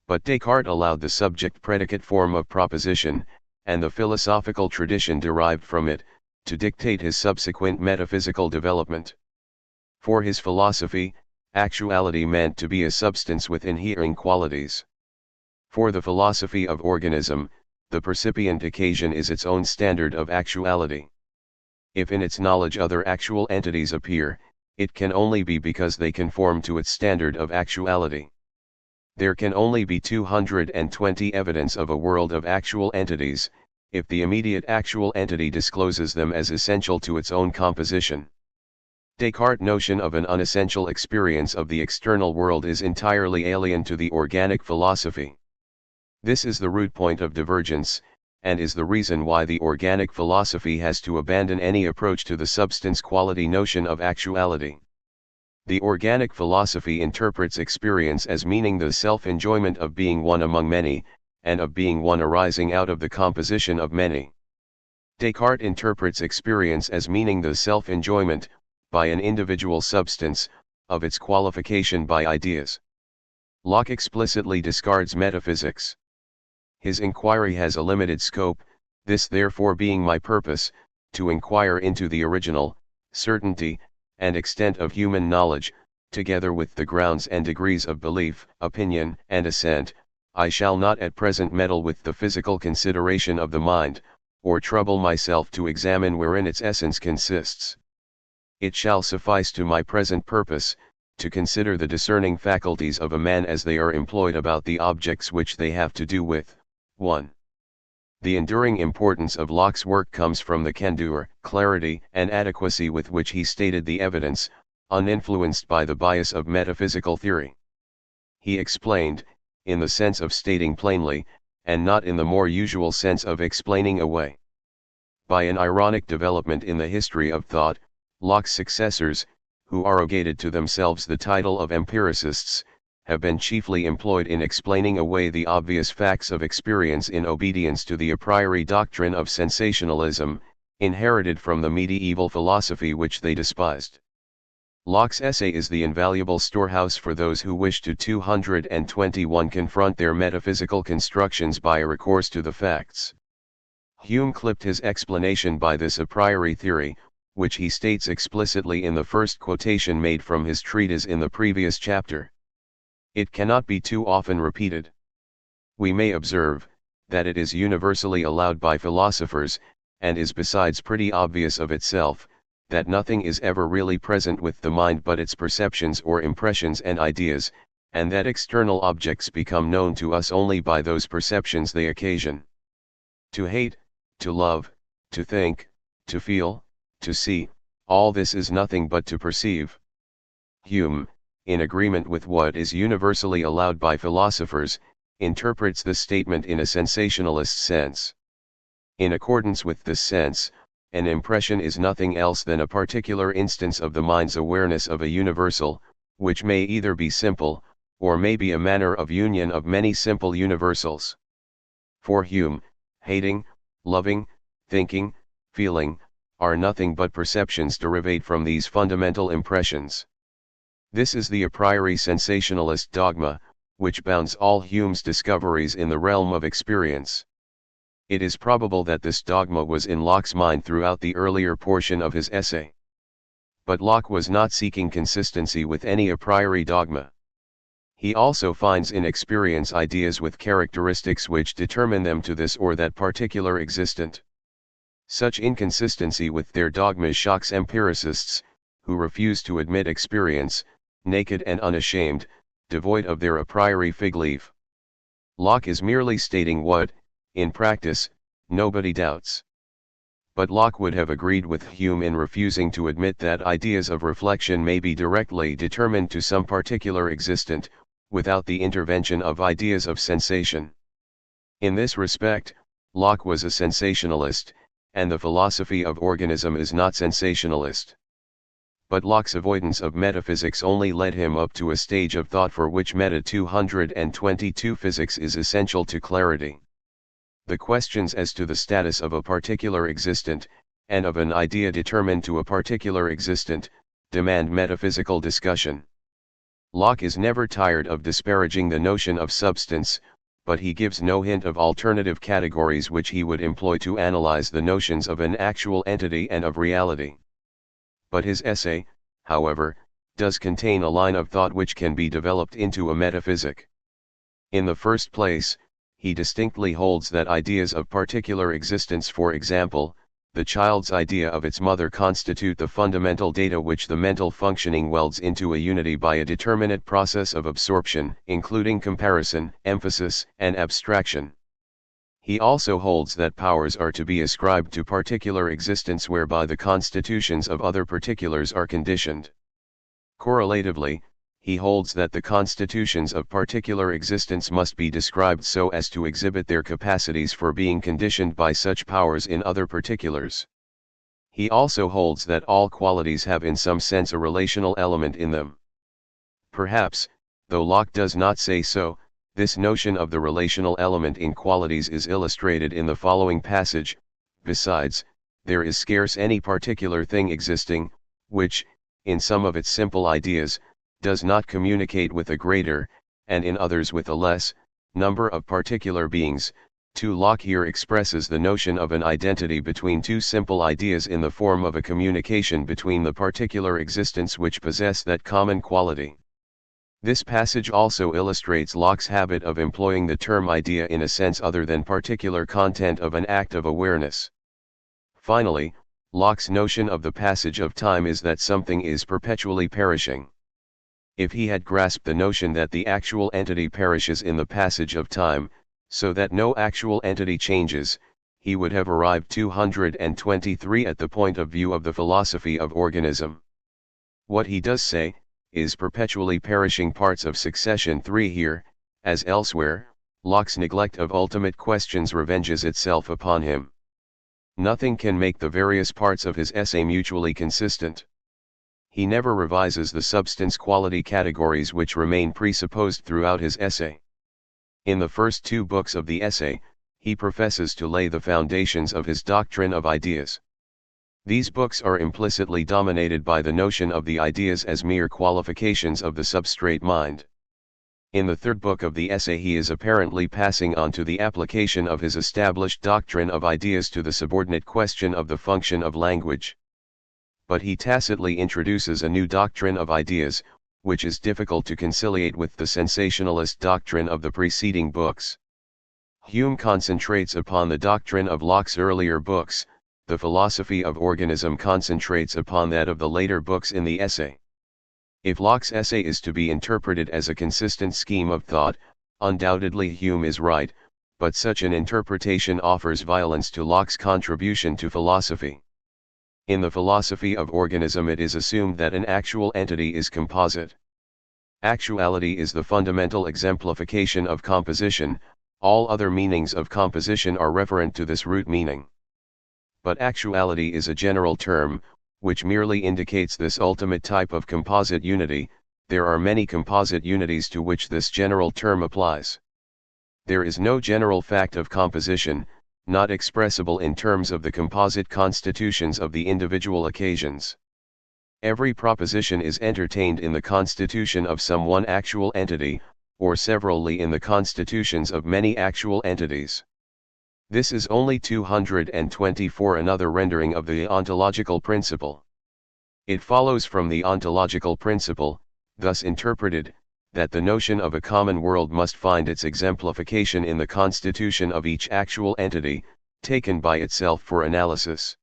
But Descartes allowed the subject-predicate form of proposition, and the philosophical tradition derived from it, to dictate his subsequent metaphysical development. For his philosophy, actuality meant to be a substance with inhering qualities. For the philosophy of organism, the percipient occasion is its own standard of actuality. If in its knowledge other actual entities appear, it can only be because they conform to its standard of actuality. There can only be 220 evidence of a world of actual entities, if the immediate actual entity discloses them as essential to its own composition. Descartes' notion of an unessential experience of the external world is entirely alien to the organic philosophy. This is the root point of divergence, and is the reason why the organic philosophy has to abandon any approach to the substance-quality notion of actuality. The organic philosophy interprets experience as meaning the self-enjoyment of being one among many, and of being one arising out of the composition of many. Descartes interprets experience as meaning the self-enjoyment, by an individual substance, of its qualification by ideas. Locke explicitly discards metaphysics. His inquiry has a limited scope, this therefore being my purpose, to inquire into the original, certainty, and extent of human knowledge, together with the grounds and degrees of belief, opinion, and assent. I shall not at present meddle with the physical consideration of the mind, or trouble myself to examine wherein its essence consists. It shall suffice to my present purpose, to consider the discerning faculties of a man as they are employed about the objects which they have to do with. 1. The enduring importance of Locke's work comes from the candor, clarity, and adequacy with which he stated the evidence, uninfluenced by the bias of metaphysical theory. He explained, in the sense of stating plainly, and not in the more usual sense of explaining away. By an ironic development in the history of thought, Locke's successors, who arrogated to themselves the title of empiricists, have been chiefly employed in explaining away the obvious facts of experience in obedience to the a priori doctrine of sensationalism, inherited from the medieval philosophy which they despised. Locke's essay is the invaluable storehouse for those who wish to 221 confront their metaphysical constructions by a recourse to the facts. Hume clipped his explanation by this a priori theory, which he states explicitly in the first quotation made from his treatise in the previous chapter. It cannot be too often repeated. We may observe, that it is universally allowed by philosophers, and is besides pretty obvious of itself, that nothing is ever really present with the mind but its perceptions or impressions and ideas, and that external objects become known to us only by those perceptions they occasion. To hate, to love, to think, to feel, to see, all this is nothing but to perceive. Hume, in agreement with what is universally allowed by philosophers, interprets this statement in a sensationalist sense. In accordance with this sense, an impression is nothing else than a particular instance of the mind's awareness of a universal, which may either be simple, or may be a manner of union of many simple universals. For Hume, hating, loving, thinking, feeling, are nothing but perceptions derived from these fundamental impressions. This is the a priori sensationalist dogma, which bounds all Hume's discoveries in the realm of experience. It is probable that this dogma was in Locke's mind throughout the earlier portion of his essay. But Locke was not seeking consistency with any a priori dogma. He also finds in experience ideas with characteristics which determine them to this or that particular existent. Such inconsistency with their dogmas shocks empiricists, who refuse to admit experience, naked and unashamed, devoid of their a priori fig leaf. Locke is merely stating what, in practice, nobody doubts. But Locke would have agreed with Hume in refusing to admit that ideas of reflection may be directly determined to some particular existent, without the intervention of ideas of sensation. In this respect, Locke was a sensationalist, and the philosophy of organism is not sensationalist. But Locke's avoidance of metaphysics only led him up to a stage of thought for which meta 222 physics is essential to clarity. The questions as to the status of a particular existent, and of an idea determined to a particular existent, demand metaphysical discussion. Locke is never tired of disparaging the notion of substance, but he gives no hint of alternative categories which he would employ to analyze the notions of an actual entity and of reality. But his essay, however, does contain a line of thought which can be developed into a metaphysic. In the first place, he distinctly holds that ideas of particular existence, for example, the child's idea of its mother, constitute the fundamental data which the mental functioning welds into a unity by a determinate process of absorption, including comparison, emphasis, and abstraction. He also holds that powers are to be ascribed to particular existence whereby the constitutions of other particulars are conditioned. Correlatively, he holds that the constitutions of particular existence must be described so as to exhibit their capacities for being conditioned by such powers in other particulars. He also holds that all qualities have in some sense a relational element in them. Perhaps, though Locke does not say so, this notion of the relational element in qualities is illustrated in the following passage: besides, there is scarce any particular thing existing, which, in some of its simple ideas, does not communicate with a greater, and in others with a less, number of particular beings. Locke here expresses the notion of an identity between two simple ideas in the form of a communication between the particular existents which possess that common quality. This passage also illustrates Locke's habit of employing the term idea in a sense other than particular content of an act of awareness. Finally, Locke's notion of the passage of time is that something is perpetually perishing. If he had grasped the notion that the actual entity perishes in the passage of time, so that no actual entity changes, he would have arrived 223 at the point of view of the philosophy of organism. What he does say, is perpetually perishing parts of succession 3 here, as elsewhere, Locke's neglect of ultimate questions revenges itself upon him. Nothing can make the various parts of his essay mutually consistent. He never revises the substance-quality categories which remain presupposed throughout his essay. In the first 2 books of the essay, he professes to lay the foundations of his doctrine of ideas. These books are implicitly dominated by the notion of the ideas as mere qualifications of the substrate mind. In the 3rd book of the essay he is apparently passing on to the application of his established doctrine of ideas to the subordinate question of the function of language. but he tacitly introduces a new doctrine of ideas, which is difficult to conciliate with the sensationalist doctrine of the preceding books. Hume concentrates upon the doctrine of Locke's earlier books, the philosophy of organism concentrates upon that of the later books in the essay. If Locke's essay is to be interpreted as a consistent scheme of thought, undoubtedly Hume is right, but such an interpretation offers violence to Locke's contribution to philosophy. In the philosophy of organism it is assumed that an actual entity is composite. Actuality is the fundamental exemplification of composition, all other meanings of composition are referent to this root meaning. But actuality is a general term, which merely indicates this ultimate type of composite unity. There are many composite unities to which this general term applies. There is no general fact of composition, not expressible in terms of the composite constitutions of the individual occasions. Every proposition is entertained in the constitution of some one actual entity, or severally in the constitutions of many actual entities. This is only 224 another rendering of the ontological principle. It follows from the ontological principle, thus interpreted, that the notion of a common world must find its exemplification in the constitution of each actual entity, taken by itself for analysis.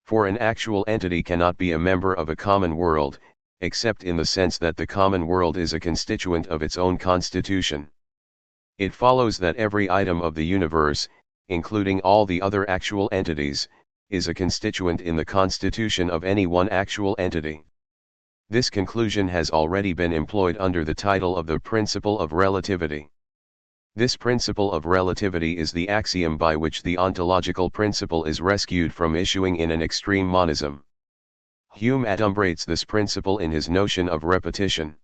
For an actual entity cannot be a member of a common world, except in the sense that the common world is a constituent of its own constitution. It follows that every item of the universe, including all the other actual entities, is a constituent in the constitution of any one actual entity. This conclusion has already been employed under the title of the principle of relativity. This principle of relativity is the axiom by which the ontological principle is rescued from issuing in an extreme monism. Hume adumbrates this principle in his notion of repetition.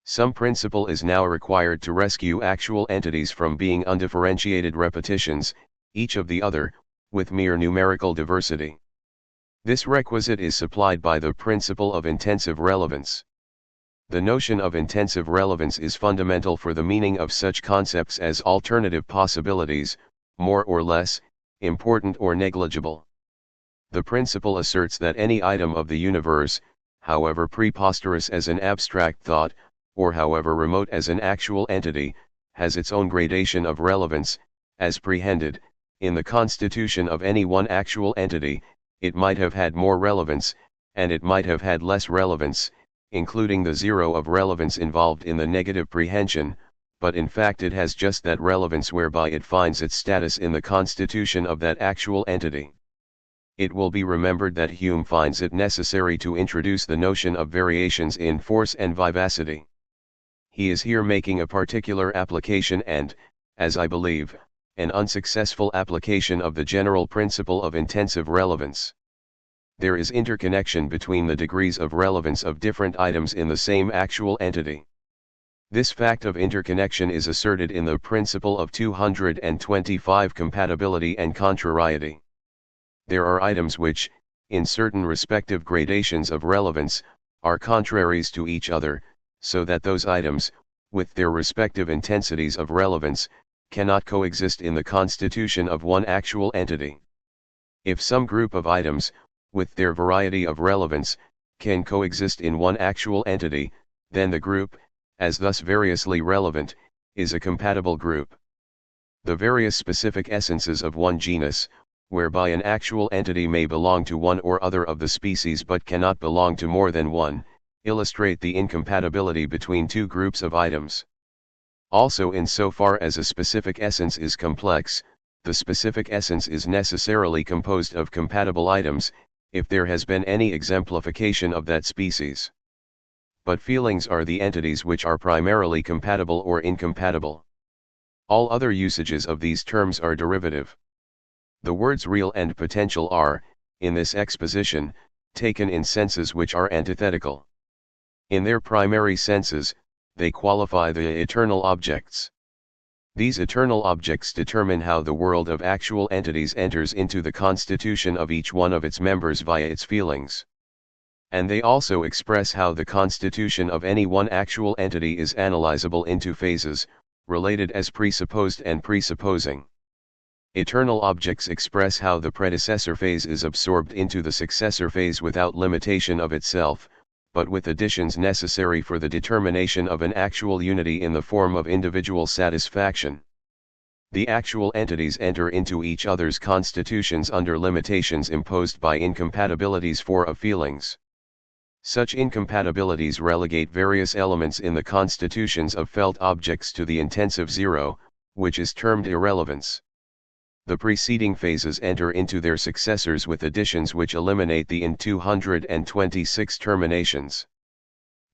Some principle is now required to rescue actual entities from being undifferentiated repetitions, each of the other, with mere numerical diversity. This requisite is supplied by the principle of intensive relevance. The notion of intensive relevance is fundamental for the meaning of such concepts as alternative possibilities, more or less, important or negligible. The principle asserts that any item of the universe, however preposterous as an abstract thought, or however remote as an actual entity, has its own gradation of relevance, as prehended, in the constitution of any one actual entity. It might have had more relevance, and it might have had less relevance, including the zero of relevance involved in the negative prehension, but in fact it has just that relevance whereby it finds its status in the constitution of that actual entity. It will be remembered that Hume finds it necessary to introduce the notion of variations in force and vivacity. He is here making a particular application and, as I believe, an unsuccessful application of the general principle of intensive relevance. There is interconnection between the degrees of relevance of different items in the same actual entity. This fact of interconnection is asserted in the principle of 225 compatibility and contrariety. There are items which, in certain respective gradations of relevance, are contraries to each other, so that those items, with their respective intensities of relevance, cannot coexist in the constitution of one actual entity. If some group of items, with their variety of relevance, can coexist in one actual entity, then the group, as thus variously relevant, is a compatible group. The various specific essences of one genus, whereby an actual entity may belong to one or other of the species but cannot belong to more than one, illustrate the incompatibility between two groups of items. Also, insofar as a specific essence is complex, the specific essence is necessarily composed of compatible items, if there has been any exemplification of that species. But feelings are the entities which are primarily compatible or incompatible. All other usages of these terms are derivative. The words real and potential are, in this exposition, taken in senses which are antithetical. In their primary senses, they qualify the eternal objects. These eternal objects determine how the world of actual entities enters into the constitution of each one of its members via its feelings. And they also express how the constitution of any one actual entity is analyzable into phases, related as presupposed and presupposing. Eternal objects express how the predecessor phase is absorbed into the successor phase without limitation of itself, but with additions necessary for the determination of an actual unity in the form of individual satisfaction. The actual entities enter into each other's constitutions under limitations imposed by incompatibilities of feelings. Such incompatibilities relegate various elements in the constitutions of felt objects to the intensive zero, which is termed irrelevance. The preceding phases enter into their successors with additions which eliminate the in 226 terminations.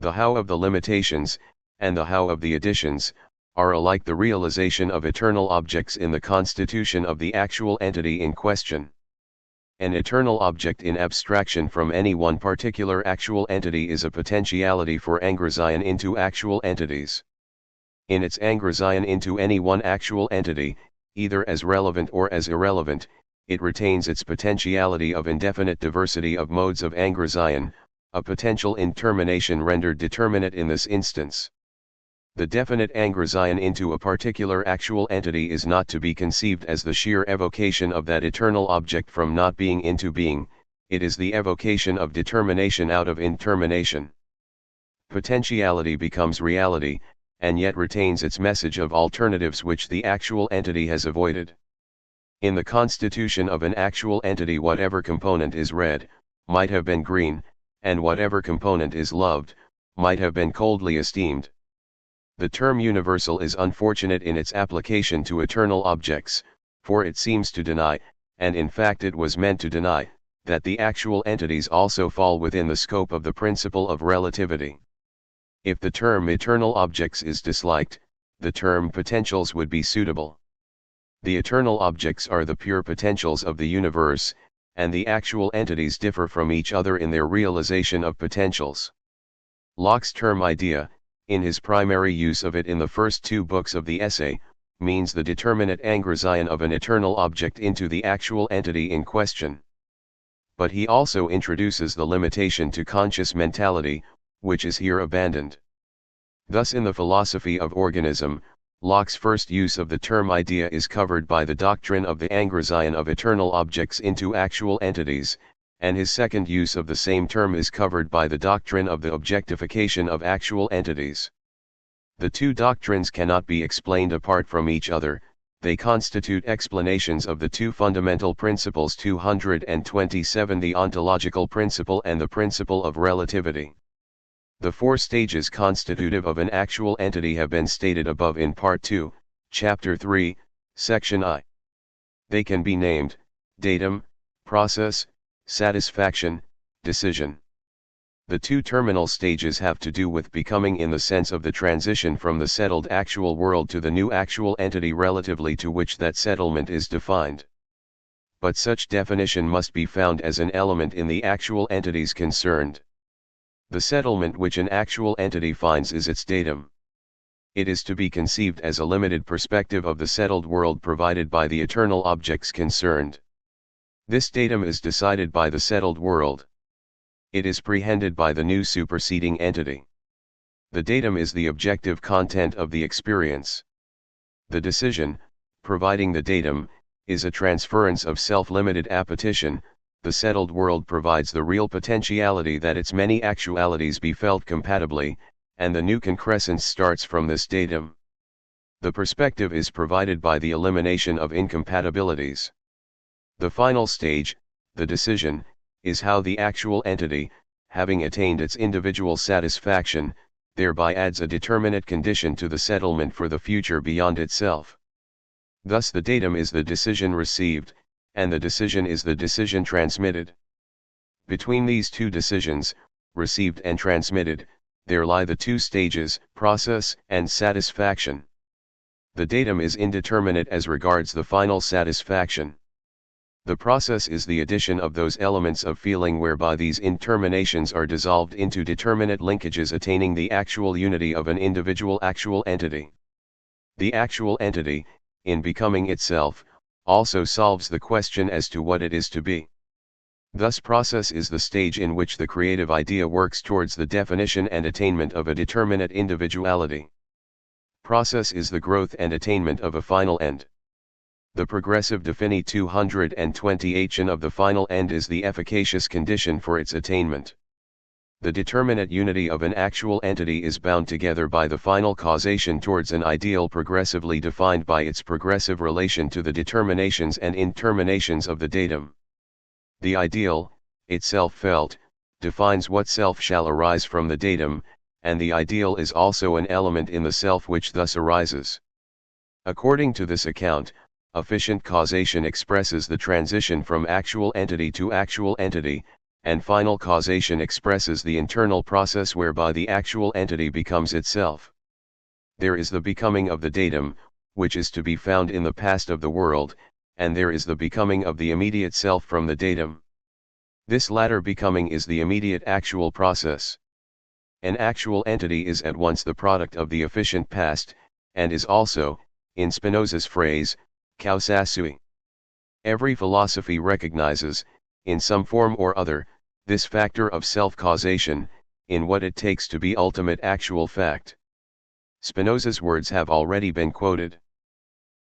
The how of the limitations, and the how of the additions, are alike the realization of eternal objects in the constitution of the actual entity in question. An eternal object in abstraction from any one particular actual entity is a potentiality for engrazion into actual entities. In its engrazion into any one actual entity, either as relevant or as irrelevant, it retains its potentiality of indefinite diversity of modes of engrazion, a potential intermination rendered determinate in this instance. The definite engrazion into a particular actual entity is not to be conceived as the sheer evocation of that eternal object from not being into being, it is the evocation of determination out of intermination. Potentiality becomes reality, and yet retains its message of alternatives which the actual entity has avoided. In the constitution of an actual entity, whatever component is red, might have been green, and whatever component is loved, might have been coldly esteemed. The term universal is unfortunate in its application to eternal objects, for it seems to deny, and in fact it was meant to deny, that the actual entities also fall within the scope of the principle of relativity. If the term eternal objects is disliked, the term potentials would be suitable. The eternal objects are the pure potentials of the universe, and the actual entities differ from each other in their realization of potentials. Locke's term idea, in his primary use of it in the first two books of the essay, means the determinate engrazion of an eternal object into the actual entity in question. But he also introduces the limitation to conscious mentality, which is here abandoned. Thus in the philosophy of organism, Locke's first use of the term idea is covered by the doctrine of the engrazion of eternal objects into actual entities, and his second use of the same term is covered by the doctrine of the objectification of actual entities. The two doctrines cannot be explained apart from each other, they constitute explanations of the two fundamental principles 227, the ontological principle and the principle of relativity. The four stages constitutive of an actual entity have been stated above in Part 2, Chapter 3, Section I. They can be named: datum, process, satisfaction, decision. The two terminal stages have to do with becoming in the sense of the transition from the settled actual world to the new actual entity relatively to which that settlement is defined. But such definition must be found as an element in the actual entities concerned. The settlement which an actual entity finds is its datum. It is to be conceived as a limited perspective of the settled world provided by the eternal objects concerned. This datum is decided by the settled world. It is prehended by the new superseding entity. The datum is the objective content of the experience. The decision, providing the datum, is a transference of self-limited appetition. The settled world provides the real potentiality that its many actualities be felt compatibly, and the new concrescence starts from this datum. The perspective is provided by the elimination of incompatibilities. The final stage, the decision, is how the actual entity, having attained its individual satisfaction, thereby adds a determinate condition to the settlement for the future beyond itself. Thus the datum is the decision received, and the decision is the decision transmitted. Between these two decisions, received and transmitted, there lie the two stages, process and satisfaction. The datum is indeterminate as regards the final satisfaction. The process is the addition of those elements of feeling whereby these interminations are dissolved into determinate linkages attaining the actual unity of an individual actual entity. The actual entity, in becoming itself, also solves the question as to what it is to be. Thus process is the stage in which the creative idea works towards the definition and attainment of a determinate individuality. Process is the growth and attainment of a final end. The progressive defini 228 of the final end is the efficacious condition for its attainment. The determinate unity of an actual entity is bound together by the final causation towards an ideal progressively defined by its progressive relation to the determinations and interminations of the datum. The ideal, itself felt, defines what self shall arise from the datum, and the ideal is also an element in the self which thus arises. According to this account, efficient causation expresses the transition from actual entity to actual entity, and final causation expresses the internal process whereby the actual entity becomes itself. There is the becoming of the datum, which is to be found in the past of the world, and there is the becoming of the immediate self from the datum. This latter becoming is the immediate actual process. An actual entity is at once the product of the efficient past, and is also, in Spinoza's phrase, causa sui. Every philosophy recognizes, in some form or other, this factor of self-causation, in what it takes to be ultimate actual fact. Spinoza's words have already been quoted.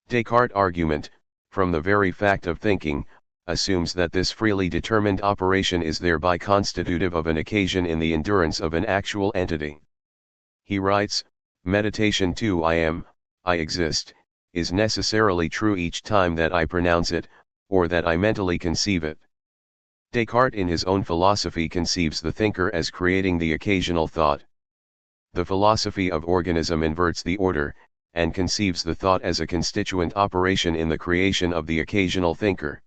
Descartes' argument, from the very fact of thinking, assumes that this freely determined operation is thereby constitutive of an occasion in the endurance of an actual entity. He writes, meditation to I am, I exist, is necessarily true each time that I pronounce it, or that I mentally conceive it. Descartes in his own philosophy conceives the thinker as creating the occasional thought. The philosophy of organism inverts the order, and conceives the thought as a constituent operation in the creation of the occasional thinker.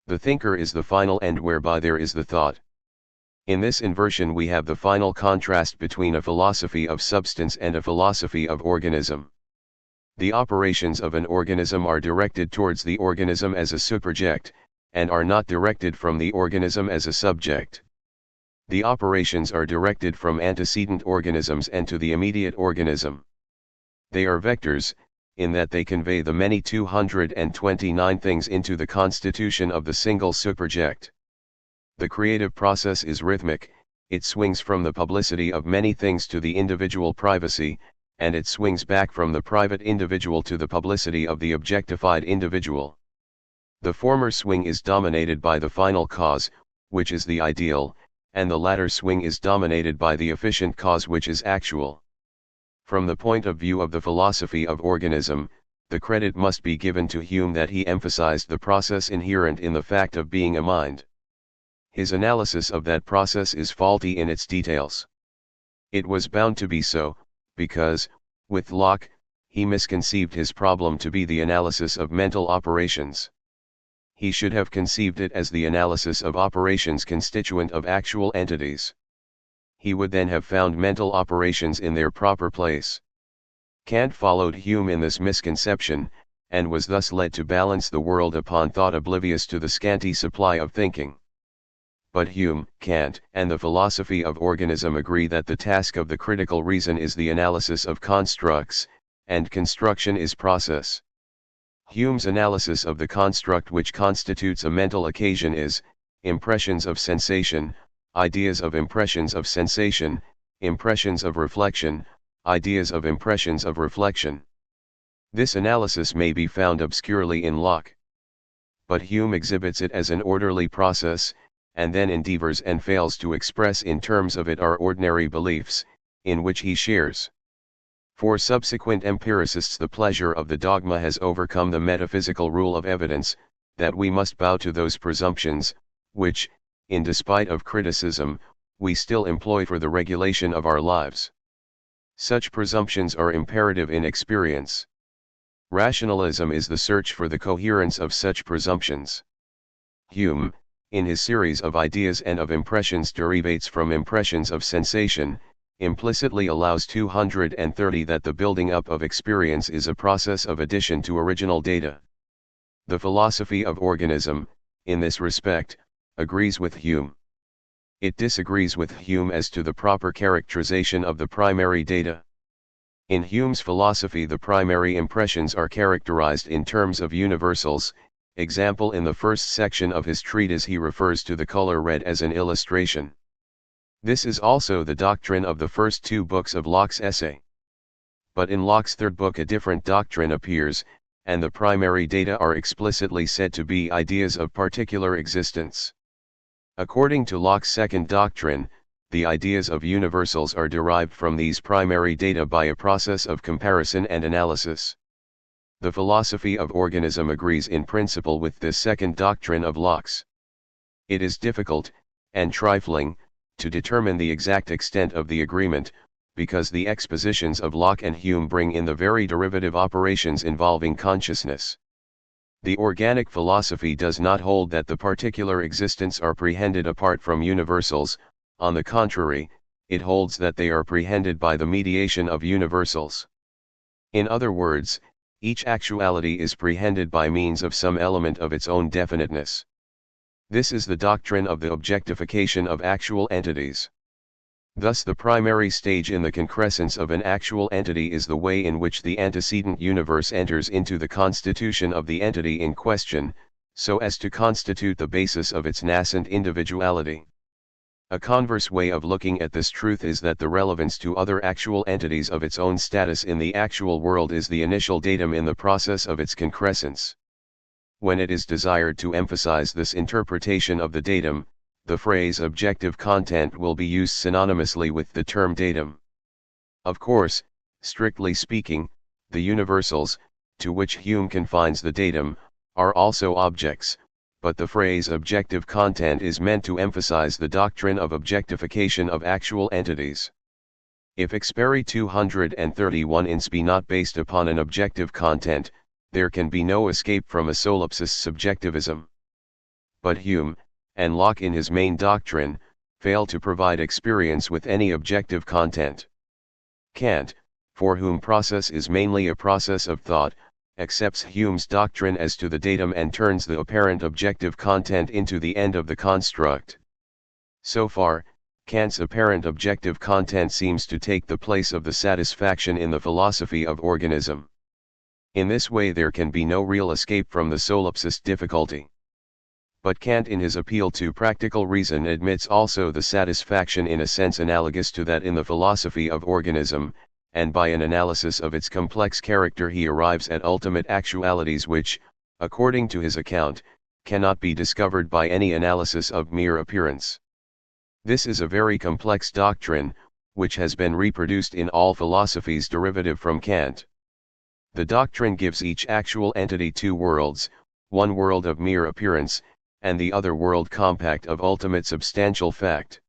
The thinker is the final end whereby there is the thought. In this inversion we have the final contrast between a philosophy of substance and a philosophy of organism. The operations of an organism are directed towards the organism as a subject, and are not directed from the organism as a subject. The operations are directed from antecedent organisms and to the immediate organism. They are vectors, in that they convey the many 229 things into the constitution of the single subject. The creative process is rhythmic, it swings from the publicity of many things to the individual privacy, and it swings back from the private individual to the publicity of the objectified individual. The former swing is dominated by the final cause, which is the ideal, and the latter swing is dominated by the efficient cause which is actual. From the point of view of the philosophy of organism, the credit must be given to Hume that he emphasized the process inherent in the fact of being a mind. His analysis of that process is faulty in its details. It was bound to be so, because, with Locke, he misconceived his problem to be the analysis of mental operations. He should have conceived it as the analysis of operations constituent of actual entities. He would then have found mental operations in their proper place. Kant followed Hume in this misconception, and was thus led to balance the world upon thought oblivious to the scanty supply of thinking. But Hume, Kant, and the philosophy of organism agree that the task of the critical reason is the analysis of constructs, and construction is process. Hume's analysis of the construct which constitutes a mental occasion is, impressions of sensation, ideas of impressions of sensation, impressions of reflection, ideas of impressions of reflection. This analysis may be found obscurely in Locke. But Hume exhibits it as an orderly process, and then endeavors and fails to express in terms of it our ordinary beliefs, in which he shares. For subsequent empiricists the pleasure of the dogma has overcome the metaphysical rule of evidence, that we must bow to those presumptions, which, in despite of criticism, we still employ for the regulation of our lives. Such presumptions are imperative in experience. Rationalism is the search for the coherence of such presumptions. Hume, in his series of ideas and of impressions derivates from impressions of sensation, implicitly allows 230 that the building up of experience is a process of addition to original data. The philosophy of organism, in this respect, agrees with Hume. It disagrees with Hume as to the proper characterization of the primary data. In Hume's philosophy the primary impressions are characterized in terms of universals. Example, in the first section of his treatise he refers to the color red as an illustration. This is also the doctrine of the first two books of Locke's essay. But in Locke's third book a different doctrine appears, and the primary data are explicitly said to be ideas of particular existence. According to Locke's second doctrine, the ideas of universals are derived from these primary data by a process of comparison and analysis. The philosophy of organism agrees in principle with this second doctrine of Locke's. It is difficult, and trifling, to determine the exact extent of the agreement, because the expositions of Locke and Hume bring in the very derivative operations involving consciousness. The organic philosophy does not hold that the particular existents are prehended apart from universals. On the contrary, it holds that they are prehended by the mediation of universals. In other words, each actuality is prehended by means of some element of its own definiteness. This is the doctrine of the objectification of actual entities. Thus the primary stage in the concrescence of an actual entity is the way in which the antecedent universe enters into the constitution of the entity in question, so as to constitute the basis of its nascent individuality. A converse way of looking at this truth is that the relevance to other actual entities of its own status in the actual world is the initial datum in the process of its concrescence. When it is desired to emphasize this interpretation of the datum, the phrase objective content will be used synonymously with the term datum. Of course, strictly speaking, the universals, to which Hume confines the datum, are also objects, but the phrase objective content is meant to emphasize the doctrine of objectification of actual entities. If Expery 231 ins be not based upon an objective content, there can be no escape from a solipsist subjectivism. But Hume, and Locke in his main doctrine, fail to provide experience with any objective content. Kant, for whom process is mainly a process of thought, accepts Hume's doctrine as to the datum and turns the apparent objective content into the end of the construct. So far, Kant's apparent objective content seems to take the place of the satisfaction in the philosophy of organism. In this way there can be no real escape from the solipsist difficulty. But Kant in his appeal to practical reason admits also the satisfaction in a sense analogous to that in the philosophy of organism, and by an analysis of its complex character he arrives at ultimate actualities which, according to his account, cannot be discovered by any analysis of mere appearance. This is a very complex doctrine, which has been reproduced in all philosophies derivative from Kant. The doctrine gives each actual entity two worlds, one world of mere appearance, and the other world compact of ultimate substantial fact.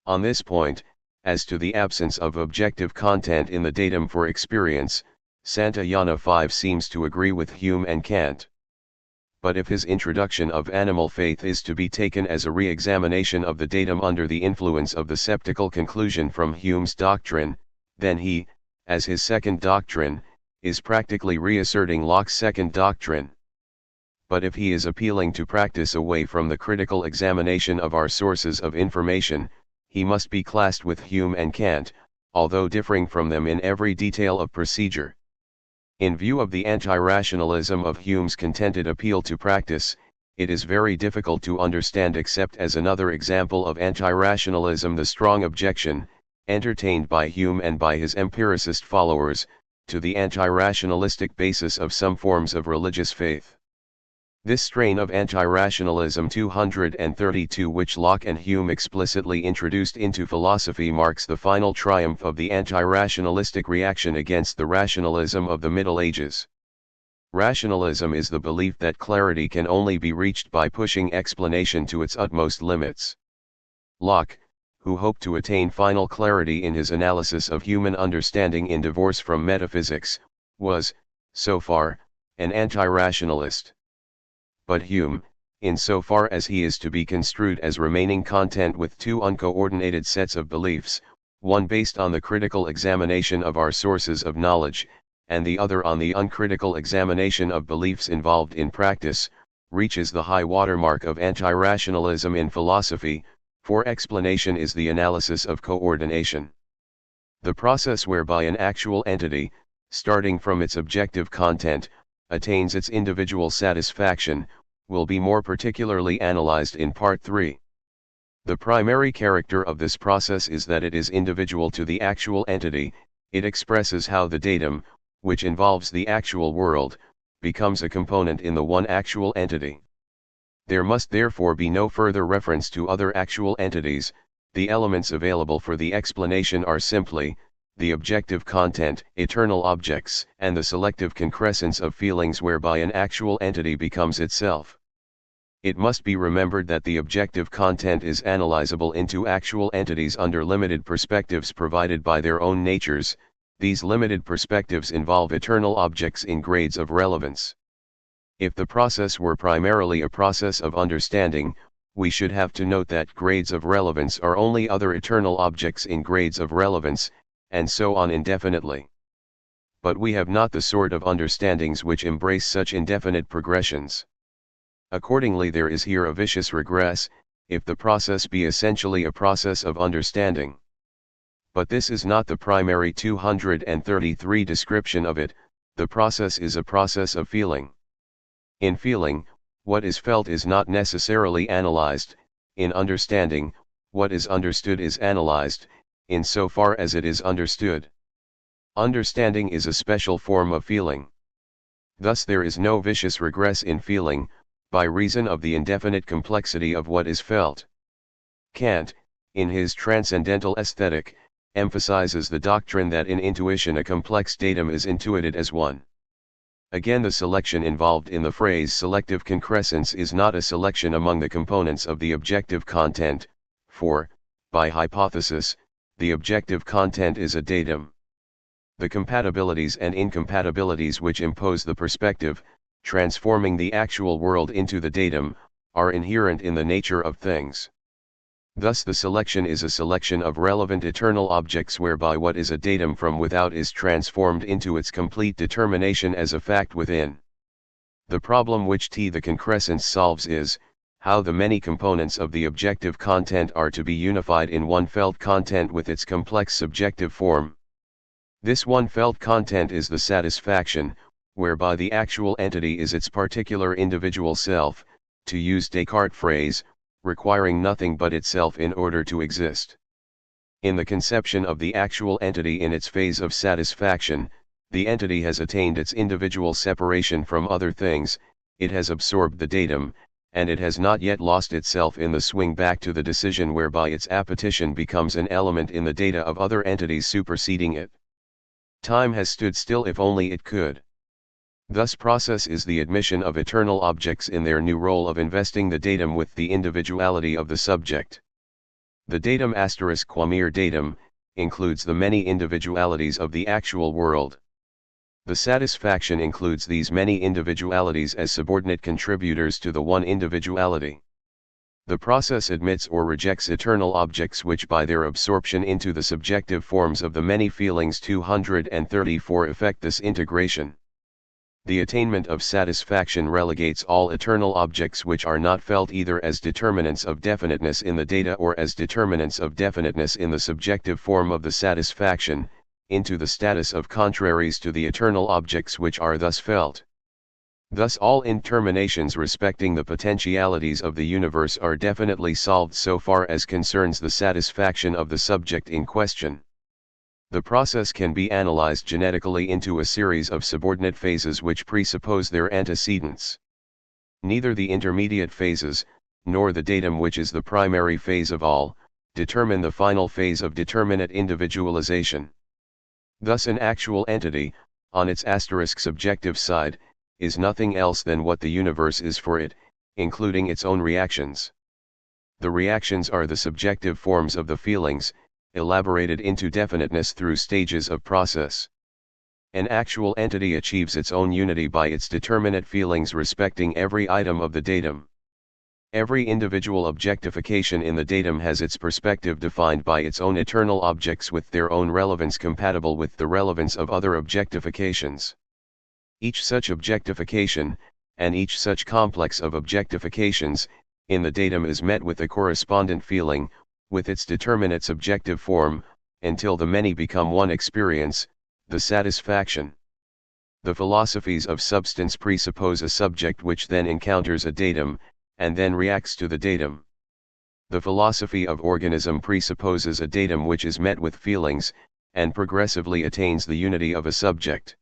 On this point, as to the absence of objective content in the datum for experience, Santayana 5 seems to agree with Hume and Kant. But if his introduction of animal faith is to be taken as a re-examination of the datum under the influence of the septical conclusion from Hume's doctrine, then he, as his second doctrine, is practically reasserting Locke's second doctrine. But if he is appealing to practice away from the critical examination of our sources of information, he must be classed with Hume and Kant, although differing from them in every detail of procedure. In view of the anti-rationalism of Hume's contented appeal to practice, it is very difficult to understand except as another example of anti-rationalism the strong objection, entertained by Hume and by his empiricist followers, to the anti-rationalistic basis of some forms of religious faith. This strain of anti-rationalism 232 which Locke and Hume explicitly introduced into philosophy marks the final triumph of the anti-rationalistic reaction against the rationalism of the Middle Ages. Rationalism is the belief that clarity can only be reached by pushing explanation to its utmost limits. Locke, who hoped to attain final clarity in his analysis of human understanding in divorce from metaphysics, was, so far, an anti-rationalist. But Hume, in so far as he is to be construed as remaining content with two uncoordinated sets of beliefs, one based on the critical examination of our sources of knowledge, and the other on the uncritical examination of beliefs involved in practice, reaches the high watermark of anti-rationalism in philosophy, for explanation is the analysis of coordination. The process whereby an actual entity, starting from its objective content, attains its individual satisfaction, will be more particularly analyzed in Part 3. The primary character of this process is that it is individual to the actual entity. It expresses how the datum, which involves the actual world, becomes a component in the one actual entity. There must therefore be no further reference to other actual entities. The elements available for the explanation are simply the objective content, eternal objects, and the selective concrescence of feelings whereby an actual entity becomes itself. It must be remembered that the objective content is analyzable into actual entities under limited perspectives provided by their own natures. These limited perspectives involve eternal objects in grades of relevance. If the process were primarily a process of understanding, we should have to note that grades of relevance are only other eternal objects in grades of relevance, and so on indefinitely. But we have not the sort of understandings which embrace such indefinite progressions. Accordingly, there is here a vicious regress, if the process be essentially a process of understanding. But this is not the primary 233 description of it. The process is a process of feeling. In feeling, what is felt is not necessarily analyzed. In understanding, what is understood is analyzed, in so far as it is understood. Understanding is a special form of feeling. Thus there is no vicious regress in feeling, by reason of the indefinite complexity of what is felt. Kant, in his Transcendental Aesthetic, emphasizes the doctrine that in intuition a complex datum is intuited as one. Again, the selection involved in the phrase selective concrescence is not a selection among the components of the objective content, for, by hypothesis, the objective content is a datum. The compatibilities and incompatibilities which impose the perspective, transforming the actual world into the datum, are inherent in the nature of things. Thus the selection is a selection of relevant eternal objects whereby what is a datum from without is transformed into its complete determination as a fact within. The problem which the concrescence solves is, how the many components of the objective content are to be unified in one felt content with its complex subjective form. This one felt content is the satisfaction, whereby the actual entity is its particular individual self, to use Descartes' phrase, requiring nothing but itself in order to exist. In the conception of the actual entity in its phase of satisfaction, the entity has attained its individual separation from other things, it has absorbed the datum, and it has not yet lost itself in the swing back to the decision whereby its appetition becomes an element in the data of other entities superseding it. Time has stood still if only it could. Thus process is the admission of eternal objects in their new role of investing the datum with the individuality of the subject. The datum qua mere datum, includes the many individualities of the actual world. The satisfaction includes these many individualities as subordinate contributors to the one individuality. The process admits or rejects eternal objects which by their absorption into the subjective forms of the many feelings 234 effect this integration. The attainment of satisfaction relegates all eternal objects which are not felt either as determinants of definiteness in the data or as determinants of definiteness in the subjective form of the satisfaction, into the status of contraries to the eternal objects which are thus felt. Thus all interminations respecting the potentialities of the universe are definitely solved so far as concerns the satisfaction of the subject in question. The process can be analyzed genetically into a series of subordinate phases which presuppose their antecedents. Neither the intermediate phases, nor the datum which is the primary phase of all, determine the final phase of determinate individualization. Thus an actual entity, on its subjective side, is nothing else than what the universe is for it, including its own reactions. The reactions are the subjective forms of the feelings, elaborated into definiteness through stages of process. An actual entity achieves its own unity by its determinate feelings respecting every item of the datum. Every individual objectification in the datum has its perspective defined by its own eternal objects with their own relevance compatible with the relevance of other objectifications. Each such objectification, and each such complex of objectifications, in the datum is met with a correspondent feeling, with its determinate subjective form, until the many become one experience, the satisfaction. The philosophies of substance presuppose a subject which then encounters a datum, and then reacts to the datum. The philosophy of organism presupposes a datum which is met with feelings, and progressively attains the unity of a subject.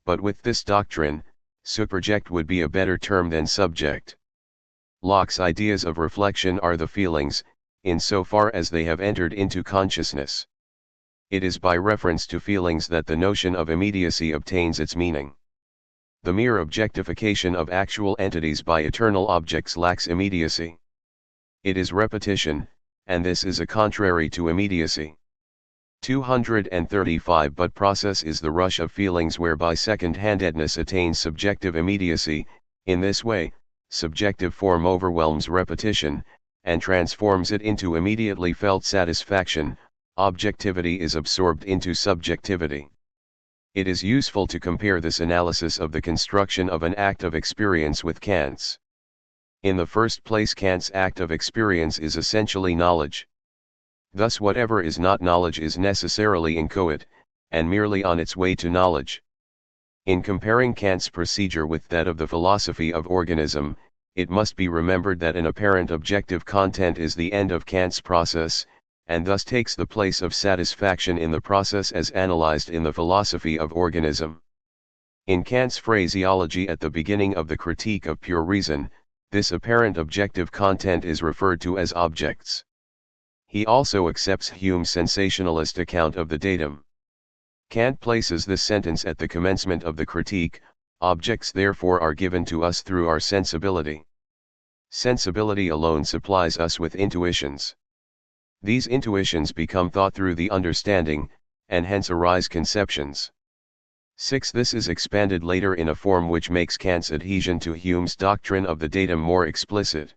But with this doctrine, Subject would be a better term than subject. Locke's ideas of reflection are the feelings, insofar as they have entered into consciousness. It is by reference to feelings that the notion of immediacy obtains its meaning. The mere objectification of actual entities by eternal objects lacks immediacy. It is repetition, and this is a contrary to immediacy. 235 But process is the rush of feelings whereby second-handedness attains subjective immediacy. In this way, subjective form overwhelms repetition, and transforms it into immediately felt satisfaction. Objectivity is absorbed into subjectivity. It is useful to compare this analysis of the construction of an act of experience with Kant's. In the first place, Kant's act of experience is essentially knowledge. Thus whatever is not knowledge is necessarily inchoate, and merely on its way to knowledge. In comparing Kant's procedure with that of the philosophy of organism, it must be remembered that an apparent objective content is the end of Kant's process, and thus takes the place of satisfaction in the process as analyzed in the philosophy of organism. In Kant's phraseology at the beginning of the Critique of Pure Reason, this apparent objective content is referred to as objects. He also accepts Hume's sensationalist account of the datum. Kant places this sentence at the commencement of the Critique: objects therefore are given to us through our sensibility. Sensibility alone supplies us with intuitions. These intuitions become thought through the understanding, and hence arise conceptions. 6. This is expanded later in a form which makes Kant's adhesion to Hume's doctrine of the datum more explicit.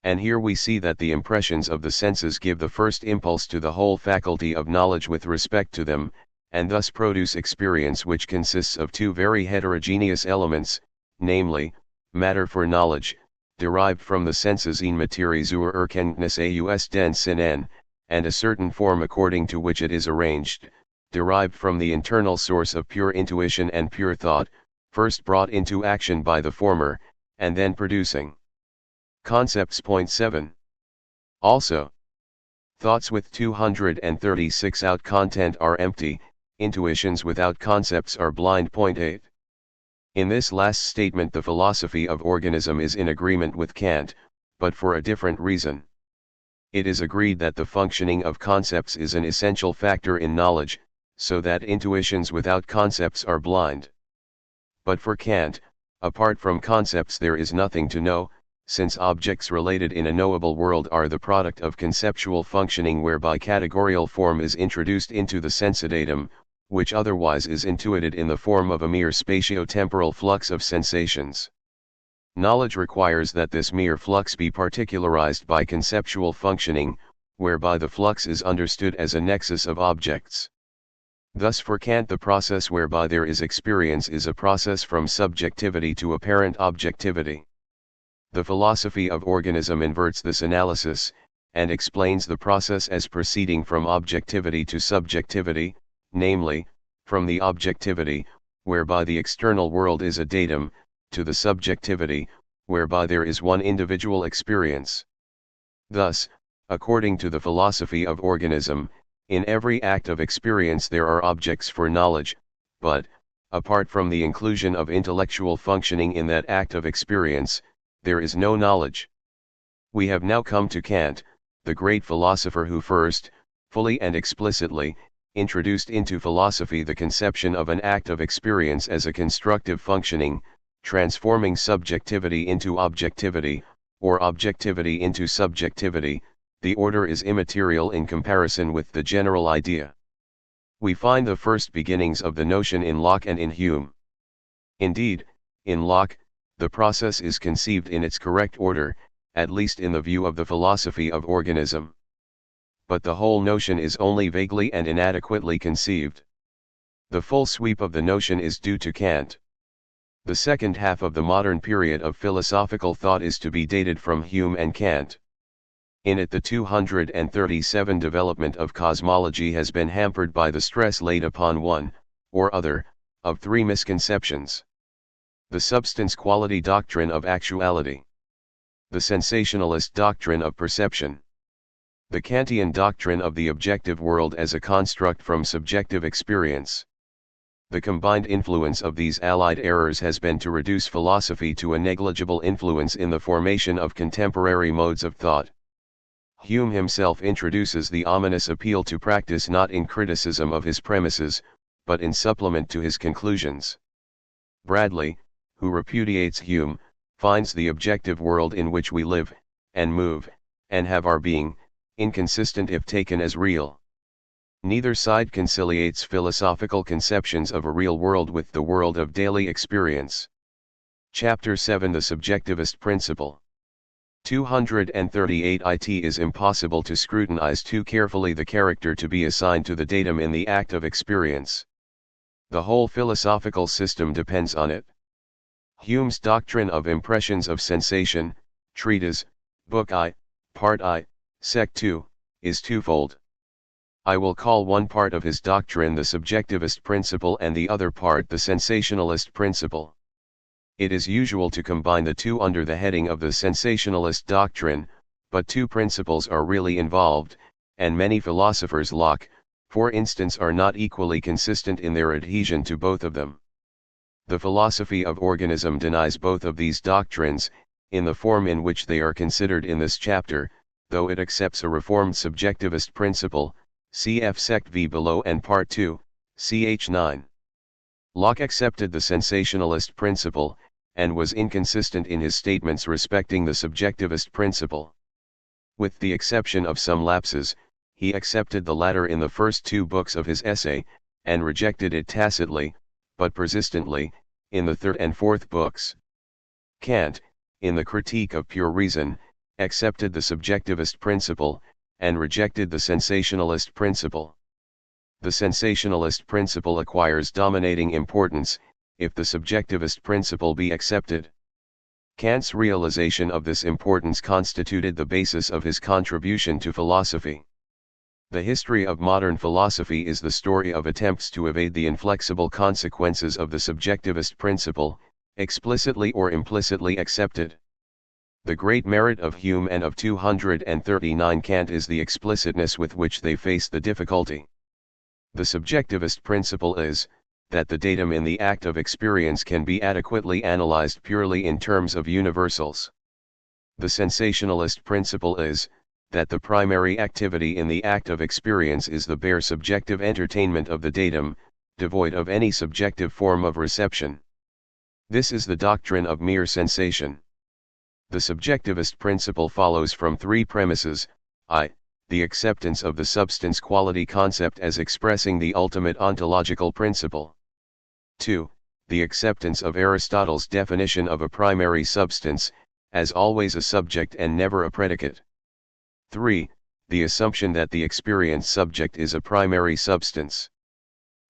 And here we see that the impressions of the senses give the first impulse to the whole faculty of knowledge with respect to them, and thus produce experience which consists of two very heterogeneous elements, namely, matter for knowledge, derived from the senses in materie zur Erkenntnis aus den Sinnen, and a certain form according to which it is arranged, derived from the internal source of pure intuition and pure thought, first brought into action by the former, and then producing concepts. Point 7. Also, thoughts with 236 out content are empty, intuitions without concepts are blind. Point 8. In this last statement the philosophy of organism is in agreement with Kant, but for a different reason. It is agreed that the functioning of concepts is an essential factor in knowledge, so that intuitions without concepts are blind. But for Kant, apart from concepts there is nothing to know, since objects related in a knowable world are the product of conceptual functioning whereby categorial form is introduced into the sensidatum, which otherwise is intuited in the form of a mere spatio-temporal flux of sensations. Knowledge requires that this mere flux be particularized by conceptual functioning, whereby the flux is understood as a nexus of objects. Thus for Kant the process whereby there is experience is a process from subjectivity to apparent objectivity. The philosophy of organism inverts this analysis, and explains the process as proceeding from objectivity to subjectivity, namely, from the objectivity, whereby the external world is a datum, to the subjectivity, whereby there is one individual experience. Thus, according to the philosophy of organism, in every act of experience there are objects for knowledge, but, apart from the inclusion of intellectual functioning in that act of experience, there is no knowledge. We have now come to Kant, the great philosopher who first, fully and explicitly, introduced into philosophy the conception of an act of experience as a constructive functioning, transforming subjectivity into objectivity, or objectivity into subjectivity. The order is immaterial in comparison with the general idea. We find the first beginnings of the notion in Locke and in Hume. Indeed, in Locke, the process is conceived in its correct order, at least in the view of the philosophy of organism. But the whole notion is only vaguely and inadequately conceived. The full sweep of the notion is due to Kant. The second half of the modern period of philosophical thought is to be dated from Hume and Kant. In it the 237 development of cosmology has been hampered by the stress laid upon one, or other, of three misconceptions. The substance-quality doctrine of actuality. The sensationalist doctrine of perception. The Kantian doctrine of the objective world as a construct from subjective experience. The combined influence of these allied errors has been to reduce philosophy to a negligible influence in the formation of contemporary modes of thought. Hume himself introduces the ominous appeal to practice not in criticism of his premises, but in supplement to his conclusions. Bradley, who repudiates Hume, finds the objective world in which we live, and move, and have our being, inconsistent if taken as real. Neither side conciliates philosophical conceptions of a real world with the world of daily experience. Chapter 7 The Subjectivist Principle. 238 It is impossible to scrutinize too carefully the character to be assigned to the datum in the act of experience. The whole philosophical system depends on it. Hume's doctrine of impressions of sensation, treatise, Book I, Part I, Sect 2, is twofold. I will call one part of his doctrine the subjectivist principle and the other part the sensationalist principle. It is usual to combine the two under the heading of the sensationalist doctrine, but two principles are really involved, and many philosophers, Locke, for instance, are not equally consistent in their adhesion to both of them. The philosophy of organism denies both of these doctrines, in the form in which they are considered in this chapter, though it accepts a reformed subjectivist principle, cf. Sect V below and Part 2, ch. 9. Locke accepted the sensationalist principle, and was inconsistent in his statements respecting the subjectivist principle. With the exception of some lapses, he accepted the latter in the first two books of his essay, and rejected it tacitly, but persistently, in the third and fourth books. Kant, in the Critique of Pure Reason, accepted the subjectivist principle, and rejected the sensationalist principle. The sensationalist principle acquires dominating importance, if the subjectivist principle be accepted. Kant's realization of this importance constituted the basis of his contribution to philosophy. The history of modern philosophy is the story of attempts to evade the inflexible consequences of the subjectivist principle, explicitly or implicitly accepted. The great merit of Hume and of 239 Kant is the explicitness with which they face the difficulty. The subjectivist principle is, that the datum in the act of experience can be adequately analyzed purely in terms of universals. The sensationalist principle is, that the primary activity in the act of experience is the bare subjective entertainment of the datum, devoid of any subjective form of reception. This is the doctrine of mere sensation. The subjectivist principle follows from three premises: I, the acceptance of the substance-quality concept as expressing the ultimate ontological principle. 2. The acceptance of Aristotle's definition of a primary substance, as always a subject and never a predicate. 3. The assumption that the experience subject is a primary substance.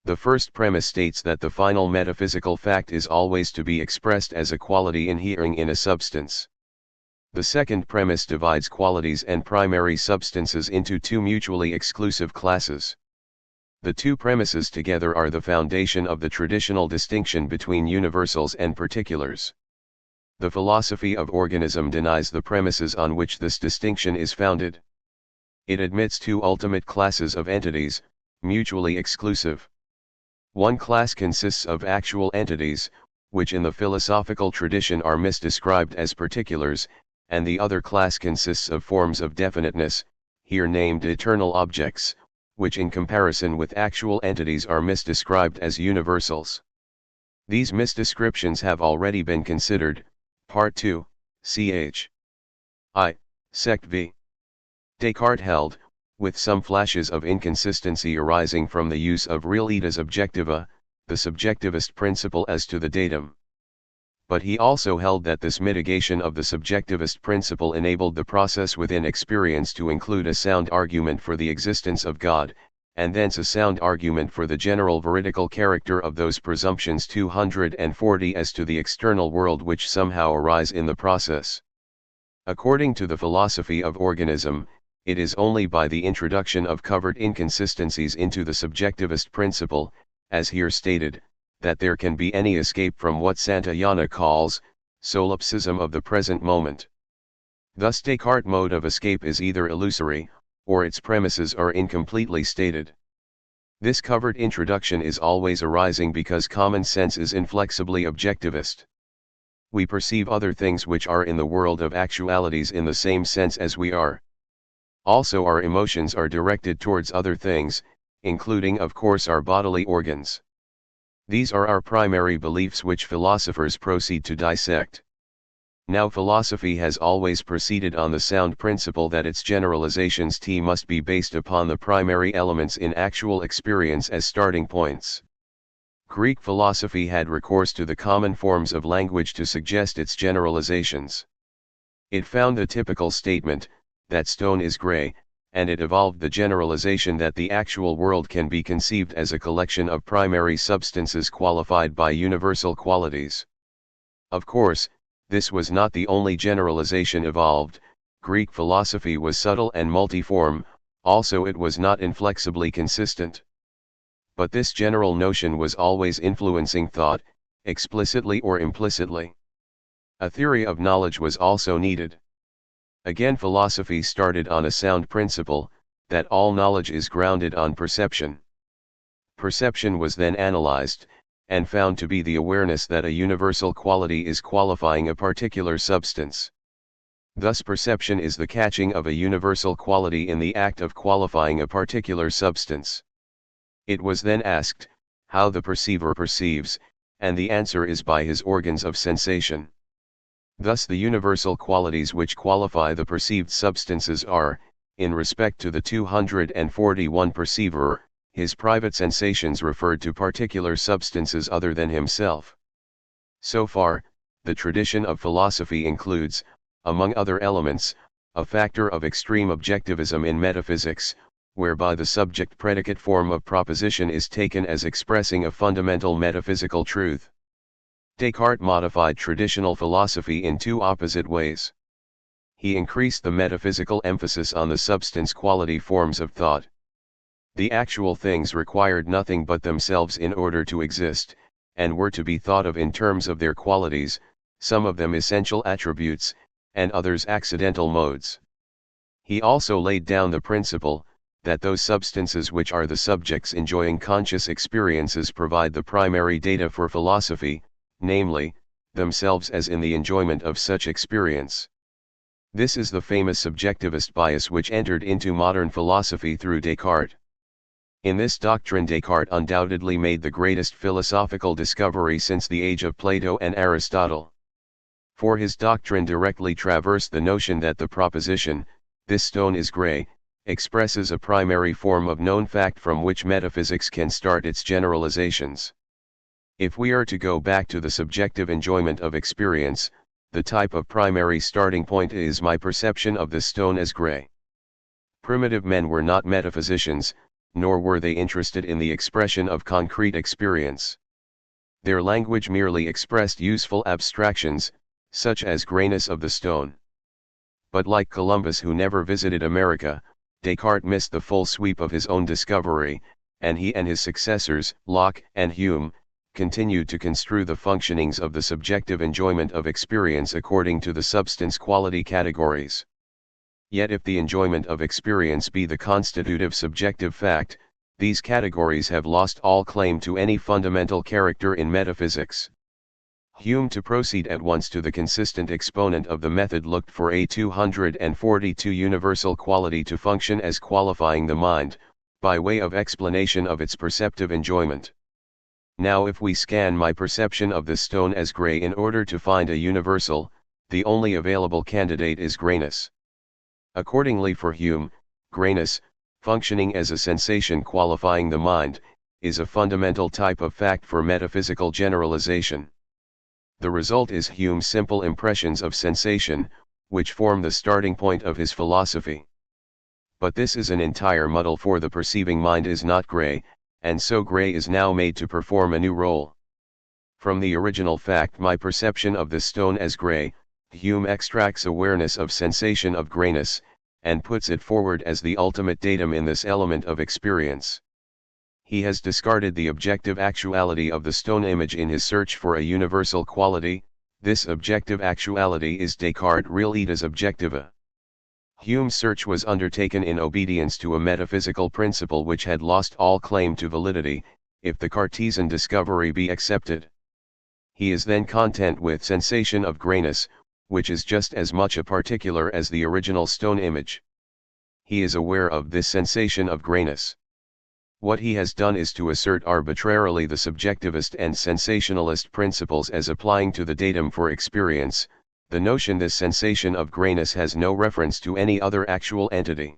The first premise states that the final metaphysical fact is always to be expressed as a quality inhering in a substance. The second premise divides qualities and primary substances into two mutually exclusive classes. The two premises together are the foundation of the traditional distinction between universals and particulars. The philosophy of organism denies the premises on which this distinction is founded. It admits two ultimate classes of entities, mutually exclusive. One class consists of actual entities, which in the philosophical tradition are misdescribed as particulars, and the other class consists of forms of definiteness, here named eternal objects, which in comparison with actual entities are misdescribed as universals. These misdescriptions have already been considered, Part 2, ch. I, Sect V. Descartes held, with some flashes of inconsistency arising from the use of realitas objectiva, the subjectivist principle as to the datum. But he also held that this mitigation of the subjectivist principle enabled the process within experience to include a sound argument for the existence of God, and thence a sound argument for the general veridical character of those presumptions 240 as to the external world which somehow arise in the process. According to the philosophy of organism, it is only by the introduction of covert inconsistencies into the subjectivist principle, as here stated, that there can be any escape from what Santayana calls, solipsism of the present moment. Thus Descartes' mode of escape is either illusory, or its premises are incompletely stated. This covered introduction is always arising because common sense is inflexibly objectivist. We perceive other things which are in the world of actualities in the same sense as we are. Also our emotions are directed towards other things, including of course our bodily organs. These are our primary beliefs which philosophers proceed to dissect. Now philosophy has always proceeded on the sound principle that its generalizations must be based upon the primary elements in actual experience as starting points. Greek philosophy had recourse to the common forms of language to suggest its generalizations. It found the typical statement, that stone is gray, and it evolved the generalization that the actual world can be conceived as a collection of primary substances qualified by universal qualities. Of course, this was not the only generalization evolved. Greek philosophy was subtle and multiform, also it was not inflexibly consistent. But this general notion was always influencing thought, explicitly or implicitly. A theory of knowledge was also needed. Again, philosophy started on a sound principle, that all knowledge is grounded on perception. Perception was then analyzed, and found to be the awareness that a universal quality is qualifying a particular substance. Thus perception is the catching of a universal quality in the act of qualifying a particular substance. It was then asked, how the perceiver perceives, and the answer is by his organs of sensation. Thus the universal qualities which qualify the perceived substances are, in respect to the 241 perceiver, his private sensations referred to particular substances other than himself. So far, the tradition of philosophy includes, among other elements, a factor of extreme objectivism in metaphysics, whereby the subject-predicate form of proposition is taken as expressing a fundamental metaphysical truth. Descartes modified traditional philosophy in two opposite ways. He increased the metaphysical emphasis on the substance-quality forms of thought. The actual things required nothing but themselves in order to exist, and were to be thought of in terms of their qualities, some of them essential attributes, and others accidental modes. He also laid down the principle, that those substances which are the subjects enjoying conscious experiences provide the primary data for philosophy, namely, themselves as in the enjoyment of such experience. This is the famous subjectivist bias which entered into modern philosophy through Descartes. In this doctrine Descartes undoubtedly made the greatest philosophical discovery since the age of Plato and Aristotle. For his doctrine directly traversed the notion that the proposition, this stone is gray, expresses a primary form of known fact from which metaphysics can start its generalizations. If we are to go back to the subjective enjoyment of experience, the type of primary starting point is my perception of this stone as gray. Primitive men were not metaphysicians, nor were they interested in the expression of concrete experience. Their language merely expressed useful abstractions, such as grayness of the stone. But like Columbus, who never visited America, Descartes missed the full sweep of his own discovery, and he and his successors, Locke and Hume, continued to construe the functionings of the subjective enjoyment of experience according to the substance-quality categories. Yet if the enjoyment of experience be the constitutive subjective fact, these categories have lost all claim to any fundamental character in metaphysics. Hume, to proceed at once to the consistent exponent of the method, looked for a 242 universal quality to function as qualifying the mind, by way of explanation of its perceptive enjoyment. Now if we scan my perception of the stone as gray in order to find a universal, the only available candidate is grayness. Accordingly for Hume, grayness, functioning as a sensation qualifying the mind, is a fundamental type of fact for metaphysical generalization. The result is Hume's simple impressions of sensation, which form the starting point of his philosophy. But this is an entire muddle, for the perceiving mind is not gray, and so gray is now made to perform a new role. From the original fact, my perception of the stone as gray, Hume extracts awareness of sensation of grayness, and puts it forward as the ultimate datum in this element of experience. He has discarded the objective actuality of the stone image in his search for a universal quality. This objective actuality is Descartes' realitas objectiva. Hume's search was undertaken in obedience to a metaphysical principle which had lost all claim to validity, if the Cartesian discovery be accepted. He is then content with sensation of grayness, which is just as much a particular as the original stone image. He is aware of this sensation of grayness. What he has done is to assert arbitrarily the subjectivist and sensationalist principles as applying to the datum for experience, the notion this sensation of grayness has no reference to any other actual entity.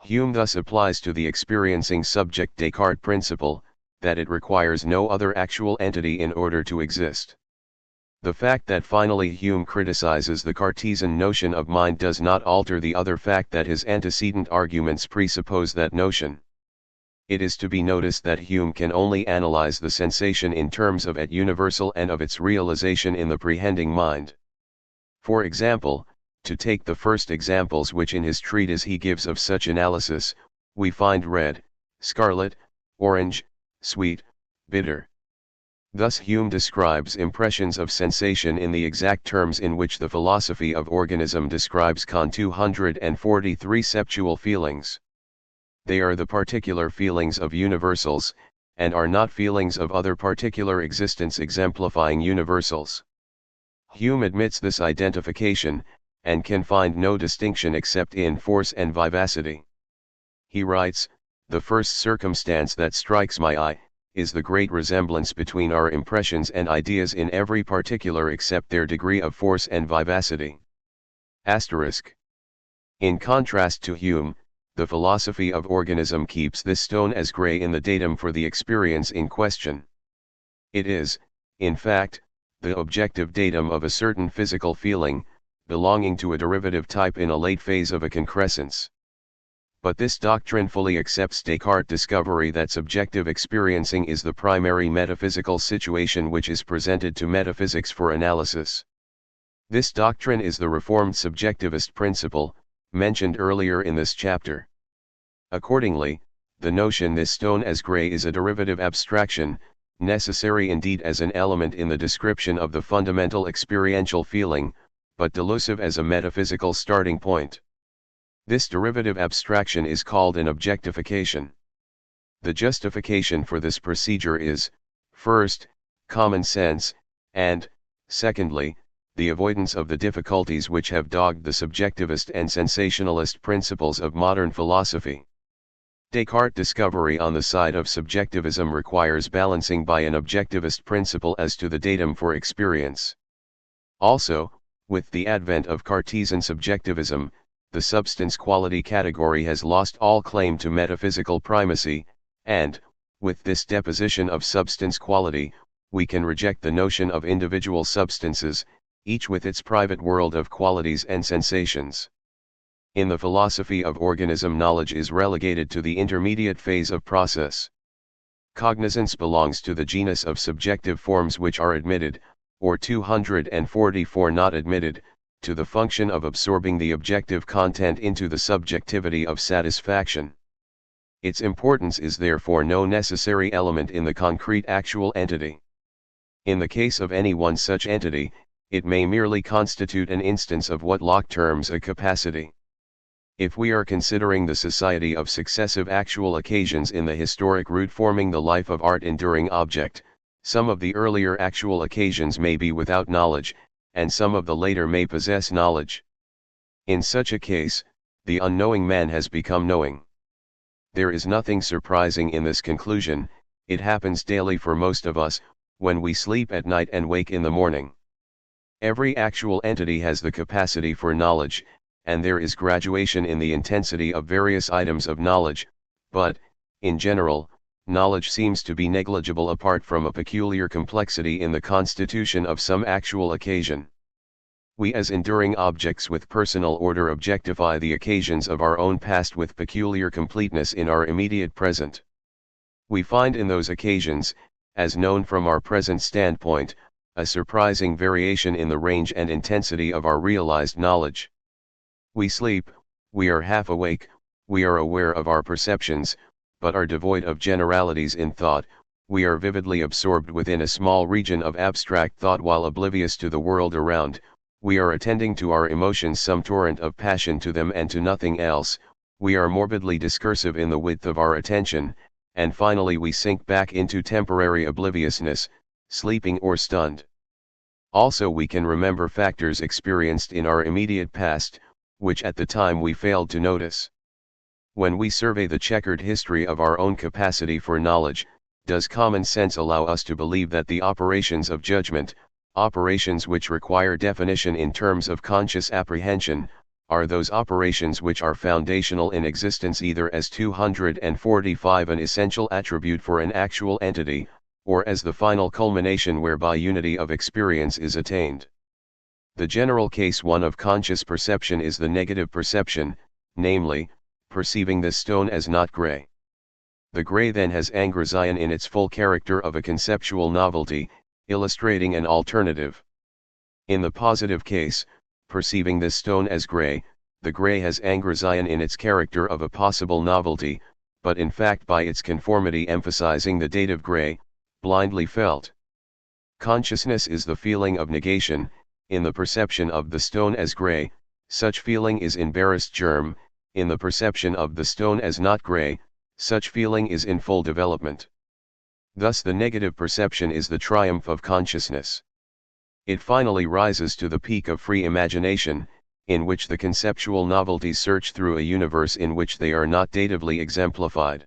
Hume thus applies to the experiencing subject Descartes' principle, that it requires no other actual entity in order to exist. The fact that finally Hume criticizes the Cartesian notion of mind does not alter the other fact that his antecedent arguments presuppose that notion. It is to be noticed that Hume can only analyze the sensation in terms of it universal and of its realization in the prehending mind. For example, to take the first examples which in his treatise he gives of such analysis, we find red, scarlet, orange, sweet, bitter. Thus Hume describes impressions of sensation in the exact terms in which the philosophy of organism describes Con 243 septual feelings. They are the particular feelings of universals, and are not feelings of other particular existence exemplifying universals. Hume admits this identification, and can find no distinction except in force and vivacity. He writes, "The first circumstance that strikes my eye, is the great resemblance between our impressions and ideas in every particular except their degree of force and vivacity." Asterisk. In contrast to Hume, the philosophy of organism keeps this stone as grey in the datum for the experience in question. It is, in fact, the objective datum of a certain physical feeling, belonging to a derivative type in a late phase of a concrescence. But this doctrine fully accepts Descartes' discovery that subjective experiencing is the primary metaphysical situation which is presented to metaphysics for analysis. This doctrine is the reformed subjectivist principle, mentioned earlier in this chapter. Accordingly, the notion this stone as grey is a derivative abstraction, necessary indeed as an element in the description of the fundamental experiential feeling, but delusive as a metaphysical starting point. This derivative abstraction is called an objectification. The justification for this procedure is, first, common sense, and, secondly, the avoidance of the difficulties which have dogged the subjectivist and sensationalist principles of modern philosophy. Descartes' discovery on the side of subjectivism requires balancing by an objectivist principle as to the datum for experience. Also, with the advent of Cartesian subjectivism, the substance-quality category has lost all claim to metaphysical primacy, and, with this deposition of substance quality, we can reject the notion of individual substances, each with its private world of qualities and sensations. In the philosophy of organism, knowledge is relegated to the intermediate phase of process. Cognizance belongs to the genus of subjective forms which are admitted, or 244 not admitted, to the function of absorbing the objective content into the subjectivity of satisfaction. Its importance is therefore no necessary element in the concrete actual entity. In the case of any one such entity, it may merely constitute an instance of what Locke terms a capacity. If we are considering the society of successive actual occasions in the historic route forming the life of art enduring object, some of the earlier actual occasions may be without knowledge, and some of the later may possess knowledge. In such a case, the unknowing man has become knowing. There is nothing surprising in this conclusion. It happens daily for most of us, when we sleep at night and wake in the morning. Every actual entity has the capacity for knowledge, and there is graduation in the intensity of various items of knowledge, but, in general, knowledge seems to be negligible apart from a peculiar complexity in the constitution of some actual occasion. We as enduring objects with personal order objectify the occasions of our own past with peculiar completeness in our immediate present. We find in those occasions, as known from our present standpoint, a surprising variation in the range and intensity of our realized knowledge. We sleep, we are half awake, we are aware of our perceptions, but are devoid of generalities in thought. We are vividly absorbed within a small region of abstract thought while oblivious to the world around. we are attending to our emotions, some torrent of passion to them and to nothing else, we are morbidly discursive in the width of our attention, and finally we sink back into temporary obliviousness, sleeping or stunned. Also we can remember factors experienced in our immediate past, which at the time we failed to notice. When we survey the checkered history of our own capacity for knowledge, does common sense allow us to believe that the operations of judgment, operations which require definition in terms of conscious apprehension, are those operations which are foundational in existence, either as 245 an essential attribute for an actual entity, or as the final culmination whereby unity of experience is attained? The general case one of conscious perception is the negative perception, namely, perceiving this stone as not gray. The gray then has angryzion in its full character of a conceptual novelty, illustrating an alternative. In the positive case, perceiving this stone as gray, the gray has angryzion in its character of a possible novelty, but in fact by its conformity emphasizing the dative gray, blindly felt. Consciousness is the feeling of negation. In the perception of the stone as gray, such feeling is in barest germ. In the perception of the stone as not gray, such feeling is in full development. Thus the negative perception is the triumph of consciousness. It finally rises to the peak of free imagination, in which the conceptual novelties search through a universe in which they are not datively exemplified.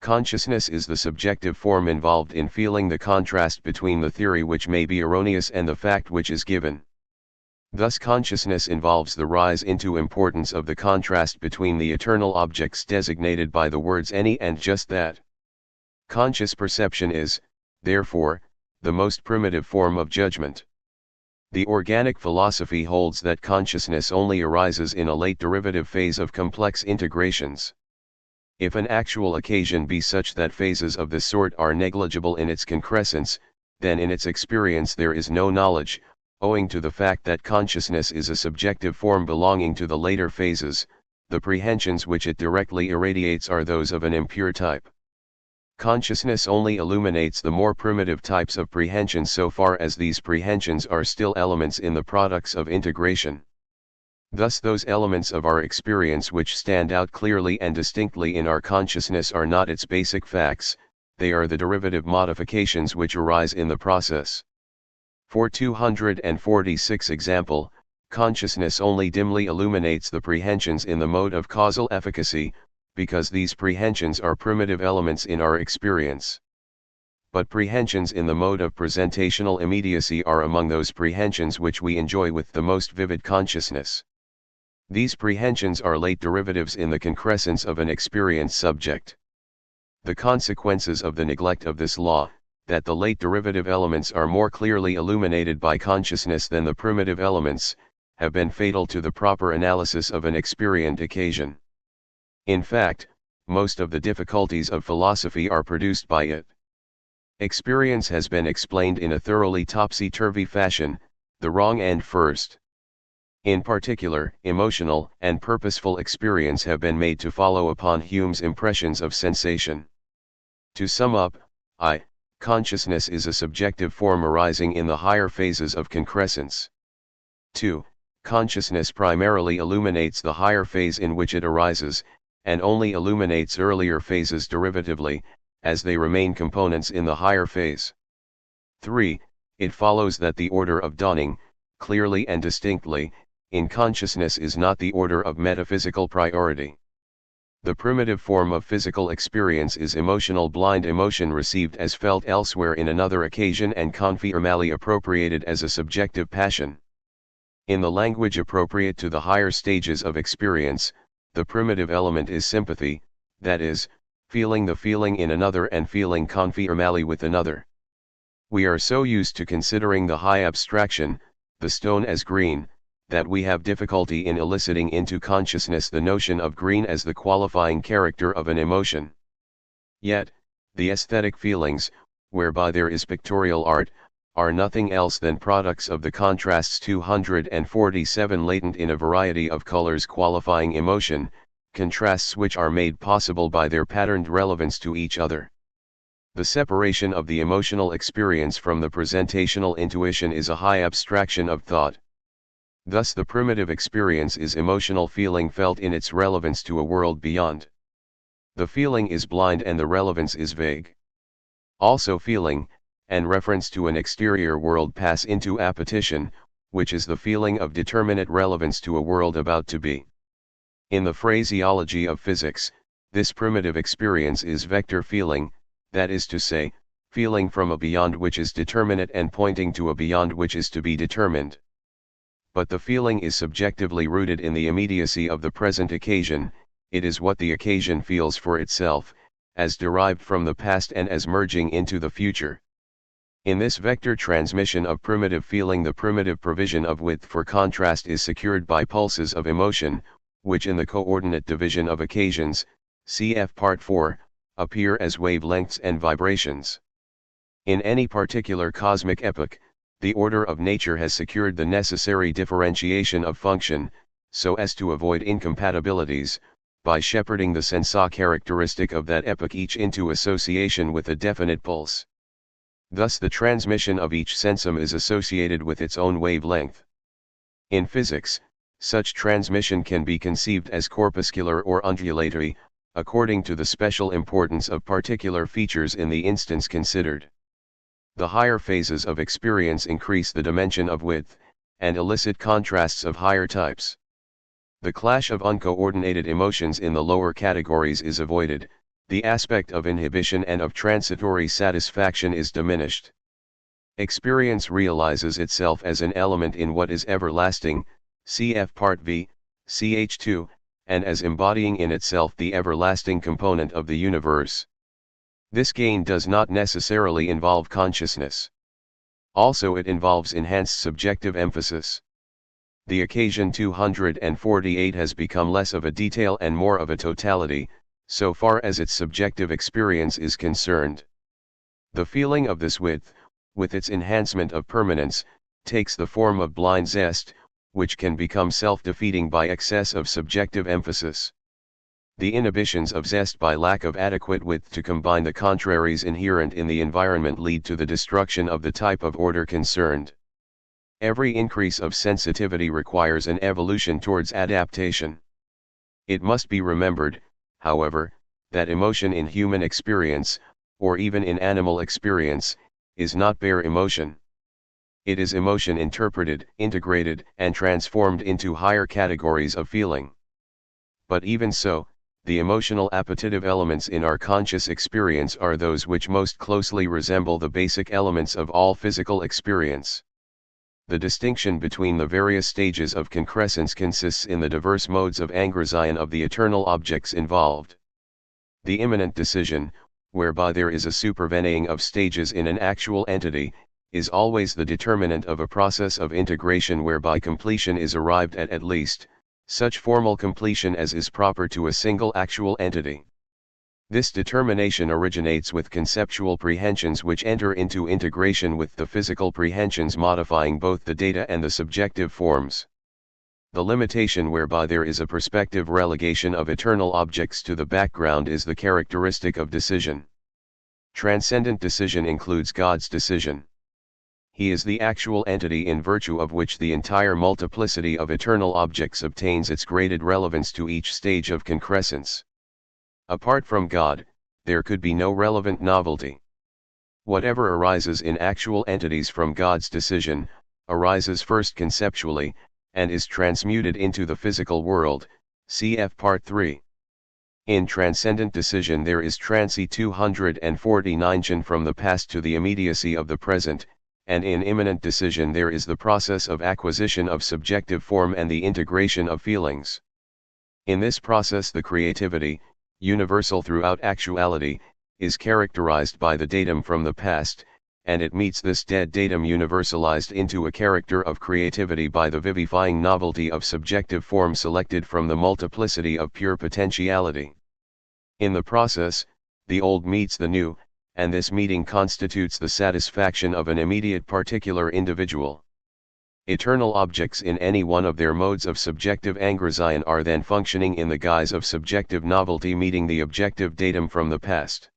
Consciousness is the subjective form involved in feeling the contrast between the theory which may be erroneous and the fact which is given. Thus consciousness involves the rise into importance of the contrast between the eternal objects designated by the words any and just that. Conscious perception is, therefore, the most primitive form of judgment. The organic philosophy holds that consciousness only arises in a late derivative phase of complex integrations. If an actual occasion be such that phases of this sort are negligible in its concrescence, then in its experience there is no knowledge, owing to the fact that consciousness is a subjective form belonging to the later phases. The prehensions which it directly irradiates are those of an impure type. Consciousness only illuminates the more primitive types of prehensions so far as these prehensions are still elements in the products of integration. Thus those elements of our experience which stand out clearly and distinctly in our consciousness are not its basic facts, they are the derivative modifications which arise in the process. For 246 example, consciousness only dimly illuminates the prehensions in the mode of causal efficacy, because these prehensions are primitive elements in our experience. But prehensions in the mode of presentational immediacy are among those prehensions which we enjoy with the most vivid consciousness. These prehensions are late derivatives in the concrescence of an experienced subject. The consequences of the neglect of this law, that the late derivative elements are more clearly illuminated by consciousness than the primitive elements, have been fatal to the proper analysis of an experient occasion. In fact, most of the difficulties of philosophy are produced by it. Experience has been explained in a thoroughly topsy-turvy fashion, the wrong end first. In particular, emotional and purposeful experience have been made to follow upon Hume's impressions of sensation. To sum up, consciousness is a subjective form arising in the higher phases of concrescence. 2. Consciousness primarily illuminates the higher phase in which it arises, and only illuminates earlier phases derivatively, as they remain components in the higher phase. 3. It follows that the order of dawning, clearly and distinctly, in consciousness is not the order of metaphysical priority. The primitive form of physical experience is emotional blind emotion received as felt elsewhere in another occasion and confirmally appropriated as a subjective passion. In the language appropriate to the higher stages of experience, the primitive element is sympathy, that is, feeling the feeling in another and feeling confirmally with another. We are so used to considering the high abstraction, the stone as green, that we have difficulty in eliciting into consciousness the notion of green as the qualifying character of an emotion. Yet, the aesthetic feelings, whereby there is pictorial art, are nothing else than products of the contrasts 247 latent in a variety of colors qualifying emotion, contrasts which are made possible by their patterned relevance to each other. The separation of the emotional experience from the presentational intuition is a high abstraction of thought. Thus the primitive experience is emotional feeling felt in its relevance to a world beyond. The feeling is blind and the relevance is vague. Also feeling, and reference to an exterior world pass into appetition, which is the feeling of determinate relevance to a world about to be. In the phraseology of physics, this primitive experience is vector feeling, that is to say, feeling from a beyond which is determinate and pointing to a beyond which is to be determined. But the feeling is subjectively rooted in the immediacy of the present occasion, it is what the occasion feels for itself, as derived from the past and as merging into the future. In this vector transmission of primitive feeling, the primitive provision of width for contrast is secured by pulses of emotion, which in the coordinate division of occasions, cf. Part 4, appear as wavelengths and vibrations. In any particular cosmic epoch, the order of nature has secured the necessary differentiation of function, so as to avoid incompatibilities, by shepherding the sensa characteristic of that epoch each into association with a definite pulse. Thus the transmission of each sensum is associated with its own wavelength. In physics, such transmission can be conceived as corpuscular or undulatory, according to the special importance of particular features in the instance considered. The higher phases of experience increase the dimension of width, and elicit contrasts of higher types. The clash of uncoordinated emotions in the lower categories is avoided, the aspect of inhibition and of transitory satisfaction is diminished. Experience realizes itself as an element in what is everlasting, cf. Part V, ch. 2, and as embodying in itself the everlasting component of the universe. This gain does not necessarily involve consciousness. Also it involves enhanced subjective emphasis. The occasion 248 has become less of a detail and more of a totality, so far as its subjective experience is concerned. The feeling of this width, with its enhancement of permanence, takes the form of blind zest, which can become self-defeating by excess of subjective emphasis. The inhibitions of zest by lack of adequate width to combine the contraries inherent in the environment lead to the destruction of the type of order concerned. Every increase of sensitivity requires an evolution towards adaptation. It must be remembered, however, that emotion in human experience, or even in animal experience, is not bare emotion. It is emotion interpreted, integrated, and transformed into higher categories of feeling. But even so, the emotional appetitive elements in our conscious experience are those which most closely resemble the basic elements of all physical experience. The distinction between the various stages of concrescence consists in the diverse modes of angrazyon of the eternal objects involved. The immanent decision, whereby there is a supervening of stages in an actual entity, is always the determinant of a process of integration whereby completion is arrived at least such formal completion as is proper to a single actual entity. This determination originates with conceptual prehensions which enter into integration with the physical prehensions modifying both the data and the subjective forms. The limitation whereby there is a perspective relegation of eternal objects to the background is the characteristic of decision. Transcendent decision includes God's decision. He is the actual entity in virtue of which the entire multiplicity of eternal objects obtains its graded relevance to each stage of concrescence. Apart from God, there could be no relevant novelty. Whatever arises in actual entities from God's decision, arises first conceptually, and is transmuted into the physical world, cf. Part 3. In transcendent decision there is transi 249 from the past to the immediacy of the present, and in immanent decision there is the process of acquisition of subjective form and the integration of feelings. In this process the creativity, universal throughout actuality, is characterized by the datum from the past, and it meets this dead datum universalized into a character of creativity by the vivifying novelty of subjective form selected from the multiplicity of pure potentiality. In the process, the old meets the new, and this meeting constitutes the satisfaction of an immediate particular individual. Eternal objects in any one of their modes of subjective angrazyon are then functioning in the guise of subjective novelty meeting the objective datum from the past.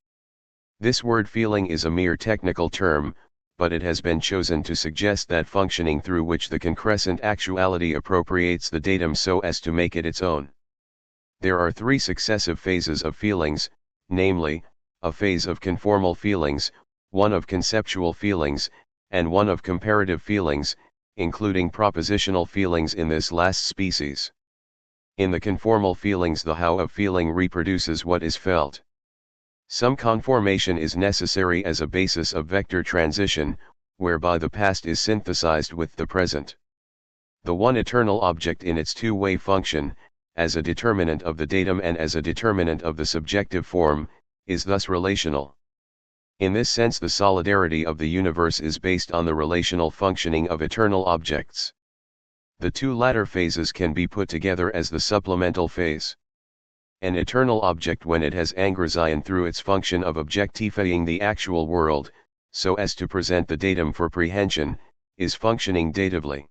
This word feeling is a mere technical term, but it has been chosen to suggest that functioning through which the concrescent actuality appropriates the datum so as to make it its own. There are three successive phases of feelings, namely, a phase of conformal feelings, one of conceptual feelings, and one of comparative feelings, including propositional feelings in this last species. In the conformal feelings, the how of feeling reproduces what is felt. Some conformation is necessary as a basis of vector transition, whereby the past is synthesized with the present. The one eternal object in its two-way function, as a determinant of the datum and as a determinant of the subjective form, is thus relational. In this sense, the solidarity of the universe is based on the relational functioning of eternal objects. The two latter phases can be put together as the supplemental phase. An eternal object, when it has angriseion through its function of objectifying the actual world, so as to present the datum for prehension, is functioning datively.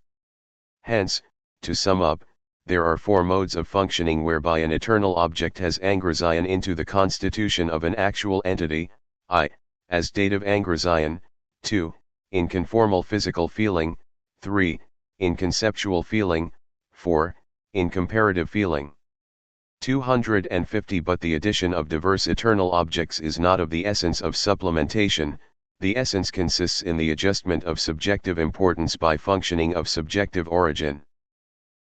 Hence, to sum up, there are four modes of functioning whereby an eternal object has angriseion into the constitution of an actual entity, I, as dative angriseion, 2, in conformal physical feeling, 3, in conceptual feeling, 4, in comparative feeling. 250 But the addition of diverse eternal objects is not of the essence of supplementation. The essence consists in the adjustment of subjective importance by functioning of subjective origin.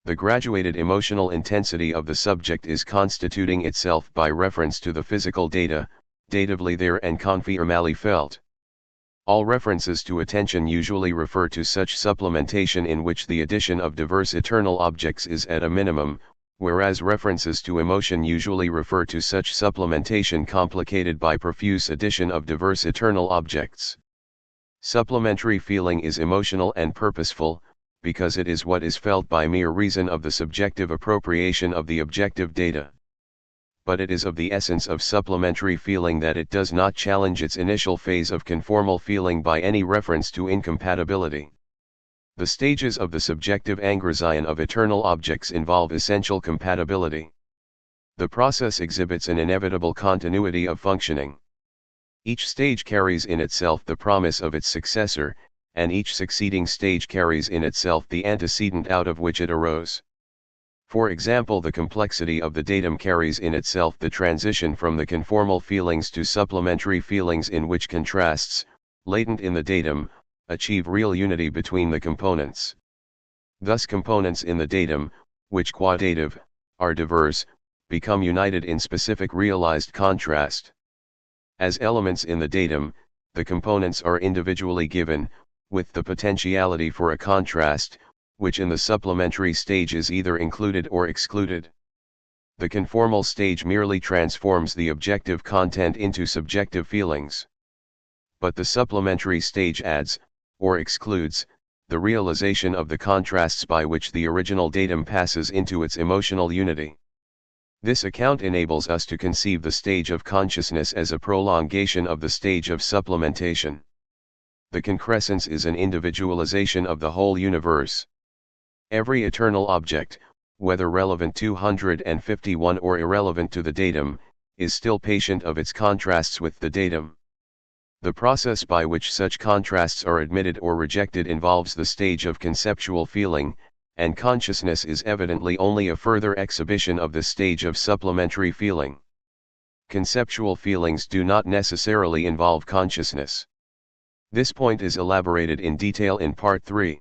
The graduated emotional intensity of the subject is constituting itself by reference to the physical data, datively there and confirmally felt. All references to attention usually refer to such supplementation in which the addition of diverse eternal objects is at a minimum, whereas references to emotion usually refer to such supplementation complicated by profuse addition of diverse eternal objects. Supplementary feeling is emotional and purposeful, because it is what is felt by mere reason of the subjective appropriation of the objective data. But it is of the essence of supplementary feeling that it does not challenge its initial phase of conformal feeling by any reference to incompatibility. The stages of the subjective angriseion of eternal objects involve essential compatibility. The process exhibits an inevitable continuity of functioning. Each stage carries in itself the promise of its successor, and each succeeding stage carries in itself the antecedent out of which it arose. For example, the complexity of the datum carries in itself the transition from the conformal feelings to supplementary feelings in which contrasts, latent in the datum, achieve real unity between the components. Thus components in the datum, which qua dative, are diverse, become united in specific realized contrast. As elements in the datum, the components are individually given, with the potentiality for a contrast, which in the supplementary stage is either included or excluded. The conformal stage merely transforms the objective content into subjective feelings. But the supplementary stage adds, or excludes, the realization of the contrasts by which the original datum passes into its emotional unity. This account enables us to conceive the stage of consciousness as a prolongation of the stage of supplementation. The concrescence is an individualization of the whole universe. Every eternal object, whether relevant 251 or irrelevant to the datum, is still patient of its contrasts with the datum. The process by which such contrasts are admitted or rejected involves the stage of conceptual feeling, and consciousness is evidently only a further exhibition of the stage of supplementary feeling. Conceptual feelings do not necessarily involve consciousness. This point is elaborated in detail in Part 3.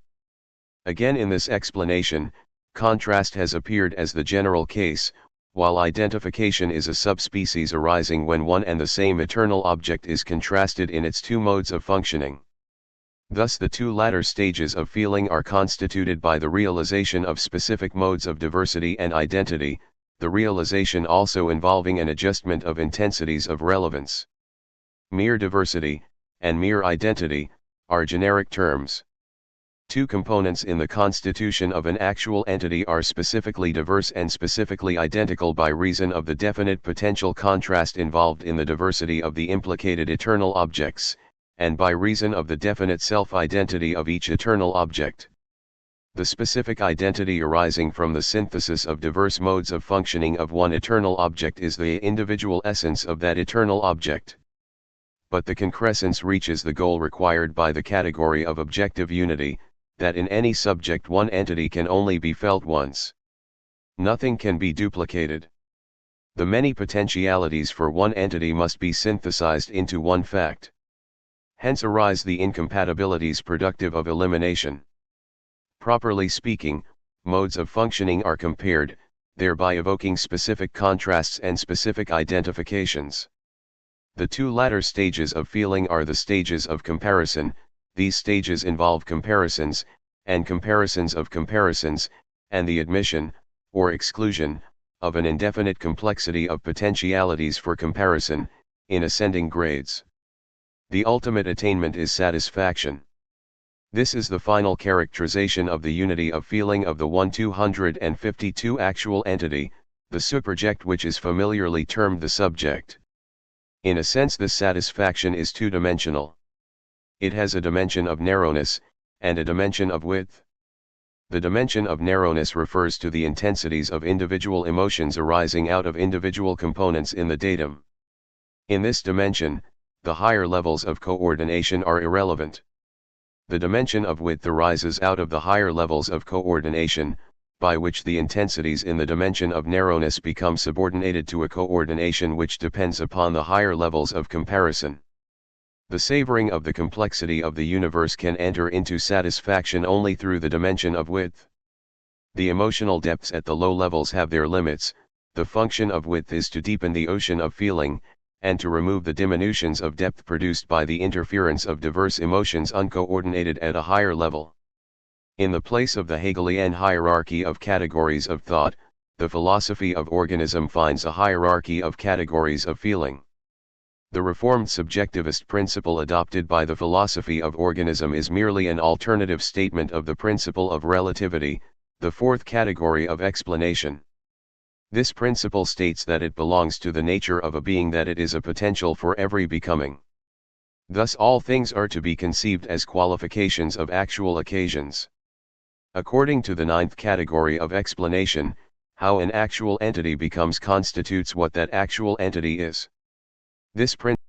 Again, in this explanation, contrast has appeared as the general case, while identification is a subspecies arising when one and the same eternal object is contrasted in its two modes of functioning. Thus the two latter stages of feeling are constituted by the realization of specific modes of diversity and identity, the realization also involving an adjustment of intensities of relevance. Mere diversity, and mere identity, are generic terms. Two components in the constitution of an actual entity are specifically diverse and specifically identical by reason of the definite potential contrast involved in the diversity of the implicated eternal objects, and by reason of the definite self-identity of each eternal object. The specific identity arising from the synthesis of diverse modes of functioning of one eternal object is the individual essence of that eternal object. but the concrescence reaches the goal required by the category of objective unity, that in any subject one entity can only be felt once. Nothing can be duplicated. The many potentialities for one entity must be synthesized into one fact. Hence arise the incompatibilities productive of elimination. Properly speaking, modes of functioning are compared, thereby evoking specific contrasts and specific identifications. The two latter stages of feeling are the stages of comparison. These stages involve comparisons, and comparisons of comparisons, and the admission, or exclusion, of an indefinite complexity of potentialities for comparison, in ascending grades. The ultimate attainment is satisfaction. This is the final characterization of the unity of feeling of the 1252 actual entity, the superject, which is familiarly termed the subject. In a sense, this satisfaction is two-dimensional. It has a dimension of narrowness, and a dimension of width. The dimension of narrowness refers to the intensities of individual emotions arising out of individual components in the datum. In this dimension, the higher levels of coordination are irrelevant. The dimension of width arises out of the higher levels of coordination, by which the intensities in the dimension of narrowness become subordinated to a coordination which depends upon the higher levels of comparison. The savoring of the complexity of the universe can enter into satisfaction only through the dimension of width. The emotional depths at the low levels have their limits. The function of width is to deepen the ocean of feeling, and to remove the diminutions of depth produced by the interference of diverse emotions uncoordinated at a higher level. In the place of the Hegelian hierarchy of categories of thought, the philosophy of organism finds a hierarchy of categories of feeling. The reformed subjectivist principle adopted by the philosophy of organism is merely an alternative statement of the principle of relativity, the fourth category of explanation. This principle states that it belongs to the nature of a being that it is a potential for every becoming. Thus all things are to be conceived as qualifications of actual occasions. According to the ninth category of explanation, how an actual entity becomes constitutes what that actual entity is. This principle